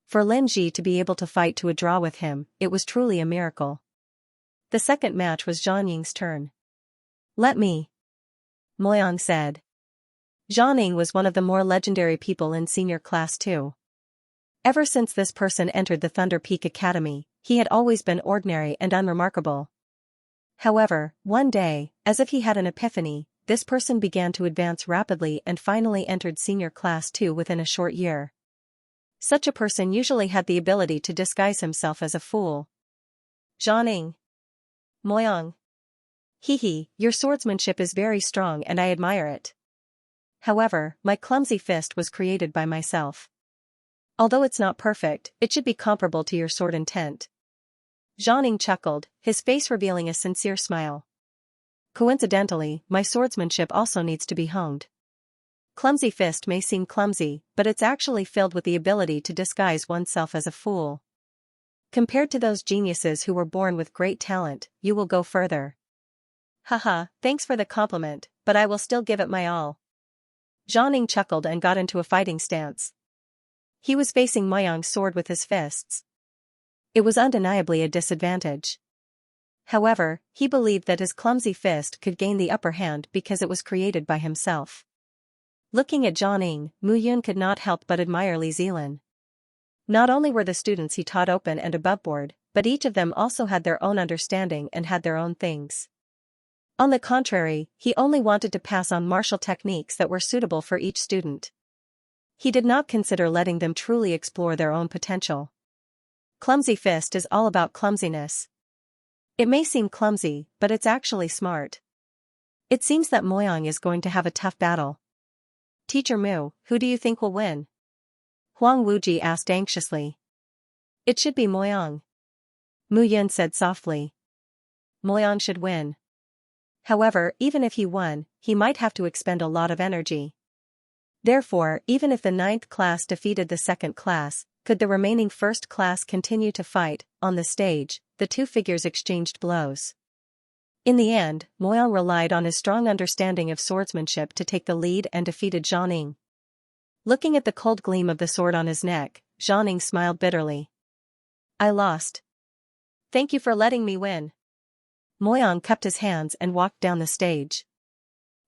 For Lin Ji to be able to fight to a draw with him, it was truly a miracle. The second match was Zhang Ying's turn. "Let me," Moyang said. Zhang Ying was one of the more legendary people in Senior Class 2. Ever since this person entered the Thunder Peak Academy, he had always been ordinary and unremarkable. However, one day, as if he had an epiphany, this person began to advance rapidly and finally entered Senior Class 2 within a short year. Such a person usually had the ability to disguise himself as a fool. "Zhang Ying. Moyang. Hehe, your swordsmanship is very strong and I admire it. However, my clumsy fist was created by myself. Although it's not perfect, it should be comparable to your sword intent." Zhang Ying chuckled, his face revealing a sincere smile. "Coincidentally, my swordsmanship also needs to be honed. Clumsy fist may seem clumsy, but it's actually filled with the ability to disguise oneself as a fool. Compared to those geniuses who were born with great talent, you will go further." "Haha, thanks for the compliment, but I will still give it my all." Zhang Ying chuckled and got into a fighting stance. He was facing Moyang's sword with his fists. It was undeniably a disadvantage. However, he believed that his clumsy fist could gain the upper hand because it was created by himself. Looking at Zhang Ying, Mu Yun could not help but admire Li Zilan. Not only were the students he taught open and aboveboard, but each of them also had their own understanding and had their own things. On the contrary, he only wanted to pass on martial techniques that were suitable for each student. He did not consider letting them truly explore their own potential. Clumsy fist is all about clumsiness. It may seem clumsy, but it's actually smart. It seems that Moyang is going to have a tough battle. "Teacher Mu, who do you think will win?" Huang Wuji asked anxiously. "It should be Moyang," Mu Yun said softly. "Moyang should win. However, even if he won, he might have to expend a lot of energy. Therefore, even if the 9th class defeated the 2nd class, could the remaining 1st class continue to fight? On the stage, the two figures exchanged blows. In the end, Moyang relied on his strong understanding of swordsmanship to take the lead and defeated Zhang Ying. Looking at the cold gleam of the sword on his neck, Zhang Ying smiled bitterly. "I lost. Thank you for letting me win." Moyang cupped his hands and walked down the stage.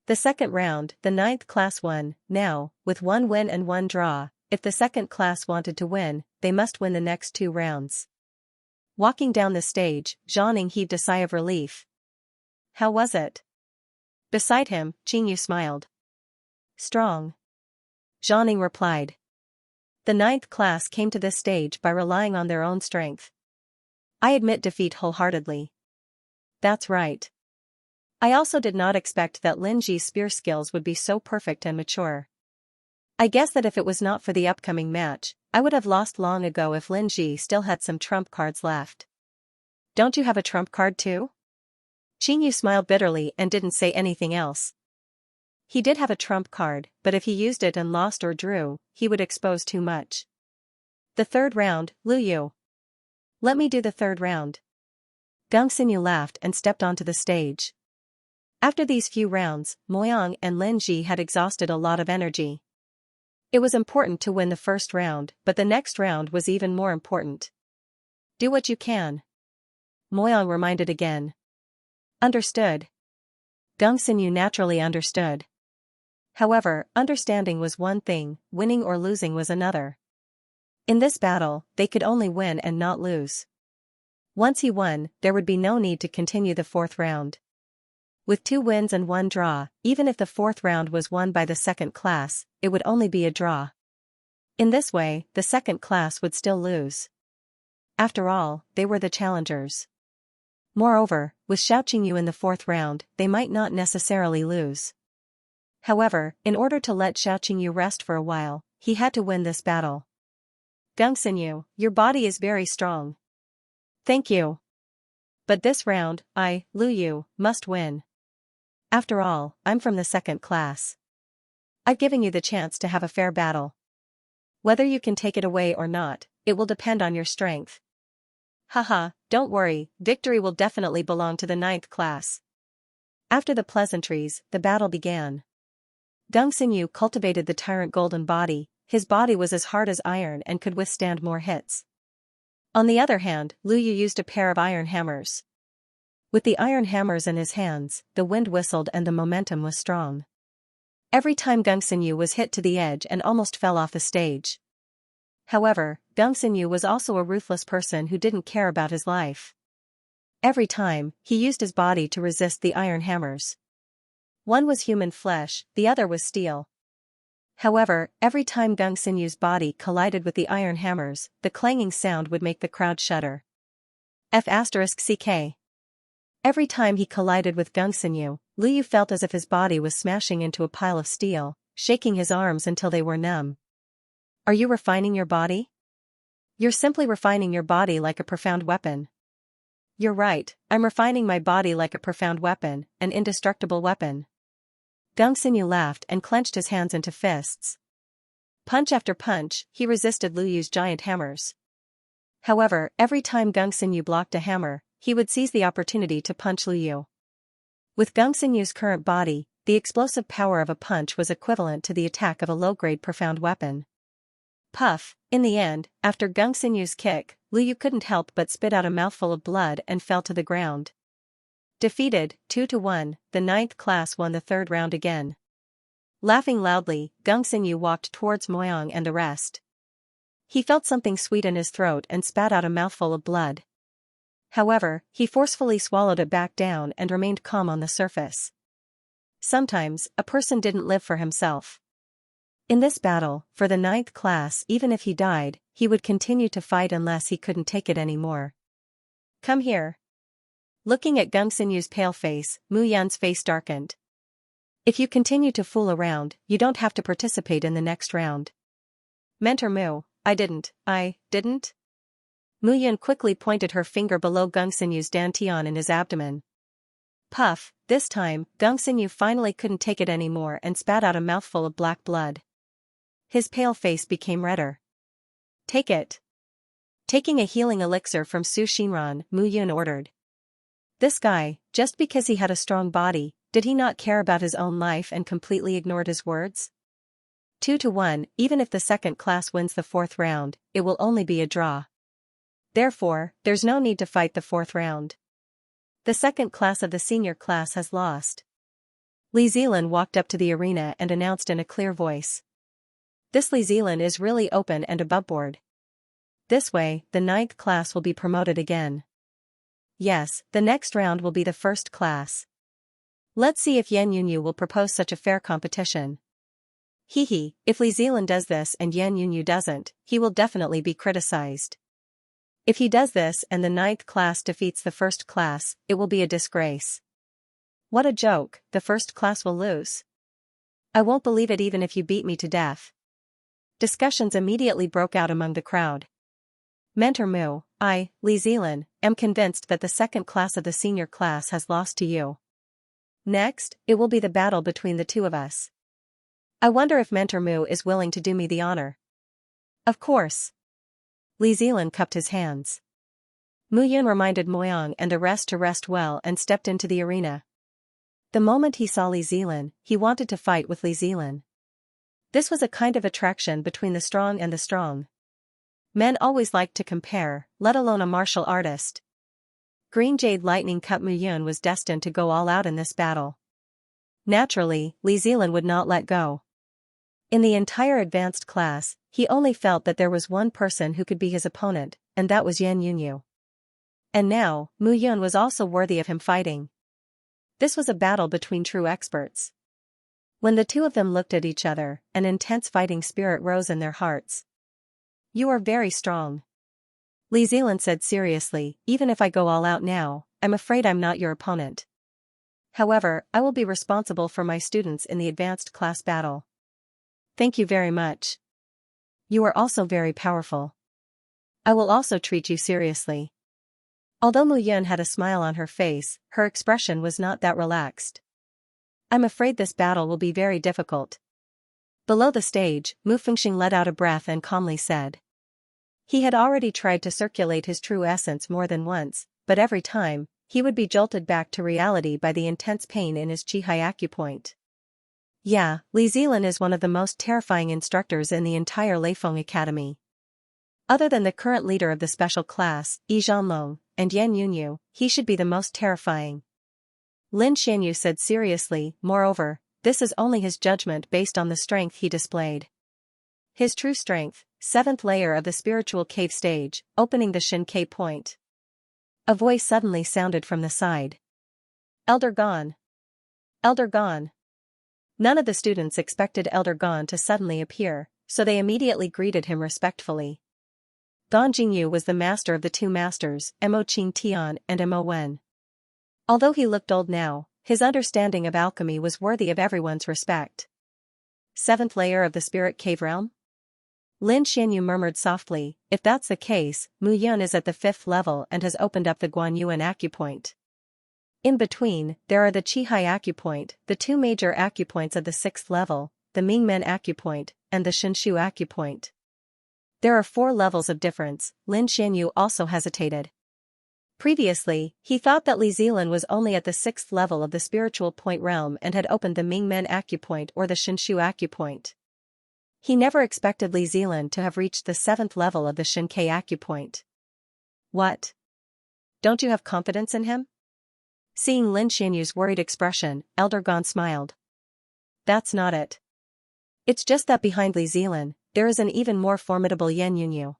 The second round, the 9th class won. Now, with one win and one draw, if the 2nd class wanted to win, they must win the next 2 rounds. Walking down the stage, Zhang Ying heaved a sigh of relief. "How was it?" Beside him, Xianxia smiled. "Strong," Zhang Ying replied. The 9th class came to this stage by relying on their own strength. "I admit defeat wholeheartedly." "That's right. I also did not expect that Lin Ji's spear skills would be so perfect and mature. I guess that if it was not for the upcoming match, I would have lost long ago if Lin Ji still had some trump cards left." "Don't you have a trump card too?" Xianxia smiled bitterly and didn't say anything else. He did have a trump card, but if he used it and lost or drew, he would expose too much. "The 3rd round, Lu Yu." "Let me do the 3rd round." Xianxia laughed and stepped onto the stage. After these few rounds, Moyang and Lin Ji had exhausted a lot of energy. It was important to win the 1st round, but the next round was even more important. "Do what you can," Moyang reminded again. "Understood." Xianxia naturally understood. However, understanding was one thing, winning or losing was another. In this battle, they could only win and not lose. Once he won, there would be no need to continue the 4th round. With 2 wins and 1 draw, even if the 4th round was won by the 2nd class, it would only be a draw. In this way, the 2nd class would still lose. After all, they were the challengers. Moreover, with Xiaoqingyu in the 4th round, they might not necessarily lose. However, in order to let Xiaoqingyu rest for a while, he had to win this battle. "Xianxia, your body is very strong." "Thank you. But this round, I, Lu Yu, must win. After all, I'm from the 2nd class. I've given you the chance to have a fair battle. Whether you can take it away or not, it will depend on your strength." Haha, don't worry, victory will definitely belong to the ninth class. After the pleasantries, the battle began. Gongxinyu cultivated the tyrant golden body, his body was as hard as iron and could withstand more hits. On the other hand, Lu Yu used a pair of iron hammers. With the iron hammers in his hands, the wind whistled and the momentum was strong. Every time Gongxinyu was hit to the edge and almost fell off the stage. However, Gongxinyu was also a ruthless person who didn't care about his life. Every time, he used his body to resist the iron hammers. One was human flesh, the other was steel. However, every time Gongxinyu's body collided with the iron hammers, the clanging sound would make the crowd shudder. F***ck. Every time he collided with Gongxinyu, Lu Yu felt as if his body was smashing into a pile of steel, shaking his arms until they were numb. Are you refining your body? You're simply refining your body like a profound weapon. You're right, I'm refining my body like a profound weapon, an indestructible weapon. Gongxinyu laughed and clenched his hands into fists. Punch after punch, he resisted Lu Yu's giant hammers. However, every time Gongxinyu blocked a hammer, he would seize the opportunity to punch Lu Yu. With Gongxinyu's current body, the explosive power of a punch was equivalent to the attack of a low-grade profound weapon. Puff, in the end, after Gongxinyu's kick, Lu Yu couldn't help but spit out a mouthful of blood and fell to the ground. Defeated, 2-1, the ninth class won the third round again. Laughing loudly, Gongxinyu walked towards Moyang and the rest. He felt something sweet in his throat and spat out a mouthful of blood. However, he forcefully swallowed it back down and remained calm on the surface. Sometimes, a person didn't live for himself. In this battle, for the ninth class, even if he died, he would continue to fight unless he couldn't take it anymore. Come here. Looking at Gongxinyu's pale face, Mu Yan's face darkened. If you continue to fool around, you don't have to participate in the next round. Mentor Mu, I didn't. Mu Yan quickly pointed her finger below Gongxinyu's dantian in his abdomen. Puff, this time, Gongxinyu finally couldn't take it anymore and spat out a mouthful of black blood. His pale face became redder. Take it. Taking a healing elixir from Su Xinran, Mu Yun ordered. This guy, just because he had a strong body, did he not care about his own life and completely ignored his words? 2-1, even if the second class wins the fourth round, it will only be a draw. Therefore, there's no need to fight the fourth round. The second class of the senior class has lost. Li Zilan walked up to the arena and announced in a clear voice. This Li Zilan is really open and aboveboard. This way, the ninth class will be promoted again. Yes, the next round will be the first class. Let's see if Yan Yunyu will propose such a fair competition. Hehe, if Li Zilan does this and Yan Yunyu doesn't, he will definitely be criticized. If he does this and the ninth class defeats the first class, it will be a disgrace. What a joke, the first class will lose. I won't believe it even if you beat me to death. Discussions immediately broke out among the crowd. Mentor Mu, I, Li Zilan, am convinced that the second class of the senior class has lost to you. Next, it will be the battle between the two of us. I wonder if Mentor Mu is willing to do me the honor. Of course. Li Zilan cupped his hands. Mu Yun reminded Moyang and the rest to rest well and stepped into the arena. The moment he saw Li Zilan, he wanted to fight with Li Zilan. This was a kind of attraction between the strong and the strong. Men always liked to compare, let alone a martial artist. Green Jade Lightning Cup Mu Yun was destined to go all out in this battle. Naturally, Li Zilan would not let go. In the entire advanced class, he only felt that there was one person who could be his opponent, and that was Yan Yunyu. And now, Mu Yun was also worthy of him fighting. This was a battle between true experts. When the two of them looked at each other, an intense fighting spirit rose in their hearts. You are very strong. Li Zilan said seriously, even if I go all out now, I'm afraid I'm not your opponent. However, I will be responsible for my students in the advanced class battle. Thank you very much. You are also very powerful. I will also treat you seriously. Although Mu Yun had a smile on her face, her expression was not that relaxed. I'm afraid this battle will be very difficult. Below the stage, Mu Fengxing let out a breath and calmly said. He had already tried to circulate his true essence more than once, but every time, he would be jolted back to reality by the intense pain in his chi acupoint. Yeah, Li Zilan is one of the most terrifying instructors in the entire Leifeng Academy. Other than the current leader of the special class, Yi Zhanlong, and Yan Yunyu, he should be the most terrifying. Lin Xianyu said seriously, moreover, this is only his judgment based on the strength he displayed. His true strength, 7th layer of the spiritual cave stage, opening the Xianxia point. A voice suddenly sounded from the side. Elder Gon. Elder Gon. None of the students expected Elder Gon to suddenly appear, so they immediately greeted him respectfully. Gon Jingyu was the master of the two masters, Mo Qing Tian and Mo Wen. Although he looked old now, his understanding of alchemy was worthy of everyone's respect. 7th layer of the spirit cave realm? Lin Xianyu murmured softly, if that's the case, Mu Yun is at the 5th level and has opened up the Guanyuan acupoint. In between, there are the Qihai acupoint, the two major acupoints of the 6th level, the Mingmen acupoint, and the Shinshu acupoint. There are 4 levels of difference. Lin Xianyu also hesitated. Previously, he thought that Li Zilan was only at the 6th level of the spiritual point realm and had opened the Mingmen acupoint or the Shinshu acupoint. He never expected Li Zilan to have reached the 7th level of the Xianxia acupoint. What? Don't you have confidence in him? Seeing Lin Xianyu's worried expression, Elder Gon smiled. That's not it. It's just that behind Li Zilan, there is an even more formidable Yan Yunyu.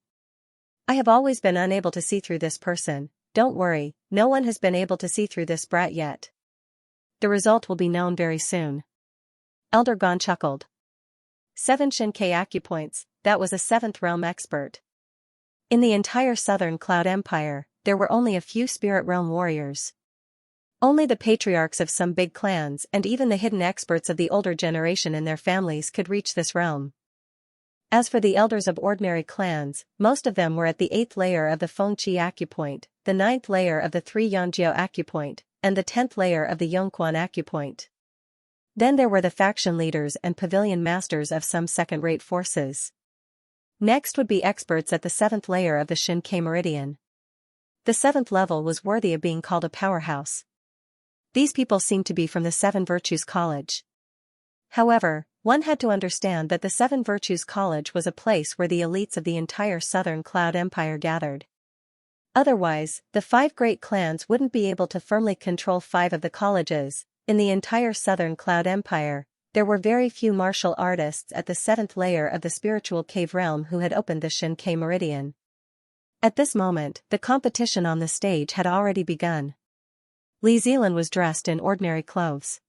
I have always been unable to see through this person. Don't worry, no one has been able to see through this brat yet. The result will be known very soon. Elder Gon chuckled. 7 Xianxia acupoints, that was a 7th realm expert. In the entire southern Cloud Empire, there were only a few spirit realm warriors. Only the patriarchs of some big clans and even the hidden experts of the older generation in their families could reach this realm. As for the elders of ordinary clans, most of them were at the 8th layer of the Fengqi acupoint, the 9th layer of the 3 Yangjiao acupoint, and the 10th layer of the Yongquan acupoint. Then there were the faction leaders and pavilion masters of some second-rate forces. Next would be experts at the 7th layer of the Xianxia meridian. The 7th level was worthy of being called a powerhouse. These people seemed to be from the 7 Virtues College. However, one had to understand that the 7 Virtues College was a place where the elites of the entire southern Cloud Empire gathered. Otherwise, the 5 great clans wouldn't be able to firmly control 5 of the colleges. In the entire southern Cloud Empire, there were very few martial artists at the 7th layer of the spiritual cave realm who had opened the Xianxia meridian. At this moment, the competition on the stage had already begun. Li Zilan was dressed in ordinary clothes.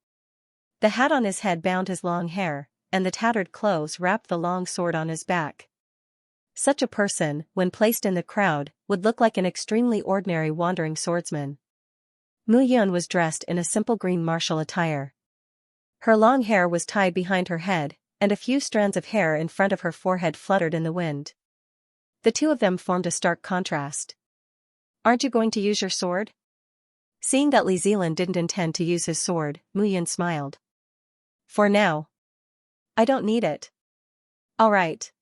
The hat on his head bound his long hair, and the tattered clothes wrapped the long sword on his back. Such a person, when placed in the crowd, would look like an extremely ordinary wandering swordsman. Mu Yun was dressed in a simple green martial attire. Her long hair was tied behind her head, and a few strands of hair in front of her forehead fluttered in the wind. The two of them formed a stark contrast. Aren't you going to use your sword? Seeing that Li Zilan didn't intend to use his sword, Mu Yun smiled. For now. I don't need it. All right.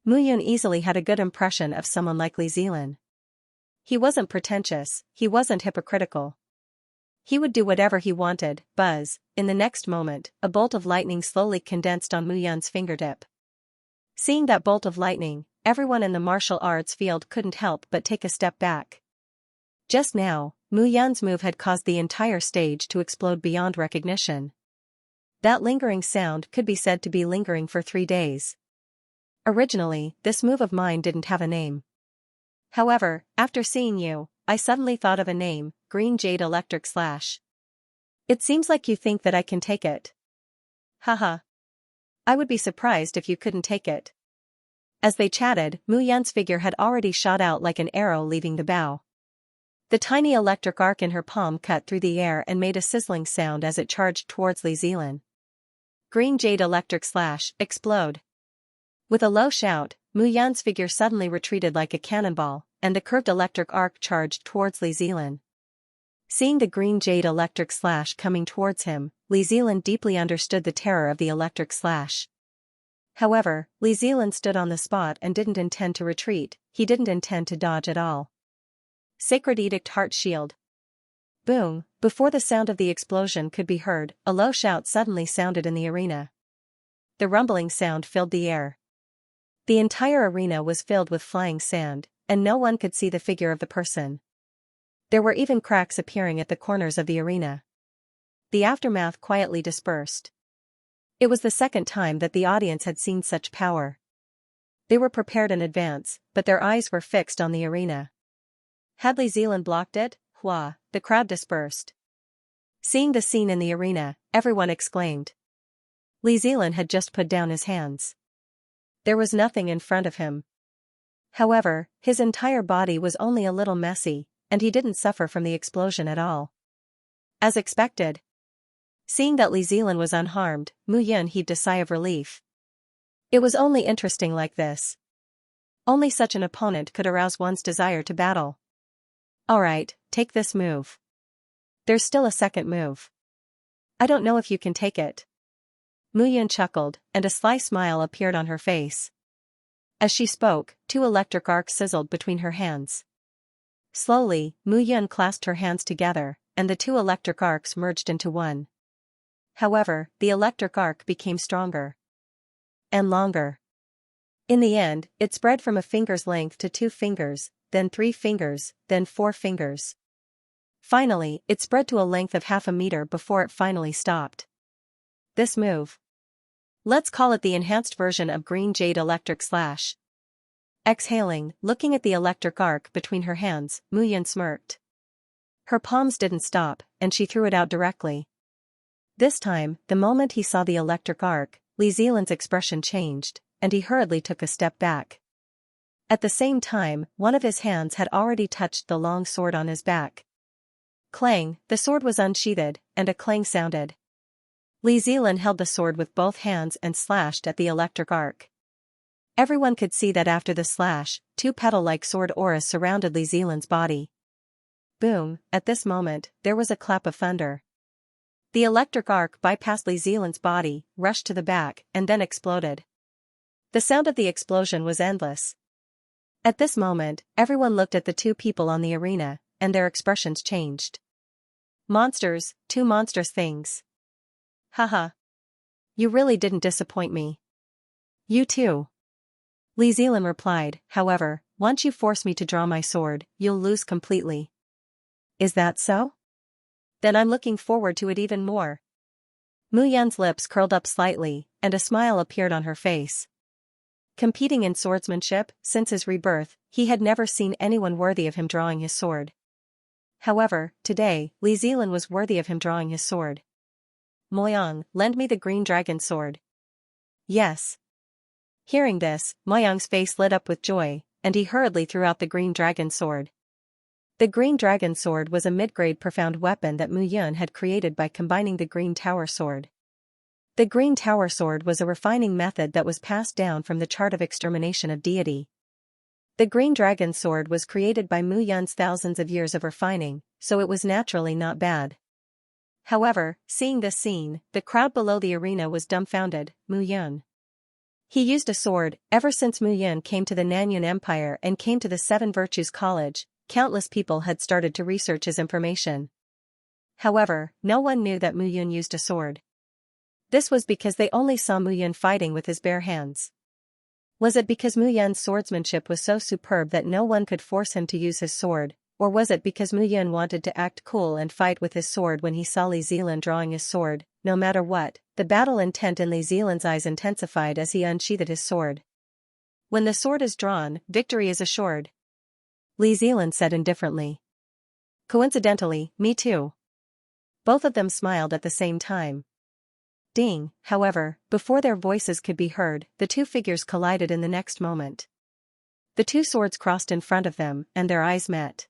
Mu Yun easily had a good impression of someone like Li Zilan. He wasn't pretentious, he wasn't hypocritical. He would do whatever he wanted. Buzz, in the next moment, a bolt of lightning slowly condensed on Mu Yun's fingertip. Seeing that bolt of lightning, everyone in the martial arts field couldn't help but take a step back. Just now, Mu Yun's move had caused the entire stage to explode beyond recognition. That lingering sound could be said to be lingering for 3 days. Originally, this move of mine didn't have a name. However, after seeing you, I suddenly thought of a name, Green Jade Electric Slash. It seems like you think that I can take it. Haha. I would be surprised if you couldn't take it. As they chatted, Mu Yun's figure had already shot out like an arrow leaving the bow. The tiny electric arc in her palm cut through the air and made a sizzling sound as it charged towards Li Zilan. Green Jade Electric Slash, explode. With a low shout, Mu Yun's figure suddenly retreated like a cannonball, and the curved electric arc charged towards Li Zilan. Seeing the Green Jade Electric Slash coming towards him, Li Zilan deeply understood the terror of the electric slash. However, Li Zilan stood on the spot and didn't intend to retreat, he didn't intend to dodge at all. Sacred Edict Heart Shield. Boom! Before the sound of the explosion could be heard, a low shout suddenly sounded in the arena. The rumbling sound filled the air. The entire arena was filled with flying sand, and no one could see the figure of the person. There were even cracks appearing at the corners of the arena. The aftermath quietly dispersed. It was the second time that the audience had seen such power. They were prepared in advance, but their eyes were fixed on the arena. Had Li Zilan blocked it? The crowd dispersed. Seeing the scene in the arena, everyone exclaimed. Li Zilan had just put down his hands. There was nothing in front of him. However, his entire body was only a little messy, and he didn't suffer from the explosion at all. As expected. Seeing that Li Zilan was unharmed, Mu Yun heaved a sigh of relief. It was only interesting like this. Only such an opponent could arouse one's desire to battle. Alright, take this move. There's still a second move. I don't know if you can take it. Mu Yun chuckled, and a sly smile appeared on her face. As she spoke, 2 electric arcs sizzled between her hands. Slowly, Mu Yun clasped her hands together, and the 2 electric arcs merged into one. However, the electric arc became stronger. And longer. In the end, it spread from a finger's length to 2 fingers, then 3 fingers, then 4 fingers. Finally, it spread to a length of half a meter before it finally stopped. This move. Let's call it the enhanced version of Green Jade Electric Slash. Exhaling, looking at the electric arc between her hands, Mu Yun smirked. Her palms didn't stop, and she threw it out directly. This time, the moment he saw the electric arc, Li Zilan's expression changed, and he hurriedly took a step back. At the same time, one of his hands had already touched the long sword on his back. Clang, the sword was unsheathed, and a clang sounded. Li Zilan held the sword with both hands and slashed at the electric arc. Everyone could see that after the slash, 2 petal-like sword auras surrounded Li Zilan's body. Boom! At this moment, there was a clap of thunder. The electric arc bypassed Li Zilan's body, rushed to the back, and then exploded. The sound of the explosion was endless. At this moment, everyone looked at the 2 people on the arena, and their expressions changed. Monsters, 2 monstrous things. Haha. You really didn't disappoint me. You too. Li Zilan replied, however, once you force me to draw my sword, you'll lose completely. Is that so? Then I'm looking forward to it even more. Mu Yun's lips curled up slightly, and a smile appeared on her face. Competing in swordsmanship, since his rebirth, he had never seen anyone worthy of him drawing his sword. However, today, Li Zilan was worthy of him drawing his sword. Moyang, lend me the green dragon sword. Yes. Hearing this, Moyang's face lit up with joy, and he hurriedly threw out the green dragon sword. The green dragon sword was a mid-grade profound weapon that Mu Yun had created by combining the green tower sword. The green tower sword was a refining method that was passed down from the chart of extermination of deity. The green dragon sword was created by Mu Yun's thousands of years of refining, so it was naturally not bad. However, seeing this scene, the crowd below the arena was dumbfounded. Mu Yun. He used a sword. Ever since Mu Yun came to the Nanyun Empire and came to the 7 Virtues College, countless people had started to research his information. However, no one knew that Mu Yun used a sword. This was because they only saw Mu Yun fighting with his bare hands. Was it because Mu Yun's swordsmanship was so superb that no one could force him to use his sword, or was it because Mu Yun wanted to act cool and fight with his sword when he saw Li Zilan drawing his sword? No matter what, the battle intent in Li Zilan's eyes intensified as he unsheathed his sword. When the sword is drawn, victory is assured. Li Zilan said indifferently. Coincidentally, me too. Both of them smiled at the same time. Ding, however, before their voices could be heard, the 2 figures collided in the next moment. The 2 swords crossed in front of them, and their eyes met.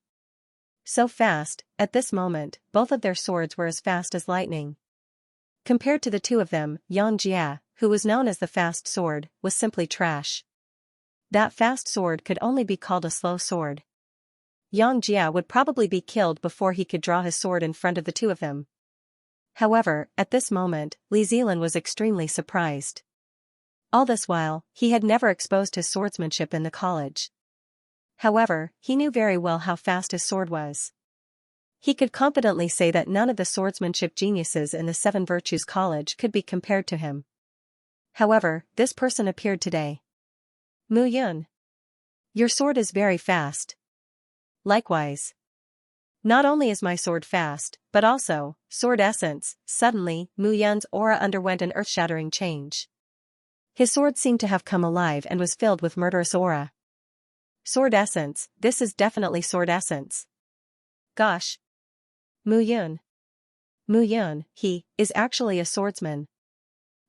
So fast, at this moment, both of their swords were as fast as lightning. Compared to the 2 of them, Xianxia, who was known as the fast sword, was simply trash. That fast sword could only be called a slow sword. Xianxia would probably be killed before he could draw his sword in front of the 2 of them. However, at this moment, Li Zilan was extremely surprised. All this while, he had never exposed his swordsmanship in the college. However, he knew very well how fast his sword was. He could confidently say that none of the swordsmanship geniuses in the Seven Virtues College could be compared to him. However, this person appeared today. Mu Yun. Your sword is very fast. Likewise. Not only is my sword fast, but also, sword essence. Suddenly, Mu Yun's aura underwent an earth-shattering change. His sword seemed to have come alive and was filled with murderous aura. Sword essence, this is definitely sword essence. Gosh. Mu Yun. Mu Yun, he, is actually a swordsman.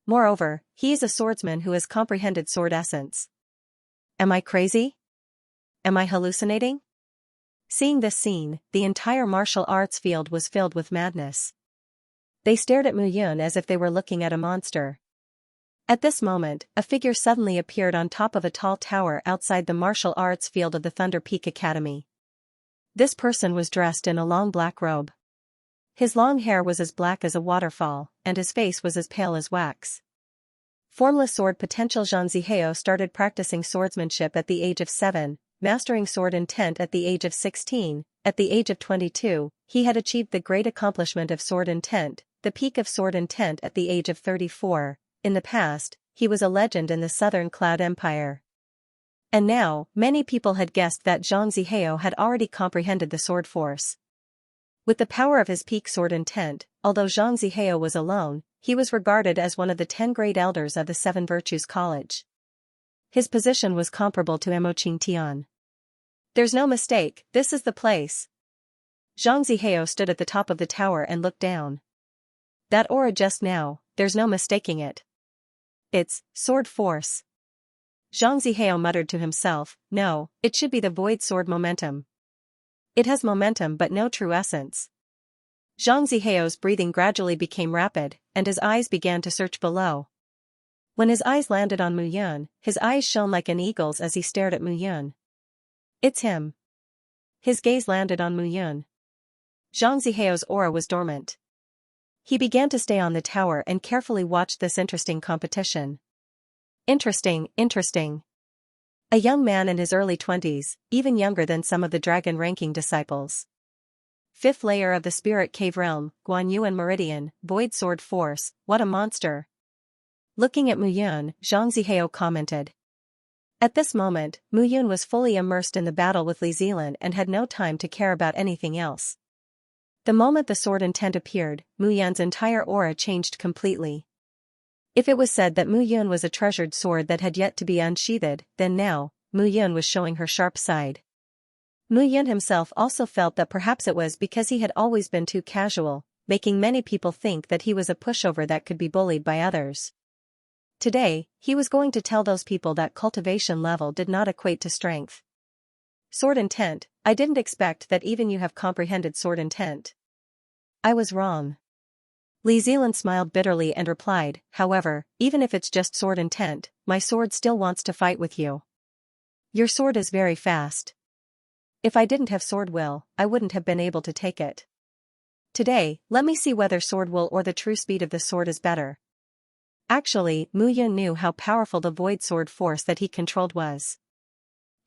Moreover, he is a swordsman who has comprehended sword essence. Am I crazy? Am I hallucinating? Seeing this scene, the entire martial arts field was filled with madness. They stared at Mu Yun as if they were looking at a monster. At this moment, a figure suddenly appeared on top of a tall tower outside the martial arts field of the Thunder Peak Academy. This person was dressed in a long black robe. His long hair was as black as a waterfall, and his face was as pale as wax. Formless sword potential Xianxia started practicing swordsmanship at the age of 7, mastering sword intent at the age of 16, at the age of 22, he had achieved the great accomplishment of sword intent, the peak of sword intent at the age of 34. In the past, he was a legend in the Southern Cloud Empire. And now, many people had guessed that Zhang Zihao had already comprehended the sword force. With the power of his peak sword intent, although Zhang Zihao was alone, he was regarded as one of the 10 great elders of the Seven Virtues College. His position was comparable to Mo Qingtian. There's no mistake, this is the place. Zhang Zihao stood at the top of the tower and looked down. That aura just now, there's no mistaking it. It's sword force. Zhang Zihao muttered to himself, no, it should be the void sword momentum. It has momentum but no true essence. Zhang Zihao's breathing gradually became rapid, and his eyes began to search below. When his eyes landed on Mu Yun, his eyes shone like an eagle's as he stared at Mu Yun. It's him. His gaze landed on Mu Yun. Zhang Zihao's aura was dormant. He began to stay on the tower and carefully watched this interesting competition. Interesting. A young man in his early 20s, even younger than some of the dragon-ranking disciples. 5th layer of the Spirit Cave Realm, Guan Yuan Meridian, Void Sword Force, what a monster. Looking at Mu Yun, Zhang Zihao commented. At this moment, Mu Yun was fully immersed in the battle with Li Zilan and had no time to care about anything else. The moment the sword intent appeared, Mu Yun's entire aura changed completely. If it was said that Mu Yun was a treasured sword that had yet to be unsheathed, then now, Mu Yun was showing her sharp side. Mu Yun himself also felt that perhaps it was because he had always been too casual, making many people think that he was a pushover that could be bullied by others. Today, he was going to tell those people that cultivation level did not equate to strength. Sword intent, I didn't expect that even you have comprehended sword intent. I was wrong. Li Zilan smiled bitterly and replied, however, even if it's just sword intent, my sword still wants to fight with you. Your sword is very fast. If I didn't have sword will, I wouldn't have been able to take it. Today, let me see whether sword will or the true speed of the sword is better. Actually, Mu Yun knew how powerful the void sword force that he controlled was.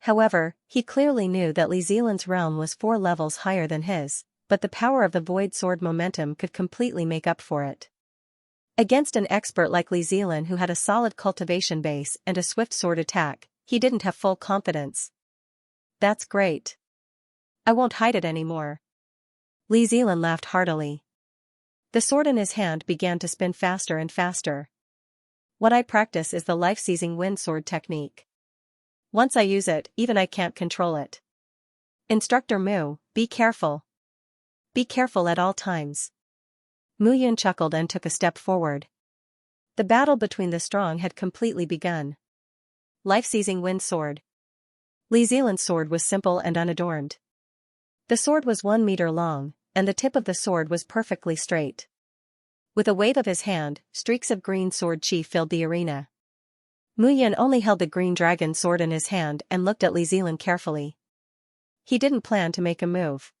However, he clearly knew that Li Zilan's realm was 4 levels higher than his, but the power of the void sword momentum could completely make up for it. Against an expert like Li Zilan who had a solid cultivation base and a swift sword attack, he didn't have full confidence. That's great. I won't hide it anymore. Li Zilan laughed heartily. The sword in his hand began to spin faster and faster. What I practice is the life-seizing wind sword technique. Once I use it, even I can't control it. Instructor Mu, be careful. Be careful at all times. Mu Yun chuckled and took a step forward. The battle between the strong had completely begun. Life-seizing wind sword. Li Zilan's sword was simple and unadorned. The sword was 1 meter long, and the tip of the sword was perfectly straight. With a wave of his hand, streaks of green sword chi filled the arena. Mu Yun only held the green dragon sword in his hand and looked at Li Zilan carefully. He didn't plan to make a move.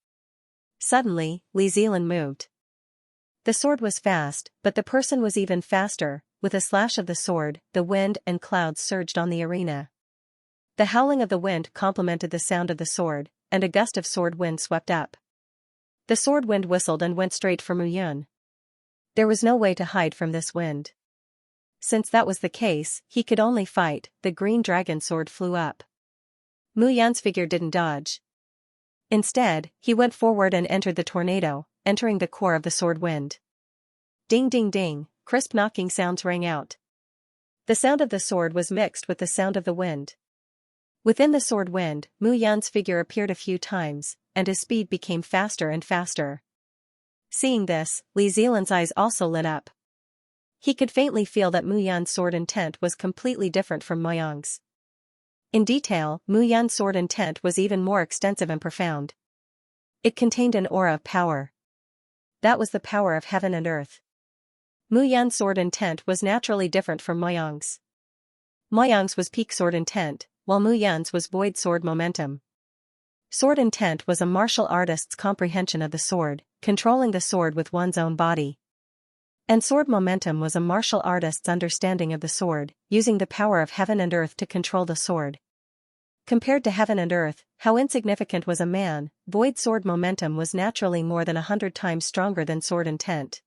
Suddenly, Li Zilan moved. The sword was fast, but the person was even faster. with a slash of the sword, the wind and clouds surged on the arena. The howling of the wind complemented the sound of the sword, and a gust of sword wind swept up. The sword wind whistled and went straight for Mu Yun. There was no way to hide from this wind. Since that was the case, he could only fight. The green dragon sword flew up. Mu Yun's figure didn't dodge. Instead, he went forward and entered the tornado, entering the core of the sword wind. Ding ding ding, crisp knocking sounds rang out. The sound of the sword was mixed with the sound of the wind. Within the sword wind, Mu Yun's figure appeared a few times, and his speed became faster and faster. Seeing this, Li Zilan's eyes also lit up. He could faintly feel that Mu Yun's sword intent was completely different from Mu Yang's. In detail, Mu Yun's sword intent was even more extensive and profound. It contained an aura of power. That was the power of heaven and earth. Mu Yun's sword intent was naturally different from Mu Yang's. Mu Yang's was peak sword intent, while Mu Yun's was void sword momentum. Sword intent was a martial artist's comprehension of the sword, controlling the sword with one's own body. And sword momentum was a martial artist's understanding of the sword, using the power of heaven and earth to control the sword. Compared to heaven and earth, how insignificant was a man, void sword momentum was naturally more than 100 times stronger than sword intent.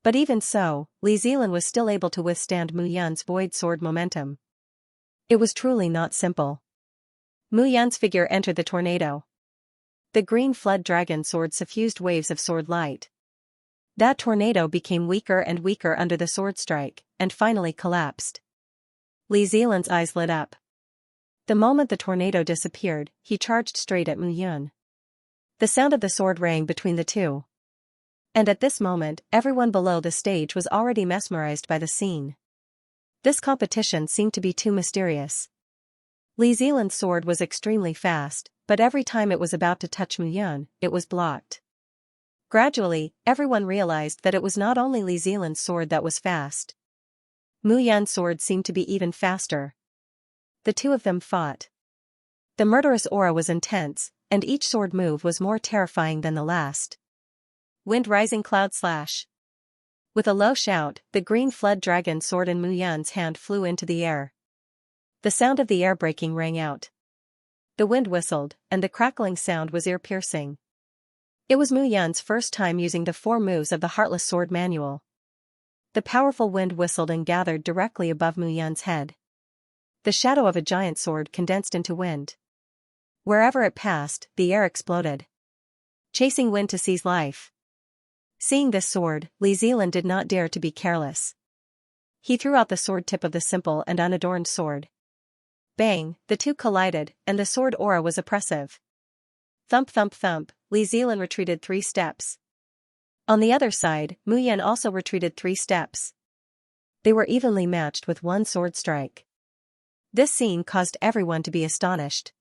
But even so, Li Zilan was still able to withstand Mu Yun's void sword momentum. It was truly not simple. Mu Yun's figure entered the tornado. The green flood dragon sword suffused waves of sword light. That tornado became weaker and weaker under the sword strike, and finally collapsed. Li Zilan's eyes lit up. The moment the tornado disappeared, he charged straight at Mu Yun. The sound of the sword rang between the two. And at this moment, everyone below the stage was already mesmerized by the scene. This competition seemed to be too mysterious. Li Zilan's sword was extremely fast, but every time it was about to touch Mu Yun, it was blocked. Gradually, everyone realized that it was not only Li Zilan's sword that was fast. Mu Yun's sword seemed to be even faster. The two of them fought. The murderous aura was intense, and each sword move was more terrifying than the last. Wind rising cloud slash. With a low shout, the green flood dragon sword in Mu Yun's hand flew into the air. The sound of the air breaking rang out. The wind whistled, and the crackling sound was ear-piercing. It was Mu Yun's first time using the 4 moves of the Heartless Sword Manual. The powerful wind whistled and gathered directly above Mu Yun's head. The shadow of a giant sword condensed into wind. Wherever it passed, the air exploded. Chasing wind to seize life. Seeing this sword, Li Zilan did not dare to be careless. He threw out the sword tip of the simple and unadorned sword. Bang, the two collided, and the sword aura was oppressive. Thump thump thump, Li Zilan retreated 3 steps. On the other side, Mu Yun also retreated 3 steps. They were evenly matched with 1 sword strike. This scene caused everyone to be astonished.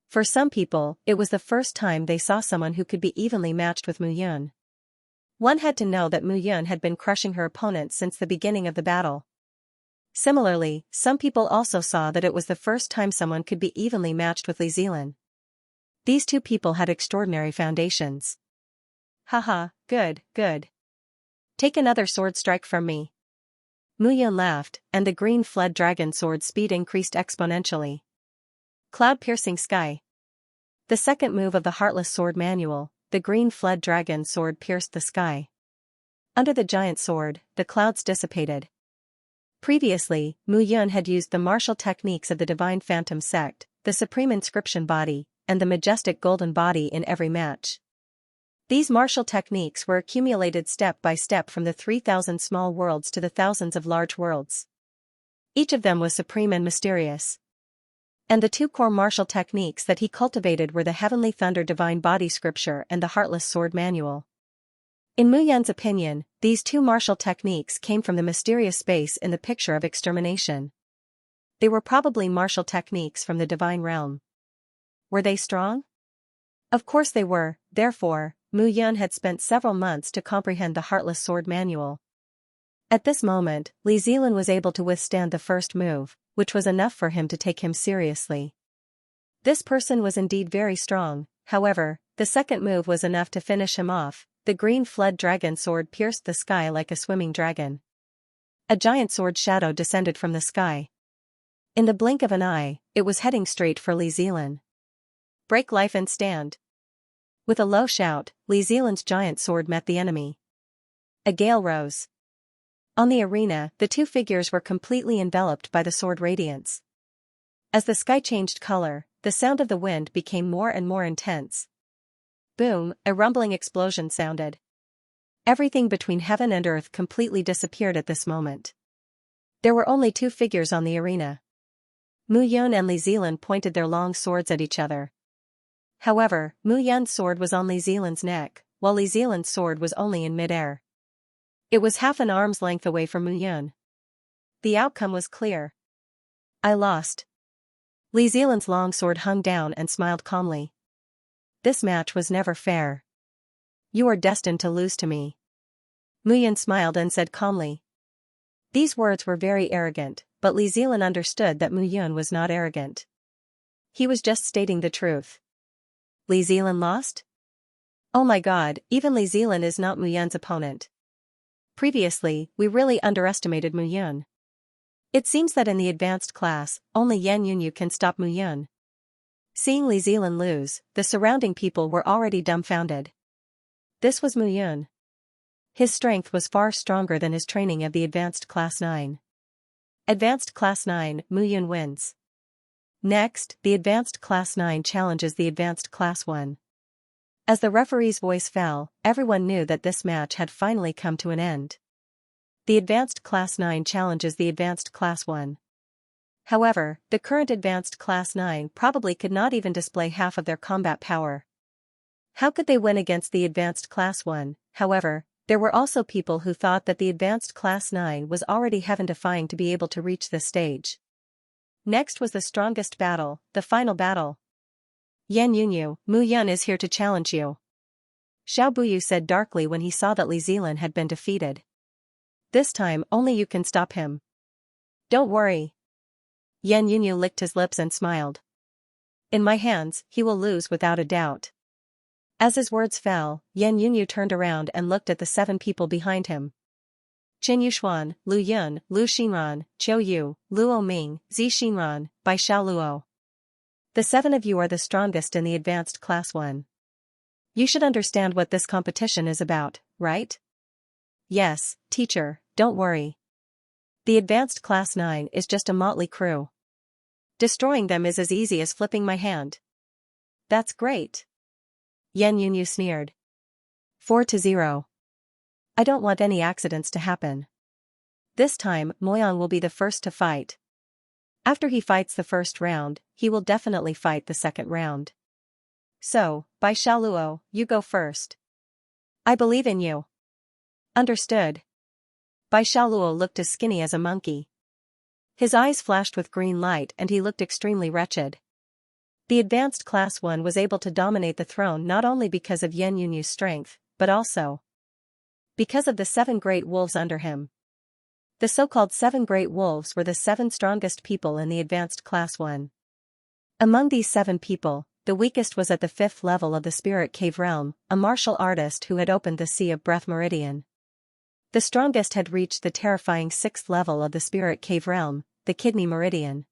For some people, it was the first time they saw someone who could be evenly matched with Mu Yun. One had to know that Mu Yun had been crushing her opponent since the beginning of the battle. Similarly, some people also saw that it was the first time someone could be evenly matched with Li Zilan. These two people had extraordinary foundations. Haha, good, good. Take another sword strike from me. Mu Yun laughed, and the green flood dragon sword speed increased exponentially. Cloud-piercing sky. The second move of the Heartless Sword Manual, the green flood dragon sword pierced the sky. Under the giant sword, the clouds dissipated. Previously, Mu Yun had used the martial techniques of the Divine Phantom Sect, the Supreme Inscription Body, and the Majestic Golden Body in every match. These martial techniques were accumulated step by step from the 3,000 small worlds to the thousands of large worlds. Each of them was supreme and mysterious. And the 2 core martial techniques that he cultivated were the Heavenly Thunder Divine Body Scripture and the Heartless Sword Manual. In Mu Yun's opinion, these 2 martial techniques came from the mysterious space in the picture of extermination. They were probably martial techniques from the divine realm. Were they strong? Of course they were, therefore, Mu Yun had spent several months to comprehend the Heartless Sword Manual. At this moment, Li Zilan was able to withstand the first move, which was enough for him to take him seriously. This person was indeed very strong, however, the second move was enough to finish him off. The green flood dragon sword pierced the sky like a swimming dragon. A giant sword shadow descended from the sky. In the blink of an eye, it was heading straight for Li Zilan. Break life and stand. With a low shout, Li Zilan's giant sword met the enemy. A gale rose. On the arena, the two figures were completely enveloped by the sword radiance. As the sky changed color, the sound of the wind became more and more intense. Boom, a rumbling explosion sounded. Everything between heaven and earth completely disappeared at this moment. There were only two figures on the arena. Mu Yun and Li Zilan pointed their long swords at each other. However, Mu Yun's sword was on Li Zilan's neck, while Li Zilan's sword was only in midair. It was half an arm's length away from Mu Yun. The outcome was clear. I lost. Li Zilan's long sword hung down and smiled calmly. This match was never fair. You are destined to lose to me. Mu Yun smiled and said calmly. These words were very arrogant, but Li Zilan understood that Mu Yun was not arrogant. He was just stating the truth. Li Zilan lost? Oh my god, even Li Zilan is not Mu Yun's opponent. Previously, we really underestimated Mu Yun. It seems that in the advanced class, only Yan Yunyu can stop Mu Yun. Seeing Li Zilan lose, the surrounding people were already dumbfounded. This was Mu Yun. His strength was far stronger than his training of the Advanced Class 9. Advanced Class 9, Mu Yun wins. Next, the Advanced Class 9 challenges the Advanced Class 1. As the referee's voice fell, everyone knew that this match had finally come to an end. The Advanced Class 9 challenges the Advanced Class 1. However, the current Advanced Class 9 probably could not even display half of their combat power. How could they win against the Advanced Class 1? However, there were also people who thought that the Advanced Class 9 was already heaven-defying to be able to reach this stage. Next was the strongest battle, the final battle. Yan Yunyu, Mu Yun is here to challenge you. Xiao Buyu said darkly when he saw that Li Zilan had been defeated. This time only you can stop him. Don't worry. Yan Yunyu licked his lips and smiled. In my hands, he will lose without a doubt. As his words fell, Yan Yunyu turned around and looked at the 7 people behind him. Qin Yuxuan, Lu Yun, Lu Xinran, Qiu Yu, Luo Ming, Zi Xinran, Bai Xiao Luo. The 7 of you are the strongest in the Advanced Class 1. You should understand what this competition is about, right? Yes, teacher, don't worry. The Advanced Class 9 is just a motley crew. Destroying them is as easy as flipping my hand. That's great. Yan Yunyu sneered. 4-0. I don't want any accidents to happen. This time, Moyang will be the first to fight. After he fights the first round, he will definitely fight the second round. So, Bai Xiaoluo, you go first. I believe in you. Understood. Bai Xiaoluo looked as skinny as a monkey. His eyes flashed with green light and he looked extremely wretched. The Advanced Class 1 was able to dominate the throne not only because of Yan Yunyu's strength, but also because of the 7 great wolves under him. The so-called 7 great wolves were the 7 strongest people in the Advanced Class 1. Among these 7 people, the weakest was at the 5th level of the Spirit Cave Realm, a martial artist who had opened the Sea of Breath Meridian. The strongest had reached the terrifying 6th level of the Spirit Cave Realm, the Kidney Meridian.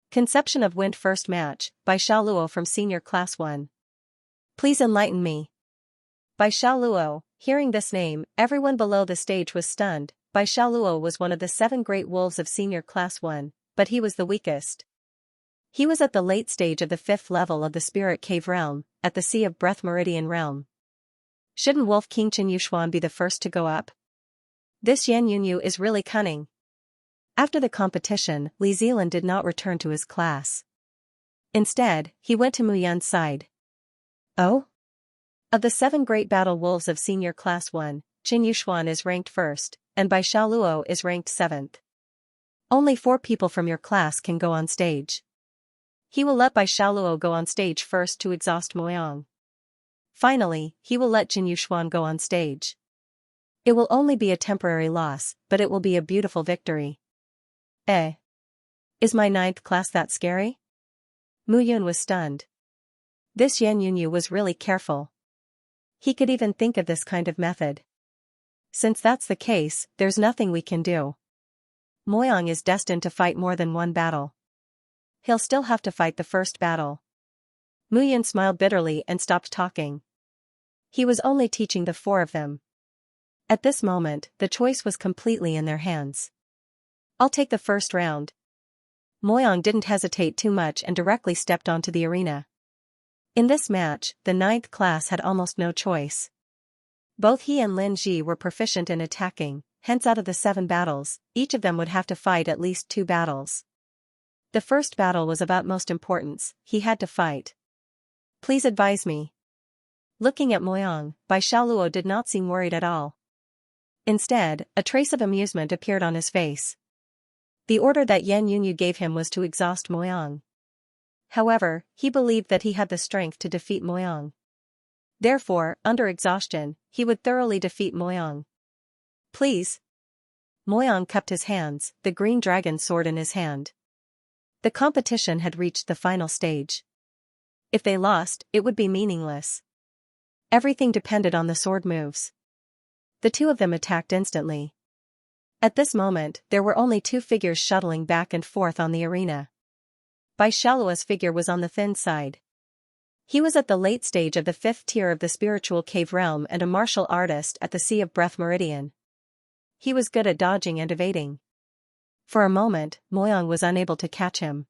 Conception of Wind First Match, by Xiaoluo from Senior Class 1. Please enlighten me. By Xiaoluo, hearing this name, everyone below the stage was stunned. Bai Xiaoluo was one of the 7 great wolves of Senior Class 1, but he was the weakest. He was at the late stage of the 5th level of the Spirit Cave Realm, at the Sea of Breath Meridian Realm. Shouldn't Wolf King Qin Yuxuan be the first to go up? This Yan Yunyu is really cunning. After the competition, Li Zilan did not return to his class. Instead, he went to Mu Yun's side. Oh? Of the 7 great battle wolves of Senior Class 1, Qin Yuxuan is ranked first, and Bai Xiaoluo is ranked 7th. Only 4 people from your class can go on stage. He will let Bai Xiaoluo go on stage first to exhaust Moyang. Finally, he will let Qin Yuxuan go on stage. It will only be a temporary loss, but it will be a beautiful victory. Is my 9th class that scary? Mu Yun was stunned. This Yan Yunyu was really careful. He could even think of this kind of method. Since that's the case, there's nothing we can do. Moyang is destined to fight more than one battle. He'll still have to fight the first battle. Muyin smiled bitterly and stopped talking. He was only teaching the four of them. At this moment, the choice was completely in their hands. I'll take the first round. Moyang didn't hesitate too much and directly stepped onto the arena. In this match, the 9th class had almost no choice. Both he and Lin Ji were proficient in attacking, hence out of the 7 battles, each of them would have to fight at least 2 battles. The first battle was of utmost importance, he had to fight. Please advise me. Looking at Moyang, Bai Xiaoluo did not seem worried at all. Instead, a trace of amusement appeared on his face. The order that Yan Yunyu gave him was to exhaust Moyang. However, he believed that he had the strength to defeat Moyang. Therefore, under exhaustion, he would thoroughly defeat Moyang. Please. Moyang cupped his hands, the green dragon sword in his hand. The competition had reached the final stage. If they lost, it would be meaningless. Everything depended on the sword moves. The two of them attacked instantly. At this moment, there were only 2 figures shuttling back and forth on the arena. Bai Xiaoluo's figure was on the thin side. He was at the late stage of the 5th tier of the spiritual cave realm and a martial artist at the Sea of Breath Meridian. He was good at dodging and evading. For a moment, Moyang was unable to catch him.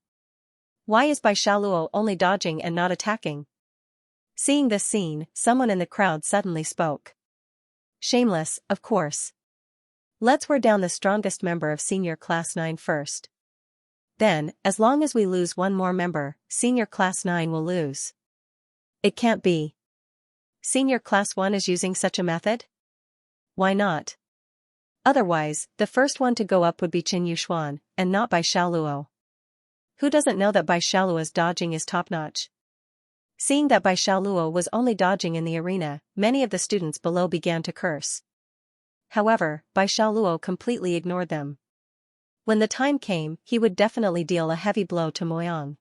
Why is Bai Xiaoluo only dodging and not attacking? Seeing this scene, someone in the crowd suddenly spoke. Shameless, of course. Let's wear down the strongest member of Senior Class 9 first. Then, as long as we lose one more member, Senior Class 9 will lose. It can't be. Senior Class 1 is using such a method? Why not? Otherwise, the first one to go up would be Qin Yuxuan, and not Bai Xiaoluo. Who doesn't know that Bai Xiaoluo's dodging is top-notch? Seeing that Bai Xiaoluo was only dodging in the arena, many of the students below began to curse. However, Bai Xiaoluo completely ignored them. When the time came, he would definitely deal a heavy blow to Moyang.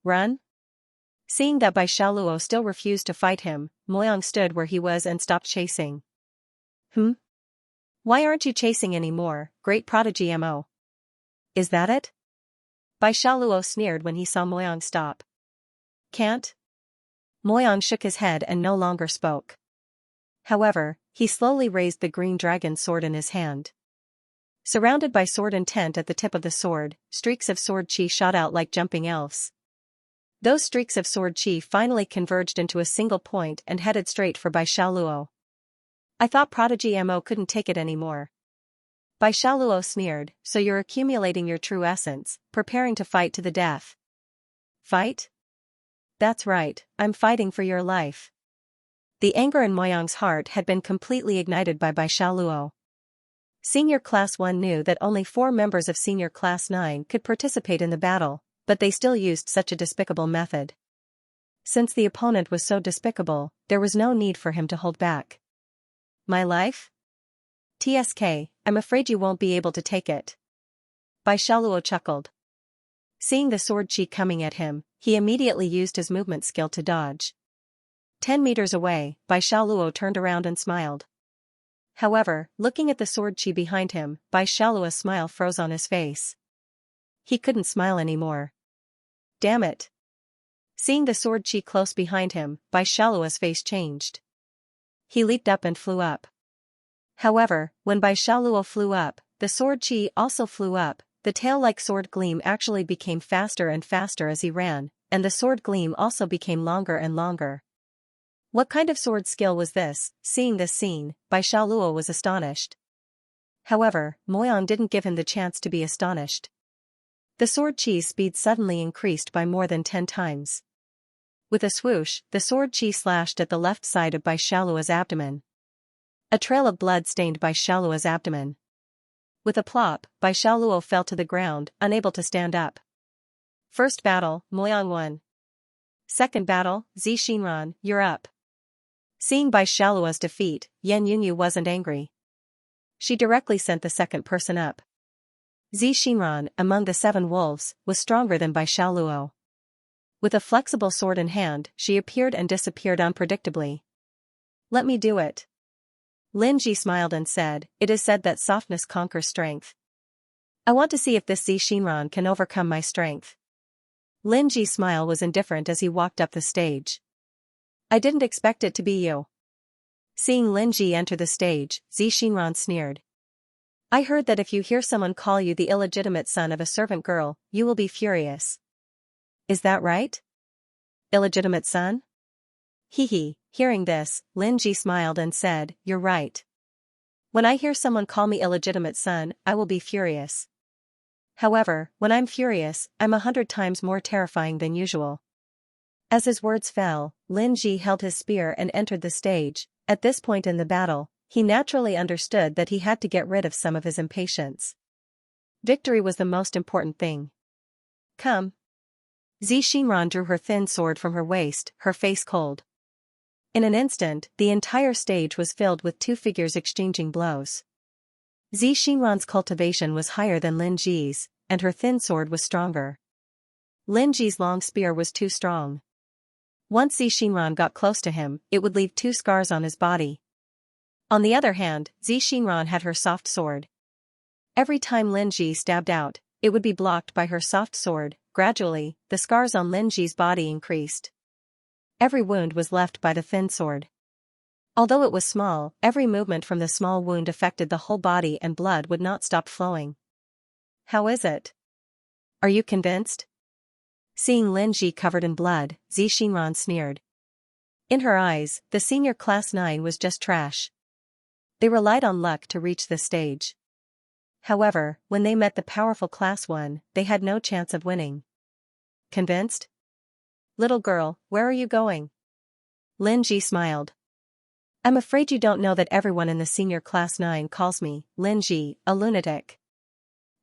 Run? Seeing that Bai Xiaoluo still refused to fight him, Moyang stood where he was and stopped chasing. Why aren't you chasing anymore, great prodigy Mo? Is that it? Bai Xiaoluo sneered when he saw Moyang stop. Can't? Moyang shook his head and no longer spoke. However, he slowly raised the green dragon sword in his hand. Surrounded by sword intent at the tip of the sword, streaks of sword chi shot out like jumping elves. Those streaks of sword chi finally converged into a single point and headed straight for Bai Xiaoluo. I thought Prodigy Mo couldn't take it anymore. Bai Xiaoluo sneered, so you're accumulating your true essence, preparing to fight to the death. Fight? That's right, I'm fighting for your life. The anger in Moyang's heart had been completely ignited by Bai Xiaoluo. Senior Class 1 knew that only 4 members of Senior Class 9 could participate in the battle, but they still used such a despicable method. Since the opponent was so despicable, there was no need for him to hold back. My life? TSK, I'm afraid you won't be able to take it. Bai Xiaoluo chuckled. Seeing the sword chi coming at him, he immediately used his movement skill to dodge. 10 meters away, Bai Xiaoluo turned around and smiled. However, looking at the sword chi behind him, Bai Xiaoluo's smile froze on his face. He couldn't smile anymore. Damn it. Seeing the sword chi close behind him, Bai Xiaoluo's face changed. He leaped up and flew up. However, when Bai Xiaoluo flew up, the sword chi also flew up. The tail-like sword gleam actually became faster and faster as he ran, and the sword gleam also became longer and longer. What kind of sword skill was this? Seeing this scene, Bai Xiaoluo was astonished. However, Moyang didn't give him the chance to be astonished. The sword chi's speed suddenly increased by more than 10 times. With a swoosh, the sword chi slashed at the left side of Bai Xiaoluo's abdomen. A trail of blood stained Bai Xiaoluo's abdomen. With a plop, Bai Xiaoluo fell to the ground, unable to stand up. First battle, Moyang won. Second battle, Xinran, you're up. Seeing Bai Xiaoluo's defeat, Yan Yunyu wasn't angry. She directly sent the second person up. Xinran, among the 7 wolves, was stronger than Bai Xiaoluo. With a flexible sword in hand, she appeared and disappeared unpredictably. Let me do it. Lin Ji smiled and said, it is said that softness conquers strength. I want to see if this Xinran can overcome my strength. Lin Ji's smile was indifferent as he walked up the stage. I didn't expect it to be you. Seeing Lin Ji enter the stage, Xinran sneered. I heard that if you hear someone call you the illegitimate son of a servant girl, you will be furious. Is that right? Illegitimate son? Hee. Hearing this, Lin Ji smiled and said, You're right. When I hear someone call me illegitimate son, I will be furious. However, when I'm furious, I'm 100 times more terrifying than usual. As his words fell, Lin Ji held his spear and entered the stage. At this point in the battle, he naturally understood that he had to get rid of some of his impatience. Victory was the most important thing. Come. Xinran drew her thin sword from her waist, her face cold. In an instant, the entire stage was filled with two figures exchanging blows. Xinran's cultivation was higher than Lin Ji's, and her thin sword was stronger. Lin Ji's long spear was too strong. Once Xinran got close to him, it would leave 2 scars on his body. On the other hand, Xinran had her soft sword. Every time Lin Ji stabbed out, it would be blocked by her soft sword. Gradually, the scars on Lin Ji's body increased. Every wound was left by the thin sword. Although it was small, every movement from the small wound affected the whole body and blood would not stop flowing. How is it? Are you convinced? Seeing Lin Ji covered in blood, Xinran sneered. In her eyes, the senior class 9 was just trash. They relied on luck to reach the stage. However, when they met the powerful class 1, they had no chance of winning. Convinced? Little girl, where are you going? Lin Ji smiled. I'm afraid you don't know that everyone in the senior class 9 calls me, Lin Ji, a lunatic.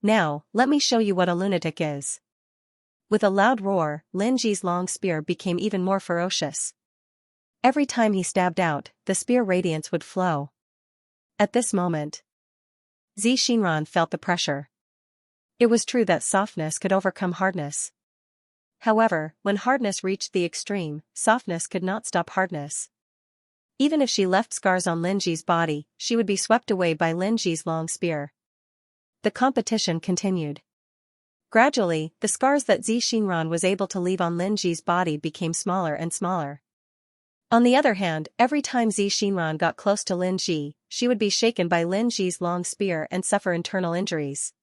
Now, let me show you what a lunatic is. With a loud roar, Lin Ji's long spear became even more ferocious. Every time he stabbed out, the spear radiance would flow. At this moment, Xinran felt the pressure. It was true that softness could overcome hardness. However, when hardness reached the extreme, softness could not stop hardness. Even if she left scars on Lin Ji's body, she would be swept away by Lin Ji's long spear. The competition continued. Gradually, the scars that Xinran was able to leave on Lin Ji's body became smaller and smaller. On the other hand, every time Xinran got close to Lin Ji, she would be shaken by Lin Ji's long spear and suffer internal injuries.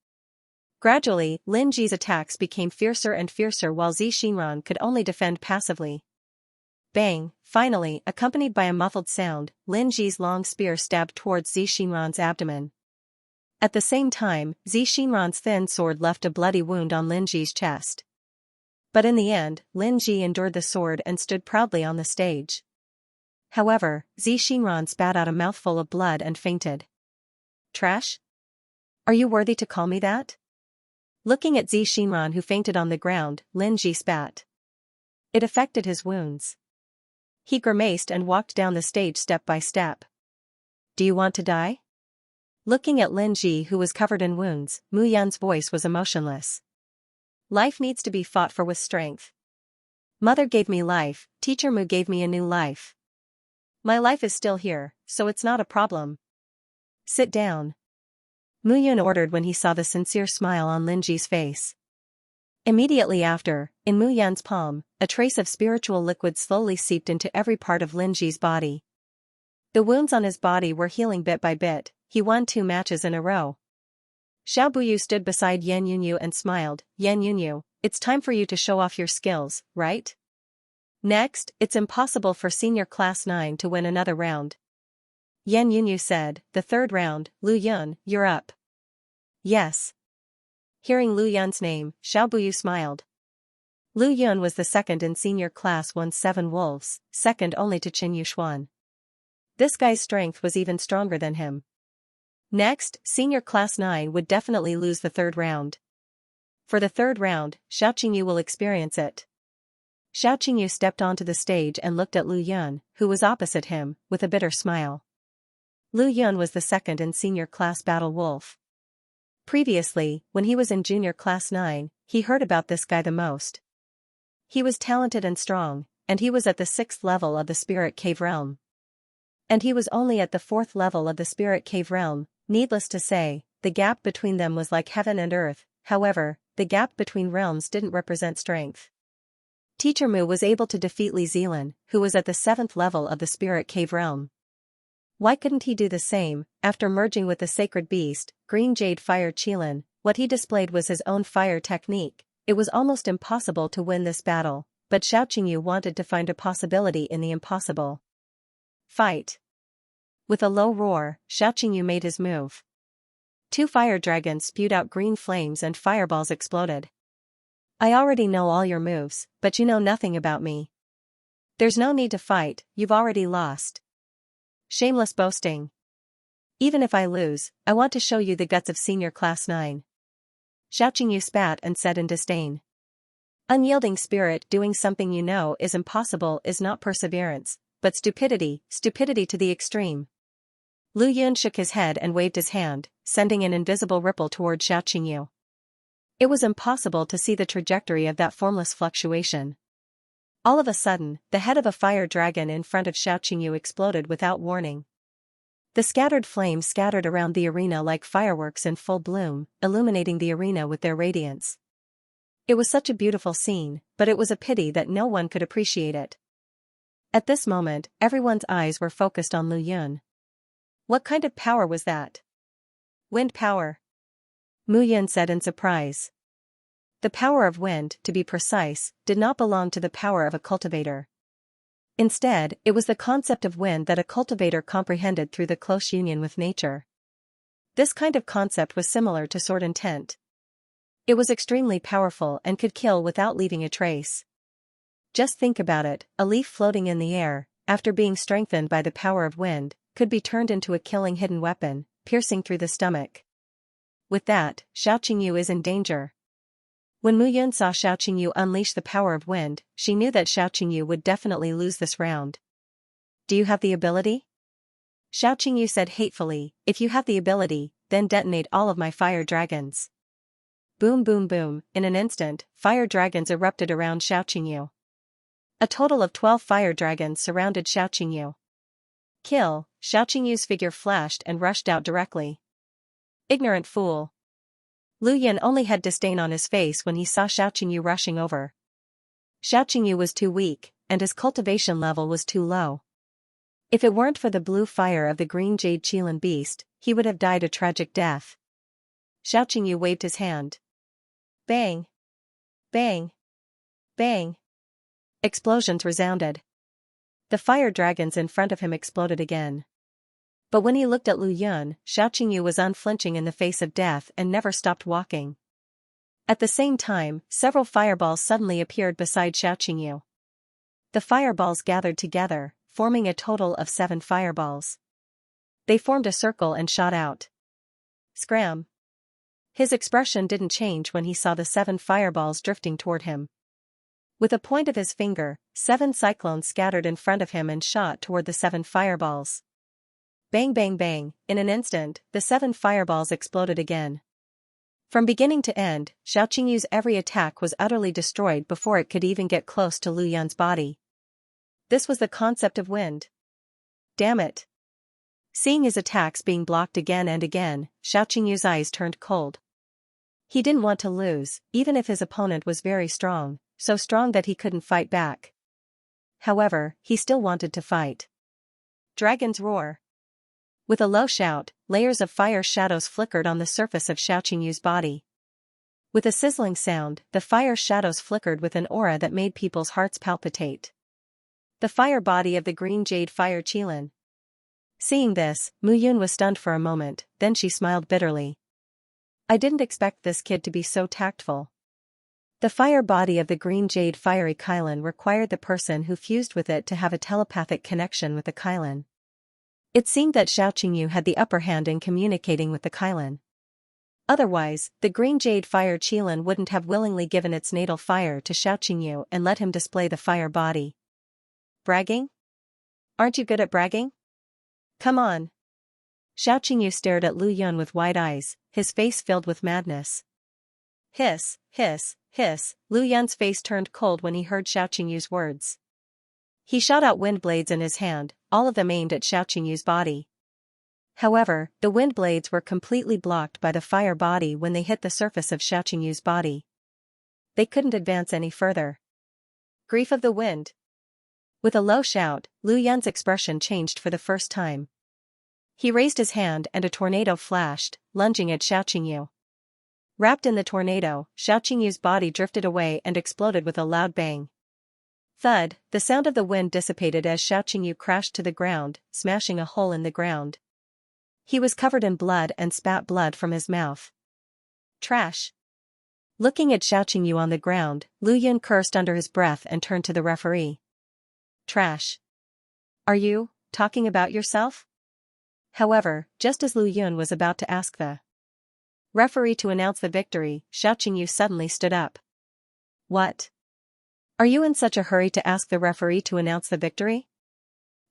Gradually, Lin Ji's attacks became fiercer and fiercer while Xinran could only defend passively. Bang! Finally, accompanied by a muffled sound, Lin Ji's long spear stabbed towards Xinran's abdomen. At the same time, Xinran's thin sword left a bloody wound on Lin Ji's chest. But in the end, Lin Ji endured the sword and stood proudly on the stage. However, Xinran spat out a mouthful of blood and fainted. Trash? Are you worthy to call me that? Looking at Xinran who fainted on the ground, Lin Ji spat. It affected his wounds. He grimaced and walked down the stage step by step. Do you want to die? Looking at Lin Ji who was covered in wounds, Mu Yan's voice was emotionless. Life needs to be fought for with strength. Mother gave me life, Teacher Mu gave me a new life. My life is still here, so it's not a problem. Sit down. Mu Yan ordered when he saw the sincere smile on Lin Ji's face. Immediately after, in Mu Yan's palm, a trace of spiritual liquid slowly seeped into every part of Lin Ji's body. The wounds on his body were healing bit by bit. He won 2 matches in a row. Xiao Buyu stood beside Yan Yunyu and smiled. Yan Yunyu, it's time for you to show off your skills, right? Next, it's impossible for senior class 9 to win another round. Yan Yunyu said, the 3rd round, Lu Yun, you're up. Yes. Hearing Lu Yun's name, Xiao Buyu smiled. Lu Yun was the 2nd in senior class 1's 7 wolves, second only to Qin Yuxuan. This guy's strength was even stronger than him. Next, senior class 9 would definitely lose the 3rd round. For the 3rd round, Xiao Qingyu will experience it. Xiao Qingyu stepped onto the stage and looked at Lu Yun, who was opposite him, with a bitter smile. Lu Yun was the 2nd in senior class battle wolf. Previously, when he was in junior class 9, he heard about this guy the most. He was talented and strong, and he was at the 6th level of the Spirit Cave Realm. And he was only at the 4th level of the Spirit Cave Realm. Needless to say, the gap between them was like heaven and earth. However, the gap between realms didn't represent strength. Teacher Mu was able to defeat Li Zilan, who was at the 7th level of the spirit cave realm. Why couldn't he do the same? After merging with the sacred beast, Green Jade Fire Qilin, what he displayed was his own fire technique. It was almost impossible to win this battle, but Xiaoqingyu wanted to find a possibility in the impossible. Fight! With a low roar, Xiaoqingyu made his move. 2 fire dragons spewed out green flames and fireballs exploded. I already know all your moves, but you know nothing about me. There's no need to fight, you've already lost. Shameless boasting. Even if I lose, I want to show you the guts of senior class 9. Xiaoqingyu spat and said in disdain. Unyielding spirit, doing something you know is impossible is not perseverance, but stupidity to the extreme. Lu Yun shook his head and waved his hand, sending an invisible ripple toward Xiaoqingyu. It was impossible to see the trajectory of that formless fluctuation. All of a sudden, the head of a fire dragon in front of Xiaoqingyu exploded without warning. The scattered flames scattered around the arena like fireworks in full bloom, illuminating the arena with their radiance. It was such a beautiful scene, but it was a pity that no one could appreciate it. At this moment, everyone's eyes were focused on Lu Yun. What kind of power was that? Wind power. Mu Yun said in surprise. The power of wind, to be precise, did not belong to the power of a cultivator. Instead, it was the concept of wind that a cultivator comprehended through the close union with nature. This kind of concept was similar to sword intent. It was extremely powerful and could kill without leaving a trace. Just think about it, a leaf floating in the air, after being strengthened by the power of wind, could be turned into a killing hidden weapon, piercing through the stomach. With that, Xiaoqingyu is in danger. When Mu Yun saw Xiaoqingyu unleash the power of wind, she knew that Xiaoqingyu would definitely lose this round. Do you have the ability? Xiaoqingyu said hatefully, if you have the ability, then detonate all of my fire dragons. Boom boom boom, in an instant, fire dragons erupted around Xiaoqingyu. A total of 12 fire dragons surrounded Xiaoqingyu. Kill, Xiaoqingyu's figure flashed and rushed out directly. Ignorant fool. Lu Yun only had disdain on his face when he saw Xiaoqingyu rushing over. Xiaoqingyu was too weak, and his cultivation level was too low. If it weren't for the blue fire of the green jade Qilin beast, he would have died a tragic death. Xiaoqingyu waved his hand. Bang! Bang! Bang! Explosions resounded. The fire dragons in front of him exploded again. But when he looked at Lu Yun, Xiaoqingyu was unflinching in the face of death and never stopped walking. At the same time, several fireballs suddenly appeared beside Xiaoqingyu. The fireballs gathered together, forming a total of 7 fireballs. They formed a circle and shot out. Scram! His expression didn't change when he saw the 7 fireballs drifting toward him. With a point of his finger, 7 cyclones scattered in front of him and shot toward the 7 fireballs. Bang bang bang, in an instant, the 7 fireballs exploded again. From beginning to end, Xiaoqingyu's every attack was utterly destroyed before it could even get close to Lu Yun's body. This was the concept of wind. Damn it! Seeing his attacks being blocked again and again, Xiaoqingyu's eyes turned cold. He didn't want to lose, even if his opponent was very strong, so strong that he couldn't fight back. However, he still wanted to fight. Dragon's roar. With a low shout, layers of fire shadows flickered on the surface of Xiaoqingyu's body. With a sizzling sound, the fire shadows flickered with an aura that made people's hearts palpitate. The fire body of the green jade fire Qilin. Seeing this, Mu Yun was stunned for a moment, then she smiled bitterly. I didn't expect this kid to be so tactful. The fire body of the green jade fiery Qilin required the person who fused with it to have a telepathic connection with the Qilin. It seemed that Xiaoqingyu had the upper hand in communicating with the Qilin. Otherwise, the green jade fire Qilin wouldn't have willingly given its natal fire to Xiaoqingyu and let him display the fire body. Bragging? Aren't you good at bragging? Come on. Xiaoqingyu stared at Lu Yun with wide eyes, his face filled with madness. Hiss, hiss, hiss, Lu Yun's face turned cold when he heard Xiaoqingyu's words. He shot out wind blades in his hand, all of them aimed at Xiaoqingyu's body. However, the wind blades were completely blocked by the fire body when they hit the surface of Xiaoqingyu's body. They couldn't advance any further. Grief of the wind. With a low shout, Lu Yun's expression changed for the first time. He raised his hand and a tornado flashed, lunging at Xiaoqingyu. Wrapped in the tornado, Xiaoqingyu's body drifted away and exploded with a loud bang. Thud, the sound of the wind dissipated as Xiaoqingyu crashed to the ground, smashing a hole in the ground. He was covered in blood and spat blood from his mouth. Trash. Looking at Xiaoqingyu on the ground, Lu Yun cursed under his breath and turned to the referee. Trash. Are you talking about yourself? However, just as Lu Yun was about to ask the referee to announce the victory, Xiaoqingyu suddenly stood up. What? Are you in such a hurry to ask the referee to announce the victory?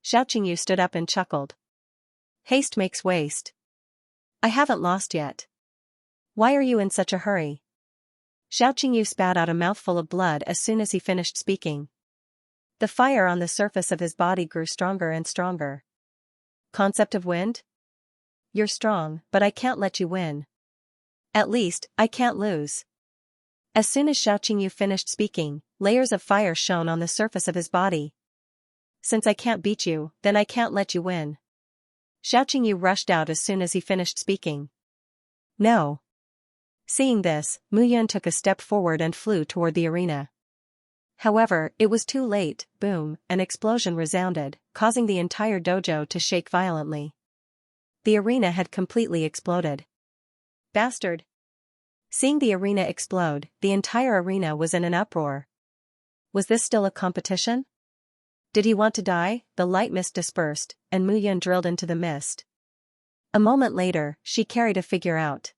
Xiaoqingyu stood up and chuckled. Haste makes waste. I haven't lost yet. Why are you in such a hurry? Xiaoqingyu spat out a mouthful of blood as soon as he finished speaking. The fire on the surface of his body grew stronger and stronger. Concept of wind? You're strong, but I can't let you win. At least, I can't lose. As soon as Xiaoqingyu finished speaking, layers of fire shone on the surface of his body. Since I can't beat you, then I can't let you win. Xiaoqingyu rushed out as soon as he finished speaking. No. Seeing this, Mu Yun took a step forward and flew toward the arena. However, it was too late. Boom, an explosion resounded, causing the entire dojo to shake violently. The arena had completely exploded. Bastard! Seeing the arena explode, the entire arena was in an uproar. Was this still a competition? Did he want to die? The light mist dispersed, and Mu Yun drilled into the mist. A moment later, she carried a figure out.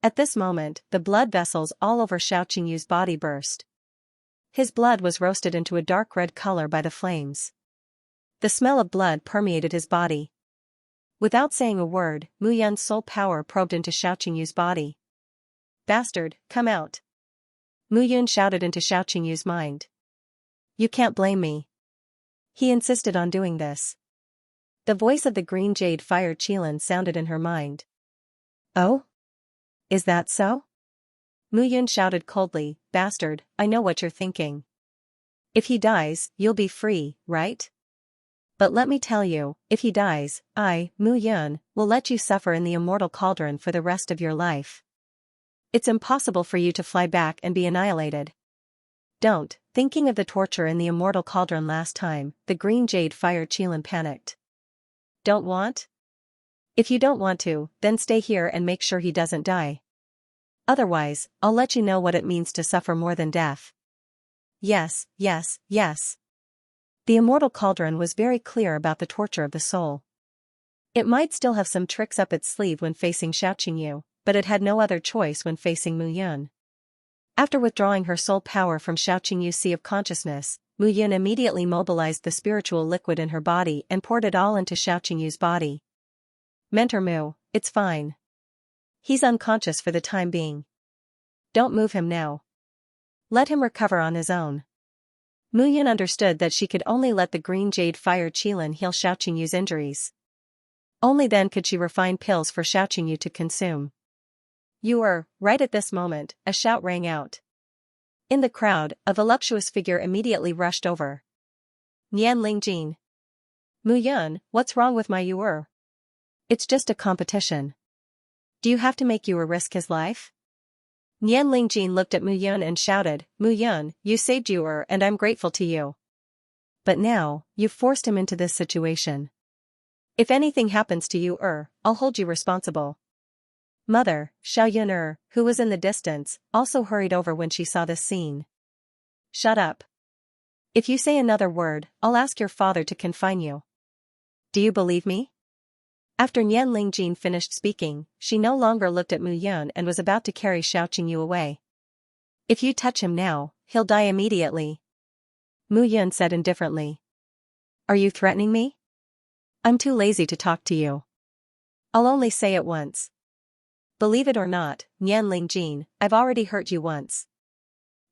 At this moment, the blood vessels all over Xiaoqingyu's body burst. His blood was roasted into a dark red color by the flames. The smell of blood permeated his body. Without saying a word, Mu Yun's soul power probed into Xiaoqingyu's body. Bastard, come out! Mu Yun shouted into Xiaoqingyu's mind. You can't blame me. He insisted on doing this. The voice of the green jade fire Qilin sounded in her mind. Oh? Is that so? Mu Yun shouted coldly, Bastard, I know what you're thinking. If he dies, you'll be free, right? But let me tell you, if he dies, I, Mu Yun, will let you suffer in the immortal cauldron for the rest of your life. It's impossible for you to fly back and be annihilated. Don't. Thinking of the torture in the immortal cauldron last time, the green jade fire Qilin panicked. Don't want? If you don't want to, then stay here and make sure he doesn't die. Otherwise, I'll let you know what it means to suffer more than death. Yes, yes, yes. The immortal cauldron was very clear about the torture of the soul. It might still have some tricks up its sleeve when facing Xiaoqingyu, but it had no other choice when facing Mu Yun. After withdrawing her soul power from Xiaoqingyu's sea of consciousness, Mu Yun immediately mobilized the spiritual liquid in her body and poured it all into Xiaoqingyu's body. Mentor Mu, it's fine. He's unconscious for the time being. Don't move him now. Let him recover on his own. Mu Yun understood that she could only let the green jade fire Qilin heal Xiaoqingyu's injuries. Only then could she refine pills for Xiaoqingyu to consume. You are, right at this moment, a shout rang out. In the crowd, a voluptuous figure immediately rushed over. Nian Lingjin. Mu Yun, what's wrong with my Yuer? It's just a competition. Do you have to make Yuer risk his life? Nian Lingjin looked at Mu Yun and shouted, Mu Yun, you saved Yuer and I'm grateful to you. But now, you've forced him into this situation. If anything happens to Yuer, I'll hold you responsible. Mother, Xiao Yuner, who was in the distance, also hurried over when she saw this scene. Shut up. If you say another word, I'll ask your father to confine you. Do you believe me? After Nian Lingjin finished speaking, she no longer looked at Mu Yun and was about to carry Xiaoqingyu away. If you touch him now, he'll die immediately. Mu Yun said indifferently. Are you threatening me? I'm too lazy to talk to you. I'll only say it once. Believe it or not, Nian Lingjin, I've already hurt you once.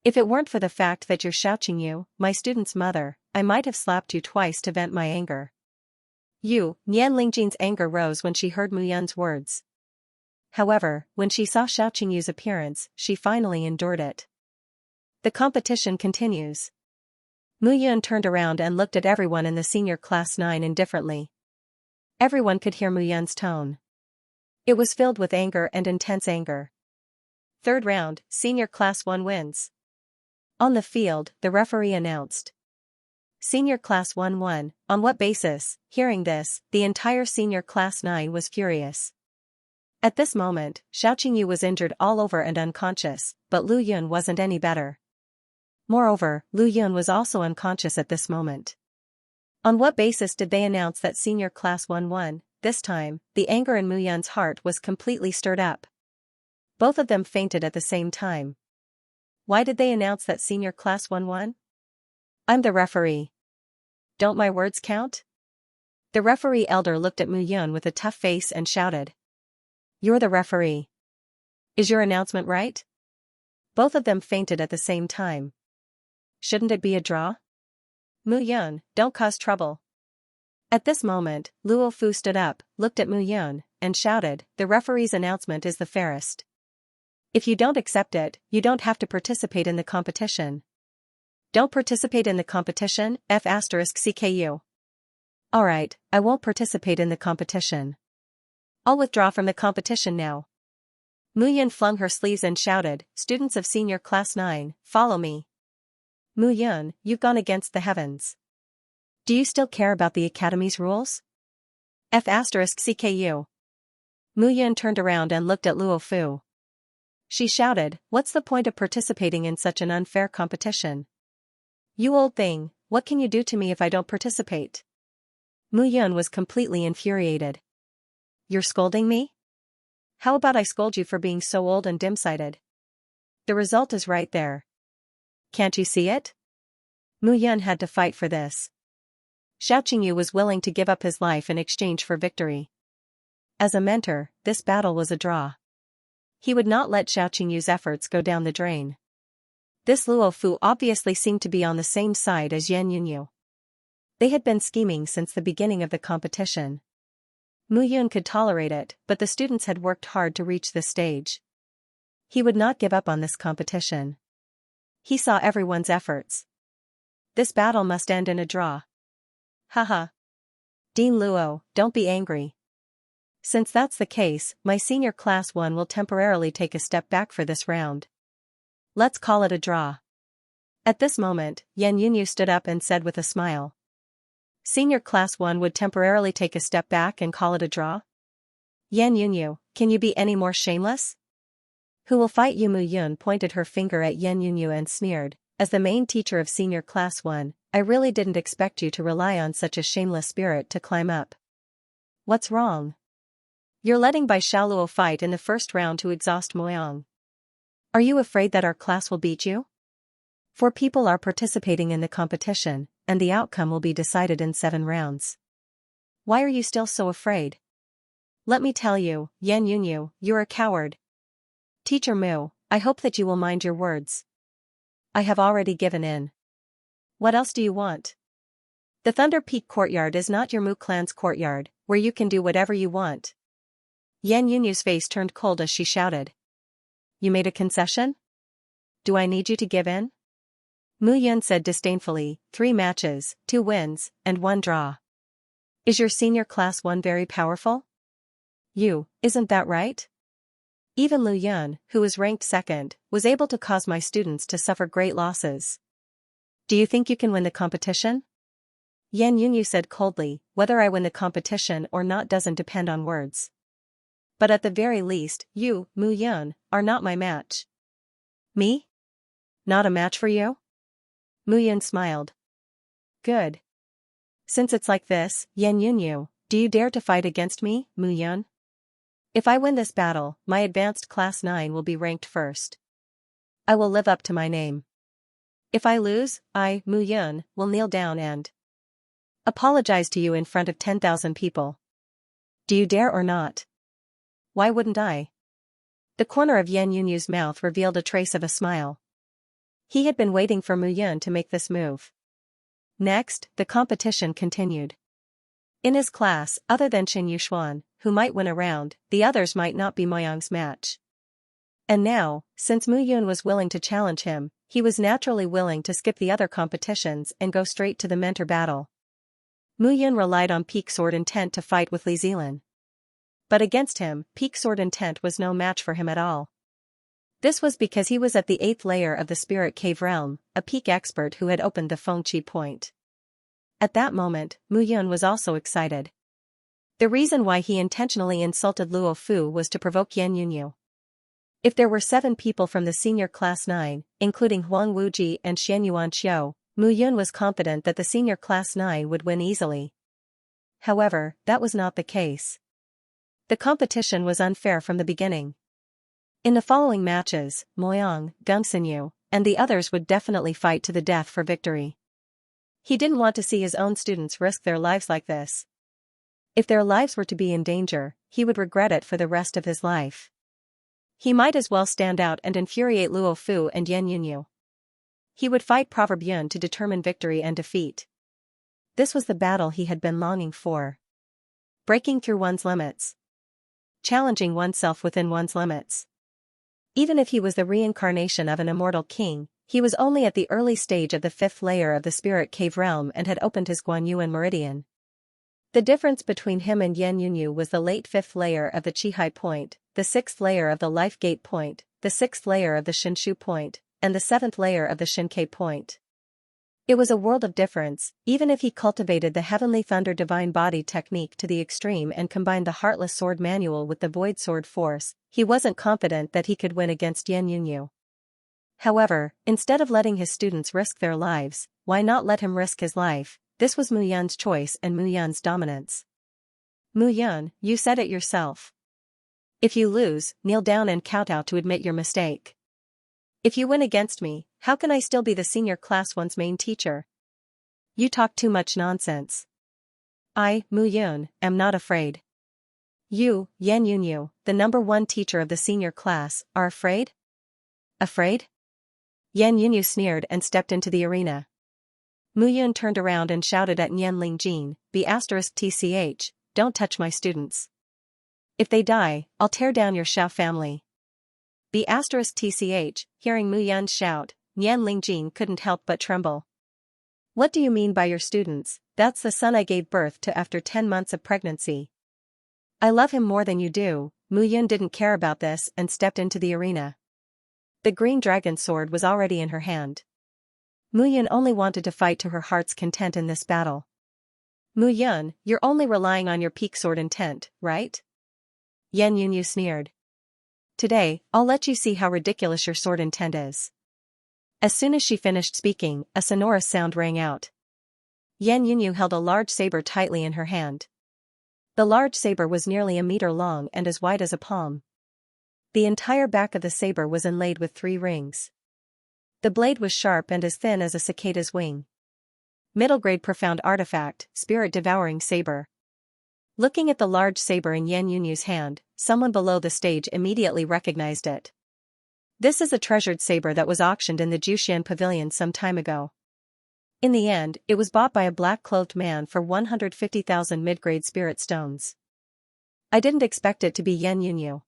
If it weren't for the fact that you're Xiaoqingyu, my student's mother, I might have slapped you twice to vent my anger. Nian Lingjing's anger rose when she heard Mu Yun's words. However, when she saw Xiao Qingyu's appearance, she finally endured it. The competition continues. Mu Yun turned around and looked at everyone in the senior class 9 indifferently. Everyone could hear Mu Yun's tone. It was filled with anger and intense anger. Third round, senior class 1 wins. On the field, the referee announced. Senior class 1 won. On what basis? Hearing this, the entire senior class 9 was furious. At this moment, Xiao Qingyu was injured all over and unconscious, but Lu Yun wasn't any better. Moreover, Lu Yun was also unconscious at this moment. On what basis did they announce that senior class 1 won? This time, the anger in Mu Yun's heart was completely stirred up. Both of them fainted at the same time. Why did they announce that senior class 1 won? I'm the referee. Don't my words count? The referee elder looked at Mu Yun with a tough face and shouted. You're the referee. Is your announcement right? Both of them fainted at the same time. Shouldn't it be a draw? Mu Yun, don't cause trouble. At this moment, Luo Fu stood up, looked at Mu Yun, and shouted, the referee's announcement is the fairest. If you don't accept it, you don't have to participate in the competition. Don't participate in the competition, F*CKU. Alright, I won't participate in the competition. I'll withdraw from the competition now. Mu Yun flung her sleeves and shouted, students of senior class 9, follow me. Mu Yun, you've gone against the heavens. Do you still care about the academy's rules? F*CKU. Mu Yun turned around and looked at Luo Fu. She shouted, what's the point of participating in such an unfair competition? You old thing, what can you do to me if I don't participate? Mu Yun was completely infuriated. You're scolding me? How about I scold you for being so old and dim-sighted? The result is right there. Can't you see it? Mu Yun had to fight for this. Xiao Qingyu was willing to give up his life in exchange for victory. As a mentor, this battle was a draw. He would not let Xiao Qingyu's efforts go down the drain. This Luo Fu obviously seemed to be on the same side as Yan Yunyu. They had been scheming since the beginning of the competition. Mu Yun could tolerate it, but the students had worked hard to reach this stage. He would not give up on this competition. He saw everyone's efforts. This battle must end in a draw. Haha. Dean Luo, don't be angry. Since that's the case, my senior class 1 will temporarily take a step back for this round. Let's call it a draw. At this moment, Yan Yunyu stood up and said with a smile. Senior class 1 would temporarily take a step back and call it a draw? Yan Yunyu, can you be any more shameless? Who will fight you? Mu Yun pointed her finger at Yan Yunyu and sneered, as the main teacher of senior class 1, I really didn't expect you to rely on such a shameless spirit to climb up. What's wrong? You're letting Bai Xiaoluo fight in the first round to exhaust Moyang. Are you afraid that our class will beat you? 4 people are participating in the competition, and the outcome will be decided in 7 rounds. Why are you still so afraid? Let me tell you, Yan Yunyu, you're a coward. Teacher Mu, I hope that you will mind your words. I have already given in. What else do you want? The Thunder Peak courtyard is not your Mu clan's courtyard, where you can do whatever you want. Yan Yunyu's face turned cold as she shouted. You made a concession? Do I need you to give in? Mu Yun said disdainfully, 3 matches, 2 wins, and 1 draw. Is your senior class 1 very powerful? Isn't that right? Even Lu Yun, who was ranked 2nd, was able to cause my students to suffer great losses. Do you think you can win the competition? Yan Yunyu said coldly, whether I win the competition or not doesn't depend on words. But at the very least, you, Mu Yun, are not my match. Me? Not a match for you? Mu Yun smiled. Good. Since it's like this, Yan Yunyu, do you dare to fight against me, Mu Yun? If I win this battle, my advanced class 9 will be ranked 1st. I will live up to my name. If I lose, I, Mu Yun, will kneel down and apologize to you in front of 10,000 people. Do you dare or not? Why wouldn't I? The corner of Yan Yunyu's mouth revealed a trace of a smile. He had been waiting for Mu Yun to make this move. Next, the competition continued. In his class, other than Qin Yushuan, who might win a round, the others might not be Mo Yang's match. And now, since Mu Yun was willing to challenge him, he was naturally willing to skip the other competitions and go straight to the mentor battle. Mu Yun relied on peak sword intent to fight with Li Zilan. But against him, peak sword intent was no match for him at all. This was because he was at the 8th layer of the spirit cave realm, a peak expert who had opened the Fengqi point. At that moment, Mu Yun was also excited. The reason why he intentionally insulted Luo Fu was to provoke Yan Yunyu. If there were 7 people from the senior class 9, including Huang Wuji and Xianyuan Qiu, Mu Yun was confident that the senior class 9 would win easily. However, that was not the case. The competition was unfair from the beginning. In the following matches, Moyang, Gungsinyu, and the others would definitely fight to the death for victory. He didn't want to see his own students risk their lives like this. If their lives were to be in danger, he would regret it for the rest of his life. He might as well stand out and infuriate Luo Fu and Yan Yunyu. He would fight Proverb Yun to determine victory and defeat. This was the battle he had been longing for. Breaking through one's limits. Challenging oneself within one's limits. Even if he was the reincarnation of an immortal king, he was only at the early stage of the 5th layer of the spirit cave realm and had opened his Guanyuan meridian. The difference between him and Yan Yunyu was the late 5th layer of the Qihai point, the 6th layer of the Life Gate point, the 6th layer of the Shinshu point, and the 7th layer of the Shinkei point. It was a world of difference. Even if he cultivated the Heavenly Thunder Divine Body technique to the extreme and combined the Heartless Sword Manual with the Void Sword Force, he wasn't confident that he could win against Yan Yunyu. However, instead of letting his students risk their lives, why not let him risk his life? This was Mu Yun's choice and Mu Yun's dominance. Mu Yun, you said it yourself. If you lose, kneel down and kowtow to admit your mistake. If you win against me, how can I still be the senior class 1's main teacher? You talk too much nonsense. I, Mu Yun, am not afraid. You, Yan Yunyu, the number 1 teacher of the senior class, are afraid? Afraid? Yan Yunyu sneered and stepped into the arena. Mu Yun turned around and shouted at Nyan Lingjin, B*TCH, don't touch my students. If they die, I'll tear down your Xiao family. B*TCH, hearing Mu Yun's shout, Nyan Lingjin couldn't help but tremble. What do you mean by your students? That's the son I gave birth to after 10 months of pregnancy. I love him more than you do. Mu Yun didn't care about this and stepped into the arena. The green dragon sword was already in her hand. Mu Yun only wanted to fight to her heart's content in this battle. Mu Yun, you're only relying on your peak sword intent, right? Yan Yunyu sneered. Today, I'll let you see how ridiculous your sword intent is. As soon as she finished speaking, a sonorous sound rang out. Yan Yunyu held a large saber tightly in her hand. The large saber was nearly a meter long and as wide as a palm. The entire back of the saber was inlaid with 3 rings. The blade was sharp and as thin as a cicada's wing. Middle-grade profound artifact, spirit-devouring saber. Looking at the large saber in Yan Yunyu's hand, someone below the stage immediately recognized it. This is a treasured saber that was auctioned in the Juxian Pavilion some time ago. In the end, it was bought by a black-clothed man for 150,000 mid-grade spirit stones. I didn't expect it to be Yan Yunyu.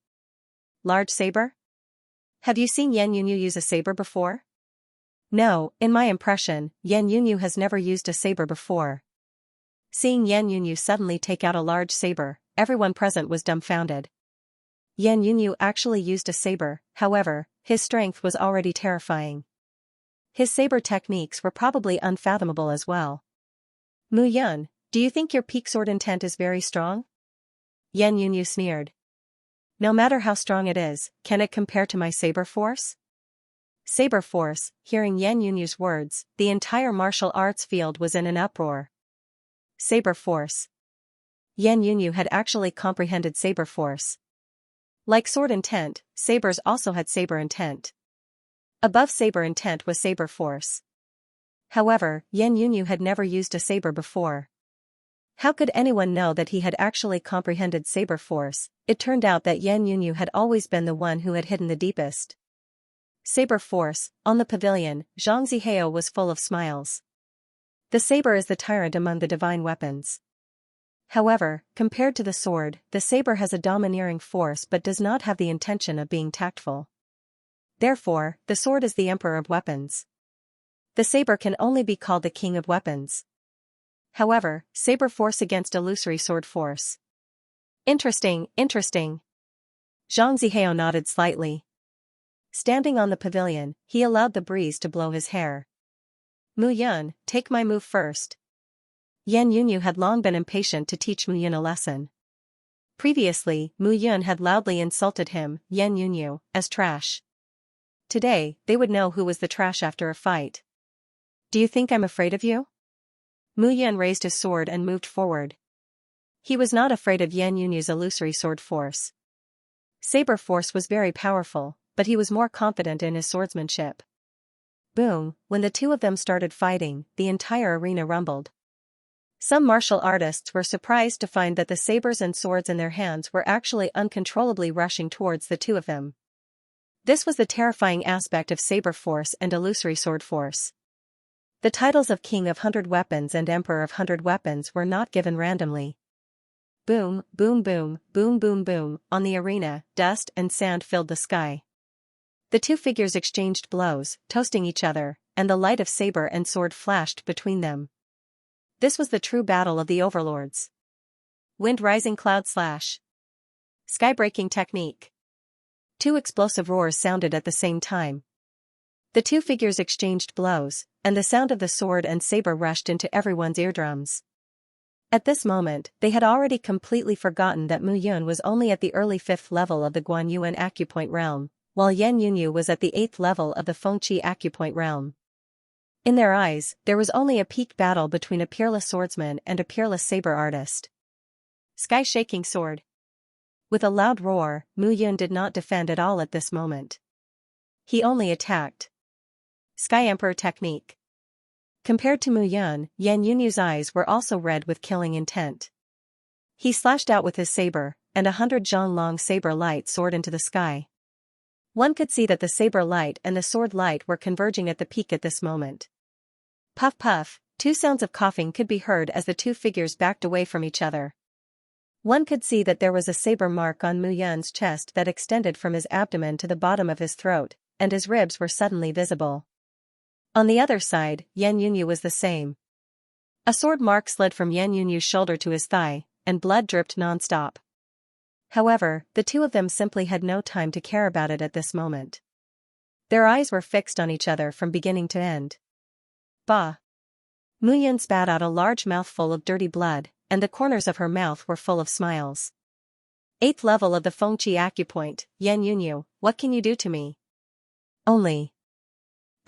Large saber? Have you seen Yan Yunyu use a saber before? No, in my impression, Yan Yunyu has never used a saber before. Seeing Yan Yunyu suddenly take out a large saber, everyone present was dumbfounded. Yan Yunyu actually used a saber, however, his strength was already terrifying. His saber techniques were probably unfathomable as well. Mu Yun, do you think your peak sword intent is very strong? Yan Yunyu sneered. No matter how strong it is, can it compare to my saber force? Saber force, hearing Yan Yunyu's words, the entire martial arts field was in an uproar. Saber force. Yan Yunyu had actually comprehended saber force. Like sword intent, sabers also had saber intent. Above saber intent was saber force. However, Yan Yunyu had never used a saber before. How could anyone know that he had actually comprehended saber force? It turned out that Yan Yunyu had always been the one who had hidden the deepest. Saber force. On the pavilion, Zhang Zihao was full of smiles. The saber is the tyrant among the divine weapons. However, compared to the sword, the saber has a domineering force but does not have the intention of being tactful. Therefore, the sword is the emperor of weapons. The saber can only be called the king of weapons. However, saber force against illusory sword force. Interesting. Zhang Zihao nodded slightly. Standing on the pavilion, he allowed the breeze to blow his hair. Mu Yun, take my move first. Yan Yunyu had long been impatient to teach Mu Yun a lesson. Previously, Mu Yun had loudly insulted him, Yan Yunyu, as trash. Today, they would know who was the trash after a fight. Do you think I'm afraid of you? Mu Yun raised his sword and moved forward. He was not afraid of Yan Yunyu's illusory sword force. Saber force was very powerful, but he was more confident in his swordsmanship. Boom, when the two of them started fighting, the entire arena rumbled. Some martial artists were surprised to find that the sabers and swords in their hands were actually uncontrollably rushing towards the two of them. This was the terrifying aspect of saber force and illusory sword force. The titles of King of 100 Weapons and Emperor of 100 Weapons were not given randomly. Boom, boom, boom, boom, boom, boom, on the arena, dust and sand filled the sky. The two figures exchanged blows, toasting each other, and the light of saber and sword flashed between them. This was the true battle of the overlords. Wind rising cloud slash. Sky-breaking technique. Two explosive roars sounded at the same time. The two figures exchanged blows, and the sound of the sword and saber rushed into everyone's eardrums. At this moment, they had already completely forgotten that Mu Yun was only at the early 5th level of the Guanyuan acupoint realm, while Yan Yunyu was at the 8th level of the Fengqi acupoint realm. In their eyes, there was only a peak battle between a peerless swordsman and a peerless saber artist. Sky-shaking sword. With a loud roar, Mu Yun did not defend at all at this moment. He only attacked. Sky Emperor technique. Compared to Mu Yun, Yan Yunyu's eyes were also red with killing intent. He slashed out with his saber, and 100 zhang long saber light soared into the sky. One could see that the saber light and the sword light were converging at the peak at this moment. Puff puff, two sounds of coughing could be heard as the two figures backed away from each other. One could see that there was a saber mark on Mu Yun's chest that extended from his abdomen to the bottom of his throat, and his ribs were suddenly visible. On the other side, Yan Yunyu was the same. A sword mark slid from Yan Yunyu's shoulder to his thigh, and blood dripped non-stop. However, the two of them simply had no time to care about it at this moment. Their eyes were fixed on each other from beginning to end. Bah! Mu Yun spat out a large mouthful of dirty blood, and the corners of her mouth were full of smiles. 8th level of the Fengqi acupoint, Yan Yunyu, what can you do to me? Only.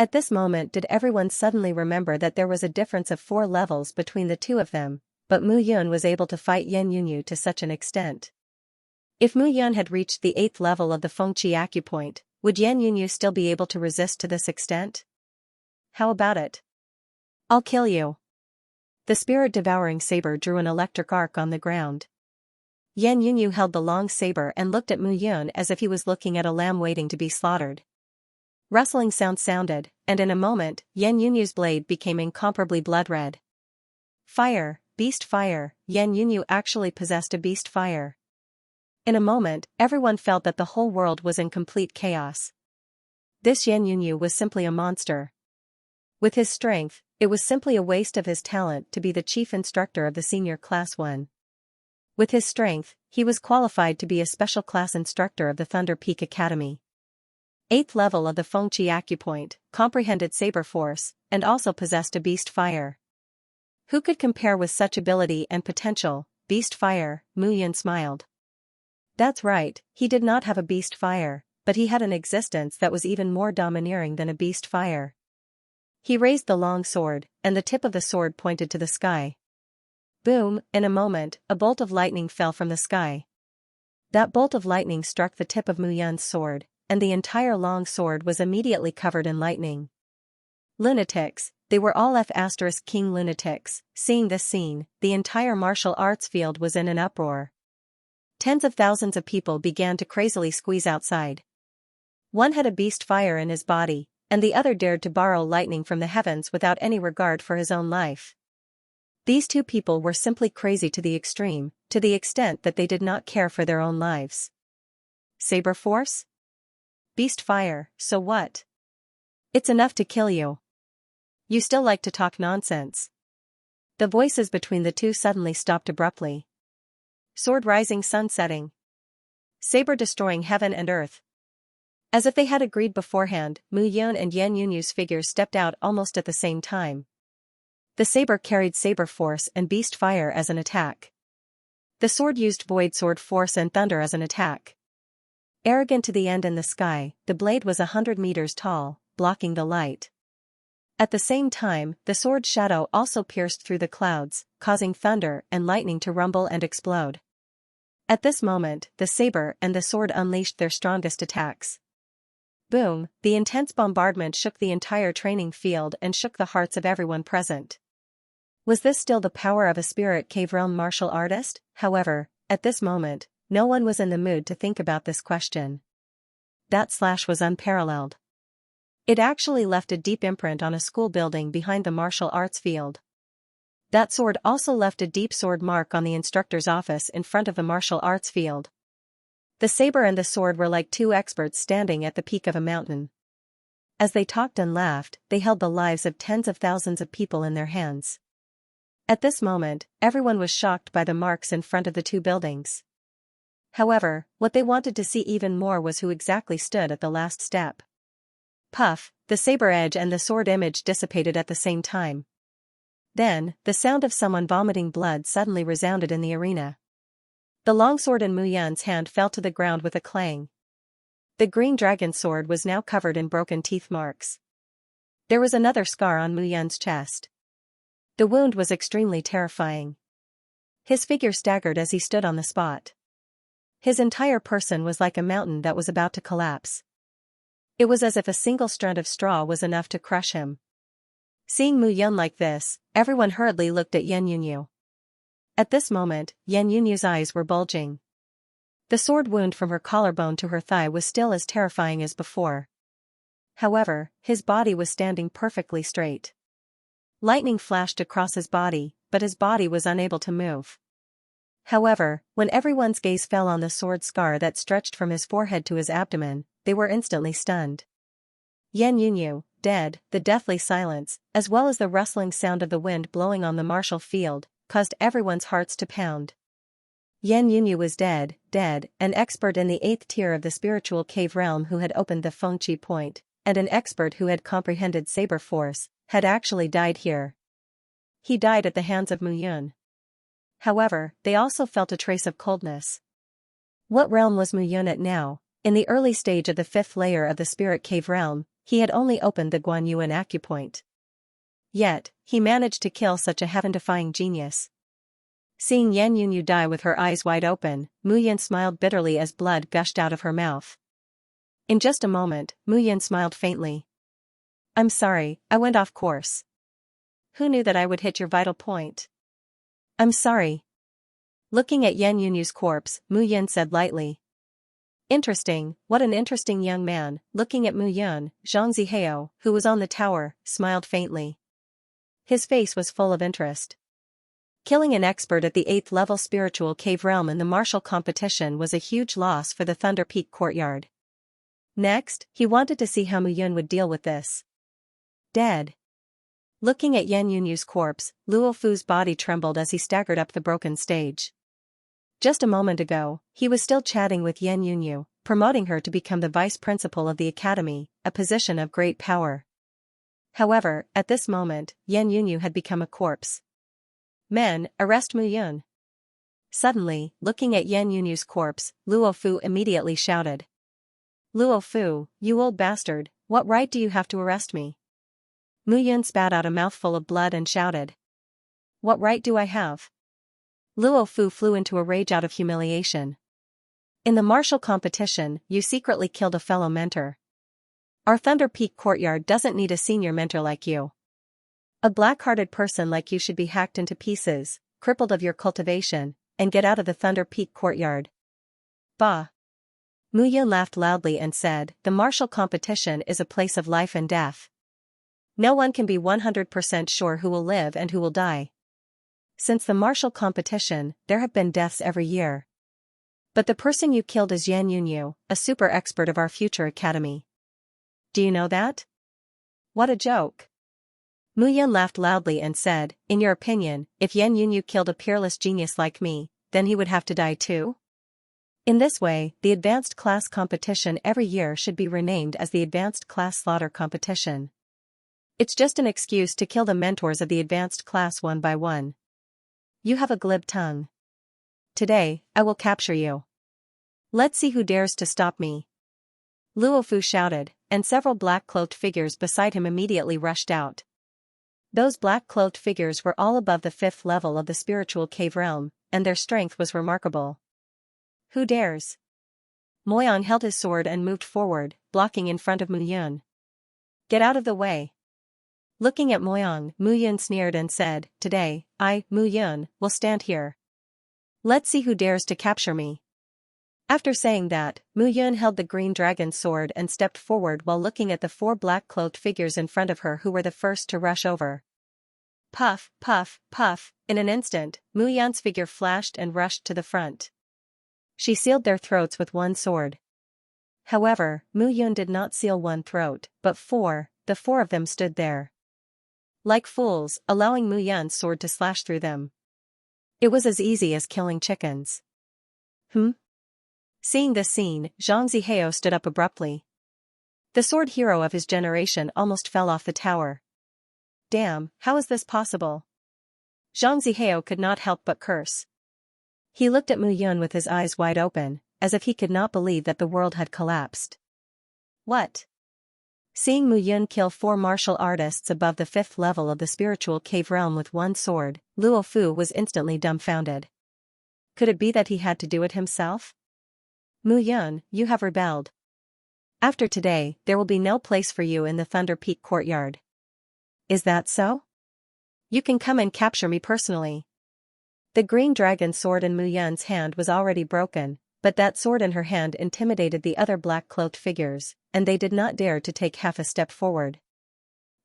At this moment did everyone suddenly remember that there was a difference of 4 levels between the two of them, but Mu Yun was able to fight Yan Yunyu to such an extent. If Mu Yun had reached the 8th level of the Fengqi acupoint, would Yan Yunyu still be able to resist to this extent? How about it? I'll kill you. The spirit-devouring saber drew an electric arc on the ground. Yan Yunyu held the long saber and looked at Mu Yun as if he was looking at a lamb waiting to be slaughtered. Rustling sounds sounded, and in a moment, Yan Yunyu's blade became incomparably blood-red. Fire, beast fire, Yan Yunyu actually possessed a beast fire. In a moment, everyone felt that the whole world was in complete chaos. This Yan Yunyu was simply a monster. With his strength, it was simply a waste of his talent to be the chief instructor of the senior class 1. With his strength, he was qualified to be a special class instructor of the Thunder Peak Academy. 8th level of the Fengqi acupoint, comprehended saber force, and also possessed a beast fire. Who could compare with such ability and potential? Beast fire, Mu Yun smiled. That's right, he did not have a beast fire, but he had an existence that was even more domineering than a beast fire. He raised the long sword, and the tip of the sword pointed to the sky. Boom, in a moment, a bolt of lightning fell from the sky. That bolt of lightning struck the tip of Mu Yun's sword, and the entire long sword was immediately covered in lightning. Lunatics, they were all F*King lunatics. Seeing this scene, the entire martial arts field was in an uproar. Tens of thousands of people began to crazily squeeze outside. One had a beast fire in his body, and the other dared to borrow lightning from the heavens without any regard for his own life. These two people were simply crazy to the extreme, to the extent that they did not care for their own lives. Saber force? Beast fire, so what? It's enough to kill you. You still like to talk nonsense. The voices between the two suddenly stopped abruptly. Sword rising, sun setting. Saber destroying heaven and earth. As if they had agreed beforehand, Mu Yun and Yan Yunyu's figures stepped out almost at the same time. The saber carried saber force and beast fire as an attack. The sword used void sword force and thunder as an attack. Arrogant to the end in the sky, the blade was 100 meters tall, blocking the light. At the same time, the sword's shadow also pierced through the clouds, causing thunder and lightning to rumble and explode. At this moment, the saber and the sword unleashed their strongest attacks. Boom, the intense bombardment shook the entire training field and shook the hearts of everyone present. Was this still the power of a spirit cave realm martial artist? However, at this moment, no one was in the mood to think about this question. That slash was unparalleled. It actually left a deep imprint on a school building behind the martial arts field. That sword also left a deep sword mark on the instructor's office in front of the martial arts field. The saber and the sword were like two experts standing at the peak of a mountain. As they talked and laughed, they held the lives of tens of thousands of people in their hands. At this moment, everyone was shocked by the marks in front of the two buildings. However, what they wanted to see even more was who exactly stood at the last step. Puff, the saber edge and the sword image dissipated at the same time. Then, the sound of someone vomiting blood suddenly resounded in the arena. The longsword in Mu Yun's hand fell to the ground with a clang. The green dragon sword was now covered in broken teeth marks. There was another scar on Mu Yun's chest. The wound was extremely terrifying. His figure staggered as he stood on the spot. His entire person was like a mountain that was about to collapse. It was as if a single strand of straw was enough to crush him. Seeing Mu Yun like this, everyone hurriedly looked at Yan Yunyu. At this moment, Yan Yunyu's eyes were bulging. The sword wound from her collarbone to her thigh was still as terrifying as before. However, his body was standing perfectly straight. Lightning flashed across his body, but his body was unable to move. However, when everyone's gaze fell on the sword scar that stretched from his forehead to his abdomen, they were instantly stunned. Yan Yunyu, dead, the deathly silence, as well as the rustling sound of the wind blowing on the martial field, caused everyone's hearts to pound. Yan Yunyu was dead, an expert in the 8th tier of the spiritual cave realm who had opened the Fengqi point, and an expert who had comprehended saber force, had actually died here. He died at the hands of Mu Yun. However, they also felt a trace of coldness. What realm was Mu Yun at now? In the early stage of the 5th layer of the spirit cave realm, he had only opened the Guanyuan acupoint. Yet, he managed to kill such a heaven-defying genius. Seeing Yan Yunyu die with her eyes wide open, Mu Yun smiled bitterly as blood gushed out of her mouth. In just a moment, Mu Yun smiled faintly. I'm sorry, I went off course. Who knew that I would hit your vital point? I'm sorry. Looking at Yan Yunyu's corpse, Mu Yun said lightly. Interesting, what an interesting young man. Looking at Mu Yun, Zhang Zihao, who was on the tower, smiled faintly. His face was full of interest. Killing an expert at the 8th level spiritual cave realm in the martial competition was a huge loss for the Thunder Peak courtyard. Next, he wanted to see how Mu Yun would deal with this. Dead. Looking at Yan Yunyu's corpse, Luo Fu's body trembled as he staggered up the broken stage. Just a moment ago, he was still chatting with Yan Yunyu, promoting her to become the vice principal of the academy, a position of great power. However, at this moment, Yan Yunyu had become a corpse. Men, arrest Mu Yun. Suddenly, looking at Yan Yunyu's corpse, Luo Fu immediately shouted. Luo Fu, you old bastard, what right do you have to arrest me? Mu Yun spat out a mouthful of blood and shouted. What right do I have? Luo Fu flew into a rage out of humiliation. In the martial competition, you secretly killed a fellow mentor. Our Thunder Peak courtyard doesn't need a senior mentor like you. A black-hearted person like you should be hacked into pieces, crippled of your cultivation, and get out of the Thunder Peak courtyard. Bah! Mu Yun laughed loudly and said, the martial competition is a place of life and death. No one can be 100% sure who will live and who will die. Since the martial competition, there have been deaths every year. But the person you killed is Yan Yunyu, a super expert of our future academy. Do you know that? What a joke. Mu Yun laughed loudly and said, in your opinion, if Yan Yunyu killed a peerless genius like me, then he would have to die too? In this way, the advanced class competition every year should be renamed as the Advanced Class Slaughter Competition. It's just an excuse to kill the mentors of the advanced class one by one. You have a glib tongue. Today, I will capture you. Let's see who dares to stop me. Luofu shouted, and several black-cloaked figures beside him immediately rushed out. Those black-cloaked figures were all above the 5th level of the spiritual cave realm, and their strength was remarkable. Who dares? Moyang held his sword and moved forward, blocking in front of Mu Yun. Get out of the way. Looking at Moyang, Mu Yun sneered and said, today, I, Mu Yun, will stand here. Let's see who dares to capture me. After saying that, Mu Yun held the green dragon's sword and stepped forward while looking at the 4 black-cloaked figures in front of her who were the first to rush over. Puff, puff, puff, in an instant, Mu Yun's figure flashed and rushed to the front. She sealed their throats with one sword. However, Mu Yun did not seal one throat, but 4, the 4 of them stood there. Like fools, allowing Mu Yun's sword to slash through them. It was as easy as killing chickens. Seeing this scene, Xianxia stood up abruptly. The sword hero of his generation almost fell off the tower. Damn, how is this possible? Xianxia could not help but curse. He looked at Mu Yun with his eyes wide open, as if he could not believe that the world had collapsed. What? Seeing Mu Yun kill 4 martial artists above the 5th level of the spiritual cave realm with one sword, Luofu was instantly dumbfounded. Could it be that he had to do it himself? Mu Yun, you have rebelled. After today, there will be no place for you in the Thunder Peak courtyard. Is that so? You can come and capture me personally. The green dragon sword in Mu Yun's hand was already broken, but that sword in her hand intimidated the other black-cloaked figures, and they did not dare to take half a step forward.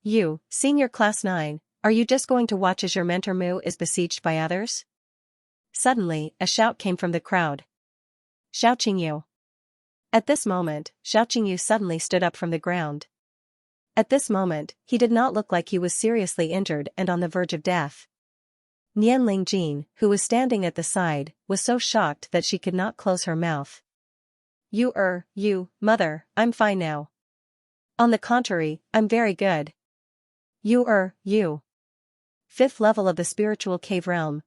You, senior class 9, are you just going to watch as your mentor Mu is besieged by others? Suddenly, a shout came from the crowd. Xiaoqingyu. At this moment, Xiaoqingyu suddenly stood up from the ground. At this moment, he did not look like he was seriously injured and on the verge of death. Nianling Jin, who was standing at the side, was so shocked that she could not close her mouth. You, mother, I'm fine now. On the contrary, I'm very good. You. 5th level of the spiritual cave realm,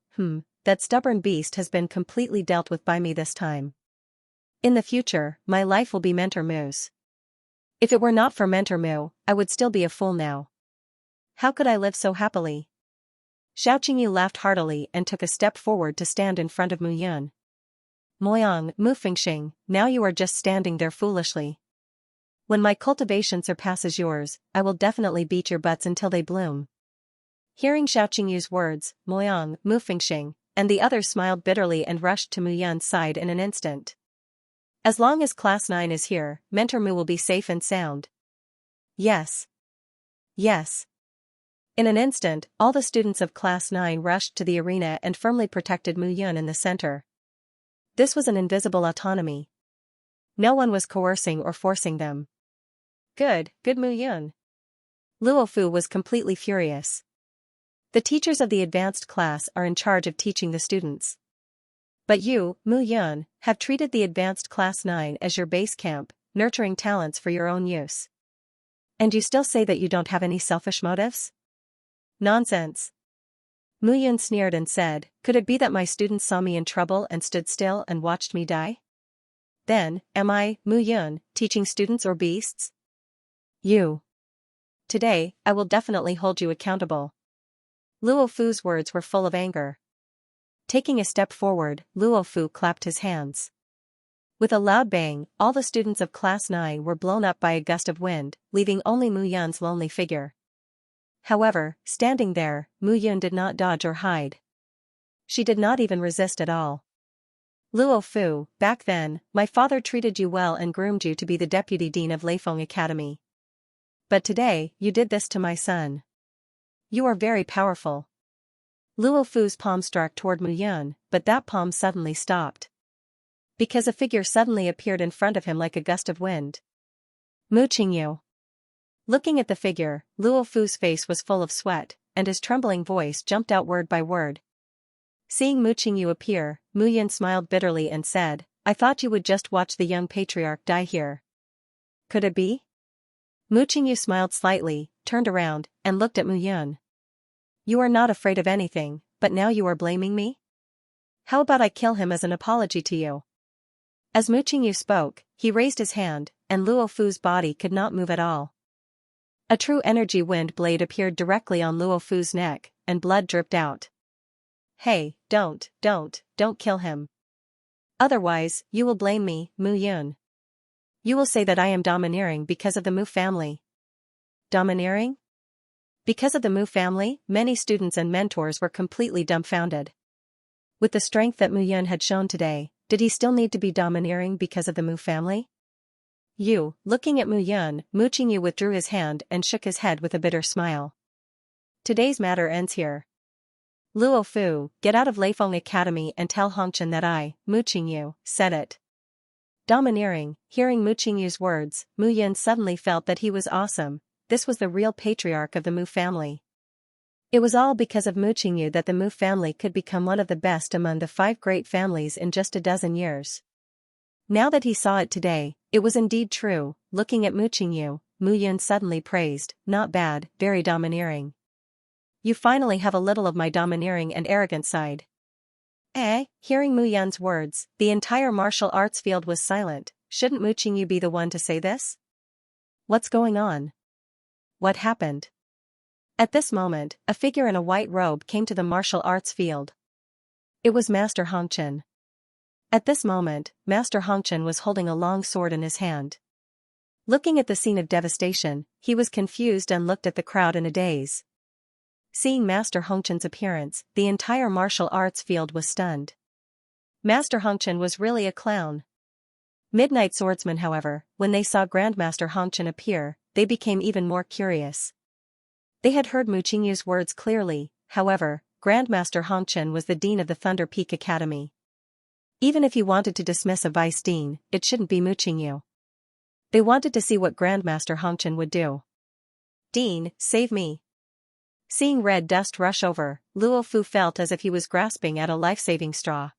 that stubborn beast has been completely dealt with by me this time. In the future, my life will be Mentor Mu's. If it were not for Mentor Mu, I would still be a fool now. How could I live so happily? Xiaoqingyu laughed heartily and took a step forward to stand in front of Mu Yun. Moyang, Mu Fengxing, now you are just standing there foolishly. When my cultivation surpasses yours, I will definitely beat your butts until they bloom. Hearing Xiaoqingyu's words, Moyang, Mu Fengxing, and the others smiled bitterly and rushed to Mu Yun's side in an instant. As long as Class 9 is here, Mentor Mu will be safe and sound. Yes. In an instant, all the students of Class 9 rushed to the arena and firmly protected Mu Yun in the center. This was an invisible autonomy. No one was coercing or forcing them. Good Mu Yun. Luofu was completely furious. The teachers of the advanced class are in charge of teaching the students. But you, Mu Yun, have treated the advanced class 9 as your base camp, nurturing talents for your own use. And you still say that you don't have any selfish motives? Nonsense. Mu Yun sneered and said, could it be that my students saw me in trouble and stood still and watched me die? Then, am I, Mu Yun, teaching students or beasts? You. Today, I will definitely hold you accountable. Luofu's words were full of anger. Taking a step forward, Luofu clapped his hands. With a loud bang, all the students of Class 9 were blown up by a gust of wind, leaving only Mu Yun's lonely figure. However, standing there, Mu Yun did not dodge or hide. She did not even resist at all. Luofu, back then, my father treated you well and groomed you to be the deputy dean of Leifeng Academy. But today, you did this to my son. You are very powerful. Luo Fu's palm struck toward Mu Yun, but that palm suddenly stopped. Because a figure suddenly appeared in front of him like a gust of wind. Mu Qingyu. Looking at the figure, Luo Fu's face was full of sweat, and his trembling voice jumped out word by word. Seeing Mu Qingyu appear, Mu Yun smiled bitterly and said, "I thought you would just watch the young patriarch die here. Could it be?" Mu Qingyu smiled slightly, turned around, and looked at Mu Yun. "You are not afraid of anything, but now you are blaming me? How about I kill him as an apology to you?" As Mu Qingyu spoke, he raised his hand, and Luo Fu's body could not move at all. A true energy wind blade appeared directly on Luo Fu's neck, and blood dripped out. "Hey, don't kill him. Otherwise, you will blame me, Mu Yun. You will say that I am domineering because of the Mu family." Domineering? Because of the Mu family, many students and mentors were completely dumbfounded. With the strength that Mu Yun had shown today, did he still need to be domineering because of the Mu family? Looking at Mu Yun, Mu Qingyu withdrew his hand and shook his head with a bitter smile. "Today's matter ends here. Luo Fu, get out of Leifeng Academy and tell Hongchen that I, Mu Qingyu, said it." Domineering. Hearing Mu Qingyu's words, Mu Yun suddenly felt that he was awesome. This was the real patriarch of the Mu family. It was all because of Mu Qingyu that the Mu family could become one of the best among the 5 great families in just a dozen years. Now that he saw it today, it was indeed true. Looking at Mu Qingyu, Mu Yun suddenly praised, "Not bad, very domineering. You finally have a little of my domineering and arrogant side." Hearing Mu Yun's words, the entire martial arts field was silent. Shouldn't Mu Qingyu be the one to say this? What's going on? What happened? At this moment, a figure in a white robe came to the martial arts field. It was Master Hongchen. At this moment, Master Hongchen was holding a long sword in his hand. Looking at the scene of devastation, he was confused and looked at the crowd in a daze. Seeing Master Hongchen's appearance, the entire martial arts field was stunned. Master Hongchen was really a clown. Midnight Swordsmen, however, when they saw Grandmaster Hongchen appear, they became even more curious. They had heard Mu Qingyu's words clearly. However, Grandmaster Hongchen was the dean of the Thunder Peak Academy. Even if he wanted to dismiss a vice dean, it shouldn't be Mu Qingyu. They wanted to see what Grandmaster Hongchen would do. "Dean, save me." Seeing red dust rush over, Luo Fu felt as if he was grasping at a life-saving straw.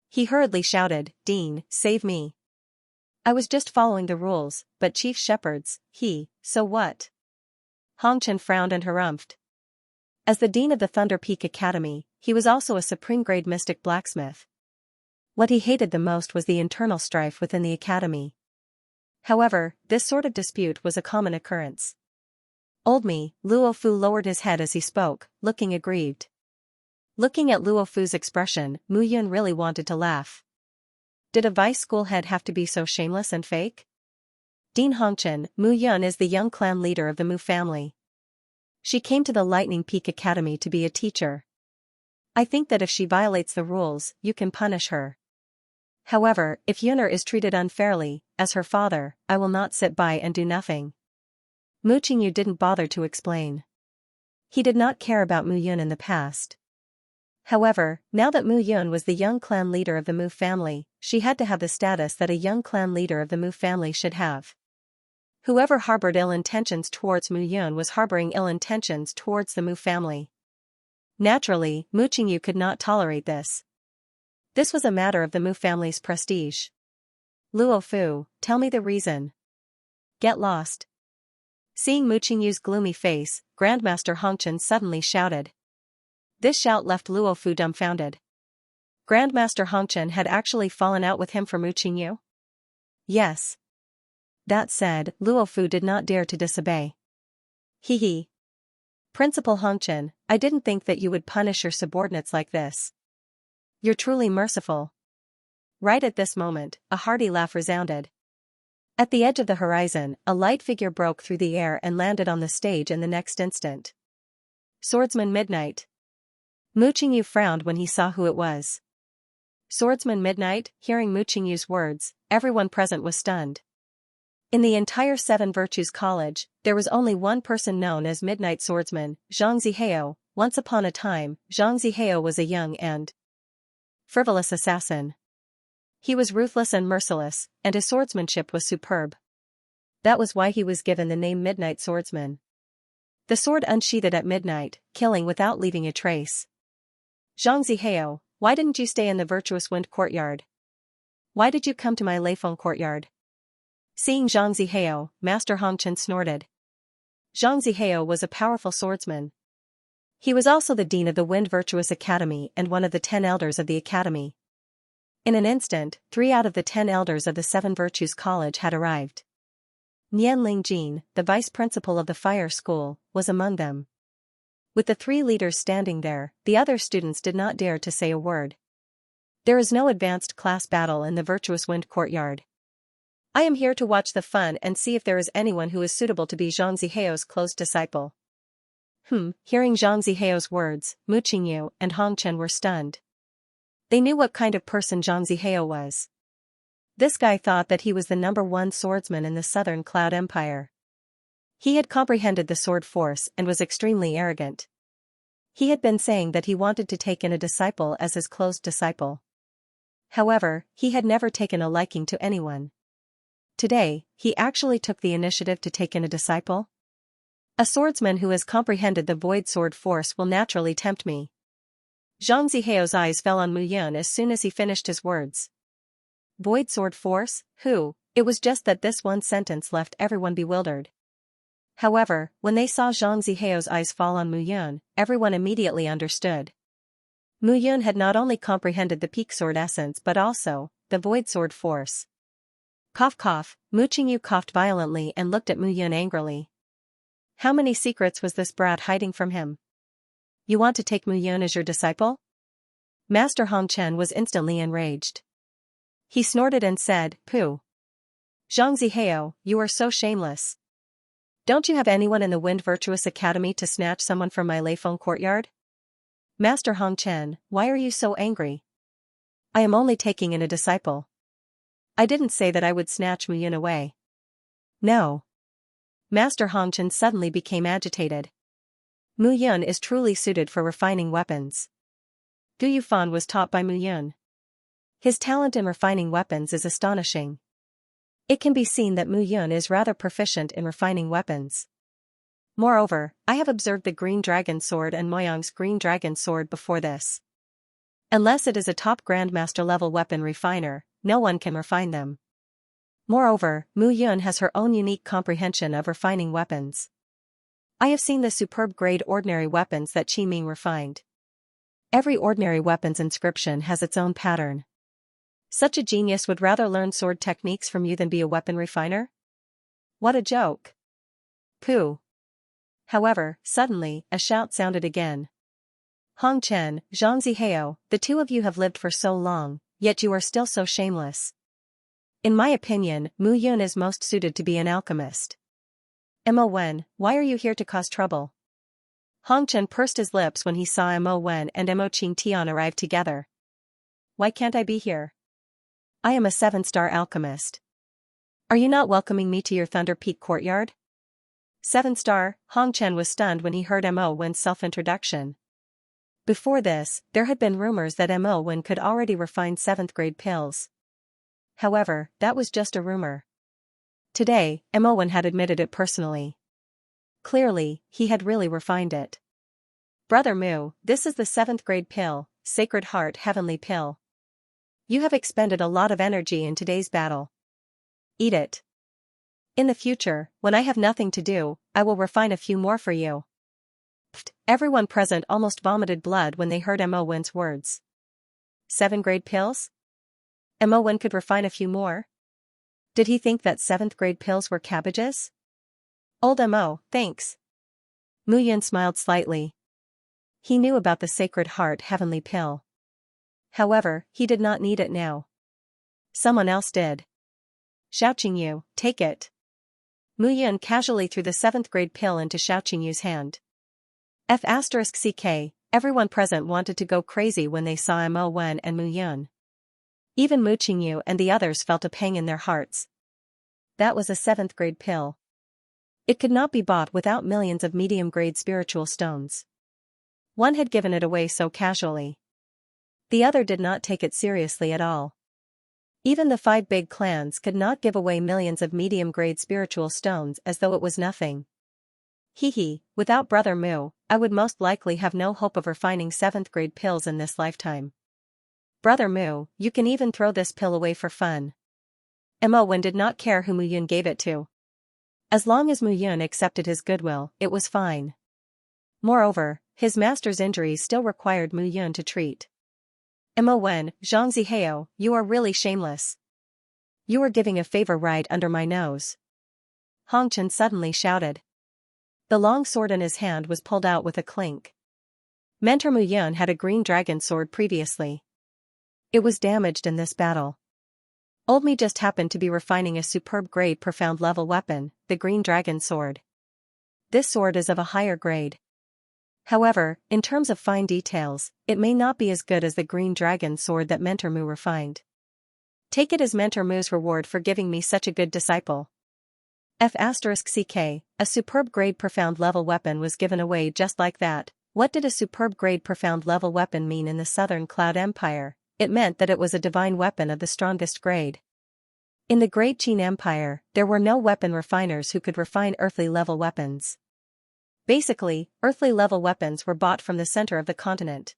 He hurriedly shouted, "Dean, save me. I was just following the rules, but Chief Shepherd's, so what?" Hongchen frowned and harumphed. As the dean of the Thunder Peak Academy, he was also a supreme-grade mystic blacksmith. What he hated the most was the internal strife within the academy. However, this sort of dispute was a common occurrence. "Old me," Luo Fu lowered his head as he spoke, looking aggrieved. Looking at Luo Fu's expression, Mu Yun really wanted to laugh. Did a vice school head have to be so shameless and fake? Dean Hongchen, Mu Yun is the young clan leader of the Mu family. She came to the Lightning Peak Academy to be a teacher. I think that if she violates the rules, you can punish her. However, if Yuner is treated unfairly, as her father, I will not sit by and do nothing." Mu Qingyu didn't bother to explain. He did not care about Mu Yun in the past. However, now that Mu Yun was the young clan leader of the Mu family, she had to have the status that a young clan leader of the Mu family should have. Whoever harbored ill intentions towards Mu Yun was harboring ill intentions towards the Mu family. Naturally, Mu Qingyu could not tolerate this. This was a matter of the Mu family's prestige. "Luo Fu, tell me the reason." "Get lost." Seeing Mu Qingyu's gloomy face, Grandmaster Hongchen suddenly shouted. This shout left Luo Fu dumbfounded. Grandmaster Hongchen had actually fallen out with him for Mu Qingyu? Yes. That said, Luo Fu did not dare to disobey. Hee. Principal Hongchen, I didn't think that you would punish your subordinates like this. You're truly merciful. Right at this moment, a hearty laugh resounded. At the edge of the horizon, a light figure broke through the air and landed on the stage in the next instant. Swordsman Midnight. Mu Qingyu frowned when he saw who it was. Swordsman Midnight, hearing Mu Qingyu's words, everyone present was stunned. In the entire Seven Virtues College, there was only one person known as Midnight Swordsman, Xianxia, once upon a time, Xianxia was a young and frivolous assassin. He was ruthless and merciless, and his swordsmanship was superb. That was why he was given the name Midnight Swordsman. The sword unsheathed at midnight, killing without leaving a trace. Xianxia, why didn't you stay in the virtuous wind courtyard? Why did you come to my Leifeng courtyard? Seeing Xianxia, Master Hongchen snorted. Xianxia was a powerful swordsman. He was also the dean of the Wind Virtuous Academy and one of the 10 elders of the academy. In an instant, 3 out of the 10 elders of the 7 Virtues College had arrived. Nian Lingjin, the vice principal of the fire school, was among them. With the 3 leaders standing there, the other students did not dare to say a word. There is no advanced class battle in the Virtuous Wind courtyard. I am here to watch the fun and see if there is anyone who is suitable to be Xianxiao's close disciple. Hearing Xianxiao's words, Mu Qingyu and Hong Chen were stunned. They knew what kind of person Xianxia was. This guy thought that he was the #1 swordsman in the Southern Cloud Empire. He had comprehended the sword force and was extremely arrogant. He had been saying that he wanted to take in a disciple as his close disciple. However, he had never taken a liking to anyone. Today, he actually took the initiative to take in a disciple? A swordsman who has comprehended the void sword force will naturally tempt me. Xianxiao's eyes fell on Mu Yun as soon as he finished his words. Void sword force? Who? It was just that this one sentence left everyone bewildered. However, when they saw Xianxiao's eyes fall on Mu Yun, everyone immediately understood. Mu Yun had not only comprehended the peak sword essence but also the void sword force. Cough cough, Mu Qingyu coughed violently and looked at Mu Yun angrily. How many secrets was this brat hiding from him? You want to take Mu Yun as your disciple? Master Hong Chen was instantly enraged. He snorted and said, Pooh. Xianxia, you are so shameless. Don't you have anyone in the Wind Virtuous Academy to snatch someone from my Leifeng courtyard? Master Hong Chen, why are you so angry? I am only taking in a disciple. I didn't say that I would snatch Mu Yun away. No. Master Hong Chen suddenly became agitated. Mu Yun is truly suited for refining weapons. Gu Yufan was taught by Mu Yun. His talent in refining weapons is astonishing. It can be seen that Mu Yun is rather proficient in refining weapons. Moreover, I have observed the Green Dragon Sword and Moyang's Green Dragon Sword before this. Unless it is a top Grandmaster level weapon refiner, no one can refine them. Moreover, Mu Yun has her own unique comprehension of refining weapons. I have seen the superb grade ordinary weapons that Qi Ming refined. Every ordinary weapon's inscription has its own pattern. Such a genius would rather learn sword techniques from you than be a weapon refiner? What a joke. Pooh. However, suddenly, a shout sounded again. Hong Chen, Xianxia, the 2 of you have lived for so long, yet you are still so shameless. In my opinion, Mu Yun is most suited to be an alchemist. Mo Wen, why are you here to cause trouble? Hong Chen pursed his lips when he saw Mo Wen and Mo Qingtian arrive together. Why can't I be here? I am a 7-star alchemist. Are you not welcoming me to your Thunder Peak courtyard? 7-star, Hong Chen was stunned when he heard Mo Wen's self-introduction. Before this, there had been rumors that Mo Wen could already refine 7th grade pills. However, that was just a rumor. Today, Mo Wen had admitted it personally. Clearly, he had really refined it. Brother Mu, this is the 7th grade pill, Sacred Heart Heavenly Pill. You have expended a lot of energy in today's battle. Eat it. In the future, when I have nothing to do, I will refine a few more for you. Pfft, everyone present almost vomited blood when they heard Mo Wen's words. 7th grade pills? Mo Wen could refine a few more? Did he think that 7th grade pills were cabbages? Old Mo, thanks. Mu Yun smiled slightly. He knew about the Sacred Heart Heavenly Pill. However, he did not need it now. Someone else did. Xiao Qingyu, take it. Mu Yun casually threw the 7th grade pill into Xiao Qingyu's hand. F***ck, everyone present wanted to go crazy when they saw Mo Wen and Mu Yun. Even Mu Qingyu and the others felt a pang in their hearts. That was a 7th grade pill. It could not be bought without millions of medium-grade spiritual stones. One had given it away so casually. The other did not take it seriously at all. Even the 5 big clans could not give away millions of medium-grade spiritual stones as though it was nothing. Without Brother Mu, I would most likely have no hope of refining 7th-grade pills in this lifetime. Brother Mu, you can even throw this pill away for fun. Mo Wen did not care who Mu Yun gave it to. As long as Mu Yun accepted his goodwill, it was fine. Moreover, his master's injuries still required Mu Yun to treat. Mo Wen, Xianxia, you are really shameless. You are giving a favor right under my nose. Hong Chen suddenly shouted. The long sword in his hand was pulled out with a clink. Mentor Mu Yun had a green dragon sword previously. It was damaged in this battle. Old Me just happened to be refining a superb grade profound level weapon, the green dragon sword. This sword is of a higher grade. However, in terms of fine details, it may not be as good as the green dragon sword that Mentor Mu refined. Take it as Mentor Mu's reward for giving me such a good disciple. F***ck, a superb grade profound level weapon was given away just like that. What did a superb grade profound level weapon mean in the Southern Cloud Empire? It meant that it was a divine weapon of the strongest grade. In the Great Qin Empire, there were no weapon refiners who could refine earthly level weapons. Basically, earthly level weapons were bought from the center of the continent.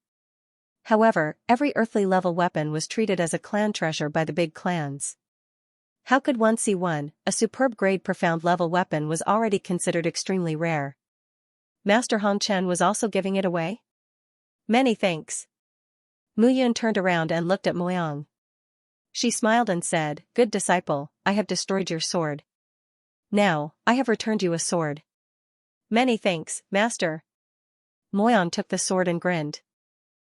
However, every earthly level weapon was treated as a clan treasure by the big clans. How could one see one? A superb grade profound level weapon was already considered extremely rare. Master Hong Chen was also giving it away? Many thanks. Mu Yun turned around and looked at Moyang. She smiled and said, Good disciple, I have destroyed your sword. Now, I have returned you a sword. Many thanks, master. Moyang took the sword and grinned.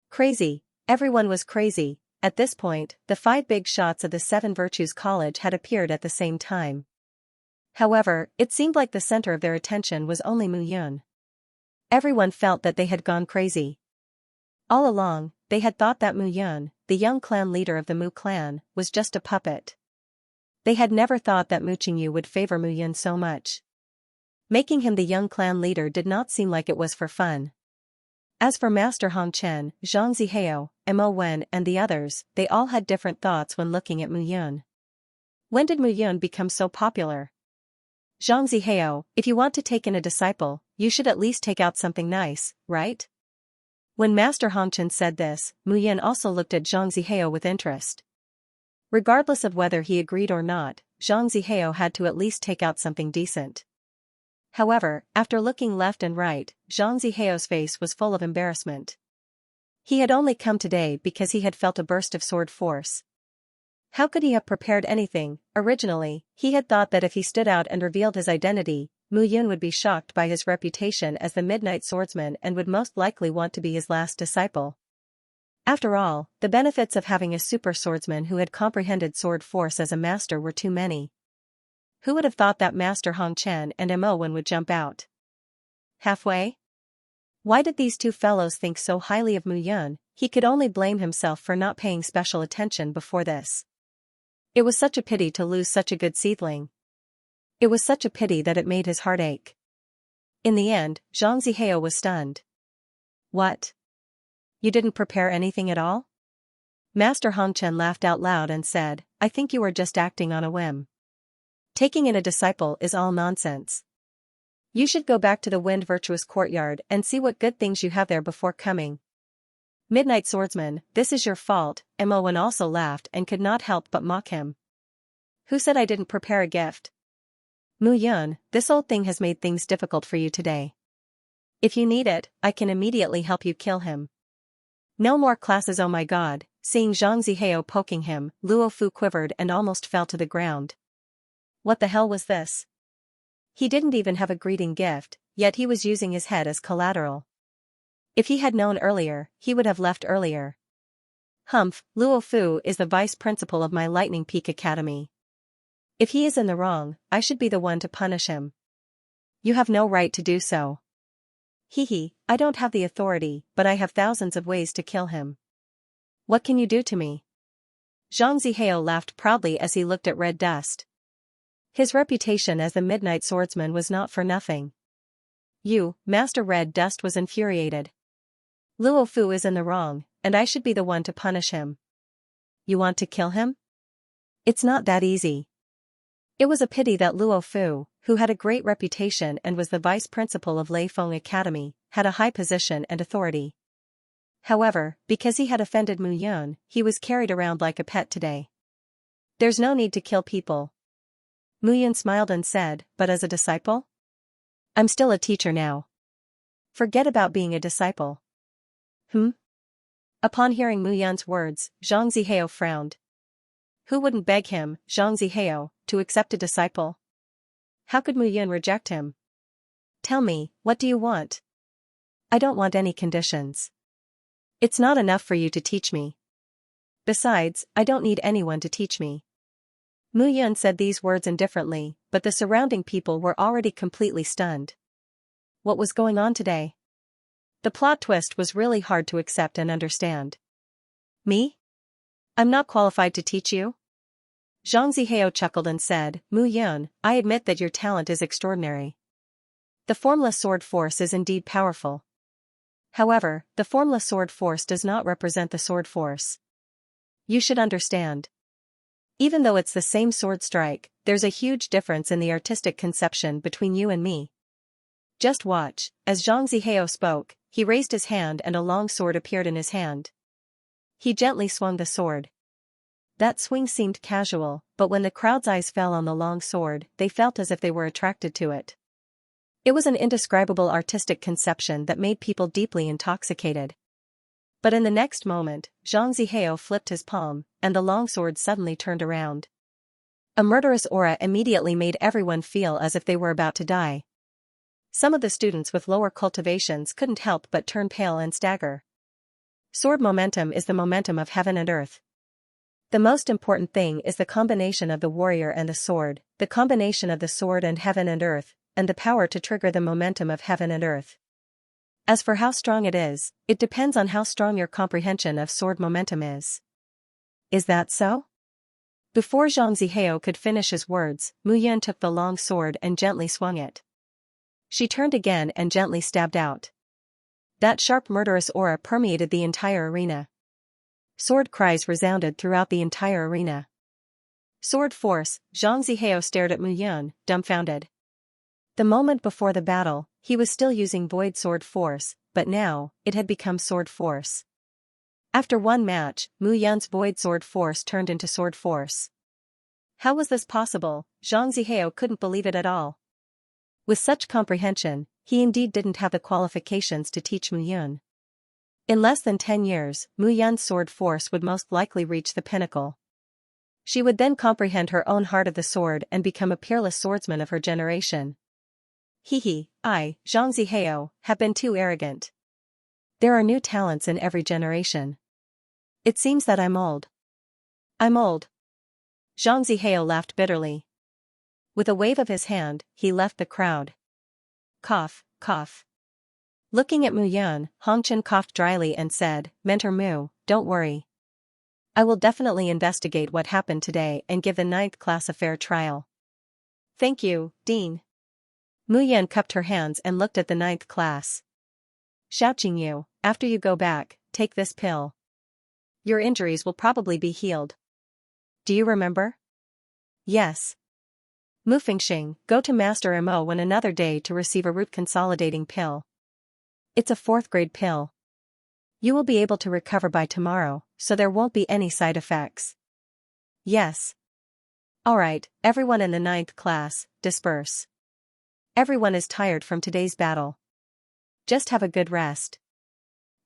Crazy, everyone was crazy. At this point, the 5 big shots of the 7 Virtues College had appeared at the same time. However, it seemed like the center of their attention was only Mu Yun. Everyone felt that they had gone crazy. All along, they had thought that Mu Yun, the young clan leader of the Mu clan, was just a puppet. They had never thought that Mu Qingyu would favor Mu Yun so much. Making him the young clan leader did not seem like it was for fun. As for Master Hong Chen, Zhang Zihao, Mo Wen and the others, they all had different thoughts when looking at Mu Yun. When did Mu Yun become so popular? Zhang Zihao, if you want to take in a disciple, you should at least take out something nice, right? When Master Hong Chen said this, Mu Yun also looked at Zhang Zihao with interest. Regardless of whether he agreed or not, Zhang Zihao had to at least take out something decent. However, after looking left and right, Zhang Zihao's face was full of embarrassment. He had only come today because he had felt a burst of sword force. How could he have prepared anything? Originally, he had thought that if he stood out and revealed his identity, Mu Yun would be shocked by his reputation as the Midnight Swordsman and would most likely want to be his last disciple. After all, the benefits of having a super swordsman who had comprehended sword force as a master were too many. Who would have thought that Master Hong Chen and Mo Wen would jump out? Halfway? Why did these 2 fellows think so highly of Mu Yun? He could only blame himself for not paying special attention before this. It was such a pity to lose such a good seedling. It was such a pity that it made his heart ache. In the end, Zhang Zihao was stunned. What? You didn't prepare anything at all? Master Hong Chen laughed out loud and said, I think you are just acting on a whim. Taking in a disciple is all nonsense. You should go back to the Wind Virtuous Courtyard and see what good things you have there before coming. Midnight Swordsman, this is your fault. Mo Wen also laughed and could not help but mock him. Who said I didn't prepare a gift? Mu Yun, this old thing has made things difficult for you today. If you need it, I can immediately help you kill him. No more classes, oh my god. Seeing Zhang Zihao poking him, Luo Fu quivered and almost fell to the ground. What the hell was this? He didn't even have a greeting gift, yet he was using his head as collateral. If he had known earlier, he would have left earlier. Humph, Luo Fu is the vice principal of my Lightning Peak Academy. If he is in the wrong, I should be the one to punish him. You have no right to do so. I don't have the authority, but I have thousands of ways to kill him. What can you do to me? Zhang Zihao laughed proudly as he looked at Red Dust. His reputation as the Midnight Swordsman was not for nothing. Master Red Dust was infuriated. Luo Fu is in the wrong, and I should be the one to punish him. You want to kill him? It's not that easy. It was a pity that Luo Fu, who had a great reputation and was the vice principal of Lei Feng Academy, had a high position and authority. However, because he had offended Mu Yun, he was carried around like a pet today. There's no need to kill people. Mu Yun smiled and said, but as a disciple? I'm still a teacher now. Forget about being a disciple. Upon hearing Mu Yun's words, Zhang Zihao frowned. Who wouldn't beg him, Zhang Zihao, to accept a disciple? How could Mu Yun reject him? Tell me, what do you want? I don't want any conditions. It's not enough for you to teach me. Besides, I don't need anyone to teach me. Mu Yun said these words indifferently, but the surrounding people were already completely stunned. What was going on today? The plot twist was really hard to accept and understand. Me? I'm not qualified to teach you? Zhang Zihao chuckled and said, Mu Yun, I admit that your talent is extraordinary. The formless sword force is indeed powerful. However, the formless sword force does not represent the sword force. You should understand. Even though it's the same sword strike, there's a huge difference in the artistic conception between you and me. Just watch. As Zhang Zihao spoke, he raised his hand and a long sword appeared in his hand. He gently swung the sword. That swing seemed casual, but when the crowd's eyes fell on the long sword, they felt as if they were attracted to it. It was an indescribable artistic conception that made people deeply intoxicated. But in the next moment, Zhang Zihao flipped his palm, and the long sword suddenly turned around. A murderous aura immediately made everyone feel as if they were about to die. Some of the students with lower cultivations couldn't help but turn pale and stagger. Sword momentum is the momentum of heaven and earth. The most important thing is the combination of the warrior and the sword, the combination of the sword and heaven and earth, and the power to trigger the momentum of heaven and earth. As for how strong it is, it depends on how strong your comprehension of sword momentum is. Is that so? Before Zhang Zihao could finish his words, Mu Yun took the long sword and gently swung it. She turned again and gently stabbed out. That sharp murderous aura permeated the entire arena. Sword cries resounded throughout the entire arena. Sword force, Zhang Zihao stared at Mu Yun, dumbfounded. The moment before the battle, he was still using void sword force, but now, it had become sword force. After one match, Mu Yun's void sword force turned into sword force. How was this possible? Zhang Zihao couldn't believe it at all. With such comprehension, he indeed didn't have the qualifications to teach Mu Yun. In less than 10 years, Mu Yun's sword force would most likely reach the pinnacle. She would then comprehend her own heart of the sword and become a peerless swordsman of her generation. I, Zhang Zihao, have been too arrogant. There are new talents in every generation. It seems that I'm old. I'm old. Zhang Zihao laughed bitterly. With a wave of his hand, he left the crowd. Cough, cough. Looking at Mu Yun, Hongchen coughed dryly and said, Mentor Mu, don't worry. I will definitely investigate what happened today and give the 9th class a fair trial. Thank you, Dean. Mu Yun cupped her hands and looked at the 9th class. Xiaoqing Yu, after you go back, take this pill. Your injuries will probably be healed. Do you remember? Yes. Mu Fengxing, go to Master Mo Wen another day to receive a root consolidating pill. It's a 4th grade pill. You will be able to recover by tomorrow, so there won't be any side effects. Yes. Alright, everyone in the 9th class, disperse. Everyone is tired from today's battle. Just have a good rest.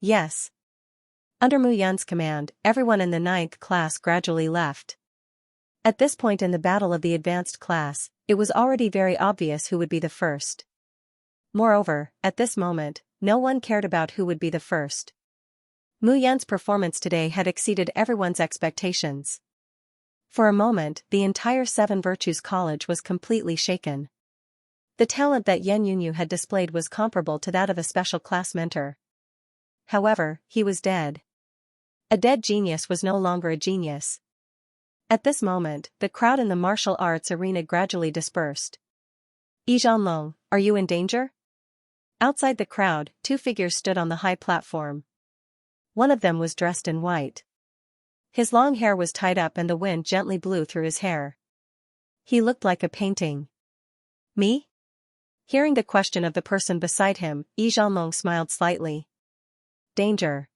Yes. Under Mu Yun's command, everyone in the 9th class gradually left. At this point in the battle of the advanced class, it was already very obvious who would be the first. Moreover, at this moment, no one cared about who would be the first. Mu Yun's performance today had exceeded everyone's expectations. For a moment, the entire Seven Virtues College was completely shaken. The talent that Yan Yunyu had displayed was comparable to that of a special class mentor. However, he was dead. A dead genius was no longer a genius. At this moment, the crowd in the martial arts arena gradually dispersed. Yi Zhanlong, are you in danger? Outside the crowd, 2 figures stood on the high platform. One of them was dressed in white. His long hair was tied up and the wind gently blew through his hair. He looked like a painting. Me? Hearing the question of the person beside him, Yi Zhanlong smiled slightly. Danger.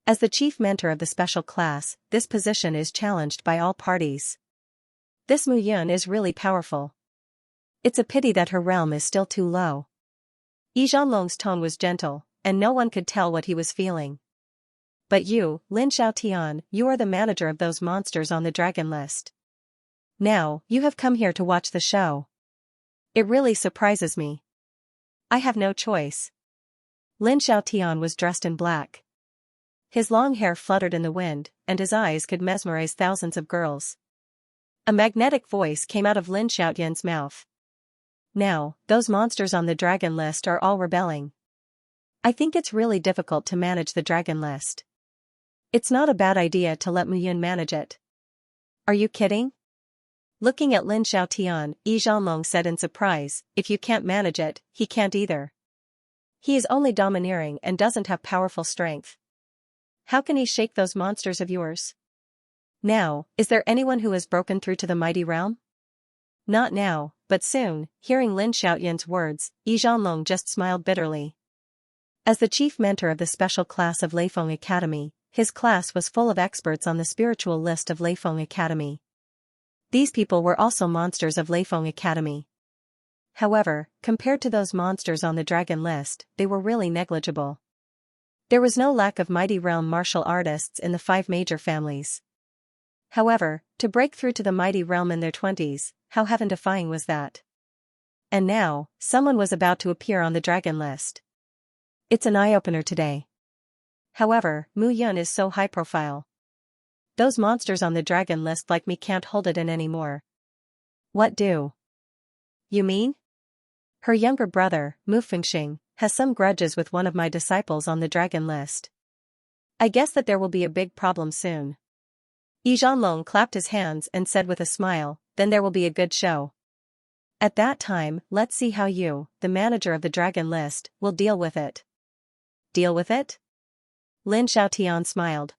As the chief mentor of the special class, this position is challenged by all parties. This Mu Yun is really powerful. It's a pity that her realm is still too low. Yi Zhanlong's tone was gentle, and no one could tell what he was feeling. But you, Lin Xiaotian, you are the manager of those monsters on the dragon list. Now, you have come here to watch the show. It really surprises me. I have no choice. Lin Xiaotian was dressed in black. His long hair fluttered in the wind, and his eyes could mesmerize thousands of girls. A magnetic voice came out of Lin Xiaotian's mouth. Now, those monsters on the dragon list are all rebelling. I think it's really difficult to manage the dragon list. It's not a bad idea to let Mu Yun manage it. Are you kidding? Looking at Lin Xiaotian, Yi Zhanlong said in surprise, if you can't manage it, he can't either. He is only domineering and doesn't have powerful strength. How can he shake those monsters of yours? Now, is there anyone who has broken through to the mighty realm? Not now, but soon. Hearing Lin Xiaotian's words, Yi Zhanlong just smiled bitterly. As the chief mentor of the special class of Leifeng Academy, his class was full of experts on the spiritual list of Leifeng Academy. These people were also monsters of Leifeng Academy. However, compared to those monsters on the dragon list, they were really negligible. There was no lack of mighty realm martial artists in the 5 major families. However, to break through to the mighty realm in their 20s, how heaven-defying was that? And now, someone was about to appear on the dragon list. It's an eye-opener today. However, Mu Yun is so high-profile. Those monsters on the dragon list like me can't hold it in anymore. What do? You mean? Her younger brother, Mu Fengxing, has some grudges with one of my disciples on the dragon list. I guess that there will be a big problem soon. Yi Zhanlong clapped his hands and said with a smile, then there will be a good show. At that time, let's see how you, the manager of the dragon list, will deal with it. Deal with it? Lin Xiaotian smiled.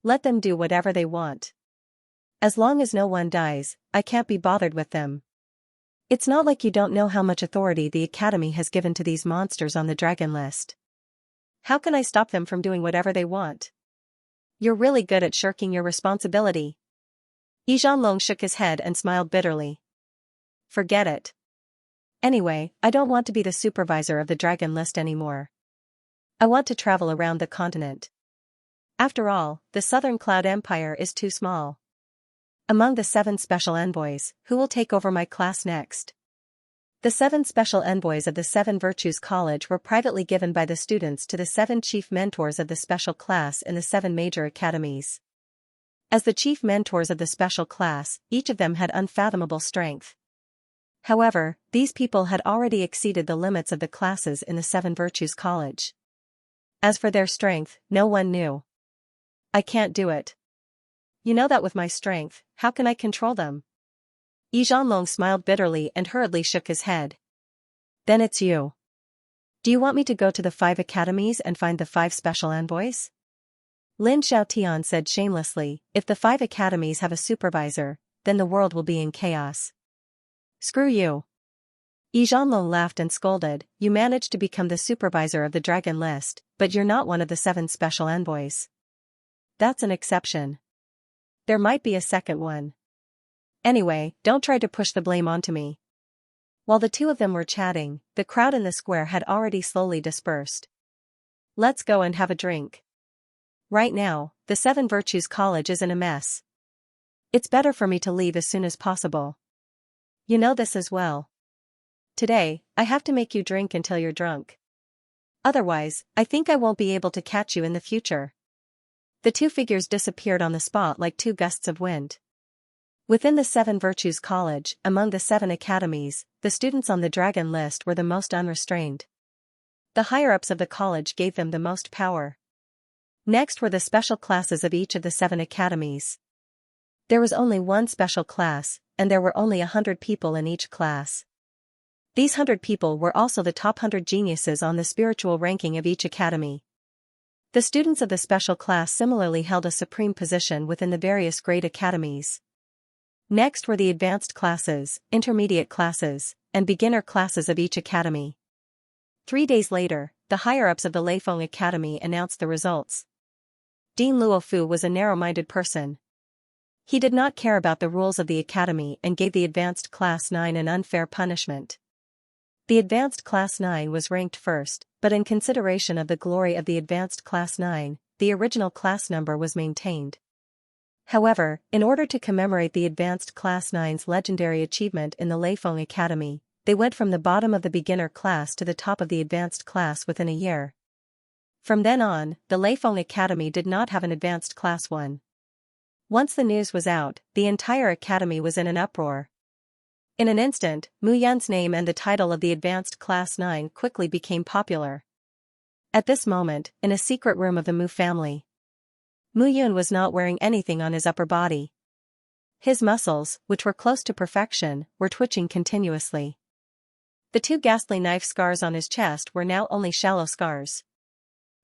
Let them do whatever they want. As long as no one dies, I can't be bothered with them. It's not like you don't know how much authority the Academy has given to these monsters on the dragon list. How can I stop them from doing whatever they want? You're really good at shirking your responsibility. Yi Zhanlong shook his head and smiled bitterly. Forget it. Anyway, I don't want to be the supervisor of the dragon list anymore. I want to travel around the continent. After all, the Southern Cloud Empire is too small. Among the 7 special envoys, who will take over my class next? The 7 special envoys of the 7 Virtues College were privately given by the students to the 7 chief mentors of the special class in the 7 major academies. As the chief mentors of the special class, each of them had unfathomable strength. However, these people had already exceeded the limits of the classes in the 7 Virtues College. As for their strength, no one knew. I can't do it. You know that with my strength, how can I control them? Yi Zhanlong smiled bitterly and hurriedly shook his head. Then it's you. Do you want me to go to the 5 academies and find the 5 special envoys? Lin Xiaotian said shamelessly, if the 5 academies have a supervisor, then the world will be in chaos. Screw you. Yi Zhanlong laughed and scolded, you managed to become the supervisor of the dragon list, but you're not one of the 7 special envoys. That's an exception. There might be a second one. Anyway, don't try to push the blame onto me. While the two of them were chatting, the crowd in the square had already slowly dispersed. Let's go and have a drink. Right now, the 7 Virtues College is in a mess. It's better for me to leave as soon as possible. You know this as well. Today, I have to make you drink until you're drunk. Otherwise, I think I won't be able to catch you in the future. The 2 figures disappeared on the spot like 2 gusts of wind. Within the 7 Virtues College, among the 7 academies, the students on the dragon list were the most unrestrained. The higher-ups of the college gave them the most power. Next were the special classes of each of the 7 academies. There was only one special class, and there were only 100 people in each class. These 100 people were also the top 100 geniuses on the spiritual ranking of each academy. The students of the special class similarly held a supreme position within the various grade academies. Next were the advanced classes, intermediate classes, and beginner classes of each academy. 3 days later, the higher-ups of the Leifeng Academy announced the results. Dean Luofu was a narrow-minded person. He did not care about the rules of the academy and gave the advanced class 9 an unfair punishment. The advanced class 9 was ranked first, but in consideration of the glory of the advanced class 9, the original class number was maintained. However, in order to commemorate the advanced class 9's legendary achievement in the Leifeng Academy, they went from the bottom of the beginner class to the top of the advanced class within a year. From then on, the Leifeng Academy did not have an advanced class 1. Once the news was out, the entire academy was in an uproar. In an instant, Mu Yun's name and the title of the advanced class 9 quickly became popular. At this moment, in a secret room of the Mu family, Mu Yun was not wearing anything on his upper body. His muscles, which were close to perfection, were twitching continuously. The 2 ghastly knife scars on his chest were now only shallow scars.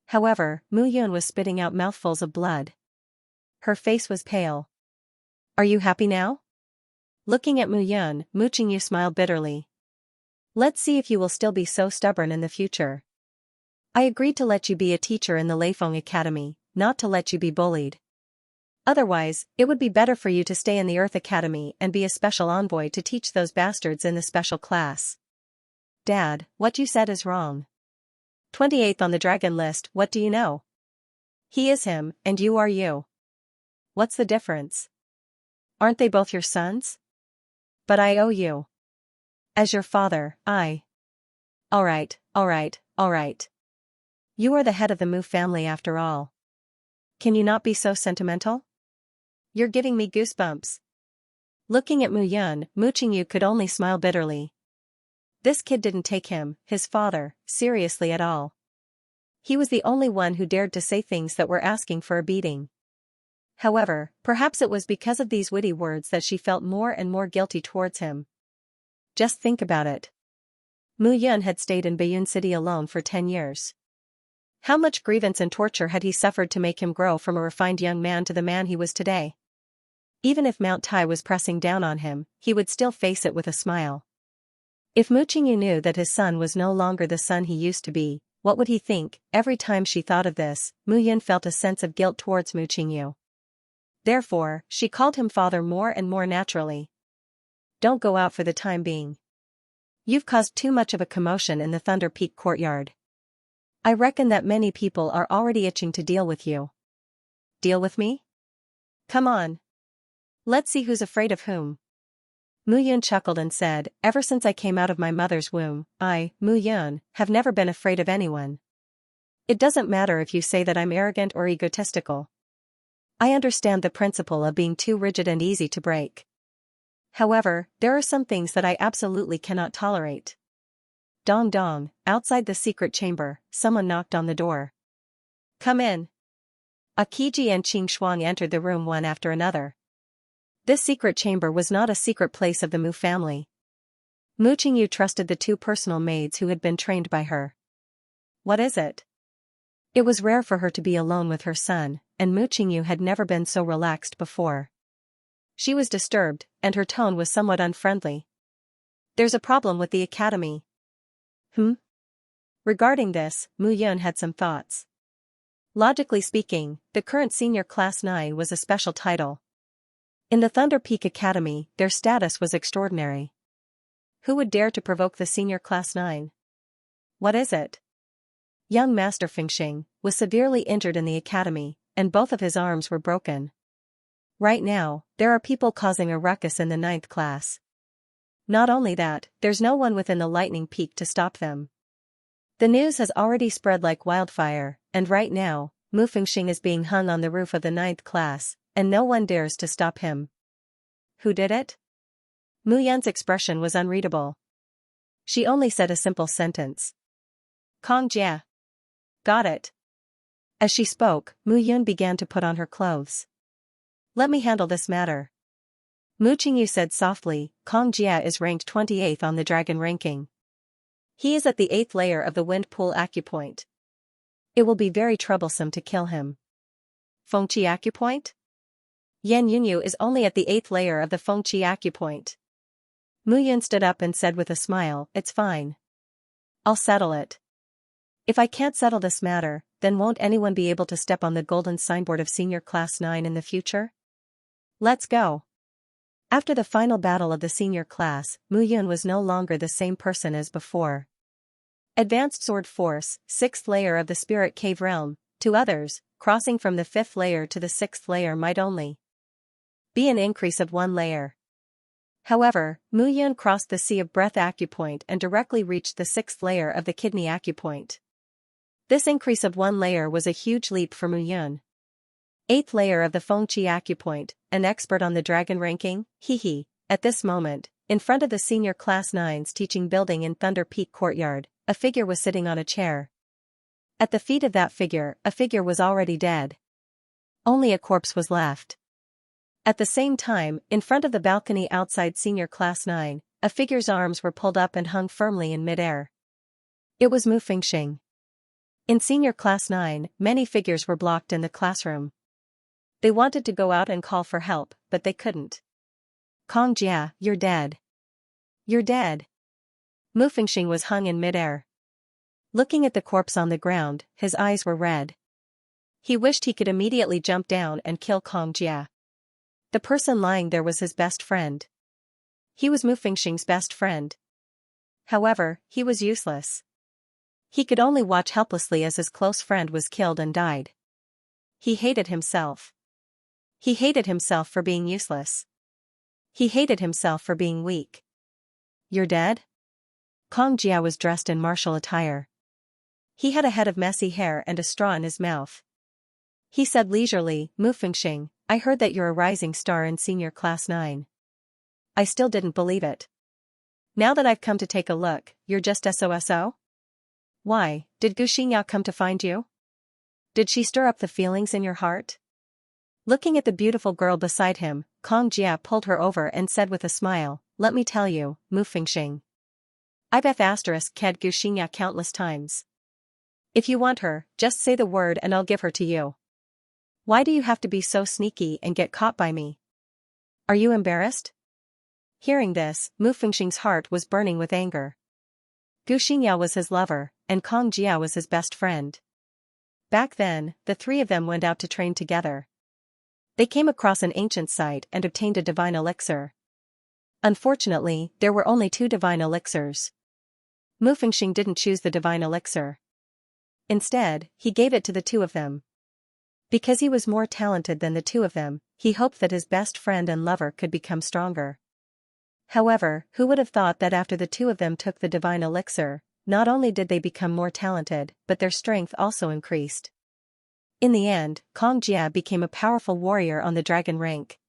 However, Mu Yun was spitting out mouthfuls of blood. Her face was pale. "Are you happy now?" Looking at Mu Yun, Mu Qingyu smiled bitterly. "Let's see if you will still be so stubborn in the future. I agreed to let you be a teacher in the Leifeng Academy, not to let you be bullied. Otherwise, it would be better for you to stay in the Earth Academy and be a special envoy to teach those bastards in the special class." "Dad, what you said is wrong. 28th on the dragon list, what do you know? He is him, and you are you. What's the difference? Aren't they both your sons? But I owe you. As your father, I..." Alright. You are the head of the Mu family after all. Can you not be so sentimental? You're giving me goosebumps. Looking at Mu Yun, Mu Qingyu could only smile bitterly. This kid didn't take him, his father, seriously at all. He was the only one who dared to say things that were asking for a beating. However, perhaps it was because of these witty words that she felt more and more guilty towards him. Just think about it. Mu Yun had stayed in Bayun City alone for 10 years. How much grievance and torture had he suffered to make him grow from a refined young man to the man he was today? Even if Mount Tai was pressing down on him, he would still face it with a smile. If Mu Qingyu knew that his son was no longer the son he used to be, what would he think? Every time she thought of this, Mu Yun felt a sense of guilt towards Mu Qingyu. Therefore, she called him father more and more naturally. "Don't go out for the time being. You've caused too much of a commotion in the Thunder Peak courtyard. I reckon that many people are already itching to deal with you." "Deal with me? Come on. Let's see who's afraid of whom." Mu Yun chuckled and said, "Ever since I came out of my mother's womb, I, Mu Yun, have never been afraid of anyone. It doesn't matter if you say that I'm arrogant or egotistical. I understand the principle of being too rigid and easy to break. However, there are some things that I absolutely cannot tolerate." Dong dong, outside the secret chamber, someone knocked on the door. "Come in." Akiji and Qing Shuang entered the room one after another. This secret chamber was not a secret place of the Mu family. Mu Qingyu trusted the 2 personal maids who had been trained by her. "What is it?" It was rare for her to be alone with her son, and Mu Qingyu had never been so relaxed before. She was disturbed, and her tone was somewhat unfriendly. "There's a problem with the academy." Regarding this, Mu Yun had some thoughts. Logically speaking, the current senior class 9 was a special title. In the Thunder Peak Academy, their status was extraordinary. Who would dare to provoke the senior class 9? "What is it?" Young Master Fengxing was severely injured in the academy, and both of his arms were broken. Right now, there are people causing a ruckus in the 9th class. Not only that, there's no one within the Lightning Peak to stop them. The news has already spread like wildfire, and right now, Mu Fengxing is being hung on the roof of the 9th class, and no one dares to stop him. Who did it? Mu Yun's expression was unreadable. She only said a simple sentence. "Kong Jia." "Got it." As she spoke, Mu Yun began to put on her clothes. "Let me handle this matter." Mu Qingyu said softly, "Kong Jia is ranked 28th on the dragon ranking. He is at the 8th layer of the wind pool acupoint. It will be very troublesome to kill him. Fengqi acupoint? Yan Yunyu is only at the 8th layer of the Fengqi acupoint. Mu Yun stood up and said with a smile, "It's fine. I'll settle it. If I can't settle this matter, then won't anyone be able to step on the golden signboard of senior class 9 in the future? Let's go." After the final battle of the senior class, Mu Yun was no longer the same person as before. Advanced Sword Force, 6th layer of the Spirit Cave Realm. To others, crossing from the 5th layer to the 6th layer might only be an increase of 1 layer. However, Mu Yun crossed the Sea of Breath acupoint and directly reached the 6th layer of the Kidney acupoint. This increase of 1 layer was a huge leap for Mu Yun. 8th layer of the Fengqi acupoint, an expert on the dragon ranking, At this moment, in front of the senior class 9's teaching building in Thunder Peak Courtyard, a figure was sitting on a chair. At the feet of that figure, a figure was already dead. Only a corpse was left. At the same time, in front of the balcony outside senior class 9, a figure's arms were pulled up and hung firmly in midair. It was Mu Fengxing. In senior class 9, many figures were blocked in the classroom. They wanted to go out and call for help, but they couldn't. "Kong Jia, you're dead. You're dead." Mu Fengxing was hung in midair. Looking at the corpse on the ground, his eyes were red. He wished he could immediately jump down and kill Kong Jia. The person lying there was his best friend. He was Mu Fengxing's best friend. However, he was useless. He could only watch helplessly as his close friend was killed and died. He hated himself. He hated himself for being useless. He hated himself for being weak. "You're dead?" Kong Jia was dressed in martial attire. He had a head of messy hair and a straw in his mouth. He said leisurely, "Mu Fengxing, I heard that you're a rising star in senior class 9. I still didn't believe it. Now that I've come to take a look, you're just SOSO? Why, did Gu Xianxia come to find you? Did she stir up the feelings in your heart?" Looking at the beautiful girl beside him, Kong Jia pulled her over and said with a smile, "Let me tell you, Mu Fengxing. I've ked Gu Xianxia countless times. If you want her, just say the word and I'll give her to you. Why do you have to be so sneaky and get caught by me? Are you embarrassed?" Hearing this, Mu Fengxing's heart was burning with anger. Gu Xianxia was his lover, and Kong Jia was his best friend. Back then, the three of them went out to train together. They came across an ancient site and obtained a divine elixir. Unfortunately, there were only 2 divine elixirs. Mu Fengxing didn't choose the divine elixir. Instead, he gave it to the 2 of them. Because he was more talented than the 2 of them, he hoped that his best friend and lover could become stronger. However, who would have thought that after the 2 of them took the divine elixir, not only did they become more talented, but their strength also increased. In the end, Kong Jia became a powerful warrior on the dragon rank.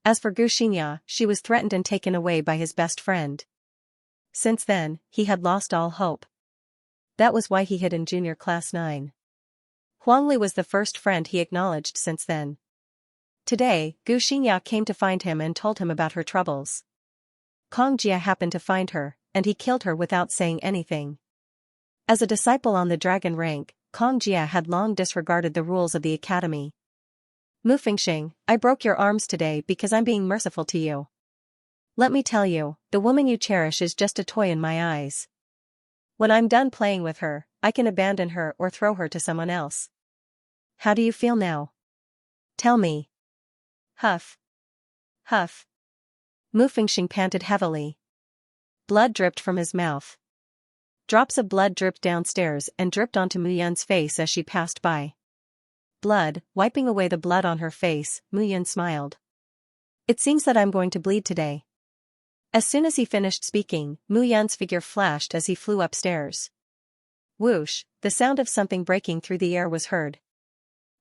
As for Gu Xianxia, she was threatened and taken away by his best friend. Since then, he had lost all hope. That was why he hid in junior class 9. Huangli was the first friend he acknowledged since then. Today, Gu Xianxia came to find him and told him about her troubles. Kong Jia happened to find her, and he killed her without saying anything. As a disciple on the dragon rank, Kong Jia had long disregarded the rules of the academy. "Mu Fengxing, I broke your arms today because I'm being merciful to you. Let me tell you, the woman you cherish is just a toy in my eyes. When I'm done playing with her, I can abandon her or throw her to someone else. How do you feel now? Tell me." Huff. Huff. Mu Fengxing panted heavily. Blood dripped from his mouth. Drops of blood dripped downstairs and dripped onto Mu Yun's face as she passed by. Blood, wiping away the blood on her face, Mu Yun smiled. "It seems that I'm going to bleed today." As soon as he finished speaking, Mu Yun's figure flashed as he flew upstairs. Whoosh, the sound of something breaking through the air was heard.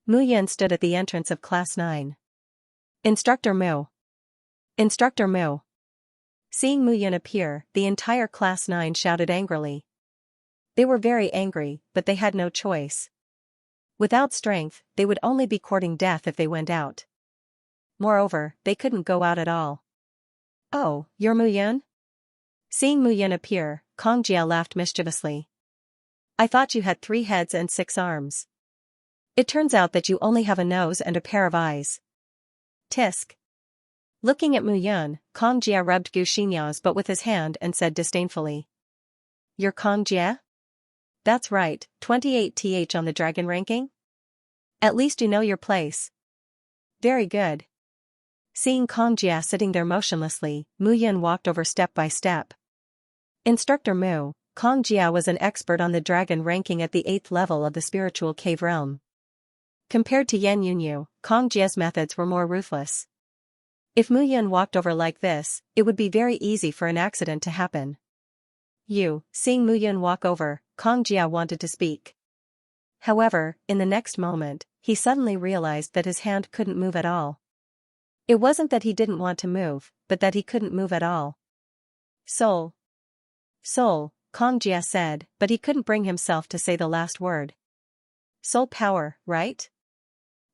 Mu Yun stood at the entrance of class 9. "Instructor Mu. Instructor Mu." Seeing Mu Yun appear, the entire class 9 shouted angrily. They were very angry, but they had no choice. Without strength, they would only be courting death if they went out. Moreover, they couldn't go out at all. "Oh, you're Mu Yun?" Seeing Mu Yun appear, Kong Jia laughed mischievously. I thought you had 3 heads and 6 arms. It turns out that you only have a nose and a pair of eyes. Tisk. Looking at Mu Yun, Kong Jia rubbed Gu Xinya's butt with his hand and said disdainfully. You're Kong Jia? That's right, 28th on the dragon ranking? At least you know your place. Very good. Seeing Kong Jia sitting there motionlessly, Mu Yun walked over step by step. Instructor Mu, Kong Jia was an expert on the dragon ranking at the 8th level of the spiritual cave realm. Compared to Yan Yunyu, Kong Jia's methods were more ruthless. If Mu Yun walked over like this, it would be very easy for an accident to happen. Seeing Mu Yun walk over, Kong Jia wanted to speak. However, in the next moment, he suddenly realized that his hand couldn't move at all. It wasn't that he didn't want to move, but that he couldn't move at all. Soul, Kong Jia said, but he couldn't bring himself to say the last word. Soul power, right?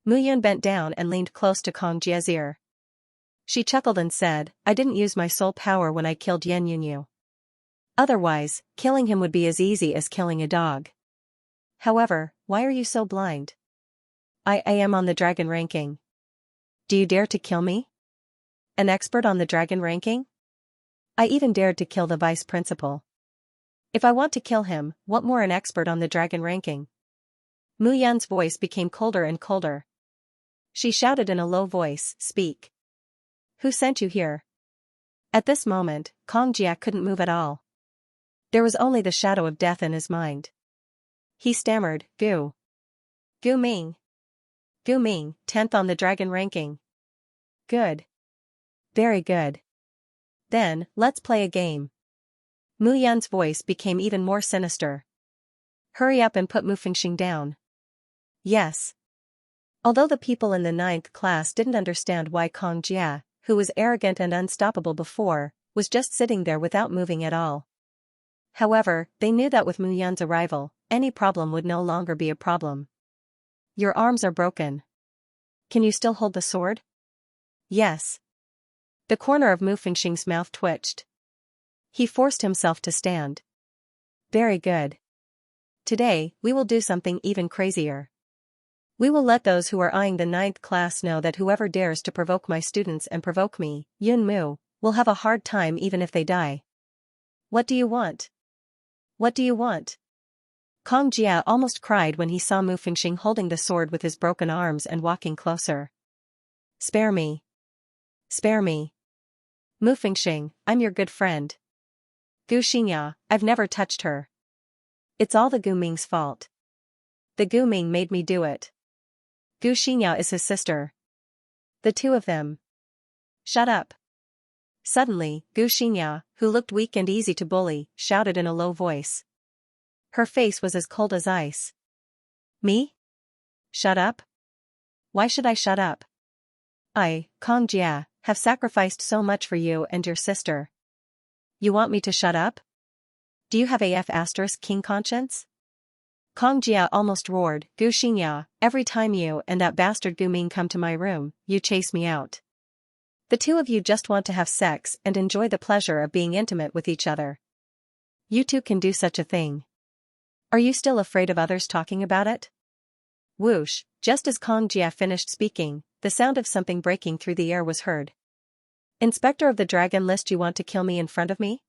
Mu Yun bent down and leaned close to Kong Jia's ear. She chuckled and said, I didn't use my soul power when I killed Yan Yunyu. Otherwise, killing him would be as easy as killing a dog. However, why are you so blind? I am on the dragon ranking. Do you dare to kill me? An expert on the dragon ranking? I even dared to kill the vice principal. If I want to kill him, what more an expert on the dragon ranking? Mu Yun's voice became colder and colder. She shouted in a low voice, Speak. Who sent you here? At this moment, Kong Jia couldn't move at all. There was only the shadow of death in his mind. He stammered, Gu. Gu Ming. Gu Ming, 10th on the dragon ranking. Good. Very good. Then, let's play a game. Mu Yun's voice became even more sinister. Hurry up and put Mu Fengxing down. Yes. Although the people in the 9th class didn't understand why Kong Jia, who was arrogant and unstoppable before, was just sitting there without moving at all. However, they knew that with Mu Yun's arrival, any problem would no longer be a problem. Your arms are broken. Can you still hold the sword? Yes. The corner of Mu Fengxing's mouth twitched. He forced himself to stand. Very good. Today, we will do something even crazier. We will let those who are eyeing the 9th class know that whoever dares to provoke my students and provoke me, Yun Mu, will have a hard time even if they die. What do you want? What do you want? Kong Jia almost cried when he saw Mu Fengxing holding the sword with his broken arms and walking closer. Spare me. Spare me. Mu Fengxing, I'm your good friend. Gu Xinxia, I've never touched her. It's all the Gu Ming's fault. The Gu Ming made me do it. Gu Xinxia is his sister. The two of them. Shut up. Suddenly, Gu Xinxia, who looked weak and easy to bully, shouted in a low voice. Her face was as cold as ice. Me? Shut up? Why should I shut up? I, Kong Jia, have sacrificed so much for you and your sister. You want me to shut up? Do you have AF** king conscience? Kong Jia almost roared, Gu Xinxia, every time you and that bastard Gu Ming come to my room, you chase me out. The two of you just want to have sex and enjoy the pleasure of being intimate with each other. You two can do such a thing. Are you still afraid of others talking about it? Whoosh, just as Kong Jia finished speaking, the sound of something breaking through the air was heard. Inspector of the Dragon List, you want to kill me in front of me?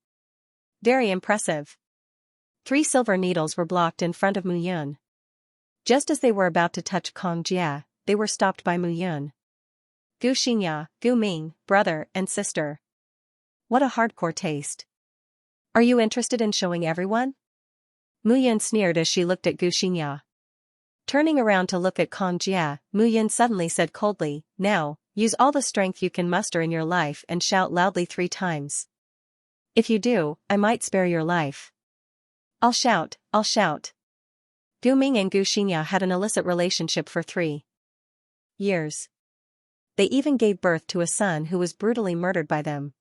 Very impressive. 3 silver needles were blocked in front of Mu Yun. Just as they were about to touch Kong Jia, they were stopped by Mu Yun. Gu Xinxia, Gu Ming, brother and sister. What a hardcore taste. Are you interested in showing everyone? Mu Yun sneered as she looked at Gu Xinxia. Turning around to look at Kong Jia, Mu Yun suddenly said coldly, Now, use all the strength you can muster in your life and shout loudly 3 times. If you do, I might spare your life. I'll shout, I'll shout. Gu Ming and Gu Xinxia had an illicit relationship for 3 years. They even gave birth to a son who was brutally murdered by them.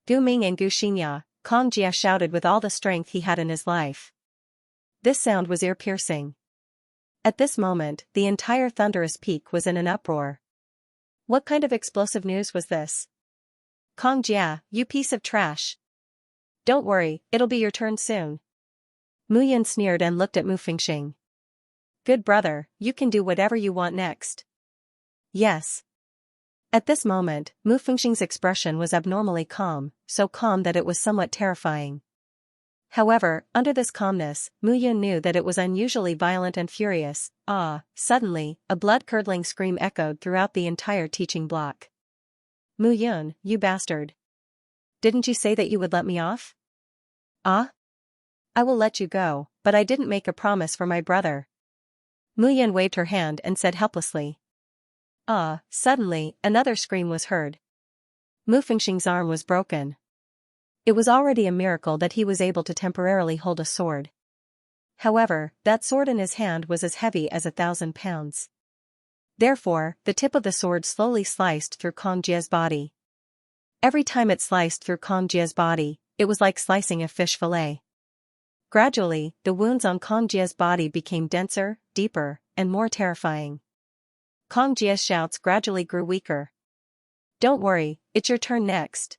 Gu Ming and Gu Xinxia, Kong Jia shouted with all the strength he had in his life. This sound was ear-piercing. At this moment, the entire Thunderous Peak was in an uproar. What kind of explosive news was this? Kong Jia, you piece of trash. Don't worry, it'll be your turn soon. Mu Yan sneered and looked at Mu Fengxing. Good brother, you can do whatever you want next. Yes. At this moment, Mu Fengxing's expression was abnormally calm, so calm that it was somewhat terrifying. However, under this calmness, Mu Yan knew that it was unusually violent and furious. Suddenly, a blood-curdling scream echoed throughout the entire teaching block. Mu Yan, you bastard. Didn't you say that you would let me off? I will let you go, but I didn't make a promise for my brother. Mu Yan waved her hand and said helplessly. Suddenly, another scream was heard. Mu Fengxing's arm was broken. It was already a miracle that he was able to temporarily hold a sword. However, that sword in his hand was as heavy as 1,000 pounds. Therefore, the tip of the sword slowly sliced through Kong Jie's body. Every time it sliced through Kong Jie's body, it was like slicing a fish fillet. Gradually, the wounds on Kong Jie's body became denser, deeper, and more terrifying. Kong Jie's shouts gradually grew weaker. Don't worry, it's your turn next.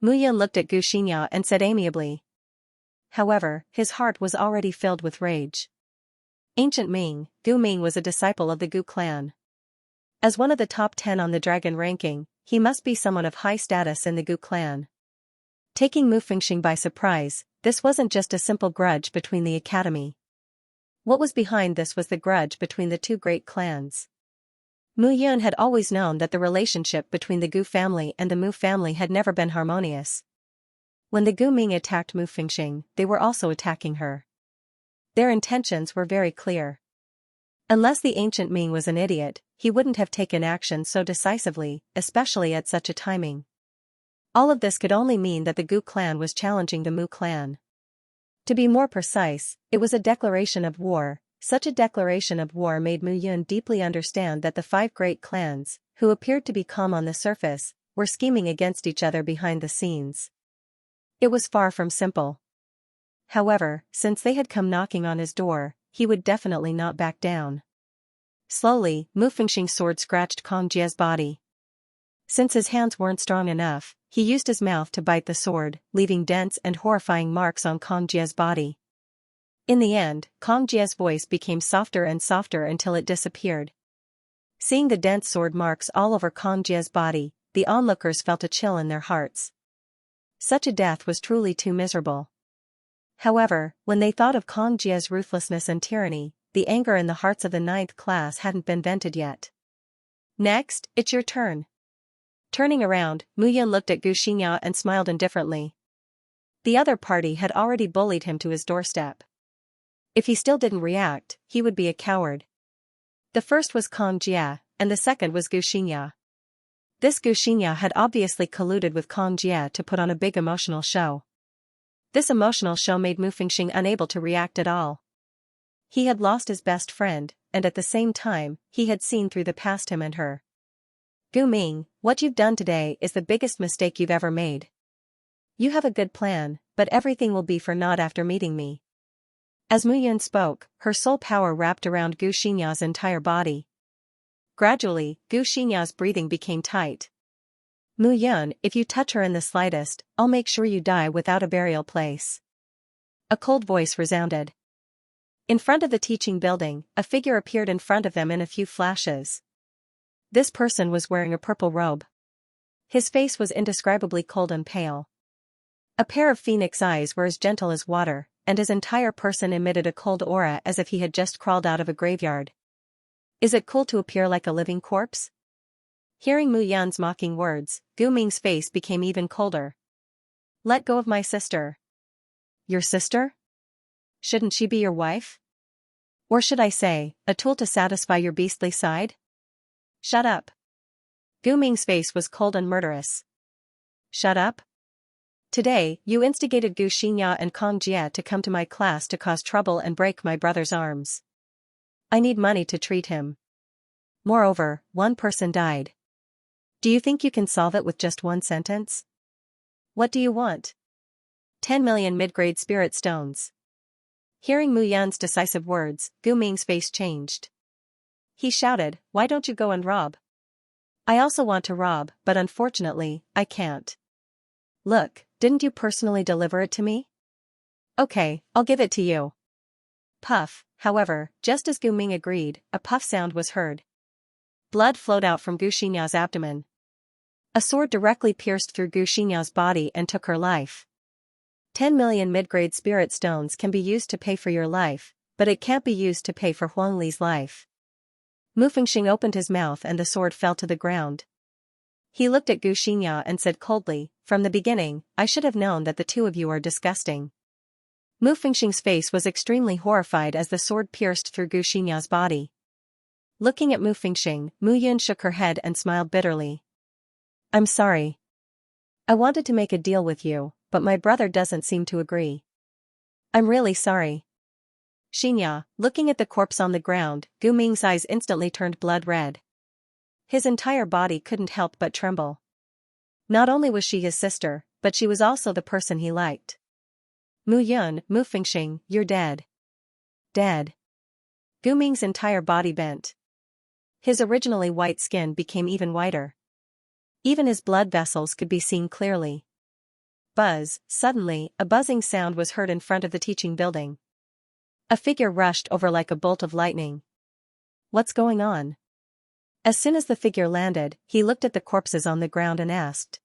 Mu Yan looked at Gu Xianxia and said amiably. However, his heart was already filled with rage. Ancient Ming, Gu Ming was a disciple of the Gu clan. As one of the top 10 on the dragon ranking, he must be someone of high status in the Gu clan. Taking Mu Fengxing by surprise, this wasn't just a simple grudge between the academy. What was behind this was the grudge between the two great clans. Mu Yan had always known that the relationship between the Gu family and the Mu family had never been harmonious. When the Gu Ming attacked Mu Fengxing, they were also attacking her. Their intentions were very clear. Unless the ancient Ming was an idiot, he wouldn't have taken action so decisively, especially at such a timing. All of this could only mean that the Gu clan was challenging the Mu clan. To be more precise, it was a declaration of war. Such a declaration of war made Mu Yan deeply understand that the 5 great clans, who appeared to be calm on the surface, were scheming against each other behind the scenes. It was far from simple. However, since they had come knocking on his door, he would definitely not back down. Slowly, Mu Fengxing's sword scratched Kong Jie's body. Since his hands weren't strong enough, he used his mouth to bite the sword, leaving dense and horrifying marks on Kong Jie's body. In the end, Kong Jie's voice became softer and softer until it disappeared. Seeing the dense sword marks all over Kong Jie's body, the onlookers felt a chill in their hearts. Such a death was truly too miserable. However, when they thought of Kong Jie's ruthlessness and tyranny, the anger in the hearts of the 9th class hadn't been vented yet. Next, it's your turn. Turning around, Mu Yan looked at Gu Xianxia and smiled indifferently. The other party had already bullied him to his doorstep. If he still didn't react, he would be a coward. The first was Kong Jie, and the second was Gu Xianxia. This Gu Xianxia had obviously colluded with Kong Jie to put on a big emotional show. This emotional show made Mu Fengxing unable to react at all. He had lost his best friend, and at the same time, he had seen through the past him and her. Gu Ming, what you've done today is the biggest mistake you've ever made. You have a good plan, but everything will be for naught after meeting me. As Mu Yan spoke, her soul power wrapped around Gu Xianxia's entire body. Gradually, Gu Xianxia's breathing became tight. Mu Yan, if you touch her in the slightest, I'll make sure you die without a burial place. A cold voice resounded. In front of the teaching building, a figure appeared in front of them in a few flashes. This person was wearing a purple robe. His face was indescribably cold and pale. A pair of phoenix eyes were as gentle as water, and his entire person emitted a cold aura as if he had just crawled out of a graveyard. Is it cool to appear like a living corpse? Hearing Mu Yan's mocking words, Gu Ming's face became even colder. Let go of my sister. Your sister? Shouldn't she be your wife? Or should I say, a tool to satisfy your beastly side? Shut up. Gu Ming's face was cold and murderous. Shut up? Today, you instigated Gu Xianxia and Kong Jie to come to my class to cause trouble and break my brother's arms. I need money to treat him. Moreover, one person died. Do you think you can solve it with just one sentence? What do you want? 10 million mid-grade spirit stones. Hearing Mu Yan's decisive words, Gu Ming's face changed. He shouted, why don't you go and rob? I also want to rob, but unfortunately, I can't. Look, didn't you personally deliver it to me? Okay, I'll give it to you. Puff, however, just as Gu Ming agreed, a puff sound was heard. Blood flowed out from Gu Xinyao's abdomen. A sword directly pierced through Gu Xinyao's body and took her life. 10 million mid-grade spirit stones can be used to pay for your life, but it can't be used to pay for Huang Li's life. Mu Fengxing opened his mouth and the sword fell to the ground. He looked at Gu Xinyao and said coldly, "From the beginning, I should have known that the two of you are disgusting." Mu Fengxing's face was extremely horrified as the sword pierced through Gu Xinyao's body. Looking at Mu Fengxing, Mu Yun shook her head and smiled bitterly. "I'm sorry. I wanted to make a deal with you, but my brother doesn't seem to agree. I'm really sorry." Xinya, looking at the corpse on the ground, Gu Ming's eyes instantly turned blood red. His entire body couldn't help but tremble. Not only was she his sister, but she was also the person he liked. "Mu Yun, Mu Fengxing, you're dead." Dead. Gu Ming's entire body bent. His originally white skin became even whiter. Even his blood vessels could be seen clearly. Buzz, suddenly, a buzzing sound was heard in front of the teaching building. A figure rushed over like a bolt of lightning. "What's going on?" As soon as the figure landed, he looked at the corpses on the ground and asked.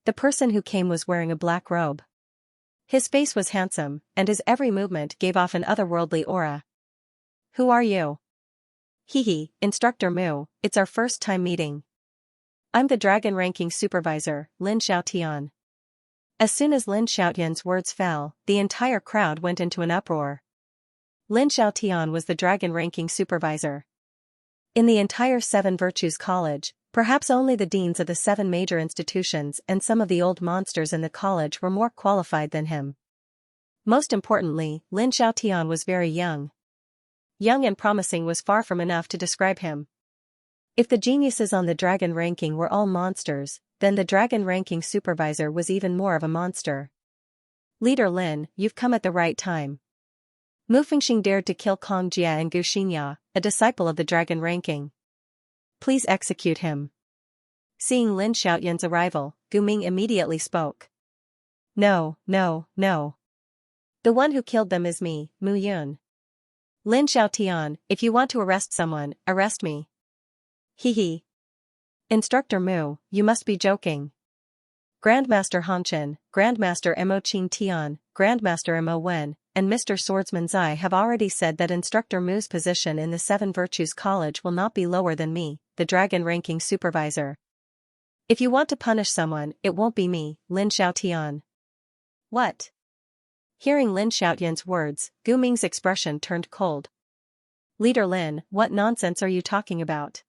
The person who came was wearing a black robe. His face was handsome, and his every movement gave off an otherworldly aura. "Who are you?" "Hehe, Instructor Mu, it's our first time meeting. I'm the Dragon Ranking Supervisor, Lin Xiaotian." As soon as Lin Xiaotian's words fell, the entire crowd went into an uproar. Lin Xiaotian was the Dragon Ranking Supervisor. In the entire Seven Virtues College, perhaps only the deans of the 7 major institutions and some of the old monsters in the college were more qualified than him. Most importantly, Lin Xiaotian was very young. Young and promising was far from enough to describe him. If the geniuses on the Dragon Ranking were all monsters, then the Dragon Ranking Supervisor was even more of a monster. "Leader Lin, you've come at the right time." Mu Fengxing dared to kill Kong Jia and Gu Xinya, a disciple of the Dragon Ranking. "Please execute him." Seeing Lin Xiaotian's arrival, Gu Ming immediately spoke. "No, no, no. The one who killed them is me, Mu Yun." "Lin Xiaotian, if you want to arrest someone, arrest me." "Hehe. Instructor Mu, you must be joking." Grandmaster Hongchen, Grandmaster Mo Qing Tian, Grandmaster Mo Wen, and Mr. Swordsman Zai have already said that Instructor Mu's position in the Seven Virtues College will not be lower than me, the Dragon Ranking Supervisor. If you want to punish someone, it won't be me, Lin Xiaotian." "What?" Hearing Lin Xiaotian's words, Gu Ming's expression turned cold. "Leader Lin, what nonsense are you talking about?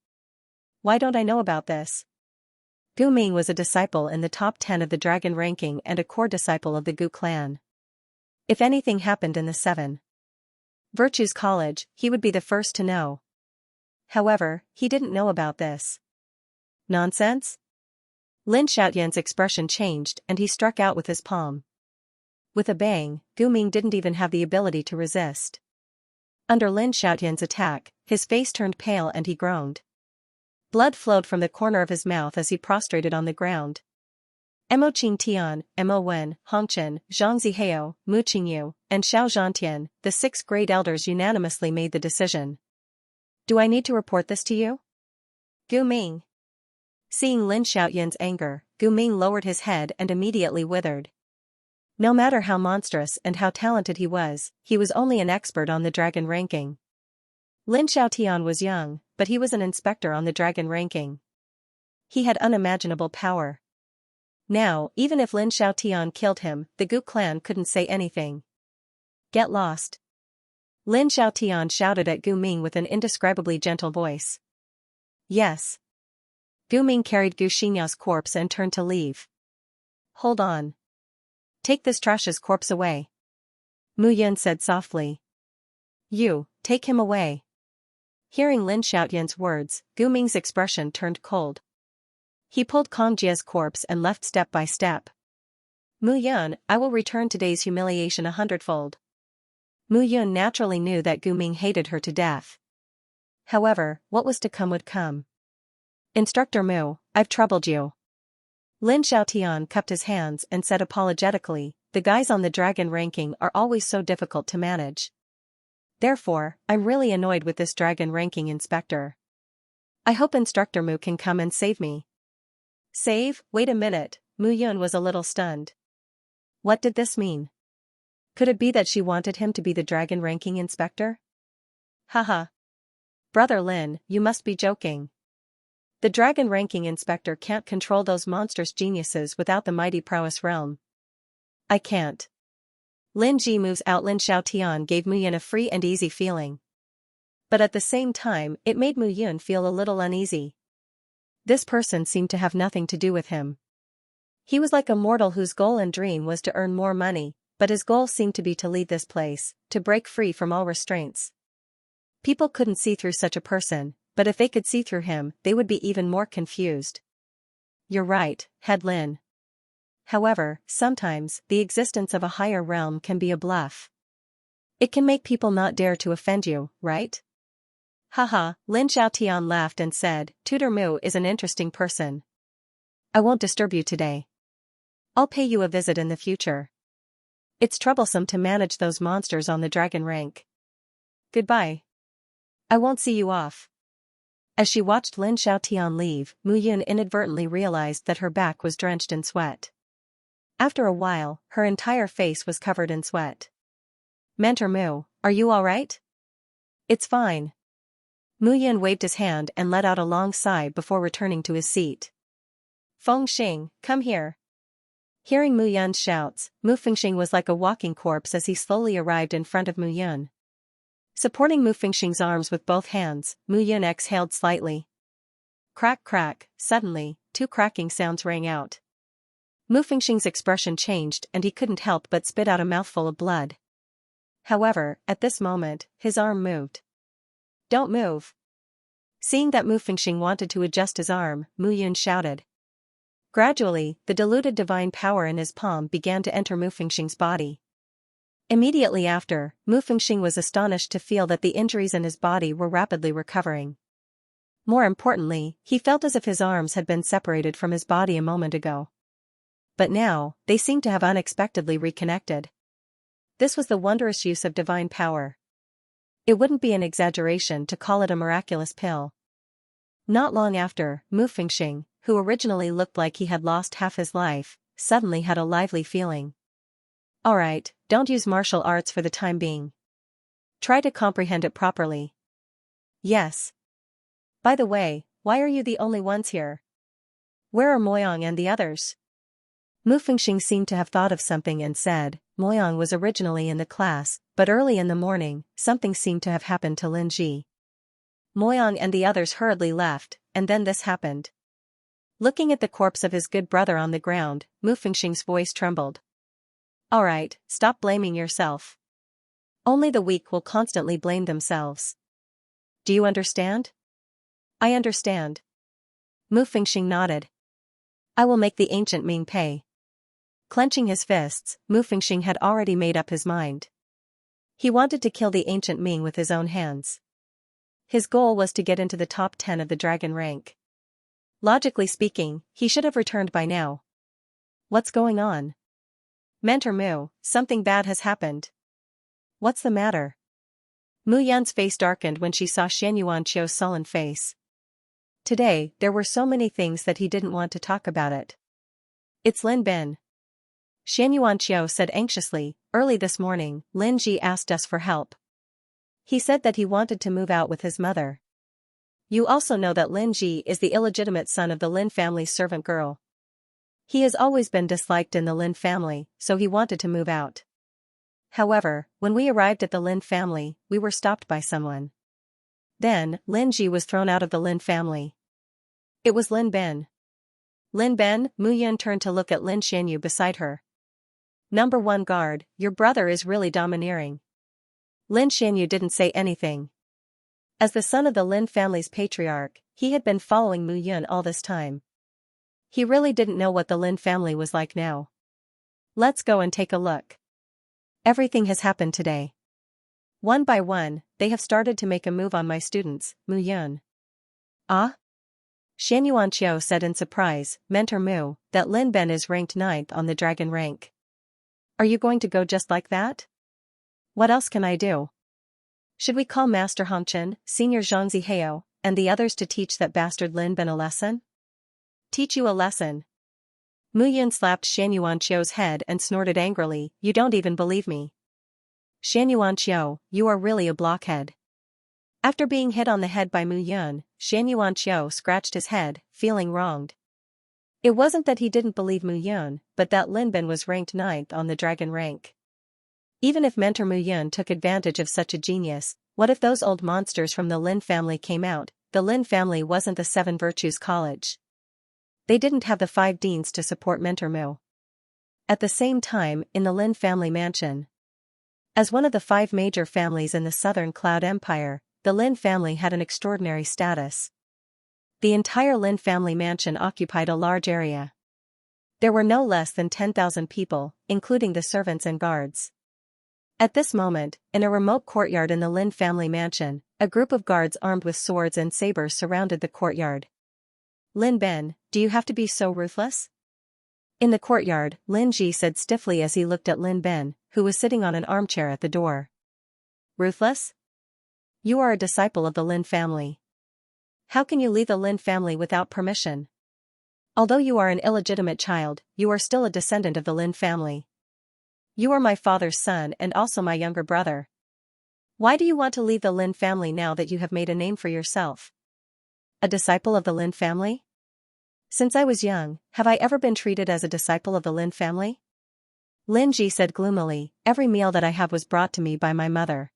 Why don't I know about this?" Gu Ming was a disciple in the top 10 of the Dragon Ranking and a core disciple of the Gu clan. If anything happened in the 7 Virtues College, he would be the first to know. However, he didn't know about this. "Nonsense?" Lin Xiaotian's expression changed and he struck out with his palm. With a bang, Gu Ming didn't even have the ability to resist. Under Lin Xiaotian's attack, his face turned pale and he groaned. Blood flowed from the corner of his mouth as he prostrated on the ground. Mo Qing Tian, Mo Wen, Hongchen, Zhang Zihao, Mu Qingyu, and Xiao Zhantian, the 6 great elders unanimously made the decision. "Do I need to report this to you?" Gu Ming. Seeing Lin Xiaotian's anger, Gu Ming lowered his head and immediately withered. No matter how monstrous and how talented he was only an expert on the Dragon Ranking. Lin Xiaotian was young, but he was an inspector on the Dragon Ranking. He had unimaginable power. Now, even if Lin Xiaotian killed him, the Gu clan couldn't say anything. "Get lost." Lin Xiaotian shouted at Gu Ming with an indescribably gentle voice. "Yes." Gu Ming carried Gu Xinyao's corpse and turned to leave. "Hold on. Take this trash's corpse away." Mu Yun said softly. "You, take him away." Hearing Lin Xiaotian's words, Gu Ming's expression turned cold. He pulled Kong Jia's corpse and left step by step. "Mu Yun, I will return today's humiliation 100-fold." Mu Yun naturally knew that Gu Ming hated her to death. However, what was to come would come. "Instructor Mu, I've troubled you." Lin Xiaotian cupped his hands and said apologetically, the guys on the dragon ranking are always so difficult to manage. Therefore, I'm really annoyed with this dragon ranking inspector. I hope Instructor Mu can come and save me. Save? Wait a minute, Mu Yun was a little stunned. What did this mean? Could it be that she wanted him to be the dragon ranking inspector? Haha. Brother Lin, you must be joking. The dragon ranking inspector can't control those monstrous geniuses without the mighty prowess realm. I can't. Lin Ji moves out. Lin Xiaotian gave Mu Yun a free and easy feeling. But at the same time, it made Mu Yun feel a little uneasy. This person seemed to have nothing to do with him. He was like a mortal whose goal and dream was to earn more money, but his goal seemed to be to lead this place, to break free from all restraints. People couldn't see through such a person, but if they could see through him, they would be even more confused. You're right, Head Lin. However, sometimes, the existence of a higher realm can be a bluff. It can make people not dare to offend you, right? Haha, Lin Xiaotian laughed and said, Tutor Mu is an interesting person. I won't disturb you today. I'll pay you a visit in the future. It's troublesome to manage those monsters on the dragon rank. Goodbye. I won't see you off. As she watched Lin Xiaotian leave, Mu Yun inadvertently realized that her back was drenched in sweat. After a while, her entire face was covered in sweat. Mentor Mu, are you alright? It's fine. Mu Yun waved his hand and let out a long sigh before returning to his seat. Feng Xing, come here. Hearing Mu Yun's shouts, Mu Fengxing was like a walking corpse as he slowly arrived in front of Mu Yun. Supporting Mu Fengxing's arms with both hands, Mu Yun exhaled slightly. Crack crack, suddenly, two cracking sounds rang out. Mu Fengxing's expression changed and he couldn't help but spit out a mouthful of blood. However, at this moment, his arm moved. Don't move. Seeing that Mu Fengxing wanted to adjust his arm, Mu Yun shouted. Gradually, the diluted divine power in his palm began to enter Mu Fengxing's body. Immediately after, Mu Fengxing was astonished to feel that the injuries in his body were rapidly recovering. More importantly, he felt as if his arms had been separated from his body a moment ago. But now, they seemed to have unexpectedly reconnected. This was the wondrous use of divine power. It wouldn't be an exaggeration to call it a miraculous pill. Not long after, Mu Fengxing, who originally looked like he had lost half his life, suddenly had a lively feeling. Alright, don't use martial arts for the time being. Try to comprehend it properly. Yes. By the way, why are you the only ones here? Where are Moyang and the others? Mu Fengxing seemed to have thought of something and said, Moyang was originally in the class, but early in the morning, something seemed to have happened to Lin Ji. Moyang and the others hurriedly left, and then this happened. Looking at the corpse of his good brother on the ground, Mu Fengxing's voice trembled. Alright, stop blaming yourself. Only the weak will constantly blame themselves. Do you understand? I understand. Mu Fengxing nodded. I will make the ancient Ming pay. Clenching his fists, Mu Fengxing had already made up his mind. He wanted to kill the ancient Ming with his own hands. His goal was to get into the top 10 of the dragon rank. Logically speaking, he should have returned by now. What's going on? Mentor Mu, something bad has happened. What's the matter? Mu Yun's face darkened when she saw Xianyuanqiu's sullen face. Today, there were so many things that he didn't want to talk about it. It's Lin Bin. Xianyuanqiu said anxiously, early this morning, Lin Ji asked us for help. He said that he wanted to move out with his mother. You also know that Lin Ji is the illegitimate son of the Lin family's servant girl. He has always been disliked in the Lin family, so he wanted to move out. However, when we arrived at the Lin family, we were stopped by someone. Then, Lin Ji was thrown out of the Lin family. It was Lin Bin. Lin Ben, Mu Yun turned to look at Lin Xianyu beside her. Number 1 guard, your brother is really domineering. Lin Xianyu didn't say anything. As the son of the Lin family's patriarch, he had been following Mu Yun all this time. He really didn't know what the Lin family was like now. Let's go and take a look. Everything has happened today. One by one, they have started to make a move on my students, Mu Yun. Ah? Xianyuanqiu said in surprise, Mentor Mu, that Lin Ben is ranked 9th on the dragon rank. Are you going to go just like that? What else can I do? Should we call Master Hongchen, Senior Zhangzi Heo, and the others to teach that bastard Lin Ben a lesson? Teach you a lesson? Mu Yun slapped Shan Yuanqiu's head and snorted angrily, you don't even believe me. Shan Yuanqiu, you are really a blockhead. After being hit on the head by Mu Yun, Shan Yuanqiu scratched his head, feeling wronged. It wasn't that he didn't believe Mu Yun, but that Lin Ben was ranked 9th on the dragon rank. Even if Mentor Mu Yun took advantage of such a genius, what if those old monsters from the Lin family came out? The Lin family wasn't the 7 Virtues College. They didn't have the 5 deans to support Mentor Mu. At the same time, in the Lin family mansion. As one of the 5 major families in the Southern Cloud Empire, the Lin family had an extraordinary status. The entire Lin family mansion occupied a large area. There were no less than 10,000 people, including the servants and guards. At this moment, in a remote courtyard in the Lin family mansion, a group of guards armed with swords and sabers surrounded the courtyard. Lin Ben, do you have to be so ruthless? In the courtyard, Lin Ji said stiffly as he looked at Lin Ben, who was sitting on an armchair at the door. Ruthless? You are a disciple of the Lin family. How can you leave the Lin family without permission? Although you are an illegitimate child, you are still a descendant of the Lin family. You are my father's son and also my younger brother. Why do you want to leave the Lin family now that you have made a name for yourself? A disciple of the Lin family? Since I was young, have I ever been treated as a disciple of the Lin family? Lin Ji said gloomily, every meal that I have was brought to me by my mother.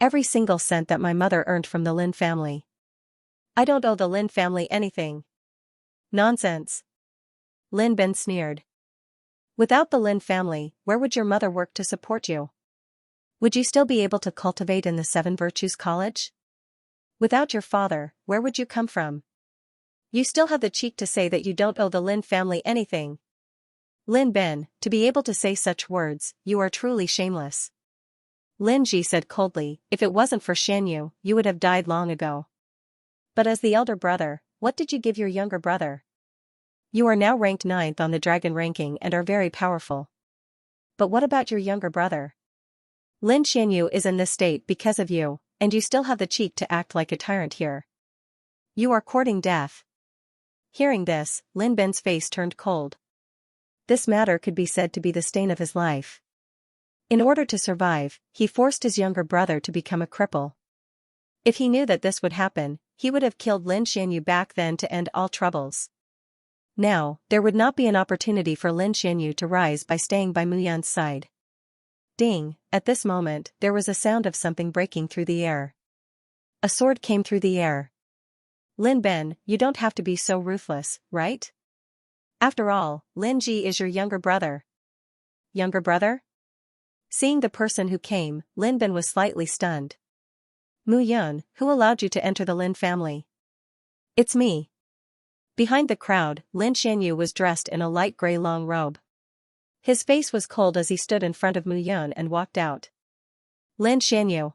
Every single cent that my mother earned from the Lin family. I don't owe the Lin family anything. Nonsense. Lin Ben sneered. Without the Lin family, where would your mother work to support you? Would you still be able to cultivate in the 7 Virtues College? Without your father, where would you come from? You still have the cheek to say that you don't owe the Lin family anything. Lin Ben, to be able to say such words, you are truly shameless. Lin Ji said coldly, if it wasn't for Shan Yu, you would have died long ago. But as the elder brother, what did you give your younger brother? You are now ranked 9th on the dragon ranking and are very powerful. But what about your younger brother? Lin Xianyu is in this state because of you, and you still have the cheek to act like a tyrant here. You are courting death. Hearing this, Lin Ben's face turned cold. This matter could be said to be the stain of his life. In order to survive, he forced his younger brother to become a cripple. If he knew that this would happen, he would have killed Lin Xianyu back then to end all troubles. Now, there would not be an opportunity for Lin Xianyu to rise by staying by Mu Yan's side. Ding, at this moment, there was a sound of something breaking through the air. A sword came through the air. Lin Ben, you don't have to be so ruthless, right? After all, Lin Ji is your younger brother. Younger brother? Seeing the person who came, Lin Ben was slightly stunned. Mu Yun, who allowed you to enter the Lin family? It's me. Behind the crowd, Lin Xianyu was dressed in a light gray long robe. His face was cold as he stood in front of Mu Yun and walked out. Lin Xianyu.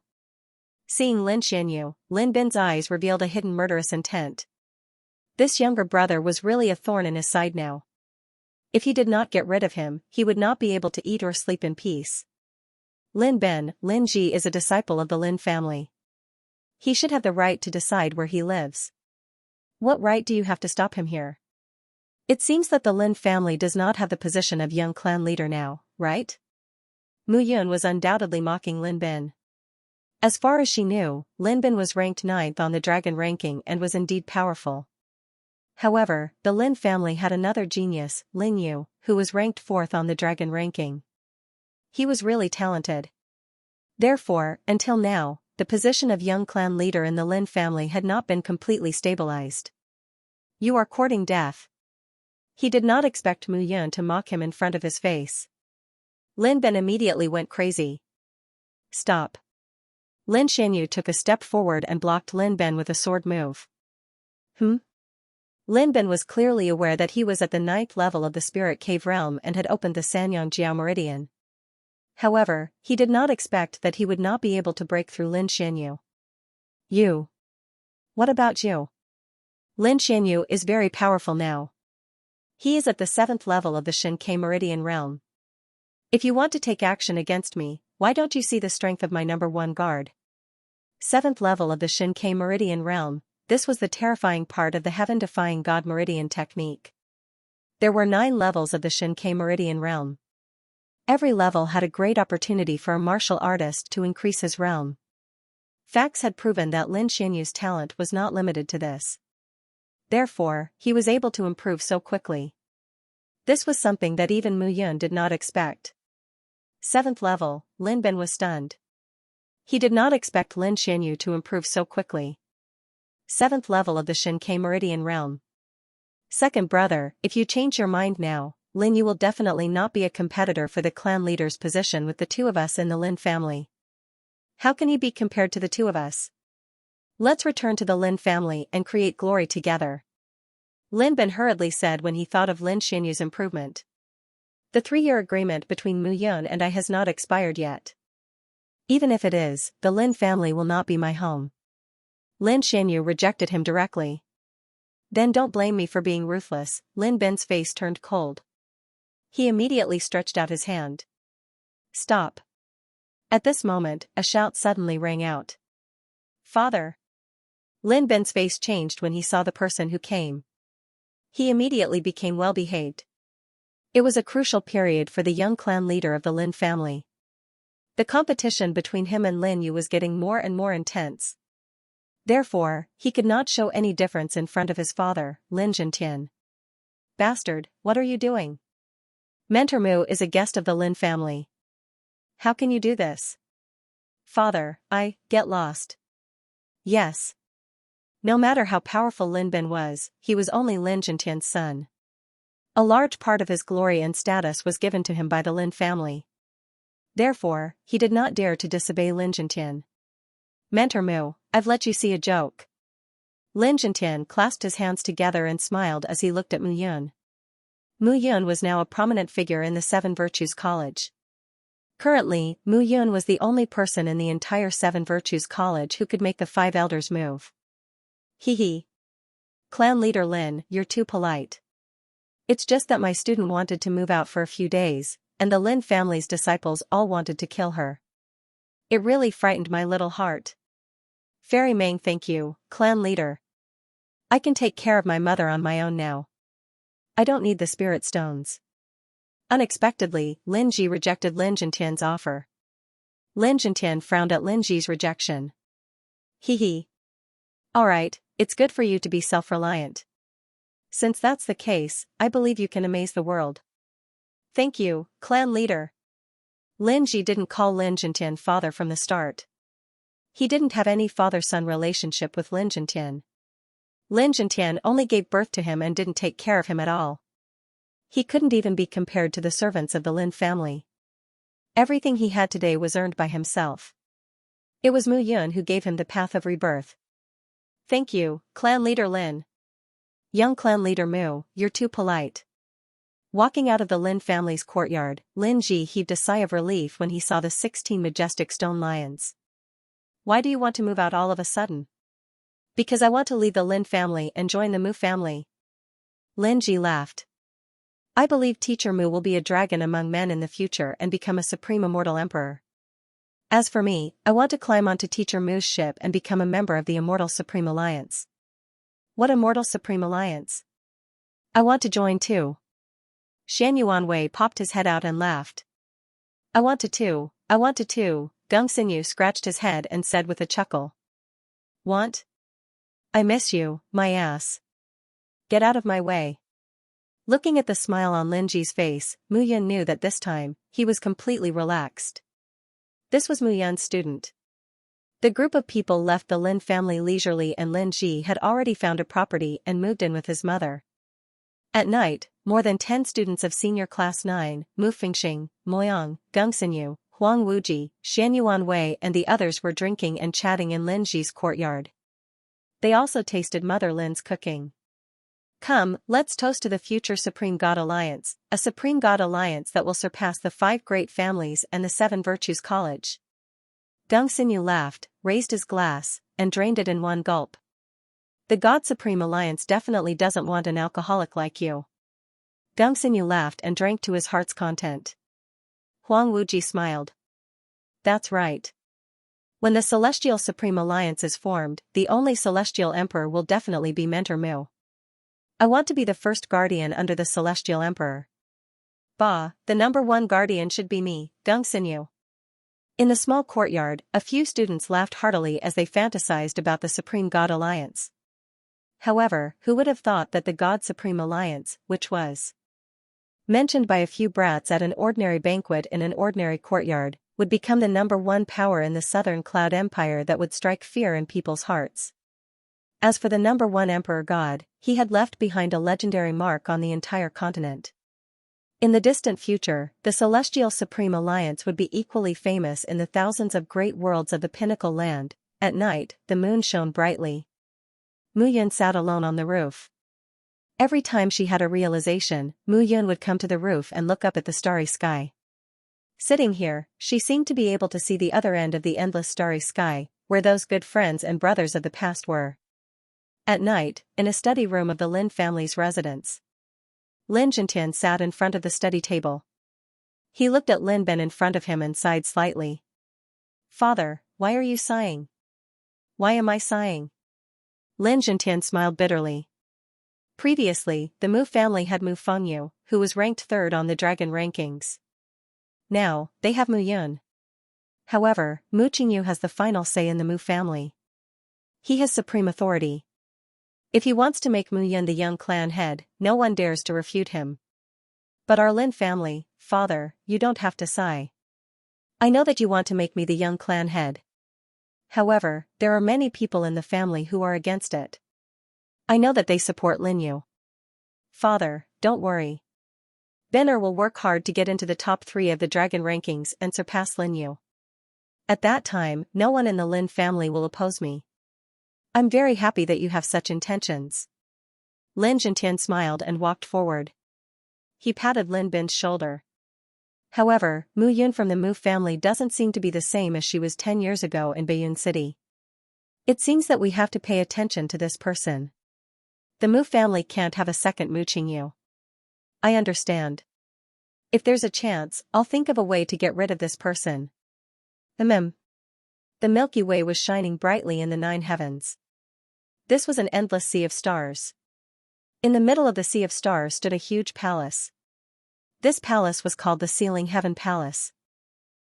Seeing Lin Xianyu, Lin Bin's eyes revealed a hidden murderous intent. This younger brother was really a thorn in his side now. If he did not get rid of him, he would not be able to eat or sleep in peace. Lin Ben, Lin Ji is a disciple of the Lin family. He should have the right to decide where he lives. What right do you have to stop him here? It seems that the Lin family does not have the position of young clan leader now, right? Mu Yun was undoubtedly mocking Lin Ben. As far as she knew, Lin Ben was ranked 9th on the dragon ranking and was indeed powerful. However, the Lin family had another genius, Lin Yu, who was ranked 4th on the dragon ranking. He was really talented. Therefore, until now, the position of young clan leader in the Lin family had not been completely stabilized. You are courting death. He did not expect Mu Yun to mock him in front of his face. Lin Ben immediately went crazy. Stop. Lin Xianyu took a step forward and blocked Lin Ben with a sword move. Lin Ben was clearly aware that he was at the 9th level of the Spirit Cave realm and had opened the Sanyang Jiao Meridian. However, he did not expect that he would not be able to break through Lin Xianyu. You. What about you? Lin Xianyu is very powerful now. He is at the 7th level of the Xianxia Meridian realm. If you want to take action against me, why don't you see the strength of my number one guard? 7th level of the Xianxia Meridian realm, this was the terrifying part of the heaven-defying God Meridian technique. There were 9 levels of the Xianxia Meridian realm. Every level had a great opportunity for a martial artist to increase his realm. Facts had proven that Lin Xianyu's talent was not limited to this. Therefore, he was able to improve so quickly. This was something that even Mu Yun did not expect. 7th level, Lin Ben was stunned. He did not expect Lin Xianyu to improve so quickly. 7th level of the Xianxia Meridian realm. Second brother, if you change your mind now, Lin Yu will definitely not be a competitor for the clan leader's position with the two of us in the Lin family. How can he be compared to the two of us? Let's return to the Lin family and create glory together. Lin Ben hurriedly said when he thought of Lin Xianyu's improvement. The 3-year agreement between Mu Yun and I has not expired yet. Even if it is, the Lin family will not be my home. Lin Xianyu rejected him directly. Then don't blame me for being ruthless. Lin Ben's face turned cold. He immediately stretched out his hand. Stop. At this moment, a shout suddenly rang out. Father! Lin Ben's face changed when he saw the person who came. He immediately became well-behaved. It was a crucial period for the young clan leader of the Lin family. The competition between him and Lin Yu was getting more and more intense. Therefore, he could not show any difference in front of his father, Lin Zhentian. Bastard, what are you doing? Mentor Mu is a guest of the Lin family. How can you do this? Father, get lost. Yes. No matter how powerful Lin Ben was, he was only Lin Zhentian's son. A large part of his glory and status was given to him by the Lin family. Therefore, he did not dare to disobey Lin Zhentian. Mentor Mu, I've let you see a joke. Lin Zhentian clasped his hands together and smiled as he looked at Mu Yun. Mu Yun was now a prominent figure in the 7 Virtues College. Currently, Mu Yun was the only person in the entire 7 Virtues College who could make the 5 elders move. Hee. Clan leader Lin, you're too polite. It's just that my student wanted to move out for a few days, and the Lin family's disciples all wanted to kill her. It really frightened my little heart. Fairy Meng, thank you, clan leader. I can take care of my mother on my own now. I don't need the spirit stones. Unexpectedly, Lin Ji rejected Lin Zhentian's offer. Lin Zhentian frowned at Lin Ji's rejection. Hee. Alright, it's good for you to be self-reliant. Since that's the case, I believe you can amaze the world. Thank you, clan leader. Lin Ji didn't call Lin Zhentian father from the start. He didn't have any father-son relationship with Lin Zhentian. Lin Zhentian only gave birth to him and didn't take care of him at all. He couldn't even be compared to the servants of the Lin family. Everything he had today was earned by himself. It was Mu Yun who gave him the path of rebirth. Thank you, clan leader Lin. Young clan leader Mu, you're too polite. Walking out of the Lin family's courtyard, Lin Ji heaved a sigh of relief when he saw the 16 majestic stone lions. Why do you want to move out all of a sudden? Because I want to leave the Lin family and join the Mu family. Lin Ji laughed. I believe Teacher Mu will be a dragon among men in the future and become a supreme immortal emperor. As for me, I want to climb onto Teacher Mu's ship and become a member of the Immortal Supreme Alliance. What Immortal Supreme Alliance? I want to join too. Shan Yuanwei popped his head out and laughed. I want to too. Gung Xinyu scratched his head and said with a chuckle. Want? I miss you, my ass. Get out of my way. Looking at the smile on Lin Ji's face, Mu Yun knew that this time, he was completely relaxed. This was Mu Yun's student. The group of people left the Lin family leisurely and Lin Ji had already found a property and moved in with his mother. At night, more than 10 students of Senior Class 9, Mu Fengxing, Moyang, Gung Xinyu, Huang Wuji, Shan Yuanwei and the others were drinking and chatting in Lin Ji's courtyard. They also tasted Mother Lin's cooking. Come, let's toast to the future Supreme God Alliance, a Supreme God Alliance that will surpass the 5 great families and the 7 Virtues College. Gung Xinyu laughed, raised his glass, and drained it in one gulp. The God Supreme Alliance definitely doesn't want an alcoholic like you. Gung Xinyu laughed and drank to his heart's content. Huang Wuji smiled. That's right. When the Celestial Supreme Alliance is formed, the only Celestial Emperor will definitely be Mentor Mu. I want to be the first guardian under the Celestial Emperor. Bah, the number one guardian should be me, Gung Sinyu. In the small courtyard, a few students laughed heartily as they fantasized about the Supreme God Alliance. However, who would have thought that the God Supreme Alliance, which was mentioned by a few brats at an ordinary banquet in an ordinary courtyard, would become the number one power in the Southern Cloud Empire that would strike fear in people's hearts. As for the number one Emperor God, he had left behind a legendary mark on the entire continent. In the distant future, the Celestial Supreme Alliance would be equally famous in the thousands of great worlds of the Pinnacle Land. At night, the moon shone brightly. Mu Yun sat alone on the roof. Every time she had a realization, Mu Yun would come to the roof and look up at the starry sky. Sitting here, she seemed to be able to see the other end of the endless starry sky, where those good friends and brothers of the past were. At night, in a study room of the Lin family's residence, Lin Zhentian sat in front of the study table. He looked at Lin Ben in front of him and sighed slightly. Father, why are you sighing? Why am I sighing? Lin Zhentian smiled bitterly. Previously, the Mu family had Mu Fengyu, who was ranked third on the dragon rankings. Now, they have Mu Yun. However, Mu Qingyu has the final say in the Mu family. He has supreme authority. If he wants to make Mu Yun the young clan head, no one dares to refute him. But our Lin family, father, you don't have to sigh. I know that you want to make me the young clan head. However, there are many people in the family who are against it. I know that they support Lin Yu. Father, don't worry. Benner will work hard to get into the top 3 of the dragon rankings and surpass Lin Yu. At that time, no one in the Lin family will oppose me. I'm very happy that you have such intentions. Lin Zhentian smiled and walked forward. He patted Lin Bin's shoulder. However, Mu Yun from the Mu family doesn't seem to be the same as she was 10 years ago in Baiyun City. It seems that we have to pay attention to this person. The Mu family can't have a second Mu Qingyu. I understand. If there's a chance, I'll think of a way to get rid of this person. The Milky Way was shining brightly in the 9 heavens. This was an endless sea of stars. In the middle of the sea of stars stood a huge palace. This palace was called the Sealing Heaven Palace.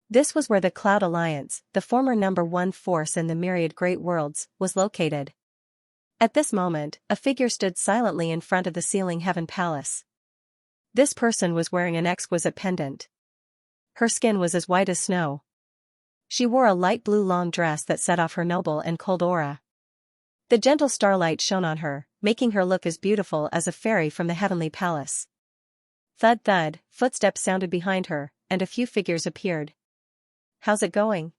This was where the Cloud Alliance, the former number one force in the myriad great worlds, was located. At this moment, a figure stood silently in front of the Sealing Heaven Palace. This person was wearing an exquisite pendant. Her skin was as white as snow. She wore a light blue long dress that set off her noble and cold aura. The gentle starlight shone on her, making her look as beautiful as a fairy from the heavenly palace. Thud thud, footsteps sounded behind her, and a few figures appeared. How's it going?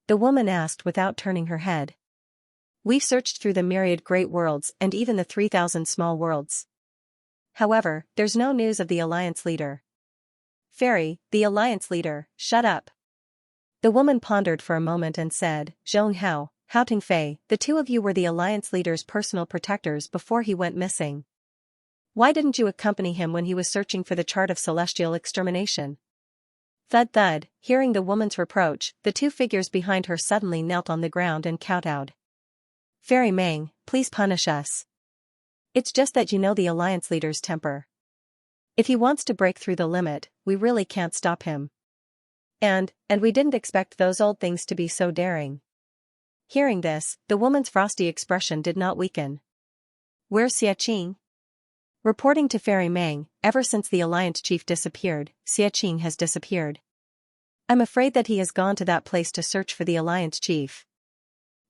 The woman asked without turning her head. We've searched through the myriad great worlds and even the 3,000 small worlds. However, there's no news of the Alliance leader. Fairy, the Alliance leader, shut up. The woman pondered for a moment and said, Zhong Hao, Hao Tingfei, the two of you were the Alliance leader's personal protectors before he went missing. Why didn't you accompany him when he was searching for the chart of celestial extermination? Thud thud, hearing the woman's reproach, the two figures behind her suddenly knelt on the ground and kowtowed. Fairy Meng, please punish us. It's just that you know the Alliance leader's temper. If he wants to break through the limit, we really can't stop him. And we didn't expect those old things to be so daring. Hearing this, the woman's frosty expression did not weaken. Where's Xiaqing? Reporting to Fairy Meng, ever since the Alliance chief disappeared, Xiaqing has disappeared. I'm afraid that he has gone to that place to search for the Alliance chief.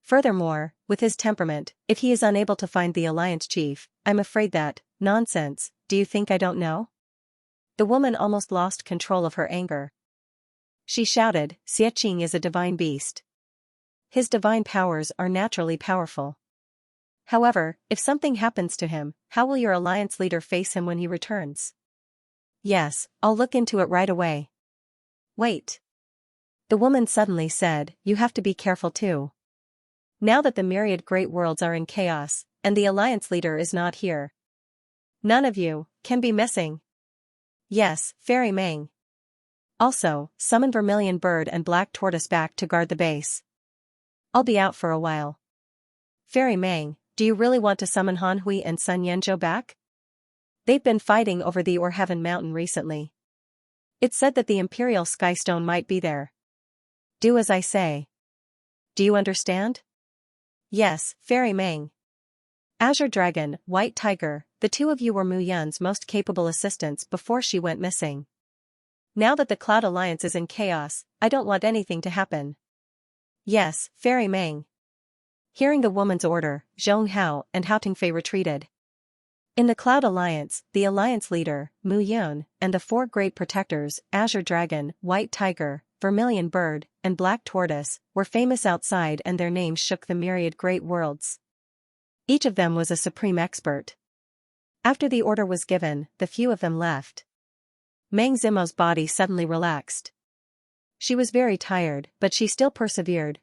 Furthermore, with his temperament, if he is unable to find the Alliance chief, I'm afraid that, nonsense, do you think I don't know? The woman almost lost control of her anger. She shouted, Xiaqing is a divine beast. His divine powers are naturally powerful. However, if something happens to him, how will your Alliance leader face him when he returns? Yes, I'll look into it right away. Wait. The woman suddenly said, you have to be careful too. Now that the myriad great worlds are in chaos, and the Alliance leader is not here. None of you can be missing. Yes, Fairy Meng. Also, summon Vermilion Bird and Black Tortoise back to guard the base. I'll be out for a while. Fairy Meng, do you really want to summon Han Hui and Sun Yanzhou back? They've been fighting over the Or Heaven Mountain recently. It's said that the Imperial Skystone might be there. Do as I say. Do you understand? Yes, Fairy Meng. Azure Dragon, White Tiger, the two of you were Mu Yun's most capable assistants before she went missing. Now that the Cloud Alliance is in chaos, I don't want anything to happen. Yes, Fairy Meng. Hearing the woman's order, Zhong Hao and Hao Tingfei retreated. In the Cloud Alliance, the alliance leader, Mu Yun, and the four great protectors, Azure Dragon, White Tiger, Vermilion Bird, and Black Tortoise, were famous outside and their names shook the myriad great worlds. Each of them was a supreme expert. After the order was given, the few of them left. Meng Zimo's body suddenly relaxed. She was very tired, but she still persevered,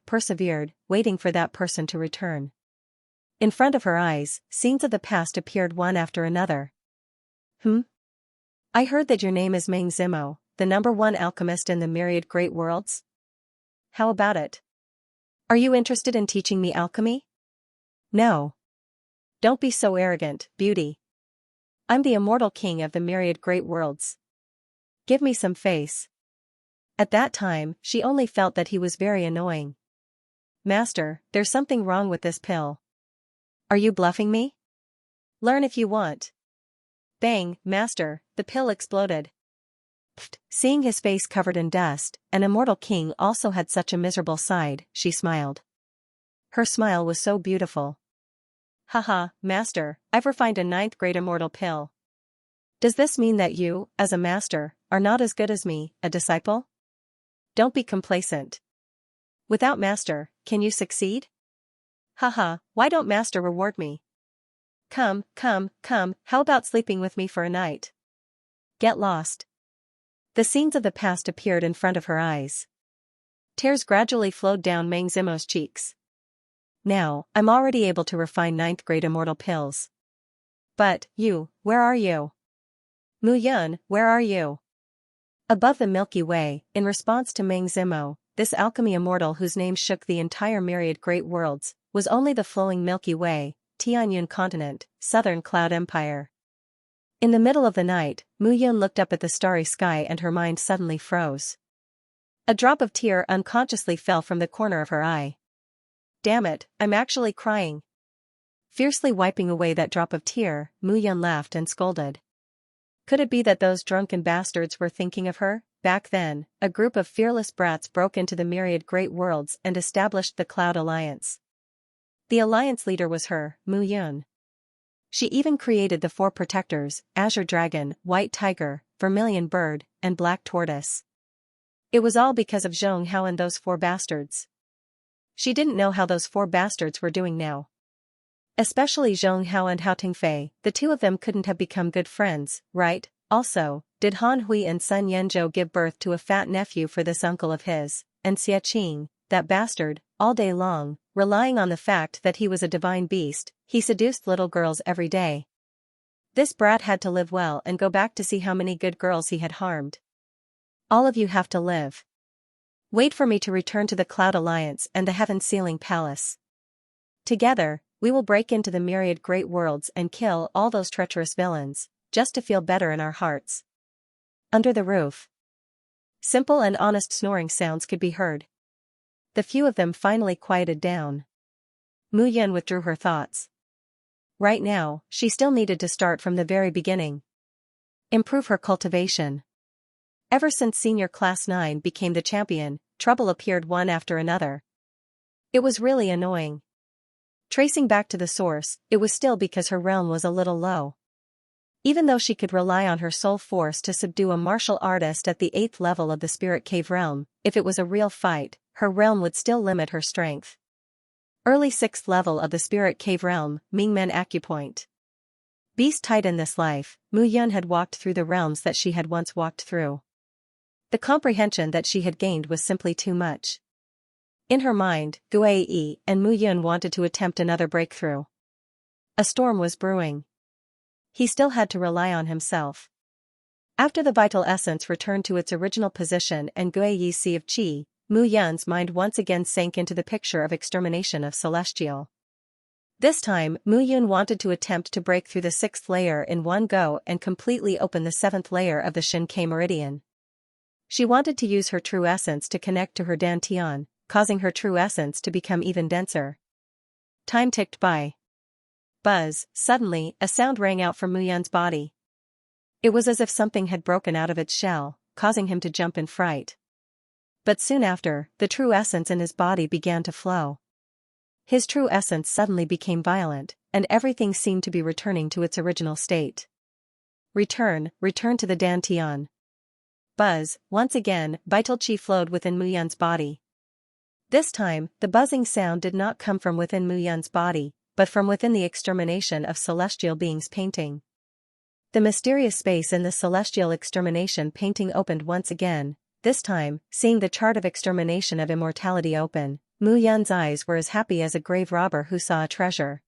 waiting for that person to return. In front of her eyes, scenes of the past appeared one after another. I heard that your name is Meng Zimo, the #1 alchemist in the myriad great worlds? How about it? Are you interested in teaching me alchemy? No. Don't be so arrogant, beauty. I'm the immortal king of the myriad great worlds. Give me some face. At that time, she only felt that he was very annoying. Master, there's something wrong with this pill. Are you bluffing me? Learn if you want. Bang, master, the pill exploded. Pfft, seeing his face covered in dust, an immortal king also had such a miserable side, she smiled. Her smile was so beautiful. Haha, master, I've refined a 9th grade immortal pill. Does this mean that you, as a master, are not as good as me, a disciple? Don't be complacent. Without master, can you succeed? Haha, why don't master reward me? Come, how about sleeping with me for a night? Get lost. The scenes of the past appeared in front of her eyes. Tears gradually flowed down Meng Zimo's cheeks. Now, I'm already able to refine 9th grade immortal pills. But, you, where are you? Mu Yun, where are you? Above the Milky Way, in response to Meng Zimo, this alchemy immortal whose name shook the entire myriad great worlds, was only the flowing Milky Way, Tianyun continent, southern cloud empire. In the middle of the night, Mu Yun looked up at the starry sky and her mind suddenly froze. A drop of tear unconsciously fell from the corner of her eye. Damn it, I'm actually crying. Fiercely wiping away that drop of tear, Mu Yun laughed and scolded. Could it be that those drunken bastards were thinking of her? Back then, a group of fearless brats broke into the myriad great worlds and established the Cloud Alliance. The alliance leader was her, Mu Yun. She even created the 4 protectors, Azure Dragon, White Tiger, Vermilion Bird, and Black Tortoise. It was all because of Zhong Hao and those 4 bastards. She didn't know how those 4 bastards were doing now. Especially Zhong Hao and Hao Tingfei, the two of them couldn't have become good friends, right? Also, did Han Hui and Sun Yanzhou give birth to a fat nephew for this uncle of his, and Xia Qing, that bastard, all day long, relying on the fact that he was a divine beast, he seduced little girls every day. This brat had to live well and go back to see how many good girls he had harmed. All of you have to live. Wait for me to return to the Cloud Alliance and the Heaven Sealing Palace. Together, we will break into the myriad great worlds and kill all those treacherous villains, just to feel better in our hearts. Under the roof. Simple and honest snoring sounds could be heard. The few of them finally quieted down. Mu Yun withdrew her thoughts. Right now, she still needed to start from the very beginning. Improve her cultivation. Ever since Senior Class 9 became the champion, trouble appeared one after another. It was really annoying. Tracing back to the source, it was still because her realm was a little low. Even though she could rely on her soul force to subdue a martial artist at the 8th level of the Spirit Cave realm, if it was a real fight, her realm would still limit her strength. Early 6th level of the Spirit Cave realm, Mingmen Acupoint. Beast tight in this life, Mu Yun had walked through the realms that she had once walked through. The comprehension that she had gained was simply too much. In her mind, Gue Yi and Mu Yun wanted to attempt another breakthrough. A storm was brewing. He still had to rely on himself. After the vital essence returned to its original position and Guiyi's Sea of Qi, Mu Yun's mind once again sank into the picture of extermination of Celestial. This time, Mu Yun wanted to attempt to break through the 6th layer in one go and completely open the 7th layer of the Xianxia meridian. She wanted to use her true essence to connect to her dantian, causing her true essence to become even denser. Time ticked by. Buzz, suddenly, a sound rang out from Mu Yun's body. It was as if something had broken out of its shell, causing him to jump in fright. But soon after, the true essence in his body began to flow. His true essence suddenly became violent, and everything seemed to be returning to its original state. Return to the dantian. Buzz, once again, vital qi flowed within Mu Yun's body. This time, the buzzing sound did not come from within Mu Yun's body, but from within the extermination of celestial beings painting. The mysterious space in the celestial extermination painting opened once again, this time, seeing the chart of extermination of immortality open, Mu Yun's eyes were as happy as a grave robber who saw a treasure.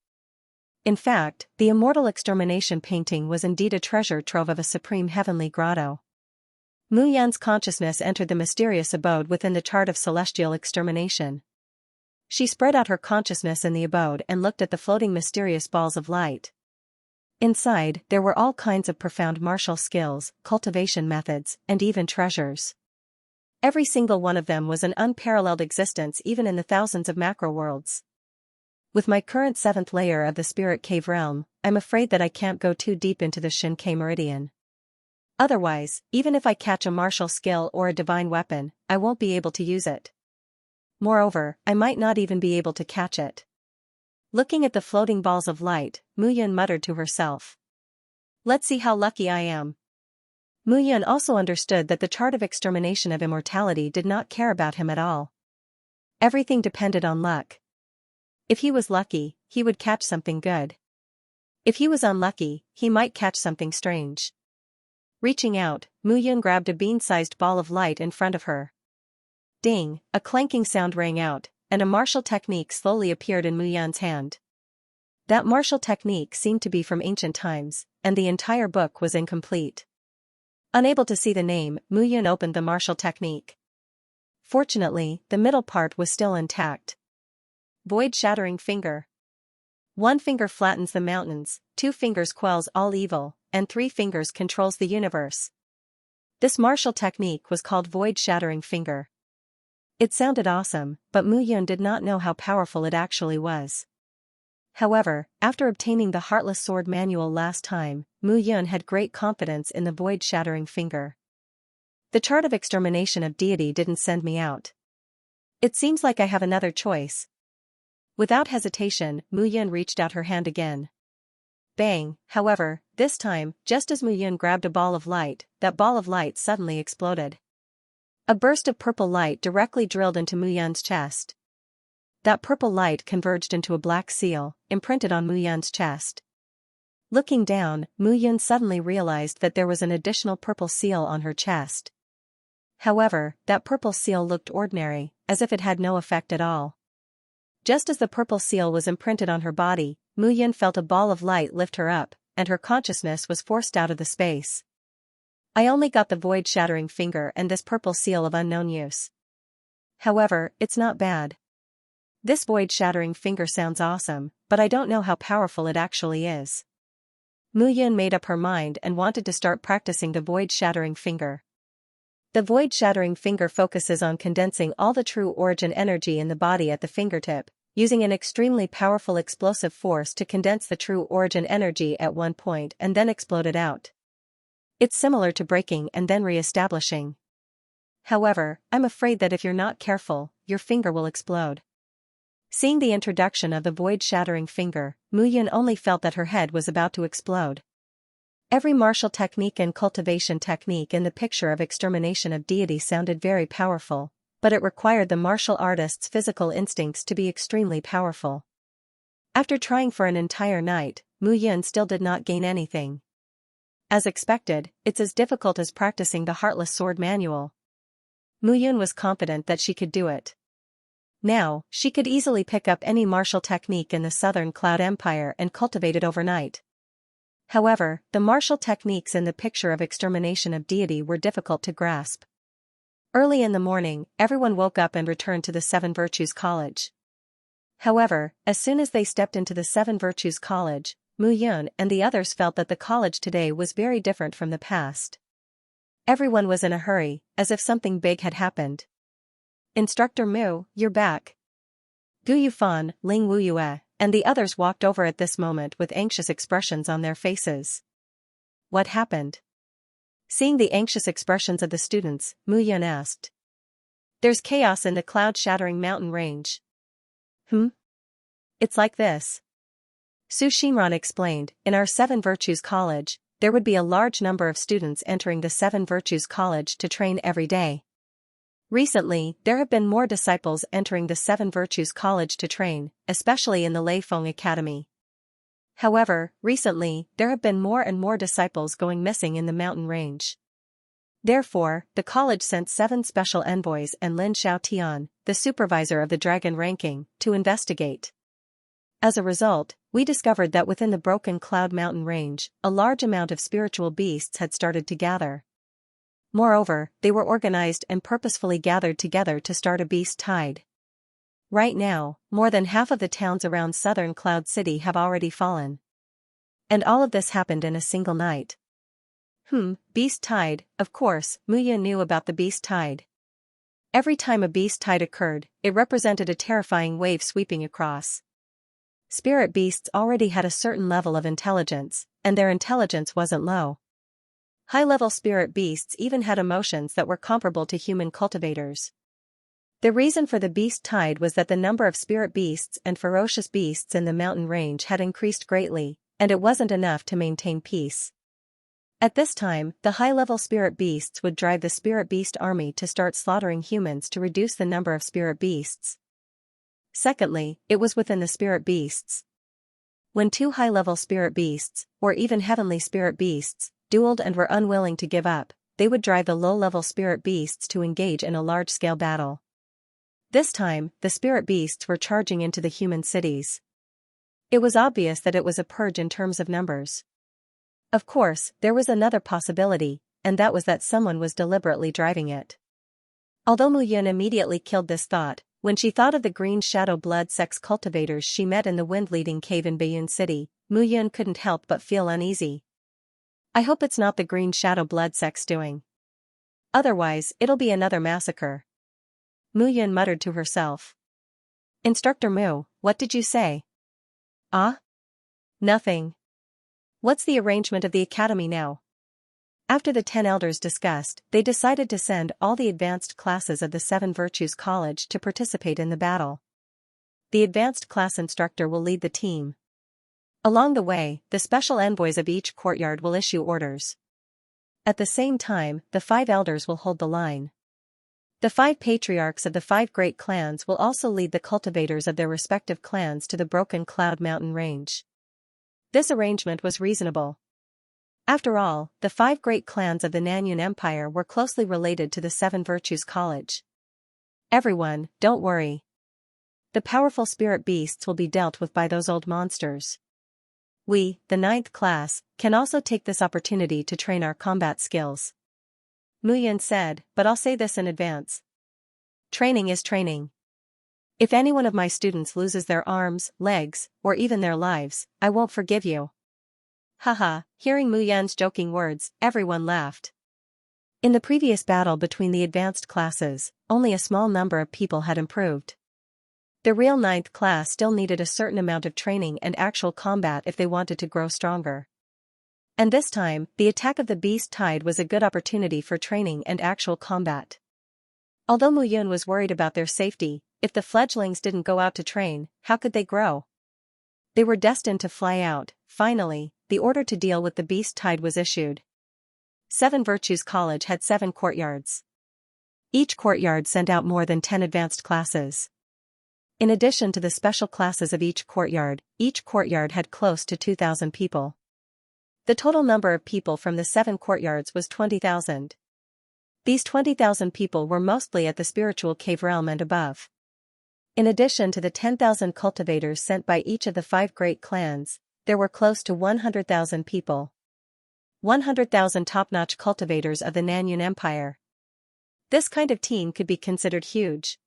In fact, the immortal extermination painting was indeed a treasure trove of a supreme heavenly grotto. Mu Yun's consciousness entered the mysterious abode within the chart of celestial extermination. She spread out her consciousness in the abode and looked at the floating mysterious balls of light. Inside, there were all kinds of profound martial skills, cultivation methods, and even treasures. Every single one of them was an unparalleled existence even in the thousands of macro worlds. With my current 7th layer of the spirit cave realm, I'm afraid that I can't go too deep into the Xianxia meridian. Otherwise, even if I catch a martial skill or a divine weapon, I won't be able to use it. Moreover, I might not even be able to catch it. Looking at the floating balls of light, Mu Yun muttered to herself. Let's see how lucky I am. Mu Yun also understood that the chart of extermination of immortality did not care about him at all. Everything depended on luck. If he was lucky, he would catch something good. If he was unlucky, he might catch something strange. Reaching out, Mu Yun grabbed a bean-sized ball of light in front of her. Ding, a clanking sound rang out, and a martial technique slowly appeared in Mu Yun's hand. That martial technique seemed to be from ancient times, and the entire book was incomplete. Unable to see the name, Mu Yun opened the martial technique. Fortunately, the middle part was still intact. Void-shattering finger. 1 finger flattens the mountains, 2 fingers quells all evil, and 3 fingers controls the universe. This martial technique was called void-shattering finger. It sounded awesome, but Mu Yun did not know how powerful it actually was. However, after obtaining the Heartless Sword manual last time, Mu Yun had great confidence in the void-shattering finger. The chart of extermination of deity didn't send me out. It seems like I have another choice. Without hesitation, Mu Yun reached out her hand again. Bang, however, this time, just as Mu Yun grabbed a ball of light, that ball of light suddenly exploded. A burst of purple light directly drilled into Mu Yun's chest. That purple light converged into a black seal, imprinted on Mu Yun's chest. Looking down, Mu Yun suddenly realized that there was an additional purple seal on her chest. However, that purple seal looked ordinary, as if it had no effect at all. Just as the purple seal was imprinted on her body, Mu Yun felt a ball of light lift her up, and her consciousness was forced out of the space. I only got the void-shattering finger and this purple seal of unknown use. However, it's not bad. This void-shattering finger sounds awesome, but I don't know how powerful it actually is. Mu Yun made up her mind and wanted to start practicing the void-shattering finger. The void-shattering finger focuses on condensing all the true origin energy in the body at the fingertip, using an extremely powerful explosive force to condense the true origin energy at one point and then explode it out. It's similar to breaking and then re-establishing. However, I'm afraid that if you're not careful, your finger will explode. Seeing the introduction of the void-shattering finger, Mu Yun only felt that her head was about to explode. Every martial technique and cultivation technique in the picture of extermination of deity sounded very powerful, but it required the martial artist's physical instincts to be extremely powerful. After trying for an entire night, Mu Yun still did not gain anything. As expected, it's as difficult as practicing the Heartless Sword manual. Mu Yun was confident that she could do it. Now, she could easily pick up any martial technique in the Southern Cloud Empire and cultivate it overnight. However, the martial techniques in the picture of extermination of deity were difficult to grasp. Early in the morning, everyone woke up and returned to the Seven Virtues College. However, as soon as they stepped into the Seven Virtues College, Mu Yun and the others felt that the college today was very different from the past. Everyone was in a hurry, as if something big had happened. Instructor Mu, you're back. Gu Yufan, Ling Wuyue, and the others walked over at this moment with anxious expressions on their faces. What happened? Seeing the anxious expressions of the students, Mu Yun asked. There's chaos in the cloud-shattering mountain range. It's like this. Su Xinran explained, in our Seven Virtues College, there would be a large number of students entering the Seven Virtues College to train every day. Recently, there have been more disciples entering the Seven Virtues College to train, especially in the Leifeng Academy. However, recently, there have been more and more disciples going missing in the mountain range. Therefore, the college sent 7 special envoys and Lin Xiaotian, the supervisor of the dragon ranking, to investigate. As a result, we discovered that within the Broken Cloud Mountain range, a large amount of spiritual beasts had started to gather. Moreover, they were organized and purposefully gathered together to start a beast tide. Right now, more than half of the towns around southern Cloud City have already fallen. And all of this happened in a single night. Beast tide, of course, Mu Yun knew about the beast tide. Every time a beast tide occurred, it represented a terrifying wave sweeping across. Spirit beasts already had a certain level of intelligence, and their intelligence wasn't low. High-level spirit beasts even had emotions that were comparable to human cultivators. The reason for the beast tide was that the number of spirit beasts and ferocious beasts in the mountain range had increased greatly, and it wasn't enough to maintain peace. At this time, the high-level spirit beasts would drive the spirit beast army to start slaughtering humans to reduce the number of spirit beasts. Secondly, it was within the spirit beasts. When 2 high-level spirit beasts, or even heavenly spirit beasts, dueled and were unwilling to give up, they would drive the low-level spirit beasts to engage in a large-scale battle. This time, the spirit beasts were charging into the human cities. It was obvious that it was a purge in terms of numbers. Of course, there was another possibility, and that was that someone was deliberately driving it. Although Mu Yun immediately killed this thought, when she thought of the green shadow blood sex cultivators she met in the wind-leading cave in Bayun City, Mu Yun couldn't help but feel uneasy. I hope it's not the green shadow blood sex doing. Otherwise, it'll be another massacre. Mu Yun muttered to herself. Instructor Mu, what did you say? Ah? Nothing. What's the arrangement of the academy now? After the 10 elders discussed, they decided to send all the advanced classes of the Seven Virtues College to participate in the battle. The advanced class instructor will lead the team. Along the way, the special envoys of each courtyard will issue orders. At the same time, the 5 elders will hold the line. The 5 patriarchs of the 5 great clans will also lead the cultivators of their respective clans to the Broken Cloud Mountain range. This arrangement was reasonable. After all, the 5 great clans of the Nanyun Empire were closely related to the Seven Virtues College. Everyone, don't worry. The powerful spirit beasts will be dealt with by those old monsters. We, the 9th class, can also take this opportunity to train our combat skills. Mu Yun said, but I'll say this in advance. Training is training. If any one of my students loses their arms, legs, or even their lives, I won't forgive you. Haha, hearing Mu Yun's joking words, everyone laughed. In the previous battle between the advanced classes, only a small number of people had improved. The real 9th class still needed a certain amount of training and actual combat if they wanted to grow stronger. And this time, the attack of the beast tide was a good opportunity for training and actual combat. Although Mu Yun was worried about their safety, if the fledglings didn't go out to train, how could they grow? They were destined to fly out. Finally, the order to deal with the beast tide was issued. Seven Virtues College had 7 courtyards. Each courtyard sent out more than 10 advanced classes. In addition to the special classes of each courtyard had close to 2,000 people. The total number of people from the 7 courtyards was 20,000. These 20,000 people were mostly at the spiritual cave realm and above. In addition to the 10,000 cultivators sent by each of the 5 great clans, there were close to 100,000 people. 100,000 top-notch cultivators of the Nanyun Empire. This kind of team could be considered huge.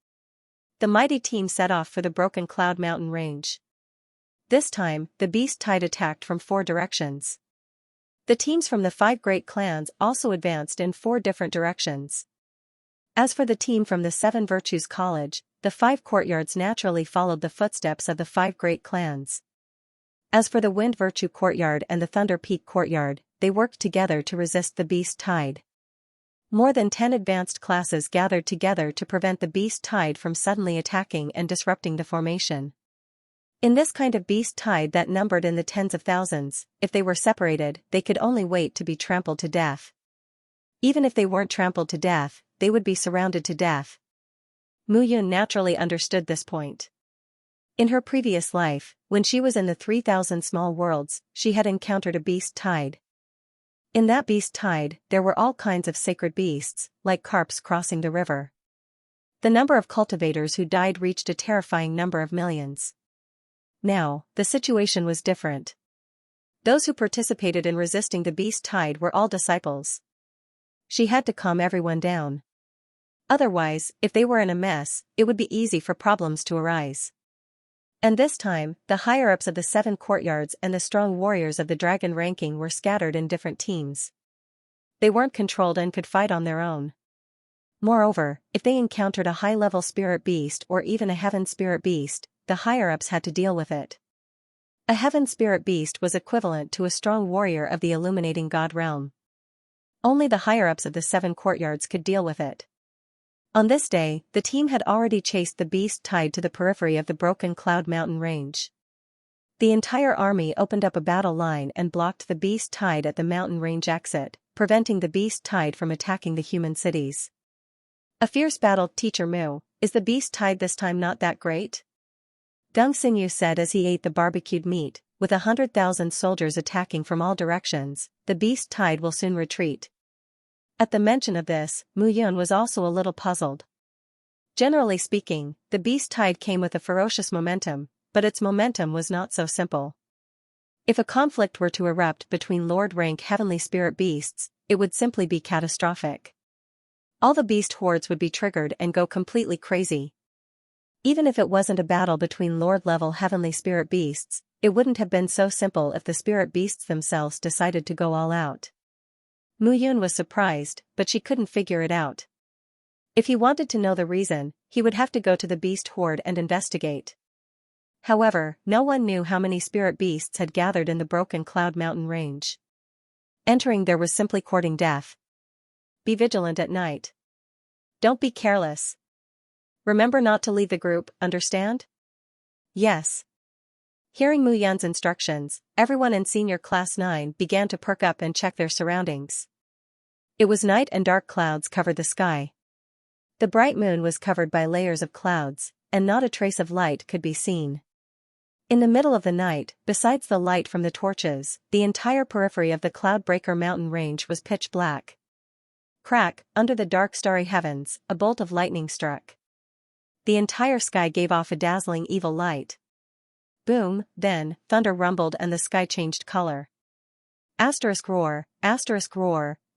The mighty team set off for the Broken Cloud Mountain range. This time, the beast tide attacked from 4 directions. The teams from the 5 great clans also advanced in 4 different directions. As for the team from the 7 Virtues College, the 5 courtyards naturally followed the footsteps of the 5 great clans. As for the Wind Virtue Courtyard and the Thunder Peak Courtyard, they worked together to resist the beast tide. More than 10 advanced classes gathered together to prevent the beast tide from suddenly attacking and disrupting the formation. In this kind of beast tide that numbered in the tens of thousands, if they were separated, they could only wait to be trampled to death. Even if they weren't trampled to death, they would be surrounded to death. Mu Yun naturally understood this point. In her previous life, when she was in the 3,000 small worlds, she had encountered a beast tide. In that beast tide, there were all kinds of sacred beasts, like carps crossing the river. The number of cultivators who died reached a terrifying number of millions. Now, the situation was different. Those who participated in resisting the beast tide were all disciples. She had to calm everyone down. Otherwise, if they were in a mess, it would be easy for problems to arise. And this time, the higher-ups of the 7 courtyards and the strong warriors of the dragon ranking were scattered in different teams. They weren't controlled and could fight on their own. Moreover, if they encountered a high-level spirit beast or even a heaven spirit beast, the higher-ups had to deal with it. A heaven spirit beast was equivalent to a strong warrior of the illuminating god realm. Only the higher-ups of the 7 courtyards could deal with it. On this day, the team had already chased the beast tide to the periphery of the Broken Cloud Mountain range. The entire army opened up a battle line and blocked the beast tide at the mountain range exit, preventing the beast tide from attacking the human cities. A fierce battle. Teacher Mu, is the beast tide this time not that great? Gung Xinyu said as he ate the barbecued meat. With 100,000 soldiers attacking from all directions, the beast tide will soon retreat. At the mention of this, Mu Yun was also a little puzzled. Generally speaking, the beast tide came with a ferocious momentum, but its momentum was not so simple. If a conflict were to erupt between Lord-rank heavenly spirit beasts, it would simply be catastrophic. All the beast hordes would be triggered and go completely crazy. Even if it wasn't a battle between Lord-level heavenly spirit beasts, it wouldn't have been so simple if the spirit beasts themselves decided to go all out. Mu Yun was surprised, but she couldn't figure it out. If he wanted to know the reason, he would have to go to the beast horde and investigate. However, no one knew how many spirit beasts had gathered in the Broken Cloud Mountain range. Entering there was simply courting death. Be vigilant at night. Don't be careless. Remember not to leave the group, understand? Yes. Hearing Mu Yun's instructions, everyone in Senior Class 9 began to perk up and check their surroundings. It was night and dark clouds covered the sky. The bright moon was covered by layers of clouds, and not a trace of light could be seen. In the middle of the night, besides the light from the torches, the entire periphery of the Cloudbreaker mountain range was pitch black. Crack, under the dark starry heavens, a bolt of lightning struck. The entire sky gave off a dazzling evil light. Boom, then, thunder rumbled and the sky changed color. Roar,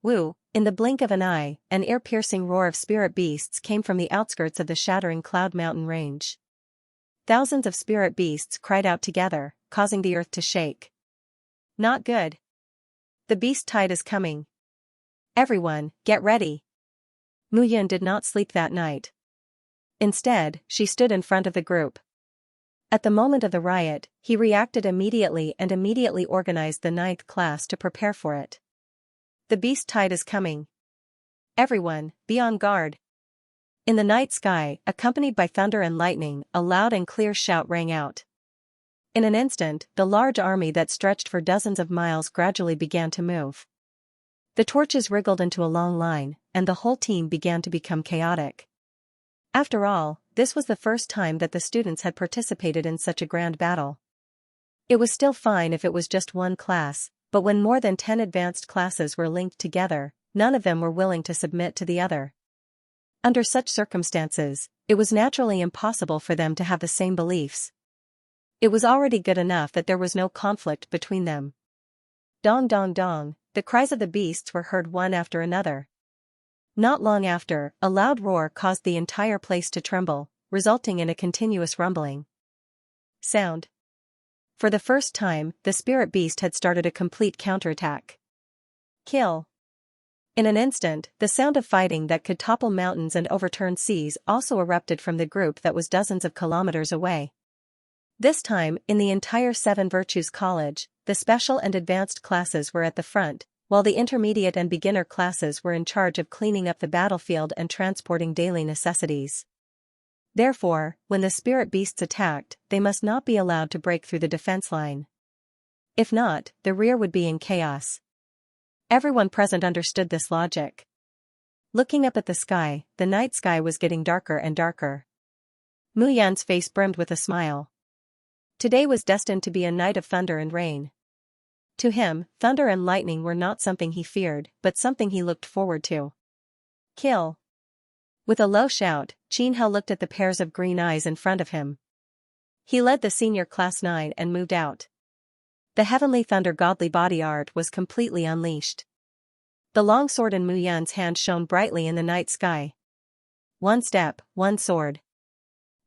woo, in the blink of an eye, an ear-piercing roar of spirit beasts came from the outskirts of the shattering Cloud Mountain range. Thousands of spirit beasts cried out together, causing the earth to shake. Not good. The beast tide is coming. Everyone, get ready. Mu Yun did not sleep that night. Instead, she stood in front of the group. At the moment of the riot, he reacted immediately and immediately organized the 9th class to prepare for it. The beast tide is coming. Everyone, be on guard. In the night sky, accompanied by thunder and lightning, a loud and clear shout rang out. In an instant, the large army that stretched for dozens of miles gradually began to move. The torches wriggled into a long line, and the whole team began to become chaotic. After all, this was the first time that the students had participated in such a grand battle. It was still fine if it was just one class, but when more than 10 advanced classes were linked together, none of them were willing to submit to the other. Under such circumstances, it was naturally impossible for them to have the same beliefs. It was already good enough that there was no conflict between them. Dong dong dong, the cries of the beasts were heard one after another. Not long after, a loud roar caused the entire place to tremble, resulting in a continuous rumbling sound. For the first time, the spirit beast had started a complete counterattack. Kill. In an instant, the sound of fighting that could topple mountains and overturn seas also erupted from the group that was dozens of kilometers away. This time, in the entire Seven Virtues College, the special and advanced classes were at the front, while the intermediate and beginner classes were in charge of cleaning up the battlefield and transporting daily necessities. Therefore, when the spirit beasts attacked, they must not be allowed to break through the defense line. If not, the rear would be in chaos. Everyone present understood this logic. Looking up at the sky, the night sky was getting darker and darker. Mu Yan's face brimmed with a smile. Today was destined to be a night of thunder and rain. To him, thunder and lightning were not something he feared, but something he looked forward to. Kill. With a low shout, Qin Hao looked at the pairs of green eyes in front of him. He led the senior class 9 and moved out. The heavenly thunder godly body art was completely unleashed. The long sword in Mu Yan's hand shone brightly in the night sky. One step, one sword.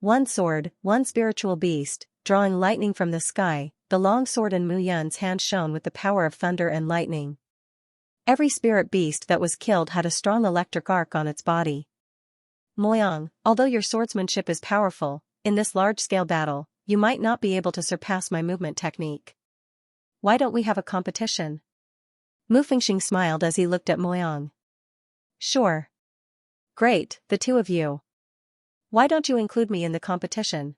One sword, one spiritual beast, drawing lightning from the sky, the long sword in Mu Yan's hand shone with the power of thunder and lightning. Every spirit beast that was killed had a strong electric arc on its body. Moyang, although your swordsmanship is powerful, in this large-scale battle, you might not be able to surpass my movement technique. Why don't we have a competition? Mu Fengxing smiled as he looked at Moyang. Sure. Great, the two of you. Why don't you include me in the competition?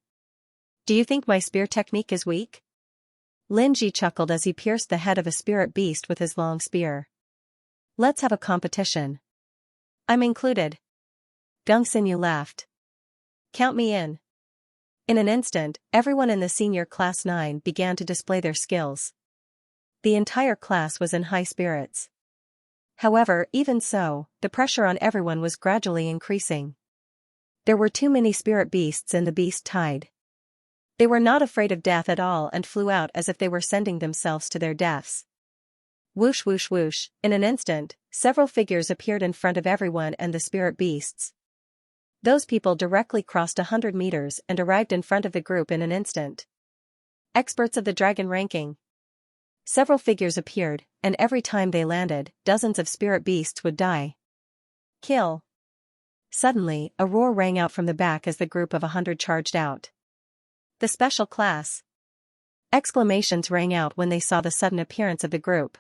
Do you think my spear technique is weak? Lin Ji chuckled as he pierced the head of a spirit beast with his long spear. Let's have a competition. I'm included. Gung Xinyu laughed. Count me in. In an instant, everyone in the senior class 9 began to display their skills. The entire class was in high spirits. However, even so, the pressure on everyone was gradually increasing. There were too many spirit beasts in the beast tide. They were not afraid of death at all and flew out as if they were sending themselves to their deaths. Whoosh whoosh whoosh, in an instant, several figures appeared in front of everyone and the spirit beasts. Those people directly crossed 100 meters and arrived in front of the group in an instant. Experts of the dragon ranking. Several figures appeared, and every time they landed, dozens of spirit beasts would die. Kill. Suddenly, a roar rang out from the back as the group of 100 charged out. The special class. Exclamations rang out when they saw the sudden appearance of the group.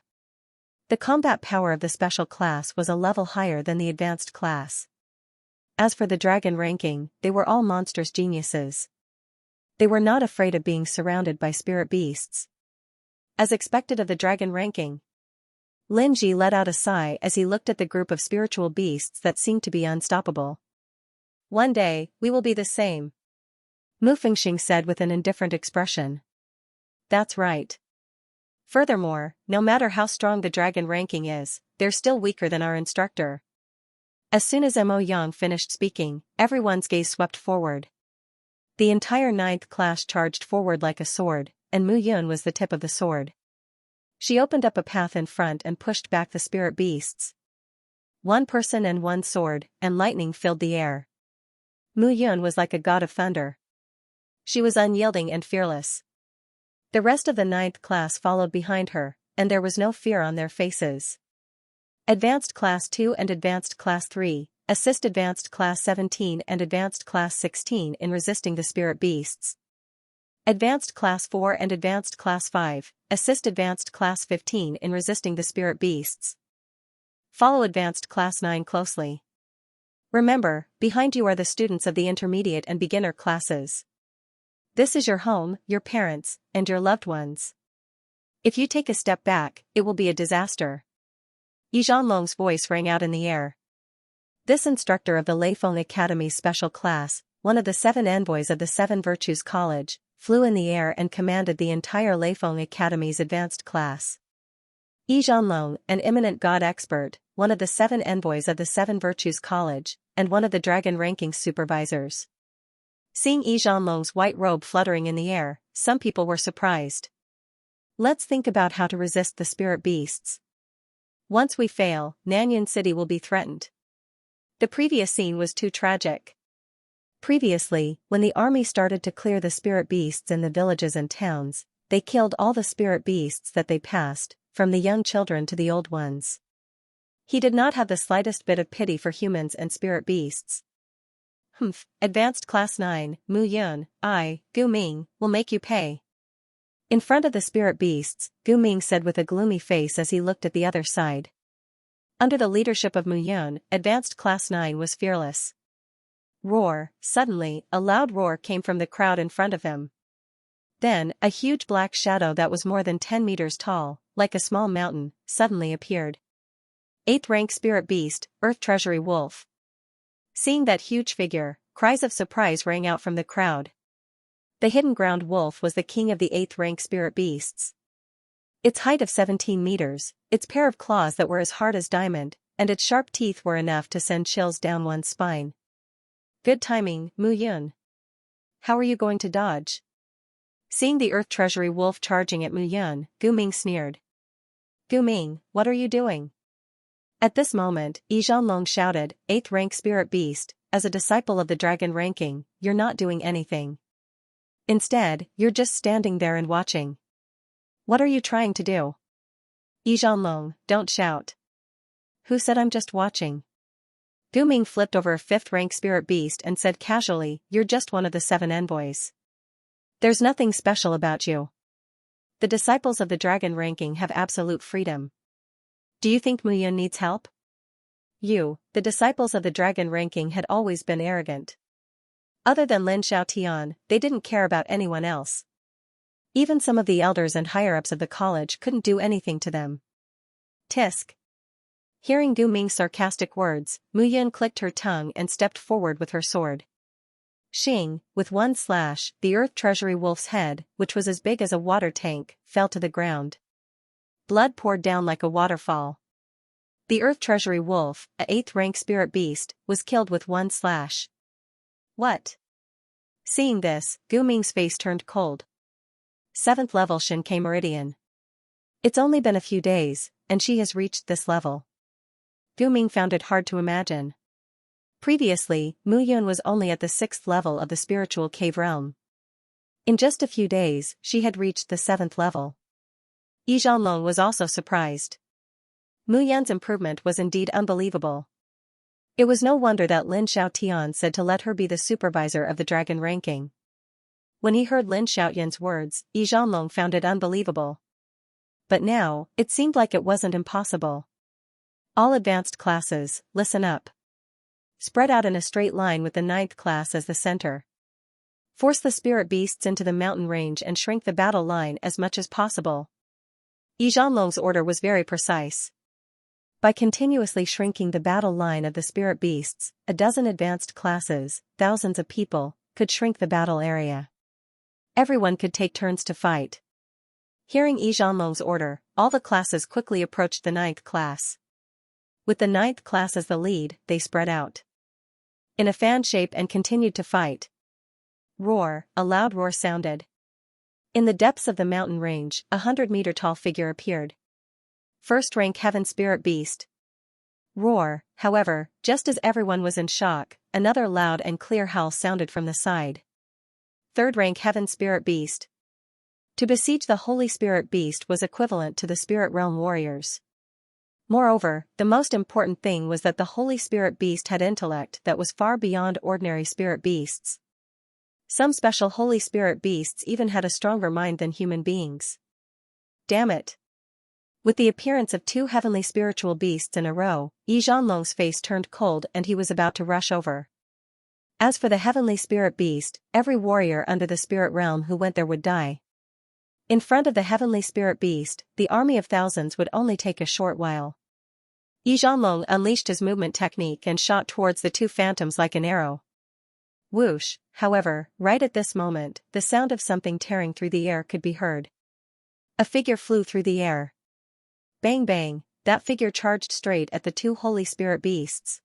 The combat power of the special class was a level higher than the advanced class. As for the dragon ranking, they were all monstrous geniuses. They were not afraid of being surrounded by spirit beasts. As expected of the dragon ranking, Lin Ji let out a sigh as he looked at the group of spiritual beasts that seemed to be unstoppable. One day, we will be the same. Mu Fengxing said with an indifferent expression. That's right. Furthermore, no matter how strong the dragon ranking is, they're still weaker than our instructor. As soon as Mo Yang finished speaking, everyone's gaze swept forward. The entire 9th class charged forward like a sword, and Mu Yun was the tip of the sword. She opened up a path in front and pushed back the spirit beasts. One person and one sword, and lightning filled the air. Mu Yun was like a god of thunder. She was unyielding and fearless. The rest of the 9th class followed behind her, and there was no fear on their faces. Advanced Class 2 and Advanced Class 3, assist Advanced Class 17 and Advanced Class 16 in resisting the spirit beasts. Advanced Class 4 and Advanced Class 5, assist Advanced Class 15 in resisting the spirit beasts. Follow Advanced Class 9 closely. Remember, behind you are the students of the intermediate and beginner classes. This is your home, your parents, and your loved ones. If you take a step back, it will be a disaster. Yi Zhanlong's voice rang out in the air. This instructor of the Leifeng Academy's special class, one of the 7 envoys of the Seven Virtues College, flew in the air and commanded the entire Leifeng Academy's advanced class. Yi Zhanlong, an eminent god expert, one of the 7 envoys of the Seven Virtues College, and one of the dragon ranking supervisors. Seeing Yi Zhanlong's white robe fluttering in the air, some people were surprised. Let's think about how to resist the spirit beasts. Once we fail, Nanyuan City will be threatened. The previous scene was too tragic. Previously, when the army started to clear the spirit beasts in the villages and towns, they killed all the spirit beasts that they passed, from the young children to the old ones. He did not have the slightest bit of pity for humans and spirit beasts. Advanced Class 9, Mu Yun, Gu Ming, will make you pay. In front of the spirit beasts, Gu Ming said with a gloomy face as he looked at the other side. Under the leadership of Mu Yun, Advanced Class 9 was fearless. Roar! Suddenly, a loud roar came from the crowd in front of him. Then, a huge black shadow that was more than 10 meters tall, like a small mountain, suddenly appeared. 8th rank spirit beast, Earth Treasury Wolf. Seeing that huge figure, cries of surprise rang out from the crowd. The hidden ground wolf was the king of the 8th rank spirit beasts. Its height of 17 meters, its pair of claws that were as hard as diamond, and its sharp teeth were enough to send chills down one's spine. Good timing, Mu Yun. How are you going to dodge? Seeing the Earth Treasury Wolf charging at Mu Yun, Gu Ming sneered. Gu Ming, what are you doing? At this moment, Yi Zhanlong shouted, 8th rank spirit beast, as a disciple of the dragon ranking, you're not doing anything. Instead, you're just standing there and watching. What are you trying to do? Yi Zhanlong, don't shout. Who said I'm just watching? Gu Ming flipped over a 5th rank spirit beast and said casually, you're just one of the 7 envoys. There's nothing special about you. The disciples of the dragon ranking have absolute freedom. Do you think Mu Yun needs help? The disciples of the dragon ranking had always been arrogant. Other than Lin Xiaotian, they didn't care about anyone else. Even some of the elders and higher-ups of the college couldn't do anything to them. Tisk. Hearing Gu Ming's sarcastic words, Mu Yun clicked her tongue and stepped forward with her sword. Xing, with one slash, the Earth Treasury Wolf's head, which was as big as a water tank, fell to the ground. Blood poured down like a waterfall. The Earth Treasury Wolf, a 8th rank spirit beast, was killed with one slash. What? Seeing this, Gu Ming's face turned cold. 7th level Xianxia Meridian. It's only been a few days, and she has reached this level. Gu Ming found it hard to imagine. Previously, Mu Yun was only at the 6th level of the spiritual cave realm. In just a few days, she had reached the 7th level. Yi Zhanlong was also surprised. Mu Yun's improvement was indeed unbelievable. It was no wonder that Lin Xiaotian said to let her be the supervisor of the dragon ranking. When he heard Lin Xiaotian's words, Yi Zhanlong found it unbelievable. But now, it seemed like it wasn't impossible. All advanced classes, listen up. Spread out in a straight line with the 9th class as the center. Force the spirit beasts into the mountain range and shrink the battle line as much as possible. Yi Zhanlong's order was very precise. By continuously shrinking the battle line of the spirit beasts, a dozen advanced classes, thousands of people, could shrink the battle area. Everyone could take turns to fight. Hearing Yi Zhanlong's order, all the classes quickly approached the 9th class. With the 9th class as the lead, they spread out in a fan shape and continued to fight. Roar, a loud roar sounded. In the depths of the mountain range, a 100-meter-tall figure appeared. 1st rank Heaven Spirit Beast. Roar, however, just as everyone was in shock, another loud and clear howl sounded from the side. 3rd rank Heaven Spirit Beast. To besiege the Holy Spirit Beast was equivalent to the Spirit Realm warriors. Moreover, the most important thing was that the Holy Spirit Beast had intellect that was far beyond ordinary spirit beasts. Some special Holy Spirit beasts even had a stronger mind than human beings. Damn it! With the appearance of 2 heavenly spiritual beasts in a row, Yi Zhanlong's face turned cold and he was about to rush over. As for the heavenly spirit beast, every warrior under the spirit realm who went there would die. In front of the heavenly spirit beast, the army of thousands would only take a short while. Yi Zhanlong unleashed his movement technique and shot towards the 2 phantoms like an arrow. Whoosh, however, right at this moment, the sound of something tearing through the air could be heard. A figure flew through the air. Bang bang, that figure charged straight at the 2 holy spirit beasts.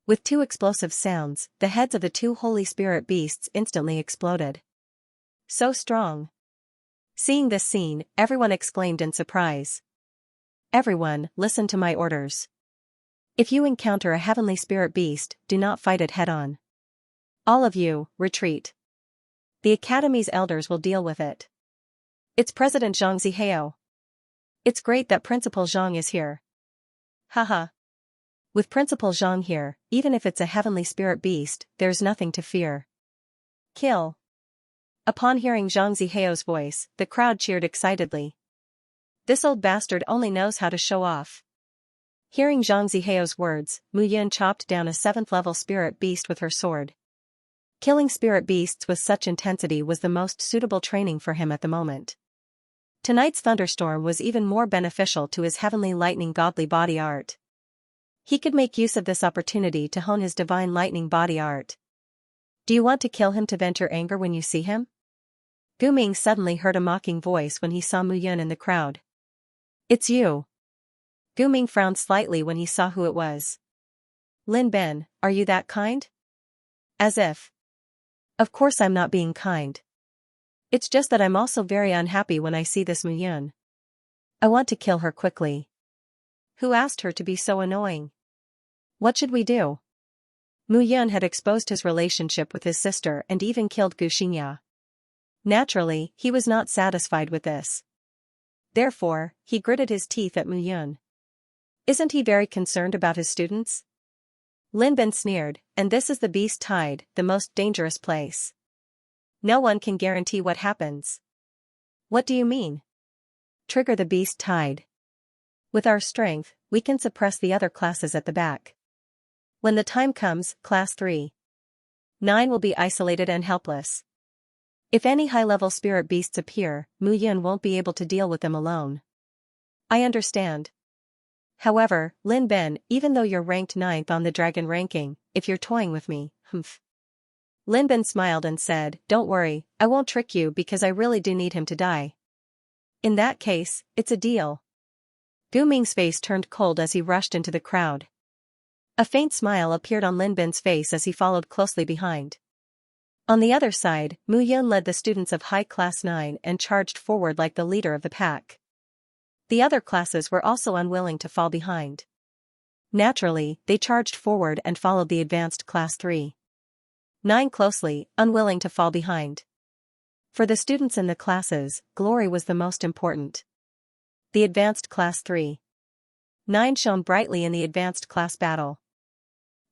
With two explosive sounds, the heads of the two holy spirit beasts instantly exploded. So strong. Seeing this scene, everyone exclaimed in surprise. Everyone, listen to my orders. If you encounter a heavenly spirit beast, do not fight it head-on. All of you, retreat. The Academy's elders will deal with it. It's President Xianxia. It's great that Principal Zhang is here. Haha. With Principal Zhang here, even if it's a heavenly spirit beast, there's nothing to fear. Kill. Upon hearing Zhang Zihao's voice, the crowd cheered excitedly. This old bastard only knows how to show off. Hearing Zhang Zihao's words, Mu Yun chopped down a 7th-level spirit beast with her sword. Killing spirit beasts with such intensity was the most suitable training for him at the moment. Tonight's thunderstorm was even more beneficial to his heavenly lightning godly body art. He could make use of this opportunity to hone his divine lightning body art. Do you want to kill him to vent your anger when you see him? Gu Ming suddenly heard a mocking voice when he saw Mu Yun in the crowd. It's you. Gu Ming frowned slightly when he saw who it was. Lin Ben, are you that kind? As if. Of course I'm not being kind. It's just that I'm also very unhappy when I see this Mu Yun. I want to kill her quickly. Who asked her to be so annoying? What should we do? Mu Yun had exposed his relationship with his sister and even killed Gu Xianxia. Naturally, he was not satisfied with this. Therefore, he gritted his teeth at Mu Yun. Isn't he very concerned about his students? Lin Ben sneered, and this is the Beast Tide, the most dangerous place. No one can guarantee what happens. What do you mean? Trigger the Beast Tide. With our strength, we can suppress the other classes at the back. When the time comes, Class 3. 9 will be isolated and helpless. If any high-level spirit beasts appear, Mu Yun won't be able to deal with them alone. I understand. However, Lin Ben, even though you're ranked 9th on the dragon ranking, if you're toying with me, Lin Ben smiled and said, don't worry, I won't trick you because I really do need him to die. In that case, it's a deal. Gu Ming's face turned cold as he rushed into the crowd. A faint smile appeared on Lin Ben's face as he followed closely behind. On the other side, Mu Yun led the students of High Class 9 and charged forward like the leader of the pack. The other classes were also unwilling to fall behind. Naturally, they charged forward and followed the advanced Class 3. 9 closely, unwilling to fall behind. For the students in the classes, glory was the most important. The advanced Class 3. 9 shone brightly in the advanced class battle.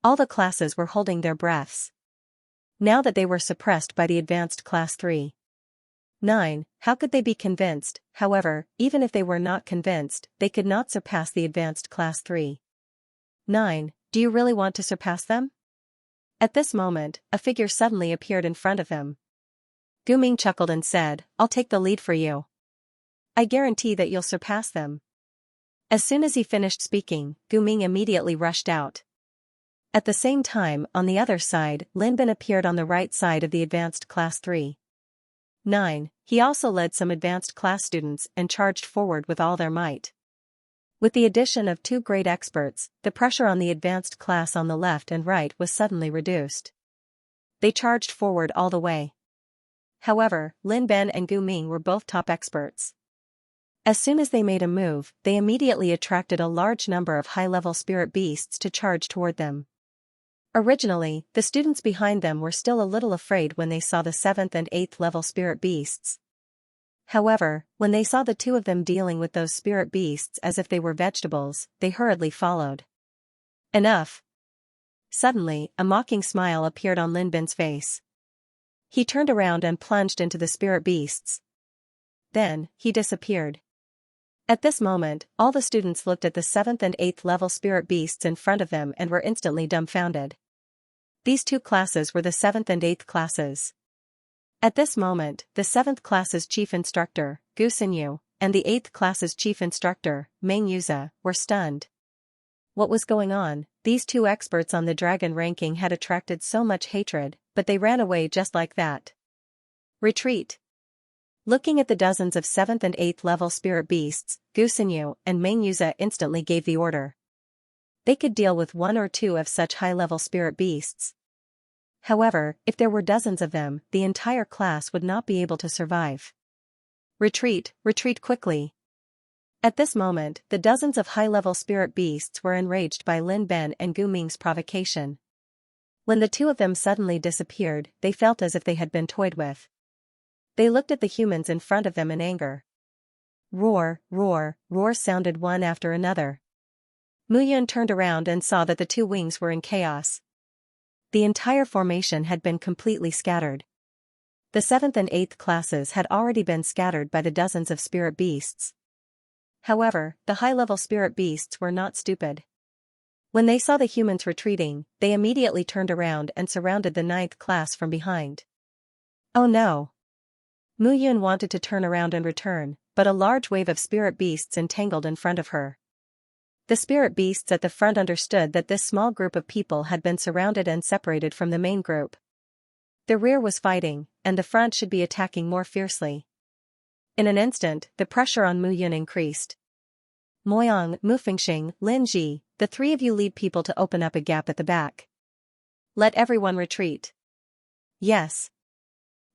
All the classes were holding their breaths. Now that they were suppressed by the advanced Class 3. 9, how could they be convinced? However, even if they were not convinced, they could not surpass the advanced Class 3. 9, do you really want to surpass them? At this moment, a figure suddenly appeared in front of him. Gu Ming chuckled and said, I'll take the lead for you. I guarantee that you'll surpass them. As soon as he finished speaking, Gu Ming immediately rushed out. At the same time, on the other side, Lin Ben appeared on the right side of the advanced Class 3. 9, he also led some advanced class students and charged forward with all their might. With the addition of 2 great experts, the pressure on the advanced class on the left and right was suddenly reduced. They charged forward all the way. However, Lin Ben and Gu Ming were both top experts. As soon as they made a move, they immediately attracted a large number of high-level spirit beasts to charge toward them. Originally, the students behind them were still a little afraid when they saw the 7th and 8th level spirit beasts. However, when they saw the 2 of them dealing with those spirit beasts as if they were vegetables, they hurriedly followed. Enough. Suddenly, a mocking smile appeared on Lin Ben's face. He turned around and plunged into the spirit beasts. Then, he disappeared. At this moment, all the students looked at the 7th and 8th level spirit beasts in front of them and were instantly dumbfounded. These 2 classes were the 7th and 8th classes. At this moment, the 7th class's chief instructor, Gu Xinyu, and the 8th class's chief instructor, Meng Yuza, were stunned. What was going on? These 2 experts on the dragon ranking had attracted so much hatred, but they ran away just like that. Retreat. Looking at the dozens of 7th and 8th level spirit beasts, Gu Xinyu and Meng Yuza instantly gave the order. They could deal with one or two of such high-level spirit beasts. However, if there were dozens of them, the entire class would not be able to survive. Retreat, retreat quickly. At this moment, the dozens of high-level spirit beasts were enraged by Lin Ben and Gu Ming's provocation. When the two of them suddenly disappeared, they felt as if they had been toyed with. They looked at the humans in front of them in anger. Roar, roar, roar sounded one after another. Mu Yun turned around and saw that the two wings were in chaos. The entire formation had been completely scattered. The 7th and 8th classes had already been scattered by the dozens of spirit beasts. However, the high-level spirit beasts were not stupid. When they saw the humans retreating, they immediately turned around and surrounded the 9th class from behind. Oh no! Mu Yun wanted to turn around and return, but a large wave of spirit beasts entangled in front of her. The spirit beasts at the front understood that this small group of people had been surrounded and separated from the main group. The rear was fighting, and the front should be attacking more fiercely. In an instant, the pressure on Mu Yun increased. Moyang, Mu Fengxing, Lin Ji, the three of you lead people to open up a gap at the back. Let everyone retreat. Yes.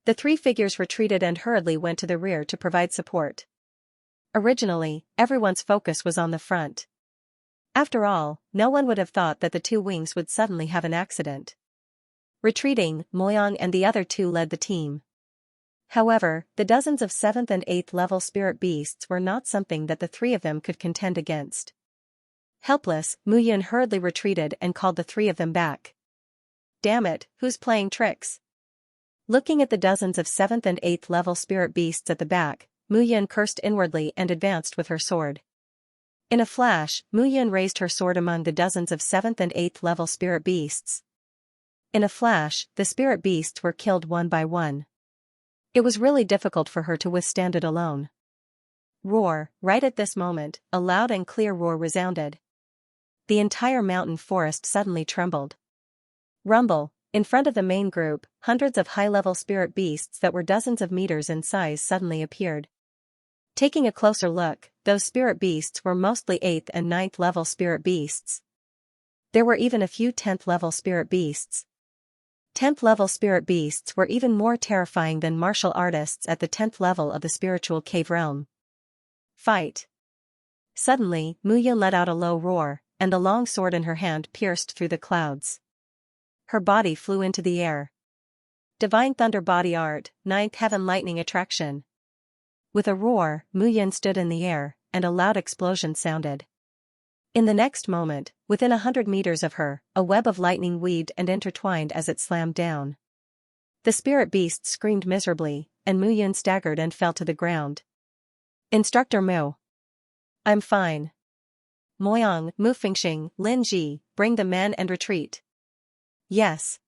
The three figures retreated and hurriedly went to the rear to provide support. Originally, everyone's focus was on the front. After all, no one would have thought that the two wings would suddenly have an accident. Retreating, Moyang and the other two led the team. However, the dozens of 7th and 8th level spirit beasts were not something that the three of them could contend against. Helpless, Mu Yun hurriedly retreated and called the three of them back. Damn it, who's playing tricks? Looking at the dozens of 7th and 8th level spirit beasts at the back, Mu Yun cursed inwardly and advanced with her sword. In a flash, Mu Yun raised her sword among the dozens of 7th and 8th level spirit beasts. In a flash, the spirit beasts were killed one by one. It was really difficult for her to withstand it alone. Roar, right at this moment, a loud and clear roar resounded. The entire mountain forest suddenly trembled. Rumble, in front of the main group, hundreds of high-level spirit beasts that were dozens of meters in size suddenly appeared. Taking a closer look, those spirit beasts were mostly 8th and 9th level spirit beasts. There were even a few 10th level spirit beasts. 10th level spirit beasts were even more terrifying than martial artists at the 10th level of the spiritual cave realm. Fight! Suddenly, Mu Yun let out a low roar, and the long sword in her hand pierced through the clouds. Her body flew into the air. Divine Thunder Body Art, 9th Heaven Lightning Attraction. With a roar, Mu Yun stood in the air, and a loud explosion sounded. In the next moment, within 100 meters of her, a web of lightning weaved and intertwined as it slammed down. The spirit beast screamed miserably, and Mu Yun staggered and fell to the ground. Instructor Mu. I'm fine. Moyang, Mu Fengxing, Lin Ji, bring the men and retreat. Yes.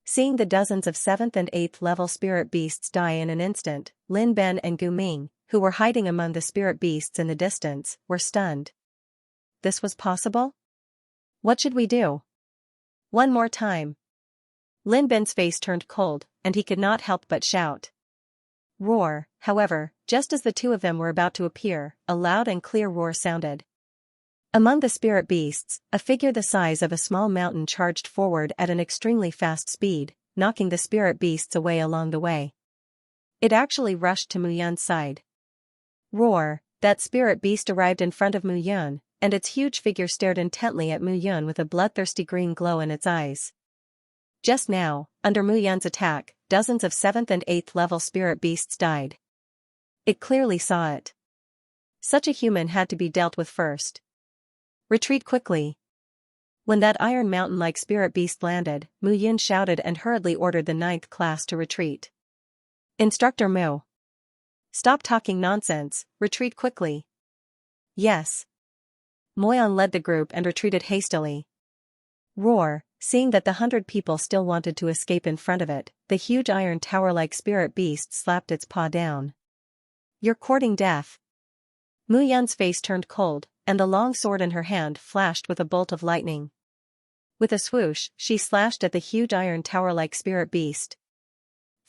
Seeing the dozens of 7th and 8th level spirit beasts die in an instant, Lin Ben and Gu Ming, who were hiding among the spirit beasts in the distance, were stunned. This was possible? What should we do? One more time. Lin Ben's face turned cold, and he could not help but shout. Roar, however, just as the two of them were about to appear, a loud and clear roar sounded. Among the spirit beasts, a figure the size of a small mountain charged forward at an extremely fast speed, knocking the spirit beasts away along the way. It actually rushed to Mu Yun's side. Roar, that spirit beast arrived in front of Mu Yun, and its huge figure stared intently at Mu Yun with a bloodthirsty green glow in its eyes. Just now, under Mu Yun's attack, dozens of 7th and 8th level spirit beasts died. It clearly saw it. Such a human had to be dealt with first. Retreat quickly. When that iron mountain-like spirit beast landed, Mu Yun shouted and hurriedly ordered the 9th class to retreat. Instructor Mu. Stop talking nonsense, retreat quickly. Yes. Moyang led the group and retreated hastily. Roar, seeing that the 100 people still wanted to escape in front of it, the huge iron tower-like spirit beast slapped its paw down. You're courting death. Mu Yun's face turned cold, and the long sword in her hand flashed with a bolt of lightning. With a swoosh, she slashed at the huge iron tower-like spirit beast.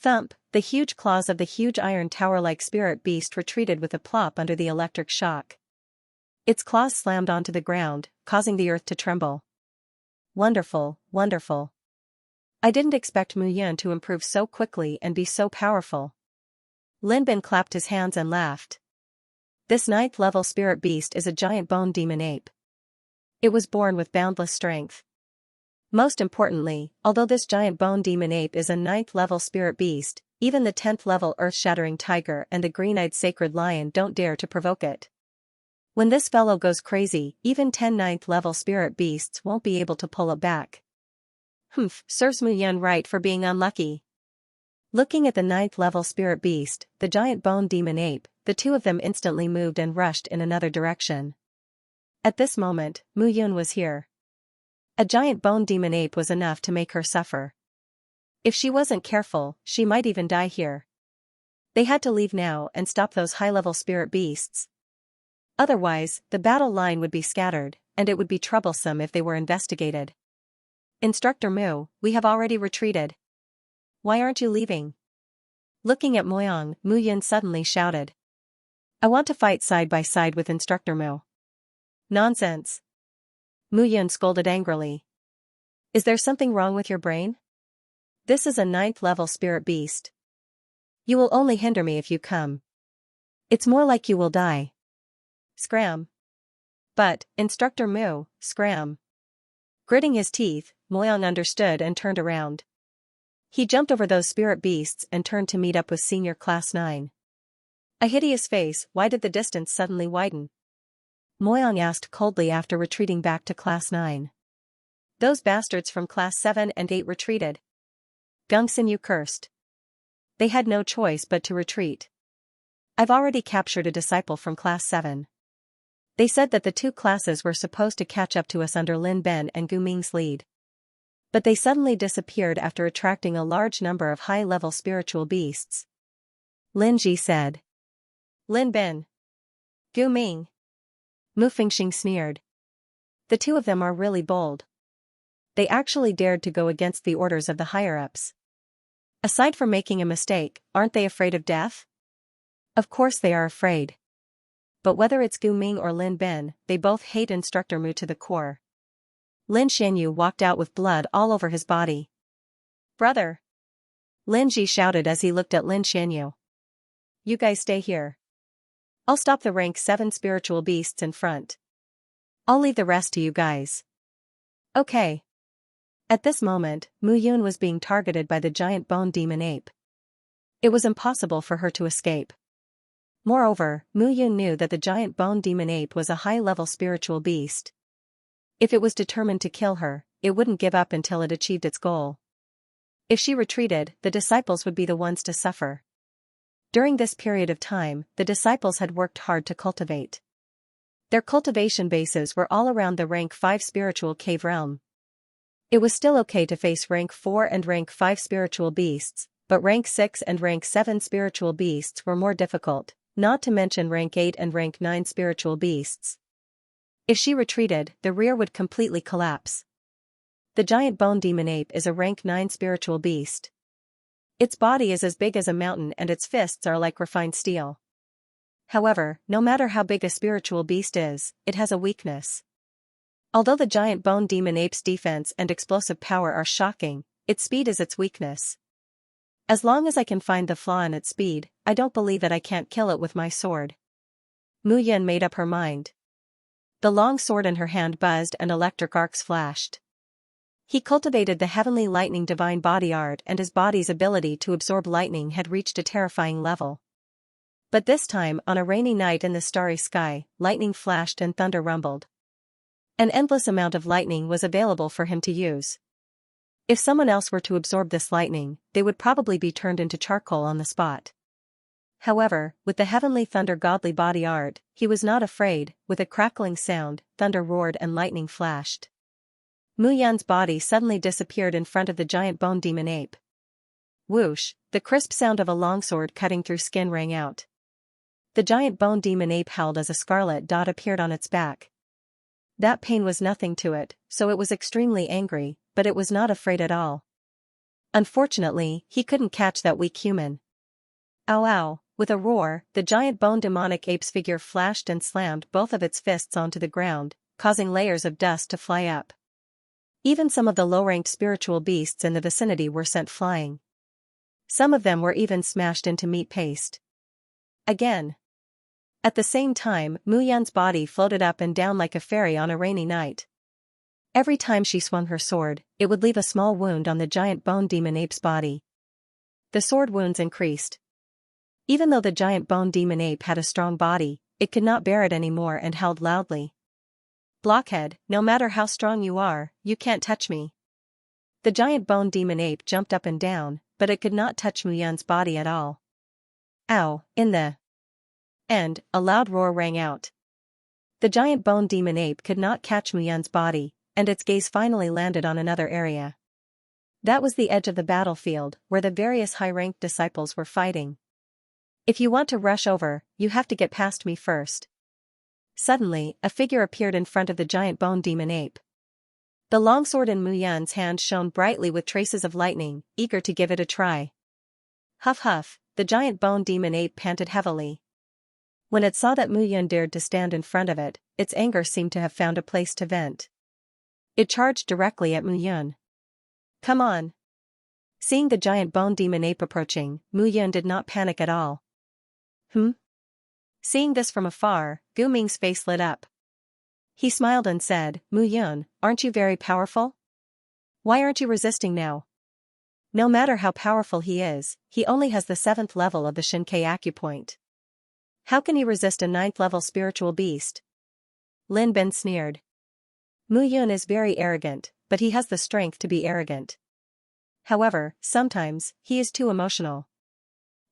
Thump, the huge claws of the huge iron tower-like spirit beast retreated with a plop under the electric shock. Its claws slammed onto the ground, causing the earth to tremble. Wonderful, wonderful. I didn't expect Mu Yun to improve so quickly and be so powerful. Lin Bin clapped his hands and laughed. This 9th level spirit beast is a giant bone demon ape. It was born with boundless strength. Most importantly, although this giant bone demon ape is a 9th level spirit beast, even the 10th level earth-shattering tiger and the green-eyed sacred lion don't dare to provoke it. When this fellow goes crazy, even 10 9th level spirit beasts won't be able to pull it back. Serves Mu Yun right for being unlucky. Looking at the 9th level spirit beast, the giant bone demon ape, the two of them instantly moved and rushed in another direction. At this moment, Mu Yun was here. A giant bone demon ape was enough to make her suffer. If she wasn't careful, she might even die here. They had to leave now and stop those high-level spirit beasts. Otherwise, the battle line would be scattered, and it would be troublesome if they were investigated. Instructor Mu, we have already retreated. Why aren't you leaving? Looking at Moyang, Mu Yun suddenly shouted. I want to fight side by side with Instructor Mu. Nonsense. Mu Yun scolded angrily. Is there something wrong with your brain? This is a 9th level spirit beast. You will only hinder me if you come. It's more like you will die. Scram. But, Instructor Mu, scram. Gritting his teeth, Moyang understood and turned around. He jumped over those spirit beasts and turned to meet up with Senior Class 9. A hideous face. Why did the distance suddenly widen? Moyang asked coldly after retreating back to Class 9. Those bastards from Class 7 and 8 retreated. Gongsun Yu cursed. They had no choice but to retreat. I've already captured a disciple from Class 7. They said that the two classes were supposed to catch up to us under Lin Ben and Gu Ming's lead. But they suddenly disappeared after attracting a large number of high-level spiritual beasts. Lin Ji said. Lin Ben. Gu Ming. Mu Fingxing sneered. The two of them are really bold. They actually dared to go against the orders of the higher-ups. Aside from making a mistake, aren't they afraid of death? Of course they are afraid. But whether it's Gu Ming or Lin Ben, they both hate Instructor Mu to the core. Lin Xianyu walked out with blood all over his body. Brother! Lin Ji shouted as he looked at Lin Xianyu. You guys stay here. I'll stop the rank 7 spiritual beasts in front. I'll leave the rest to you guys. Okay. At this moment, Mu Yun was being targeted by the giant bone demon ape. It was impossible for her to escape. Moreover, Mu Yun knew that the giant bone demon ape was a high-level spiritual beast. If it was determined to kill her, it wouldn't give up until it achieved its goal. If she retreated, the disciples would be the ones to suffer. During this period of time, the disciples had worked hard to cultivate. Their cultivation bases were all around the rank 5 spiritual cave realm. It was still okay to face rank 4 and rank 5 spiritual beasts, but rank 6 and rank 7 spiritual beasts were more difficult, not to mention rank 8 and rank 9 spiritual beasts. If she retreated, the rear would completely collapse. The giant bone demon ape is a rank 9 spiritual beast. Its body is as big as a mountain and its fists are like refined steel. However, no matter how big a spiritual beast is, it has a weakness. Although the giant bone demon ape's defense and explosive power are shocking, its speed is its weakness. As long as I can find the flaw in its speed, I don't believe that I can't kill it with my sword. Mu Yun made up her mind. The long sword in her hand buzzed and electric arcs flashed. He cultivated the heavenly lightning divine body art and his body's ability to absorb lightning had reached a terrifying level. But this time, on a rainy night in the starry sky, lightning flashed and thunder rumbled. An endless amount of lightning was available for him to use. If someone else were to absorb this lightning, they would probably be turned into charcoal on the spot. However, with the heavenly thunder godly body art, he was not afraid. With a crackling sound, thunder roared and lightning flashed. Mu Yun's body suddenly disappeared in front of the giant bone demon ape. Whoosh, the crisp sound of a longsword cutting through skin rang out. The giant bone demon ape howled as a scarlet dot appeared on its back. That pain was nothing to it, so it was extremely angry, but it was not afraid at all. Unfortunately, he couldn't catch that weak human. Ow ow, With a roar, the giant bone demonic ape's figure flashed and slammed both of its fists onto the ground, causing layers of dust to fly up. Even some of the low-ranked spiritual beasts in the vicinity were sent flying. Some of them were even smashed into meat paste. Again. At the same time, Mu Yun's body floated up and down like a fairy on a rainy night. Every time she swung her sword, it would leave a small wound on the giant bone demon ape's body. The sword wounds increased. Even though the giant bone demon ape had a strong body, it could not bear it anymore and howled loudly. "Blockhead, no matter how strong you are, you can't touch me." The giant bone demon ape jumped up and down, but it could not touch Mu Yun's body at all. Ow, in the end, a loud roar rang out. The giant bone demon ape could not catch Mu Yun's body, and its gaze finally landed on another area. That was the edge of the battlefield, where the various high-ranked disciples were fighting. "If you want to rush over, you have to get past me first." Suddenly, a figure appeared in front of the giant bone demon ape. The longsword in Mu Yun's hand shone brightly with traces of lightning, eager to give it a try. Huff huff, the giant bone demon ape panted heavily. When it saw that Mu Yun dared to stand in front of it, its anger seemed to have found a place to vent. It charged directly at Mu Yun. "Come on." Seeing the giant bone demon ape approaching, Mu Yun did not panic at all. Seeing this from afar, Gu Ming's face lit up. He smiled and said, "Mu Yun, aren't you very powerful? Why aren't you resisting now?" No matter how powerful he is, he only has the 7th level of the Xianxia acupoint. How can he resist a 9th level spiritual beast? Lin Ben sneered. Mu Yun is very arrogant, but he has the strength to be arrogant. However, sometimes, he is too emotional.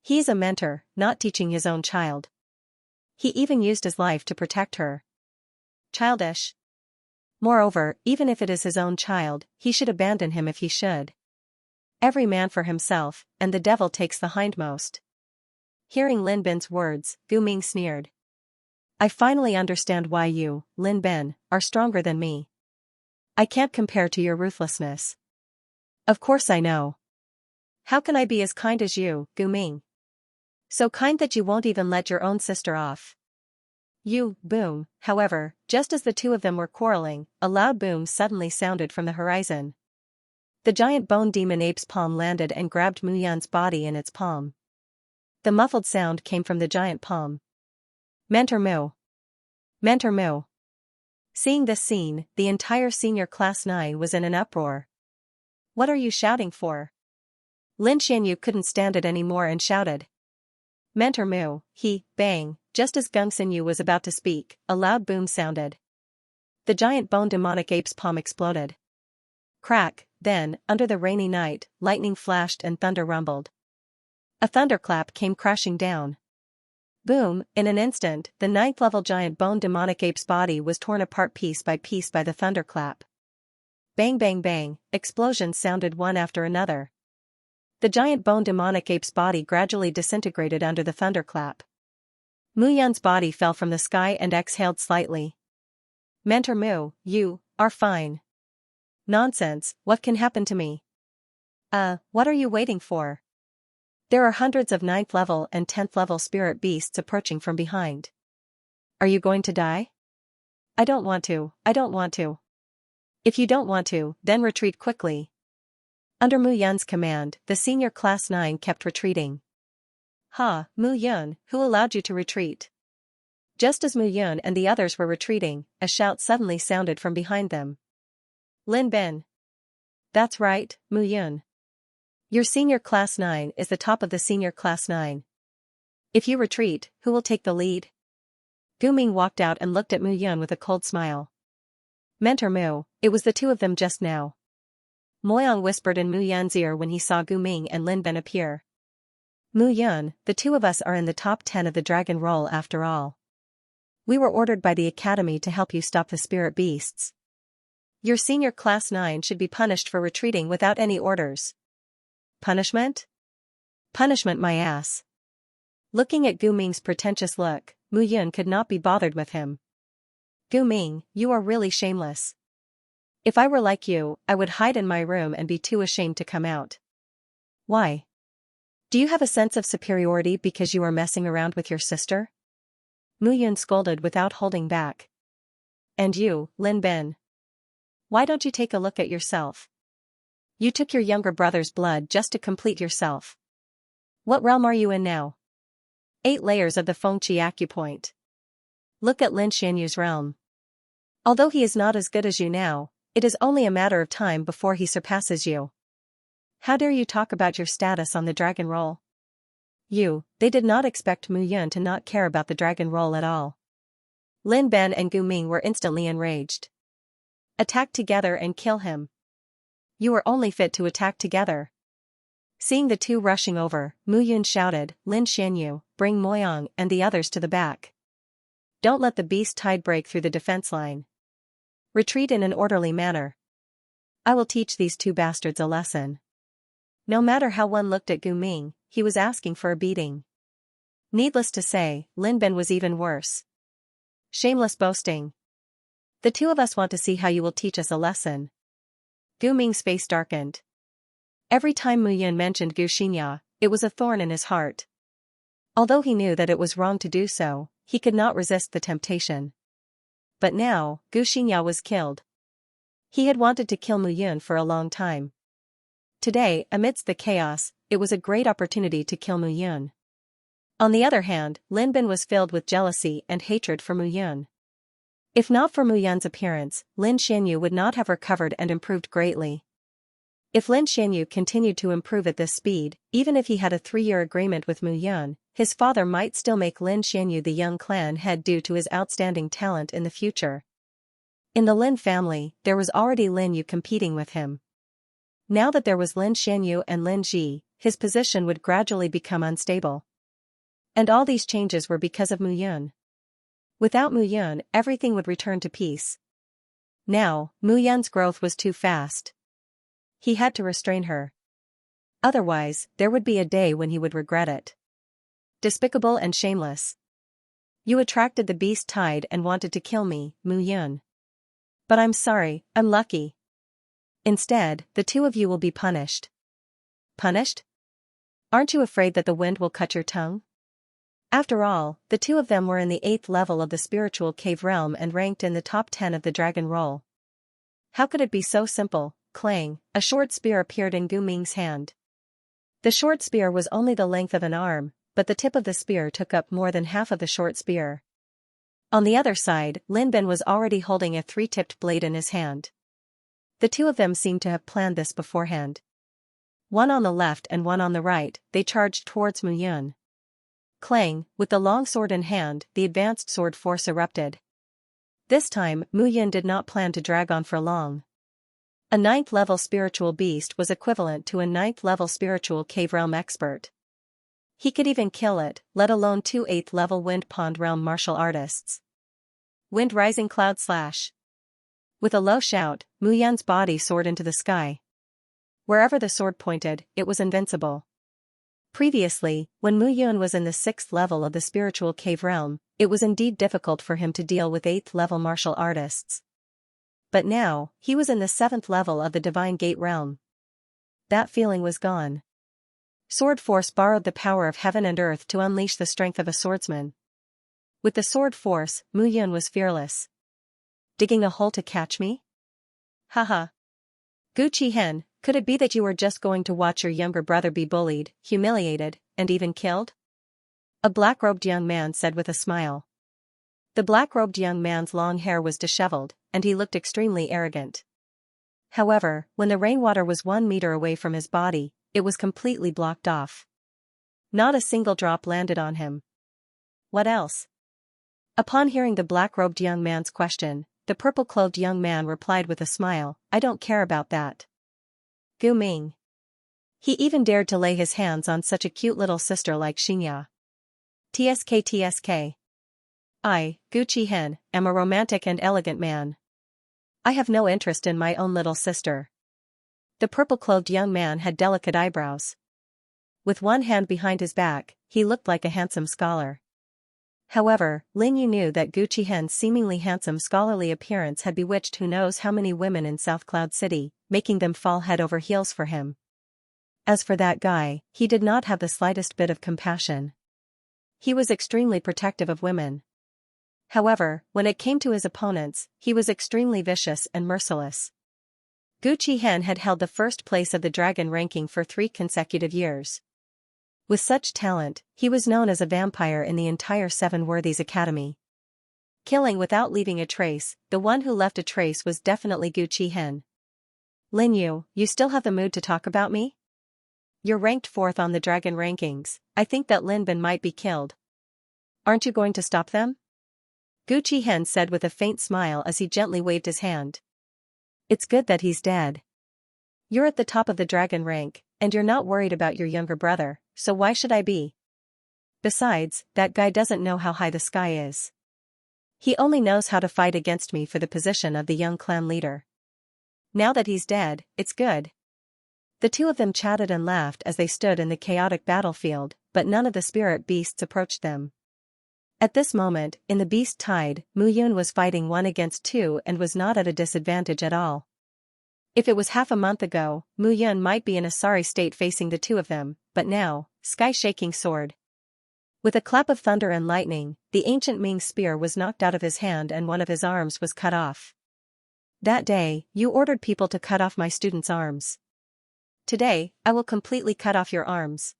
He is a mentor, not teaching his own child. He even used his life to protect her. Childish. Moreover, even if it is his own child, he should abandon him if he should. Every man for himself, and the devil takes the hindmost. Hearing Lin Ben's words, Gu Ming sneered. "I finally understand why you, Lin Ben, are stronger than me. I can't compare to your ruthlessness." "Of course I know. How can I be as kind as you, Gu Ming? So kind that you won't even let your own sister off." Boom. However, just as the two of them were quarreling, a loud boom suddenly sounded from the horizon. The giant bone demon ape's palm landed and grabbed Mu Yun's body in its palm. The muffled sound came from the giant palm. "Mentor Mu! Mentor Mu!" Seeing this scene, the entire senior class 9 was in an uproar. "What are you shouting for?" Lin Xianyu couldn't stand it anymore and shouted. "Mentor Mu, bang." Just as Gung Xinyu was about to speak, a loud boom sounded. The giant bone demonic ape's palm exploded. Crack, then, under the rainy night, lightning flashed and thunder rumbled. A thunderclap came crashing down. Boom, in an instant, the 9th level giant bone demonic ape's body was torn apart piece by the thunderclap. Bang bang bang, explosions sounded one after another. The giant bone demonic ape's body gradually disintegrated under the thunderclap. Mu Yun's body fell from the sky and exhaled slightly. "Mentor Mu, you are fine." "Nonsense, what can happen to me?" What are you waiting for? There are hundreds of 9th level and 10th level spirit beasts approaching from behind. Are you going to die?" I don't want to. "If you don't want to, then retreat quickly." Under Mu Yun's command, the senior class 9 kept retreating. "Ha, Mu Yun, who allowed you to retreat?" Just as Mu Yun and the others were retreating, a shout suddenly sounded from behind them. "Lin Ben." "That's right, Mu Yun. Your senior class 9 is the top of the senior class 9. If you retreat, who will take the lead?" Gu Ming walked out and looked at Mu Yun with a cold smile. "Mentor Mu, it was the two of them just now." Moyang whispered in Mu Yun's ear when he saw Gu Ming and Lin Ben appear. "Mu Yun, the two of us are in the top 10 of the dragon roll after all. We were ordered by the academy to help you stop the spirit beasts. Your senior class 9 should be punished for retreating without any orders." "Punishment? Punishment my ass." Looking at Gu Ming's pretentious look, Mu Yun could not be bothered with him. "Gu Ming, you are really shameless. If I were like you, I would hide in my room and be too ashamed to come out." "Why? Do you have a sense of superiority because you are messing around with your sister? Mu Yun scolded without holding back. And you, Lin Ben. Why don't you take a look at yourself? You took your younger brother's blood just to complete yourself. What realm are you in now? 8 layers of the Fengqi acupoint. Look at Lin Xianyu's realm. Although he is not as good as you now, it is only a matter of time before he surpasses you. How dare you talk about your status on the dragon roll? They did not expect Mu Yun to not care about the dragon roll at all. Lin Ben and Gu Ming were instantly enraged. Attack together and kill him. You are only fit to attack together. Seeing the two rushing over, Mu Yun shouted, Lin Xianyu, bring Moyang and the others to the back. Don't let the beast tide break through the defense line. Retreat in an orderly manner. I will teach these two bastards a lesson. No matter how one looked at Gu Ming, he was asking for a beating. Needless to say, Lin Ben was even worse. Shameless boasting. The two of us want to see how you will teach us a lesson. Gu Ming's face darkened. Every time Mu Yun mentioned Gu Xinya, it was a thorn in his heart. Although he knew that it was wrong to do so, he could not resist the temptation. But now, Gu Xinya was killed. He had wanted to kill Mu Yun for a long time. Today, amidst the chaos, it was a great opportunity to kill Mu Yun. On the other hand, Lin Ben was filled with jealousy and hatred for Mu Yun. If not for Mu Yun's appearance, Lin Xianyu would not have recovered and improved greatly. If Lin Xianyu continued to improve at this speed, even if he had a 3-year agreement with Mu Yun, his father might still make Lin Xianyu the young clan head due to his outstanding talent in the future. In the Lin family, there was already Lin Yu competing with him. Now that there was Lin Xianyu and Lin Ji, his position would gradually become unstable. And all these changes were because of Mu Yun. Without Mu Yun, everything would return to peace. Now, Mu Yun's growth was too fast. He had to restrain her. Otherwise, there would be a day when he would regret it. Despicable and shameless. You attracted the beast tide and wanted to kill me, Mu Yun. But I'm sorry, I'm lucky. Instead, the two of you will be punished. Punished? Aren't you afraid that the wind will cut your tongue? After all, the two of them were in the 8th level of the spiritual cave realm and ranked in the top 10 of the dragon roll. How could it be so simple? Clang, a short spear appeared in Gu Ming's hand. The short spear was only the length of an arm, but the tip of the spear took up more than half of the short spear. On the other side, Lin Ben was already holding a 3-tipped blade in his hand. The two of them seemed to have planned this beforehand. One on the left and one on the right, they charged towards Mu Yun. Clang, with the long sword in hand, the advanced sword force erupted. This time, Mu Yun did not plan to drag on for long. A 9th-level spiritual beast was equivalent to a 9th-level spiritual cave realm expert. He could even kill it, let alone 2 8th-level wind pond realm martial artists. Wind rising cloud slash. With a low shout, Mu Yun's body soared into the sky. Wherever the sword pointed, it was invincible. Previously, when Mu Yun was in the 6th level of the spiritual cave realm, it was indeed difficult for him to deal with 8th-level martial artists. But now, he was in the 7th level of the divine gate realm. That feeling was gone. Sword force borrowed the power of heaven and earth to unleash the strength of a swordsman. With the sword force, Mu Yun was fearless. Digging a hole to catch me? Haha. Gu Qihen, could it be that you were just going to watch your younger brother be bullied, humiliated, and even killed? A black-robed young man said with a smile. The black-robed young man's long hair was disheveled, and he looked extremely arrogant. However, when the rainwater was 1 meter away from his body, it was completely blocked off. Not a single drop landed on him. What else? Upon hearing the black-robed young man's question, the purple-clothed young man replied with a smile, I don't care about that. Gu Ming. He even dared to lay his hands on such a cute little sister like Xianxia. TSK. I, Gu Qihen, am a romantic and elegant man. I have no interest in my own little sister. The purple-clothed young man had delicate eyebrows. With one hand behind his back, he looked like a handsome scholar. However, Lin Yu knew that Gu Qihen's seemingly handsome scholarly appearance had bewitched who knows how many women in South Cloud City, making them fall head over heels for him. As for that guy, he did not have the slightest bit of compassion. He was extremely protective of women. However, when it came to his opponents, he was extremely vicious and merciless. Gu Qihen had held the first place of the dragon ranking for 3 consecutive years. With such talent, he was known as a vampire in the entire Seven Worthies Academy. Killing without leaving a trace, the one who left a trace was definitely Gu Qihen. Lin Yu, you still have the mood to talk about me? You're ranked 4th on the dragon rankings. I think that Lin Bin might be killed. Aren't you going to stop them? Gu Qihen said with a faint smile as he gently waved his hand. It's good that he's dead. You're at the top of the dragon rank, and you're not worried about your younger brother, so why should I be? Besides, that guy doesn't know how high the sky is. He only knows how to fight against me for the position of the young clan leader. Now that he's dead, it's good. The two of them chatted and laughed as they stood in the chaotic battlefield, but none of the spirit beasts approached them. At this moment, in the beast tide, Mu Yun was fighting 1 against 2 and was not at a disadvantage at all. If it was half a month ago, Mu Yun might be in a sorry state facing the two of them, but now, sky-shaking sword. With a clap of thunder and lightning, the ancient Ming spear was knocked out of his hand and one of his arms was cut off. That day, you ordered people to cut off my students' arms. Today, I will completely cut off your arms.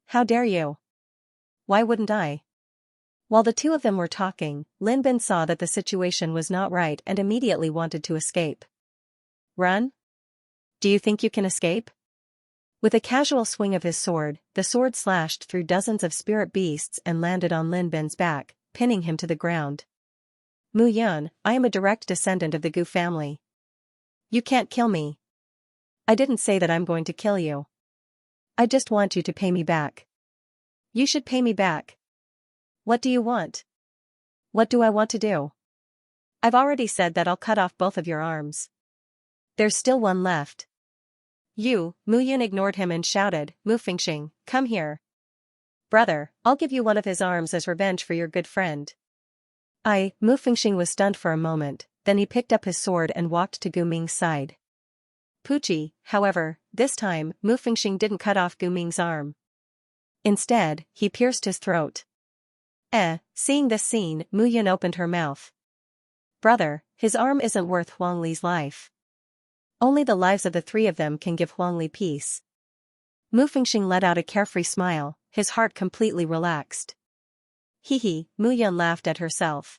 How dare you? Why wouldn't I? While the two of them were talking, Lin Bin saw that the situation was not right and immediately wanted to escape. Run? Do you think you can escape? With a casual swing of his sword, the sword slashed through dozens of spirit beasts and landed on Lin Bin's back, pinning him to the ground. Mu Yun, I am a direct descendant of the Gu family. You can't kill me. I didn't say that I'm going to kill you. I just want you to pay me back. You should pay me back. What do you want? What do I want to do? I've already said that I'll cut off both of your arms. There's still one left. Mu Yun ignored him and shouted, Mu Fingxing, come here. Brother, I'll give you one of his arms as revenge for your good friend. Mu Fingxing was stunned for a moment, then he picked up his sword and walked to Gu Ming's side. Pucci, however, this time, Mu Fingxing didn't cut off Gu Ming's arm. Instead, he pierced his throat. Seeing this scene, Mu Yun opened her mouth. Brother, his arm isn't worth Huang Li's life. Only the lives of the 3 of them can give Huang Li peace. Mu Fingxing let out a carefree smile, his heart completely relaxed. Mu Yun laughed at herself.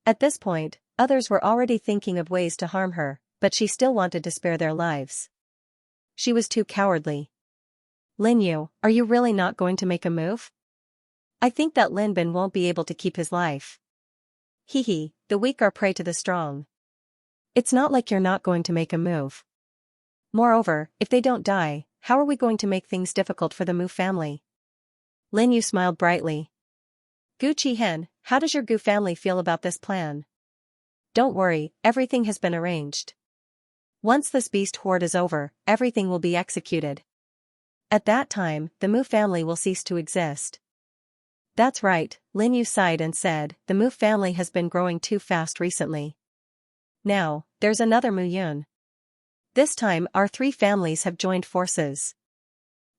At this point, others were already thinking of ways to harm her, but she still wanted to spare their lives. She was too cowardly. Lin Yu, are you really not going to make a move? I think that Lin Bin won't be able to keep his life. The weak are prey to the strong. It's not like you're not going to make a move. Moreover, if they don't die, how are we going to make things difficult for the Mu family? Lin Yu smiled brightly. Gu Qihen, how does your Gu family feel about this plan? Don't worry, everything has been arranged. Once this beast horde is over, everything will be executed. At that time, the Mu family will cease to exist. That's right, Lin Yu sighed and said, the Mu family has been growing too fast recently. Now, there's another Mu Yun. This time our 3 families have joined forces.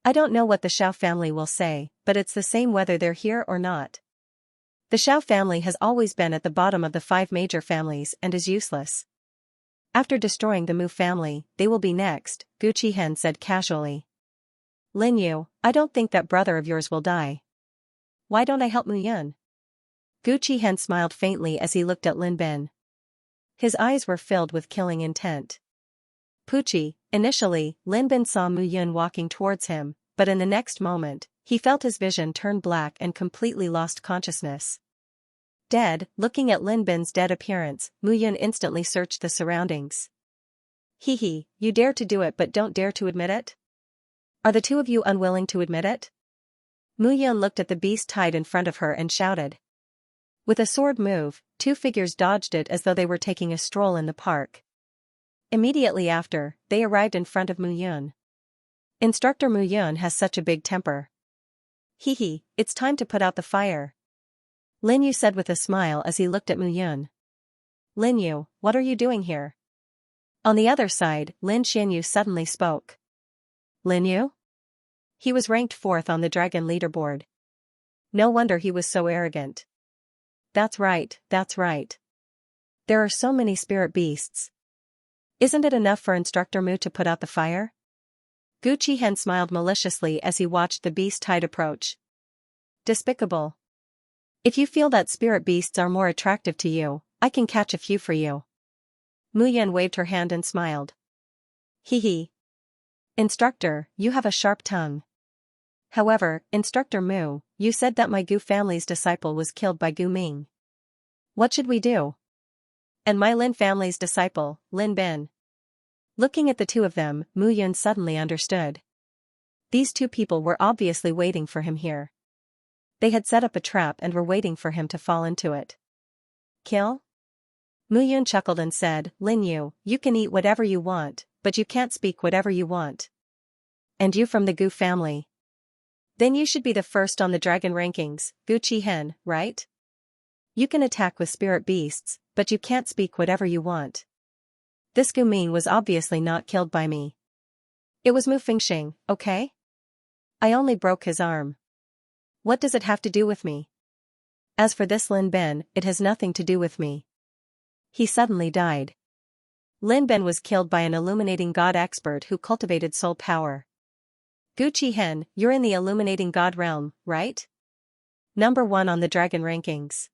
I don't know what the Xiao family will say, but it's the same whether they're here or not. The Xiao family has always been at the bottom of the 5 major families and is useless. After destroying the Mu family, they will be next, Gu Qihen said casually. Lin Yu, I don't think that brother of yours will die. Why don't I help Mu Yun? Gu Qihen smiled faintly as he looked at Lin Bin. His eyes were filled with killing intent. Pucci, initially, Lin Bin saw Mu Yun walking towards him, but in the next moment, he felt his vision turn black and completely lost consciousness. Dead, looking at Lin Bin's dead appearance, Mu Yun instantly searched the surroundings. You dare to do it but don't dare to admit it? Are the 2 of you unwilling to admit it? Mu Yun looked at the beast tied in front of her and shouted. With a sword move, 2 figures dodged it as though they were taking a stroll in the park. Immediately after, they arrived in front of Mu Yun. Instructor Mu Yun has such a big temper. It's time to put out the fire. Lin Yu said with a smile as he looked at Mu Yun. Lin Yu, what are you doing here? On the other side, Lin Xianyu suddenly spoke. Lin Yu? He was ranked 4th on the dragon leaderboard. No wonder he was so arrogant. That's right, that's right. There are so many spirit beasts. Isn't it enough for Instructor Mu to put out the fire? Gu Qihen smiled maliciously as he watched the beast tide approach. Despicable. If you feel that spirit beasts are more attractive to you, I can catch a few for you. Mu Yan waved her hand and smiled. Hee hee. Instructor, you have a sharp tongue. However, Instructor Mu, you said that my Gu family's disciple was killed by Gu Ming. What should we do? And my Lin family's disciple, Lin Bin. Looking at the two of them, Mu Yan suddenly understood. These two people were obviously waiting for him here. They had set up a trap and were waiting for him to fall into it. Kill? Mu Yan chuckled and said, Lin Yu, you can eat whatever you want, but you can't speak whatever you want. And you from the Gu family. Then you should be the first on the dragon rankings, Gu Qihen, right? You can attack with spirit beasts, but you can't speak whatever you want. This Gu Ming was obviously not killed by me. It was Mu Fengxing, okay? I only broke his arm. What does it have to do with me? As for this Lin Ben, it has nothing to do with me. He suddenly died. Lin Ben was killed by an illuminating god expert who cultivated soul power. Gu Qihen, you're in the illuminating god realm, right? Number 1 on the dragon rankings.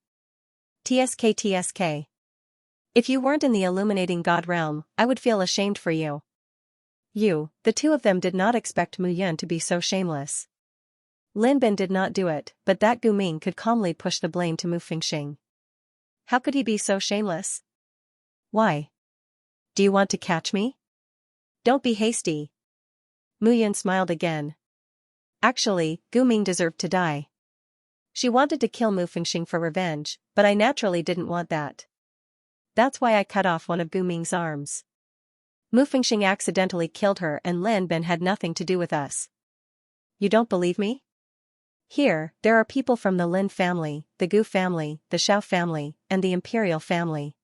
TSK. If you weren't in the illuminating god realm, I would feel ashamed for you. The two of them did not expect Mu Yan to be so shameless. Lin Ben did not do it, but that Gu Ming could calmly push the blame to Mu Fengxing. How could he be so shameless? Why? Do you want to catch me? Don't be hasty. Mu Yan smiled again. Actually, Gu Ming deserved to die. She wanted to kill Mu Fengxing for revenge, but I naturally didn't want that. That's why I cut off one of Gu Ming's arms. Mu Fengxing accidentally killed her and Lin Ben had nothing to do with us. You don't believe me? Here, there are people from the Lin family, the Gu family, the Xiao family, and the Imperial family.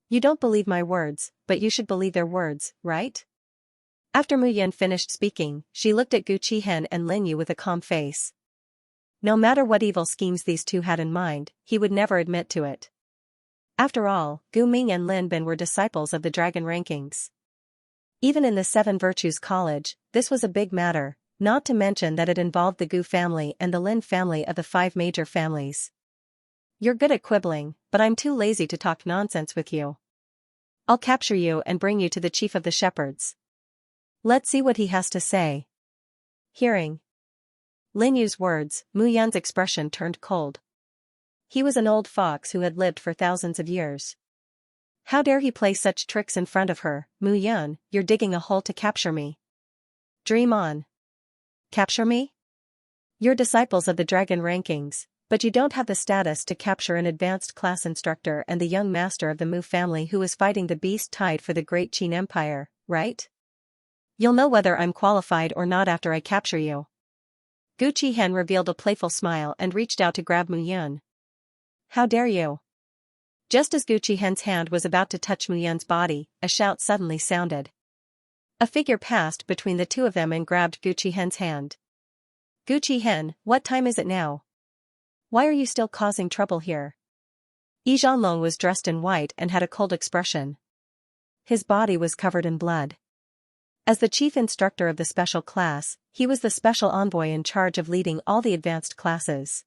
You don't believe my words, but you should believe their words, right? After Mu Yan finished speaking, she looked at Gu Qihen and Lin Yu with a calm face. No matter what evil schemes these two had in mind, he would never admit to it. After all, Gu Ming and Lin Ben were disciples of the dragon rankings. Even in the Seven Virtues College, this was a big matter, not to mention that it involved the Gu family and the Lin family of the 5 major families. You're good at quibbling, but I'm too lazy to talk nonsense with you. I'll capture you and bring you to the chief of the shepherds. Let's see what he has to say. Hearing Lin Yu's words, Mu Yan's expression turned cold. He was an old fox who had lived for thousands of years. How dare he play such tricks in front of her? Mu Yan, you're digging a hole to capture me. Dream on. Capture me? You're disciples of the dragon rankings, but you don't have the status to capture an advanced class instructor and the young master of the Mu family who is fighting the beast tide for the great Qin Empire, right? You'll know whether I'm qualified or not after I capture you. Gu Qihen revealed a playful smile and reached out to grab Mu Yan. How dare you? Just as Gu Qihen's hand was about to touch Mu Yan's body, a shout suddenly sounded. A figure passed between the two of them and grabbed Gu Qihen's hand. Gu Qihen, what time is it now? Why are you still causing trouble here? Yi Zhanlong was dressed in white and had a cold expression. His body was covered in blood. As the chief instructor of the special class, he was the special envoy in charge of leading all the advanced classes.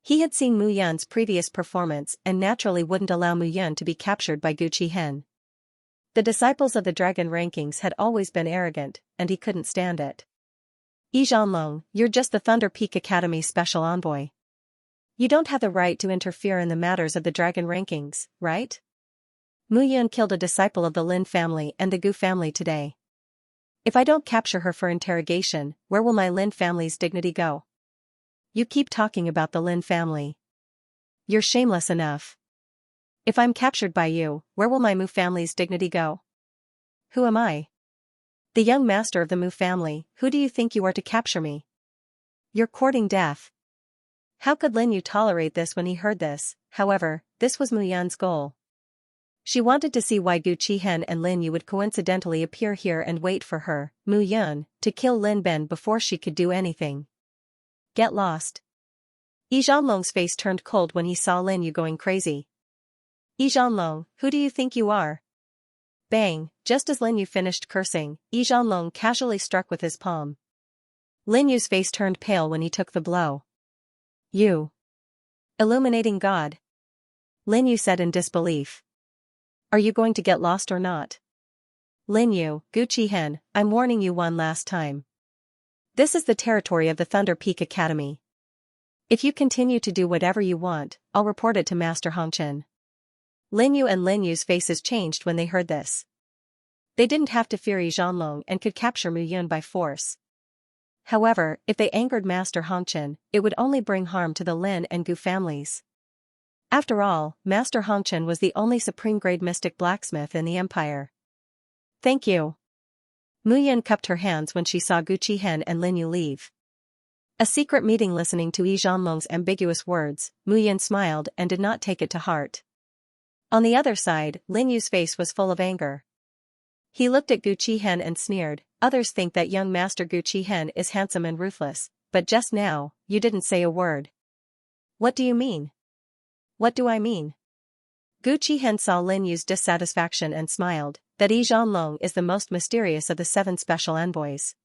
He had seen Mu Yan's previous performance and naturally wouldn't allow Mu Yan to be captured by Gu Qihen. The disciples of the dragon rankings had always been arrogant, and he couldn't stand it. Yi Zhanlong, you're just the Thunder Peak Academy's special envoy. You don't have the right to interfere in the matters of the dragon rankings, right? Mu Yan killed a disciple of the Lin family and the Gu family today. If I don't capture her for interrogation, where will my Lin family's dignity go? You keep talking about the Lin family. You're shameless enough. If I'm captured by you, where will my Mu family's dignity go? Who am I? The young master of the Mu family, who do you think you are to capture me? You're courting death. How could Lin Yu tolerate this when he heard this? However, this was Mu Yan's goal. She wanted to see why Gu Qihen and Lin Yu would coincidentally appear here and wait for her, Mu Yun, to kill Lin Ben before she could do anything. Get lost. Yi Zhanlong's face turned cold when he saw Lin Yu going crazy. Yi Zhanlong, who do you think you are? Bang, just as Lin Yu finished cursing, Yi Zhanlong casually struck with his palm. Lin Yu's face turned pale when he took the blow. You. Illuminating God. Lin Yu said in disbelief. Are you going to get lost or not? Lin Yu, Gu Qihen, I'm warning you one last time. This is the territory of the Thunder Peak Academy. If you continue to do whatever you want, I'll report it to Master Hongchen. Lin Yu and Lin Yu's faces changed when they heard this. They didn't have to fear Yi Zhanlong and could capture Mu Yun by force. However, if they angered Master Hongchen, it would only bring harm to the Lin and Gu families. After all, Master Hongchen was the only supreme-grade mystic blacksmith in the empire. Thank you. Mu Yun cupped her hands when she saw Gu Qihen and Lin Yu leave. A secret meeting. Listening to Yi Zhanlong's ambiguous words, Mu Yun smiled and did not take it to heart. On the other side, Lin Yu's face was full of anger. He looked at Gu Qihen and sneered, others think that young Master Gu Qihen is handsome and ruthless, but just now, you didn't say a word. What do you mean? What do I mean? Gu Qihen saw Lin Yu's dissatisfaction and smiled, that Yi Zhanlong is the most mysterious of the 7 special envoys.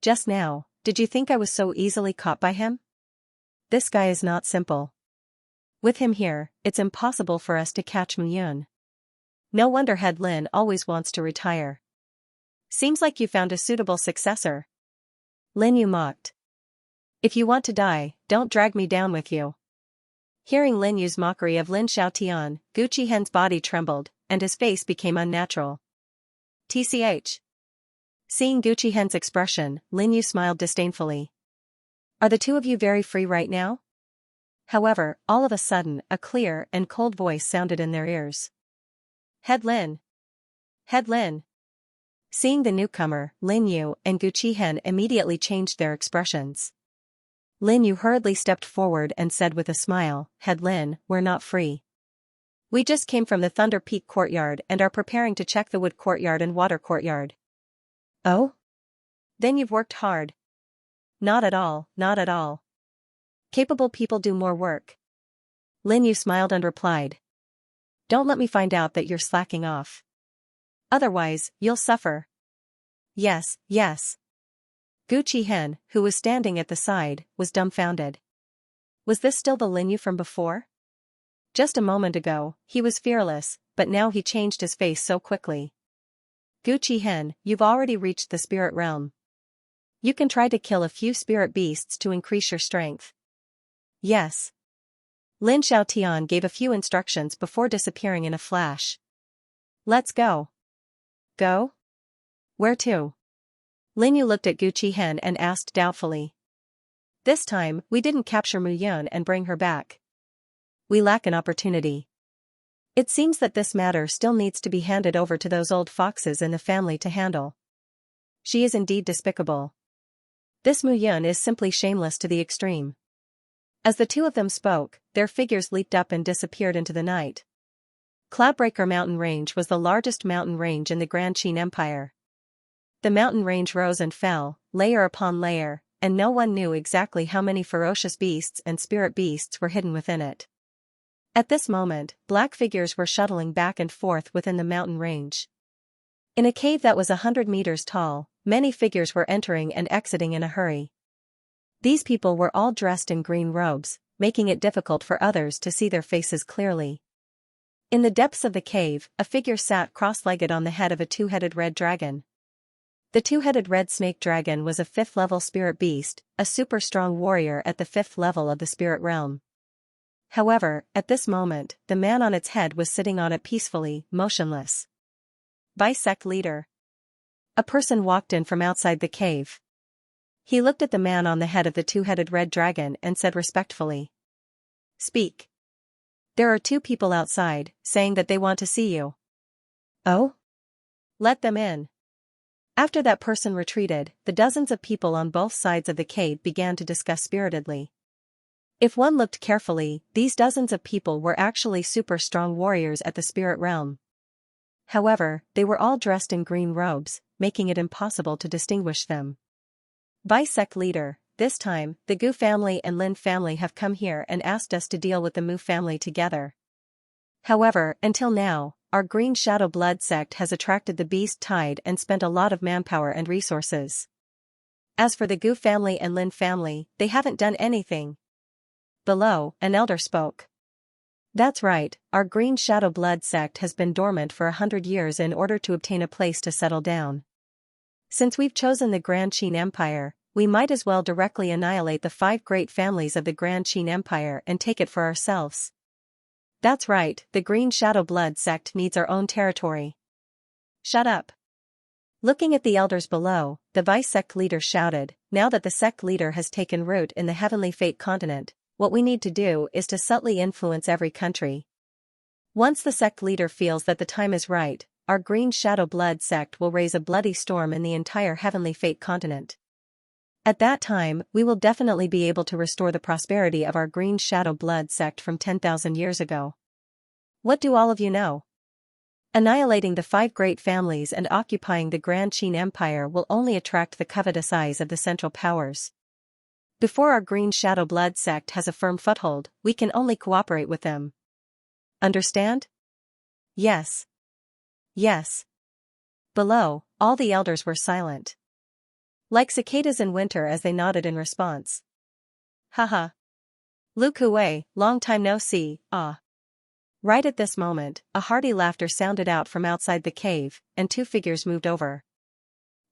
Just now, did you think I was so easily caught by him? This guy is not simple. With him here, it's impossible for us to catch Mu Yun. No wonder Head Lin always wants to retire. Seems like you found a suitable successor. Lin Yu mocked. If you want to die, don't drag me down with you. Hearing Lin Yu's mockery of Lin Xiaotian, Gu Qihen's body trembled, and his face became unnatural. TCH. Seeing Gu Qihen's expression, Lin Yu smiled disdainfully. Are the two of you very free right now? However, all of a sudden, a clear and cold voice sounded in their ears. Head Lin. Head Lin. Seeing the newcomer, Lin Yu and Gu Qihen immediately changed their expressions. Lin Yu hurriedly stepped forward and said with a smile, Head Lin, we're not free. We just came from the Thunder Peak courtyard and are preparing to check the wood courtyard and water courtyard. Oh? Then you've worked hard. Not at all, not at all. Capable people do more work. Lin Yu smiled and replied. Don't let me find out that you're slacking off. Otherwise, you'll suffer. Yes, yes. Gu Qihen, who was standing at the side, was dumbfounded. Was this still the Lin Yu from before? Just a moment ago, he was fearless, but now he changed his face so quickly. Gu Qihen, you've already reached the spirit realm. You can try to kill a few spirit beasts to increase your strength. Yes. Lin Xiaotian gave a few instructions before disappearing in a flash. Let's go. Go? Where to? Lin Yu looked at Gu Qihen and asked doubtfully. This time, we didn't capture Mu Yun and bring her back. We lack an opportunity. It seems that this matter still needs to be handed over to those old foxes in the family to handle. She is indeed despicable. This Mu Yun is simply shameless to the extreme. As the two of them spoke, their figures leaped up and disappeared into the night. Cloudbreaker Mountain Range was the largest mountain range in the Grand Qin Empire. The mountain range rose and fell, layer upon layer, and no one knew exactly how many ferocious beasts and spirit beasts were hidden within it. At this moment, black figures were shuttling back and forth within the mountain range. In a cave that was 100 meters tall, many figures were entering and exiting in a hurry. These people were all dressed in green robes, making it difficult for others to see their faces clearly. In the depths of the cave, a figure sat cross-legged on the head of a 2-headed red dragon. The 2-headed red snake dragon was a 5th-level spirit beast, a super-strong warrior at the 5th level of the spirit realm. However, at this moment, the man on its head was sitting on it peacefully, motionless. Bisect leader. A person walked in from outside the cave. He looked at the man on the head of the 2-headed red dragon and said respectfully. Speak. There are 2 people outside, saying that they want to see you. Oh? Let them in. After that person retreated, the dozens of people on both sides of the cave began to discuss spiritedly. If one looked carefully, these dozens of people were actually super strong warriors at the spirit realm. However, they were all dressed in green robes, making it impossible to distinguish them. Vice sect leader, this time, the Gu family and Lin family have come here and asked us to deal with the Mu family together. However, until now, our Green Shadow Blood sect has attracted the beast tide and spent a lot of manpower and resources. As for the Gu family and Lin family, they haven't done anything. Below, an elder spoke. That's right, our Green Shadow Blood sect has been dormant for 100 years in order to obtain a place to settle down. Since we've chosen the Grand Qin Empire, we might as well directly annihilate the 5 great families of the Grand Qin Empire and take it for ourselves. That's right, the Green Shadow Blood sect needs our own territory. Shut up. Looking at the elders below, the vice sect leader shouted, now that the sect leader has taken root in the Heavenly Fate continent, what we need to do is to subtly influence every country. Once the sect leader feels that the time is right, our Green Shadow Blood sect will raise a bloody storm in the entire Heavenly Fate continent. At that time, we will definitely be able to restore the prosperity of our Green Shadow Blood sect from 10,000 years ago. What do all of you know? Annihilating the 5 great families and occupying the Grand Qin Empire will only attract the covetous eyes of the Central Powers. Before our Green Shadow Blood sect has a firm foothold, we can only cooperate with them. Understand? Yes. Yes. Below, all the elders were silent. Like cicadas in winter as they nodded in response. Haha. Lu Kuei, long time no see, ah. Right at this moment, a hearty laughter sounded out from outside the cave, and 2 figures moved over.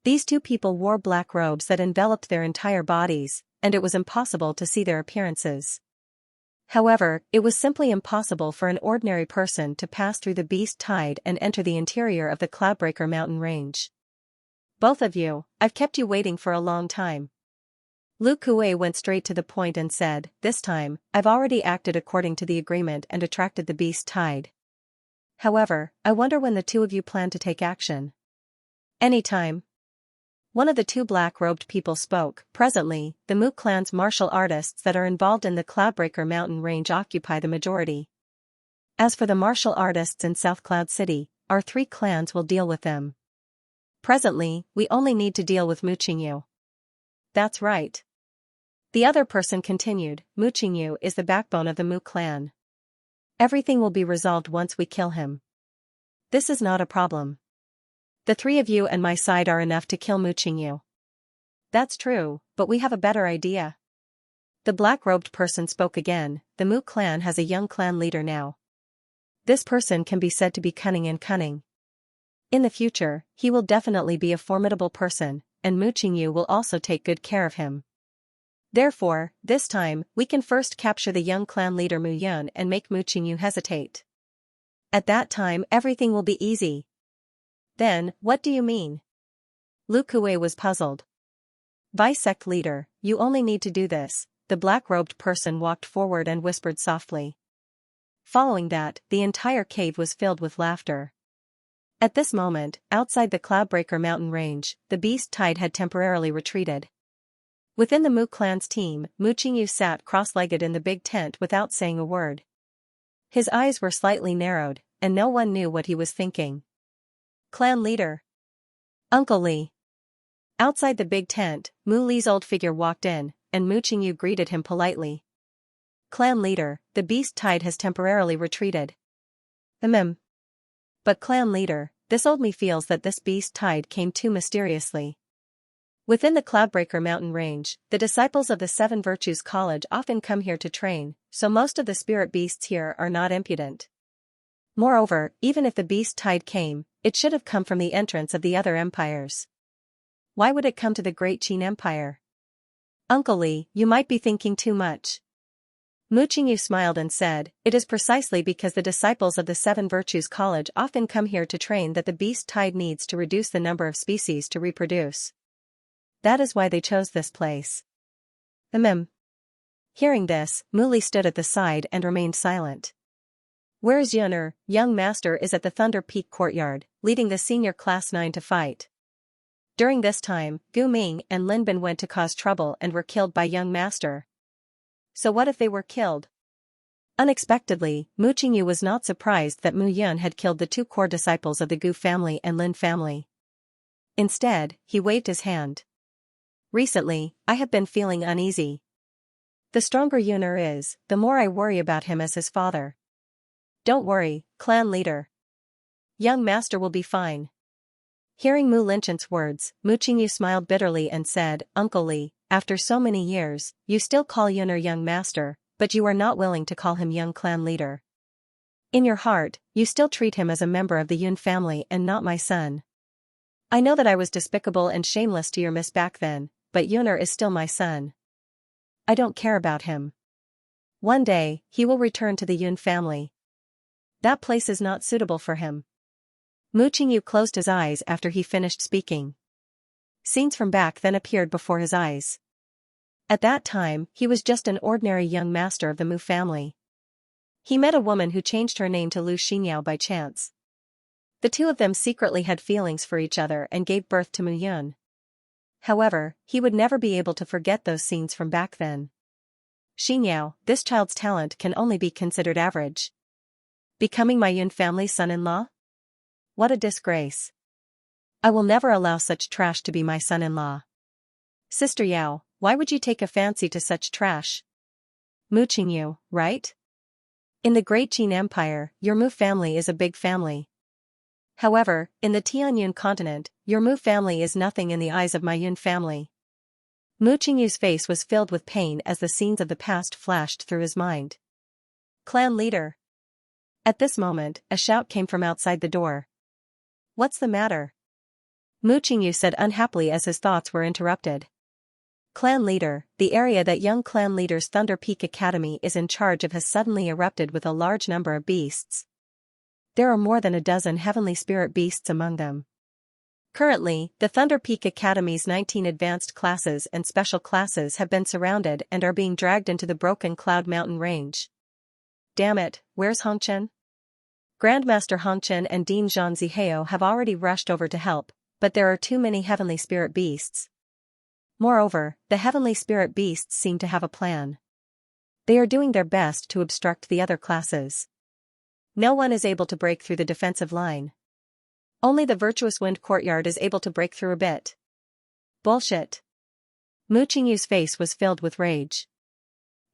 These 2 people wore black robes that enveloped their entire bodies, and it was impossible to see their appearances. However, it was simply impossible for an ordinary person to pass through the beast tide and enter the interior of the Cloudbreaker mountain range. Both of you, I've kept you waiting for a long time. Lu Kuei went straight to the point and said, this time, I've already acted according to the agreement and attracted the beast tide. However, I wonder when the 2 of you plan to take action. Anytime. One of the 2 black-robed people spoke. Presently, the Mu clan's martial artists that are involved in the Cloudbreaker mountain range occupy the majority. As for the martial artists in South Cloud City, our 3 clans will deal with them. Presently, we only need to deal with Mu Qingyu. That's right. The other person continued, Mu Qingyu is the backbone of the Mu clan. Everything will be resolved once we kill him. This is not a problem. The 3 of you and my side are enough to kill Mu Qingyu. That's true, but we have a better idea. The black-robed person spoke again, the Mu clan has a young clan leader now. This person can be said to be cunning and cunning. In the future, he will definitely be a formidable person, and Mu Qingyu will also take good care of him. Therefore, this time, we can first capture the young clan leader Mu Yun and make Mu Qingyu hesitate. At that time everything will be easy. Then, what do you mean? Lu Kuei was puzzled. Vice sect leader, you only need to do this, the black-robed person walked forward and whispered softly. Following that, the entire cave was filled with laughter. At this moment, outside the Cloudbreaker mountain range, the beast tide had temporarily retreated. Within the Mu clan's team, Mu Qingyu sat cross-legged in the big tent without saying a word. His eyes were slightly narrowed, and no one knew what he was thinking. Clan leader. Uncle Li. Outside the big tent, Mu Li's old figure walked in, and Mu Qingyu greeted him politely. Clan leader, the beast tide has temporarily retreated. But clan leader, this old me feels that this beast tide came too mysteriously. Within the Cloudbreaker mountain range, the disciples of the 7 Virtues College often come here to train, so most of the spirit beasts here are not impudent. Moreover, even if the beast tide came, it should have come from the entrance of the other empires. Why would it come to the Great Qin Empire? Uncle Li, you might be thinking too much. Mu Qingyu smiled and said, it is precisely because the disciples of the 7 Virtues College often come here to train that the beast tide needs to reduce the number of species to reproduce. That is why they chose this place. Hearing this, Mu Li stood at the side and remained silent. Where's Yuner? Young master is at the Thunder Peak courtyard, leading the senior class 9 to fight. During this time, Gu Ming and Lin Bin went to cause trouble and were killed by young master. So what if they were killed? Unexpectedly, Mu Qingyu was not surprised that Mu Yun had killed the two core disciples of the Gu family and Lin family. Instead, he waved his hand. Recently, I have been feeling uneasy. The stronger Yuner is, the more I worry about him as his father. Don't worry, clan leader. Young master will be fine. Hearing Mu Linchent's words, Mu Qingyu smiled bitterly and said, Uncle Li, after so many years, you still call Yuner young master, but you are not willing to call him young clan leader. In your heart, you still treat him as a member of the Yun family and not my son. I know that I was despicable and shameless to your miss back then, but Yuner is still my son. I don't care about him. One day, he will return to the Yun family. That place is not suitable for him. Mu Qingyu closed his eyes after he finished speaking. Scenes from back then appeared before his eyes. At that time, he was just an ordinary young master of the Mu family. He met a woman who changed her name to Lu Xinyao by chance. The two of them secretly had feelings for each other and gave birth to Mu Yun. However, he would never be able to forget those scenes from back then. Xinyao, this child's talent can only be considered average. Becoming my Yun family's son-in-law? What a disgrace. I will never allow such trash to be my son-in-law. Sister Yao, why would you take a fancy to such trash? Mu Qingyu, right? In the Great Qin Empire, your Mu family is a big family. However, in the Tianyun continent, your Mu family is nothing in the eyes of my Yun family. Mu Qingyu's face was filled with pain as the scenes of the past flashed through his mind. Clan leader. At this moment, a shout came from outside the door. What's the matter? Mu Qingyu said unhappily as his thoughts were interrupted. Clan leader, the area that young clan leader's Thunder Peak Academy is in charge of has suddenly erupted with a large number of beasts. There are more than a dozen heavenly spirit beasts among them. Currently, the Thunder Peak Academy's 19 advanced classes and special classes have been surrounded and are being dragged into the Broken Cloud Mountain Range. Damn it, where's Hongchen? Grandmaster Hongchen and Dean Zhang Zihao have already rushed over to help, but there are too many heavenly spirit beasts. Moreover, the heavenly spirit beasts seem to have a plan. They are doing their best to obstruct the other classes. No one is able to break through the defensive line. Only the virtuous wind courtyard is able to break through a bit. Bullshit. Mu Qingyu's face was filled with rage.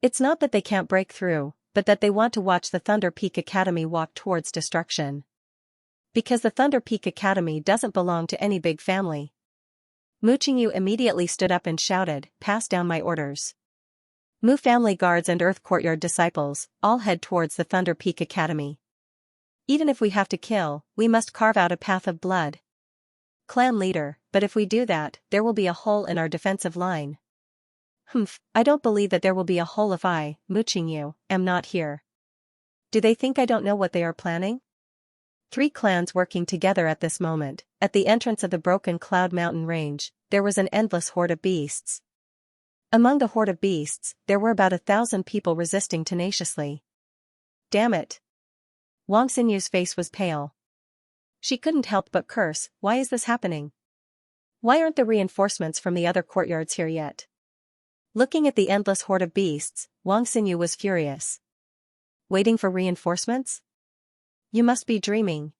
It's not that they can't break through, but that they want to watch the Thunder Peak Academy walk towards destruction. Because the Thunder Peak Academy doesn't belong to any big family. Mu Qingyu immediately stood up and shouted, pass down my orders. Mu family guards and Earth Courtyard disciples, all head towards the Thunder Peak Academy. Even if we have to kill, we must carve out a path of blood. Clan leader, but if we do that, there will be a hole in our defensive line. I don't believe that there will be a hole if I, Mu Qingyu, am not here. Do they think I don't know what they are planning? 3 clans working together at this moment. At the entrance of the Broken Cloud Mountain Range, there was an endless horde of beasts. Among the horde of beasts, there were about 1,000 people resisting tenaciously. Damn it. Wang Xinyu's face was pale. She couldn't help but curse, why is this happening? Why aren't the reinforcements from the other courtyards here yet? Looking at the endless horde of beasts, Wang Xinyu was furious. Waiting for reinforcements? You must be dreaming.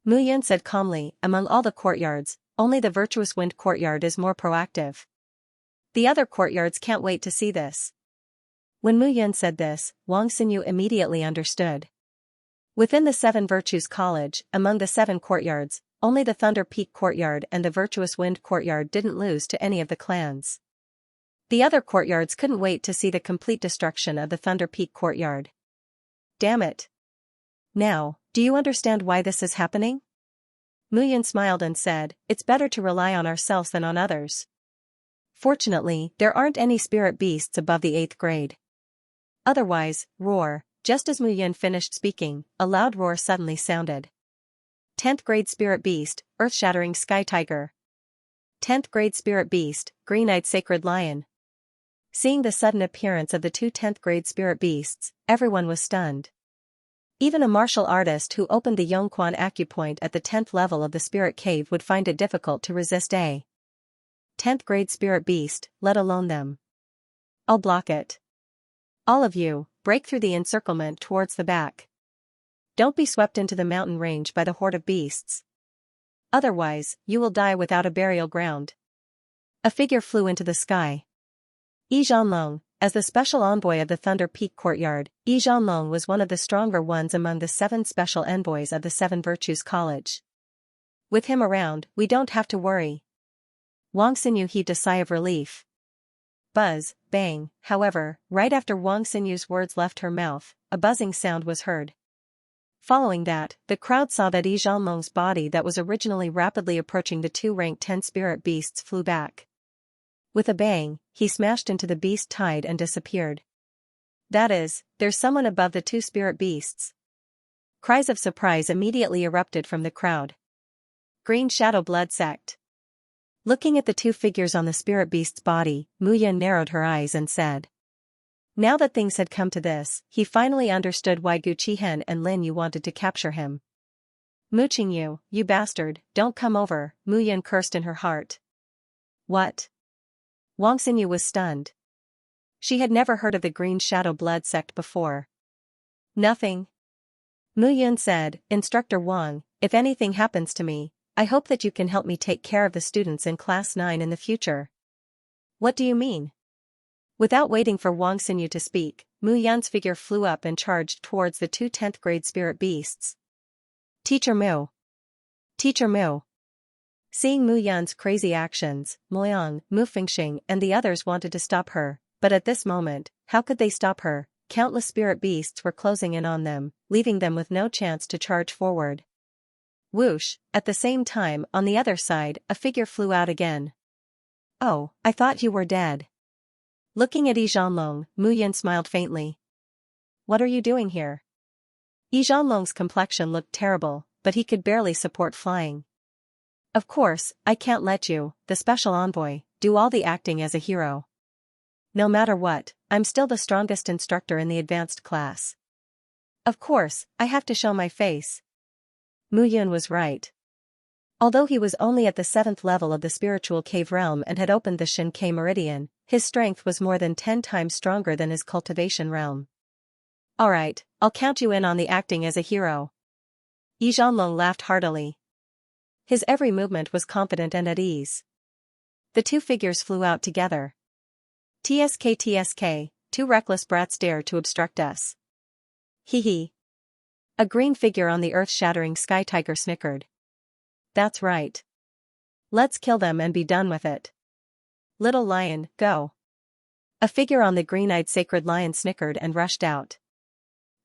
Mu Yun said calmly, among all the courtyards, only the virtuous wind courtyard is more proactive. The other courtyards can't wait to see this. When Mu Yun said this, Wang Xinyu immediately understood. Within the 7 Virtues College, among the 7 courtyards, only the Thunder Peak Courtyard and the Virtuous Wind Courtyard didn't lose to any of the clans. The other courtyards couldn't wait to see the complete destruction of the Thunder Peak Courtyard. Damn it. Now, do you understand why this is happening? Mu Yun smiled and said, it's better to rely on ourselves than on others. Fortunately, there aren't any spirit beasts above the 8th grade. Otherwise, roar. Just as Mu Yun finished speaking, a loud roar suddenly sounded. 10th grade spirit beast, earth-shattering sky tiger. 10th grade spirit beast, green-eyed sacred lion. Seeing the sudden appearance of the 2 10th grade spirit beasts, everyone was stunned. Even a martial artist who opened the Yongquan acupoint at the 10th level of the spirit cave would find it difficult to resist a 10th grade spirit beast, let alone them. I'll block it. All of you, break through the encirclement towards the back. Don't be swept into the mountain range by the horde of beasts. Otherwise, you will die without a burial ground. A figure flew into the sky. Yi Zhanlong, as the special envoy of the Thunder Peak courtyard, Yi Zhanlong was one of the stronger ones among the 7 special envoys of the 7 Virtues College. With him around, we don't have to worry. Wang Xinyu heaved a sigh of relief. Buzz, bang, however, right after Wang Xinyu's words left her mouth, a buzzing sound was heard. Following that, the crowd saw that Yi Zhanlong's body that was originally rapidly approaching the 2 rank 10 spirit beasts flew back. With a bang, he smashed into the beast tide and disappeared. That is, there's someone above the 2 spirit beasts. Cries of surprise immediately erupted from the crowd. Green Shadow Blood Sect. Looking at the 2 figures on the spirit beast's body, Mu Yan narrowed her eyes and said. Now that things had come to this, he finally understood why Gu Qihen and Lin Yu wanted to capture him. Mu Qingyu, you bastard, don't come over, Mu Yan cursed in her heart. What? Wang Xinyu was stunned. She had never heard of the Green Shadow Blood Sect before. Nothing. Mu Yan said, Instructor Wang, if anything happens to me, I hope that you can help me take care of the students in Class 9 in the future. What do you mean? Without waiting for Wang Xinyu to speak, Mu Yan's figure flew up and charged towards the 2 10th grade spirit beasts. Teacher Mu. Teacher Mu. Seeing Mu Yan's crazy actions, Moyang, Mu Fengxing and the others wanted to stop her, but at this moment, how could they stop her? Countless spirit beasts were closing in on them, leaving them with no chance to charge forward. Whoosh, at the same time, on the other side, a figure flew out again. Oh, I thought you were dead. Looking at Yi Zhanlong, Mu Yan smiled faintly. What are you doing here? Yi Zhanlong's complexion looked terrible, but he could barely support flying. Of course, I can't let you, the special envoy, do all the acting as a hero. No matter what, I'm still the strongest instructor in the advanced class. Of course, I have to show my face. Mu Yan was right. Although he was only at the 7th level of the spiritual cave realm and had opened the Xianxia meridian, his strength was more than 10 times stronger than his cultivation realm. Alright, I'll count you in on the acting as a hero. Yi Zhanlong laughed heartily. His every movement was confident and at ease. The 2 figures flew out together. TSK TSK, 2 reckless brats dare to obstruct us. Hee hee. A green figure on the earth-shattering sky tiger snickered. That's right. Let's kill them and be done with it. Little lion, go. A figure on the green-eyed sacred lion snickered and rushed out.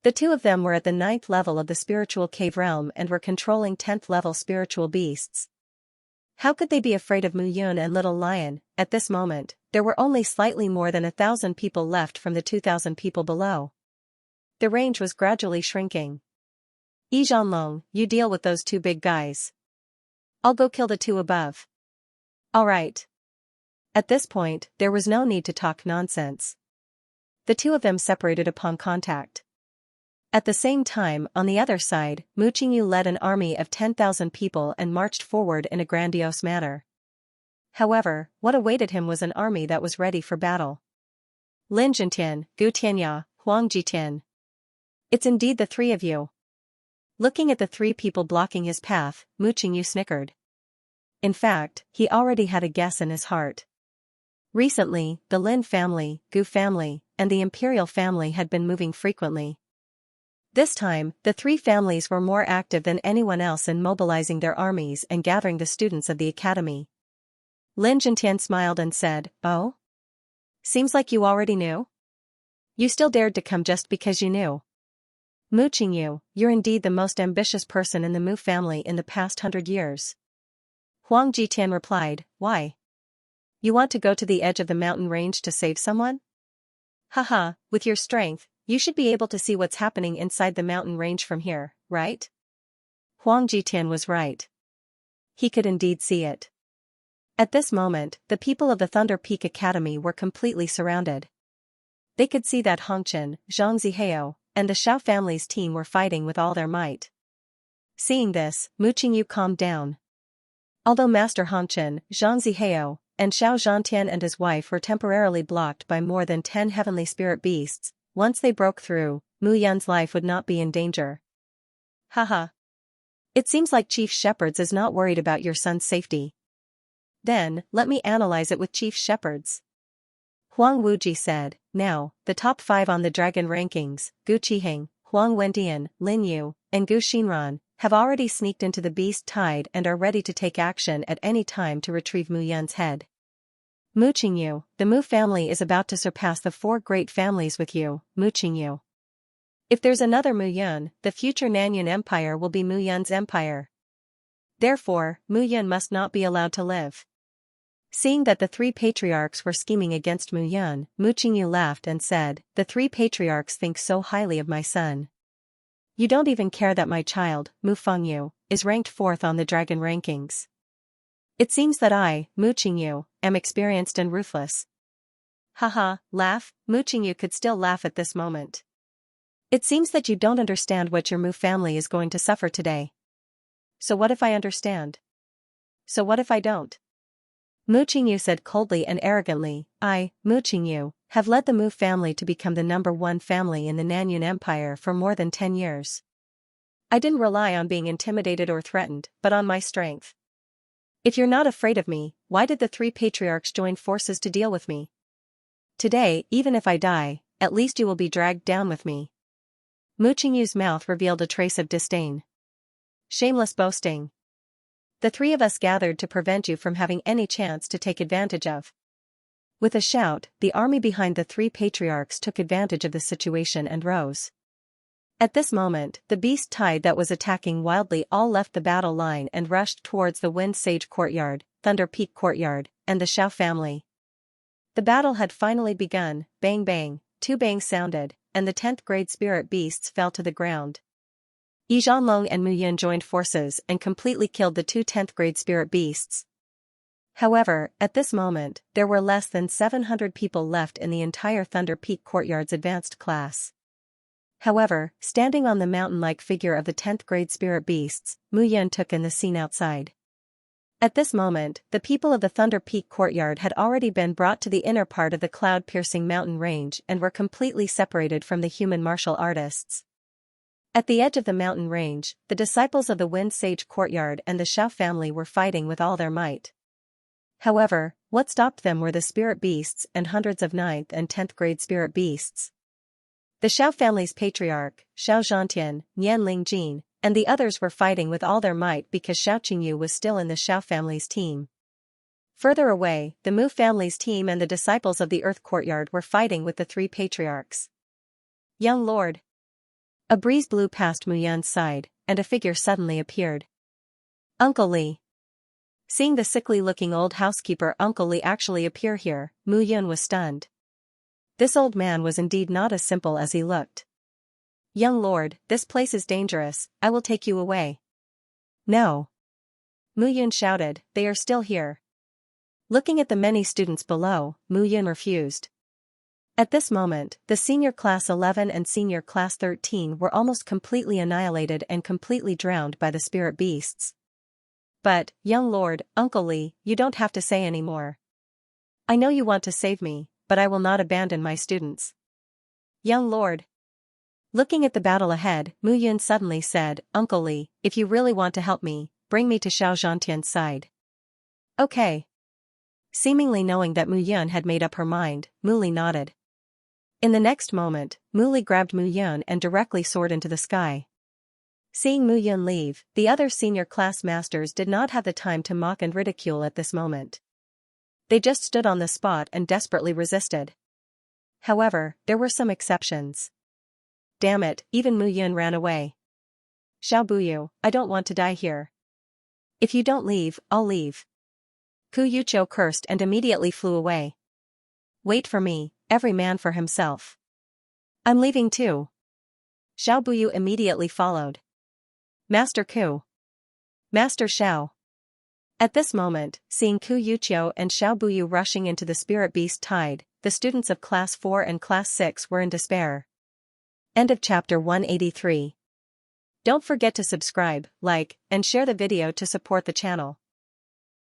The 2 of them were at the 9th level of the spiritual cave realm and were controlling 10th level spiritual beasts. How could they be afraid of Mu Yan and Little Lion? At this moment, there were only slightly more than 1,000 people left from the 2,000 people below. The range was gradually shrinking. Yi Zhanlong, you deal with those 2 big guys. I'll go kill the 2 above. Alright. At this point, there was no need to talk nonsense. The 2 of them separated upon contact. At the same time, on the other side, Mu Qingyu led an army of 10,000 people and marched forward in a grandiose manner. However, what awaited him was an army that was ready for battle. Lin Zhentian, Gu Tianya, Huang Jitian. It's indeed the 3 of you. Looking at the 3 people blocking his path, Mu Qingyu snickered. In fact, he already had a guess in his heart. Recently, the Lin family, Gu family, and the Imperial family had been moving frequently. This time, the 3 families were more active than anyone else in mobilizing their armies and gathering the students of the academy. Lin Zhentian smiled and said, Oh? Seems like you already knew? You still dared to come just because you knew. Mu Qingyu, you're indeed the most ambitious person in the Mu family in the past 100 years. Huang Jitian replied, Why? You want to go to the edge of the mountain range to save someone? Haha, with your strength, you should be able to see what's happening inside the mountain range from here, right? Huang Jitian was right. He could indeed see it. At this moment, the people of the Thunder Peak Academy were completely surrounded. They could see that Hongchen, Zhang Zihao, and the Xiao family's team were fighting with all their might. Seeing this, Mu Qingyu calmed down. Although Master Hongchen, Zhang Zihao, and Xiao Zhantian and his wife were temporarily blocked by more than 10 heavenly spirit beasts, once they broke through, Mu Yun's life would not be in danger. Haha. It seems like Chief Shepherds is not worried about your son's safety. Then, let me analyze it with Chief Shepherds. Huang Wuji said. Now, the top 5 on the dragon rankings, Gu Qiheng, Huang Wendian, Lin Yu, and Gu Xinran, have already sneaked into the beast tide and are ready to take action at any time to retrieve Mu Yun's head. Mu Qingyu, the Mu family is about to surpass the 4 great families with you, Mu Qingyu. If there's another Mu Yun, the future Nanyun Empire will be Mu Yun's empire. Therefore, Mu Yun must not be allowed to live. Seeing that the 3 patriarchs were scheming against Mu Yun, Mu Qingyu laughed and said, the 3 patriarchs think so highly of my son. You don't even care that my child, Mu Fengyu, is ranked 4th on the dragon rankings. It seems that I, Mu Qingyu, am experienced and ruthless. Haha, laugh. Mu Qingyu could still laugh at this moment. It seems that you don't understand what your Mu family is going to suffer today. So what if I understand? So what if I don't? Mu Qingyu said coldly and arrogantly, I, Mu Qingyu, have led the Mu family to become the #1 family in the Nanyun Empire for more than 10 years. I didn't rely on being intimidated or threatened, but on my strength. If you're not afraid of me, why did the 3 patriarchs join forces to deal with me? Today, even if I die, at least you will be dragged down with me. Mu Qingyu's mouth revealed a trace of disdain. Shameless boasting. The 3 of us gathered to prevent you from having any chance to take advantage of. With a shout, the army behind the 3 patriarchs took advantage of the situation and rose. At this moment, the beast tide that was attacking wildly all left the battle line and rushed towards the Wind Sage Courtyard, Thunder Peak Courtyard, and the Xiao family. The battle had finally begun. Bang bang, 2 bangs sounded, and the 10th grade spirit beasts fell to the ground. Yi Zhanlong and Mu Yun joined forces and completely killed the 2 10th grade spirit beasts. However, at this moment, there were less than 700 people left in the entire Thunder Peak Courtyard's advanced class. However, standing on the mountain-like figure of the 10th grade spirit beasts, Mu Yun took in the scene outside. At this moment, the people of the Thunder Peak Courtyard had already been brought to the inner part of the cloud-piercing mountain range and were completely separated from the human martial artists. At the edge of the mountain range, the disciples of the Wind Sage Courtyard and the Xiao family were fighting with all their might. However, what stopped them were the spirit beasts and hundreds of 9th and 10th grade spirit beasts. The Xiao family's patriarch, Xiao Zhantian, Nian Lingjin, and the others were fighting with all their might because Xiao Qingyu was still in the Xiao family's team. Further away, the Mu family's team and the disciples of the Earth Courtyard were fighting with the 3 patriarchs. Young lord. A breeze blew past Mu Yun's side, and a figure suddenly appeared. Uncle Li. Seeing the sickly-looking old housekeeper Uncle Li actually appear here, Mu Yun was stunned. This old man was indeed not as simple as he looked. Young lord, this place is dangerous, I will take you away. No. Mu Yun shouted, they are still here. Looking at the many students below, Mu Yun refused. At this moment, the senior class 11 and senior class 13 were almost completely annihilated and completely drowned by the spirit beasts. But, young lord, Uncle Li, you don't have to say any more. I know you want to save me, but I will not abandon my students. Young lord. Looking at the battle ahead, Mu Yun suddenly said, Uncle Li, if you really want to help me, bring me to Xiao Zhantian's side. Okay. Seemingly knowing that Mu Yun had made up her mind, Mu Li nodded. In the next moment, Mu Li grabbed Mu Yun and directly soared into the sky. Seeing Mu Yun leave, the other senior class masters did not have the time to mock and ridicule at this moment. They just stood on the spot and desperately resisted. However, there were some exceptions. Damn it, even Mu Yun ran away. Xiao Buyu, I don't want to die here. If you don't leave, I'll leave. Ku Yuqiu cursed and immediately flew away. Wait for me, every man for himself. I'm leaving too. Xiao Buyu immediately followed. Master Ku. Master Xiao. At this moment, seeing Ku Yuqiu and Xiao Buyu rushing into the spirit beast tide, the students of Class 4 and Class 6 were in despair. End of Chapter 183. Don't forget to subscribe, like, and share the video to support the channel.